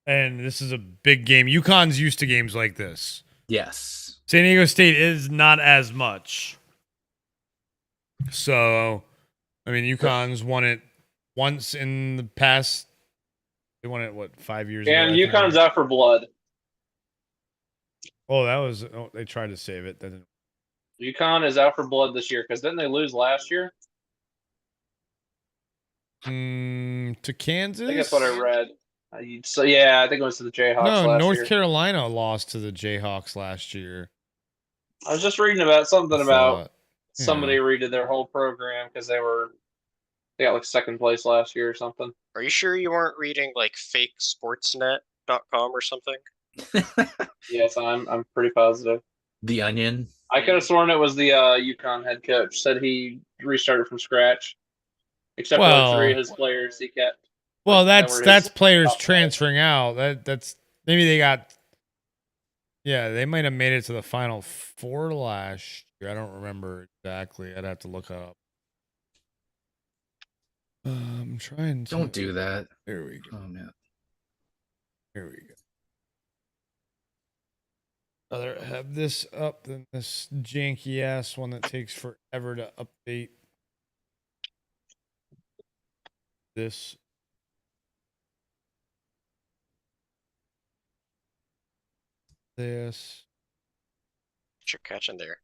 Speaker 1: And this is a big game. UConn's used to games like this.
Speaker 17: Yes.
Speaker 1: San Diego State is not as much. So, I mean, UConn's won it once in the past. They won it, what, 5 years ago?
Speaker 14: And UConn's out for blood.
Speaker 1: Oh, they tried to save it. That didn't.
Speaker 14: UConn is out for blood this year, because didn't they lose last year?
Speaker 1: To Kansas?
Speaker 14: I think that's what I read. So yeah, I think it was to the Jayhawks last
Speaker 1: North
Speaker 14: year.
Speaker 1: Carolina lost to the Jayhawks last year.
Speaker 14: I was just reading about something about somebody redid their whole program because they got like second place last year or something.
Speaker 18: Are you sure you weren't reading like fakesportsnet.com or something?
Speaker 14: Yes, I'm pretty positive.
Speaker 17: The Onion.
Speaker 14: I could have sworn it was the UConn head coach said he restarted from scratch, except for 3 of his players he kept.
Speaker 1: Well, that's players transferring out. That's maybe they got. Yeah, they might have made it to the Final Four last year. I don't remember exactly. I'd have to look up. I'm trying to.
Speaker 17: Don't do that.
Speaker 1: There we go.
Speaker 17: Oh man.
Speaker 1: Here we go. Rather have this up than this janky ass one that takes forever to update. This. This.
Speaker 18: What you're catching there?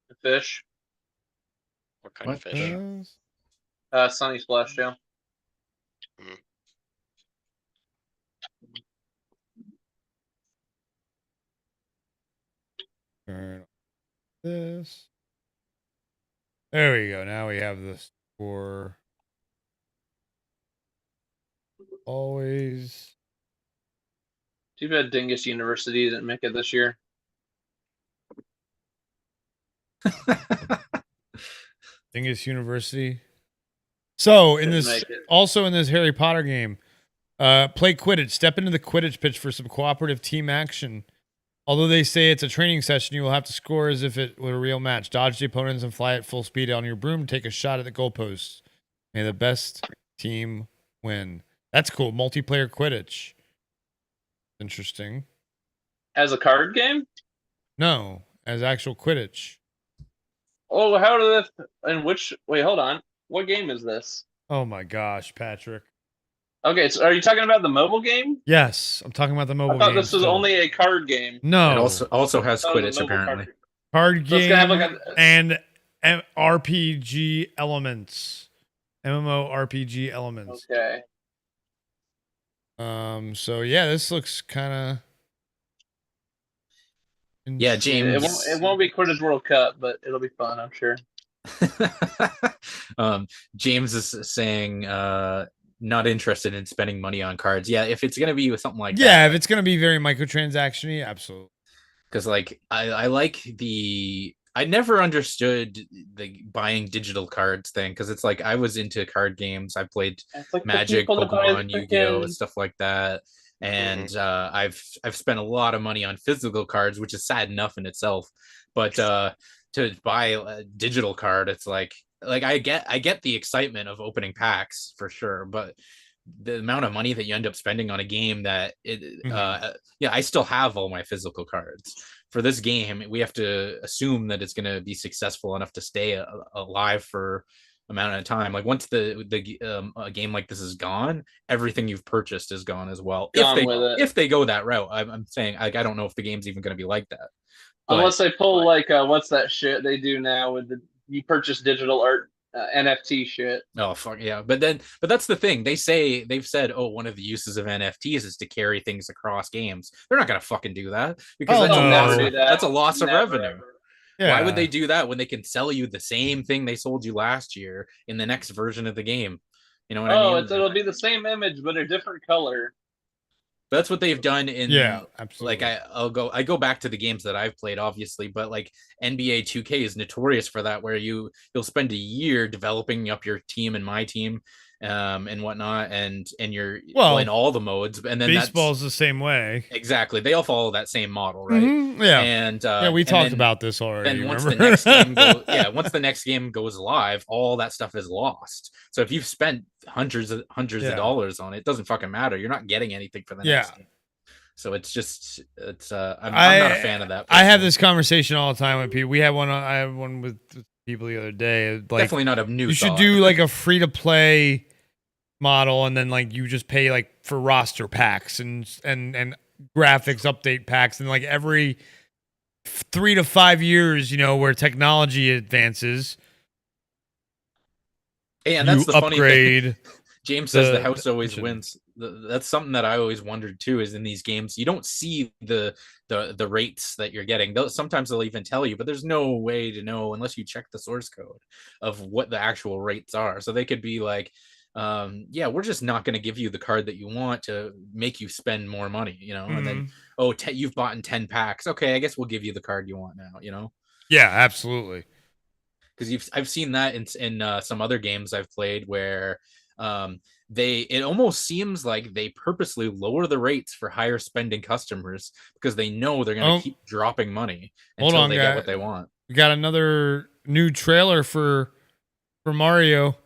Speaker 14: The fish.
Speaker 18: What kind of fish?
Speaker 14: Sunny Splash Tail.
Speaker 1: Turn this.
Speaker 16: There we go. Now we have this for always.
Speaker 14: Too bad Dingus University didn't make it this year.
Speaker 16: Dingus University. So in
Speaker 14: Didn't
Speaker 16: this,
Speaker 14: make it.
Speaker 16: also in this Harry Potter game, play Quidditch. Step into the Quidditch pitch for some cooperative team action. Although they say it's a training session, you will have to score as if it were a real match. Dodge the opponents and fly at full speed on your broom. Take a shot at the goalposts. May the best team win. That's cool. Multiplayer Quidditch. Interesting.
Speaker 14: As a card game?
Speaker 16: No, as actual Quidditch.
Speaker 14: Oh, how did this? And which? Wait, hold on. What game is this?
Speaker 16: Oh my gosh, Patrick.
Speaker 14: Okay, so are you talking about the mobile game?
Speaker 16: Yes, I'm talking about the mobile
Speaker 14: I thought
Speaker 16: game.
Speaker 14: this was
Speaker 16: still.
Speaker 14: only a card game.
Speaker 16: No.
Speaker 17: It also has
Speaker 14: Oh,
Speaker 17: Quidditch
Speaker 14: the mobile
Speaker 17: apparently.
Speaker 16: Card
Speaker 14: So it's gonna
Speaker 16: game
Speaker 14: have like
Speaker 16: and RPG elements. MMO RPG elements.
Speaker 14: Okay.
Speaker 16: So yeah, this looks kind of
Speaker 17: Yeah,
Speaker 14: It
Speaker 17: James.
Speaker 14: won't be Quidditch World Cup, but it'll be fun, I'm sure.
Speaker 17: James is saying not interested in spending money on cards. Yeah, if it's gonna be with something like that.
Speaker 16: Yeah, if it's gonna be very microtransaction-y, absolutely.
Speaker 17: Because like I like I never understood the buying digital cards thing, because it's like I was into card games. I played
Speaker 14: It's like the
Speaker 17: Magic,
Speaker 14: people that buy
Speaker 17: Pokemon,
Speaker 14: the
Speaker 17: Yu-Gi-Oh,
Speaker 14: freaking-
Speaker 17: and stuff like that. And I've spent a lot of money on physical cards, which is sad enough in itself. But to buy a digital card, it's like I get the excitement of opening packs for sure, but the amount of money that you end up spending on a game that I still have all my physical cards. For this game, we have to assume that it's going to be successful enough to stay alive for amount of time. Like once a game like this is gone, everything you've purchased is gone as well. If they go that route, I'm saying like I don't know if the game's even going to be like that.
Speaker 14: Unless they pull like what's that shit they do now with you purchase digital art NFT shit.
Speaker 17: Oh fuck yeah! But that's the thing. They've said, oh, one of the uses of NFTs is to carry things across games. They're not gonna fucking do that because that's a loss of revenue.
Speaker 16: Yeah.
Speaker 17: Why would they do that when they can sell you the same thing they sold you last year in the next version of the game? You know what I mean?
Speaker 14: It'll be the same image but a different color.
Speaker 17: That's what they've done in
Speaker 16: absolutely.
Speaker 17: Like I go back to the games that I've played, obviously, but like NBA 2K is notorious for that, where you'll spend a year developing up your team and my team and whatnot, and you're in all the modes, and then
Speaker 16: baseball's the same way.
Speaker 17: Exactly, they all follow that same model, right?
Speaker 16: Yeah,
Speaker 17: and
Speaker 16: we talked about this already.
Speaker 17: And once the next game once the next game goes live, all that stuff is lost. So if you've spent hundreds of dollars on it, it doesn't fucking matter. You're not getting anything for the next game. So it's I'm not a fan of that.
Speaker 16: I have this conversation all the time with people. I have one with people the other day. Like,
Speaker 17: definitely not a new.
Speaker 16: You should do like a free to play model, and then like you just pay like for roster packs and graphics update packs, and like every 3 to 5 years, where technology advances.
Speaker 17: Hey, and that's the
Speaker 16: upgrade.
Speaker 17: Funny thing. James says the house always wins. That's something that I always wondered too. Is in these games you don't see the rates that you're getting. Sometimes they'll even tell you, but there's no way to know unless you check the source code of what the actual rates are. So they could be like, we're just not going to give you the card that you want to make you spend more money, and then you've bought in 10 packs. Okay, I guess we'll give you the card you want now,
Speaker 16: Yeah, absolutely.
Speaker 17: Because I've seen that in some other games I've played where it almost seems like they purposely lower the rates for higher spending customers because they know they're going to keep dropping money until they get what they want.
Speaker 16: We got another new trailer for Mario.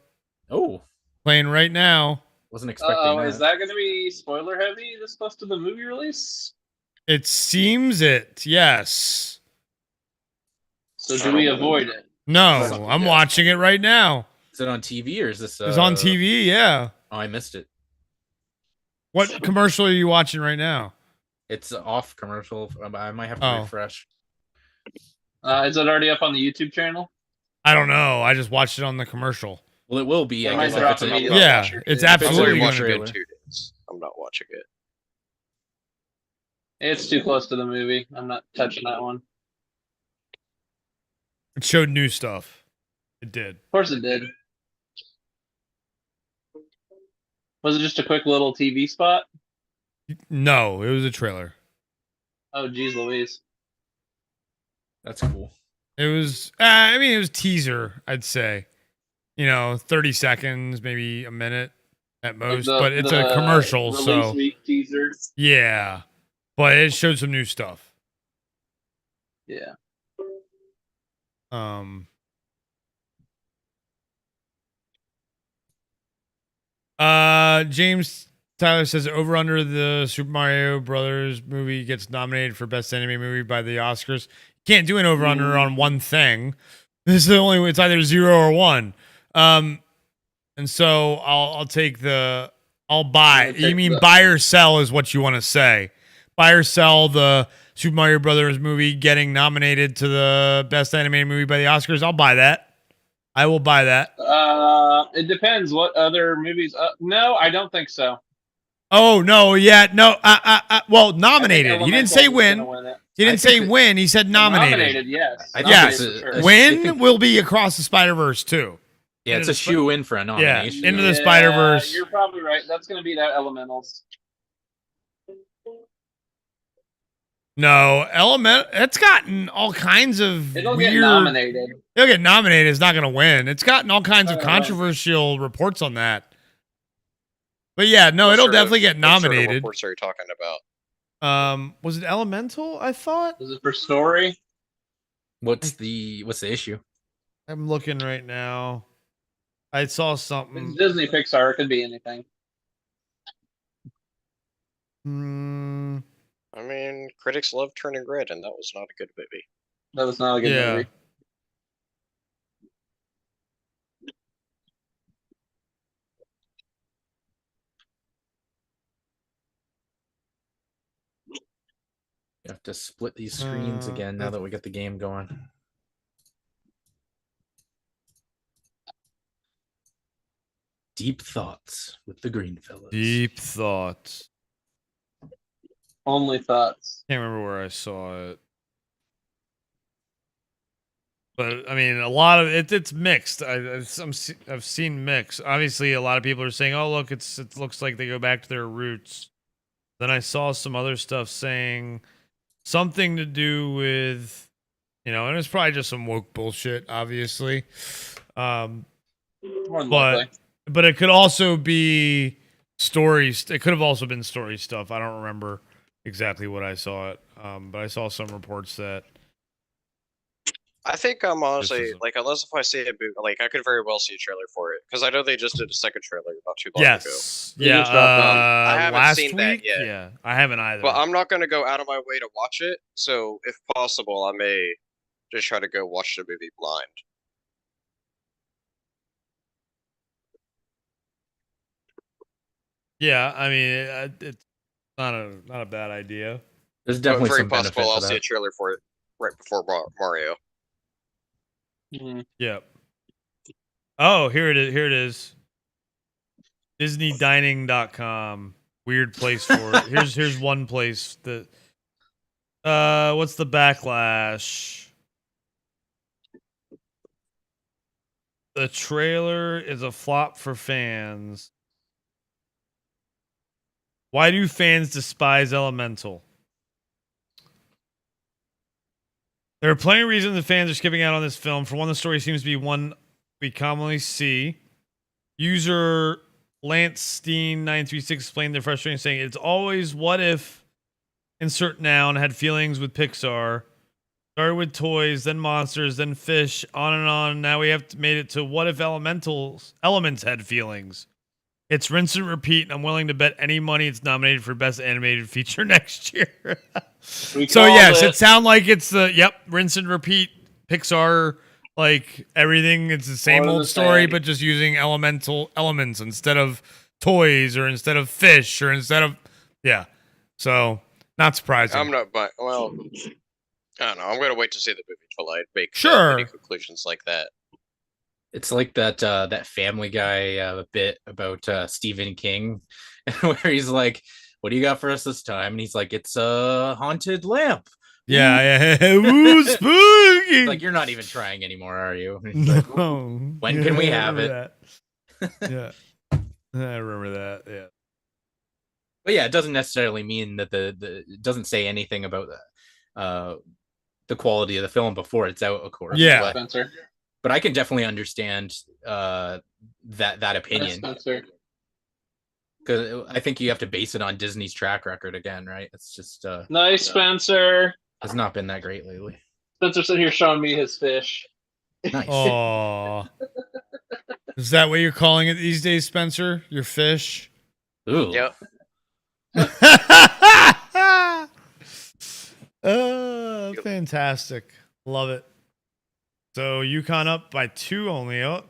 Speaker 17: Oh,
Speaker 16: playing right now.
Speaker 17: Wasn't expecting that.
Speaker 14: Is that going to be spoiler heavy this close to the movie release?
Speaker 16: It seems it, yes.
Speaker 14: So do we avoid it?
Speaker 16: No, I'm watching it right now.
Speaker 17: Is it on TV or is this?
Speaker 16: It's on TV, yeah.
Speaker 17: Oh, I missed it.
Speaker 16: What commercial are you watching right now?
Speaker 17: It's off commercial. I might have to refresh.
Speaker 14: Is it already up on the YouTube channel?
Speaker 16: I don't know. I just watched it on the commercial.
Speaker 17: Well, it will be. I guess
Speaker 16: it's absolutely going to be.
Speaker 18: I'm not watching it.
Speaker 14: It's too close to the movie. I'm not touching that one.
Speaker 16: It showed new stuff.
Speaker 1: It did.
Speaker 14: Of course it did. Was it just a quick little TV spot?
Speaker 1: No, it was a trailer.
Speaker 14: Oh, geez, Louise.
Speaker 17: That's cool.
Speaker 1: It was, I mean, it was teaser, I'd say. 30 seconds, maybe a minute at most. But it's a commercial, so.
Speaker 14: Week teaser.
Speaker 1: Yeah. But it showed some new stuff.
Speaker 14: Yeah.
Speaker 1: James Tyler says over under the Super Mario Brothers movie gets nominated for Best Anime Movie by the Oscars. Can't do an over under on one thing. This is the only way. It's either 0 or 1. And so I'll take the. I'll buy. You mean buy or sell is what you want to say? Buy or sell the Super Mario Brothers movie getting nominated to the Best Animated Movie by the Oscars? I'll buy that. I will buy that.
Speaker 14: It depends. What other movies? No, I don't think so.
Speaker 1: Oh no! Yeah, no. Well, nominated. He didn't say win. He didn't say win. He said nominated.
Speaker 14: Nominated, yes.
Speaker 1: Yes. Win will be Across the Spider-Verse too.
Speaker 17: Yeah, it's a shoe-in for a nomination.
Speaker 1: Yeah, Into the Spider-Verse.
Speaker 14: You're probably right. That's going to be that Elementals.
Speaker 1: No, it's gotten all kinds of
Speaker 14: It'll
Speaker 1: weird.
Speaker 14: get nominated.
Speaker 1: It'll get nominated. It's not going to win. It's gotten all kinds of controversial reports on that. But yeah, no, it'll definitely get nominated.
Speaker 18: What reports are you talking about?
Speaker 1: Was it Elemental? I thought.
Speaker 14: Was it for story?
Speaker 17: What's the issue?
Speaker 1: I'm looking right now. I saw something.
Speaker 14: It's Disney Pixar. It could be anything.
Speaker 18: I mean, critics love Turning Red, and that was not a good movie.
Speaker 14: That was not a good movie.
Speaker 17: You have to split these screens again now that we got the game going. Deep thoughts with the Greenfellaz.
Speaker 1: Deep thoughts.
Speaker 14: Only thoughts.
Speaker 1: Can't remember where I saw it. But I mean, a lot of it's mixed. I've seen mix. Obviously, a lot of people are saying, "Oh, look, it looks like they go back to their roots." Then I saw some other stuff saying something to do with, and it's probably just some woke bullshit, obviously. But it could also be stories. It could have also been story stuff. I don't remember exactly what I saw it. But I saw some reports that.
Speaker 18: I think I'm honestly unless if I see a movie, I could very well see a trailer for it because I know they just did a second trailer not too long ago.
Speaker 1: Yeah,
Speaker 18: I haven't
Speaker 1: last
Speaker 18: seen
Speaker 1: week?
Speaker 18: that yet.
Speaker 1: Yeah, I haven't either.
Speaker 18: But I'm not going to go out of my way to watch it. So if possible, I may just try to go watch the movie blind.
Speaker 1: Yeah, I mean it's not a bad idea.
Speaker 17: There's definitely
Speaker 18: very
Speaker 17: some benefit
Speaker 18: possible
Speaker 17: to
Speaker 18: I'll
Speaker 17: that.
Speaker 18: see a trailer for it right before Mario.
Speaker 1: Yep. Oh, here it is. DisneyDining.com. Weird place for it. Here's one place that. What's the backlash? The trailer is a flop for fans. Why do fans despise Elemental? There are plenty of reasons the fans are skipping out on this film. For one, the story seems to be one we commonly see. User Lance Steen 936 explained their frustration, saying it's always what if insert noun had feelings with Pixar. Started with toys, then monsters, then fish, on and on. Now we have made it to what if elements had feelings. It's rinse and repeat, and I'm willing to bet any money it's nominated for Best Animated Feature next year. So yes, it sounds like it's the rinse and repeat Pixar, like everything. It's the same old story, but just using elemental elements instead of toys or instead of fish or instead of So not surprising.
Speaker 18: I'm not, but well, I don't know. I'm gonna wait to see the movie till I make any conclusions like that.
Speaker 17: It's like that Family Guy bit about Stephen King, where he's like, "What do you got for us this time?" And he's like, "It's a haunted lamp."
Speaker 1: Yeah. Ooh, spooky.
Speaker 17: Like, you're not even trying anymore, are you? Like,
Speaker 1: No.
Speaker 17: when can we have it?
Speaker 1: Yeah. I remember that. Yeah.
Speaker 17: But yeah, it doesn't necessarily mean that it doesn't say anything about the quality of the film before it's out, of course.
Speaker 1: Yeah.
Speaker 17: But I can definitely understand that opinion. Because I think you have to base it on Disney's track record again, right? It's just
Speaker 14: Nice, Spencer.
Speaker 17: Has not been that great lately.
Speaker 14: Spencer's sitting here showing me his fish.
Speaker 17: Nice.
Speaker 1: Oh. Is that what you're calling it these days, Spencer? Your fish?
Speaker 17: Ooh.
Speaker 18: Yep.
Speaker 1: Fantastic. Love it. So UConn up by 2 only. Oh,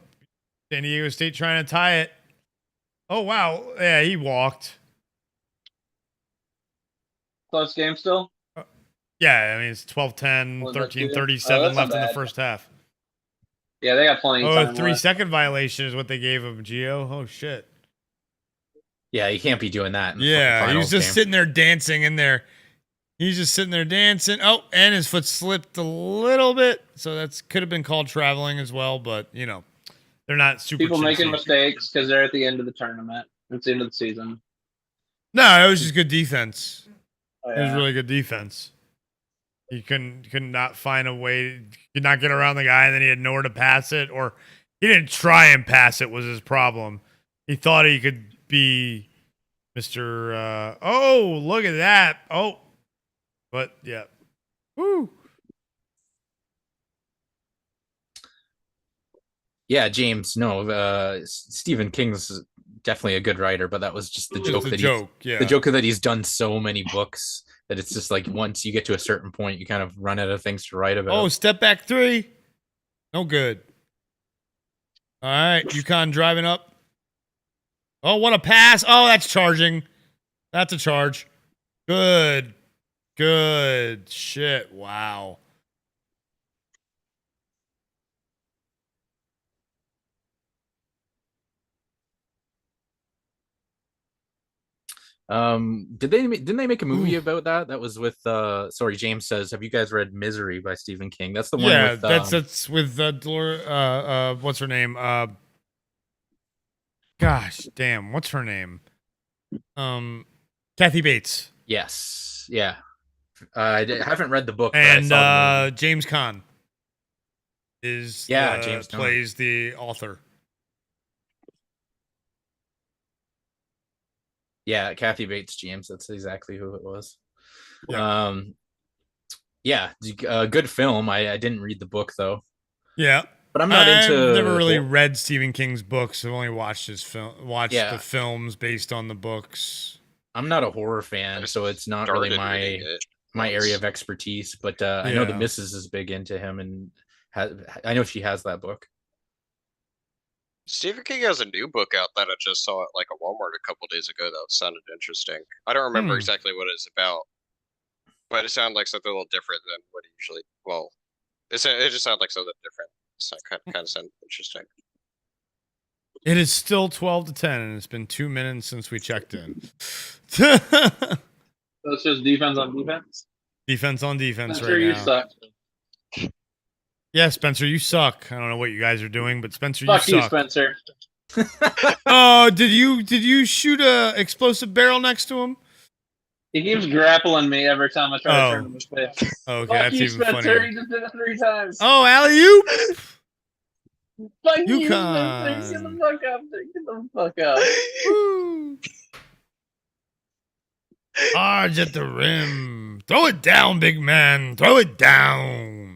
Speaker 1: San Diego State trying to tie it. Oh, wow. Yeah, he walked.
Speaker 14: Close game still?
Speaker 1: Yeah, I mean, it's 12-10, 13-37 left in the first half.
Speaker 14: Yeah, they got plenty of time.
Speaker 1: Oh, a 3-second violation is what they gave him, Gio. Oh, shit.
Speaker 17: Yeah, you can't be doing that. In the
Speaker 1: Yeah, he was just
Speaker 17: game.
Speaker 1: sitting there dancing in there. He's just sitting there dancing. Oh, and his foot slipped a little bit. So that's could have been called traveling as well, but, you know, they're not super
Speaker 14: People making
Speaker 1: chintzy.
Speaker 14: mistakes because they're at the end of the tournament. It's the end of the season.
Speaker 1: No, it was just good defense.
Speaker 14: Oh,
Speaker 1: It was
Speaker 14: yeah.
Speaker 1: really good defense. He could not find a way, could not get around the guy, and then he had nowhere to pass it, or he didn't try and pass it was his problem. He thought he could be Mr. Oh, look at that. Oh, but yeah. Woo.
Speaker 17: Yeah, James. No, Stephen King's definitely a good writer, but that was just the joke. The joke that he's done so many books that it's just like once you get to a certain point, you kind of run out of things to write about.
Speaker 1: Oh, step back 3. No good. All right, UConn driving up. Oh, what a pass. Oh, that's charging. That's a charge. Good. Good shit. Wow.
Speaker 17: Didn't they make a movie about that? That was with sorry, James says, have you guys read Misery by Stephen King? That's the one with
Speaker 1: that's with what's her name? Gosh, damn, what's her name? Kathy Bates.
Speaker 17: Yes. Yeah. I haven't read the book, but
Speaker 1: And
Speaker 17: I saw the movie.
Speaker 1: James Caan is
Speaker 17: James Caan
Speaker 1: plays the author.
Speaker 17: Yeah, Kathy Bates, James. That's exactly who it was.
Speaker 1: Yeah.
Speaker 17: Good film. I didn't read the book though.
Speaker 1: Yeah,
Speaker 17: but I'm not into.
Speaker 1: I've never really read Stephen King's books. I've only watched his the films based on the books.
Speaker 17: I'm not a horror fan, so it's not really my area of expertise. But I know the missus is big into him, and I know she has that book.
Speaker 18: Stephen King has a new book out that I just saw at like a Walmart a couple days ago that sounded interesting. I don't remember exactly what it's about, but it sounded like something a little different than what it usually. Well, it just sounded like something different. So kind of sounded interesting.
Speaker 1: It is still 12-10, and it's been 2 minutes since we checked in.
Speaker 14: So it's just defense on defense?
Speaker 1: Defense on defense
Speaker 14: Spencer,
Speaker 1: right
Speaker 14: you
Speaker 1: now.
Speaker 14: suck.
Speaker 1: Yeah, Spencer, you suck. I don't know what you guys are doing, but Spencer, you
Speaker 14: Fuck you,
Speaker 1: suck.
Speaker 14: Spencer.
Speaker 1: Oh, did you shoot a explosive barrel next to him?
Speaker 14: He keeps grappling me every time I try to turn him his face.
Speaker 1: Okay,
Speaker 14: Fuck
Speaker 1: that's
Speaker 14: you,
Speaker 1: even
Speaker 14: Spencer.
Speaker 1: funnier.
Speaker 14: He just did it 3 times.
Speaker 1: Oh, alley-oop!
Speaker 14: Fuck you,
Speaker 1: UConn.
Speaker 14: Spencer. Get the fuck up. Get the fuck up.
Speaker 1: Woo. Arge at the rim. Throw it down, big man. Throw it down.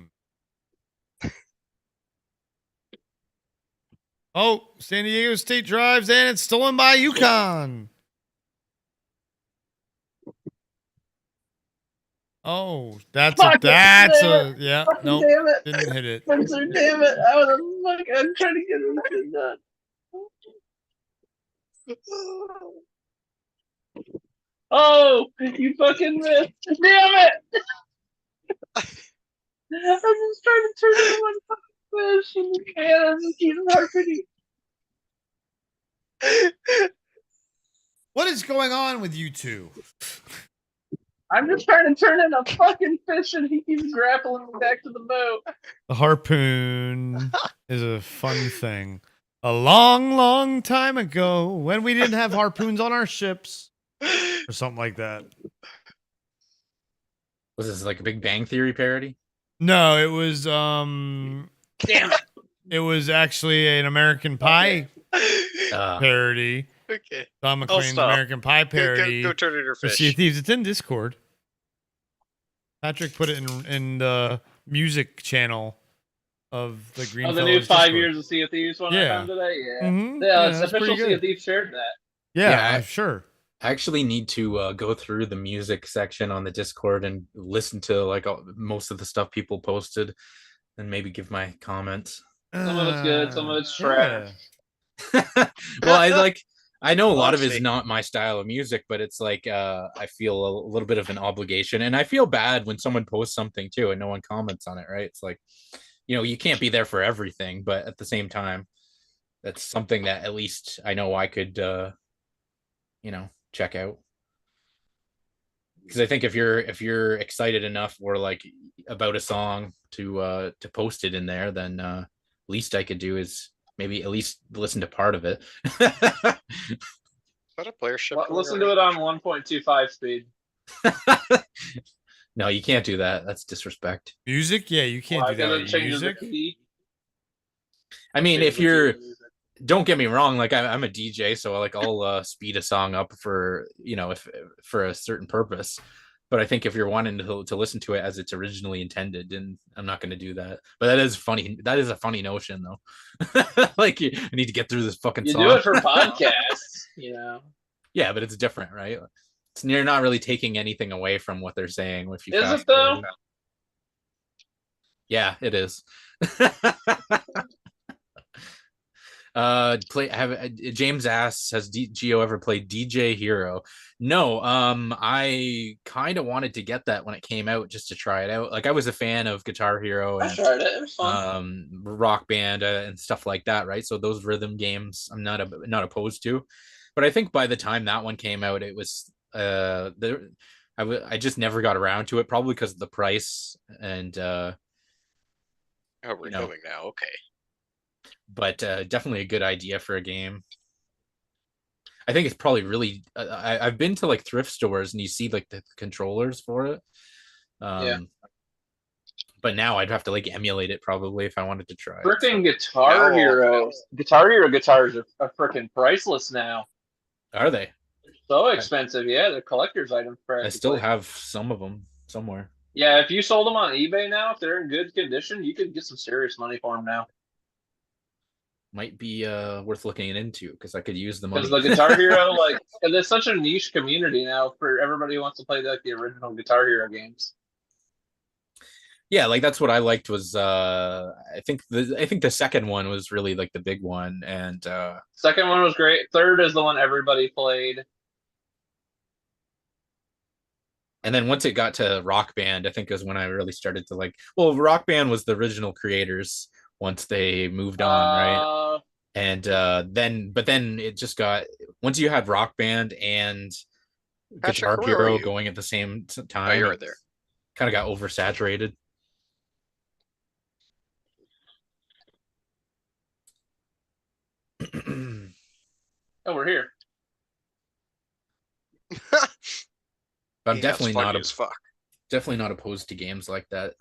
Speaker 1: Oh, San Diego State drives, and it's stolen by UConn. Oh, yeah.
Speaker 14: Fucking
Speaker 1: Nope,
Speaker 14: damn it.
Speaker 1: didn't hit it.
Speaker 14: Spencer, damn it. I'm trying to get this thing done. Oh, you fucking missed. Damn it. I'm just trying to turn it one fucking fish in the can and just keep harping.
Speaker 1: What is going on with you two?
Speaker 14: I'm just trying to turn in a fucking fish and he keeps grappling me back to the boat.
Speaker 16: The harpoon is a fun thing. A long, long time ago when we didn't have harpoons on our ships or something like that.
Speaker 17: Was this like a Big Bang Theory parody?
Speaker 16: No, it was
Speaker 14: Damn it.
Speaker 16: it was actually an American Pie parody.
Speaker 18: Okay.
Speaker 16: Don McLean's American Pie parody.
Speaker 18: Go turn in your
Speaker 16: for
Speaker 18: fish.
Speaker 16: Sea of Thieves. It's in Discord. Patrick put it in the music channel of the Greenfellaz.
Speaker 14: Oh, the new 5
Speaker 16: Discord.
Speaker 14: years of Sea of Thieves one I found today? Yeah.
Speaker 16: Mhm.
Speaker 14: Yeah,
Speaker 16: Yeah,
Speaker 14: it's
Speaker 16: that's
Speaker 14: official
Speaker 16: pretty
Speaker 14: Sea of
Speaker 16: good.
Speaker 14: Thieves shared that.
Speaker 16: Yeah, sure.
Speaker 17: I actually need to go through the music section on the Discord and listen to like most of the stuff people posted, and maybe give my comments.
Speaker 14: Some of it's good, some of it's trash.
Speaker 17: Well, I know a lot of
Speaker 18: Honestly.
Speaker 17: it's not my style of music, but it's like I feel a little bit of an obligation, and I feel bad when someone posts something too and no one comments on it, right? It's like, you can't be there for everything, but at the same time, that's something that at least I know I could check out. Because I think if you're excited enough or like about a song to post it in there, then least I could do is maybe at least listen to part of it.
Speaker 18: Is that a player ship?
Speaker 14: Listen to it on 1.25 speed.
Speaker 17: No, you can't do that. That's disrespect.
Speaker 16: Music? Yeah, you can't do that with music.
Speaker 17: I mean, if you're, don't get me wrong, like I'm a DJ, so like I'll speed a song up for if for a certain purpose. But I think if you're wanting to listen to it as it's originally intended, then I'm not going to do that. But that is funny. That is a funny notion, though. Like I need to get through this fucking
Speaker 14: You
Speaker 17: song.
Speaker 14: do it for podcasts,
Speaker 17: Yeah, but it's different, right? You're not really taking anything away from what they're saying. If you
Speaker 14: Is
Speaker 17: fast
Speaker 14: it though?
Speaker 17: forward. Yeah, it is. James asks, has Geo ever played DJ Hero? No. I kind of wanted to get that when it came out just to try it out. Like I was a fan of Guitar Hero and
Speaker 14: I tried it. It was fun.
Speaker 17: Rock Band and stuff like that, right? So those rhythm games I'm not opposed to. But I think by the time that one came out, it was I just never got around to it, probably because of the price and
Speaker 18: Oh, we're filming now. Okay.
Speaker 17: But definitely a good idea for a game. I think it's probably really. I've been to like thrift stores and you see like the controllers for it.
Speaker 14: Yeah.
Speaker 17: But now I'd have to like emulate it probably if I wanted to try.
Speaker 14: Freaking Guitar Hero. Guitar Hero guitars are freaking priceless now.
Speaker 17: Are they?
Speaker 14: So expensive, yeah. They're collector's items.
Speaker 17: I still have some of them somewhere.
Speaker 14: Yeah, if you sold them on eBay now, if they're in good condition, you could get some serious money for them now.
Speaker 17: Might be worth looking into because I could use the money.
Speaker 14: Because the Guitar Hero, there's such a niche community now for everybody who wants to play the original Guitar Hero games.
Speaker 17: Yeah, like that's what I liked was I think the second one was really like the big one, and
Speaker 14: second one was great. Third is the one everybody played.
Speaker 17: And then once it got to Rock Band, I think is when I really started to like. Well, Rock Band was the original creators. Once they moved on, right? And then it just got, once you had Rock Band and Guitar Hero going at the same time.
Speaker 18: Oh, you're right there.
Speaker 17: Kind of got oversaturated.
Speaker 14: Oh, we're here.
Speaker 17: But I'm
Speaker 18: Yeah,
Speaker 17: definitely
Speaker 18: it's funny
Speaker 17: not
Speaker 18: as fuck.
Speaker 17: definitely not opposed to games like that.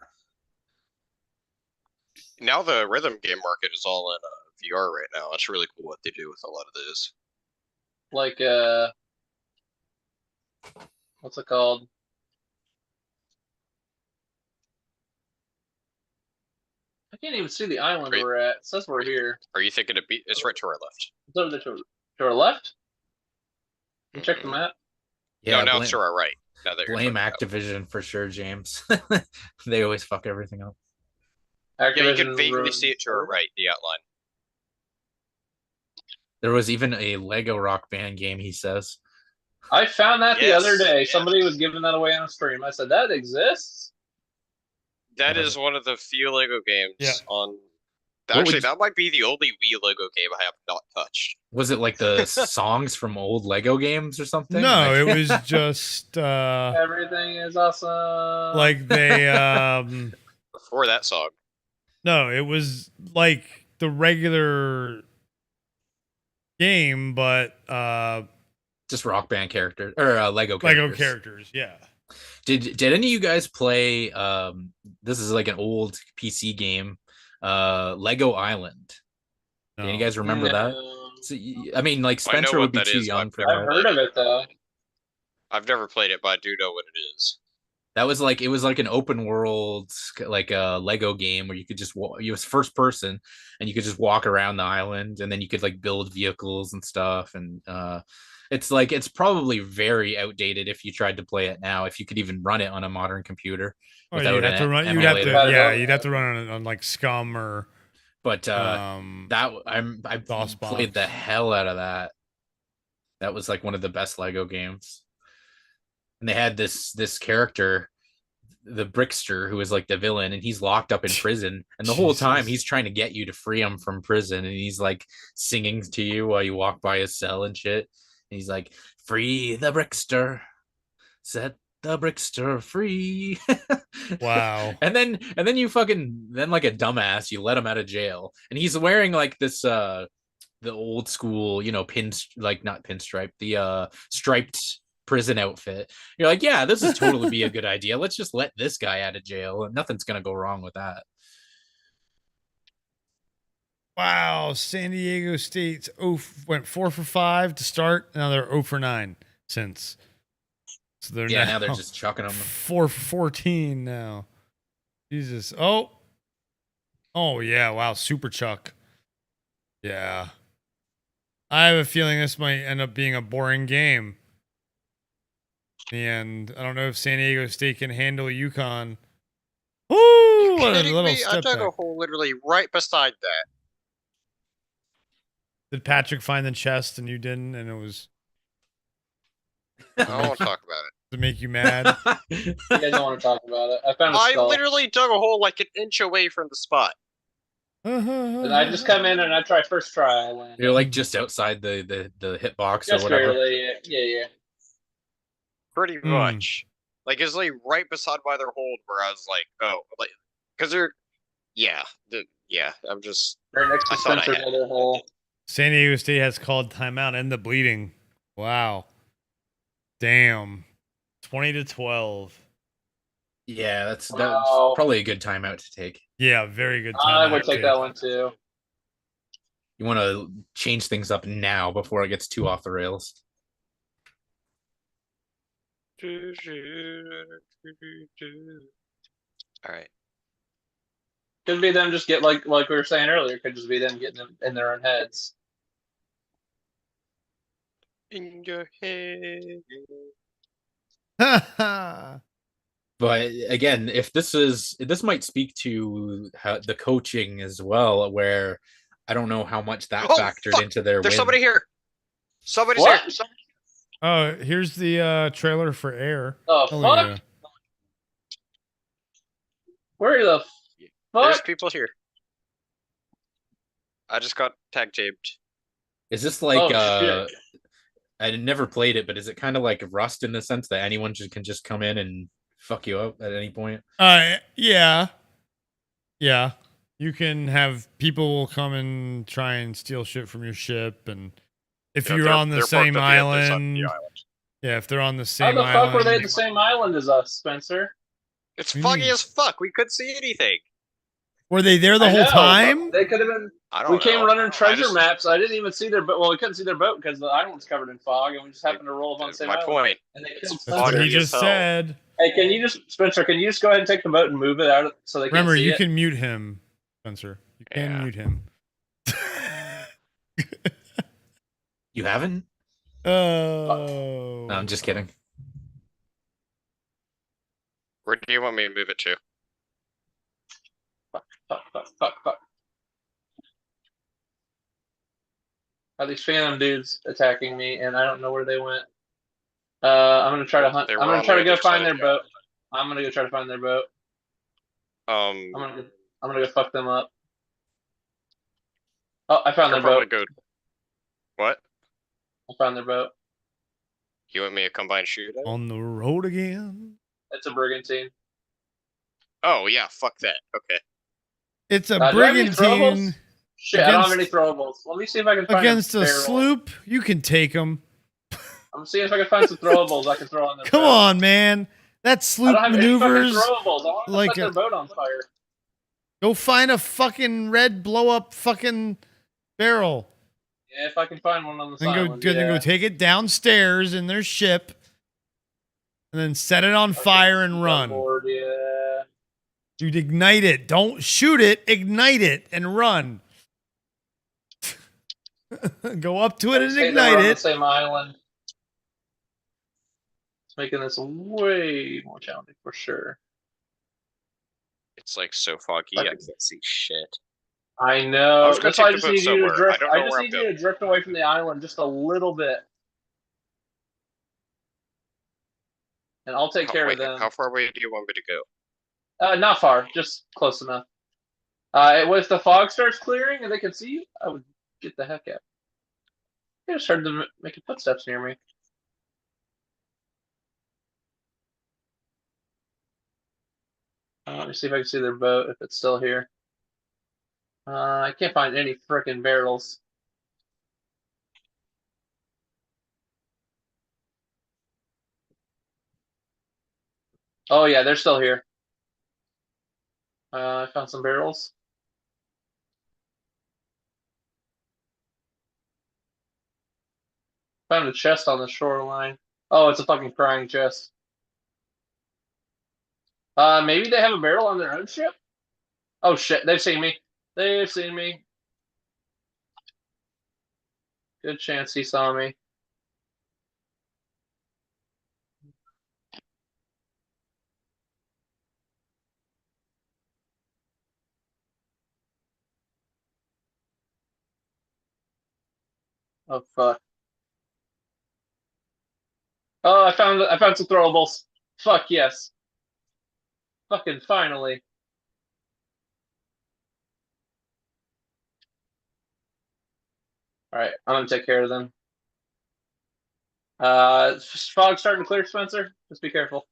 Speaker 18: Now the rhythm game market is all in VR right now. It's really cool what they do with a lot of those.
Speaker 14: Like, what's it called? I can't even see the island we're at. It says we're here.
Speaker 18: Are you thinking of it's right to our left?
Speaker 14: It's over there to our left? You check the map?
Speaker 17: Yeah,
Speaker 18: no, now it's to our right. Now that you're
Speaker 17: blame
Speaker 18: talking
Speaker 17: Activision for sure, James. They always fuck everything up.
Speaker 18: about. Yeah, you can vaguely see it to our right, the outline.
Speaker 17: There was even a Lego Rock Band game, he says.
Speaker 14: I found that the
Speaker 18: Yes,
Speaker 14: other day.
Speaker 18: yes.
Speaker 14: Somebody was giving that away on a stream. I said, that exists?
Speaker 18: That is one of the few Lego games
Speaker 16: Yeah.
Speaker 18: on Actually, that might be the only Wii Lego game I have not touched.
Speaker 17: Was it like the songs from old Lego games or something?
Speaker 1: No,
Speaker 17: Like-
Speaker 1: it was just
Speaker 14: Everything is awesome.
Speaker 1: like they
Speaker 18: Before that song.
Speaker 1: no, it was like the regular game, but
Speaker 17: just Rock Band characters or Lego characters.
Speaker 1: Lego characters, yeah.
Speaker 17: Did any of you guys play this is like an old PC game, Lego Island? Do you guys remember that? So, I mean, like
Speaker 18: I know
Speaker 17: Spencer
Speaker 18: what
Speaker 17: would be
Speaker 18: that
Speaker 17: too
Speaker 18: is,
Speaker 17: young
Speaker 18: but
Speaker 17: for
Speaker 14: I've
Speaker 17: that.
Speaker 14: heard of it though.
Speaker 18: I've never played it, but I do know what it is.
Speaker 17: That was like, it was like an open world, like a Lego game where you could just it was first person and you could just walk around the island, and then you could like build vehicles and stuff. And it's like, it's probably very outdated if you tried to play it now, if you could even run it on a modern computer.
Speaker 1: Oh, you'd have to run. You'd have to, yeah, you'd have to run on like Scum or.
Speaker 17: But I played the hell out of that. That was like one of the best Lego games. And they had this character, the Brickster, who is like the villain, and he's locked up in prison. And the whole time he's trying to get you to free him from prison, and he's like singing to you while you walk by his cell and shit. And he's like, "Free the Brickster, set the Brickster free."
Speaker 1: Wow.
Speaker 17: And then you then like a dumbass, you let him out of jail, and he's wearing like this the old school, you know, not pinstripe, the striped prison outfit. You're like, yeah, this is totally be a good idea. Let's just let this guy out of jail, and nothing's gonna go wrong with that.
Speaker 1: Wow, San Diego State's went 4 for 5 to start. Now they're 0 for 9 since. So they're
Speaker 17: now they're just chucking them
Speaker 1: 4 for 14 now. Jesus. Oh yeah. Wow. Super Chuck. Yeah. I have a feeling this might end up being a boring game. And I don't know if San Diego State can handle UConn. Ooh, what a little
Speaker 18: I
Speaker 1: step
Speaker 18: dug
Speaker 1: back.
Speaker 18: a hole literally right beside that.
Speaker 1: Did Patrick find the chest and you didn't? And it was.
Speaker 18: I don't want to talk about it.
Speaker 1: Does it make you mad?
Speaker 14: You guys don't want to talk about it. I found a
Speaker 18: I
Speaker 14: skull.
Speaker 18: literally dug a hole like an inch away from the spot.
Speaker 14: And I just come in and I try first try. I land.
Speaker 17: You're like just outside the hitbox or
Speaker 14: Just
Speaker 17: whatever.
Speaker 14: barely. Yeah.
Speaker 18: Pretty much. Like, it's like right beside by their hold where I was like, oh, like, because they're, I'm just,
Speaker 14: Right next to
Speaker 18: I thought I
Speaker 14: Spencer's
Speaker 18: had
Speaker 14: other hole.
Speaker 1: San Diego State has called timeout. End the bleeding. Wow. Damn. 20-12.
Speaker 17: Yeah, that's probably a good timeout to take.
Speaker 1: Yeah, very good
Speaker 14: I
Speaker 1: timeout.
Speaker 14: would take that one too.
Speaker 17: You want to change things up now before it gets too off the rails.
Speaker 18: All right.
Speaker 14: Could be them just get like we were saying earlier. Could just be them getting them in their own heads.
Speaker 18: In your head.
Speaker 17: But again, if this might speak to how the coaching as well, where I don't know how much that factored into their
Speaker 18: There's
Speaker 17: win.
Speaker 18: somebody here. Somebody's
Speaker 14: What?
Speaker 18: here.
Speaker 1: Oh, here's the trailer for Air.
Speaker 14: Oh, fuck?
Speaker 1: yeah.
Speaker 14: Where the
Speaker 18: There's
Speaker 14: fuck?
Speaker 18: people here. I just got tag taped.
Speaker 17: Is this like
Speaker 14: Oh, shit.
Speaker 17: I never played it, but is it kind of like Rust in the sense that anyone can just come in and fuck you up at any point?
Speaker 1: Yeah. Yeah. You can have people come and try and steal shit from your ship, and if
Speaker 18: Yeah,
Speaker 1: you're
Speaker 18: they're-
Speaker 1: on the
Speaker 18: they're
Speaker 1: same
Speaker 18: parked at the other side of
Speaker 1: island,
Speaker 18: the island.
Speaker 1: yeah, if they're on the
Speaker 14: How
Speaker 1: same
Speaker 14: the
Speaker 1: island,
Speaker 14: fuck were they at the same island as us, Spencer?
Speaker 18: It's foggy as fuck. We couldn't see anything.
Speaker 1: were they there the
Speaker 14: I
Speaker 1: whole
Speaker 14: know,
Speaker 1: time?
Speaker 14: They could have been.
Speaker 18: I don't
Speaker 14: We
Speaker 18: know.
Speaker 14: came running
Speaker 18: I
Speaker 14: treasure
Speaker 18: just-
Speaker 14: maps. I didn't even see their boat. Well, we couldn't see their boat because the island was covered in fog, and we just happened to roll up on the same
Speaker 18: My
Speaker 14: island.
Speaker 18: point.
Speaker 14: And they killed
Speaker 1: That's what
Speaker 14: Spencer.
Speaker 1: he just said.
Speaker 14: Hey, can you just, Spencer? Can you just go ahead and take the boat and move it out so they
Speaker 1: Remember,
Speaker 14: can't see
Speaker 1: you
Speaker 14: it?
Speaker 1: can mute him, Spencer. You can mute him.
Speaker 17: You haven't?
Speaker 1: Oh.
Speaker 17: No, I'm just kidding.
Speaker 18: Where do you want me to move it to?
Speaker 14: Fuck. Are these phantom dudes attacking me, and I don't know where they went? I'm gonna try to hunt.
Speaker 18: They
Speaker 14: I'm
Speaker 18: were
Speaker 14: gonna
Speaker 18: on
Speaker 14: try to
Speaker 18: the
Speaker 14: go
Speaker 18: other side
Speaker 14: find
Speaker 18: of
Speaker 14: their
Speaker 18: the
Speaker 14: boat. I'm gonna go try to find their boat. I'm gonna go fuck them up. Oh, I found their
Speaker 18: probably
Speaker 14: boat.
Speaker 18: go. What?
Speaker 14: I found their boat.
Speaker 18: You want me to come by and shoot it?
Speaker 1: On the road again.
Speaker 14: It's a brigantine.
Speaker 18: Oh yeah, fuck that. Okay.
Speaker 1: It's a
Speaker 14: Do I have any throwables?
Speaker 1: brigantine
Speaker 14: Shit, I don't have any throwables. Let me see if I can find
Speaker 1: against a
Speaker 14: barrel.
Speaker 1: sloop. You can take them.
Speaker 14: I'm seeing if I can find some throwables I can throw on this
Speaker 1: Come
Speaker 14: boat.
Speaker 1: on, man. That
Speaker 14: I
Speaker 1: sloop
Speaker 14: don't have
Speaker 1: maneuvers
Speaker 14: any fucking throwables. I want to
Speaker 1: like
Speaker 14: set their boat on fire.
Speaker 1: Go find a fucking red blow up fucking barrel.
Speaker 14: Yeah, if I can find one on this
Speaker 1: Then
Speaker 14: island.
Speaker 1: then go take it downstairs in their ship, and then set it on fire and run.
Speaker 14: Board, yeah.
Speaker 1: Dude, ignite it. Don't shoot it. Ignite it and run. Go up to it and
Speaker 14: Say
Speaker 1: ignite
Speaker 14: they're on
Speaker 1: it.
Speaker 14: the same island. It's making this way more challenging for sure.
Speaker 18: It's like so foggy, I can't see shit.
Speaker 14: I know.
Speaker 18: I was gonna
Speaker 14: That's why I
Speaker 18: take
Speaker 14: just
Speaker 18: the boat
Speaker 14: need you to
Speaker 18: somewhere.
Speaker 14: drift.
Speaker 18: I don't
Speaker 14: I
Speaker 18: know
Speaker 14: just
Speaker 18: where I'm
Speaker 14: need you to
Speaker 18: going.
Speaker 14: drift away from the island just a little bit, and I'll take care of them.
Speaker 18: How far away do you want me to go?
Speaker 14: Not far, just close enough. If the fog starts clearing and they can see you, I would get the heck out. I just heard them making footsteps near me. Let me see if I can see their boat, if it's still here. I can't find any frickin' barrels. Oh yeah, they're still here. I found some barrels. Found a chest on the shoreline. Oh, it's a fucking crying chest. Maybe they have a barrel on their own ship? Oh shit, they've seen me. They've seen me. Good chance he saw me. Oh fuck. Oh, I found some throwables. Fuck yes. Fucking finally. Alright, I'm gonna take care of them. Fog starting to clear, Spencer. Just be careful.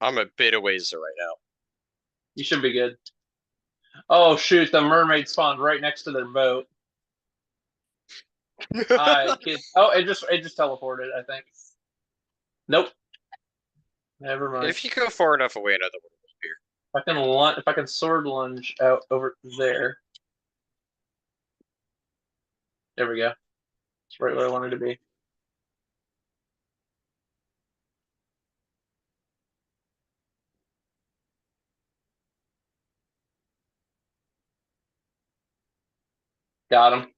Speaker 18: I'm a bit away right now.
Speaker 14: You should be good. Oh shoot, the mermaid spawned right next to their boat. Oh, it just teleported, I think. Nope. Never mind.
Speaker 18: If you go far enough away, another one will appear.
Speaker 14: If I can sword lunge out over there. There we go. It's right where I wanted to be. Got him.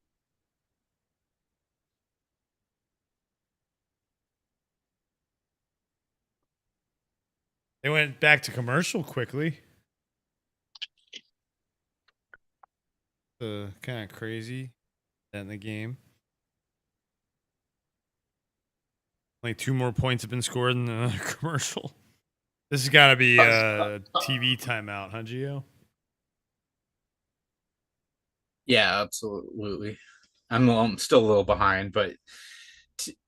Speaker 1: They went back to commercial quickly. Kind of crazy in the game. Like 2 more points have been scored in the commercial. This has got to be a TV timeout, huh, Gio?
Speaker 17: Yeah, absolutely. I'm still a little behind, but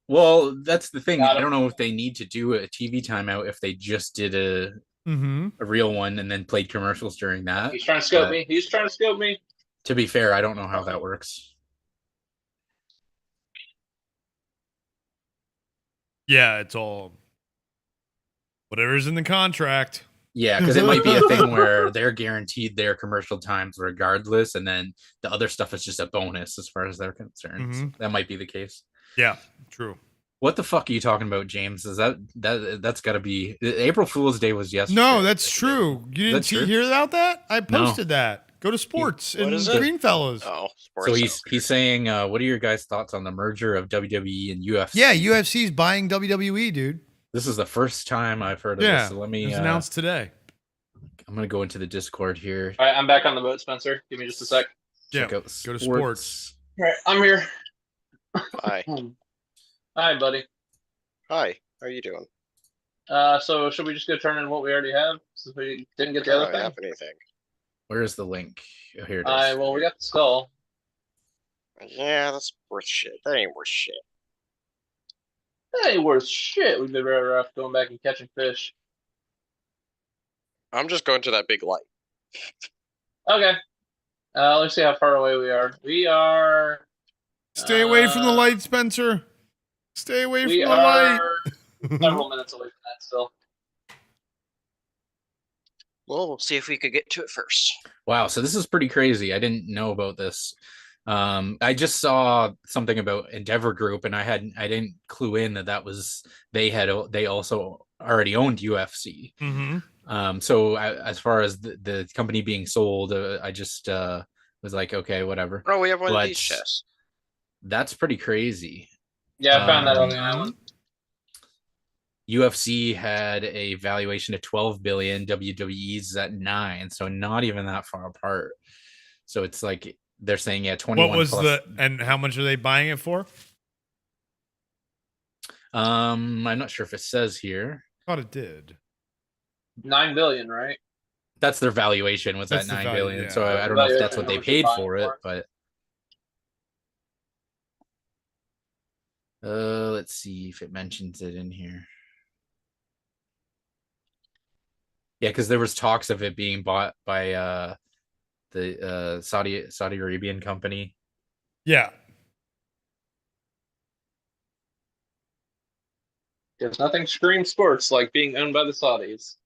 Speaker 17: well, that's the thing. I don't know if they need to do a TV timeout if they just did a real one and then played commercials during that.
Speaker 14: He's trying to scope me. He's trying to scope me.
Speaker 17: To be fair, I don't know how that works.
Speaker 1: Yeah, it's all whatever's in the contract.
Speaker 17: Yeah, because it might be a thing where they're guaranteed their commercial times regardless, and then the other stuff is just a bonus as far as they're concerned. So that might be the case.
Speaker 1: Yeah, true.
Speaker 17: What the fuck are you talking about, James? Is that's got to be April Fool's Day was yesterday?
Speaker 1: No, that's true. You didn't hear about that? I posted that. Go to sports in Greenfellaz.
Speaker 18: Oh,
Speaker 17: so he's saying, what are your guys' thoughts on the merger of WWE and UFC?
Speaker 1: Yeah, UFC's buying WWE, dude.
Speaker 17: This is the first time I've heard of this. So let me.
Speaker 1: It was announced today.
Speaker 17: I'm gonna go into the Discord here.
Speaker 14: All right, I'm back on the boat, Spencer. Give me just a sec.
Speaker 17: Check out
Speaker 1: go to sports.
Speaker 14: All right, I'm here.
Speaker 18: Hi.
Speaker 14: Hi, buddy.
Speaker 18: Hi. How are you doing?
Speaker 14: So should we just go turn in what we already have since we didn't get the
Speaker 18: I
Speaker 14: other
Speaker 18: don't
Speaker 14: thing?
Speaker 18: have anything.
Speaker 17: Where is the link? Oh, here it is.
Speaker 14: Well, we got the skull.
Speaker 18: Yeah, that's worth shit. That ain't worth shit.
Speaker 14: That ain't worth shit. We've been better off going back and catching fish.
Speaker 18: I'm just going to that big light.
Speaker 14: Okay. Let's see how far away we are. We are.
Speaker 16: Stay away from the light, Spencer. Stay away from the light.
Speaker 14: Several minutes away from that still.
Speaker 18: Well, we'll see if we could get to it first.
Speaker 17: Wow, so this is pretty crazy. I didn't know about this. I just saw something about Endeavor Group, and I didn't clue in that was they also already owned UFC.
Speaker 16: Mm-hmm.
Speaker 17: So as far as the company being sold, I just was like, okay, whatever.
Speaker 18: Oh, we have one of these chests.
Speaker 17: That's pretty crazy.
Speaker 14: Yeah, I found that on the island.
Speaker 17: UFC had a valuation of 12 billion. WWE's at 9, so not even that far apart. So it's like they're saying, yeah, 21.
Speaker 16: What was and how much are they buying it for?
Speaker 17: I'm not sure if it says here.
Speaker 16: I thought it did.
Speaker 14: 9 billion, right?
Speaker 17: That's their valuation was
Speaker 16: That's
Speaker 17: at 9
Speaker 16: value,
Speaker 17: billion.
Speaker 16: yeah.
Speaker 17: So I don't know if that's what they paid for it, but let's see if it mentions it in here. Yeah, because there was talks of it being bought by the Saudi Arabian company.
Speaker 16: Yeah.
Speaker 14: There's nothing screams sports like being owned by the Saudis.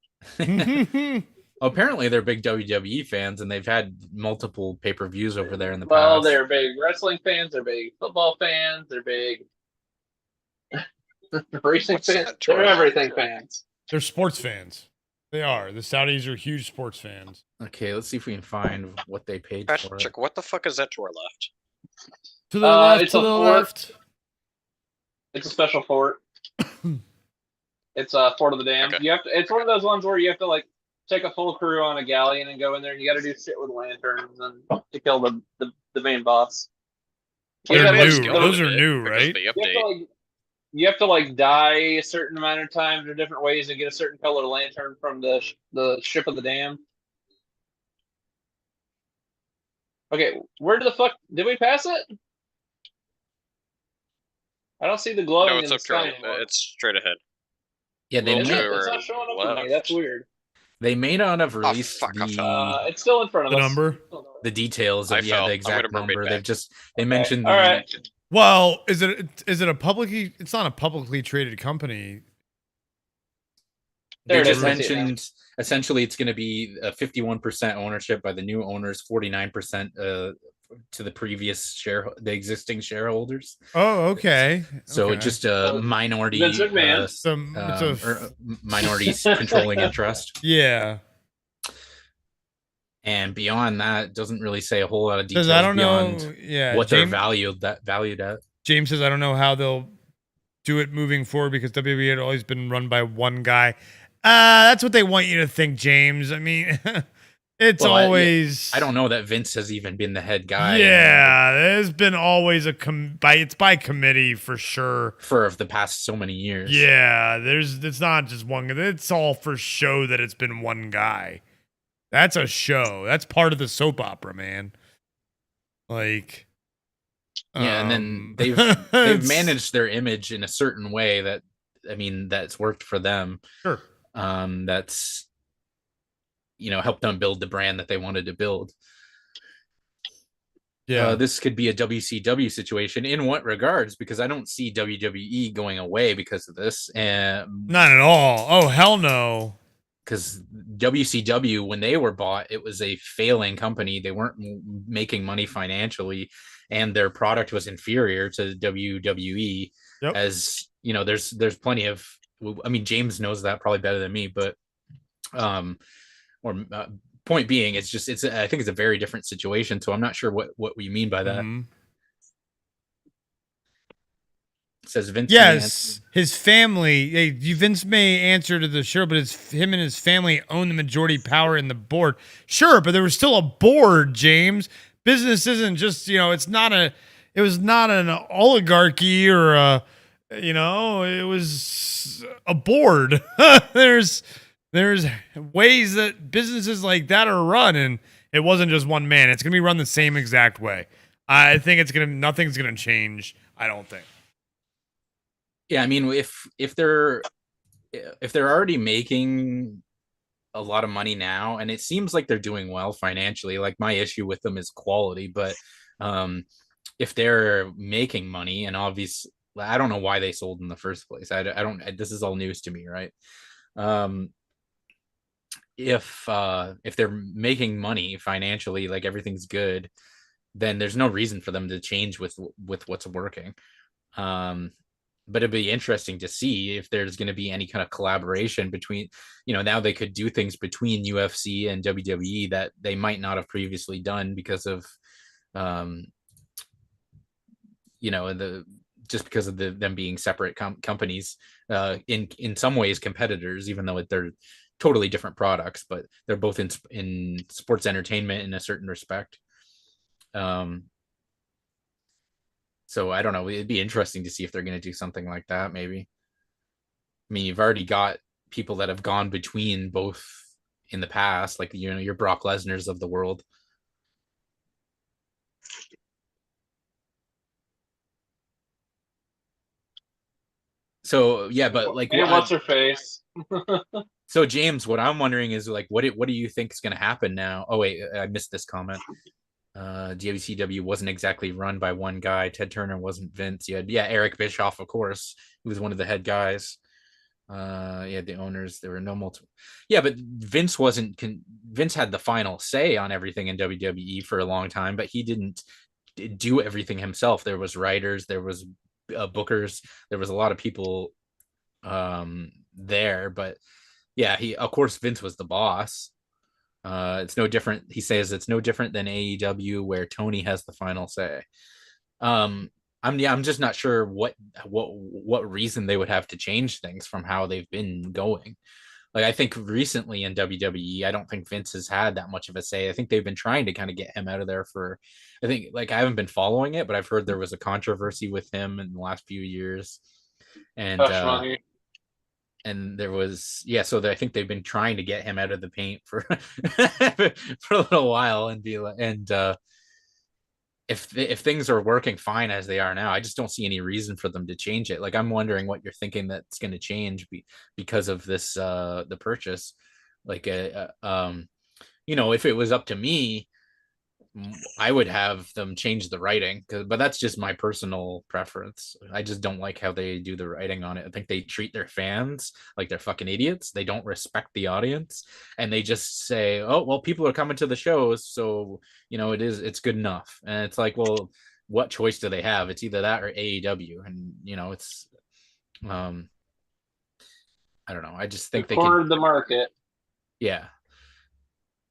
Speaker 17: Apparently, they're big WWE fans, and they've had multiple pay-per-views over there in the
Speaker 14: Well,
Speaker 17: past.
Speaker 14: they're big wrestling fans. They're big football fans. They're big racing fans. They're everything fans.
Speaker 16: They're sports fans. They are. The Saudis are huge sports fans.
Speaker 17: Okay, let's see if we can find what they paid for it.
Speaker 18: Patrick, what the fuck is that to our left?
Speaker 16: To the left,
Speaker 14: it's
Speaker 16: to
Speaker 14: a
Speaker 16: the
Speaker 14: fort.
Speaker 16: left.
Speaker 14: It's a special fort. It's a Fort of the Damned.
Speaker 18: Okay.
Speaker 14: You have to. It's one of those ones where you have to like take a full crew on a galleon and go in there, and you got to do shit with lanterns and to kill the main boss.
Speaker 16: They're
Speaker 14: You
Speaker 16: new. Those are new, right?
Speaker 14: You have to like die a certain amount of times or different ways and get a certain color lantern from the ship of the damned. Okay, where the fuck did we pass it? I don't see the glowing.
Speaker 18: No, it's
Speaker 14: in
Speaker 18: up
Speaker 14: the sky
Speaker 18: to
Speaker 14: anymore.
Speaker 18: It's straight ahead.
Speaker 17: Yeah, they
Speaker 14: It's
Speaker 17: may,
Speaker 14: not showing up for me. That's weird.
Speaker 17: they may not have released
Speaker 14: It's still in front of
Speaker 16: The
Speaker 14: us.
Speaker 16: number?
Speaker 17: the details of
Speaker 18: fell.
Speaker 17: the
Speaker 18: I'm gonna
Speaker 17: exact
Speaker 18: mermaid
Speaker 17: number.
Speaker 18: back.
Speaker 17: They mentioned
Speaker 14: All right.
Speaker 16: Well, is it a publicly? It's not a publicly traded company.
Speaker 17: They
Speaker 14: There it
Speaker 17: just
Speaker 14: is. I see it now.
Speaker 17: mentioned essentially it's going to be 51% ownership by the new owners, 49% to the previous the existing shareholders.
Speaker 16: Oh, okay.
Speaker 17: So
Speaker 16: Okay.
Speaker 17: just a minority,
Speaker 14: Vince McMahon.
Speaker 17: minority controlling interest.
Speaker 16: Yeah.
Speaker 17: And beyond that, doesn't really say a whole lot of details
Speaker 16: Says, I don't
Speaker 17: beyond
Speaker 16: know. Yeah.
Speaker 17: what they're
Speaker 16: James,
Speaker 17: valued at.
Speaker 16: James says, I don't know how they'll do it moving forward because WWE had always been run by one guy. That's what they want you to think, James. I mean, it's always.
Speaker 17: I don't know that Vince has even been the head guy.
Speaker 16: Yeah, there's been always it's by committee for sure.
Speaker 17: For the past so many years.
Speaker 16: Yeah, it's not just one. It's all for show that it's been one guy. That's a show. That's part of the soap opera, man. Like.
Speaker 17: Yeah, and then they've managed their image in a certain way that, I mean, that's worked for them.
Speaker 16: Sure.
Speaker 17: That's, helped them build the brand that they wanted to build.
Speaker 16: Yeah.
Speaker 17: This could be a WCW situation. In what regards? Because I don't see WWE going away because of this.
Speaker 16: Not at all. Oh, hell no.
Speaker 17: Because WCW, when they were bought, it was a failing company. They weren't making money financially, and their product was inferior to WWE.
Speaker 16: Yep.
Speaker 17: As there's plenty of. I mean, James knows that probably better than me, but point being, I think it's a very different situation. So I'm not sure what we mean by that.
Speaker 16: Mm-hmm.
Speaker 17: It says Vince.
Speaker 16: Yes, his family. Vince may answer to the show, but him and his family own the majority power in the board. Sure, but there was still a board, James. Business isn't just it was not an oligarchy or it was a board. There's ways that businesses like that are run, and
Speaker 1: It wasn't just one man. It's gonna be run the same exact way. I think nothing's gonna change. I don't think.
Speaker 17: Yeah, I mean, if they're already making a lot of money now, and it seems like they're doing well financially. Like, my issue with them is quality, but if they're making money, and obviously, I don't know why they sold in the first place. I don't. This is all news to me, right? If they're making money financially, like everything's good, then there's no reason for them to change with what's working. But it'd be interesting to see if there's going to be any kind of collaboration between, now they could do things between UFC and WWE that they might not have previously done because of, just because of them being separate companies, in some ways competitors, even though they're totally different products, but they're both in sports entertainment in a certain respect. So I don't know. It'd be interesting to see if they're going to do something like that, maybe. I mean, you've already got people that have gone between both in the past, like, your Brock Lesnar's of the world. So, yeah, but like...
Speaker 14: And what's her face?
Speaker 17: So, James, what I'm wondering is, like, what do you think is going to happen now? Oh, wait, I missed this comment. WCW wasn't exactly run by one guy. Ted Turner wasn't Vince. You had Eric Bischoff, of course, who was one of the head guys. You had the owners. There were no multiple. Yeah, but Vince had the final say on everything in WWE for a long time, but he didn't do everything himself. There was writers, there was bookers, there was a lot of people there. But yeah, of course Vince was the boss. It's no different. He says it's no different than AEW, where Tony has the final say. I'm just not sure what reason they would have to change things from how they've been going. Like, I think recently in WWE, I don't think Vince has had that much of a say. I think they've been trying to kind of get him out of there I think, like, I haven't been following it, but I've heard there was a controversy with him in the last few years. And there was, so I think they've been trying to get him out of the paint for for a little while, and if things are working fine as they are now, I just don't see any reason for them to change it. Like, I'm wondering what you're thinking that's going to change because of this, the purchase. Like, if it was up to me, I would have them change the writing, but that's just my personal preference. I just don't like how they do the writing on it. I think they treat their fans like they're fucking idiots. They don't respect the audience, and they just say, "Oh, well, people are coming to the shows, so it's good enough." And it's like, well, what choice do they have? It's either that or AEW, and it's, I don't know. I just think they
Speaker 14: cornered the market.
Speaker 17: Yeah.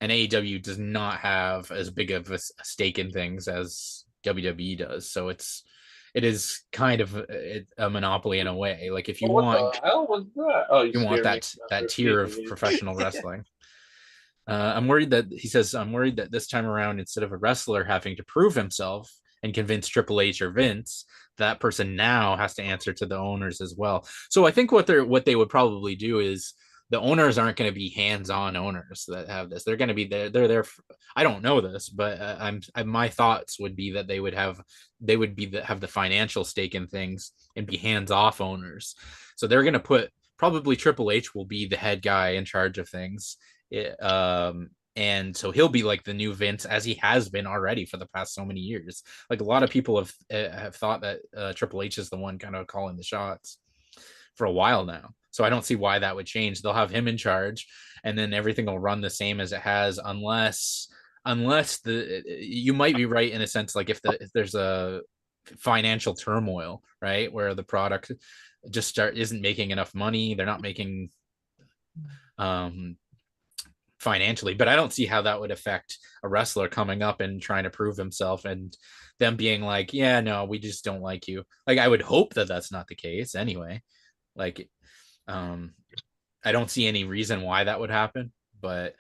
Speaker 17: And AEW does not have as big of a stake in things as WWE does, so it is kind of a monopoly in a way. Like, if you want,
Speaker 14: the hell was that? Oh,
Speaker 17: you want that tier of professional wrestling. I'm worried that this time around, instead of a wrestler having to prove himself and convince Triple H or Vince, that person now has to answer to the owners as well. So I think what they would probably do is, the owners aren't going to be hands-on owners that have this. They're going to be there. They're there. I don't know this, but my thoughts would be that they would have the financial stake in things and be hands-off owners. So they're going to probably Triple H will be the head guy in charge of things. And so he'll be like the new Vince, as he has been already for the past so many years. Like, a lot of people have thought that Triple H is the one kind of calling the shots for a while now. So I don't see why that would change. They'll have him in charge, and then everything will run the same as it has, unless you might be right in a sense, like if there's a financial turmoil, right, where the product just isn't making enough money, they're not making financially. But I don't see how that would affect a wrestler coming up and trying to prove himself and them being like, yeah, no, we just don't like you. Like, I would hope that that's not the case anyway. Like, I don't see any reason why that would happen, but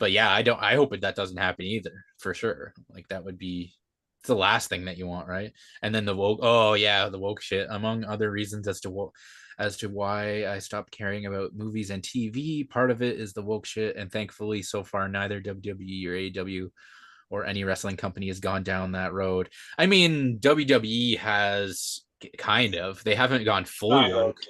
Speaker 17: yeah, I hope that doesn't happen either, for sure. Like, that would be, it's the last thing that you want, right? And then the woke shit, among other reasons as to as to why I stopped caring about movies and TV. Part of it is the woke shit, and thankfully, so far, neither WWE or AEW or any wrestling company has gone down that road. I mean, WWE has kind of. They haven't gone full woke,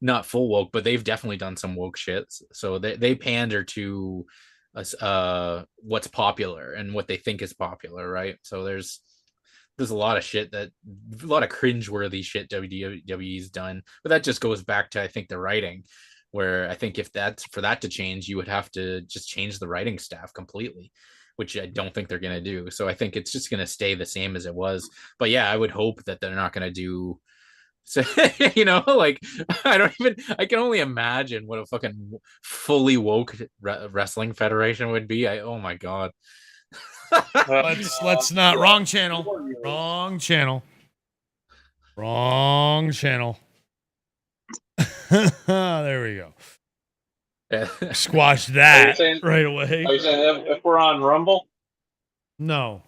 Speaker 17: not full woke, but they've definitely done some woke shit. So they pander to what's popular and what they think is popular, right? So there's a lot of shit a lot of cringeworthy shit WWE's done, but that just goes back to, I think, the writing, where I think if that's for that to change, you would have to just change the writing staff completely, which I don't think they're going to do. So I think it's just going to stay the same as it was. But yeah, I would hope that they're not going to do. So, like, I can only imagine what a fucking fully woke wrestling federation would be. Oh my God.
Speaker 16: Let's not. Wrong channel. There we go. Squash that right away.
Speaker 14: Are you saying if we're on Rumble?
Speaker 16: No,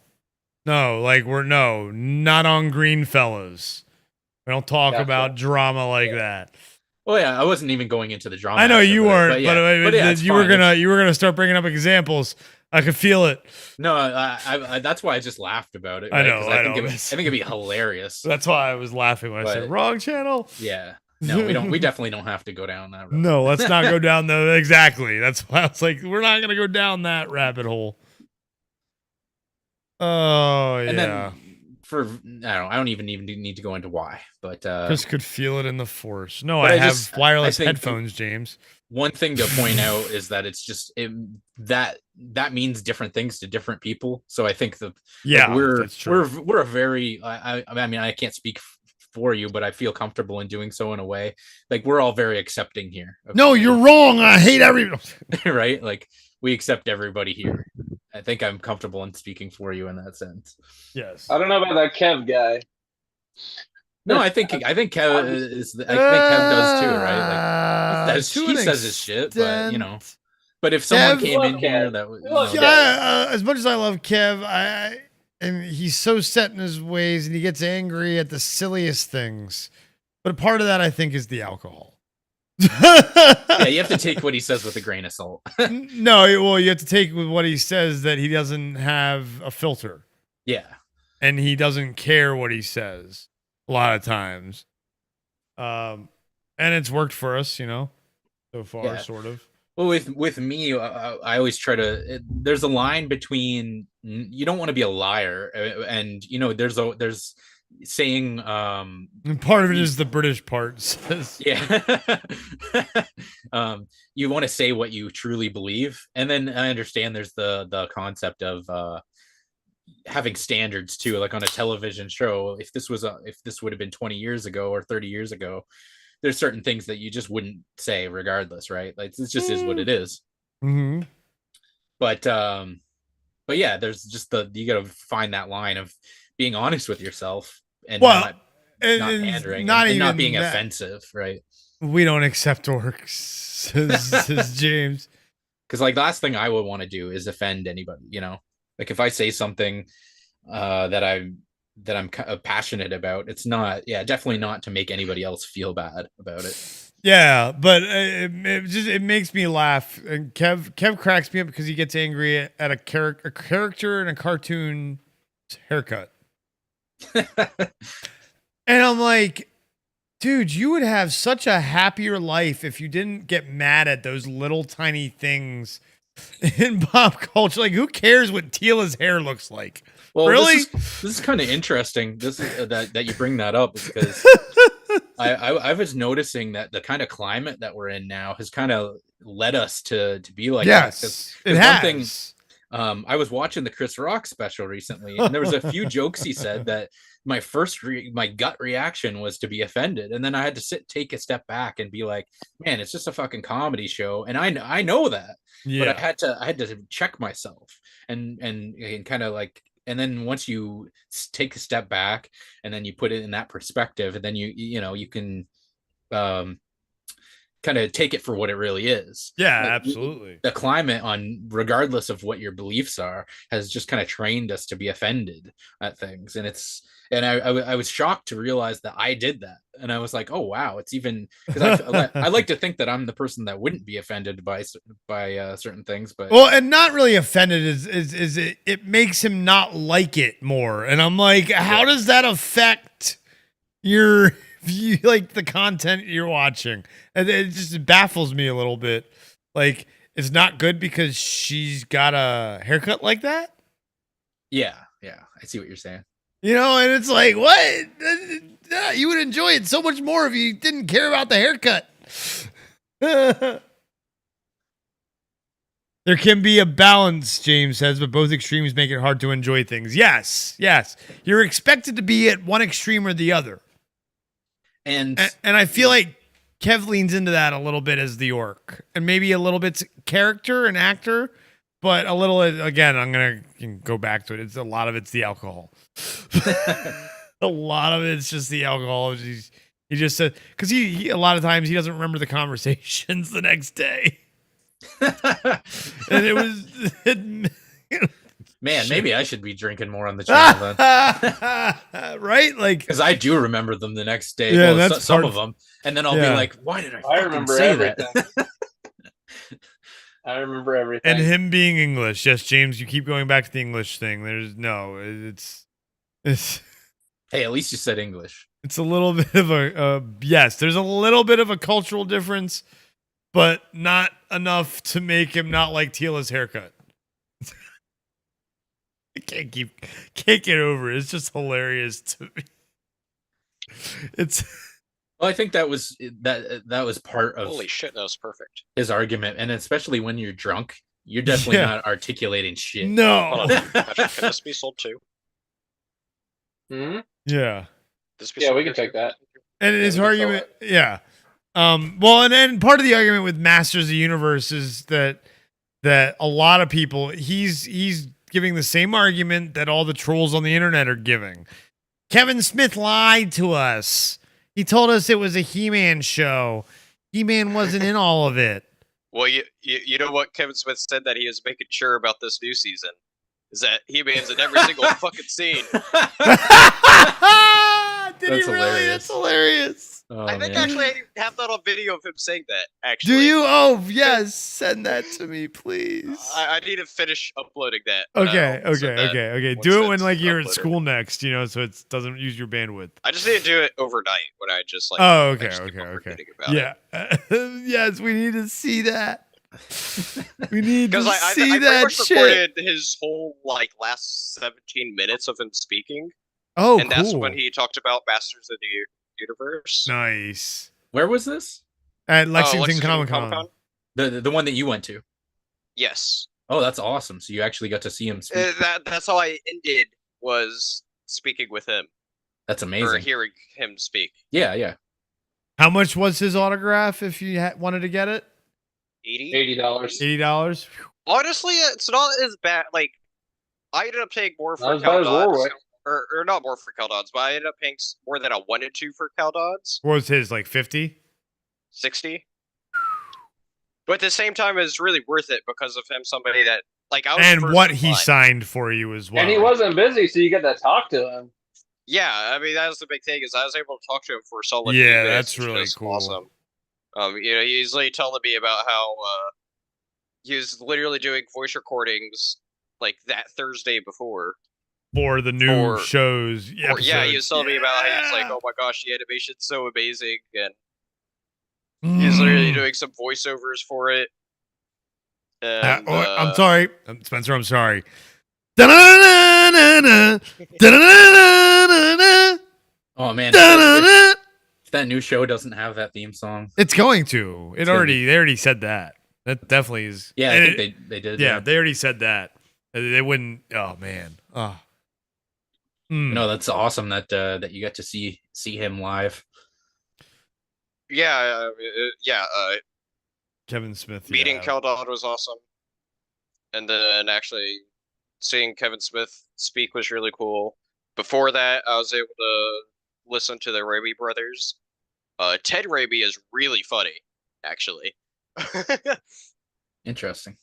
Speaker 16: like not on Greenfellaz. We don't talk about drama like that.
Speaker 17: Well, yeah, I wasn't even going into the drama.
Speaker 16: I know you weren't, but
Speaker 17: yeah,
Speaker 16: you were gonna start bringing up examples. I could feel it.
Speaker 17: No, I that's why I just laughed about it.
Speaker 16: Right? I
Speaker 17: think it'd be hilarious.
Speaker 16: That's why I was laughing when I said wrong channel.
Speaker 17: Yeah. No, we don't. We definitely don't have to go down that road.
Speaker 16: No, let's not go down exactly. That's why I was like, we're not gonna go down that rabbit hole. Oh yeah.
Speaker 17: And then I don't even need to go into why, but
Speaker 16: Chris could feel it in the force. No, I have wireless headphones, James.
Speaker 17: One thing to point out is that it's just that means different things to different people. So I think we're a very I mean, I can't speak for you, but I feel comfortable in doing so in a way. Like, we're all very accepting here.
Speaker 16: No, you're wrong. I hate everyone.
Speaker 17: Right? Like, we accept everybody here. I think I'm comfortable in speaking for you in that sense.
Speaker 16: Yes.
Speaker 14: I don't know about that Kev guy.
Speaker 17: No, I think Kev does too, right? Like, he says his shit, but But if someone came in here that was,
Speaker 16: as much as I love Kev, and he's so set in his ways, and he gets angry at the silliest things. But part of that, I think, is the alcohol.
Speaker 17: Yeah, you have to take what he says with a grain of salt.
Speaker 16: No, well, you have to take with what he says that he doesn't have a filter.
Speaker 17: Yeah.
Speaker 16: And he doesn't care what he says a lot of times. And it's worked for us, so far, sort of.
Speaker 17: Well, with me, I always try to. There's a line between you don't want to be a liar, and there's saying.
Speaker 16: And part of it is the British part says.
Speaker 17: Yeah. You want to say what you truly believe, and then I understand there's the concept of having standards too, like on a television show. If this would have been 20 years ago or 30 years ago, there's certain things that you just wouldn't say regardless, right? Like, it just is what it is.
Speaker 16: Mm-hmm.
Speaker 17: But yeah, there's just you got to find that line of being honest with yourself and not pandering and not being offensive, right?
Speaker 16: We don't accept orcs, says James.
Speaker 17: Because like, the last thing I would want to do is offend anybody, Like, if I say something that I'm passionate about, it's not, definitely not to make anybody else feel bad about it.
Speaker 16: Yeah, but it makes me laugh. And Kev cracks me up because he gets angry at a character in a cartoon haircut. And I'm like, dude, you would have such a happier life if you didn't get mad at those little tiny things in pop culture. Like, who cares what Tila's hair looks like?
Speaker 17: Well,
Speaker 16: really?
Speaker 17: This is kind of interesting. This is that you bring that up, because I was noticing that the kind of climate that we're in now has kind of led us to be like that.
Speaker 16: It has.
Speaker 17: One thing, I was watching the Chris Rock special recently, and there was a few jokes he said that my gut reaction was to be offended, and then I had to take a step back and be like, man, it's just a fucking comedy show, and I know that, but I had to check myself and kind of like. And then once you take a step back and then you put it in that perspective, and then you can kind of take it for what it really is.
Speaker 16: Yeah, like, absolutely.
Speaker 17: The climate, regardless of what your beliefs are, has just kind of trained us to be offended at things. And I was shocked to realize that I did that. and I was like, oh wow, it's even because I like to think that I'm the person that wouldn't be offended by certain things, but
Speaker 1: well, and not really offended is it makes him not like it more, and I'm like, how does that affect your view, like the content you're watching? And it just baffles me a little bit. Like, it's not good because she's got a haircut like that.
Speaker 17: yeah, I see what you're saying.
Speaker 1: You know, and it's like, what? You would enjoy it so much more if you didn't care about the haircut. There can be a balance, James says, but both extremes make it hard to enjoy things. Yes. You're expected to be at one extreme or the other. And I feel like Kev leans into that a little bit as the orc. And maybe a little bit character and actor, but a little, again, I'm going to go back to it. A lot of it's the alcohol. A lot of it's just the alcohol. He just said, because he a lot of times he doesn't remember the conversations the next day. And it was
Speaker 17: man, maybe I should be drinking more on the channel
Speaker 1: then. Right? Like,
Speaker 17: because I do remember them the next day.
Speaker 1: Yeah,
Speaker 17: well,
Speaker 1: that's
Speaker 17: some of them, and then I'll be like, "Why did I
Speaker 14: remember
Speaker 17: say
Speaker 14: everything.
Speaker 17: that?"
Speaker 14: I remember everything.
Speaker 1: And him being English, yes, James, you keep going back to the English thing. It's.
Speaker 17: Hey, at least you said English.
Speaker 1: It's a little bit of a yes. There's a little bit of a cultural difference, but not enough to make him not like Tila's haircut. I can't get over it. It's just hilarious to me.
Speaker 17: Well, I think that was part of
Speaker 18: Holy shit, that was perfect.
Speaker 17: his argument, and especially when you're drunk, you're definitely not articulating shit.
Speaker 1: No.
Speaker 18: Hold on. Patrick, can this be sold too?
Speaker 14: Hmm?
Speaker 1: Yeah.
Speaker 14: Yeah, we can take that.
Speaker 1: And his argument, yeah. Well, and then part of the argument with Masters of the Universe is that a lot of people, he's giving the same argument that all the trolls on the internet are giving. Kevin Smith lied to us. He told us it was a He-Man show. He-Man wasn't in all of it.
Speaker 18: Well, you know what Kevin Smith said that he was making sure about this new season? Is that He-Man's in every single fucking scene.
Speaker 1: Did he really? That's hilarious.
Speaker 17: Oh,
Speaker 18: I think
Speaker 17: man.
Speaker 18: actually I have that on video of him saying that, actually.
Speaker 1: Do you? Oh, yes. Send that to me, please.
Speaker 18: I need to finish uploading that.
Speaker 1: Okay.
Speaker 18: once
Speaker 1: Do it when
Speaker 18: it's
Speaker 1: like you're at
Speaker 18: uploaded.
Speaker 1: school next, so it doesn't use your bandwidth.
Speaker 18: I just need to do it overnight when I just like.
Speaker 1: Oh, okay.
Speaker 18: actually remember forgetting about
Speaker 1: Yeah. Yes, we need to see that. We need to
Speaker 18: Because I
Speaker 1: see
Speaker 18: pretty
Speaker 1: that
Speaker 18: much
Speaker 1: shit.
Speaker 18: recorded his whole like last 17 minutes of him speaking.
Speaker 1: Oh,
Speaker 18: and that's
Speaker 1: cool.
Speaker 18: when he talked about Masters of the Universe.
Speaker 1: Nice.
Speaker 17: Where was this?
Speaker 1: At Lexington Comic Con.
Speaker 18: Comic-Con?
Speaker 17: The one that you went to.
Speaker 18: Yes.
Speaker 17: Oh, that's awesome. So you actually got to see him speak.
Speaker 18: That's how I ended, was speaking with him.
Speaker 17: That's
Speaker 18: Or
Speaker 17: amazing.
Speaker 18: hearing him speak.
Speaker 17: Yeah.
Speaker 1: How much was his autograph if you wanted to get it?
Speaker 18: $80?
Speaker 1: $80?
Speaker 18: Honestly, it's not as bad. Like, I ended up paying more for
Speaker 14: Not as bad as
Speaker 18: Cal Dodds.
Speaker 14: Warwick.
Speaker 18: Or not more for Cal Dodds, but I ended up paying more than I wanted to for Cal Dodds.
Speaker 1: What was his, like 50?
Speaker 18: 60. But at the same time, it's really worth it because of him, somebody that, like, I was
Speaker 1: And
Speaker 18: first
Speaker 1: what
Speaker 18: in
Speaker 1: he
Speaker 18: line.
Speaker 1: signed for you as well.
Speaker 14: And he wasn't busy, so you get to talk to him.
Speaker 18: Yeah, I mean, that was the big thing, is I was able to talk to him for a solid few
Speaker 1: Yeah,
Speaker 18: minutes,
Speaker 1: that's
Speaker 18: which
Speaker 1: really
Speaker 18: was
Speaker 1: cool.
Speaker 18: awesome. He's like telling me about how he was literally doing voice recordings like that Thursday before.
Speaker 1: For the new
Speaker 18: For-
Speaker 1: shows.
Speaker 18: Yeah, he was telling me about how he's like, oh my gosh, the animation's so amazing, and he's literally doing some voiceovers for it. And,
Speaker 1: I'm sorry. Spencer, I'm sorry. Da-na-na-na-na, da-na-na-na-na-na.
Speaker 17: Oh man.
Speaker 1: Da-na-na.
Speaker 17: If that new show doesn't have that theme song.
Speaker 1: It's going to.
Speaker 17: It's gonna
Speaker 1: They already said that. That definitely is.
Speaker 17: Yeah, I
Speaker 1: and
Speaker 17: think they did.
Speaker 1: Yeah, they already said that. They wouldn't. Oh man. Oh.
Speaker 17: No, that's awesome that you get to see him live.
Speaker 18: yeah,
Speaker 1: Kevin Smith.
Speaker 18: meeting
Speaker 1: yeah.
Speaker 18: Cal Dodd was awesome. And then actually seeing Kevin Smith speak was really cool. Before that, I was able to listen to the Raimi brothers. Ted Raimi is really funny, actually.
Speaker 17: Interesting.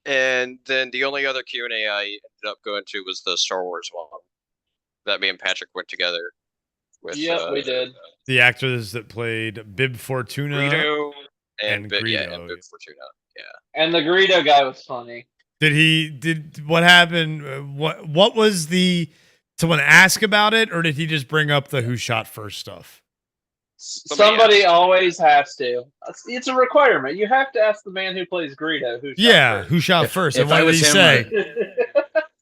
Speaker 18: And then the only other Q&A I ended up going to was the Star Wars one that me and Patrick went together. With
Speaker 14: we did.
Speaker 1: The actors that played Bib Fortuna
Speaker 18: Greedo and
Speaker 1: Greedo.
Speaker 18: yeah, and Bib Fortuna. Yeah.
Speaker 14: And the Greedo guy was funny.
Speaker 1: Did what happened? What was the? Someone ask about it, or did he just bring up the who shot first stuff?
Speaker 14: Somebody always has to. It's a requirement. You have to ask the man who plays Greedo who shot first.
Speaker 1: Who shot first?
Speaker 17: if
Speaker 1: And what
Speaker 17: I
Speaker 1: did
Speaker 17: was
Speaker 1: he
Speaker 17: him,
Speaker 1: say?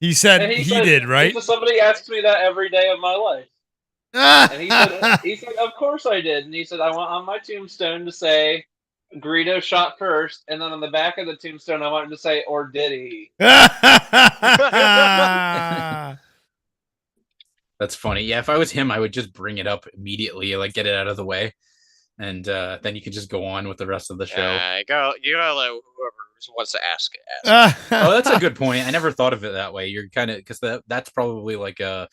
Speaker 1: He said
Speaker 14: And
Speaker 1: he
Speaker 14: said-
Speaker 1: did, right?
Speaker 14: he said, somebody asks me that every day of my life. And he said, of course I did. And he said, I want on my tombstone to say Greedo shot first, and then on the back of the tombstone I wanted to say, or did he?
Speaker 17: That's funny. Yeah, if I was him, I would just bring it up immediately, like get it out of the way, and then you could just go on with the rest of the show.
Speaker 18: You gotta let whoever wants to ask it.
Speaker 17: Oh, that's a good point. I never thought of it that way. You're kind of because that's probably like a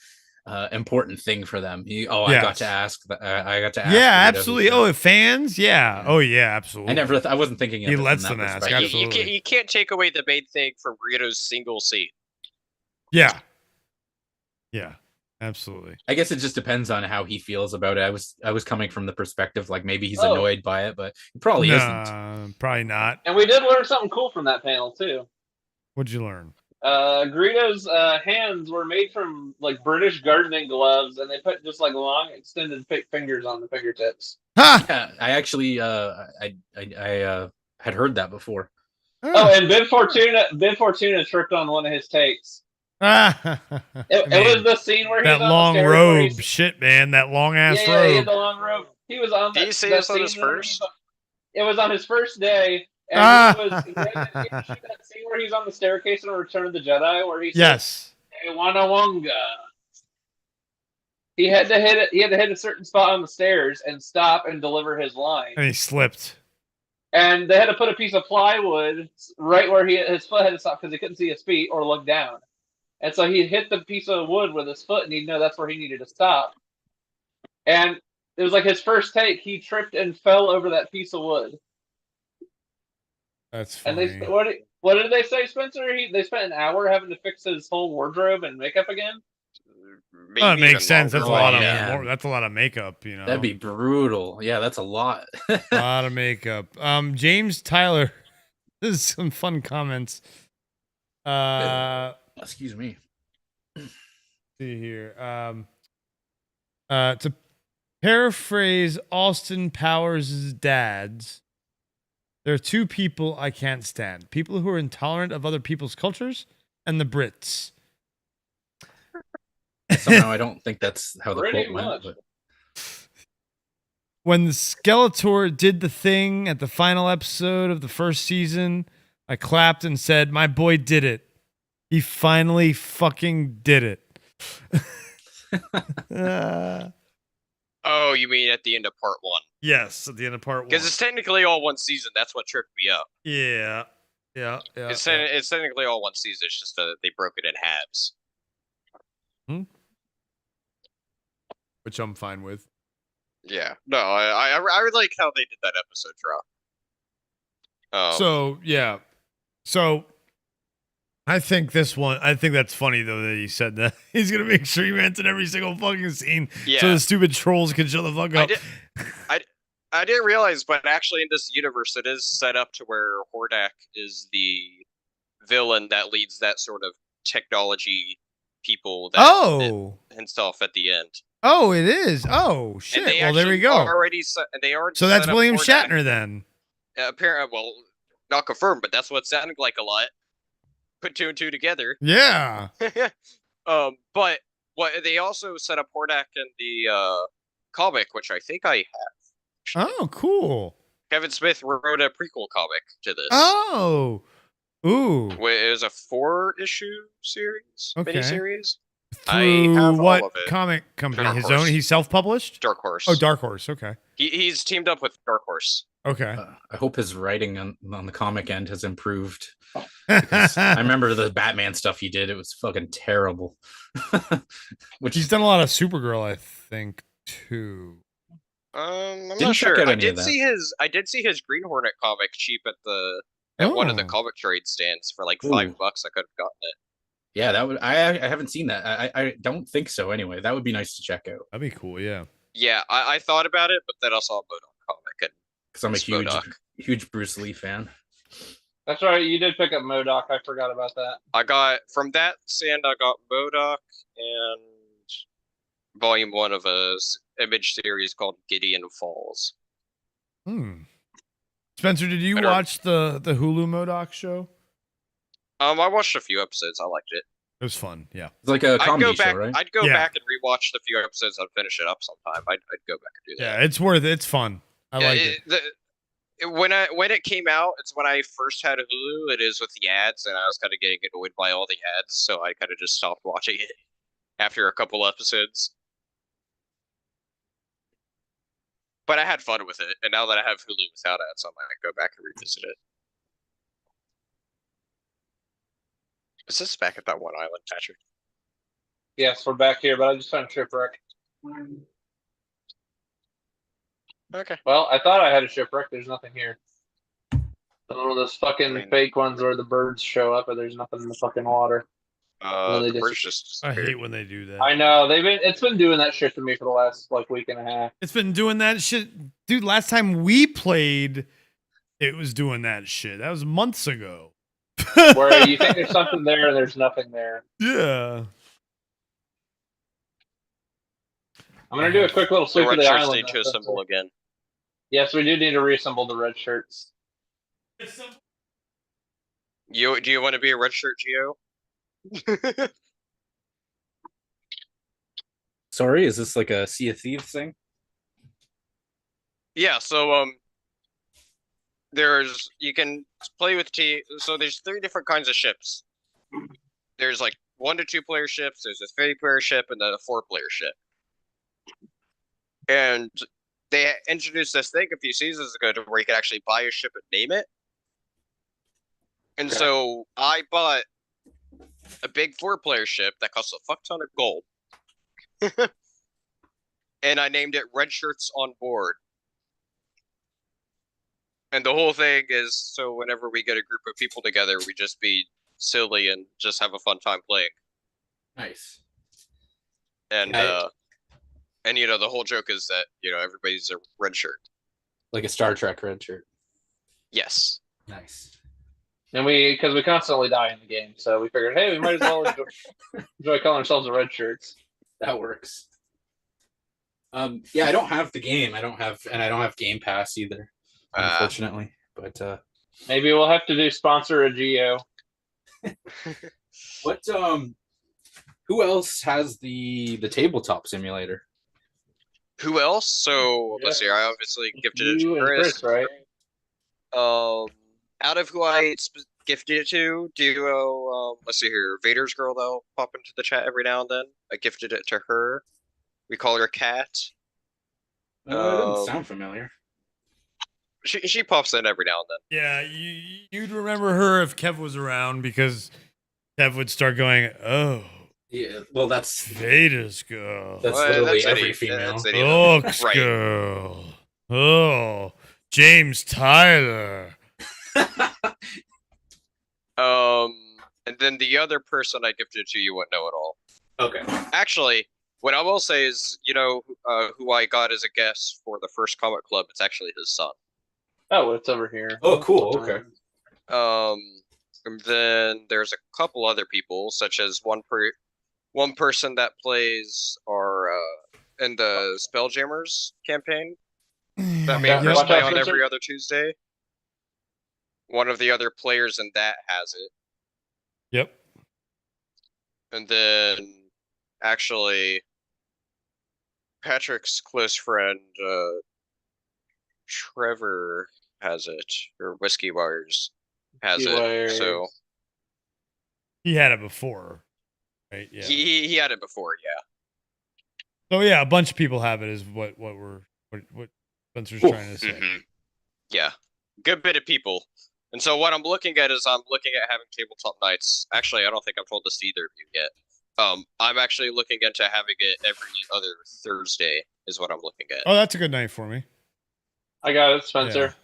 Speaker 17: important thing for them. I got to ask. I got to ask.
Speaker 1: Yeah, absolutely. Oh, fans. Yeah. Oh, yeah. Absolutely.
Speaker 17: I wasn't thinking.
Speaker 1: He lets them ask.
Speaker 18: Right,
Speaker 1: Absolutely.
Speaker 18: you can't take away the main thing from Greedo's single scene.
Speaker 1: Yeah. Yeah. Absolutely.
Speaker 17: I guess it just depends on how he feels about it. I was coming from the perspective like maybe he's annoyed by it, but he probably isn't.
Speaker 1: Probably not.
Speaker 14: And we did learn something cool from that panel too.
Speaker 1: What'd you learn?
Speaker 14: Greedo's hands were made from like British gardening gloves, and they put just like long extended fingers on the fingertips.
Speaker 17: Yeah, I actually I had heard that before.
Speaker 14: Oh, and Bib Fortuna tripped on one of his takes. It was the scene where he
Speaker 1: that
Speaker 14: was on
Speaker 1: long
Speaker 14: the
Speaker 1: robe, shit, man, that long ass
Speaker 14: He
Speaker 1: robe.
Speaker 14: had the long robe. He was on.
Speaker 18: Did you say this on his first?
Speaker 14: It was on his first day, and he had to shoot that scene where he's on the staircase in Return of the Jedi, where he says, "Hey, Wanawonga." He had to hit it. He had to hit a certain spot on the stairs and stop and deliver his line.
Speaker 1: And he slipped.
Speaker 14: And they had to put a piece of plywood right where his foot had to stop because he couldn't see his feet or look down. And so he hit the piece of wood with his foot, and he'd know that's where he needed to stop. And it was like his first take. He tripped and fell over that piece of wood.
Speaker 1: That's funny.
Speaker 14: And what did they say, Spencer? They spent an hour having to fix his whole wardrobe and makeup again.
Speaker 1: Oh, it makes sense. That's a lot of
Speaker 17: Yeah.
Speaker 1: that's a lot of makeup, you know.
Speaker 17: That'd be brutal. Yeah, that's a lot.
Speaker 1: A lot of makeup. James Tyler. This is some fun comments.
Speaker 17: Excuse me.
Speaker 1: See here. To paraphrase Austin Powers' dad's, there are two people I can't stand: people who are intolerant of other people's cultures, and the Brits.
Speaker 17: Somehow I don't think that's how the
Speaker 14: Pretty
Speaker 17: quote went.
Speaker 14: much.
Speaker 17: But
Speaker 1: When the Skeletor did the thing at the final episode of the first season, I clapped and said, "My boy did it. He finally fucking did it."
Speaker 18: Oh, you mean at the end of part 1?
Speaker 1: Yes, at the end of part 1.
Speaker 18: Because it's technically all one season. That's what tripped me up.
Speaker 1: Yeah.
Speaker 18: It's technically all one season. It's just they broke it in halves.
Speaker 1: Which I'm fine with.
Speaker 18: Yeah. No, I really like how they did that episode drop.
Speaker 1: So I think that's funny though that he said that. He's gonna make sure he rents in every single fucking scene.
Speaker 18: Yeah.
Speaker 1: So the stupid trolls can shut the fuck up.
Speaker 18: I didn't realize, but actually in this universe it is set up to where Hordak is the villain that leads that sort of technology people and stuff at the end.
Speaker 1: Oh, it is. Oh shit. Well, there we go. So that's William Shatner then.
Speaker 18: Apparently, well, not confirmed, but that's what it sounded like a lot. Put 2 and 2 together.
Speaker 1: Yeah.
Speaker 18: But what they also set up Hordak in the comic, which I think I have.
Speaker 1: Oh, cool.
Speaker 18: Kevin Smith wrote a prequel comic to this.
Speaker 1: Oh. Ooh.
Speaker 18: It was a 4-issue series,
Speaker 1: Through
Speaker 18: miniseries. I have
Speaker 1: what
Speaker 18: all of it.
Speaker 1: comic company?
Speaker 18: Dark
Speaker 1: His
Speaker 18: Horse.
Speaker 1: own? He's self-published?
Speaker 18: Dark Horse.
Speaker 1: Oh, Dark Horse. Okay.
Speaker 18: He's teamed up with Dark Horse.
Speaker 1: Okay.
Speaker 17: I hope his writing on the comic end has improved. Because I remember the Batman stuff he did; it was fucking terrible.
Speaker 1: Which he's done a lot of Supergirl, I think, too.
Speaker 18: I'm
Speaker 17: Didn't
Speaker 18: not
Speaker 17: check
Speaker 18: sure.
Speaker 17: out
Speaker 18: I
Speaker 17: any of
Speaker 18: did
Speaker 17: that.
Speaker 18: see his Green Hornet comic cheap at one of the comic trade stands for like $5. I could have gotten it.
Speaker 17: Yeah, that would. I haven't seen that. I don't think so. Anyway, that would be nice to check out.
Speaker 1: That'd be cool. Yeah.
Speaker 18: Yeah, I thought about it, but then I saw a MODOK comic, and
Speaker 17: Because I'm a
Speaker 18: it's
Speaker 17: huge,
Speaker 18: MODOK.
Speaker 17: huge Bruce Lee fan.
Speaker 14: That's right. You did pick up MODOK. I forgot about that.
Speaker 18: I got from that stand. I got MODOK and Volume 1 of a image series called Gideon Falls.
Speaker 1: Spencer, did you watch the Hulu MODOK show?
Speaker 18: I watched a few episodes. I liked it.
Speaker 1: It was fun. Yeah,
Speaker 17: it's like a comedy
Speaker 18: show,
Speaker 17: right?
Speaker 18: I'd go back and rewatch the few episodes. I'd finish it up sometime. I'd go back and do that.
Speaker 1: Yeah, it's worth it. It's fun. I like it.
Speaker 18: When it came out, it's when I first had a Hulu. It is with the ads, and I was kind of getting annoyed by all the ads, so I kind of just stopped watching it after a couple episodes. But I had fun with it, and now that I have Hulu without ads, I might go back and revisit it. Is this back at that one island, Patrick?
Speaker 14: Yes, we're back here, but I just found shipwreck.
Speaker 18: Okay.
Speaker 14: Well, I thought I had a shipwreck. There's nothing here. One of those fucking fake ones where the birds show up, and there's nothing in the fucking water.
Speaker 18: The birds just.
Speaker 1: I hate when they do that.
Speaker 14: I know it's been doing that shit to me for the last week and a half.
Speaker 1: It's been doing that shit, dude. Last time we played, it was doing that shit. That was months ago.
Speaker 14: Where you think there's something there and there's nothing there.
Speaker 1: Yeah.
Speaker 14: I'm gonna do a quick little sweep of the island.
Speaker 18: Need to assemble again.
Speaker 14: Yes, we do need to reassemble the red shirts.
Speaker 18: Do you want to be a red shirt, Geo?
Speaker 17: Sorry, is this like a Sea of Thieves thing?
Speaker 18: Yeah, so you can play with so there's 3 different kinds of ships. There's like 1 to 2 player ships, there's a 3 player ship, and then a 4 player ship. And they introduced this thing a few seasons ago to where you could actually buy a ship and name it. And so I bought a big 4 player ship that costs a fuck ton of gold. And I named it Red Shirts on Board. And the whole thing is so whenever we get a group of people together, we just be silly and just have a fun time playing.
Speaker 17: Nice.
Speaker 18: And the whole joke is that, everybody's a red shirt.
Speaker 17: Like a Star Trek red shirt.
Speaker 18: Yes.
Speaker 17: Nice.
Speaker 14: And because we constantly die in the game, so we figured, hey, we might as well enjoy calling ourselves the red shirts.
Speaker 17: That works. Yeah, I don't have the game. I don't have Game Pass either, unfortunately. But
Speaker 14: maybe we'll have to do sponsor a Geo.
Speaker 17: What? Who else has the tabletop simulator?
Speaker 18: Who else? So let's see. I obviously gifted it to Chris,
Speaker 14: right?
Speaker 18: Out of who I gifted it to, Duo. Let's see here. Vader's girl, though, pop into the chat every now and then. I gifted it to her. We call her Kat.
Speaker 17: It doesn't sound familiar.
Speaker 18: She pops in every now and then.
Speaker 1: Yeah, you'd remember her if Kev was around because Kev would start going, oh.
Speaker 17: Yeah, well, that's
Speaker 1: Vader's girl.
Speaker 17: That's literally every female.
Speaker 1: Oak's girl. Oh, James Tyler.
Speaker 18: And then the other person I gifted it to, you wouldn't know at all.
Speaker 17: Okay.
Speaker 18: Actually, what I will say is, who I got as a guest for the first comic club, it's actually his son.
Speaker 14: Oh, it's over here.
Speaker 17: Oh, cool. Okay.
Speaker 18: And then there's a couple other people, such as one person that plays in the Spelljammers campaign. That may play on every other Tuesday. One of the other players in that has it.
Speaker 1: Yep.
Speaker 18: And then, actually, Patrick's close friend, Trevor, has it, or Whiskey Wires has it. So
Speaker 1: he had it before, right? Yeah.
Speaker 18: He had it before, yeah.
Speaker 1: So yeah, a bunch of people have it. Is what Spencer's trying to say.
Speaker 18: Mm-hmm. Yeah, good bit of people. And so what I'm looking at is I'm looking at having tabletop nights. Actually, I don't think I've told this to either of you yet. I'm actually looking into having it every other Thursday is what I'm looking at.
Speaker 1: Oh, that's a good night for me.
Speaker 14: I got it, Spencer.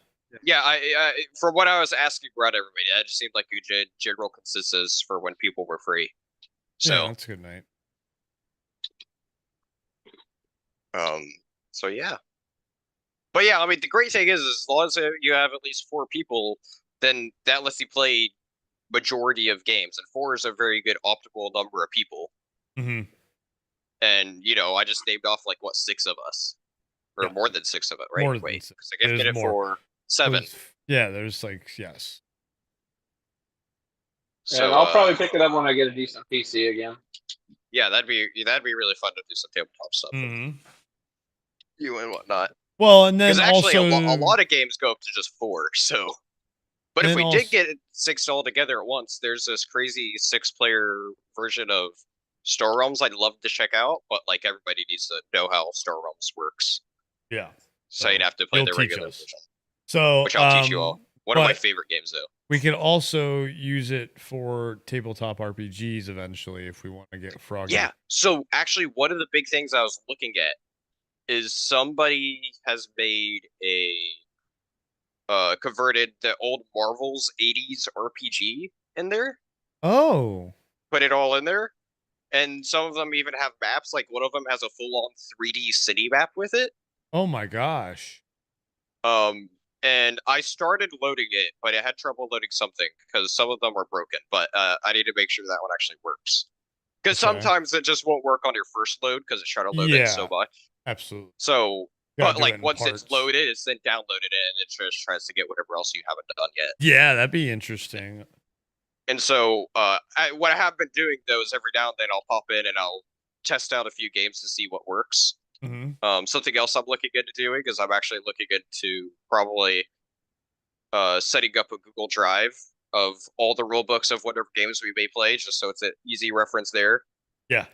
Speaker 18: Yeah, I for what I was asking around everybody, it just seemed like a general consensus for when people were free. So
Speaker 1: yeah, that's a good night.
Speaker 18: So yeah. But yeah, I mean, the great thing is as long as you have at least 4 people, then that lets you play majority of games, and 4 is a very good optimal number of people.
Speaker 16: Mm-hmm.
Speaker 18: And I just named off like 6 of us, or more than 6 of it, right?
Speaker 16: More than
Speaker 18: Wait,
Speaker 16: 6.
Speaker 18: because I get it for 7.
Speaker 16: There's like yes.
Speaker 14: So I'll probably pick it up when I get a decent PC again.
Speaker 18: Yeah, that'd be really fun to do some tabletop stuff.
Speaker 16: Mm-hmm.
Speaker 18: You and whatnot.
Speaker 16: Well, and then
Speaker 18: actually
Speaker 16: also
Speaker 18: a lot of games go up to just 4. So, but if we did get 6 all together at once, there's this crazy 6-player version of Star Realms I'd love to check out, but like everybody needs to know how Star Realms works.
Speaker 16: Yeah.
Speaker 18: So you'd have to play the regular version.
Speaker 16: So
Speaker 18: which I'll teach you all. One of my favorite games, though.
Speaker 16: We could also use it for tabletop RPGs eventually if we want to get froggy.
Speaker 18: Yeah. So actually, one of the big things I was looking at is somebody has made a converted the old Marvel's 80s RPG in there.
Speaker 16: Oh.
Speaker 18: Put it all in there. And some of them even have maps. Like one of them has a full-on 3D city map with it.
Speaker 16: Oh my gosh.
Speaker 18: And I started loading it, but I had trouble loading something because some of them are broken. But I need to make sure that one actually works. Because sometimes it just won't work on your first load because it's trying to load in so much.
Speaker 16: Absolutely.
Speaker 18: So, but like once it's loaded, it's then downloaded and it just tries to get whatever else you haven't done yet.
Speaker 16: Yeah, that'd be interesting.
Speaker 18: And so, what I have been doing though is every now and then I'll pop in and I'll test out a few games to see what works.
Speaker 16: Mm-hmm.
Speaker 18: Something else I'm looking into doing is I'm actually looking into probably setting up a Google Drive of all the rule books of whatever games we may play, just so it's an easy reference there.
Speaker 16: Yeah.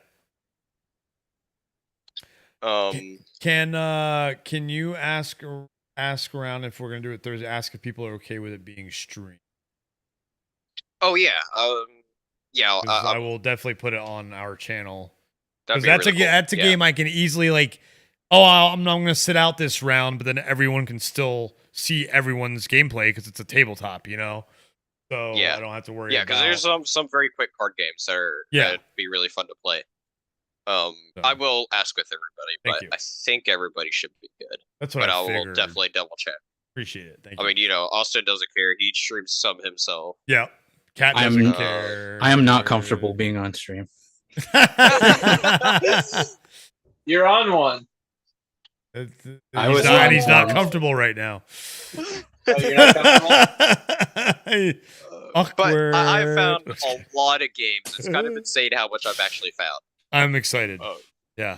Speaker 16: Can you ask around if we're gonna do it Thursday? Ask if people are okay with it being streamed.
Speaker 18: Oh yeah, yeah.
Speaker 16: I will definitely put it on our channel.
Speaker 18: Because
Speaker 16: that's a game I can easily like. Oh, I'm going to sit out this round, but then everyone can still see everyone's gameplay because it's a tabletop, So
Speaker 18: yeah.
Speaker 16: I don't have to worry.
Speaker 18: Yeah, because there's some very quick card games that'd be really fun to play. I will ask with everybody, but I think everybody should be good.
Speaker 16: That's what I
Speaker 18: will definitely double check.
Speaker 16: Appreciate it. Thank you.
Speaker 18: I mean, Austin doesn't care. He streams some himself.
Speaker 16: Yeah. Cat doesn't care.
Speaker 17: I am not comfortable being on stream.
Speaker 14: You're on one.
Speaker 16: He's not comfortable right now.
Speaker 14: Oh, you're not comfortable?
Speaker 16: Awkward.
Speaker 18: But I found a lot of games. It's kind of insane how much I've actually found.
Speaker 16: I'm excited. Yeah.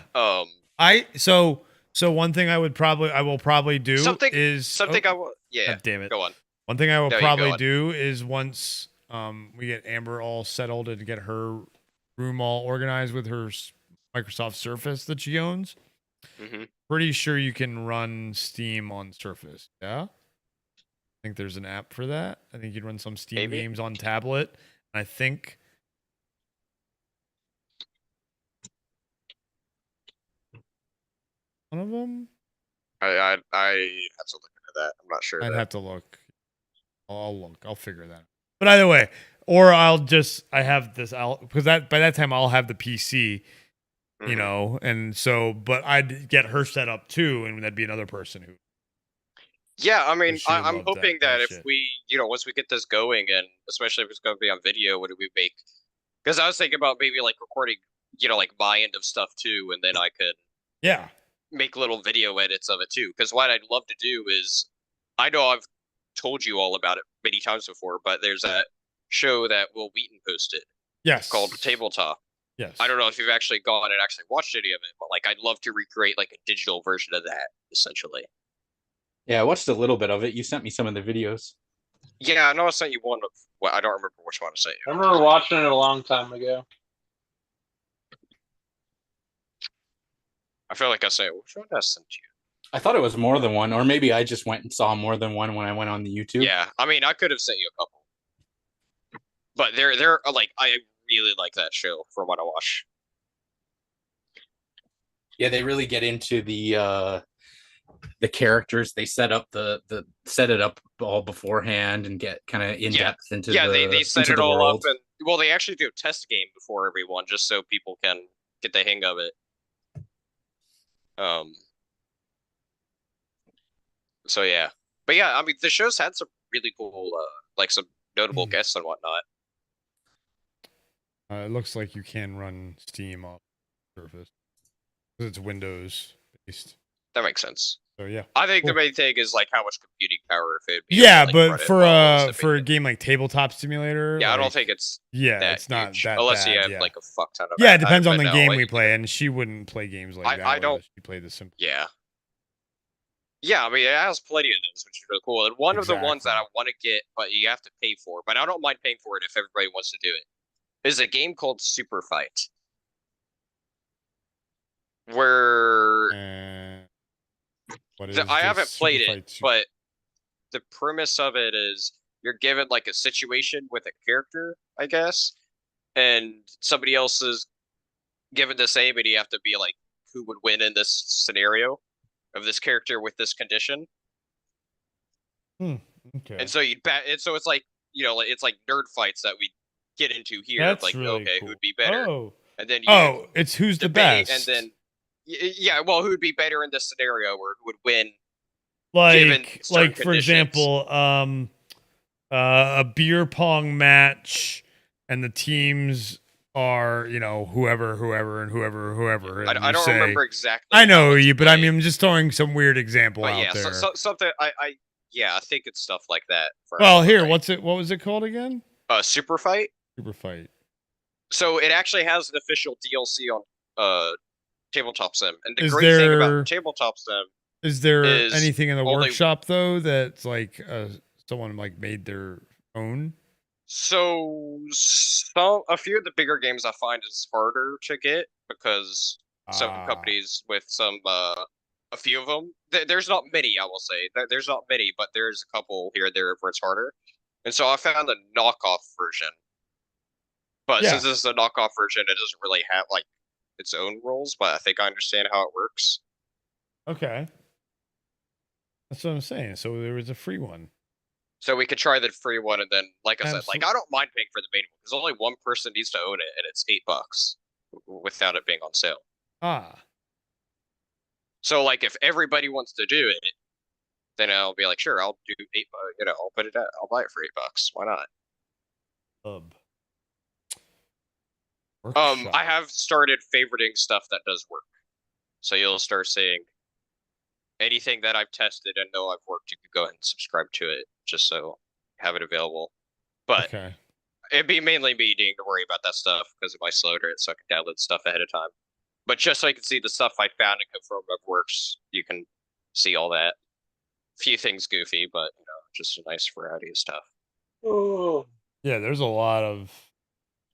Speaker 16: So one thing I will probably do is
Speaker 18: yeah.
Speaker 16: Damn it.
Speaker 18: Go on.
Speaker 16: One thing I will probably do is once we get Amber all settled and get her room all organized with her Microsoft Surface that she owns.
Speaker 18: Mm-hmm.
Speaker 16: Pretty sure you can run Steam on Surface. Yeah. I think there's an app for that. I think you'd run some Steam games on tablet. I think. One of them.
Speaker 18: I have to look into that. I'm not sure.
Speaker 16: I'd have to look. I'll look. I'll figure that out. But either way, or I have this out because by that time I'll have the PC, and so, but I'd get her set up too, and that'd be another person who.
Speaker 18: Yeah, I mean, I'm hoping that if we, once we get this going, and especially if it's going to be on video, what do we make? Because I was thinking about maybe like recording, like my end of stuff too, and then I could, make little video edits of it too. Because what I'd love to do is, I know I've told you all about it many times before, but there's that show that Will Wheaton posted.
Speaker 16: Yes.
Speaker 18: Called Tabletop.
Speaker 16: Yes.
Speaker 18: I don't know if you've actually gone and actually watched any of it, but like I'd love to recreate like a digital version of that, essentially.
Speaker 17: Yeah, I watched a little bit of it. You sent me some of the videos.
Speaker 18: Yeah, I know I sent you one. Well, I don't remember which one I sent you.
Speaker 14: I remember watching it a long time ago.
Speaker 18: I feel like I sent which one did I send you?
Speaker 17: I thought it was more than one, or maybe I just went and saw more than one when I went on the YouTube.
Speaker 18: Yeah, I mean, I could have sent you a couple, but they're like I really like that show from what I watch.
Speaker 17: Yeah, they really get into the characters. They set up set it up all beforehand and get kind of in depth into
Speaker 18: they set it all up, and they actually do a test game before everyone just so people can get the hang of it. So yeah, but yeah, I mean, the show's had some really cool, like some notable guests and whatnot.
Speaker 16: It looks like you can run Steam off Surface because it's Windows based.
Speaker 18: That makes sense.
Speaker 16: So yeah,
Speaker 18: I think
Speaker 16: cool.
Speaker 18: the main thing is like how much computing power if it'd be
Speaker 16: Yeah,
Speaker 18: able to, like,
Speaker 16: but
Speaker 18: run it
Speaker 16: for
Speaker 18: well is the
Speaker 16: for
Speaker 18: big
Speaker 16: a game like Tabletop Simulator,
Speaker 18: Yeah, I don't
Speaker 16: like,
Speaker 18: think it's
Speaker 16: yeah, it's not
Speaker 18: huge,
Speaker 16: that
Speaker 18: unless
Speaker 16: bad,
Speaker 18: you have
Speaker 16: yeah.
Speaker 18: like a fuck ton of.
Speaker 16: Yeah, it depends on
Speaker 18: but
Speaker 16: the
Speaker 18: no,
Speaker 16: game
Speaker 18: like,
Speaker 16: we play, and she wouldn't play games like that.
Speaker 18: I don't.
Speaker 16: unless She played the simple.
Speaker 18: Yeah. Yeah, I mean, it has plenty of those, which is really cool. And one of the ones that I want to get, but you have to pay for, but I don't mind paying for it if everybody wants to do it, is a game called Super Fight. Where I haven't played it, but the premise of it is you're given like a situation with a character, I guess, and somebody else is given the same, and you have to be like, who would win in this scenario of this character with this condition.
Speaker 16: Okay.
Speaker 18: And so you'd bet, and so it's like, you know, it's like nerd fights that we get into here.
Speaker 16: That's
Speaker 18: like,
Speaker 16: really
Speaker 18: okay,
Speaker 16: cool.
Speaker 18: who'd be better?
Speaker 16: Oh.
Speaker 18: And then
Speaker 16: it's who's the
Speaker 18: debate,
Speaker 16: best,
Speaker 18: and then yeah, well, who'd be better in this scenario, or who would win?
Speaker 16: Like for example, a beer pong match, and the teams are, you know, whoever. And
Speaker 18: I don't remember exactly.
Speaker 16: I know you, but I mean, I'm just throwing some weird example
Speaker 18: But
Speaker 16: out
Speaker 18: yeah,
Speaker 16: there.
Speaker 18: something I think it's stuff like that.
Speaker 16: Well, here, what was it called again?
Speaker 18: Super Fight.
Speaker 16: Super Fight.
Speaker 18: So it actually has an official DLC on Tabletop Sim, and the
Speaker 16: Is
Speaker 18: great thing
Speaker 16: there-
Speaker 18: about Tabletop Sim
Speaker 16: Is there
Speaker 18: is
Speaker 16: anything in the
Speaker 18: only-
Speaker 16: workshop though that's like someone like made their own?
Speaker 18: So a few of the bigger games I find is harder to get because some companies with some a few of them. There's not many, I will say. There's not many, but there's a couple here and there where it's harder. And so I found a knockoff version. But since this is a knockoff version, it doesn't really have like its own rules, but I think I understand how it works.
Speaker 16: Okay. That's what I'm saying. So there was a free one.
Speaker 18: So we could try the free one, and then, like I said, like I don't mind paying for the main one because only one person needs to own it, and it's $8 without it being on sale. So like if everybody wants to do it, then I'll be like, sure, I'll do $8. You know, I'll put it out. I'll buy it for $8. Why not? I have started favoriting stuff that does work. So you'll start seeing anything that I've tested and know I've worked. You can go ahead and subscribe to it just so you have it available. But it'd be mainly me needing to worry about that stuff because of my slower it, so I can download stuff ahead of time. But just so you can see the stuff I found and confirm it works, you can see all that. Few things goofy, but you know, just a nice variety of stuff.
Speaker 16: Oh. Yeah, there's a lot of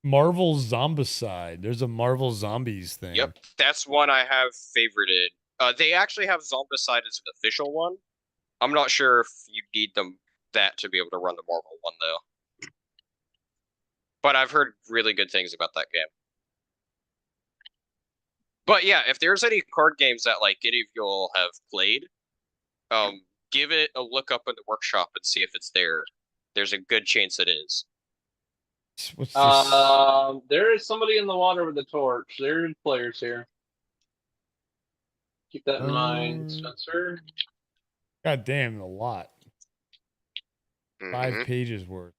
Speaker 16: Marvel Zombicide. There's a Marvel Zombies thing.
Speaker 18: Yep, that's one I have favorited. They actually have Zombicide as an official one. I'm not sure if you need that to be able to run the Marvel one though. But I've heard really good things about that game. But yeah, if there's any card games that like any of y'all have played, give it a look up in the workshop and see if it's there. There's a good chance it is.
Speaker 16: What's this?
Speaker 14: There is somebody in the water with a torch. There's players here. Keep that in mind, Spencer.
Speaker 16: God damn, a lot. 5 pages worth.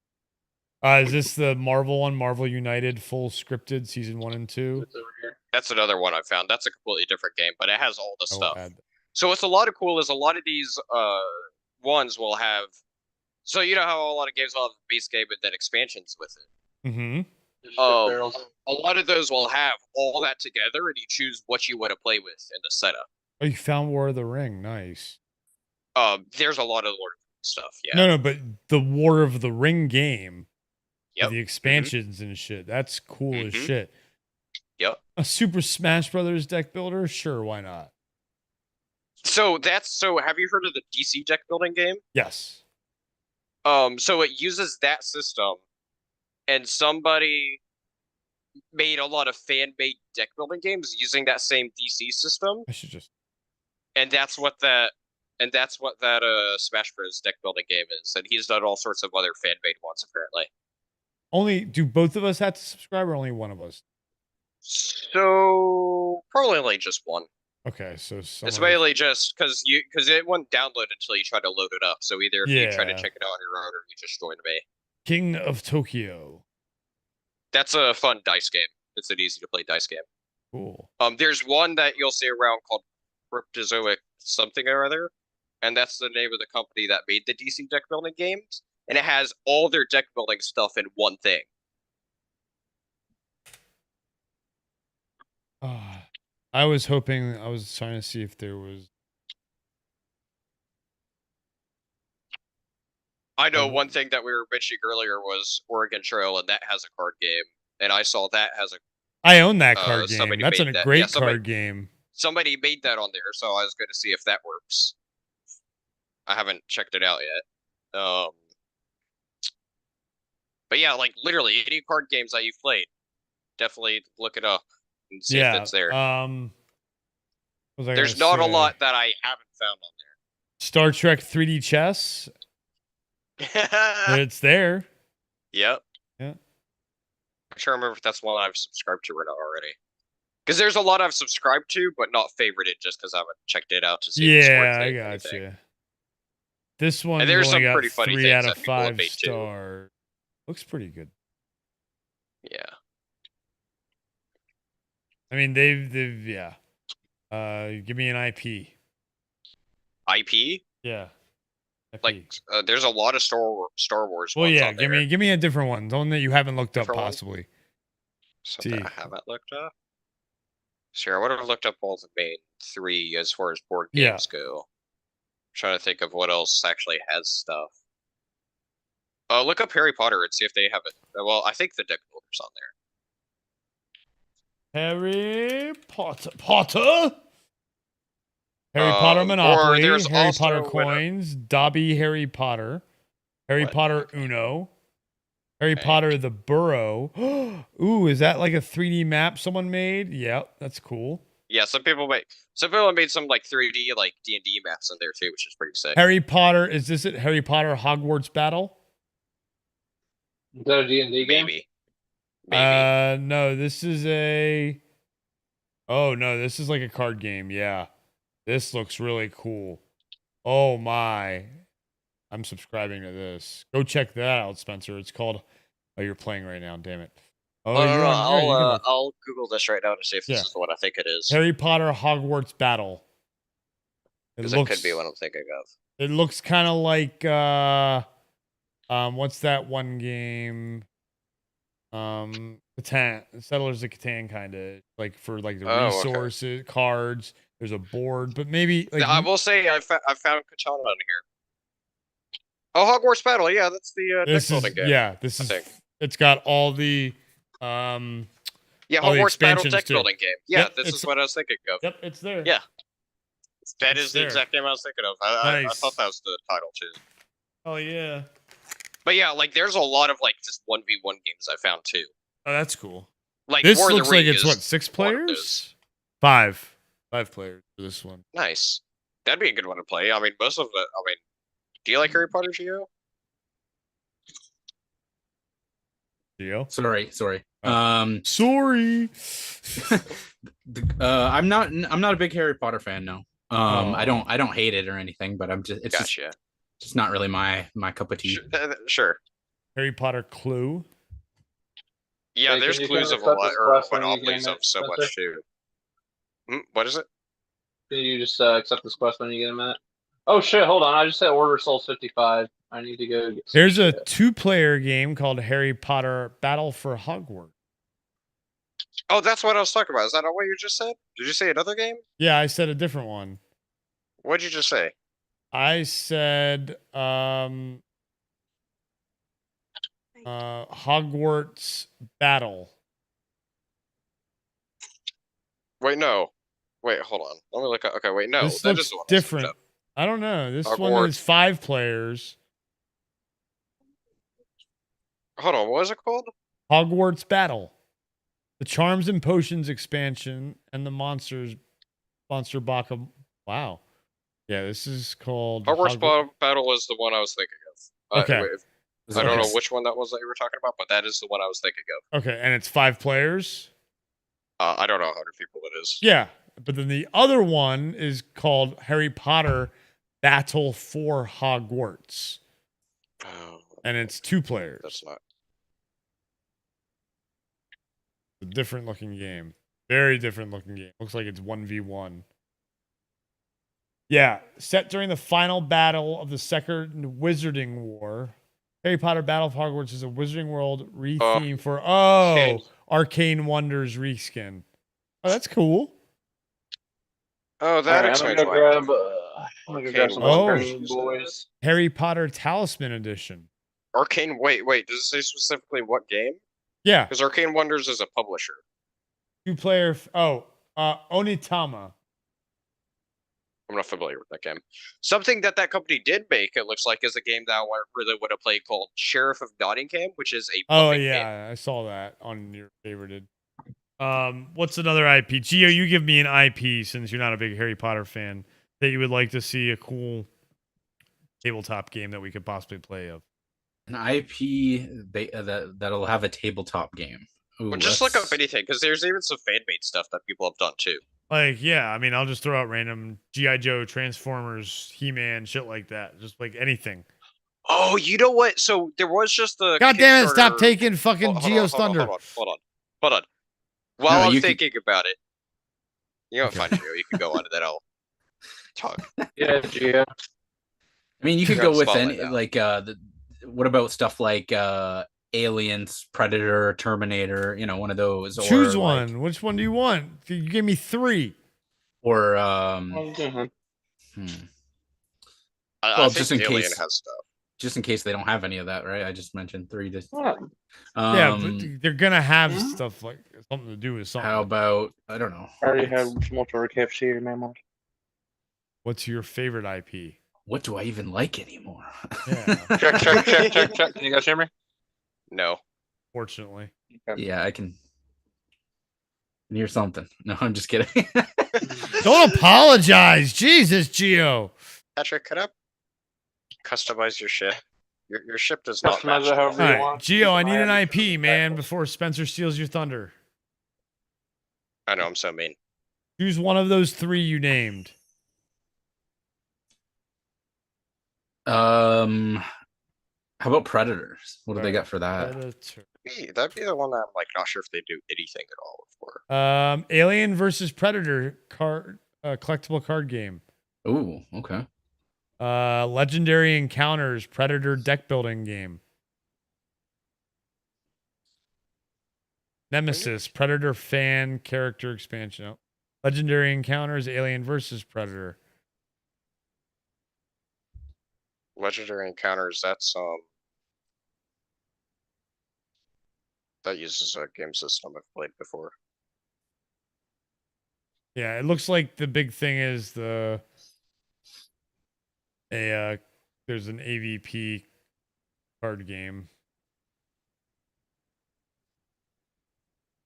Speaker 16: Is this the Marvel one? Marvel United full scripted season 1 and 2?
Speaker 14: It's over here.
Speaker 18: That's another one I found. That's a completely different game, but it has all the stuff. So what's a lot of cool is a lot of these ones will have. So you know how a lot of games will have a base game and then expansions with it.
Speaker 16: Mm-hmm.
Speaker 18: A lot of those will have all that together, and you choose what you want to play with in the setup.
Speaker 16: Oh, you found War of the Ring. Nice.
Speaker 18: There's a lot of Lord of the Ring stuff. Yeah.
Speaker 16: No, but the War of the Ring game.
Speaker 18: Yep.
Speaker 16: The expansions and shit. That's cool as shit.
Speaker 18: Yep.
Speaker 16: A Super Smash Brothers deck builder? Sure, why not?
Speaker 18: So have you heard of the DC deck building game?
Speaker 16: Yes.
Speaker 18: So it uses that system, and somebody made a lot of fan-made deck building games using that same DC system.
Speaker 16: I should just.
Speaker 18: And that's what that Smash Bros. Deck building game is. And he's done all sorts of other fan-made ones apparently.
Speaker 16: Do both of us have to subscribe, or only one of us?
Speaker 18: So probably only just one.
Speaker 16: Okay, so
Speaker 2: It's mainly just because it won't download until you try to load it up. So either if you try to
Speaker 16: Yeah.
Speaker 2: check it out on your own or you just join me.
Speaker 16: King of Tokyo.
Speaker 2: That's a fun dice game. It's an easy to play dice game.
Speaker 16: Cool.
Speaker 2: There's one that you'll see around called Cryptozoic something or other, and that's the name of the company that made the DC deck building games, and it has all their deck building stuff in one thing.
Speaker 16: I was trying to see if there was.
Speaker 2: I know one thing that we were mentioning earlier was Oregon Trail, and that has a card game, and I saw that has a.
Speaker 16: I own that card game. That's a great card game.
Speaker 2: Somebody made that on there, so I was going to see if that works. I haven't checked it out yet. But yeah, like literally any card games that you've played, definitely look it up and see if it's there. There's not a lot that I haven't found on there.
Speaker 16: Star Trek 3D chess. It's there.
Speaker 2: Yep.
Speaker 16: Yeah.
Speaker 2: I'm trying to remember if that's one I've subscribed to or not already. Because there's a lot I've subscribed to, but not favorited just because I haven't checked it out to see if it's worth
Speaker 16: I got you. This one
Speaker 2: and there's
Speaker 16: only
Speaker 2: some
Speaker 16: got
Speaker 2: pretty funny
Speaker 16: 3 out
Speaker 2: things
Speaker 16: of
Speaker 2: that people have
Speaker 16: 5
Speaker 2: made too.
Speaker 16: stars. Looks pretty good.
Speaker 2: Yeah.
Speaker 16: I mean, they've yeah. Give me an IP.
Speaker 2: IP?
Speaker 16: Yeah. IP.
Speaker 2: Like, there's a lot of Star Wars.
Speaker 16: Well,
Speaker 2: ones
Speaker 16: yeah.
Speaker 2: on
Speaker 16: Give
Speaker 2: there.
Speaker 16: me a different one. One that you haven't looked up,
Speaker 2: Different one?
Speaker 16: possibly.
Speaker 2: Something I haven't looked up. Sure, I would have looked up all the main 3 as far as board games go. I'm trying to think of what else actually has stuff. Look up Harry Potter and see if they have it. Well, I think the deck builder's on there.
Speaker 16: Harry Potter. Harry Potter Monopoly,
Speaker 2: there's
Speaker 16: Harry Potter
Speaker 2: also
Speaker 16: coins, Dobby Harry Potter, Harry Potter Uno, Harry Potter the Burrow. Ooh, is that like a 3D map someone made? Yep, that's cool.
Speaker 2: Yeah, some people made some like 3D like D&D maps in there too, which is pretty sick.
Speaker 16: Harry Potter, is this it? Harry Potter Hogwarts Battle?
Speaker 14: Is that a D&D game?
Speaker 2: Maybe.
Speaker 16: No, this is a. Oh no, this is like a card game. Yeah, this looks really cool. Oh my, I'm subscribing to this. Go check that out, Spencer. It's called. Oh, you're playing right now. Damn it. Oh,
Speaker 2: I'll Google this right now to see if this is the one I think it is.
Speaker 16: Harry Potter Hogwarts Battle.
Speaker 2: Because it could be what I'm thinking of.
Speaker 16: It looks kind of like what's that one game? Catan, Settlers of Catan, kind of like for like the resources, cards. There's a board, but maybe like
Speaker 2: I will say I found Catan on here. Oh, Hogwarts Battle, yeah, that's the deck building game.
Speaker 16: Yeah, this is. It's got all the
Speaker 2: yeah,
Speaker 16: all the
Speaker 2: Hogwarts Battle
Speaker 16: expansions
Speaker 2: deck
Speaker 16: too.
Speaker 2: building game. Yeah,
Speaker 16: Yep,
Speaker 2: this is what I was thinking of.
Speaker 16: Yep, it's there.
Speaker 2: Yeah, that
Speaker 16: It's
Speaker 2: is the
Speaker 16: there.
Speaker 2: exact game I was thinking of. I
Speaker 16: Nice.
Speaker 2: thought that was the title too.
Speaker 16: Oh yeah.
Speaker 2: But yeah, like there's a lot of like just 1v1 games I found too.
Speaker 16: Oh, that's cool.
Speaker 2: Like
Speaker 16: This
Speaker 2: War of the
Speaker 16: looks like
Speaker 2: Ring
Speaker 16: it's
Speaker 2: is
Speaker 16: what, 6
Speaker 2: one of
Speaker 16: players?
Speaker 2: those.
Speaker 16: 5 players for this one.
Speaker 2: Nice. That'd be a good one to play. I mean, most of it. I mean, do you like Harry Potter, Gio?
Speaker 16: Gio?
Speaker 17: Sorry.
Speaker 16: Sorry.
Speaker 17: I'm not a big Harry Potter fan, no. I don't hate it or anything, but it's just not really my cup of tea.
Speaker 2: Sure.
Speaker 16: Harry Potter Clue.
Speaker 2: Yeah,
Speaker 14: Hey,
Speaker 2: there's
Speaker 14: can you
Speaker 2: clues of a
Speaker 14: accept
Speaker 2: lot,
Speaker 14: this
Speaker 2: or
Speaker 14: quest when you
Speaker 2: monopolies
Speaker 14: get
Speaker 2: of
Speaker 14: it,
Speaker 2: so
Speaker 14: Spencer?
Speaker 2: much too. What is it?
Speaker 14: Can you just accept this quest when you get a minute? Oh shit, hold on. I just said order Souls 55. I need to go get some
Speaker 16: There's a
Speaker 14: shit.
Speaker 16: 2-player game called Harry Potter Battle for Hogwarts.
Speaker 2: Oh, that's what I was talking about. Is that not what you just said? Did you say another game?
Speaker 16: Yeah, I said a different one.
Speaker 2: What'd you just say?
Speaker 16: I said Hogwarts Battle.
Speaker 2: Wait, no. Wait, hold on. Let me look up. Okay, wait, no.
Speaker 16: This
Speaker 2: That
Speaker 16: looks
Speaker 2: is the one I was looking
Speaker 16: different.
Speaker 2: up.
Speaker 16: I don't know. This one
Speaker 2: Hogwarts.
Speaker 16: is 5 players.
Speaker 2: Hold on, what was it called?
Speaker 16: Hogwarts Battle. The Charms and Potions expansion and the Monster Baka. Wow. Yeah, this is called
Speaker 2: Hogwarts Battle is the one I was thinking of.
Speaker 16: Okay.
Speaker 2: I don't know which one that was that you were talking about, but that is the one I was thinking of.
Speaker 16: Okay, and it's 5 players?
Speaker 2: I don't know how many people it is.
Speaker 16: Yeah. But then the other one is called Harry Potter Battle for Hogwarts.
Speaker 18: Oh,
Speaker 16: And it's 2 players.
Speaker 18: that's not.
Speaker 16: A different looking game. Very different looking game. Looks like it's 1v1. Yeah, set during the final battle of the Second Wizarding War. Harry Potter Battle of Hogwarts is a Wizarding World re-theme for Arcane Wonders reskin. Oh, that's cool.
Speaker 18: Oh, that
Speaker 14: I'm
Speaker 18: explains
Speaker 14: gonna
Speaker 18: why.
Speaker 14: grab. I'm gonna grab some Arcane
Speaker 18: Oh.
Speaker 14: boys.
Speaker 16: Harry Potter Talisman Edition.
Speaker 18: Arcane. Wait. Does it say specifically what game?
Speaker 16: Yeah.
Speaker 18: Because Arcane Wonders is a publisher.
Speaker 16: 2-player. Onitama.
Speaker 18: I'm not familiar with that game. Something that company did make, it looks like, is a game that I really would have played called Sheriff of Nottingham, which is a puppet game.
Speaker 16: I saw that on your favorited. What's another IP? Gio, you give me an IP since you're not a big Harry Potter fan that you would like to see a cool tabletop game that we could possibly play of.
Speaker 17: An IP that'll have a tabletop game. Ooh,
Speaker 18: Well, just look up anything, because there's even some fan-made stuff that people have done too.
Speaker 16: Like, yeah, I mean, I'll just throw out random G.I. Joe, Transformers, He-Man, shit like that. Just like anything.
Speaker 18: Oh, you know what? So there was just a.
Speaker 16: God damn it! Stop
Speaker 18: Kickstarter-
Speaker 16: taking fucking
Speaker 18: Hold on,
Speaker 16: Geo's
Speaker 18: hold on,
Speaker 16: thunder.
Speaker 18: Hold on. While I'm
Speaker 17: you
Speaker 18: thinking about it, you know, fine, Gio, you can go on and then I'll talk.
Speaker 14: Yeah, Gio.
Speaker 17: I mean, you could
Speaker 18: You're
Speaker 17: go
Speaker 18: on the
Speaker 17: with
Speaker 18: spotlight
Speaker 17: any
Speaker 18: now.
Speaker 17: what about stuff like Aliens, Predator, Terminator? You know, one of those.
Speaker 16: Choose
Speaker 17: or
Speaker 16: one.
Speaker 17: like,
Speaker 16: Which one do you want? You give me 3.
Speaker 17: or
Speaker 18: I
Speaker 17: just
Speaker 18: think
Speaker 17: in
Speaker 18: Alien
Speaker 17: case
Speaker 18: has stuff.
Speaker 17: Just in case they don't have any of that, right? I just mentioned 3 to.
Speaker 16: Yeah, but they're gonna have stuff like something to do with something.
Speaker 17: How about I don't know.
Speaker 14: I already have multiple KFC man.
Speaker 16: What's your favorite IP?
Speaker 17: What do I even like anymore?
Speaker 16: Yeah.
Speaker 14: check. Can you guys hear me?
Speaker 18: No.
Speaker 16: Fortunately.
Speaker 17: Yeah, I can hear something. No, I'm just kidding.
Speaker 16: Don't apologize. Jesus, Gio.
Speaker 18: Patrick, could I customize your ship? Your ship does not
Speaker 14: Customize
Speaker 18: match.
Speaker 14: it however
Speaker 16: All
Speaker 14: you
Speaker 16: right,
Speaker 14: want.
Speaker 16: Gio, I need an IP, man, before Spencer steals your thunder.
Speaker 18: I know, I'm so mean.
Speaker 16: Choose one of those 3 you named.
Speaker 17: How about Predators? What do they got for that?
Speaker 16: Predator.
Speaker 18: That'd be the one that I'm like not sure if they do anything at all for.
Speaker 16: Alien versus Predator card collectible card game.
Speaker 17: Ooh, okay.
Speaker 16: Legendary Encounters Predator deck building game. Nemesis Predator fan character expansion. Oh. Legendary Encounters Alien versus Predator.
Speaker 18: Legendary Encounters, that's that uses a game system I've played before.
Speaker 16: Yeah, it looks like the big thing is there's an AVP card game.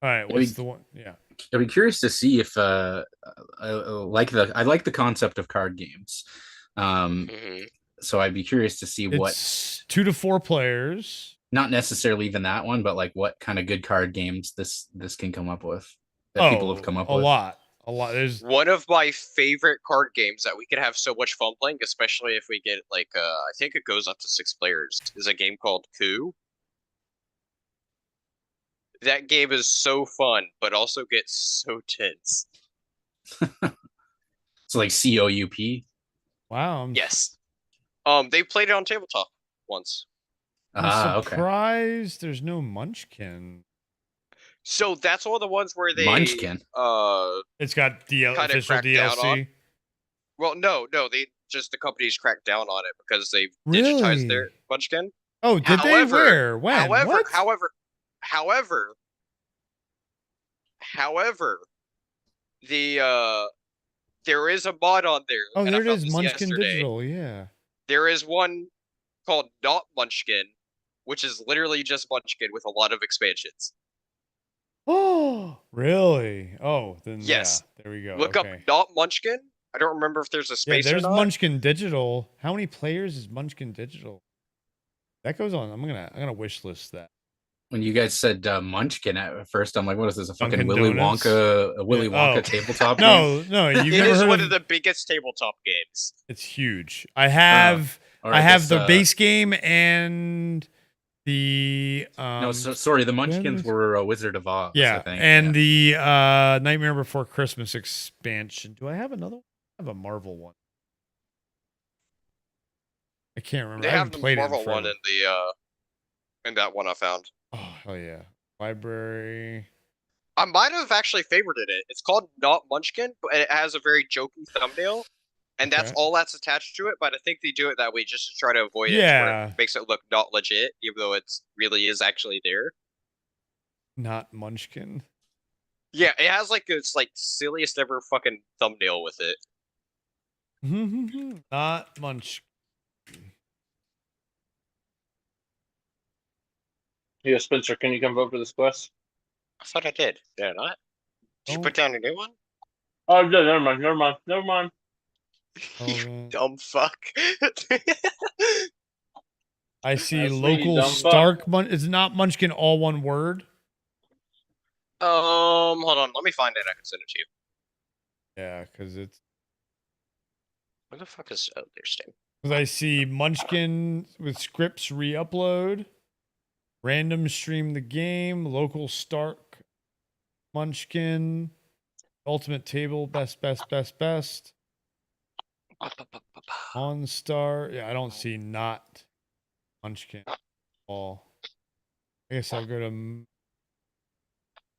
Speaker 16: All right, what's the one? Yeah.
Speaker 17: I'd be curious to see if I like the concept of card games. So I'd be curious to see what
Speaker 16: 2 to 4 players.
Speaker 17: Not necessarily even that one, but like what kind of good card games this can come up with that people have come up with.
Speaker 16: A lot. There's
Speaker 18: one of my favorite card games that we could have so much fun playing, especially if we get like I think it goes up to 6 players, is a game called Coup. That game is so fun, but also gets so tense.
Speaker 17: It's like COUP.
Speaker 16: Wow.
Speaker 18: Yes. They played it on tabletop once.
Speaker 16: I'm surprised there's no Munchkin.
Speaker 18: So that's one of the ones where they
Speaker 17: Munchkin.
Speaker 16: It's got official DLC.
Speaker 18: Well, no, they just the companies cracked down on it because they've
Speaker 16: Really?
Speaker 18: digitized their Munchkin.
Speaker 16: Oh, did they? Where? When?
Speaker 18: However, the there is a mod on there.
Speaker 16: Oh,
Speaker 18: and
Speaker 16: there
Speaker 18: I
Speaker 16: it
Speaker 18: found
Speaker 16: is,
Speaker 18: this
Speaker 16: Munchkin
Speaker 18: yesterday.
Speaker 16: Digital. Yeah.
Speaker 18: There is one called Not Munchkin, which is literally just Munchkin with a lot of expansions.
Speaker 16: Oh, really? Oh, then
Speaker 18: Yes.
Speaker 16: yeah, there we go.
Speaker 18: Look up Not Munchkin. I don't remember if there's a space
Speaker 16: there's
Speaker 18: or not.
Speaker 16: Munchkin Digital. How many players is Munchkin Digital? That goes on. I'm gonna wish list that.
Speaker 17: when you guys said Munchkin at first, I'm like, what is this? A fucking
Speaker 1: Dunkin'
Speaker 17: Willy
Speaker 1: Donuts?
Speaker 17: Wonka, a Willy Wonka
Speaker 1: Oh.
Speaker 17: tabletop game?
Speaker 1: No, you've
Speaker 2: It
Speaker 1: never
Speaker 2: is
Speaker 1: heard
Speaker 2: one
Speaker 1: of
Speaker 2: of the biggest tabletop games.
Speaker 1: It's huge. I have
Speaker 17: or
Speaker 1: I
Speaker 17: I
Speaker 1: have
Speaker 17: guess,
Speaker 1: the base game and the
Speaker 17: No, sorry, the Munchkins were Wizard of Oz. I think.
Speaker 1: and the Nightmare Before Christmas expansion. Do I have another one? I have a Marvel one. I can't remember.
Speaker 2: They
Speaker 1: I
Speaker 2: have
Speaker 1: haven't
Speaker 2: the
Speaker 1: played
Speaker 2: Marvel
Speaker 1: it in
Speaker 2: one
Speaker 1: forever.
Speaker 2: in that one I found.
Speaker 1: Oh hell yeah! Library.
Speaker 2: I might have actually favorited it. It's called Not Munchkin, but it has a very jokey thumbnail, and that's
Speaker 1: Okay.
Speaker 2: all that's attached to it. But I think they do it that way just to try to avoid it, where
Speaker 1: Yeah.
Speaker 2: it makes it look not legit, even though it really is actually there.
Speaker 1: Not Munchkin.
Speaker 2: Yeah, it has like its like silliest ever fucking thumbnail with it.
Speaker 1: Not Munchkin.
Speaker 14: Yeah, Spencer, can you come vote for this quest?
Speaker 2: I thought I did. Did I not? Did you put down a new one?
Speaker 14: Oh, no, never mind.
Speaker 2: You dumb fuck.
Speaker 1: I see
Speaker 14: That's me,
Speaker 1: local
Speaker 14: dumb fuck.
Speaker 1: Stark. Is not Munchkin all one word?
Speaker 2: Hold on. Let me find it. I can send it to you.
Speaker 1: Yeah, because it's.
Speaker 2: Where the fuck is? Oh, there's Steam.
Speaker 1: Because I see Munchkin with scripts re-upload, random stream the game, local Stark, Munchkin, ultimate table, best. On star, yeah, I don't see not Munchkin at all. I guess I'll go to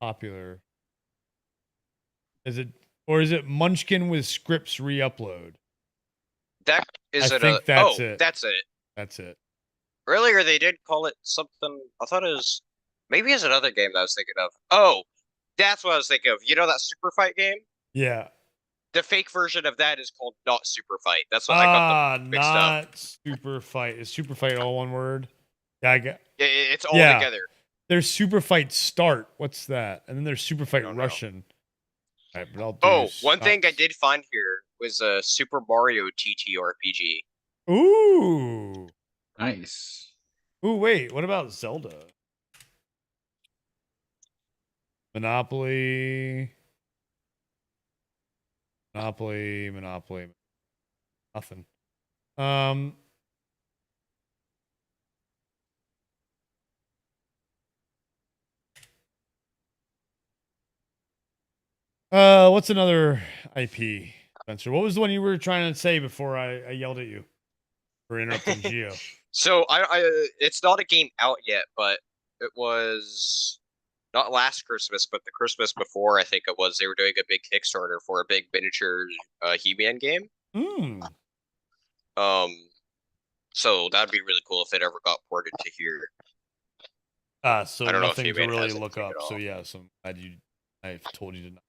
Speaker 1: popular. Is it Munchkin with scripts re-upload?
Speaker 2: That is
Speaker 1: I
Speaker 2: it.
Speaker 1: think that's
Speaker 2: oh,
Speaker 1: it.
Speaker 2: that's it.
Speaker 1: That's it.
Speaker 2: Earlier they did call it something. I thought it was maybe it's another game that I was thinking of. Oh, that's what I was thinking of. You know that Super Fight game?
Speaker 1: Yeah.
Speaker 2: The fake version of that is called Not Super Fight. That's what I got them mixed up.
Speaker 1: Not Super Fight. Is Super Fight all one word? Yeah, I get.
Speaker 2: It's all
Speaker 1: Yeah.
Speaker 2: together.
Speaker 1: There's Super Fight Start. What's that? And then there's Super Fight Russian. All right, but I'll do
Speaker 2: One thing I did find here was a Super Mario TTRPG.
Speaker 1: Ooh.
Speaker 17: Nice.
Speaker 1: Ooh, wait. What about Zelda? Monopoly. Nothing. What's another IP, Spencer? What was the one you were trying to say before I yelled at you for interrupting Geo?
Speaker 2: So it's not a game out yet, but it was not last Christmas, but the Christmas before. I think it was. They were doing a big Kickstarter for a big miniature He-Man game. So that'd be really cool if it ever got ported to here.
Speaker 1: So
Speaker 2: I don't know if
Speaker 1: nothing to
Speaker 2: He-Man
Speaker 1: really
Speaker 2: has
Speaker 1: look
Speaker 2: anything
Speaker 1: up.
Speaker 2: at
Speaker 1: So
Speaker 2: all.
Speaker 1: yeah, so I've told you to not.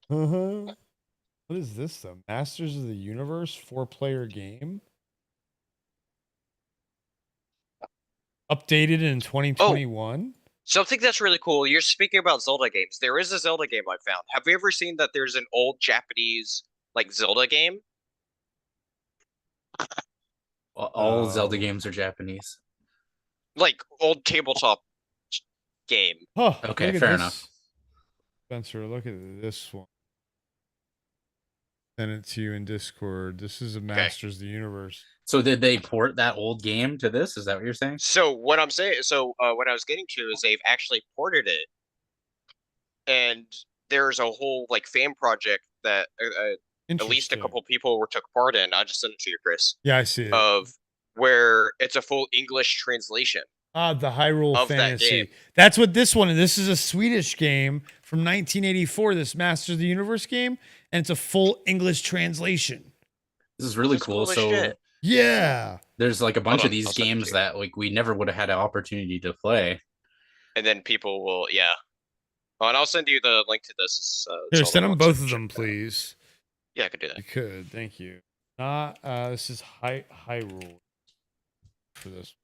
Speaker 1: What is this though? Masters of the Universe 4-player game. Updated in 2021.
Speaker 2: Something that's really cool. You're speaking about Zelda games. There is a Zelda game I found. Have you ever seen that there's an old Japanese like Zelda game?
Speaker 17: All Zelda games are Japanese.
Speaker 2: Like old tabletop game.
Speaker 1: Oh,
Speaker 17: Okay,
Speaker 1: look at
Speaker 17: fair
Speaker 1: this.
Speaker 17: enough.
Speaker 1: Spencer, look at this one. Send it to you in Discord. This is a Masters of the Universe.
Speaker 17: So did they port that old game to this? Is that what you're saying?
Speaker 2: So what I'm saying, what I was getting to is they've actually ported it, and there's a whole like fan project that at least a couple people took part in. I just sent it to you, Chris.
Speaker 1: Yeah, I see it.
Speaker 2: Of where it's a full English translation.
Speaker 1: The Hyrule
Speaker 2: of that
Speaker 1: Fantasy.
Speaker 2: game.
Speaker 1: That's what this one is. This is a Swedish game from 1984, this Masters of the Universe game, and it's a full English translation.
Speaker 17: This is really
Speaker 2: That's
Speaker 17: cool.
Speaker 2: cool as
Speaker 17: So
Speaker 2: shit.
Speaker 1: Yeah.
Speaker 17: there's like a bunch
Speaker 2: Hold
Speaker 17: of
Speaker 2: on,
Speaker 17: these
Speaker 2: I'll send it to
Speaker 17: games
Speaker 2: you.
Speaker 17: that like we never would have had an opportunity to play.
Speaker 2: And then people will, yeah. Oh, and I'll send you the link to this.
Speaker 1: Here,
Speaker 2: Zelda
Speaker 1: send them
Speaker 2: one,
Speaker 1: both
Speaker 2: so
Speaker 1: of
Speaker 2: check
Speaker 1: them,
Speaker 2: it out.
Speaker 1: please.
Speaker 2: Yeah, I could do that.
Speaker 1: You could. Thank you. This is Hyrule for this.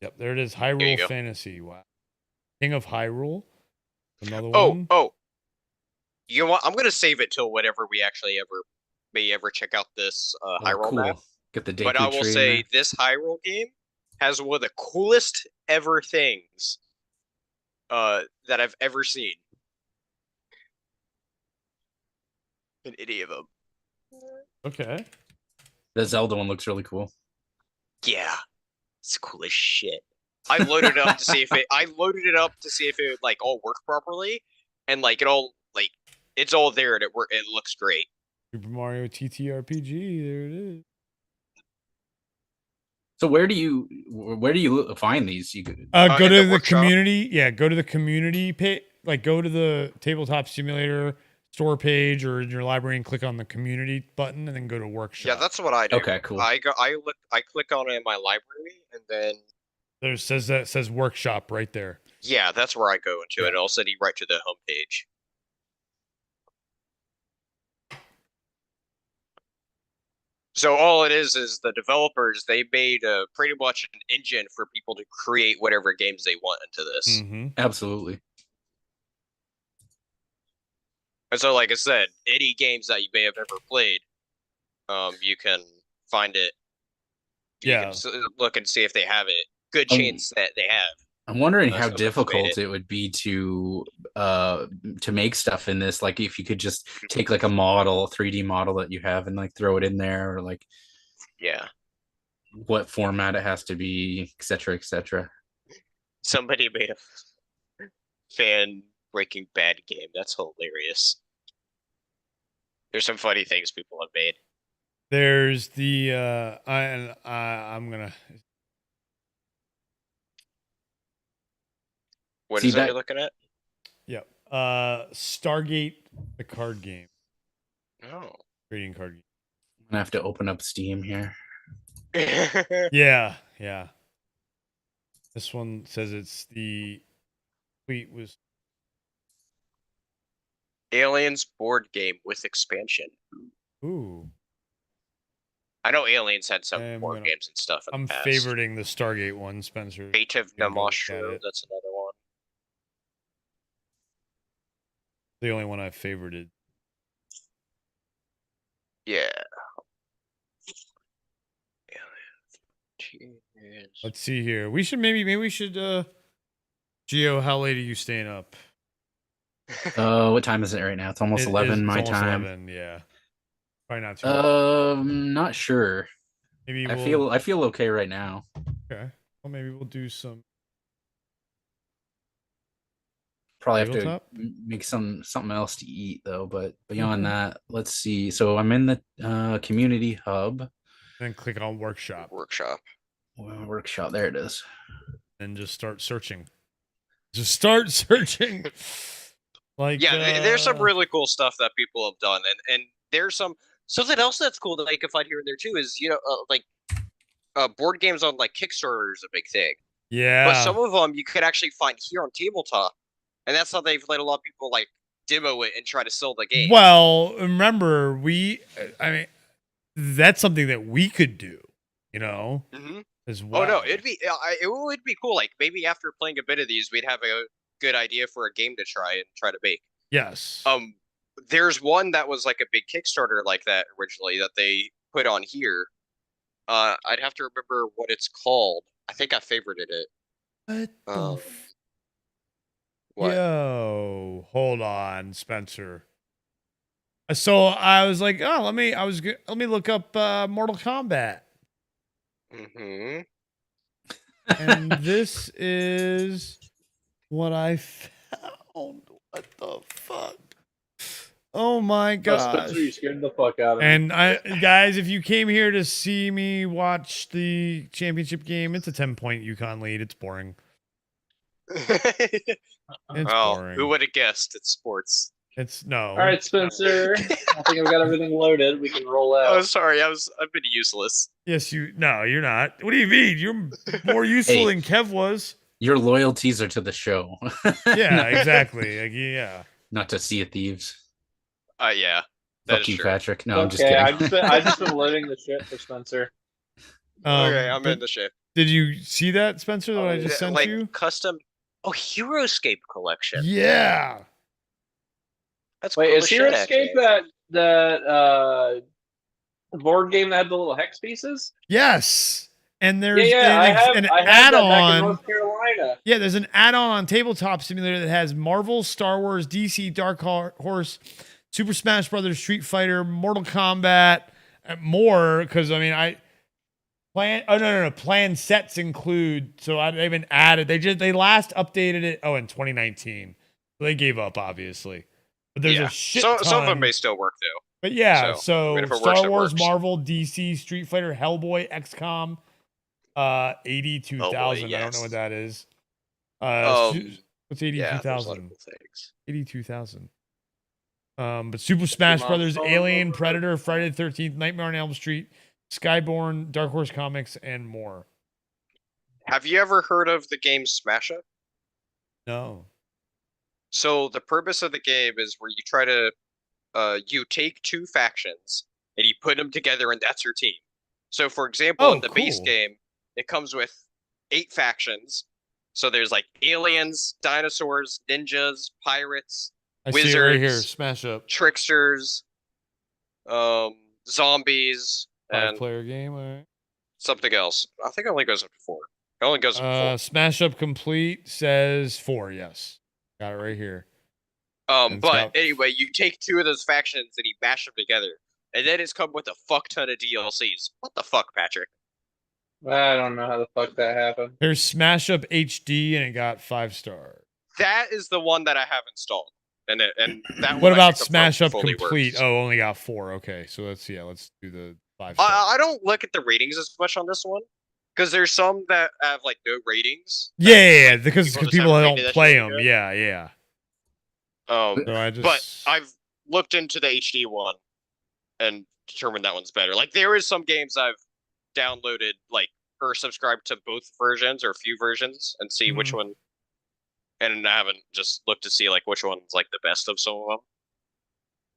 Speaker 1: Yep, there it is.
Speaker 2: you
Speaker 1: Hyrule
Speaker 2: go.
Speaker 1: Fantasy. Wow. King of Hyrule. Another
Speaker 2: Oh,
Speaker 1: one.
Speaker 2: you know what? I'm gonna save it till whenever we actually may ever check out this Hyrule
Speaker 17: cool.
Speaker 2: map.
Speaker 17: Get the
Speaker 2: But I
Speaker 17: Deku
Speaker 2: will
Speaker 17: tree in
Speaker 2: say
Speaker 17: there.
Speaker 2: this Hyrule game has one of the coolest ever things that I've ever seen in any of them.
Speaker 16: Okay.
Speaker 17: The Zelda one looks really cool.
Speaker 2: Yeah, it's cool as shit. I loaded it up to see if it like all worked properly, and like it all like it's all there and it looks great.
Speaker 16: Super Mario TTRPG. There it is.
Speaker 17: So where do you find these? You could
Speaker 16: go to the community. Yeah, go to the community page. Like go to the Tabletop Simulator store page or in your library and click on the community button and then go to workshop.
Speaker 2: Yeah, that's what I do.
Speaker 17: Okay, cool.
Speaker 2: I click on it in my library and then
Speaker 16: there says workshop right there.
Speaker 2: Yeah, that's where I go into it. It'll send you right to the homepage. So all it is the developers, they made pretty much an engine for people to create whatever games they want into this.
Speaker 16: Mm-hmm.
Speaker 17: Absolutely.
Speaker 2: And so, like I said, any games that you may have ever played, you can find it. You can look and see if they have it. Good chance that they have.
Speaker 17: I'm wondering how difficult it would be to make stuff in this. Like if you could just take like a 3D model that you have and like throw it in there, or like what format it has to be, etc., etc.
Speaker 2: Somebody made a fan Breaking Bad game. That's hilarious. There's some funny things people have made.
Speaker 16: There's the I'm gonna.
Speaker 2: What is that you're looking at?
Speaker 16: Yep. Stargate, the card game.
Speaker 2: Oh.
Speaker 16: Trading card game.
Speaker 17: I'm gonna have to open up Steam here.
Speaker 16: Yeah. This one says it's the tweet was
Speaker 2: Aliens board game with expansion.
Speaker 16: Ooh.
Speaker 2: I know Aliens had some board games and stuff in the past.
Speaker 16: I'm favoriting the Stargate one, Spencer.
Speaker 2: Fate of Namashru, that's another one.
Speaker 16: The only one I've favorited.
Speaker 2: Yeah.
Speaker 16: Let's see here. We should maybe we should Gio, how late are you staying up?
Speaker 17: What time is it right now? It's almost 11 my time.
Speaker 16: 11, yeah. Probably not too much.
Speaker 17: Not sure.
Speaker 16: Maybe
Speaker 17: I feel okay right now.
Speaker 16: Okay. Well, maybe we'll do some.
Speaker 17: Probably have to make something else to eat though. But beyond that, let's see. So I'm in the community hub.
Speaker 16: Then click on workshop.
Speaker 17: Workshop. There it is.
Speaker 16: And just start searching. Like
Speaker 2: there's some really cool stuff that people have done, and there's something else that's cool that I can find here and there too. Is board games on like Kickstarter is a big thing.
Speaker 16: Yeah.
Speaker 2: But some of them you could actually find here on Tabletop, and that's how they've let a lot of people like demo it and try to sell the game.
Speaker 16: Well, remember that's something that we could do, as well.
Speaker 2: Oh no, it would be cool. Like maybe after playing a bit of these, we'd have a good idea for a game to try to make.
Speaker 16: Yes.
Speaker 2: There's one that was like a big Kickstarter like that originally that they put on here. I'd have to remember what it's called. I think I favorited it.
Speaker 16: What? Yo, hold on, Spencer. So I was like, let me look up Mortal Kombat.
Speaker 2: Mm-hmm.
Speaker 16: And this is what I found. What the fuck? Oh my god!
Speaker 14: Spencer, you scared the fuck out of me.
Speaker 16: And guys, if you came here to see me watch the championship game, it's a 10-point UConn lead. It's boring. It's boring.
Speaker 2: Who would have guessed? It's sports.
Speaker 16: It's no.
Speaker 14: All right, Spencer. I think I've got everything loaded. We can roll out.
Speaker 2: Oh, sorry. I've been useless.
Speaker 16: Yes, No, you're not. What do you mean? You're more useful than Kev was.
Speaker 17: Your loyalties are to the show.
Speaker 16: Yeah, exactly. Like, yeah.
Speaker 17: Not to Sea of Thieves.
Speaker 2: Yeah.
Speaker 17: Fuck you, Patrick. No,
Speaker 14: okay,
Speaker 17: I'm just kidding.
Speaker 14: I just been loading the shit for Spencer.
Speaker 2: Okay, I'm in the ship.
Speaker 16: Did you see that, Spencer, that I just sent you?
Speaker 2: Custom. Oh, Heroescape collection.
Speaker 16: Yeah.
Speaker 2: That's
Speaker 14: Wait,
Speaker 2: cool
Speaker 14: is Heroescape that board game that had the little hex pieces?
Speaker 16: Yes.
Speaker 1: And there's
Speaker 14: I have
Speaker 1: an
Speaker 14: that back in
Speaker 1: add-on.
Speaker 14: North Carolina.
Speaker 1: Yeah, there's an add-on on Tabletop Simulator that has Marvel, Star Wars, DC, Dark Horse, Super Smash Brothers, Street Fighter, Mortal Kombat, and more. Because I mean, plan sets include. So they've been added. They last updated it. Oh, in 2019. So they gave up, obviously. But there's a shit ton.
Speaker 18: Some of them may still work though.
Speaker 1: But yeah,
Speaker 18: So, I mean, if it works,
Speaker 1: Star
Speaker 18: it
Speaker 1: Wars,
Speaker 18: works.
Speaker 1: Marvel, DC, Street Fighter, Hellboy, XCOM, 82,000. I don't know what that is. What's 82,000? 82,000. But Super Smash Brothers, Alien, Predator, Friday the 13th, Nightmare on Elm Street, Skyborn, Dark Horse Comics, and more.
Speaker 18: Have you ever heard of the game Smash Up?
Speaker 1: No.
Speaker 18: So the purpose of the game is where you try to you take two factions and you put them together, and that's your team. So for example, in the base game, it comes with 8 factions. So there's like aliens, dinosaurs, ninjas, pirates, wizards,
Speaker 1: see it right here. Smash Up,
Speaker 18: tricksters, zombies, and
Speaker 1: 5-player game. All right.
Speaker 18: Something else. I think it only goes up to 4. It only goes up to 4.
Speaker 1: Smash Up Complete says 4. Yes, got it right here.
Speaker 18: But anyway, you take 2 of those factions and you mash them together, and then it's come with a fuck ton of DLCs. What the fuck, Patrick?
Speaker 14: I don't know how the fuck that happened.
Speaker 1: There's Smash Up HD, and it got 5 stars.
Speaker 18: That is the one that I have installed, and that.
Speaker 1: What about Smash Up Complete? Works. Oh, only got 4. Okay, so let's do the 5 stars.
Speaker 18: I don't look at the ratings as much on this one because there's some that have like no ratings.
Speaker 1: Yeah, because people don't play them. Yeah.
Speaker 18: So but I've looked into the HD one and determined that one's better. Like there is some games I've downloaded or subscribed to both versions or a few versions and see which one, and I haven't just looked to see like which one's like the best of some of them.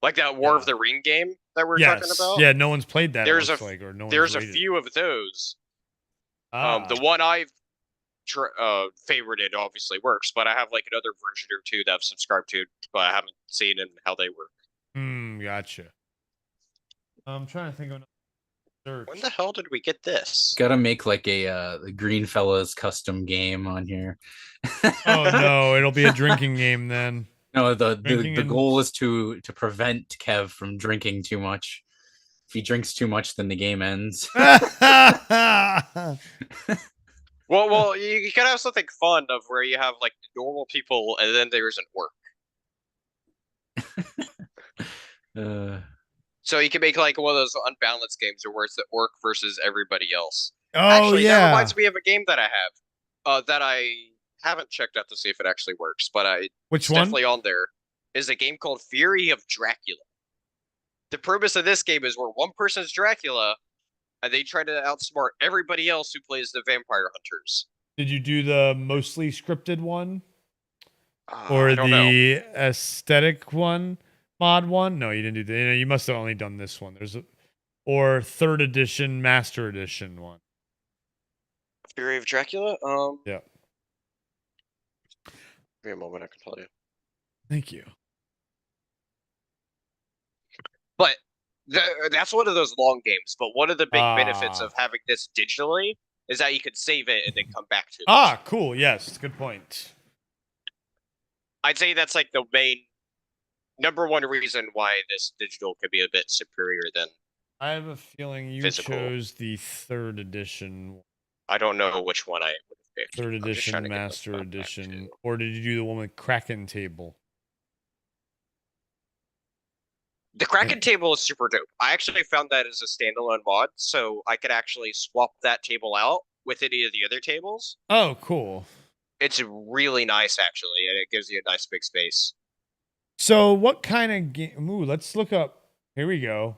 Speaker 18: Like that War of the Ring game that we're talking about.
Speaker 1: Yeah, no one's played that.
Speaker 18: There's a few of those. The one I've favorited obviously works, but I have like another version or 2 that I've subscribed to, but I haven't seen and how they work.
Speaker 1: Gotcha. I'm trying to think of another search.
Speaker 18: When the hell did we get this?
Speaker 17: Gotta make like the Greenfellaz custom game on here.
Speaker 1: Oh no, it'll be a drinking game then.
Speaker 17: No, the goal is to prevent Kev from drinking too much. If he drinks too much, then the game ends.
Speaker 18: Well, you can have something fun of where you have like normal people and then there's an orc. So you can make like one of those unbalanced games where it's the orc versus everybody else.
Speaker 1: Oh,
Speaker 18: actually,
Speaker 1: yeah.
Speaker 18: That reminds me of a game that I have that I haven't checked out to see if it actually works, but
Speaker 1: Which
Speaker 18: it's
Speaker 1: one?
Speaker 18: definitely on there. Is a game called Fury of Dracula. The purpose of this game is where one person's Dracula, and they try to outsmart everybody else who plays the vampire hunters.
Speaker 1: Did you do the mostly scripted one? Or the aesthetic one? Mod one? No, you didn't do that. You must have only done this one. Or 3rd edition, Master Edition one.
Speaker 18: Fury of Dracula?
Speaker 1: Yeah.
Speaker 18: Give me a moment, I can tell you.
Speaker 1: Thank you.
Speaker 18: But that's one of those long games. But one of the big benefits of having this digitally is that you can save it and then come back to it.
Speaker 1: Cool. Yes, good point.
Speaker 18: I'd say that's like the main number one reason why this digital could be a bit superior than
Speaker 1: I have a feeling you
Speaker 18: physical.
Speaker 1: Chose the 3rd edition.
Speaker 18: I don't know which one I would have picked.
Speaker 1: 3rd edition, Master Edition. Or did you do the one with Kraken table?
Speaker 18: The Kraken table is super dope. I actually found that as a standalone mod, so I could actually swap that table out with any of the other tables.
Speaker 1: Oh, cool.
Speaker 18: It's really nice, actually, and it gives you a nice big space.
Speaker 1: So what kind of game? Ooh, let's look up. Here we go.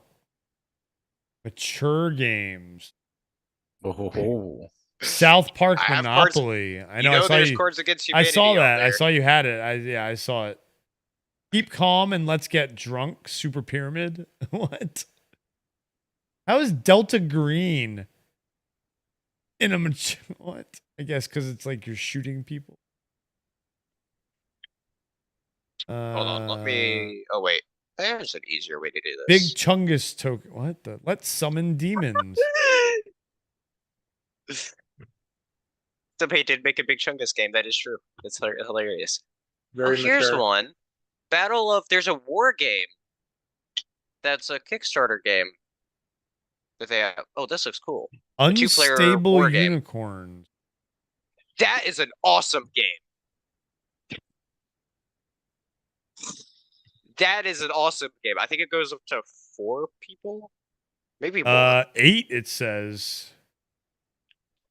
Speaker 1: Mature games.
Speaker 17: Oh.
Speaker 1: South Park Monopoly. I know. I saw you.
Speaker 18: Cards Against
Speaker 1: I
Speaker 18: Humanity
Speaker 1: saw that.
Speaker 18: there.
Speaker 1: I saw you had it. I saw it. Keep calm and let's get drunk. Super Pyramid. What? How is Delta Green in a what? I guess because it's like you're shooting people.
Speaker 18: Hold on, let me. Oh wait, there's an easier way to do
Speaker 1: Big
Speaker 18: this.
Speaker 1: Chungus token. What the? Let's summon demons.
Speaker 18: Somebody did make a big Chungus game. That is true. It's hilarious.
Speaker 14: Very
Speaker 18: here's
Speaker 14: mature.
Speaker 18: one. Battle of there's a war game. That's a Kickstarter game. That they have. Oh, this looks cool. A 2-player
Speaker 16: Unstable
Speaker 18: war game.
Speaker 16: unicorns.
Speaker 18: That is an awesome game. That is an awesome game. I think it goes up to 4 people, maybe more.
Speaker 16: 8 it says.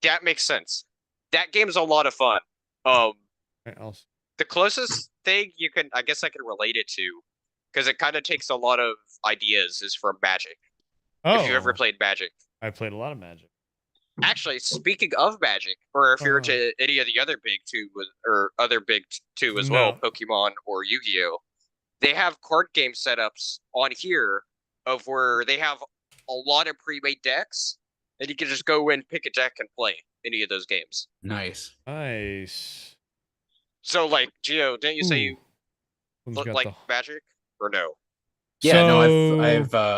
Speaker 18: That makes sense. That game's a lot of fun. The closest thing I guess I can relate it to, because it kind of takes a lot of ideas, is from Magic.
Speaker 16: Oh.
Speaker 18: If you ever played Magic.
Speaker 16: I played a lot of Magic.
Speaker 18: Actually, speaking of Magic, or if you're into any of the other big two, or other big two as well, Pokemon or Yu-Gi-Oh, they have card game setups on here of where they have a lot of pre-made decks, and you can just go in, pick a deck, and play any of those games.
Speaker 17: Nice.
Speaker 16: Nice.
Speaker 18: So, like, Gio, didn't you say you look like Magic, or no?
Speaker 17: Yeah, no,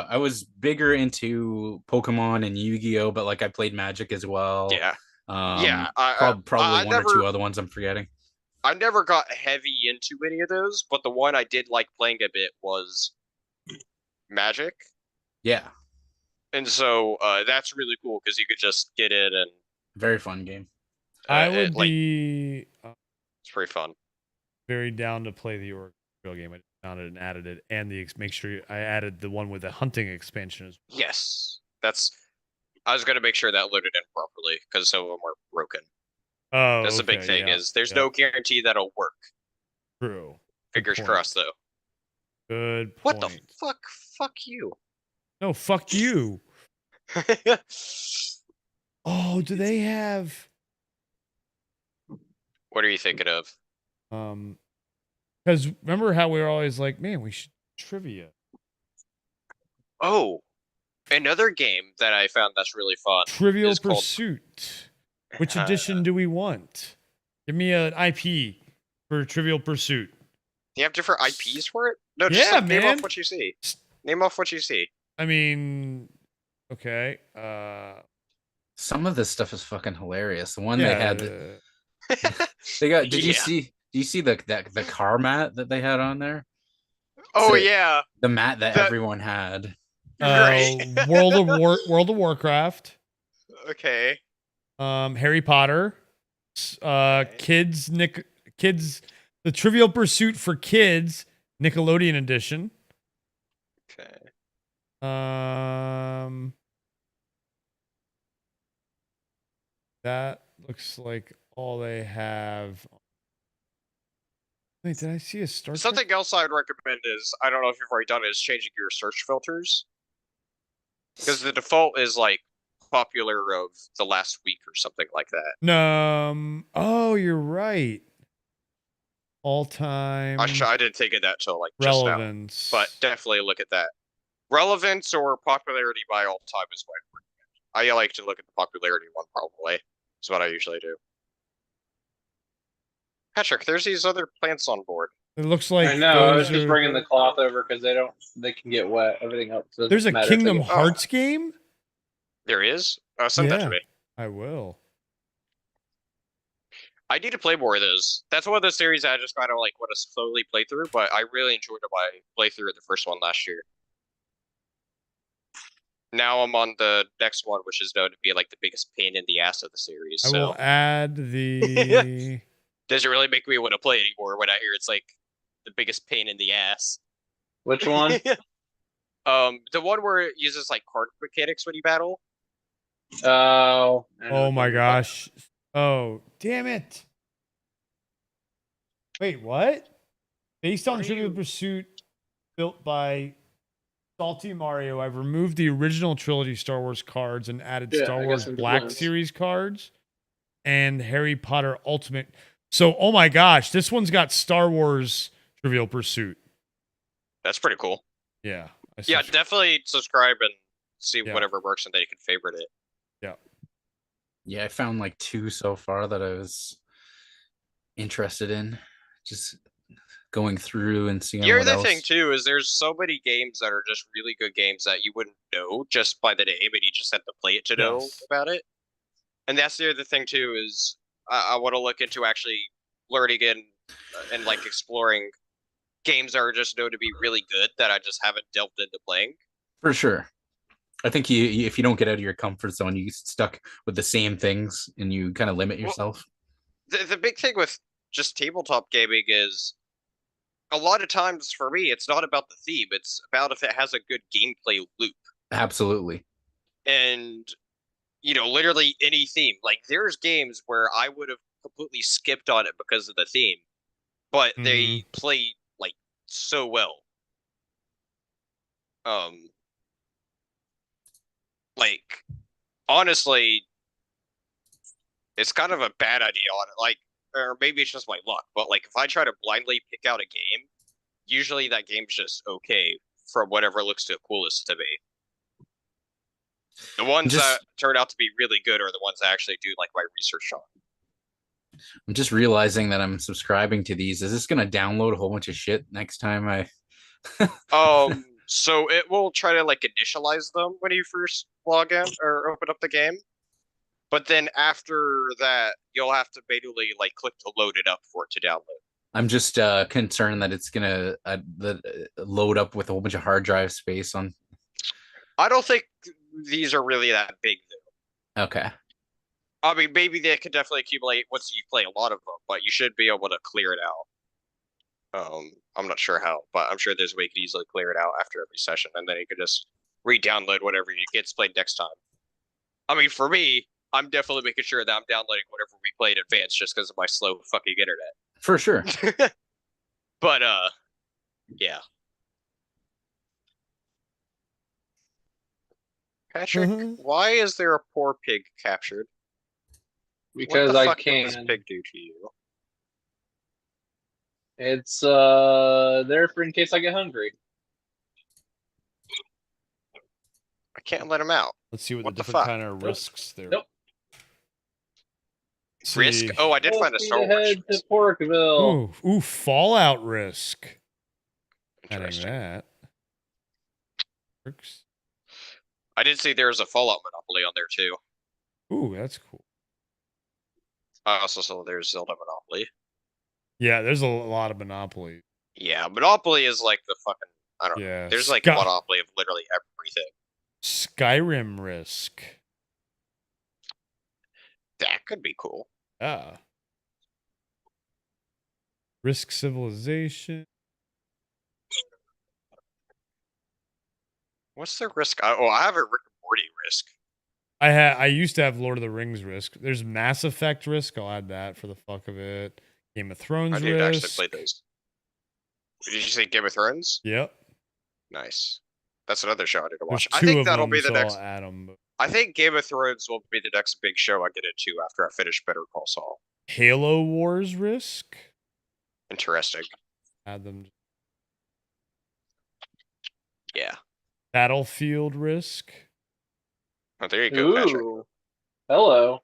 Speaker 17: I was bigger into Pokemon and Yu-Gi-Oh, but like I played Magic as well.
Speaker 18: Yeah.
Speaker 17: Probably one or two other ones I'm forgetting.
Speaker 18: I never got heavy into any of those, but the one I did like playing a bit was Magic.
Speaker 17: Yeah.
Speaker 18: And so that's really cool because you could just get in and
Speaker 17: very fun game.
Speaker 16: I would be
Speaker 18: it's pretty fun.
Speaker 16: Very down to play the Oracle game. I found it and added it, and make sure I added the one with the hunting expansion as well.
Speaker 18: Yes, I was gonna make sure that loaded in properly because some of them were broken.
Speaker 16: Oh,
Speaker 18: that's the big thing is there's no guarantee that'll work.
Speaker 16: True.
Speaker 18: Fingers crossed though.
Speaker 16: Good point.
Speaker 18: What the fuck? Fuck you.
Speaker 16: No, fuck you. Oh, do they have?
Speaker 18: What are you thinking of?
Speaker 16: Because remember how we were always like, man, we should trivia.
Speaker 18: Oh, another game that I found that's really fun.
Speaker 16: Trivial Pursuit. Which edition do we want? Give me an IP for Trivial Pursuit.
Speaker 18: You have different IPs for it? No, just name off what you see. Name off what you see.
Speaker 16: I mean, okay.
Speaker 17: Some of this stuff is fucking hilarious. The one they had, they got. Did you see the car mat that they had on there?
Speaker 18: Oh yeah,
Speaker 17: the mat that everyone had.
Speaker 16: World of Warcraft.
Speaker 18: Okay.
Speaker 16: Harry Potter. Kids. The Trivial Pursuit for Kids Nickelodeon edition.
Speaker 18: Okay.
Speaker 16: That looks like all they have. Wait, did I see a Star Trek?
Speaker 18: Something else I would recommend is, I don't know if you've already done it, is changing your search filters. Because the default is like popular of the last week or something like that.
Speaker 16: No. Oh, you're right. All time.
Speaker 18: I didn't think of that till like
Speaker 16: relevance.
Speaker 18: Just now. But definitely look at that. Relevance or popularity by all time is what I recommend. I like to look at the popularity one probably. That's what I usually do. Patrick, there's these other plants on board.
Speaker 16: It looks like
Speaker 14: I know. I was just bringing the cloth over because they can get wet. Everything else.
Speaker 16: There's a Kingdom Hearts game.
Speaker 18: There is. Send that to me.
Speaker 16: I will.
Speaker 18: I need to play more of those. That's one of those series I just kind of like want to slowly play through, but I really enjoyed my playthrough of the first one last year. Now I'm on the next one, which is known to be like the biggest pain in the ass of the series.
Speaker 16: I will add the.
Speaker 18: Doesn't really make me want to play anymore when I hear it's like the biggest pain in the ass.
Speaker 14: Which one?
Speaker 18: The one where it uses like card mechanics when you battle.
Speaker 14: Oh.
Speaker 16: Oh my gosh. Oh, damn it. Wait, what? Based on Trivial Pursuit, built by Salty Mario, I've removed the original trilogy Star Wars cards and added Star Wars Black Series cards and Harry Potter Ultimate. So, oh my gosh, this one's got Star Wars Trivial Pursuit.
Speaker 18: That's pretty cool.
Speaker 16: Yeah.
Speaker 18: Yeah, definitely subscribe and see whatever works and then you can favorite it.
Speaker 16: Yeah.
Speaker 17: Yeah, I found like 2 so far that I was interested in. Just going through and seeing
Speaker 18: You're
Speaker 17: what
Speaker 18: the
Speaker 17: else.
Speaker 18: thing too is there's so many games that are just really good games that you wouldn't know just by the name, and you just have to play it to know about it.
Speaker 2: And that's the other thing too is I want to look into actually learning and like exploring games that are just known to be really good that I just haven't delved into playing.
Speaker 17: For sure. I think if you don't get out of your comfort zone, you get stuck with the same things and you kind of limit yourself.
Speaker 2: The big thing with just tabletop gaming is a lot of times for me, it's not about the theme. It's about if it has a good gameplay loop.
Speaker 17: Absolutely.
Speaker 2: And, literally any theme. Like, there's games where I would have completely skipped on it because of the theme, but they play, like, so well. Like, honestly, it's kind of a bad idea on it. Like, or maybe it's just my luck, but like if I try to blindly pick out a game, usually that game's just okay from whatever looks the coolest to me. The ones that turn out to be really good are the ones I actually do like my research on.
Speaker 17: I'm just realizing that I'm subscribing to these. Is this going to download a whole bunch of shit next time I...
Speaker 2: So it will try to like initialize them when you first log in or open up the game. But then after that, you'll have to manually like click to load it up for it to download.
Speaker 17: I'm just concerned that it's gonna load up with a whole bunch of hard drive space on.
Speaker 2: I don't think these are really that big though.
Speaker 17: Okay.
Speaker 2: I mean, maybe they could definitely accumulate once you play a lot of them, but you should be able to clear it out. I'm not sure how, but I'm sure there's a way you could easily clear it out after every session, and then you could just re-download whatever gets played next time. I mean, for me, I'm definitely making sure that I'm downloading whatever we play in advance just because of my slow fucking internet.
Speaker 17: For sure.
Speaker 2: But, yeah. Patrick, why is there a poor pig captured?
Speaker 14: Because
Speaker 2: what the
Speaker 14: I
Speaker 2: fuck
Speaker 14: can.
Speaker 2: Did this pig do to you?
Speaker 14: It's there for in case I get hungry.
Speaker 2: I can't let him out.
Speaker 16: Let's see what
Speaker 2: What
Speaker 16: the
Speaker 2: the
Speaker 16: different
Speaker 2: fuck?
Speaker 16: kind of risks there.
Speaker 14: Nope.
Speaker 2: Risk? Oh, I did find a Star Wars.
Speaker 14: Head to Porkville.
Speaker 16: Ooh, Fallout risk.
Speaker 2: Interesting.
Speaker 16: Adding that. Works.
Speaker 2: I did see there was a Fallout Monopoly on there too.
Speaker 16: Ooh, that's cool.
Speaker 2: I also saw there's Zelda Monopoly.
Speaker 16: Yeah, there's a lot of Monopoly.
Speaker 2: Yeah, Monopoly is like the fucking, I don't know. There's like Monopoly of literally everything.
Speaker 16: Skyrim risk.
Speaker 2: That could be cool.
Speaker 16: Yeah. Risk civilization.
Speaker 2: What's the risk? I have a Rick and Morty risk.
Speaker 16: I used to have Lord of the Rings risk. There's Mass Effect risk. I'll add that for the fuck of it. Game of Thrones
Speaker 2: I did
Speaker 16: risk.
Speaker 2: actually play those. Did you say Game of Thrones?
Speaker 16: Yep.
Speaker 2: Nice. That's another show I need to watch.
Speaker 16: There's
Speaker 2: I
Speaker 16: two
Speaker 2: think
Speaker 16: of
Speaker 2: that'll
Speaker 16: them,
Speaker 2: be the
Speaker 16: so
Speaker 2: next.
Speaker 16: I'll add them.
Speaker 2: I think Game of Thrones will be the next big show I get into after I finish Better Call Saul.
Speaker 16: Halo Wars risk.
Speaker 2: Interesting.
Speaker 16: Add them.
Speaker 2: Yeah.
Speaker 16: Battlefield risk.
Speaker 2: Oh, there you go, Patrick.
Speaker 14: Ooh. Hello.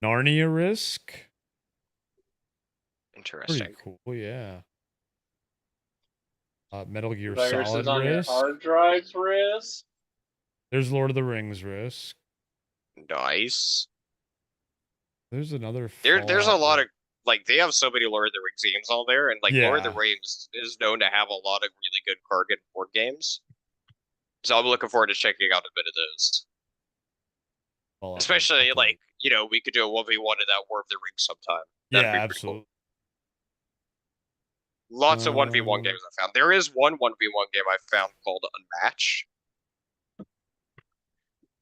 Speaker 16: Narnia risk.
Speaker 2: Interesting.
Speaker 16: Pretty cool, yeah. Metal Gear
Speaker 14: Viruses
Speaker 16: Solid
Speaker 14: on your
Speaker 16: risk.
Speaker 14: hard drives risk.
Speaker 16: There's Lord of the Rings risk.
Speaker 2: Nice.
Speaker 16: There's another.
Speaker 2: There's a lot of like they have so many Lord of the Rings games on there, and like Lord of the
Speaker 16: Yeah.
Speaker 2: Rings is known to have a lot of really good card and board games. So I'm looking forward to checking out a bit of those. Especially like we could do a 1v1 in that War of the Rings sometime. That'd be pretty cool. Lots of 1v1 games I found. There is one 1v1 game I found called Unmatch,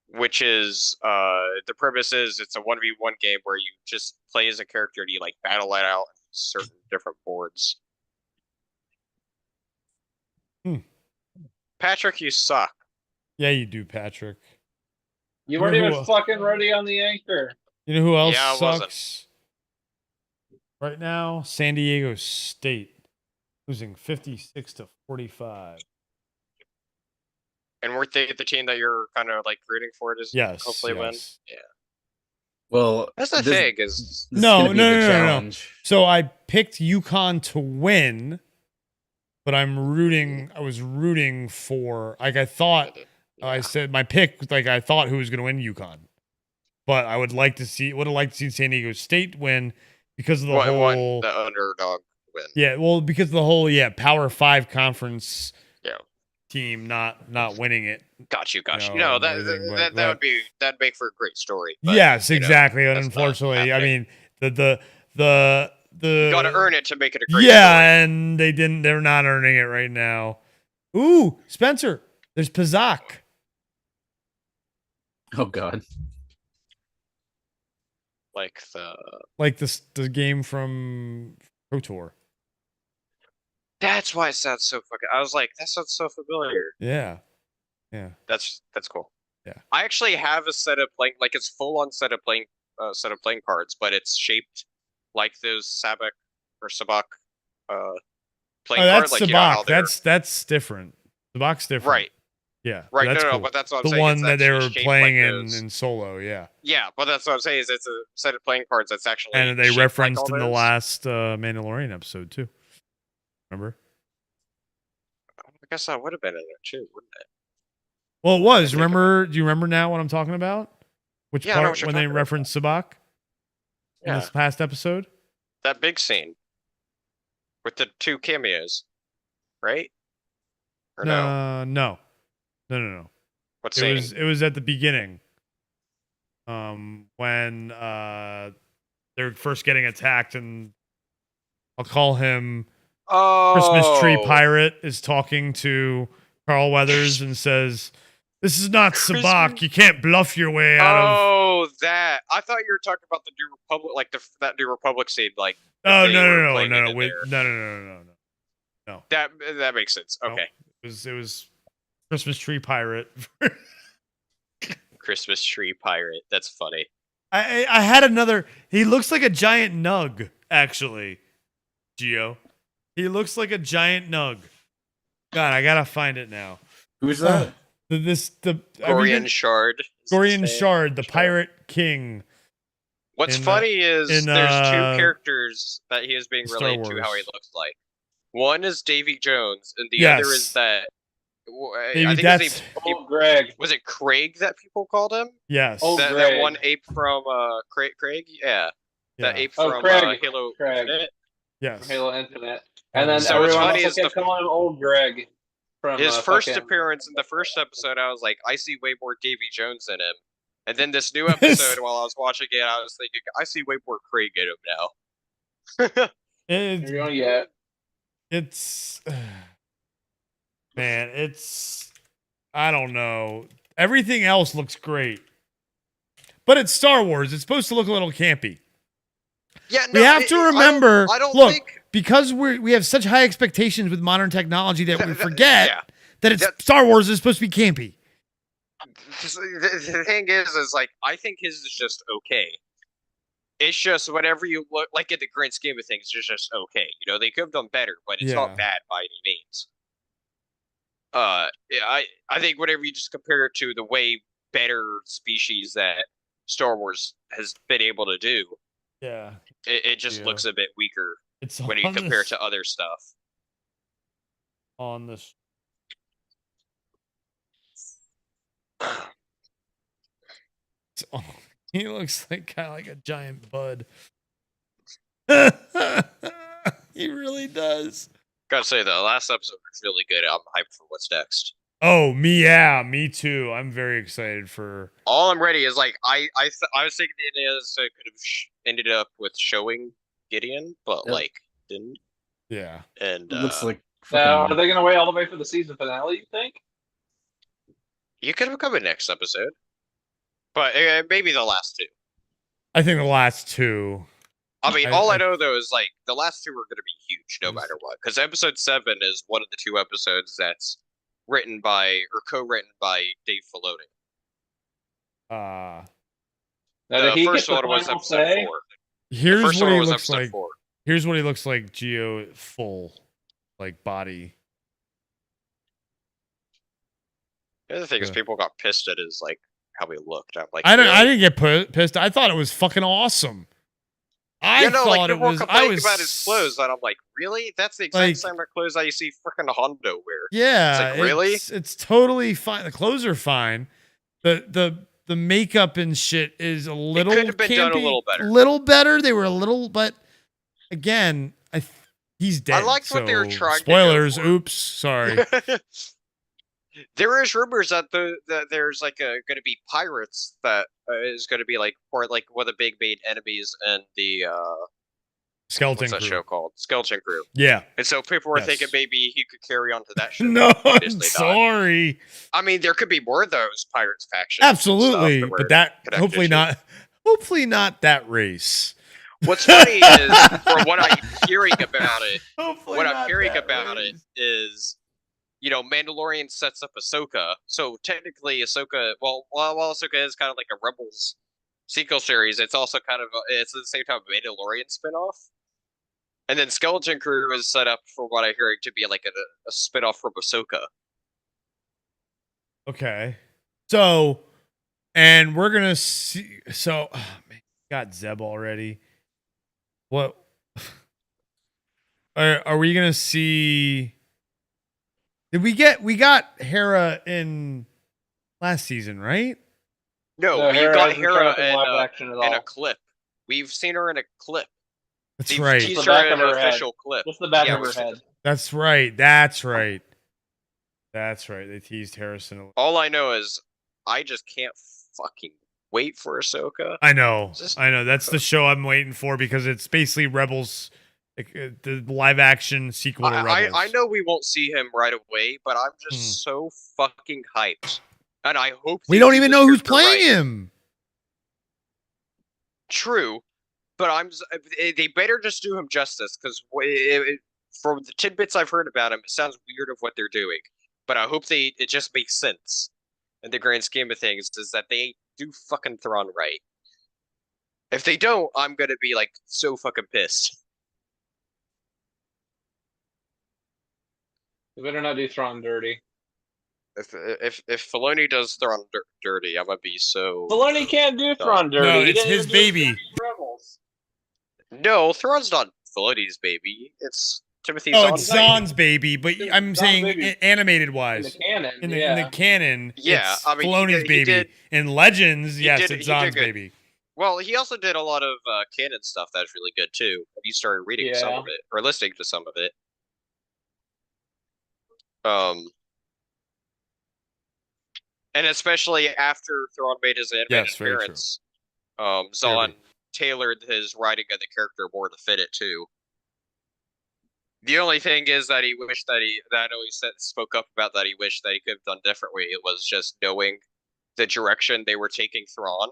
Speaker 2: which is the premise is it's a 1v1 game where you just play as a character and you like battle it out on certain different boards. Patrick, you suck.
Speaker 16: Yeah, you do, Patrick.
Speaker 14: You weren't even fucking ready on the anchor.
Speaker 16: You know who else
Speaker 2: Yeah, I
Speaker 16: sucks right now? San Diego State losing 56-45.
Speaker 2: And weren't they the team that you're kind of like rooting for to hopefully win? Yeah.
Speaker 17: Well,
Speaker 2: that's the thing is
Speaker 16: no. So I picked UConn to win, but I was rooting for, like, I thought, I said my pick, like, I thought who was going to win UConn. But I would have liked to see San Diego State win because of the whole
Speaker 18: the underdog win.
Speaker 16: Yeah, well, because of the whole Power 5 conference team not winning it.
Speaker 18: Got you.
Speaker 16: That
Speaker 18: that'd make for a great story. But,
Speaker 16: yes, exactly. And unfortunately, I mean, the
Speaker 18: you got to earn it to make it a great story.
Speaker 16: and they didn't. They're not earning it right now. Ooh, Spencer, there's Pazak.
Speaker 17: Oh God.
Speaker 18: Like
Speaker 16: the game from Pro Tour.
Speaker 18: That's why it sounds so fucking. I was like, that sounds so familiar.
Speaker 16: Yeah.
Speaker 18: That's cool.
Speaker 16: Yeah.
Speaker 18: I actually have a set of it's full on set of playing cards, but it's shaped like those Sabak or Sabak playing cards.
Speaker 16: That's
Speaker 18: like
Speaker 16: Sabak. That's different. Sabak's different.
Speaker 18: Right.
Speaker 16: Yeah.
Speaker 18: Right.
Speaker 16: That's
Speaker 18: No,
Speaker 16: cool.
Speaker 18: but that's what I'm
Speaker 16: the
Speaker 18: saying.
Speaker 16: one that they were playing
Speaker 18: like
Speaker 16: in solo. Yeah.
Speaker 18: Yeah, but that's what I'm saying. Is it's a set of playing cards that's actually
Speaker 16: and they
Speaker 18: shaped
Speaker 16: referenced
Speaker 18: like
Speaker 16: in the last Mandalorian episode too. Remember?
Speaker 18: I guess that would have been in there too, wouldn't it?
Speaker 16: Well, it was. Remember? Do you remember now what I'm talking about? Which part when they referenced Sabak in this past episode?
Speaker 18: That big scene with the 2 cameos, right? Or
Speaker 16: No.
Speaker 18: What
Speaker 16: scene?
Speaker 18: scene?
Speaker 16: It was at the beginning. When they're first getting attacked, and I'll call him Christmas Tree Pirate is talking to Carl Weathers and says, "This is not Sabak. You can't bluff your way out of."
Speaker 18: Oh, that! I thought you were talking about the New Republic, like that New Republic scene, like.
Speaker 16: Oh
Speaker 18: no! That makes sense. Okay.
Speaker 16: No, it was Christmas Tree Pirate.
Speaker 18: Christmas Tree Pirate. That's funny.
Speaker 16: I had another. He looks like a giant nug, actually. Gio. He looks like a giant nug. God, I gotta find it now.
Speaker 17: Who's that?
Speaker 18: Gorian Shard.
Speaker 16: Gorian Shard, the Pirate King.
Speaker 18: What's funny is there's 2 characters that he is being related to how he looks like. One is Davy Jones, and the other is that. I think his name,
Speaker 14: Greg.
Speaker 18: Was it Craig that people called him?
Speaker 16: Yes.
Speaker 18: That one ape from Craig? Yeah. That ape from Halo Infinite?
Speaker 16: Yes.
Speaker 14: Halo Infinite. And then everyone else kept calling him Old Greg. From,
Speaker 18: his first appearance in the first episode, I was like, I see way more Davy Jones in him. And then this new episode, while I was watching it, I was thinking, I see way more Craig in him now.
Speaker 16: It's man, I don't know. Everything else looks great. But it's Star Wars. It's supposed to look a little campy.
Speaker 18: Yeah,
Speaker 16: we have to remember,
Speaker 18: I don't
Speaker 16: look,
Speaker 18: think...
Speaker 16: because we have such high expectations with modern technology that we forget that it's Star Wars is supposed to be campy.
Speaker 18: The thing is like, I think his is just okay. It's just whatever you look like in the grand scheme of things, it's just okay. You know, they could have done better, but it's not bad by any means. I think whenever you just compare it to the way better species that Star Wars has been able to do, it just looks a bit weaker when you compare it to other stuff.
Speaker 16: On this. He looks like kind of like a giant bud. He really does.
Speaker 18: Gotta say, the last episode was really good. I'm hyped for what's next.
Speaker 16: Oh, me too. I'm very excited for.
Speaker 18: All I'm ready is like I was thinking the idea is it could have ended up with showing Gideon, but like didn't.
Speaker 16: Yeah.
Speaker 18: And
Speaker 17: it looks like.
Speaker 14: Are they gonna wait all the way for the season finale? You think?
Speaker 18: You could have come in next episode, but maybe the last 2.
Speaker 16: I think the last 2.
Speaker 18: I mean, all I know though is like the last 2 are going to be huge, no matter what. Because episode 7 is one of the 2 episodes that's written by or co-written by Dave Filoni. The first one was episode 4.
Speaker 16: Here's what he looks like. Here's what he looks like. Geo full, like body.
Speaker 18: The other thing is people got pissed at his like how he looked. I'm like,
Speaker 16: I didn't get pissed. I thought it was fucking awesome.
Speaker 1: I thought
Speaker 18: like
Speaker 1: it
Speaker 18: people were
Speaker 1: was. I
Speaker 18: complaining
Speaker 1: was
Speaker 18: about his clothes, and I'm like, really? That's the exact
Speaker 1: like,
Speaker 18: same clothes I see freaking Hondo wear.
Speaker 1: yeah,
Speaker 18: it's like, really?
Speaker 1: It's totally fine. The clothes are fine. The makeup and shit is a little.
Speaker 18: It could have been done a little better.
Speaker 1: Little better. They were a little, but again, he's dead.
Speaker 18: I liked what they were trying
Speaker 1: spoilers.
Speaker 18: to go for.
Speaker 1: Oops, sorry.
Speaker 18: There is rumors that there's like going to be pirates that is going to be like or like one of the big main enemies in the
Speaker 1: Skeleton
Speaker 18: what's that
Speaker 1: Crew.
Speaker 18: show called? Skeleton Crew.
Speaker 1: Yeah.
Speaker 18: And so people were
Speaker 1: Yes.
Speaker 18: thinking maybe he could carry on to that show.
Speaker 1: No, I'm
Speaker 18: Obviously not.
Speaker 1: sorry.
Speaker 18: I mean, there could be more of those pirates factions.
Speaker 1: Absolutely,
Speaker 18: and stuff
Speaker 1: but that
Speaker 18: connected
Speaker 1: hopefully
Speaker 18: to.
Speaker 1: not. Hopefully not that race.
Speaker 18: What's funny is from what I'm hearing about it.
Speaker 1: Hopefully
Speaker 18: What I'm
Speaker 1: not
Speaker 18: hearing
Speaker 1: that
Speaker 18: about
Speaker 1: race.
Speaker 18: it is, you know, Mandalorian sets up Ahsoka. So technically, Ahsoka. Well, while Ahsoka is kind of like a Rebels sequel series, it's also kind of it's at the same time a Mandalorian spinoff. And then Skeleton Crew is set up, from what I'm hearing, to be like a spinoff from Ahsoka.
Speaker 1: Okay. So, and we're gonna see. So, oh, man, got Zeb already. What? Are we gonna see? Did we got Hera in last season, right?
Speaker 18: No, we
Speaker 14: Hera
Speaker 18: got
Speaker 14: hasn't shown
Speaker 18: Hera
Speaker 14: up in live action at
Speaker 18: in a
Speaker 14: all.
Speaker 18: clip. We've seen her in a clip.
Speaker 1: That's
Speaker 18: They've
Speaker 1: right.
Speaker 18: teased
Speaker 14: Just the
Speaker 18: her
Speaker 14: back
Speaker 18: in
Speaker 14: of
Speaker 18: an
Speaker 14: her head.
Speaker 18: official clip.
Speaker 14: Just the back
Speaker 18: Yeah,
Speaker 14: of her head.
Speaker 1: That's right. That's right. That's right. They teased Harrison.
Speaker 18: All I know is I just can't fucking wait for Ahsoka.
Speaker 1: I know.
Speaker 18: Just-
Speaker 1: I know. That's the show I'm waiting for because it's basically Rebels, the live action sequel to Rebels.
Speaker 18: I know we won't see him right away, but I'm just so fucking hyped. And I hope
Speaker 1: We
Speaker 18: they
Speaker 1: don't
Speaker 18: do
Speaker 1: even
Speaker 18: this
Speaker 1: know who's
Speaker 18: character
Speaker 1: playing
Speaker 18: right.
Speaker 1: him.
Speaker 18: True, but they better just do him justice because from the tidbits I've heard about him, it sounds weird of what they're doing. But I hope it just makes sense in the grand scheme of things. Is that they do fucking Thrawn right? If they don't, I'm gonna be like so fucking pissed.
Speaker 14: You better not do Thrawn dirty.
Speaker 18: If Filoni does Thrawn dirty, I'm gonna be so.
Speaker 14: Filoni can't do Thrawn dirty.
Speaker 1: No,
Speaker 14: He
Speaker 1: it's
Speaker 14: didn't
Speaker 1: his
Speaker 14: even do
Speaker 1: baby.
Speaker 14: Rebels.
Speaker 18: No, Thrawn's not Filoni's baby. It's Timothy.
Speaker 1: Oh,
Speaker 18: Zahn's
Speaker 1: it's Zahn's baby, but I'm
Speaker 14: Zahn's
Speaker 1: saying
Speaker 14: baby.
Speaker 1: animated
Speaker 14: In
Speaker 1: wise.
Speaker 14: the canon,
Speaker 1: In the
Speaker 14: yeah.
Speaker 1: canon,
Speaker 18: Yeah,
Speaker 1: it's
Speaker 18: I mean, he
Speaker 1: Filoni's
Speaker 18: did- he
Speaker 1: baby.
Speaker 18: did-
Speaker 1: In Legends,
Speaker 18: he
Speaker 1: yes,
Speaker 18: did-
Speaker 1: it's
Speaker 18: he did
Speaker 1: Zahn's
Speaker 18: good.
Speaker 1: baby.
Speaker 18: Well, he also did a lot of canon stuff that's really good too. Have you started reading some
Speaker 14: Yeah.
Speaker 18: of it or listening to some of it? And especially after Thrawn made his animated
Speaker 1: Yes, very true.
Speaker 18: appearance, Zahn tailored his writing of the character more to fit it too. The only thing is that he wished that I know he spoke up about that he wished that he could have done differently. It was just knowing the direction they were taking Thrawn.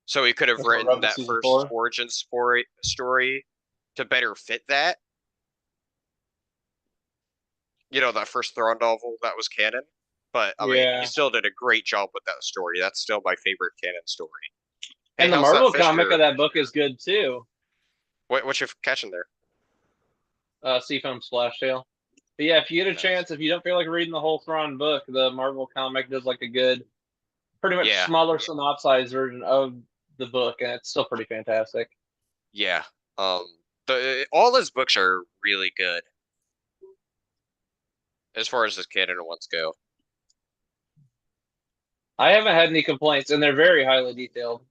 Speaker 18: So he could have
Speaker 14: That's what
Speaker 18: written
Speaker 14: Rebels
Speaker 18: that
Speaker 14: season
Speaker 18: first
Speaker 14: 4?
Speaker 18: origin story to better fit that. You know, that first Thrawn novel that was canon. But I mean,
Speaker 14: Yeah.
Speaker 18: he still did a great job with that story. That's still my favorite canon story. Hey,
Speaker 14: And the
Speaker 18: how's that
Speaker 14: Marvel
Speaker 18: fish
Speaker 14: comic
Speaker 18: here?
Speaker 14: of that book is good too.
Speaker 18: What you catching there?
Speaker 14: Seafoam Splashtail. But yeah, if you get a chance, if you don't feel like reading the whole Thrawn book, the Marvel comic does like a good, pretty much
Speaker 18: Yeah.
Speaker 14: smaller synopsized version of the book, and it's still pretty fantastic.
Speaker 18: Yeah. All his books are really good. As far as his canon ones go.
Speaker 14: I haven't had any complaints, and they're very highly detailed.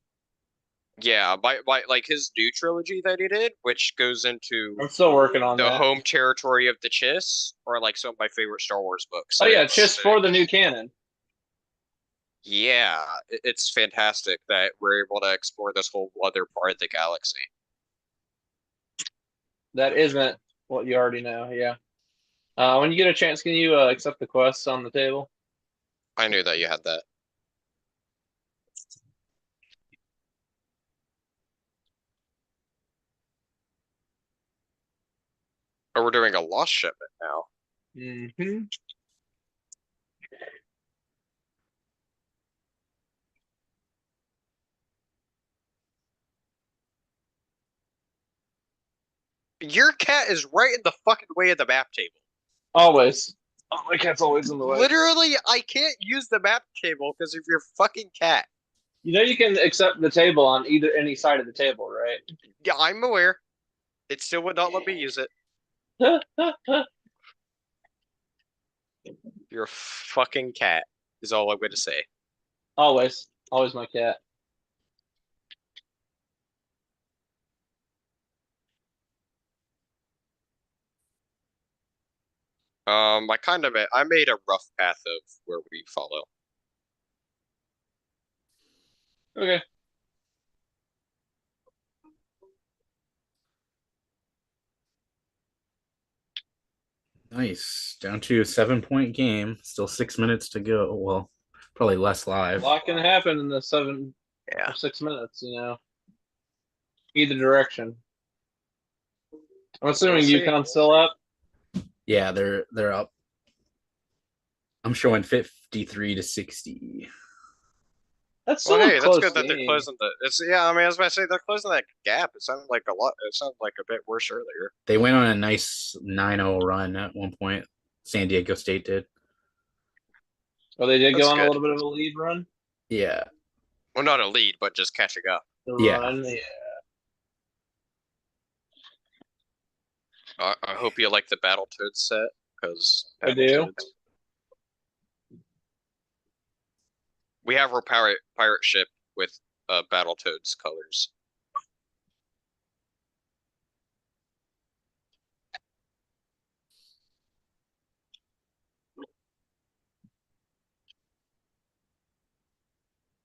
Speaker 18: Yeah, by like his new trilogy that he did, which goes into
Speaker 14: I'm still working on
Speaker 18: the
Speaker 14: that.
Speaker 18: home territory of the Chiss, or like some of my favorite Star Wars books.
Speaker 14: Oh yeah,
Speaker 18: It's-
Speaker 14: just for the new canon.
Speaker 18: Yeah, it's fantastic that we're able to explore this whole other part of the galaxy.
Speaker 14: That isn't what you already know. Yeah. When you get a chance, can you accept the quests on the table?
Speaker 18: I knew that you had that. Oh, we're doing a lost shipment now.
Speaker 14: Mm-hmm.
Speaker 18: Your cat is right in the fucking way of the map table.
Speaker 14: Always. Oh, my cat's always in the way.
Speaker 18: Literally, I can't use the map table because of your fucking cat.
Speaker 14: You know you can accept the table on any side of the table, right?
Speaker 2: Yeah, I'm aware. It still would not let me use it. You're a fucking cat, is all I'm going to say.
Speaker 14: Always my cat.
Speaker 2: I made a rough path of where we follow.
Speaker 14: Okay.
Speaker 17: Nice. Down to a 7-point game. Still 6 minutes to go. Well, probably less
Speaker 14: A
Speaker 17: live.
Speaker 14: lot can happen in the 6 minutes, Either direction. I'm assuming UConn's still up.
Speaker 17: Yeah, they're up. I'm showing 53-60.
Speaker 14: That's
Speaker 2: well, hey,
Speaker 14: close
Speaker 2: that's good
Speaker 14: game.
Speaker 2: that they're closing the. I was about to say they're closing that gap. It sounded like a lot. It sounded like a bit worse earlier.
Speaker 17: They went on a nice 9-0 run at one point. San Diego State did.
Speaker 14: Oh, they did go on a little bit of a lead run.
Speaker 17: Yeah.
Speaker 2: Well, not a lead, but just catching up.
Speaker 14: Run, yeah.
Speaker 2: I hope you like the Battletoads set because
Speaker 14: I do.
Speaker 2: We have our pirate ship with Battletoads colors.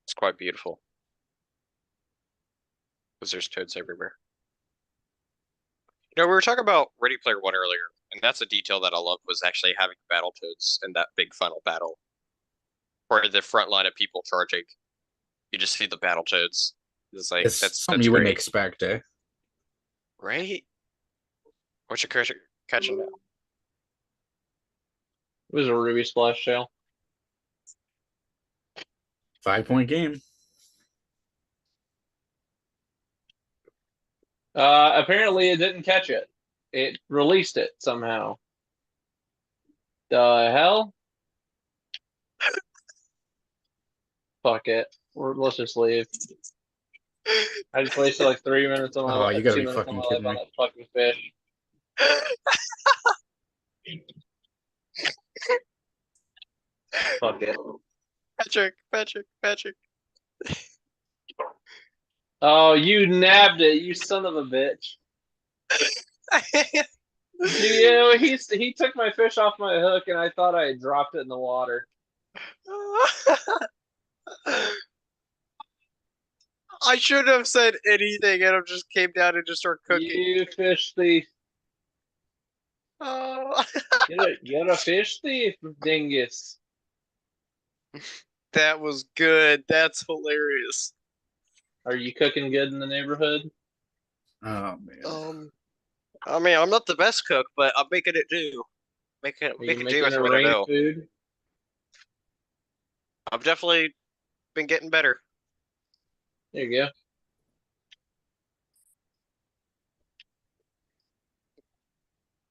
Speaker 2: It's quite beautiful because there's toads everywhere. We were talking about Ready Player One earlier, and that's a detail that I love was actually having Battletoads in that big final battle, where the front line of people charging, you just see the Battletoads. It's like that's
Speaker 17: something you wouldn't expect, eh?
Speaker 2: Right? What you catching now?
Speaker 14: It was a Ruby Splash Shell.
Speaker 17: 5-point game.
Speaker 14: Apparently it didn't catch it. It released it somehow. The hell? Fuck it. Let's just leave. I just wasted like 3 minutes of my life.
Speaker 17: You gotta
Speaker 14: 2
Speaker 17: be
Speaker 14: minutes of
Speaker 17: fucking
Speaker 14: my
Speaker 17: kidding
Speaker 14: life
Speaker 17: me.
Speaker 14: on that fucking fish. Fuck it.
Speaker 2: Patrick.
Speaker 14: Oh, you nabbed it, you son of a bitch. He took my fish off my hook and I thought I had dropped it in the water.
Speaker 2: I shouldn't have said anything and I just came down and just started cooking.
Speaker 14: You fish thief.
Speaker 2: Oh.
Speaker 14: You're a fish thief, dingus.
Speaker 2: That was good. That's hilarious.
Speaker 14: Are you cooking good in the neighborhood?
Speaker 17: Oh man.
Speaker 2: I mean, I'm not the best cook, but I'm making it do. Making do with what I know.
Speaker 14: Food?
Speaker 2: I've definitely been getting better.
Speaker 14: There you go.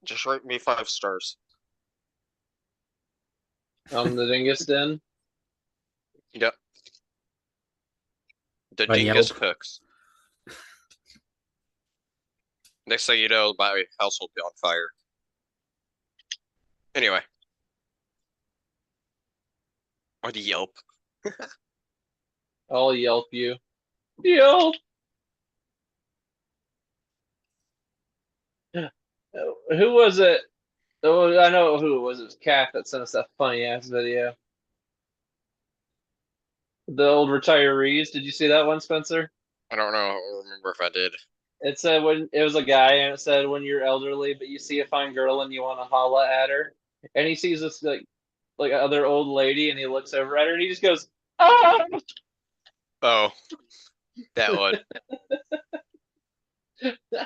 Speaker 2: Just rate me 5 stars.
Speaker 14: The dingus den?
Speaker 2: Yep. The
Speaker 17: On
Speaker 2: dingus
Speaker 17: Yelp.
Speaker 2: cooks. Next thing you know, my house will be on fire. Anyway. On Yelp.
Speaker 14: I'll Yelp you. Yelp! Who was it? Oh, I know who it was. It was Kat that sent us that funny ass video. The old retirees. Did you see that one, Spencer?
Speaker 2: I don't know. I don't remember if I did.
Speaker 14: It said when it was a guy, and it said when you're elderly, but you see a fine girl and you want to holla at her, and he sees this like other old lady, and he looks over at her, and he just goes, "Ah!"
Speaker 2: Oh, that one.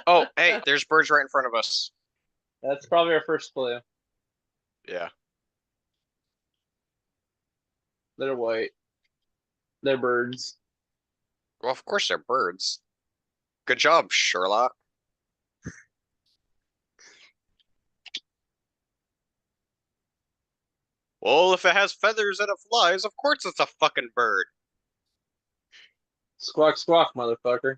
Speaker 2: Oh, hey, there's birds right in front of us.
Speaker 14: That's probably our first clue.
Speaker 2: Yeah.
Speaker 14: They're white. They're birds.
Speaker 2: Well, of course they're birds. Good job, Sherlock. Well, if it has feathers and it flies, of course it's a fucking bird.
Speaker 14: Squawk, squawk, motherfucker.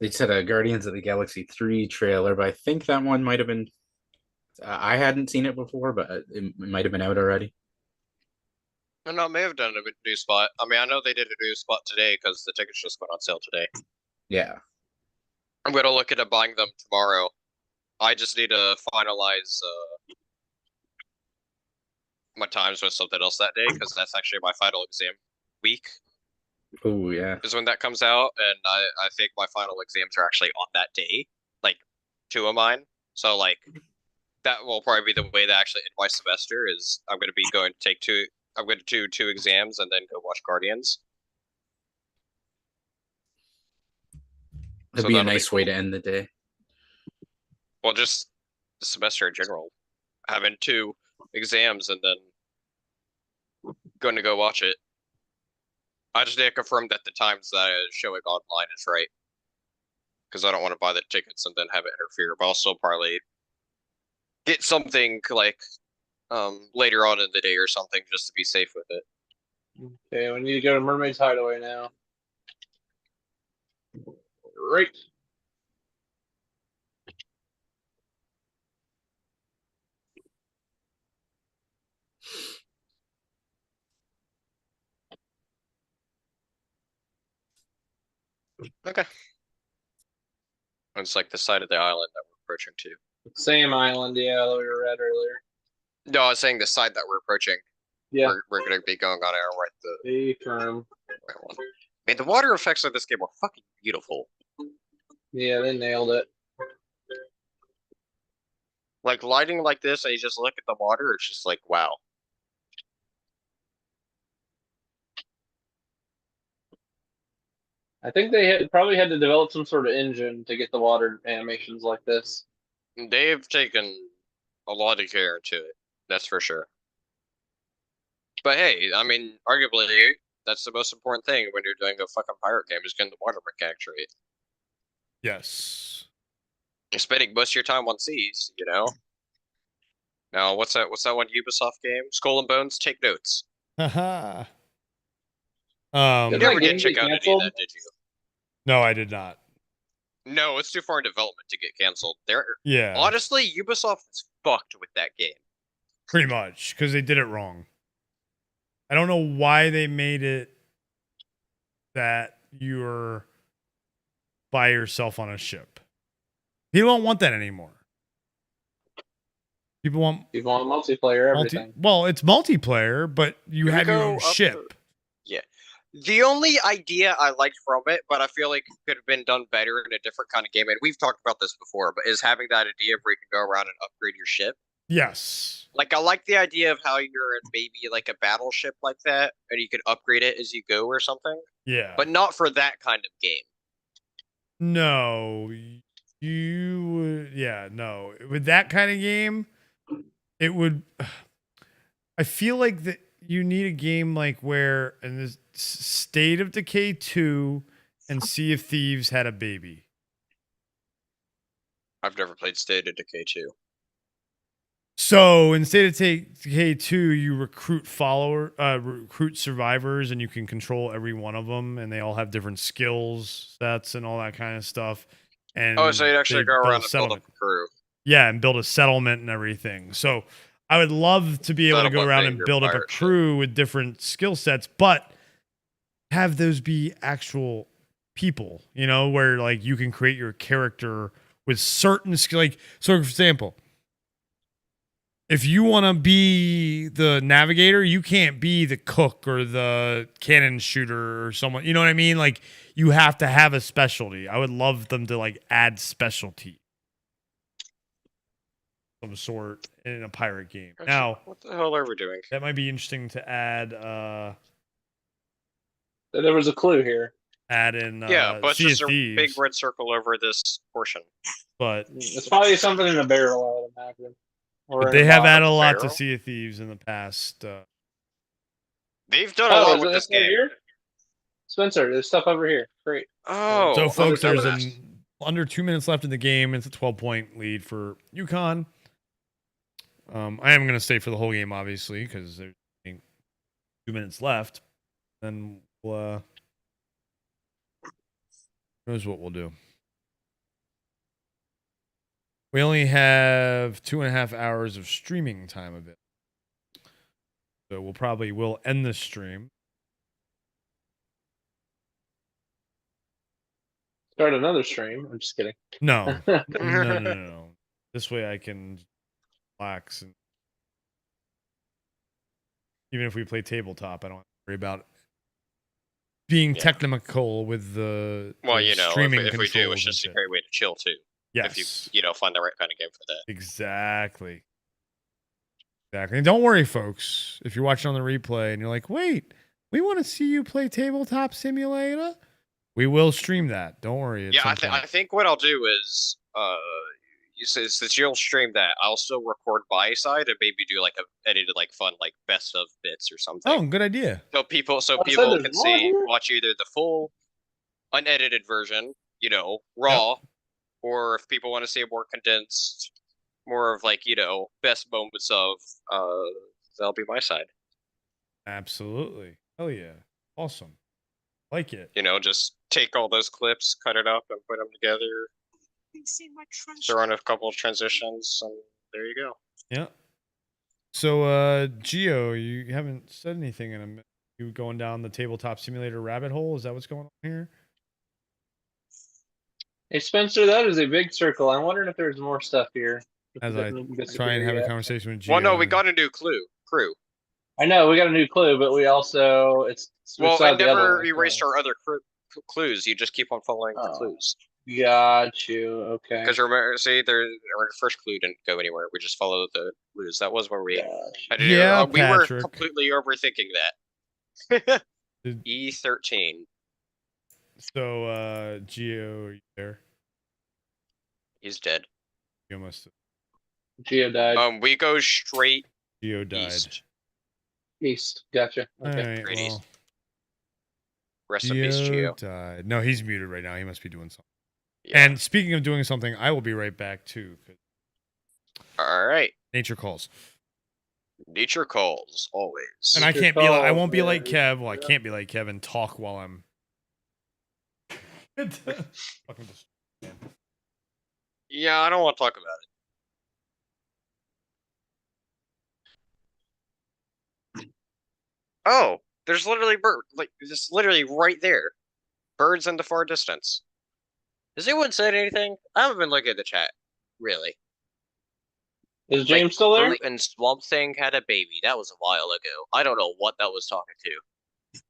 Speaker 17: They said a Guardians of the Galaxy 3 trailer, but I think that one might have been. I hadn't seen it before, but it might have been out already.
Speaker 18: No, may have done a new spot. I mean, I know they did a new spot today because the tickets just went on sale today.
Speaker 17: Yeah.
Speaker 18: I'm gonna look into buying them tomorrow. I just need to finalize my times with something else that day because that's actually my final exam week.
Speaker 17: Oh yeah.
Speaker 18: Is when that comes out, and I think my final exams are actually on that day, like 2 of mine. So like that will probably be the way that actually end my semester is I'm going to be going to take 2. I'm going to do 2 exams and then go watch Guardians.
Speaker 17: That'd be a nice way to end the day.
Speaker 18: Well, just the semester in general, having 2 exams and then going to go watch it. I just need to confirm that the times that it's showing online is right. Because I don't want to buy the tickets and then have it interfere. But I'll still probably get something like later on in the day or something just to be safe with it.
Speaker 14: Okay, we need to go to Mermaid's Hideaway now. Right.
Speaker 18: Okay. It's like the side of the island that we're approaching to.
Speaker 14: Same island, yeah, that we were at earlier.
Speaker 18: No, I was saying the side that we're approaching.
Speaker 14: Yeah.
Speaker 18: We're going to be going on our right
Speaker 14: the term.
Speaker 18: Right one. Man, the water effects of this game are fucking beautiful.
Speaker 14: Yeah, they nailed it.
Speaker 18: Like lighting like this, and you just look at the water, it's just like wow.
Speaker 14: I think they probably had to develop some sort of engine to get the water animations like this.
Speaker 18: They've taken a lot of care into it, that's for sure. But hey, I mean, arguably, that's the most important thing when you're doing a fucking pirate game is getting the water mechanics right.
Speaker 1: Yes.
Speaker 18: You're spending most of your time on seas, you know? Now, what's that one Ubisoft game? Skull and Bones? Take notes.
Speaker 1: Haha.
Speaker 18: You never did check out any of that, did you?
Speaker 1: No, I did not.
Speaker 18: No, it's too far in development to get canceled.
Speaker 1: Yeah.
Speaker 18: Honestly, Ubisoft is fucked with that game.
Speaker 1: Pretty much, because they did it wrong. I don't know why they made it that you're by yourself on a ship. People don't want that anymore. People want
Speaker 14: multiplayer, everything.
Speaker 1: Well, it's multiplayer, but you have your own ship.
Speaker 18: Yeah. The only idea I liked from it, but I feel like it could have been done better in a different kind of game, and we've talked about this before, but is having that idea where you can go around and upgrade your ship.
Speaker 1: Yes.
Speaker 18: Like, I like the idea of how you're in maybe like a battleship like that, and you can upgrade it as you go or something.
Speaker 1: Yeah.
Speaker 18: But not for that kind of game.
Speaker 1: No. No. With that kind of game, it would... I feel like that you need a game like where in this State of Decay 2 and Sea of Thieves had a baby.
Speaker 18: I've never played State of Decay 2.
Speaker 1: So in State of Decay 2, you recruit survivors, and you can control every one of them, and they all have different skills sets and all that kind of stuff. And
Speaker 18: so you'd actually go around and build up a crew.
Speaker 1: Yeah, and build a settlement and everything. So I would love to be able to go around and build up a crew with different skill sets, but have those be actual people, you know, where like you can create your character with certain skill. Like, so for example, if you want to be the navigator, you can't be the cook or the cannon shooter or someone, you know what I mean? Like, you have to have a specialty. I would love them to like add specialty of some sort in a pirate game.
Speaker 18: Actually,
Speaker 1: now,
Speaker 18: what the hell are we doing?
Speaker 1: That might be interesting to add.
Speaker 14: There was a clue here.
Speaker 1: add in
Speaker 18: Yeah, but
Speaker 1: Sea of
Speaker 18: just a big
Speaker 1: Thieves.
Speaker 18: red circle over this portion.
Speaker 1: But
Speaker 14: It's probably something in a barrel, I would imagine. Or
Speaker 1: but
Speaker 14: in
Speaker 1: they
Speaker 14: a
Speaker 1: have
Speaker 14: bottle.
Speaker 1: added a lot to
Speaker 18: barrel?
Speaker 1: Sea of Thieves in the past.
Speaker 18: They've done a lot with this
Speaker 14: over
Speaker 18: game.
Speaker 14: here? Spencer, there's stuff over here. Great.
Speaker 18: Oh,
Speaker 1: So, folks, there's
Speaker 18: goodness.
Speaker 1: under 2 minutes left in the game. It's a 12-point lead for UConn. I am going to stay for the whole game, obviously, because there's 2 minutes left. Then we'll, who knows what we'll do. We only have 2.5 hours of streaming time of it. So we'll end this stream.
Speaker 14: Start another stream. I'm just kidding.
Speaker 1: No. No. This way I can relax. And even if we play tabletop, I don't have to worry about being technical with the
Speaker 18: Well,
Speaker 1: the
Speaker 18: you know,
Speaker 1: streaming
Speaker 18: if we do,
Speaker 1: controls
Speaker 18: it's just a
Speaker 1: and
Speaker 18: great way to chill too.
Speaker 1: Yes.
Speaker 18: If you find the right kind of game for that.
Speaker 1: Exactly. And don't worry, folks. If you're watching on the replay and you're like, wait, we want to see you play Tabletop Simulator, we will stream that. Don't worry.
Speaker 18: Yeah, I think what I'll do is, you say since you'll stream that, I'll still record my side and maybe do like a edited like fun like best of bits or something.
Speaker 1: Oh, good idea.
Speaker 18: So people
Speaker 14: said
Speaker 18: can
Speaker 14: there's more here?
Speaker 18: watch either the full unedited version, you know, raw, or if people want to see a more condensed, more of like, you know, best moments of, that'll be my side.
Speaker 1: Absolutely. Hell yeah. Awesome. Like it.
Speaker 18: You know, just take all those clips, cut it up, and put them together. Throw in a couple of transitions, and there you go.
Speaker 1: Yeah. So, Geo, you haven't said anything in a minute. You going down the Tabletop Simulator rabbit hole? Is that what's going on here?
Speaker 14: Hey, Spencer, that is a big circle. I'm wondering if there's more stuff here.
Speaker 1: As I try and have a conversation with Geo.
Speaker 18: Well, no, we got a new crew.
Speaker 14: I know, we got a new clue, but we also...
Speaker 18: Well, I
Speaker 14: the other
Speaker 18: never
Speaker 14: one.
Speaker 18: erased our other clues. You just keep on following the clues.
Speaker 14: Got you. Okay.
Speaker 18: Because remember, see, our first clue didn't go anywhere. We just followed the clues. That was where we had to do. We were completely overthinking that. E13.
Speaker 1: So, Geo, are you there?
Speaker 18: He's dead.
Speaker 1: You must.
Speaker 14: Geo died.
Speaker 18: We go straight.
Speaker 1: Geo died.
Speaker 14: East. Gotcha. Okay.
Speaker 1: All right, well,
Speaker 18: east. Rest in peace, Geo.
Speaker 1: Died. No, he's muted right now. He must be doing something.
Speaker 18: Yeah.
Speaker 1: And speaking of doing something, I will be right back too.
Speaker 18: All right.
Speaker 1: Nature calls.
Speaker 18: Nature calls always.
Speaker 1: And I can't be. I won't be like Kev. Well, I can't be like Kev and talk while I'm. Fucking
Speaker 18: Yeah, I don't want to talk about it. Oh, there's literally just literally right there. Birds in the far distance. Has anyone said anything? I haven't been looking at the chat, really.
Speaker 14: Is James still there?
Speaker 18: Groot and Swamp Thing had a baby. That was a while ago. I don't know what that was talking to.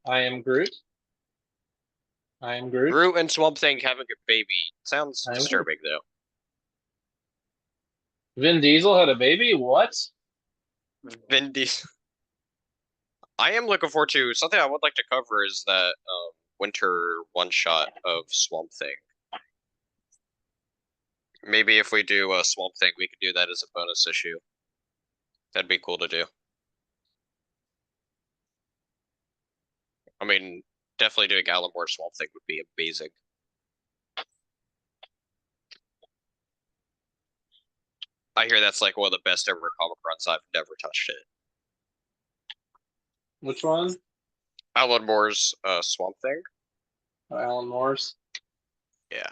Speaker 14: I am Groot. I am Groot.
Speaker 18: Groot and Swamp Thing having a baby. Sounds disturbing, though.
Speaker 14: Vin Diesel had a baby? What?
Speaker 18: Vin Diesel. I am looking forward to something I would like to cover is that winter one shot of Swamp Thing. Maybe if we do a Swamp Thing, we could do that as a bonus issue. That'd be cool to do. I mean, definitely doing Alan Moore Swamp Thing would be amazing. I hear that's like one of the best ever comic runs. I've never touched it.
Speaker 14: Which one?
Speaker 18: Alan Moore's Swamp Thing.
Speaker 14: Oh, Alan Moore's?
Speaker 18: Yeah.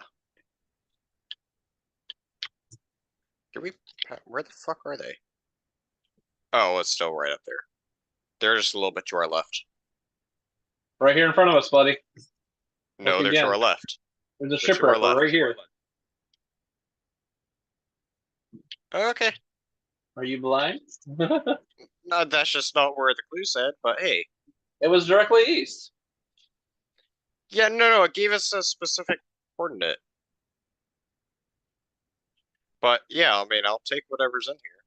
Speaker 18: Where the fuck are they? Oh, it's still right up there. They're just a little bit to our left.
Speaker 14: Right here in front of us, buddy.
Speaker 18: No,
Speaker 14: Look
Speaker 18: they're
Speaker 14: again.
Speaker 18: to our left.
Speaker 14: There's a shipwreck right here.
Speaker 18: Okay.
Speaker 14: Are you blind?
Speaker 18: No, that's just not where the clue said, but hey.
Speaker 14: It was directly east.
Speaker 18: Yeah, no, it gave us a specific coordinate. But yeah, I mean, I'll take whatever's in here.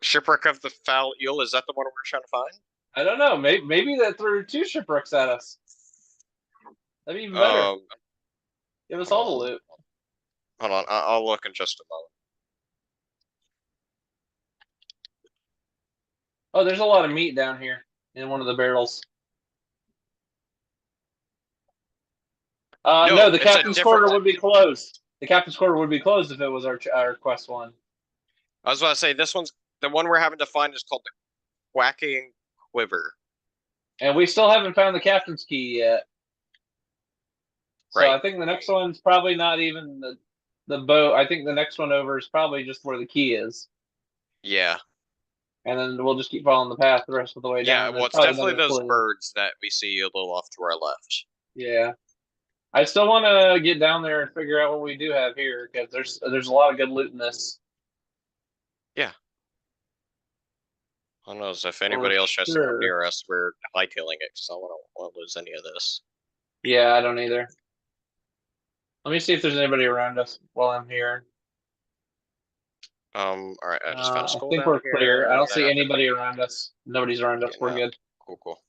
Speaker 18: Shipwreck of the Foul Eel, is that the one we're trying to find?
Speaker 14: I don't know. Maybe that threw two shipwrecks at us. That'd be even better. Give us all the loot.
Speaker 18: Hold on, I'll look in just a moment.
Speaker 14: Oh, there's a lot of meat down here in one of the barrels. No, the captain's quarter would be closed. The captain's quarter would be closed if it was our quest one.
Speaker 18: I was about to say, this one's the one we're having to find is called the Quacking Quiver.
Speaker 14: And we still haven't found the captain's key yet. So I think the next one's probably not even the boat. I think the next one over is probably just where the key is.
Speaker 18: Yeah.
Speaker 14: And then we'll just keep following the path the rest of the way down.
Speaker 18: Yeah, well, it's definitely those birds that we see a little off to our left.
Speaker 14: Yeah. I still want to get down there and figure out what we do have here, because there's a lot of good loot in this.
Speaker 18: Yeah. I don't know if anybody else tries to come near us, we're hightailing it, because I don't want to lose any of this.
Speaker 14: Yeah, I don't either. Let me see if there's anybody around us while I'm here.
Speaker 18: Alright, I just found a skull.
Speaker 14: I think we're clear. I don't see anybody around us. Nobody's around us. We're good.
Speaker 18: Cool.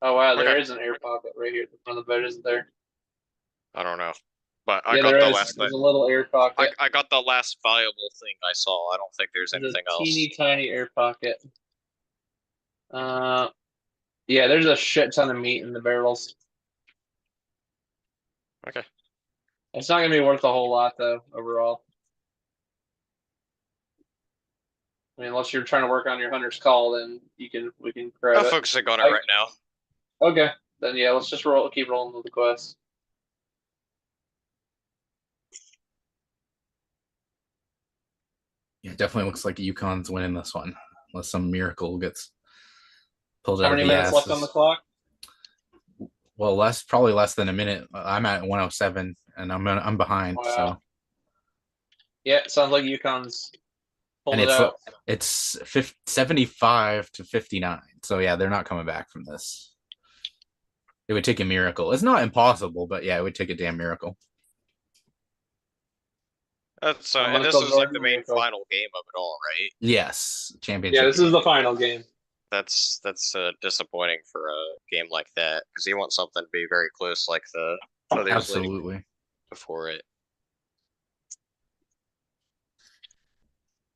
Speaker 14: Oh wow, there is an air pocket right here at the front of the boat, isn't there?
Speaker 18: I don't know. But I
Speaker 14: Yeah,
Speaker 18: got
Speaker 14: there
Speaker 18: the
Speaker 14: is.
Speaker 18: last
Speaker 14: There's
Speaker 18: thing.
Speaker 14: a little air pocket.
Speaker 18: I got the last viable thing I saw. I don't think there's anything else.
Speaker 14: Teeny tiny air pocket. Yeah, there's a shit ton of meat in the barrels.
Speaker 18: Okay.
Speaker 14: It's not gonna be worth a whole lot though, overall. I mean, unless you're trying to work on your hunter's call, then we can grab
Speaker 18: I'm
Speaker 14: it.
Speaker 18: focusing on it right now.
Speaker 14: Okay, then yeah, let's just keep rolling with the quest.
Speaker 17: Yeah, it definitely looks like Yukon's winning this one, unless some miracle gets pulled
Speaker 14: How
Speaker 17: out of
Speaker 14: many
Speaker 17: the
Speaker 14: minutes left on the clock?
Speaker 17: Well, probably less than a minute. I'm at 107, and I'm behind.
Speaker 14: Wow.
Speaker 17: So
Speaker 14: Yeah, it sounds like Yukon's pulled
Speaker 17: and
Speaker 14: it out.
Speaker 17: it's 75 to 59. So yeah, they're not coming back from this. It would take a miracle. It's not impossible, but yeah, it would take a damn miracle.
Speaker 18: That's and this is like the main final game of it all, right?
Speaker 17: Yes, championship.
Speaker 14: Yeah, this is the final game.
Speaker 18: That's disappointing for a game like that, because you want something to be very close, like the
Speaker 17: Absolutely
Speaker 18: before it.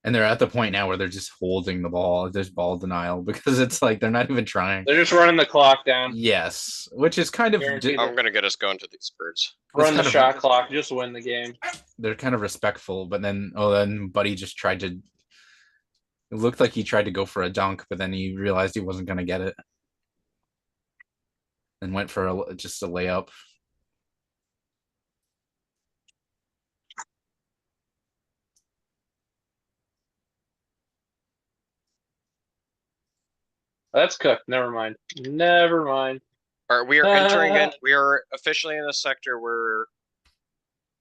Speaker 17: And they're at the point now where they're just holding the ball. There's ball denial because it's like they're not even trying.
Speaker 14: They're just running the clock down.
Speaker 17: Yes, which is kind of.
Speaker 18: I'm gonna get us going to these birds.
Speaker 14: Run the shot clock, just win the game.
Speaker 17: They're kind of respectful, but then Buddy just tried to. It looked like he tried to go for a dunk, but then he realized he wasn't gonna get it, and went for just a layup.
Speaker 14: That's cooked. Never mind. Never mind.
Speaker 18: All right, we are entering in. We are officially in a sector where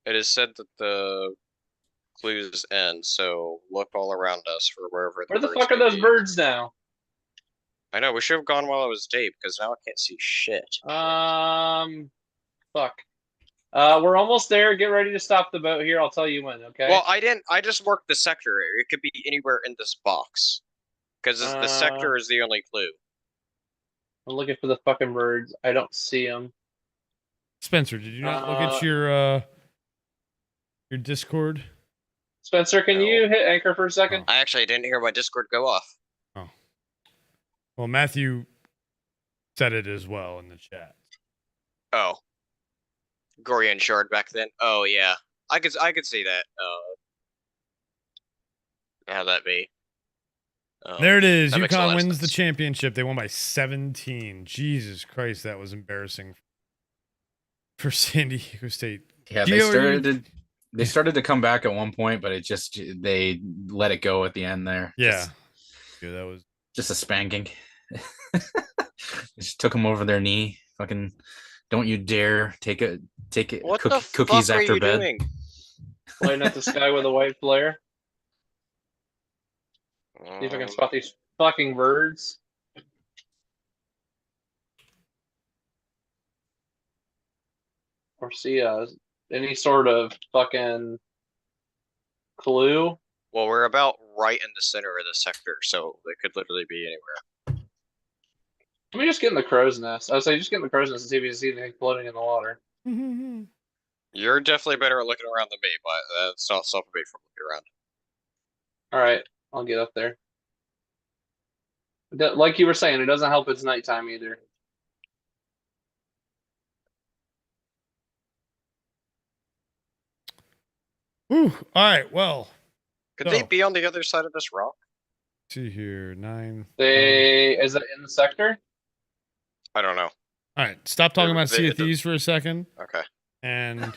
Speaker 18: it is said that the clues end. So look all around us for wherever.
Speaker 14: Where the fuck are those birds now?
Speaker 18: I know. We should have gone while it was day, because now I can't see shit.
Speaker 14: Fuck. We're almost there. Get ready to stop the boat here. I'll tell you when. Okay.
Speaker 18: Well, I didn't. I just marked the sector. It could be anywhere in this box. Because the sector is the only clue.
Speaker 14: I'm looking for the fucking birds. I don't see them.
Speaker 1: Spencer, did you not look at your Discord?
Speaker 14: Spencer, can you hit anchor for a second?
Speaker 18: I actually didn't hear my Discord go off.
Speaker 1: Oh. Well, Matthew said it as well in the chat.
Speaker 18: Oh. Gorian Shard back then. Oh yeah. I could see that. How that be?
Speaker 1: There it is.
Speaker 18: That makes a lot
Speaker 1: UConn
Speaker 18: of
Speaker 1: wins the
Speaker 18: sense.
Speaker 1: championship. They won by 17. Jesus Christ, that was embarrassing for San Diego State.
Speaker 17: Yeah,
Speaker 1: Gio,
Speaker 17: they started to come back at one point, but they let it go at the end there.
Speaker 1: Yeah. That was
Speaker 17: just a spanking. Just took them over their knee. Fucking don't you dare take it
Speaker 18: What
Speaker 17: cookies
Speaker 18: the fuck
Speaker 17: after
Speaker 18: are you
Speaker 17: bed.
Speaker 18: doing?
Speaker 14: Lighting up the sky with a white flare. See if I can spot these fucking birds. Or see any sort of fucking clue.
Speaker 18: Well, we're about right in the center of the sector, so it could literally be anywhere.
Speaker 14: Let me just get in the crow's nest. I would say just get in the crow's nest and see if you see anything floating in the water.
Speaker 18: You're definitely better at looking around than me, but that's not stopping me from looking around.
Speaker 14: Alright, I'll get up there. Like you were saying, it doesn't help it's nighttime either.
Speaker 16: Whew. All right, well.
Speaker 18: Could they be on the other side of this rock?
Speaker 16: See here, 9.
Speaker 14: Is it in the sector?
Speaker 18: I don't know.
Speaker 16: All right, stop talking about Sea of Thieves for a second.
Speaker 18: Okay.
Speaker 16: And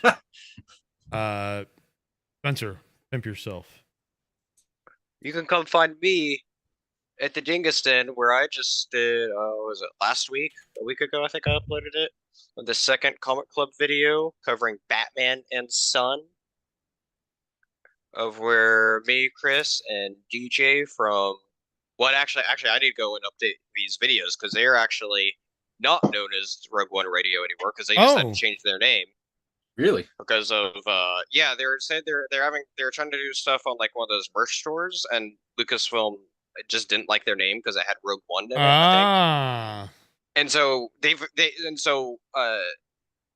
Speaker 16: Spencer, pimp yourself.
Speaker 18: You can come find me at the Dingiston, where I just did, was it last week? A week ago, I think I uploaded it. The second Comic Club video covering Batman and Son. Of where me, Chris, and DJ from... What actually, I need to go and update these videos, because they are actually not known as Rogue One Radio anymore, because they just had to change their name.
Speaker 17: Really?
Speaker 18: Because of yeah, they're saying they're trying to do stuff on like one of those merch stores, and Lucasfilm just didn't like their name because it had Rogue One in it, I think. And so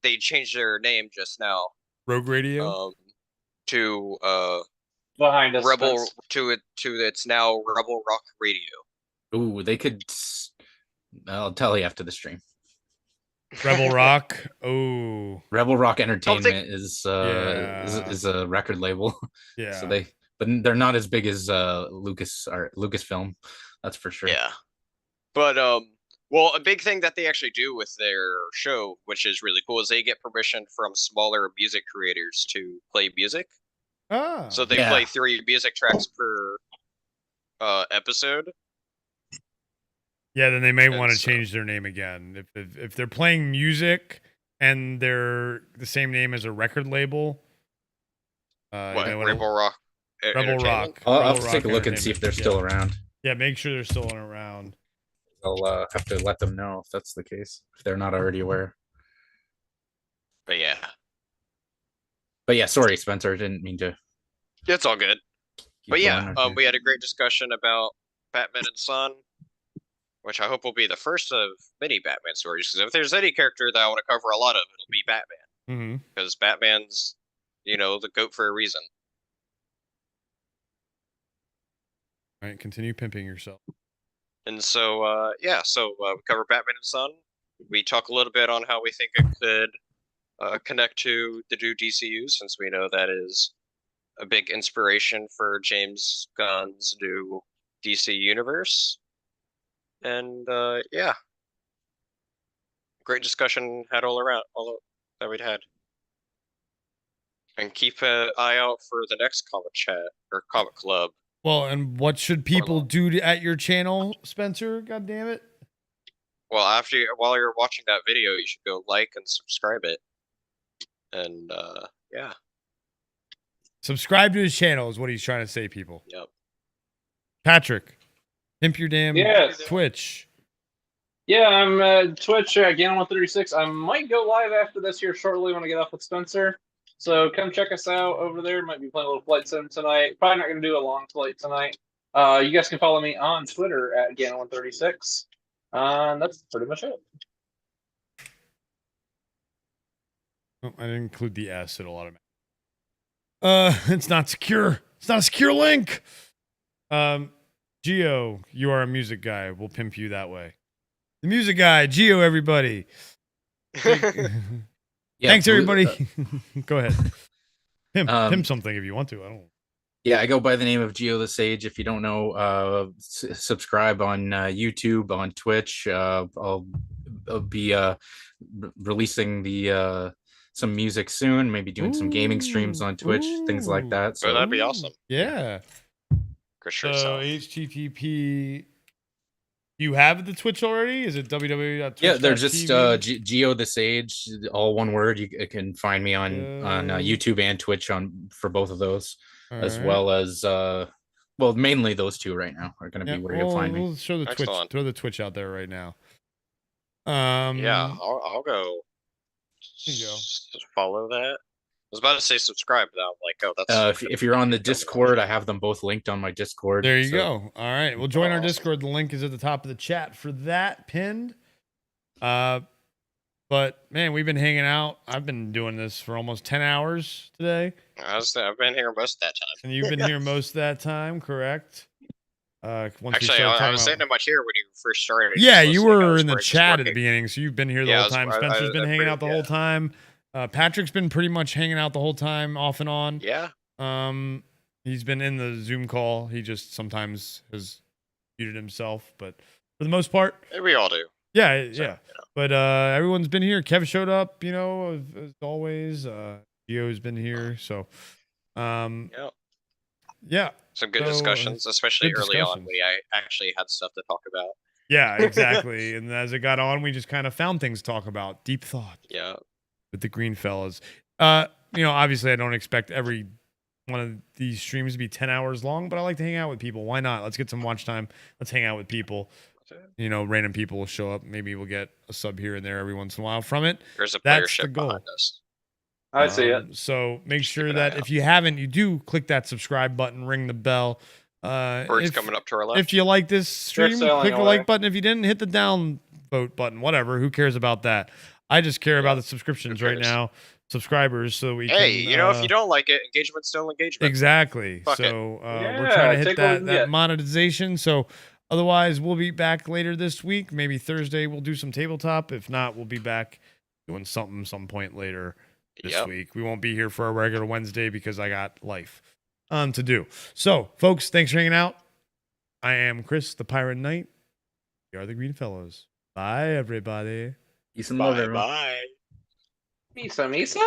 Speaker 18: they changed their name just now.
Speaker 16: Rogue Radio?
Speaker 18: To
Speaker 14: behind us,
Speaker 18: Rebel
Speaker 14: Spence.
Speaker 18: to it's now Rebel Rock Radio.
Speaker 17: Ooh, they could. I'll tell you after the stream.
Speaker 16: Rebel Rock. Oh,
Speaker 17: Rebel Rock Entertainment is a record label.
Speaker 16: Yeah.
Speaker 17: So but they're not as big as Lucasfilm. That's for sure.
Speaker 18: Yeah. But well, a big thing that they actually do with their show, which is really cool, is they get permission from smaller music creators to play music. So they play 3 music tracks per episode.
Speaker 16: Yeah, then they may want to change their name again. If they're playing music and they're the same name as a record label.
Speaker 18: Rebel Rock.
Speaker 16: Rebel Rock.
Speaker 17: I'll have to take a look and see if they're still around.
Speaker 16: Yeah, make sure they're still around.
Speaker 17: I'll have to let them know if that's the case, if they're not already aware.
Speaker 18: But
Speaker 17: yeah, sorry, Spencer, I didn't mean to.
Speaker 18: It's all good. But yeah,
Speaker 17: going,
Speaker 18: we had a great discussion about Batman and Son, which I hope will be the first of many Batman stories. Because if there's any character that I want to cover a lot of, it'll be Batman. Because Batman's, the GOAT for a reason.
Speaker 16: All right, continue pimping yourself.
Speaker 18: And so, we cover Batman and Son. We talk a little bit on how we think it could connect to the new DCU, since we know that is a big inspiration for James Gunn's new DC universe. And great discussion had all that we'd had. And keep an eye out for the next comic chat or comic club.
Speaker 16: Well, and what should people do at your channel, Spencer? God damn it!
Speaker 18: Well, while you're watching that video, you should go like and subscribe it. And
Speaker 16: subscribe to his channel is what he's trying to say, people.
Speaker 18: Yep.
Speaker 16: Patrick, pimp your damn Twitch.
Speaker 14: Yeah, I'm Twitch, Ganon136. I might go live after this here shortly when I get off with Spencer. So come check us out over there. Might be playing a little flight sim tonight. Probably not going to do a long flight tonight. You guys can follow me on Twitter at Ganon136. That's pretty much it.
Speaker 16: Oh, I didn't include the S. It'll automatically. It's not secure. It's not a secure link. Geo, you are a music guy. We'll pimp you that way. The music guy, Geo, everybody. Thanks, everybody. Go ahead. Pimp something if you want to. I don't.
Speaker 17: Yeah, I go by the name of Geo the Sage. If you don't know, subscribe on YouTube, on Twitch. I'll be releasing some music soon. Maybe doing some gaming streams on Twitch, things like that.
Speaker 18: So that'd be awesome.
Speaker 16: Yeah.
Speaker 18: So
Speaker 16: HTTP. You have the Twitch already? Is it www.twitch.tv?
Speaker 17: Yeah, they're just Geo the Sage, all one word. You can find me on YouTube and Twitch for both of those, as well as Well, mainly those two right now are going to be where you'll find me.
Speaker 1: We'll show the Twitch.
Speaker 18: Excellent.
Speaker 1: Throw the Twitch out there right now.
Speaker 18: Yeah, I'll go.
Speaker 1: Here you go.
Speaker 18: Follow that. I was about to say subscribe, but I'm like, oh, that's.
Speaker 17: If you're on the Discord, I have them both linked on my Discord.
Speaker 1: There you go. All right. Well, join our Discord. The link is at the top of the chat for that pinned. But man, we've been hanging out. I've been doing this for almost 10 hours today.
Speaker 18: I've been here most of that time.
Speaker 1: And you've been here most of that time, correct?
Speaker 18: Actually, I was sitting in my chair when you first started.
Speaker 1: Yeah, you were in the chat at the beginning, so you've been here the whole time.
Speaker 18: I
Speaker 1: Spencer's been hanging out the whole time. Patrick's been pretty much hanging out the whole time, off and on.
Speaker 18: Yeah.
Speaker 1: He's been in the Zoom call. He just sometimes has muted himself, but for the most part,
Speaker 18: we all do.
Speaker 1: Yeah, yeah. But everyone's been here. Kev showed up, as always. Gio's been here, so yeah.
Speaker 18: Some good discussions, especially early on. We actually had stuff to talk about.
Speaker 1: Yeah, exactly. And as it got on, we just kind of found things to talk about. Deep thought.
Speaker 18: Yeah.
Speaker 1: With the Greenfellaz. Obviously I don't expect every one of these streams to be 10 hours long, but I like to hang out with people. Why not? Let's get some watch time. Let's hang out with people. Random people will show up. Maybe we'll get a sub here and there every once in a while from it.
Speaker 18: There's a
Speaker 1: That's
Speaker 18: playership
Speaker 1: the goal.
Speaker 18: behind us.
Speaker 14: I see it.
Speaker 1: So make sure that if you haven't, you do click that subscribe button, ring the bell.
Speaker 18: Bird's coming up to our left.
Speaker 1: If you like this stream, click the like button. If you didn't, hit the down vote button. Whatever. Who cares about that? I just care about the subscriptions right now. Subscribers, so we can.
Speaker 18: If you don't like it, engagement's still engagement.
Speaker 1: Exactly.
Speaker 18: Fuck
Speaker 1: so we're trying to hit that monetization. So otherwise, we'll be back later this week. Maybe Thursday we'll do some tabletop. If not, we'll be back doing something some point later this week. We won't be here for our regular Wednesday because I got life to do. So, folks, thanks for hanging out. I am Chris, the Pirate Knight. We are the Greenfellaz. Bye, everybody.
Speaker 17: Peace and love, everyone.
Speaker 18: Bye.
Speaker 14: Misa.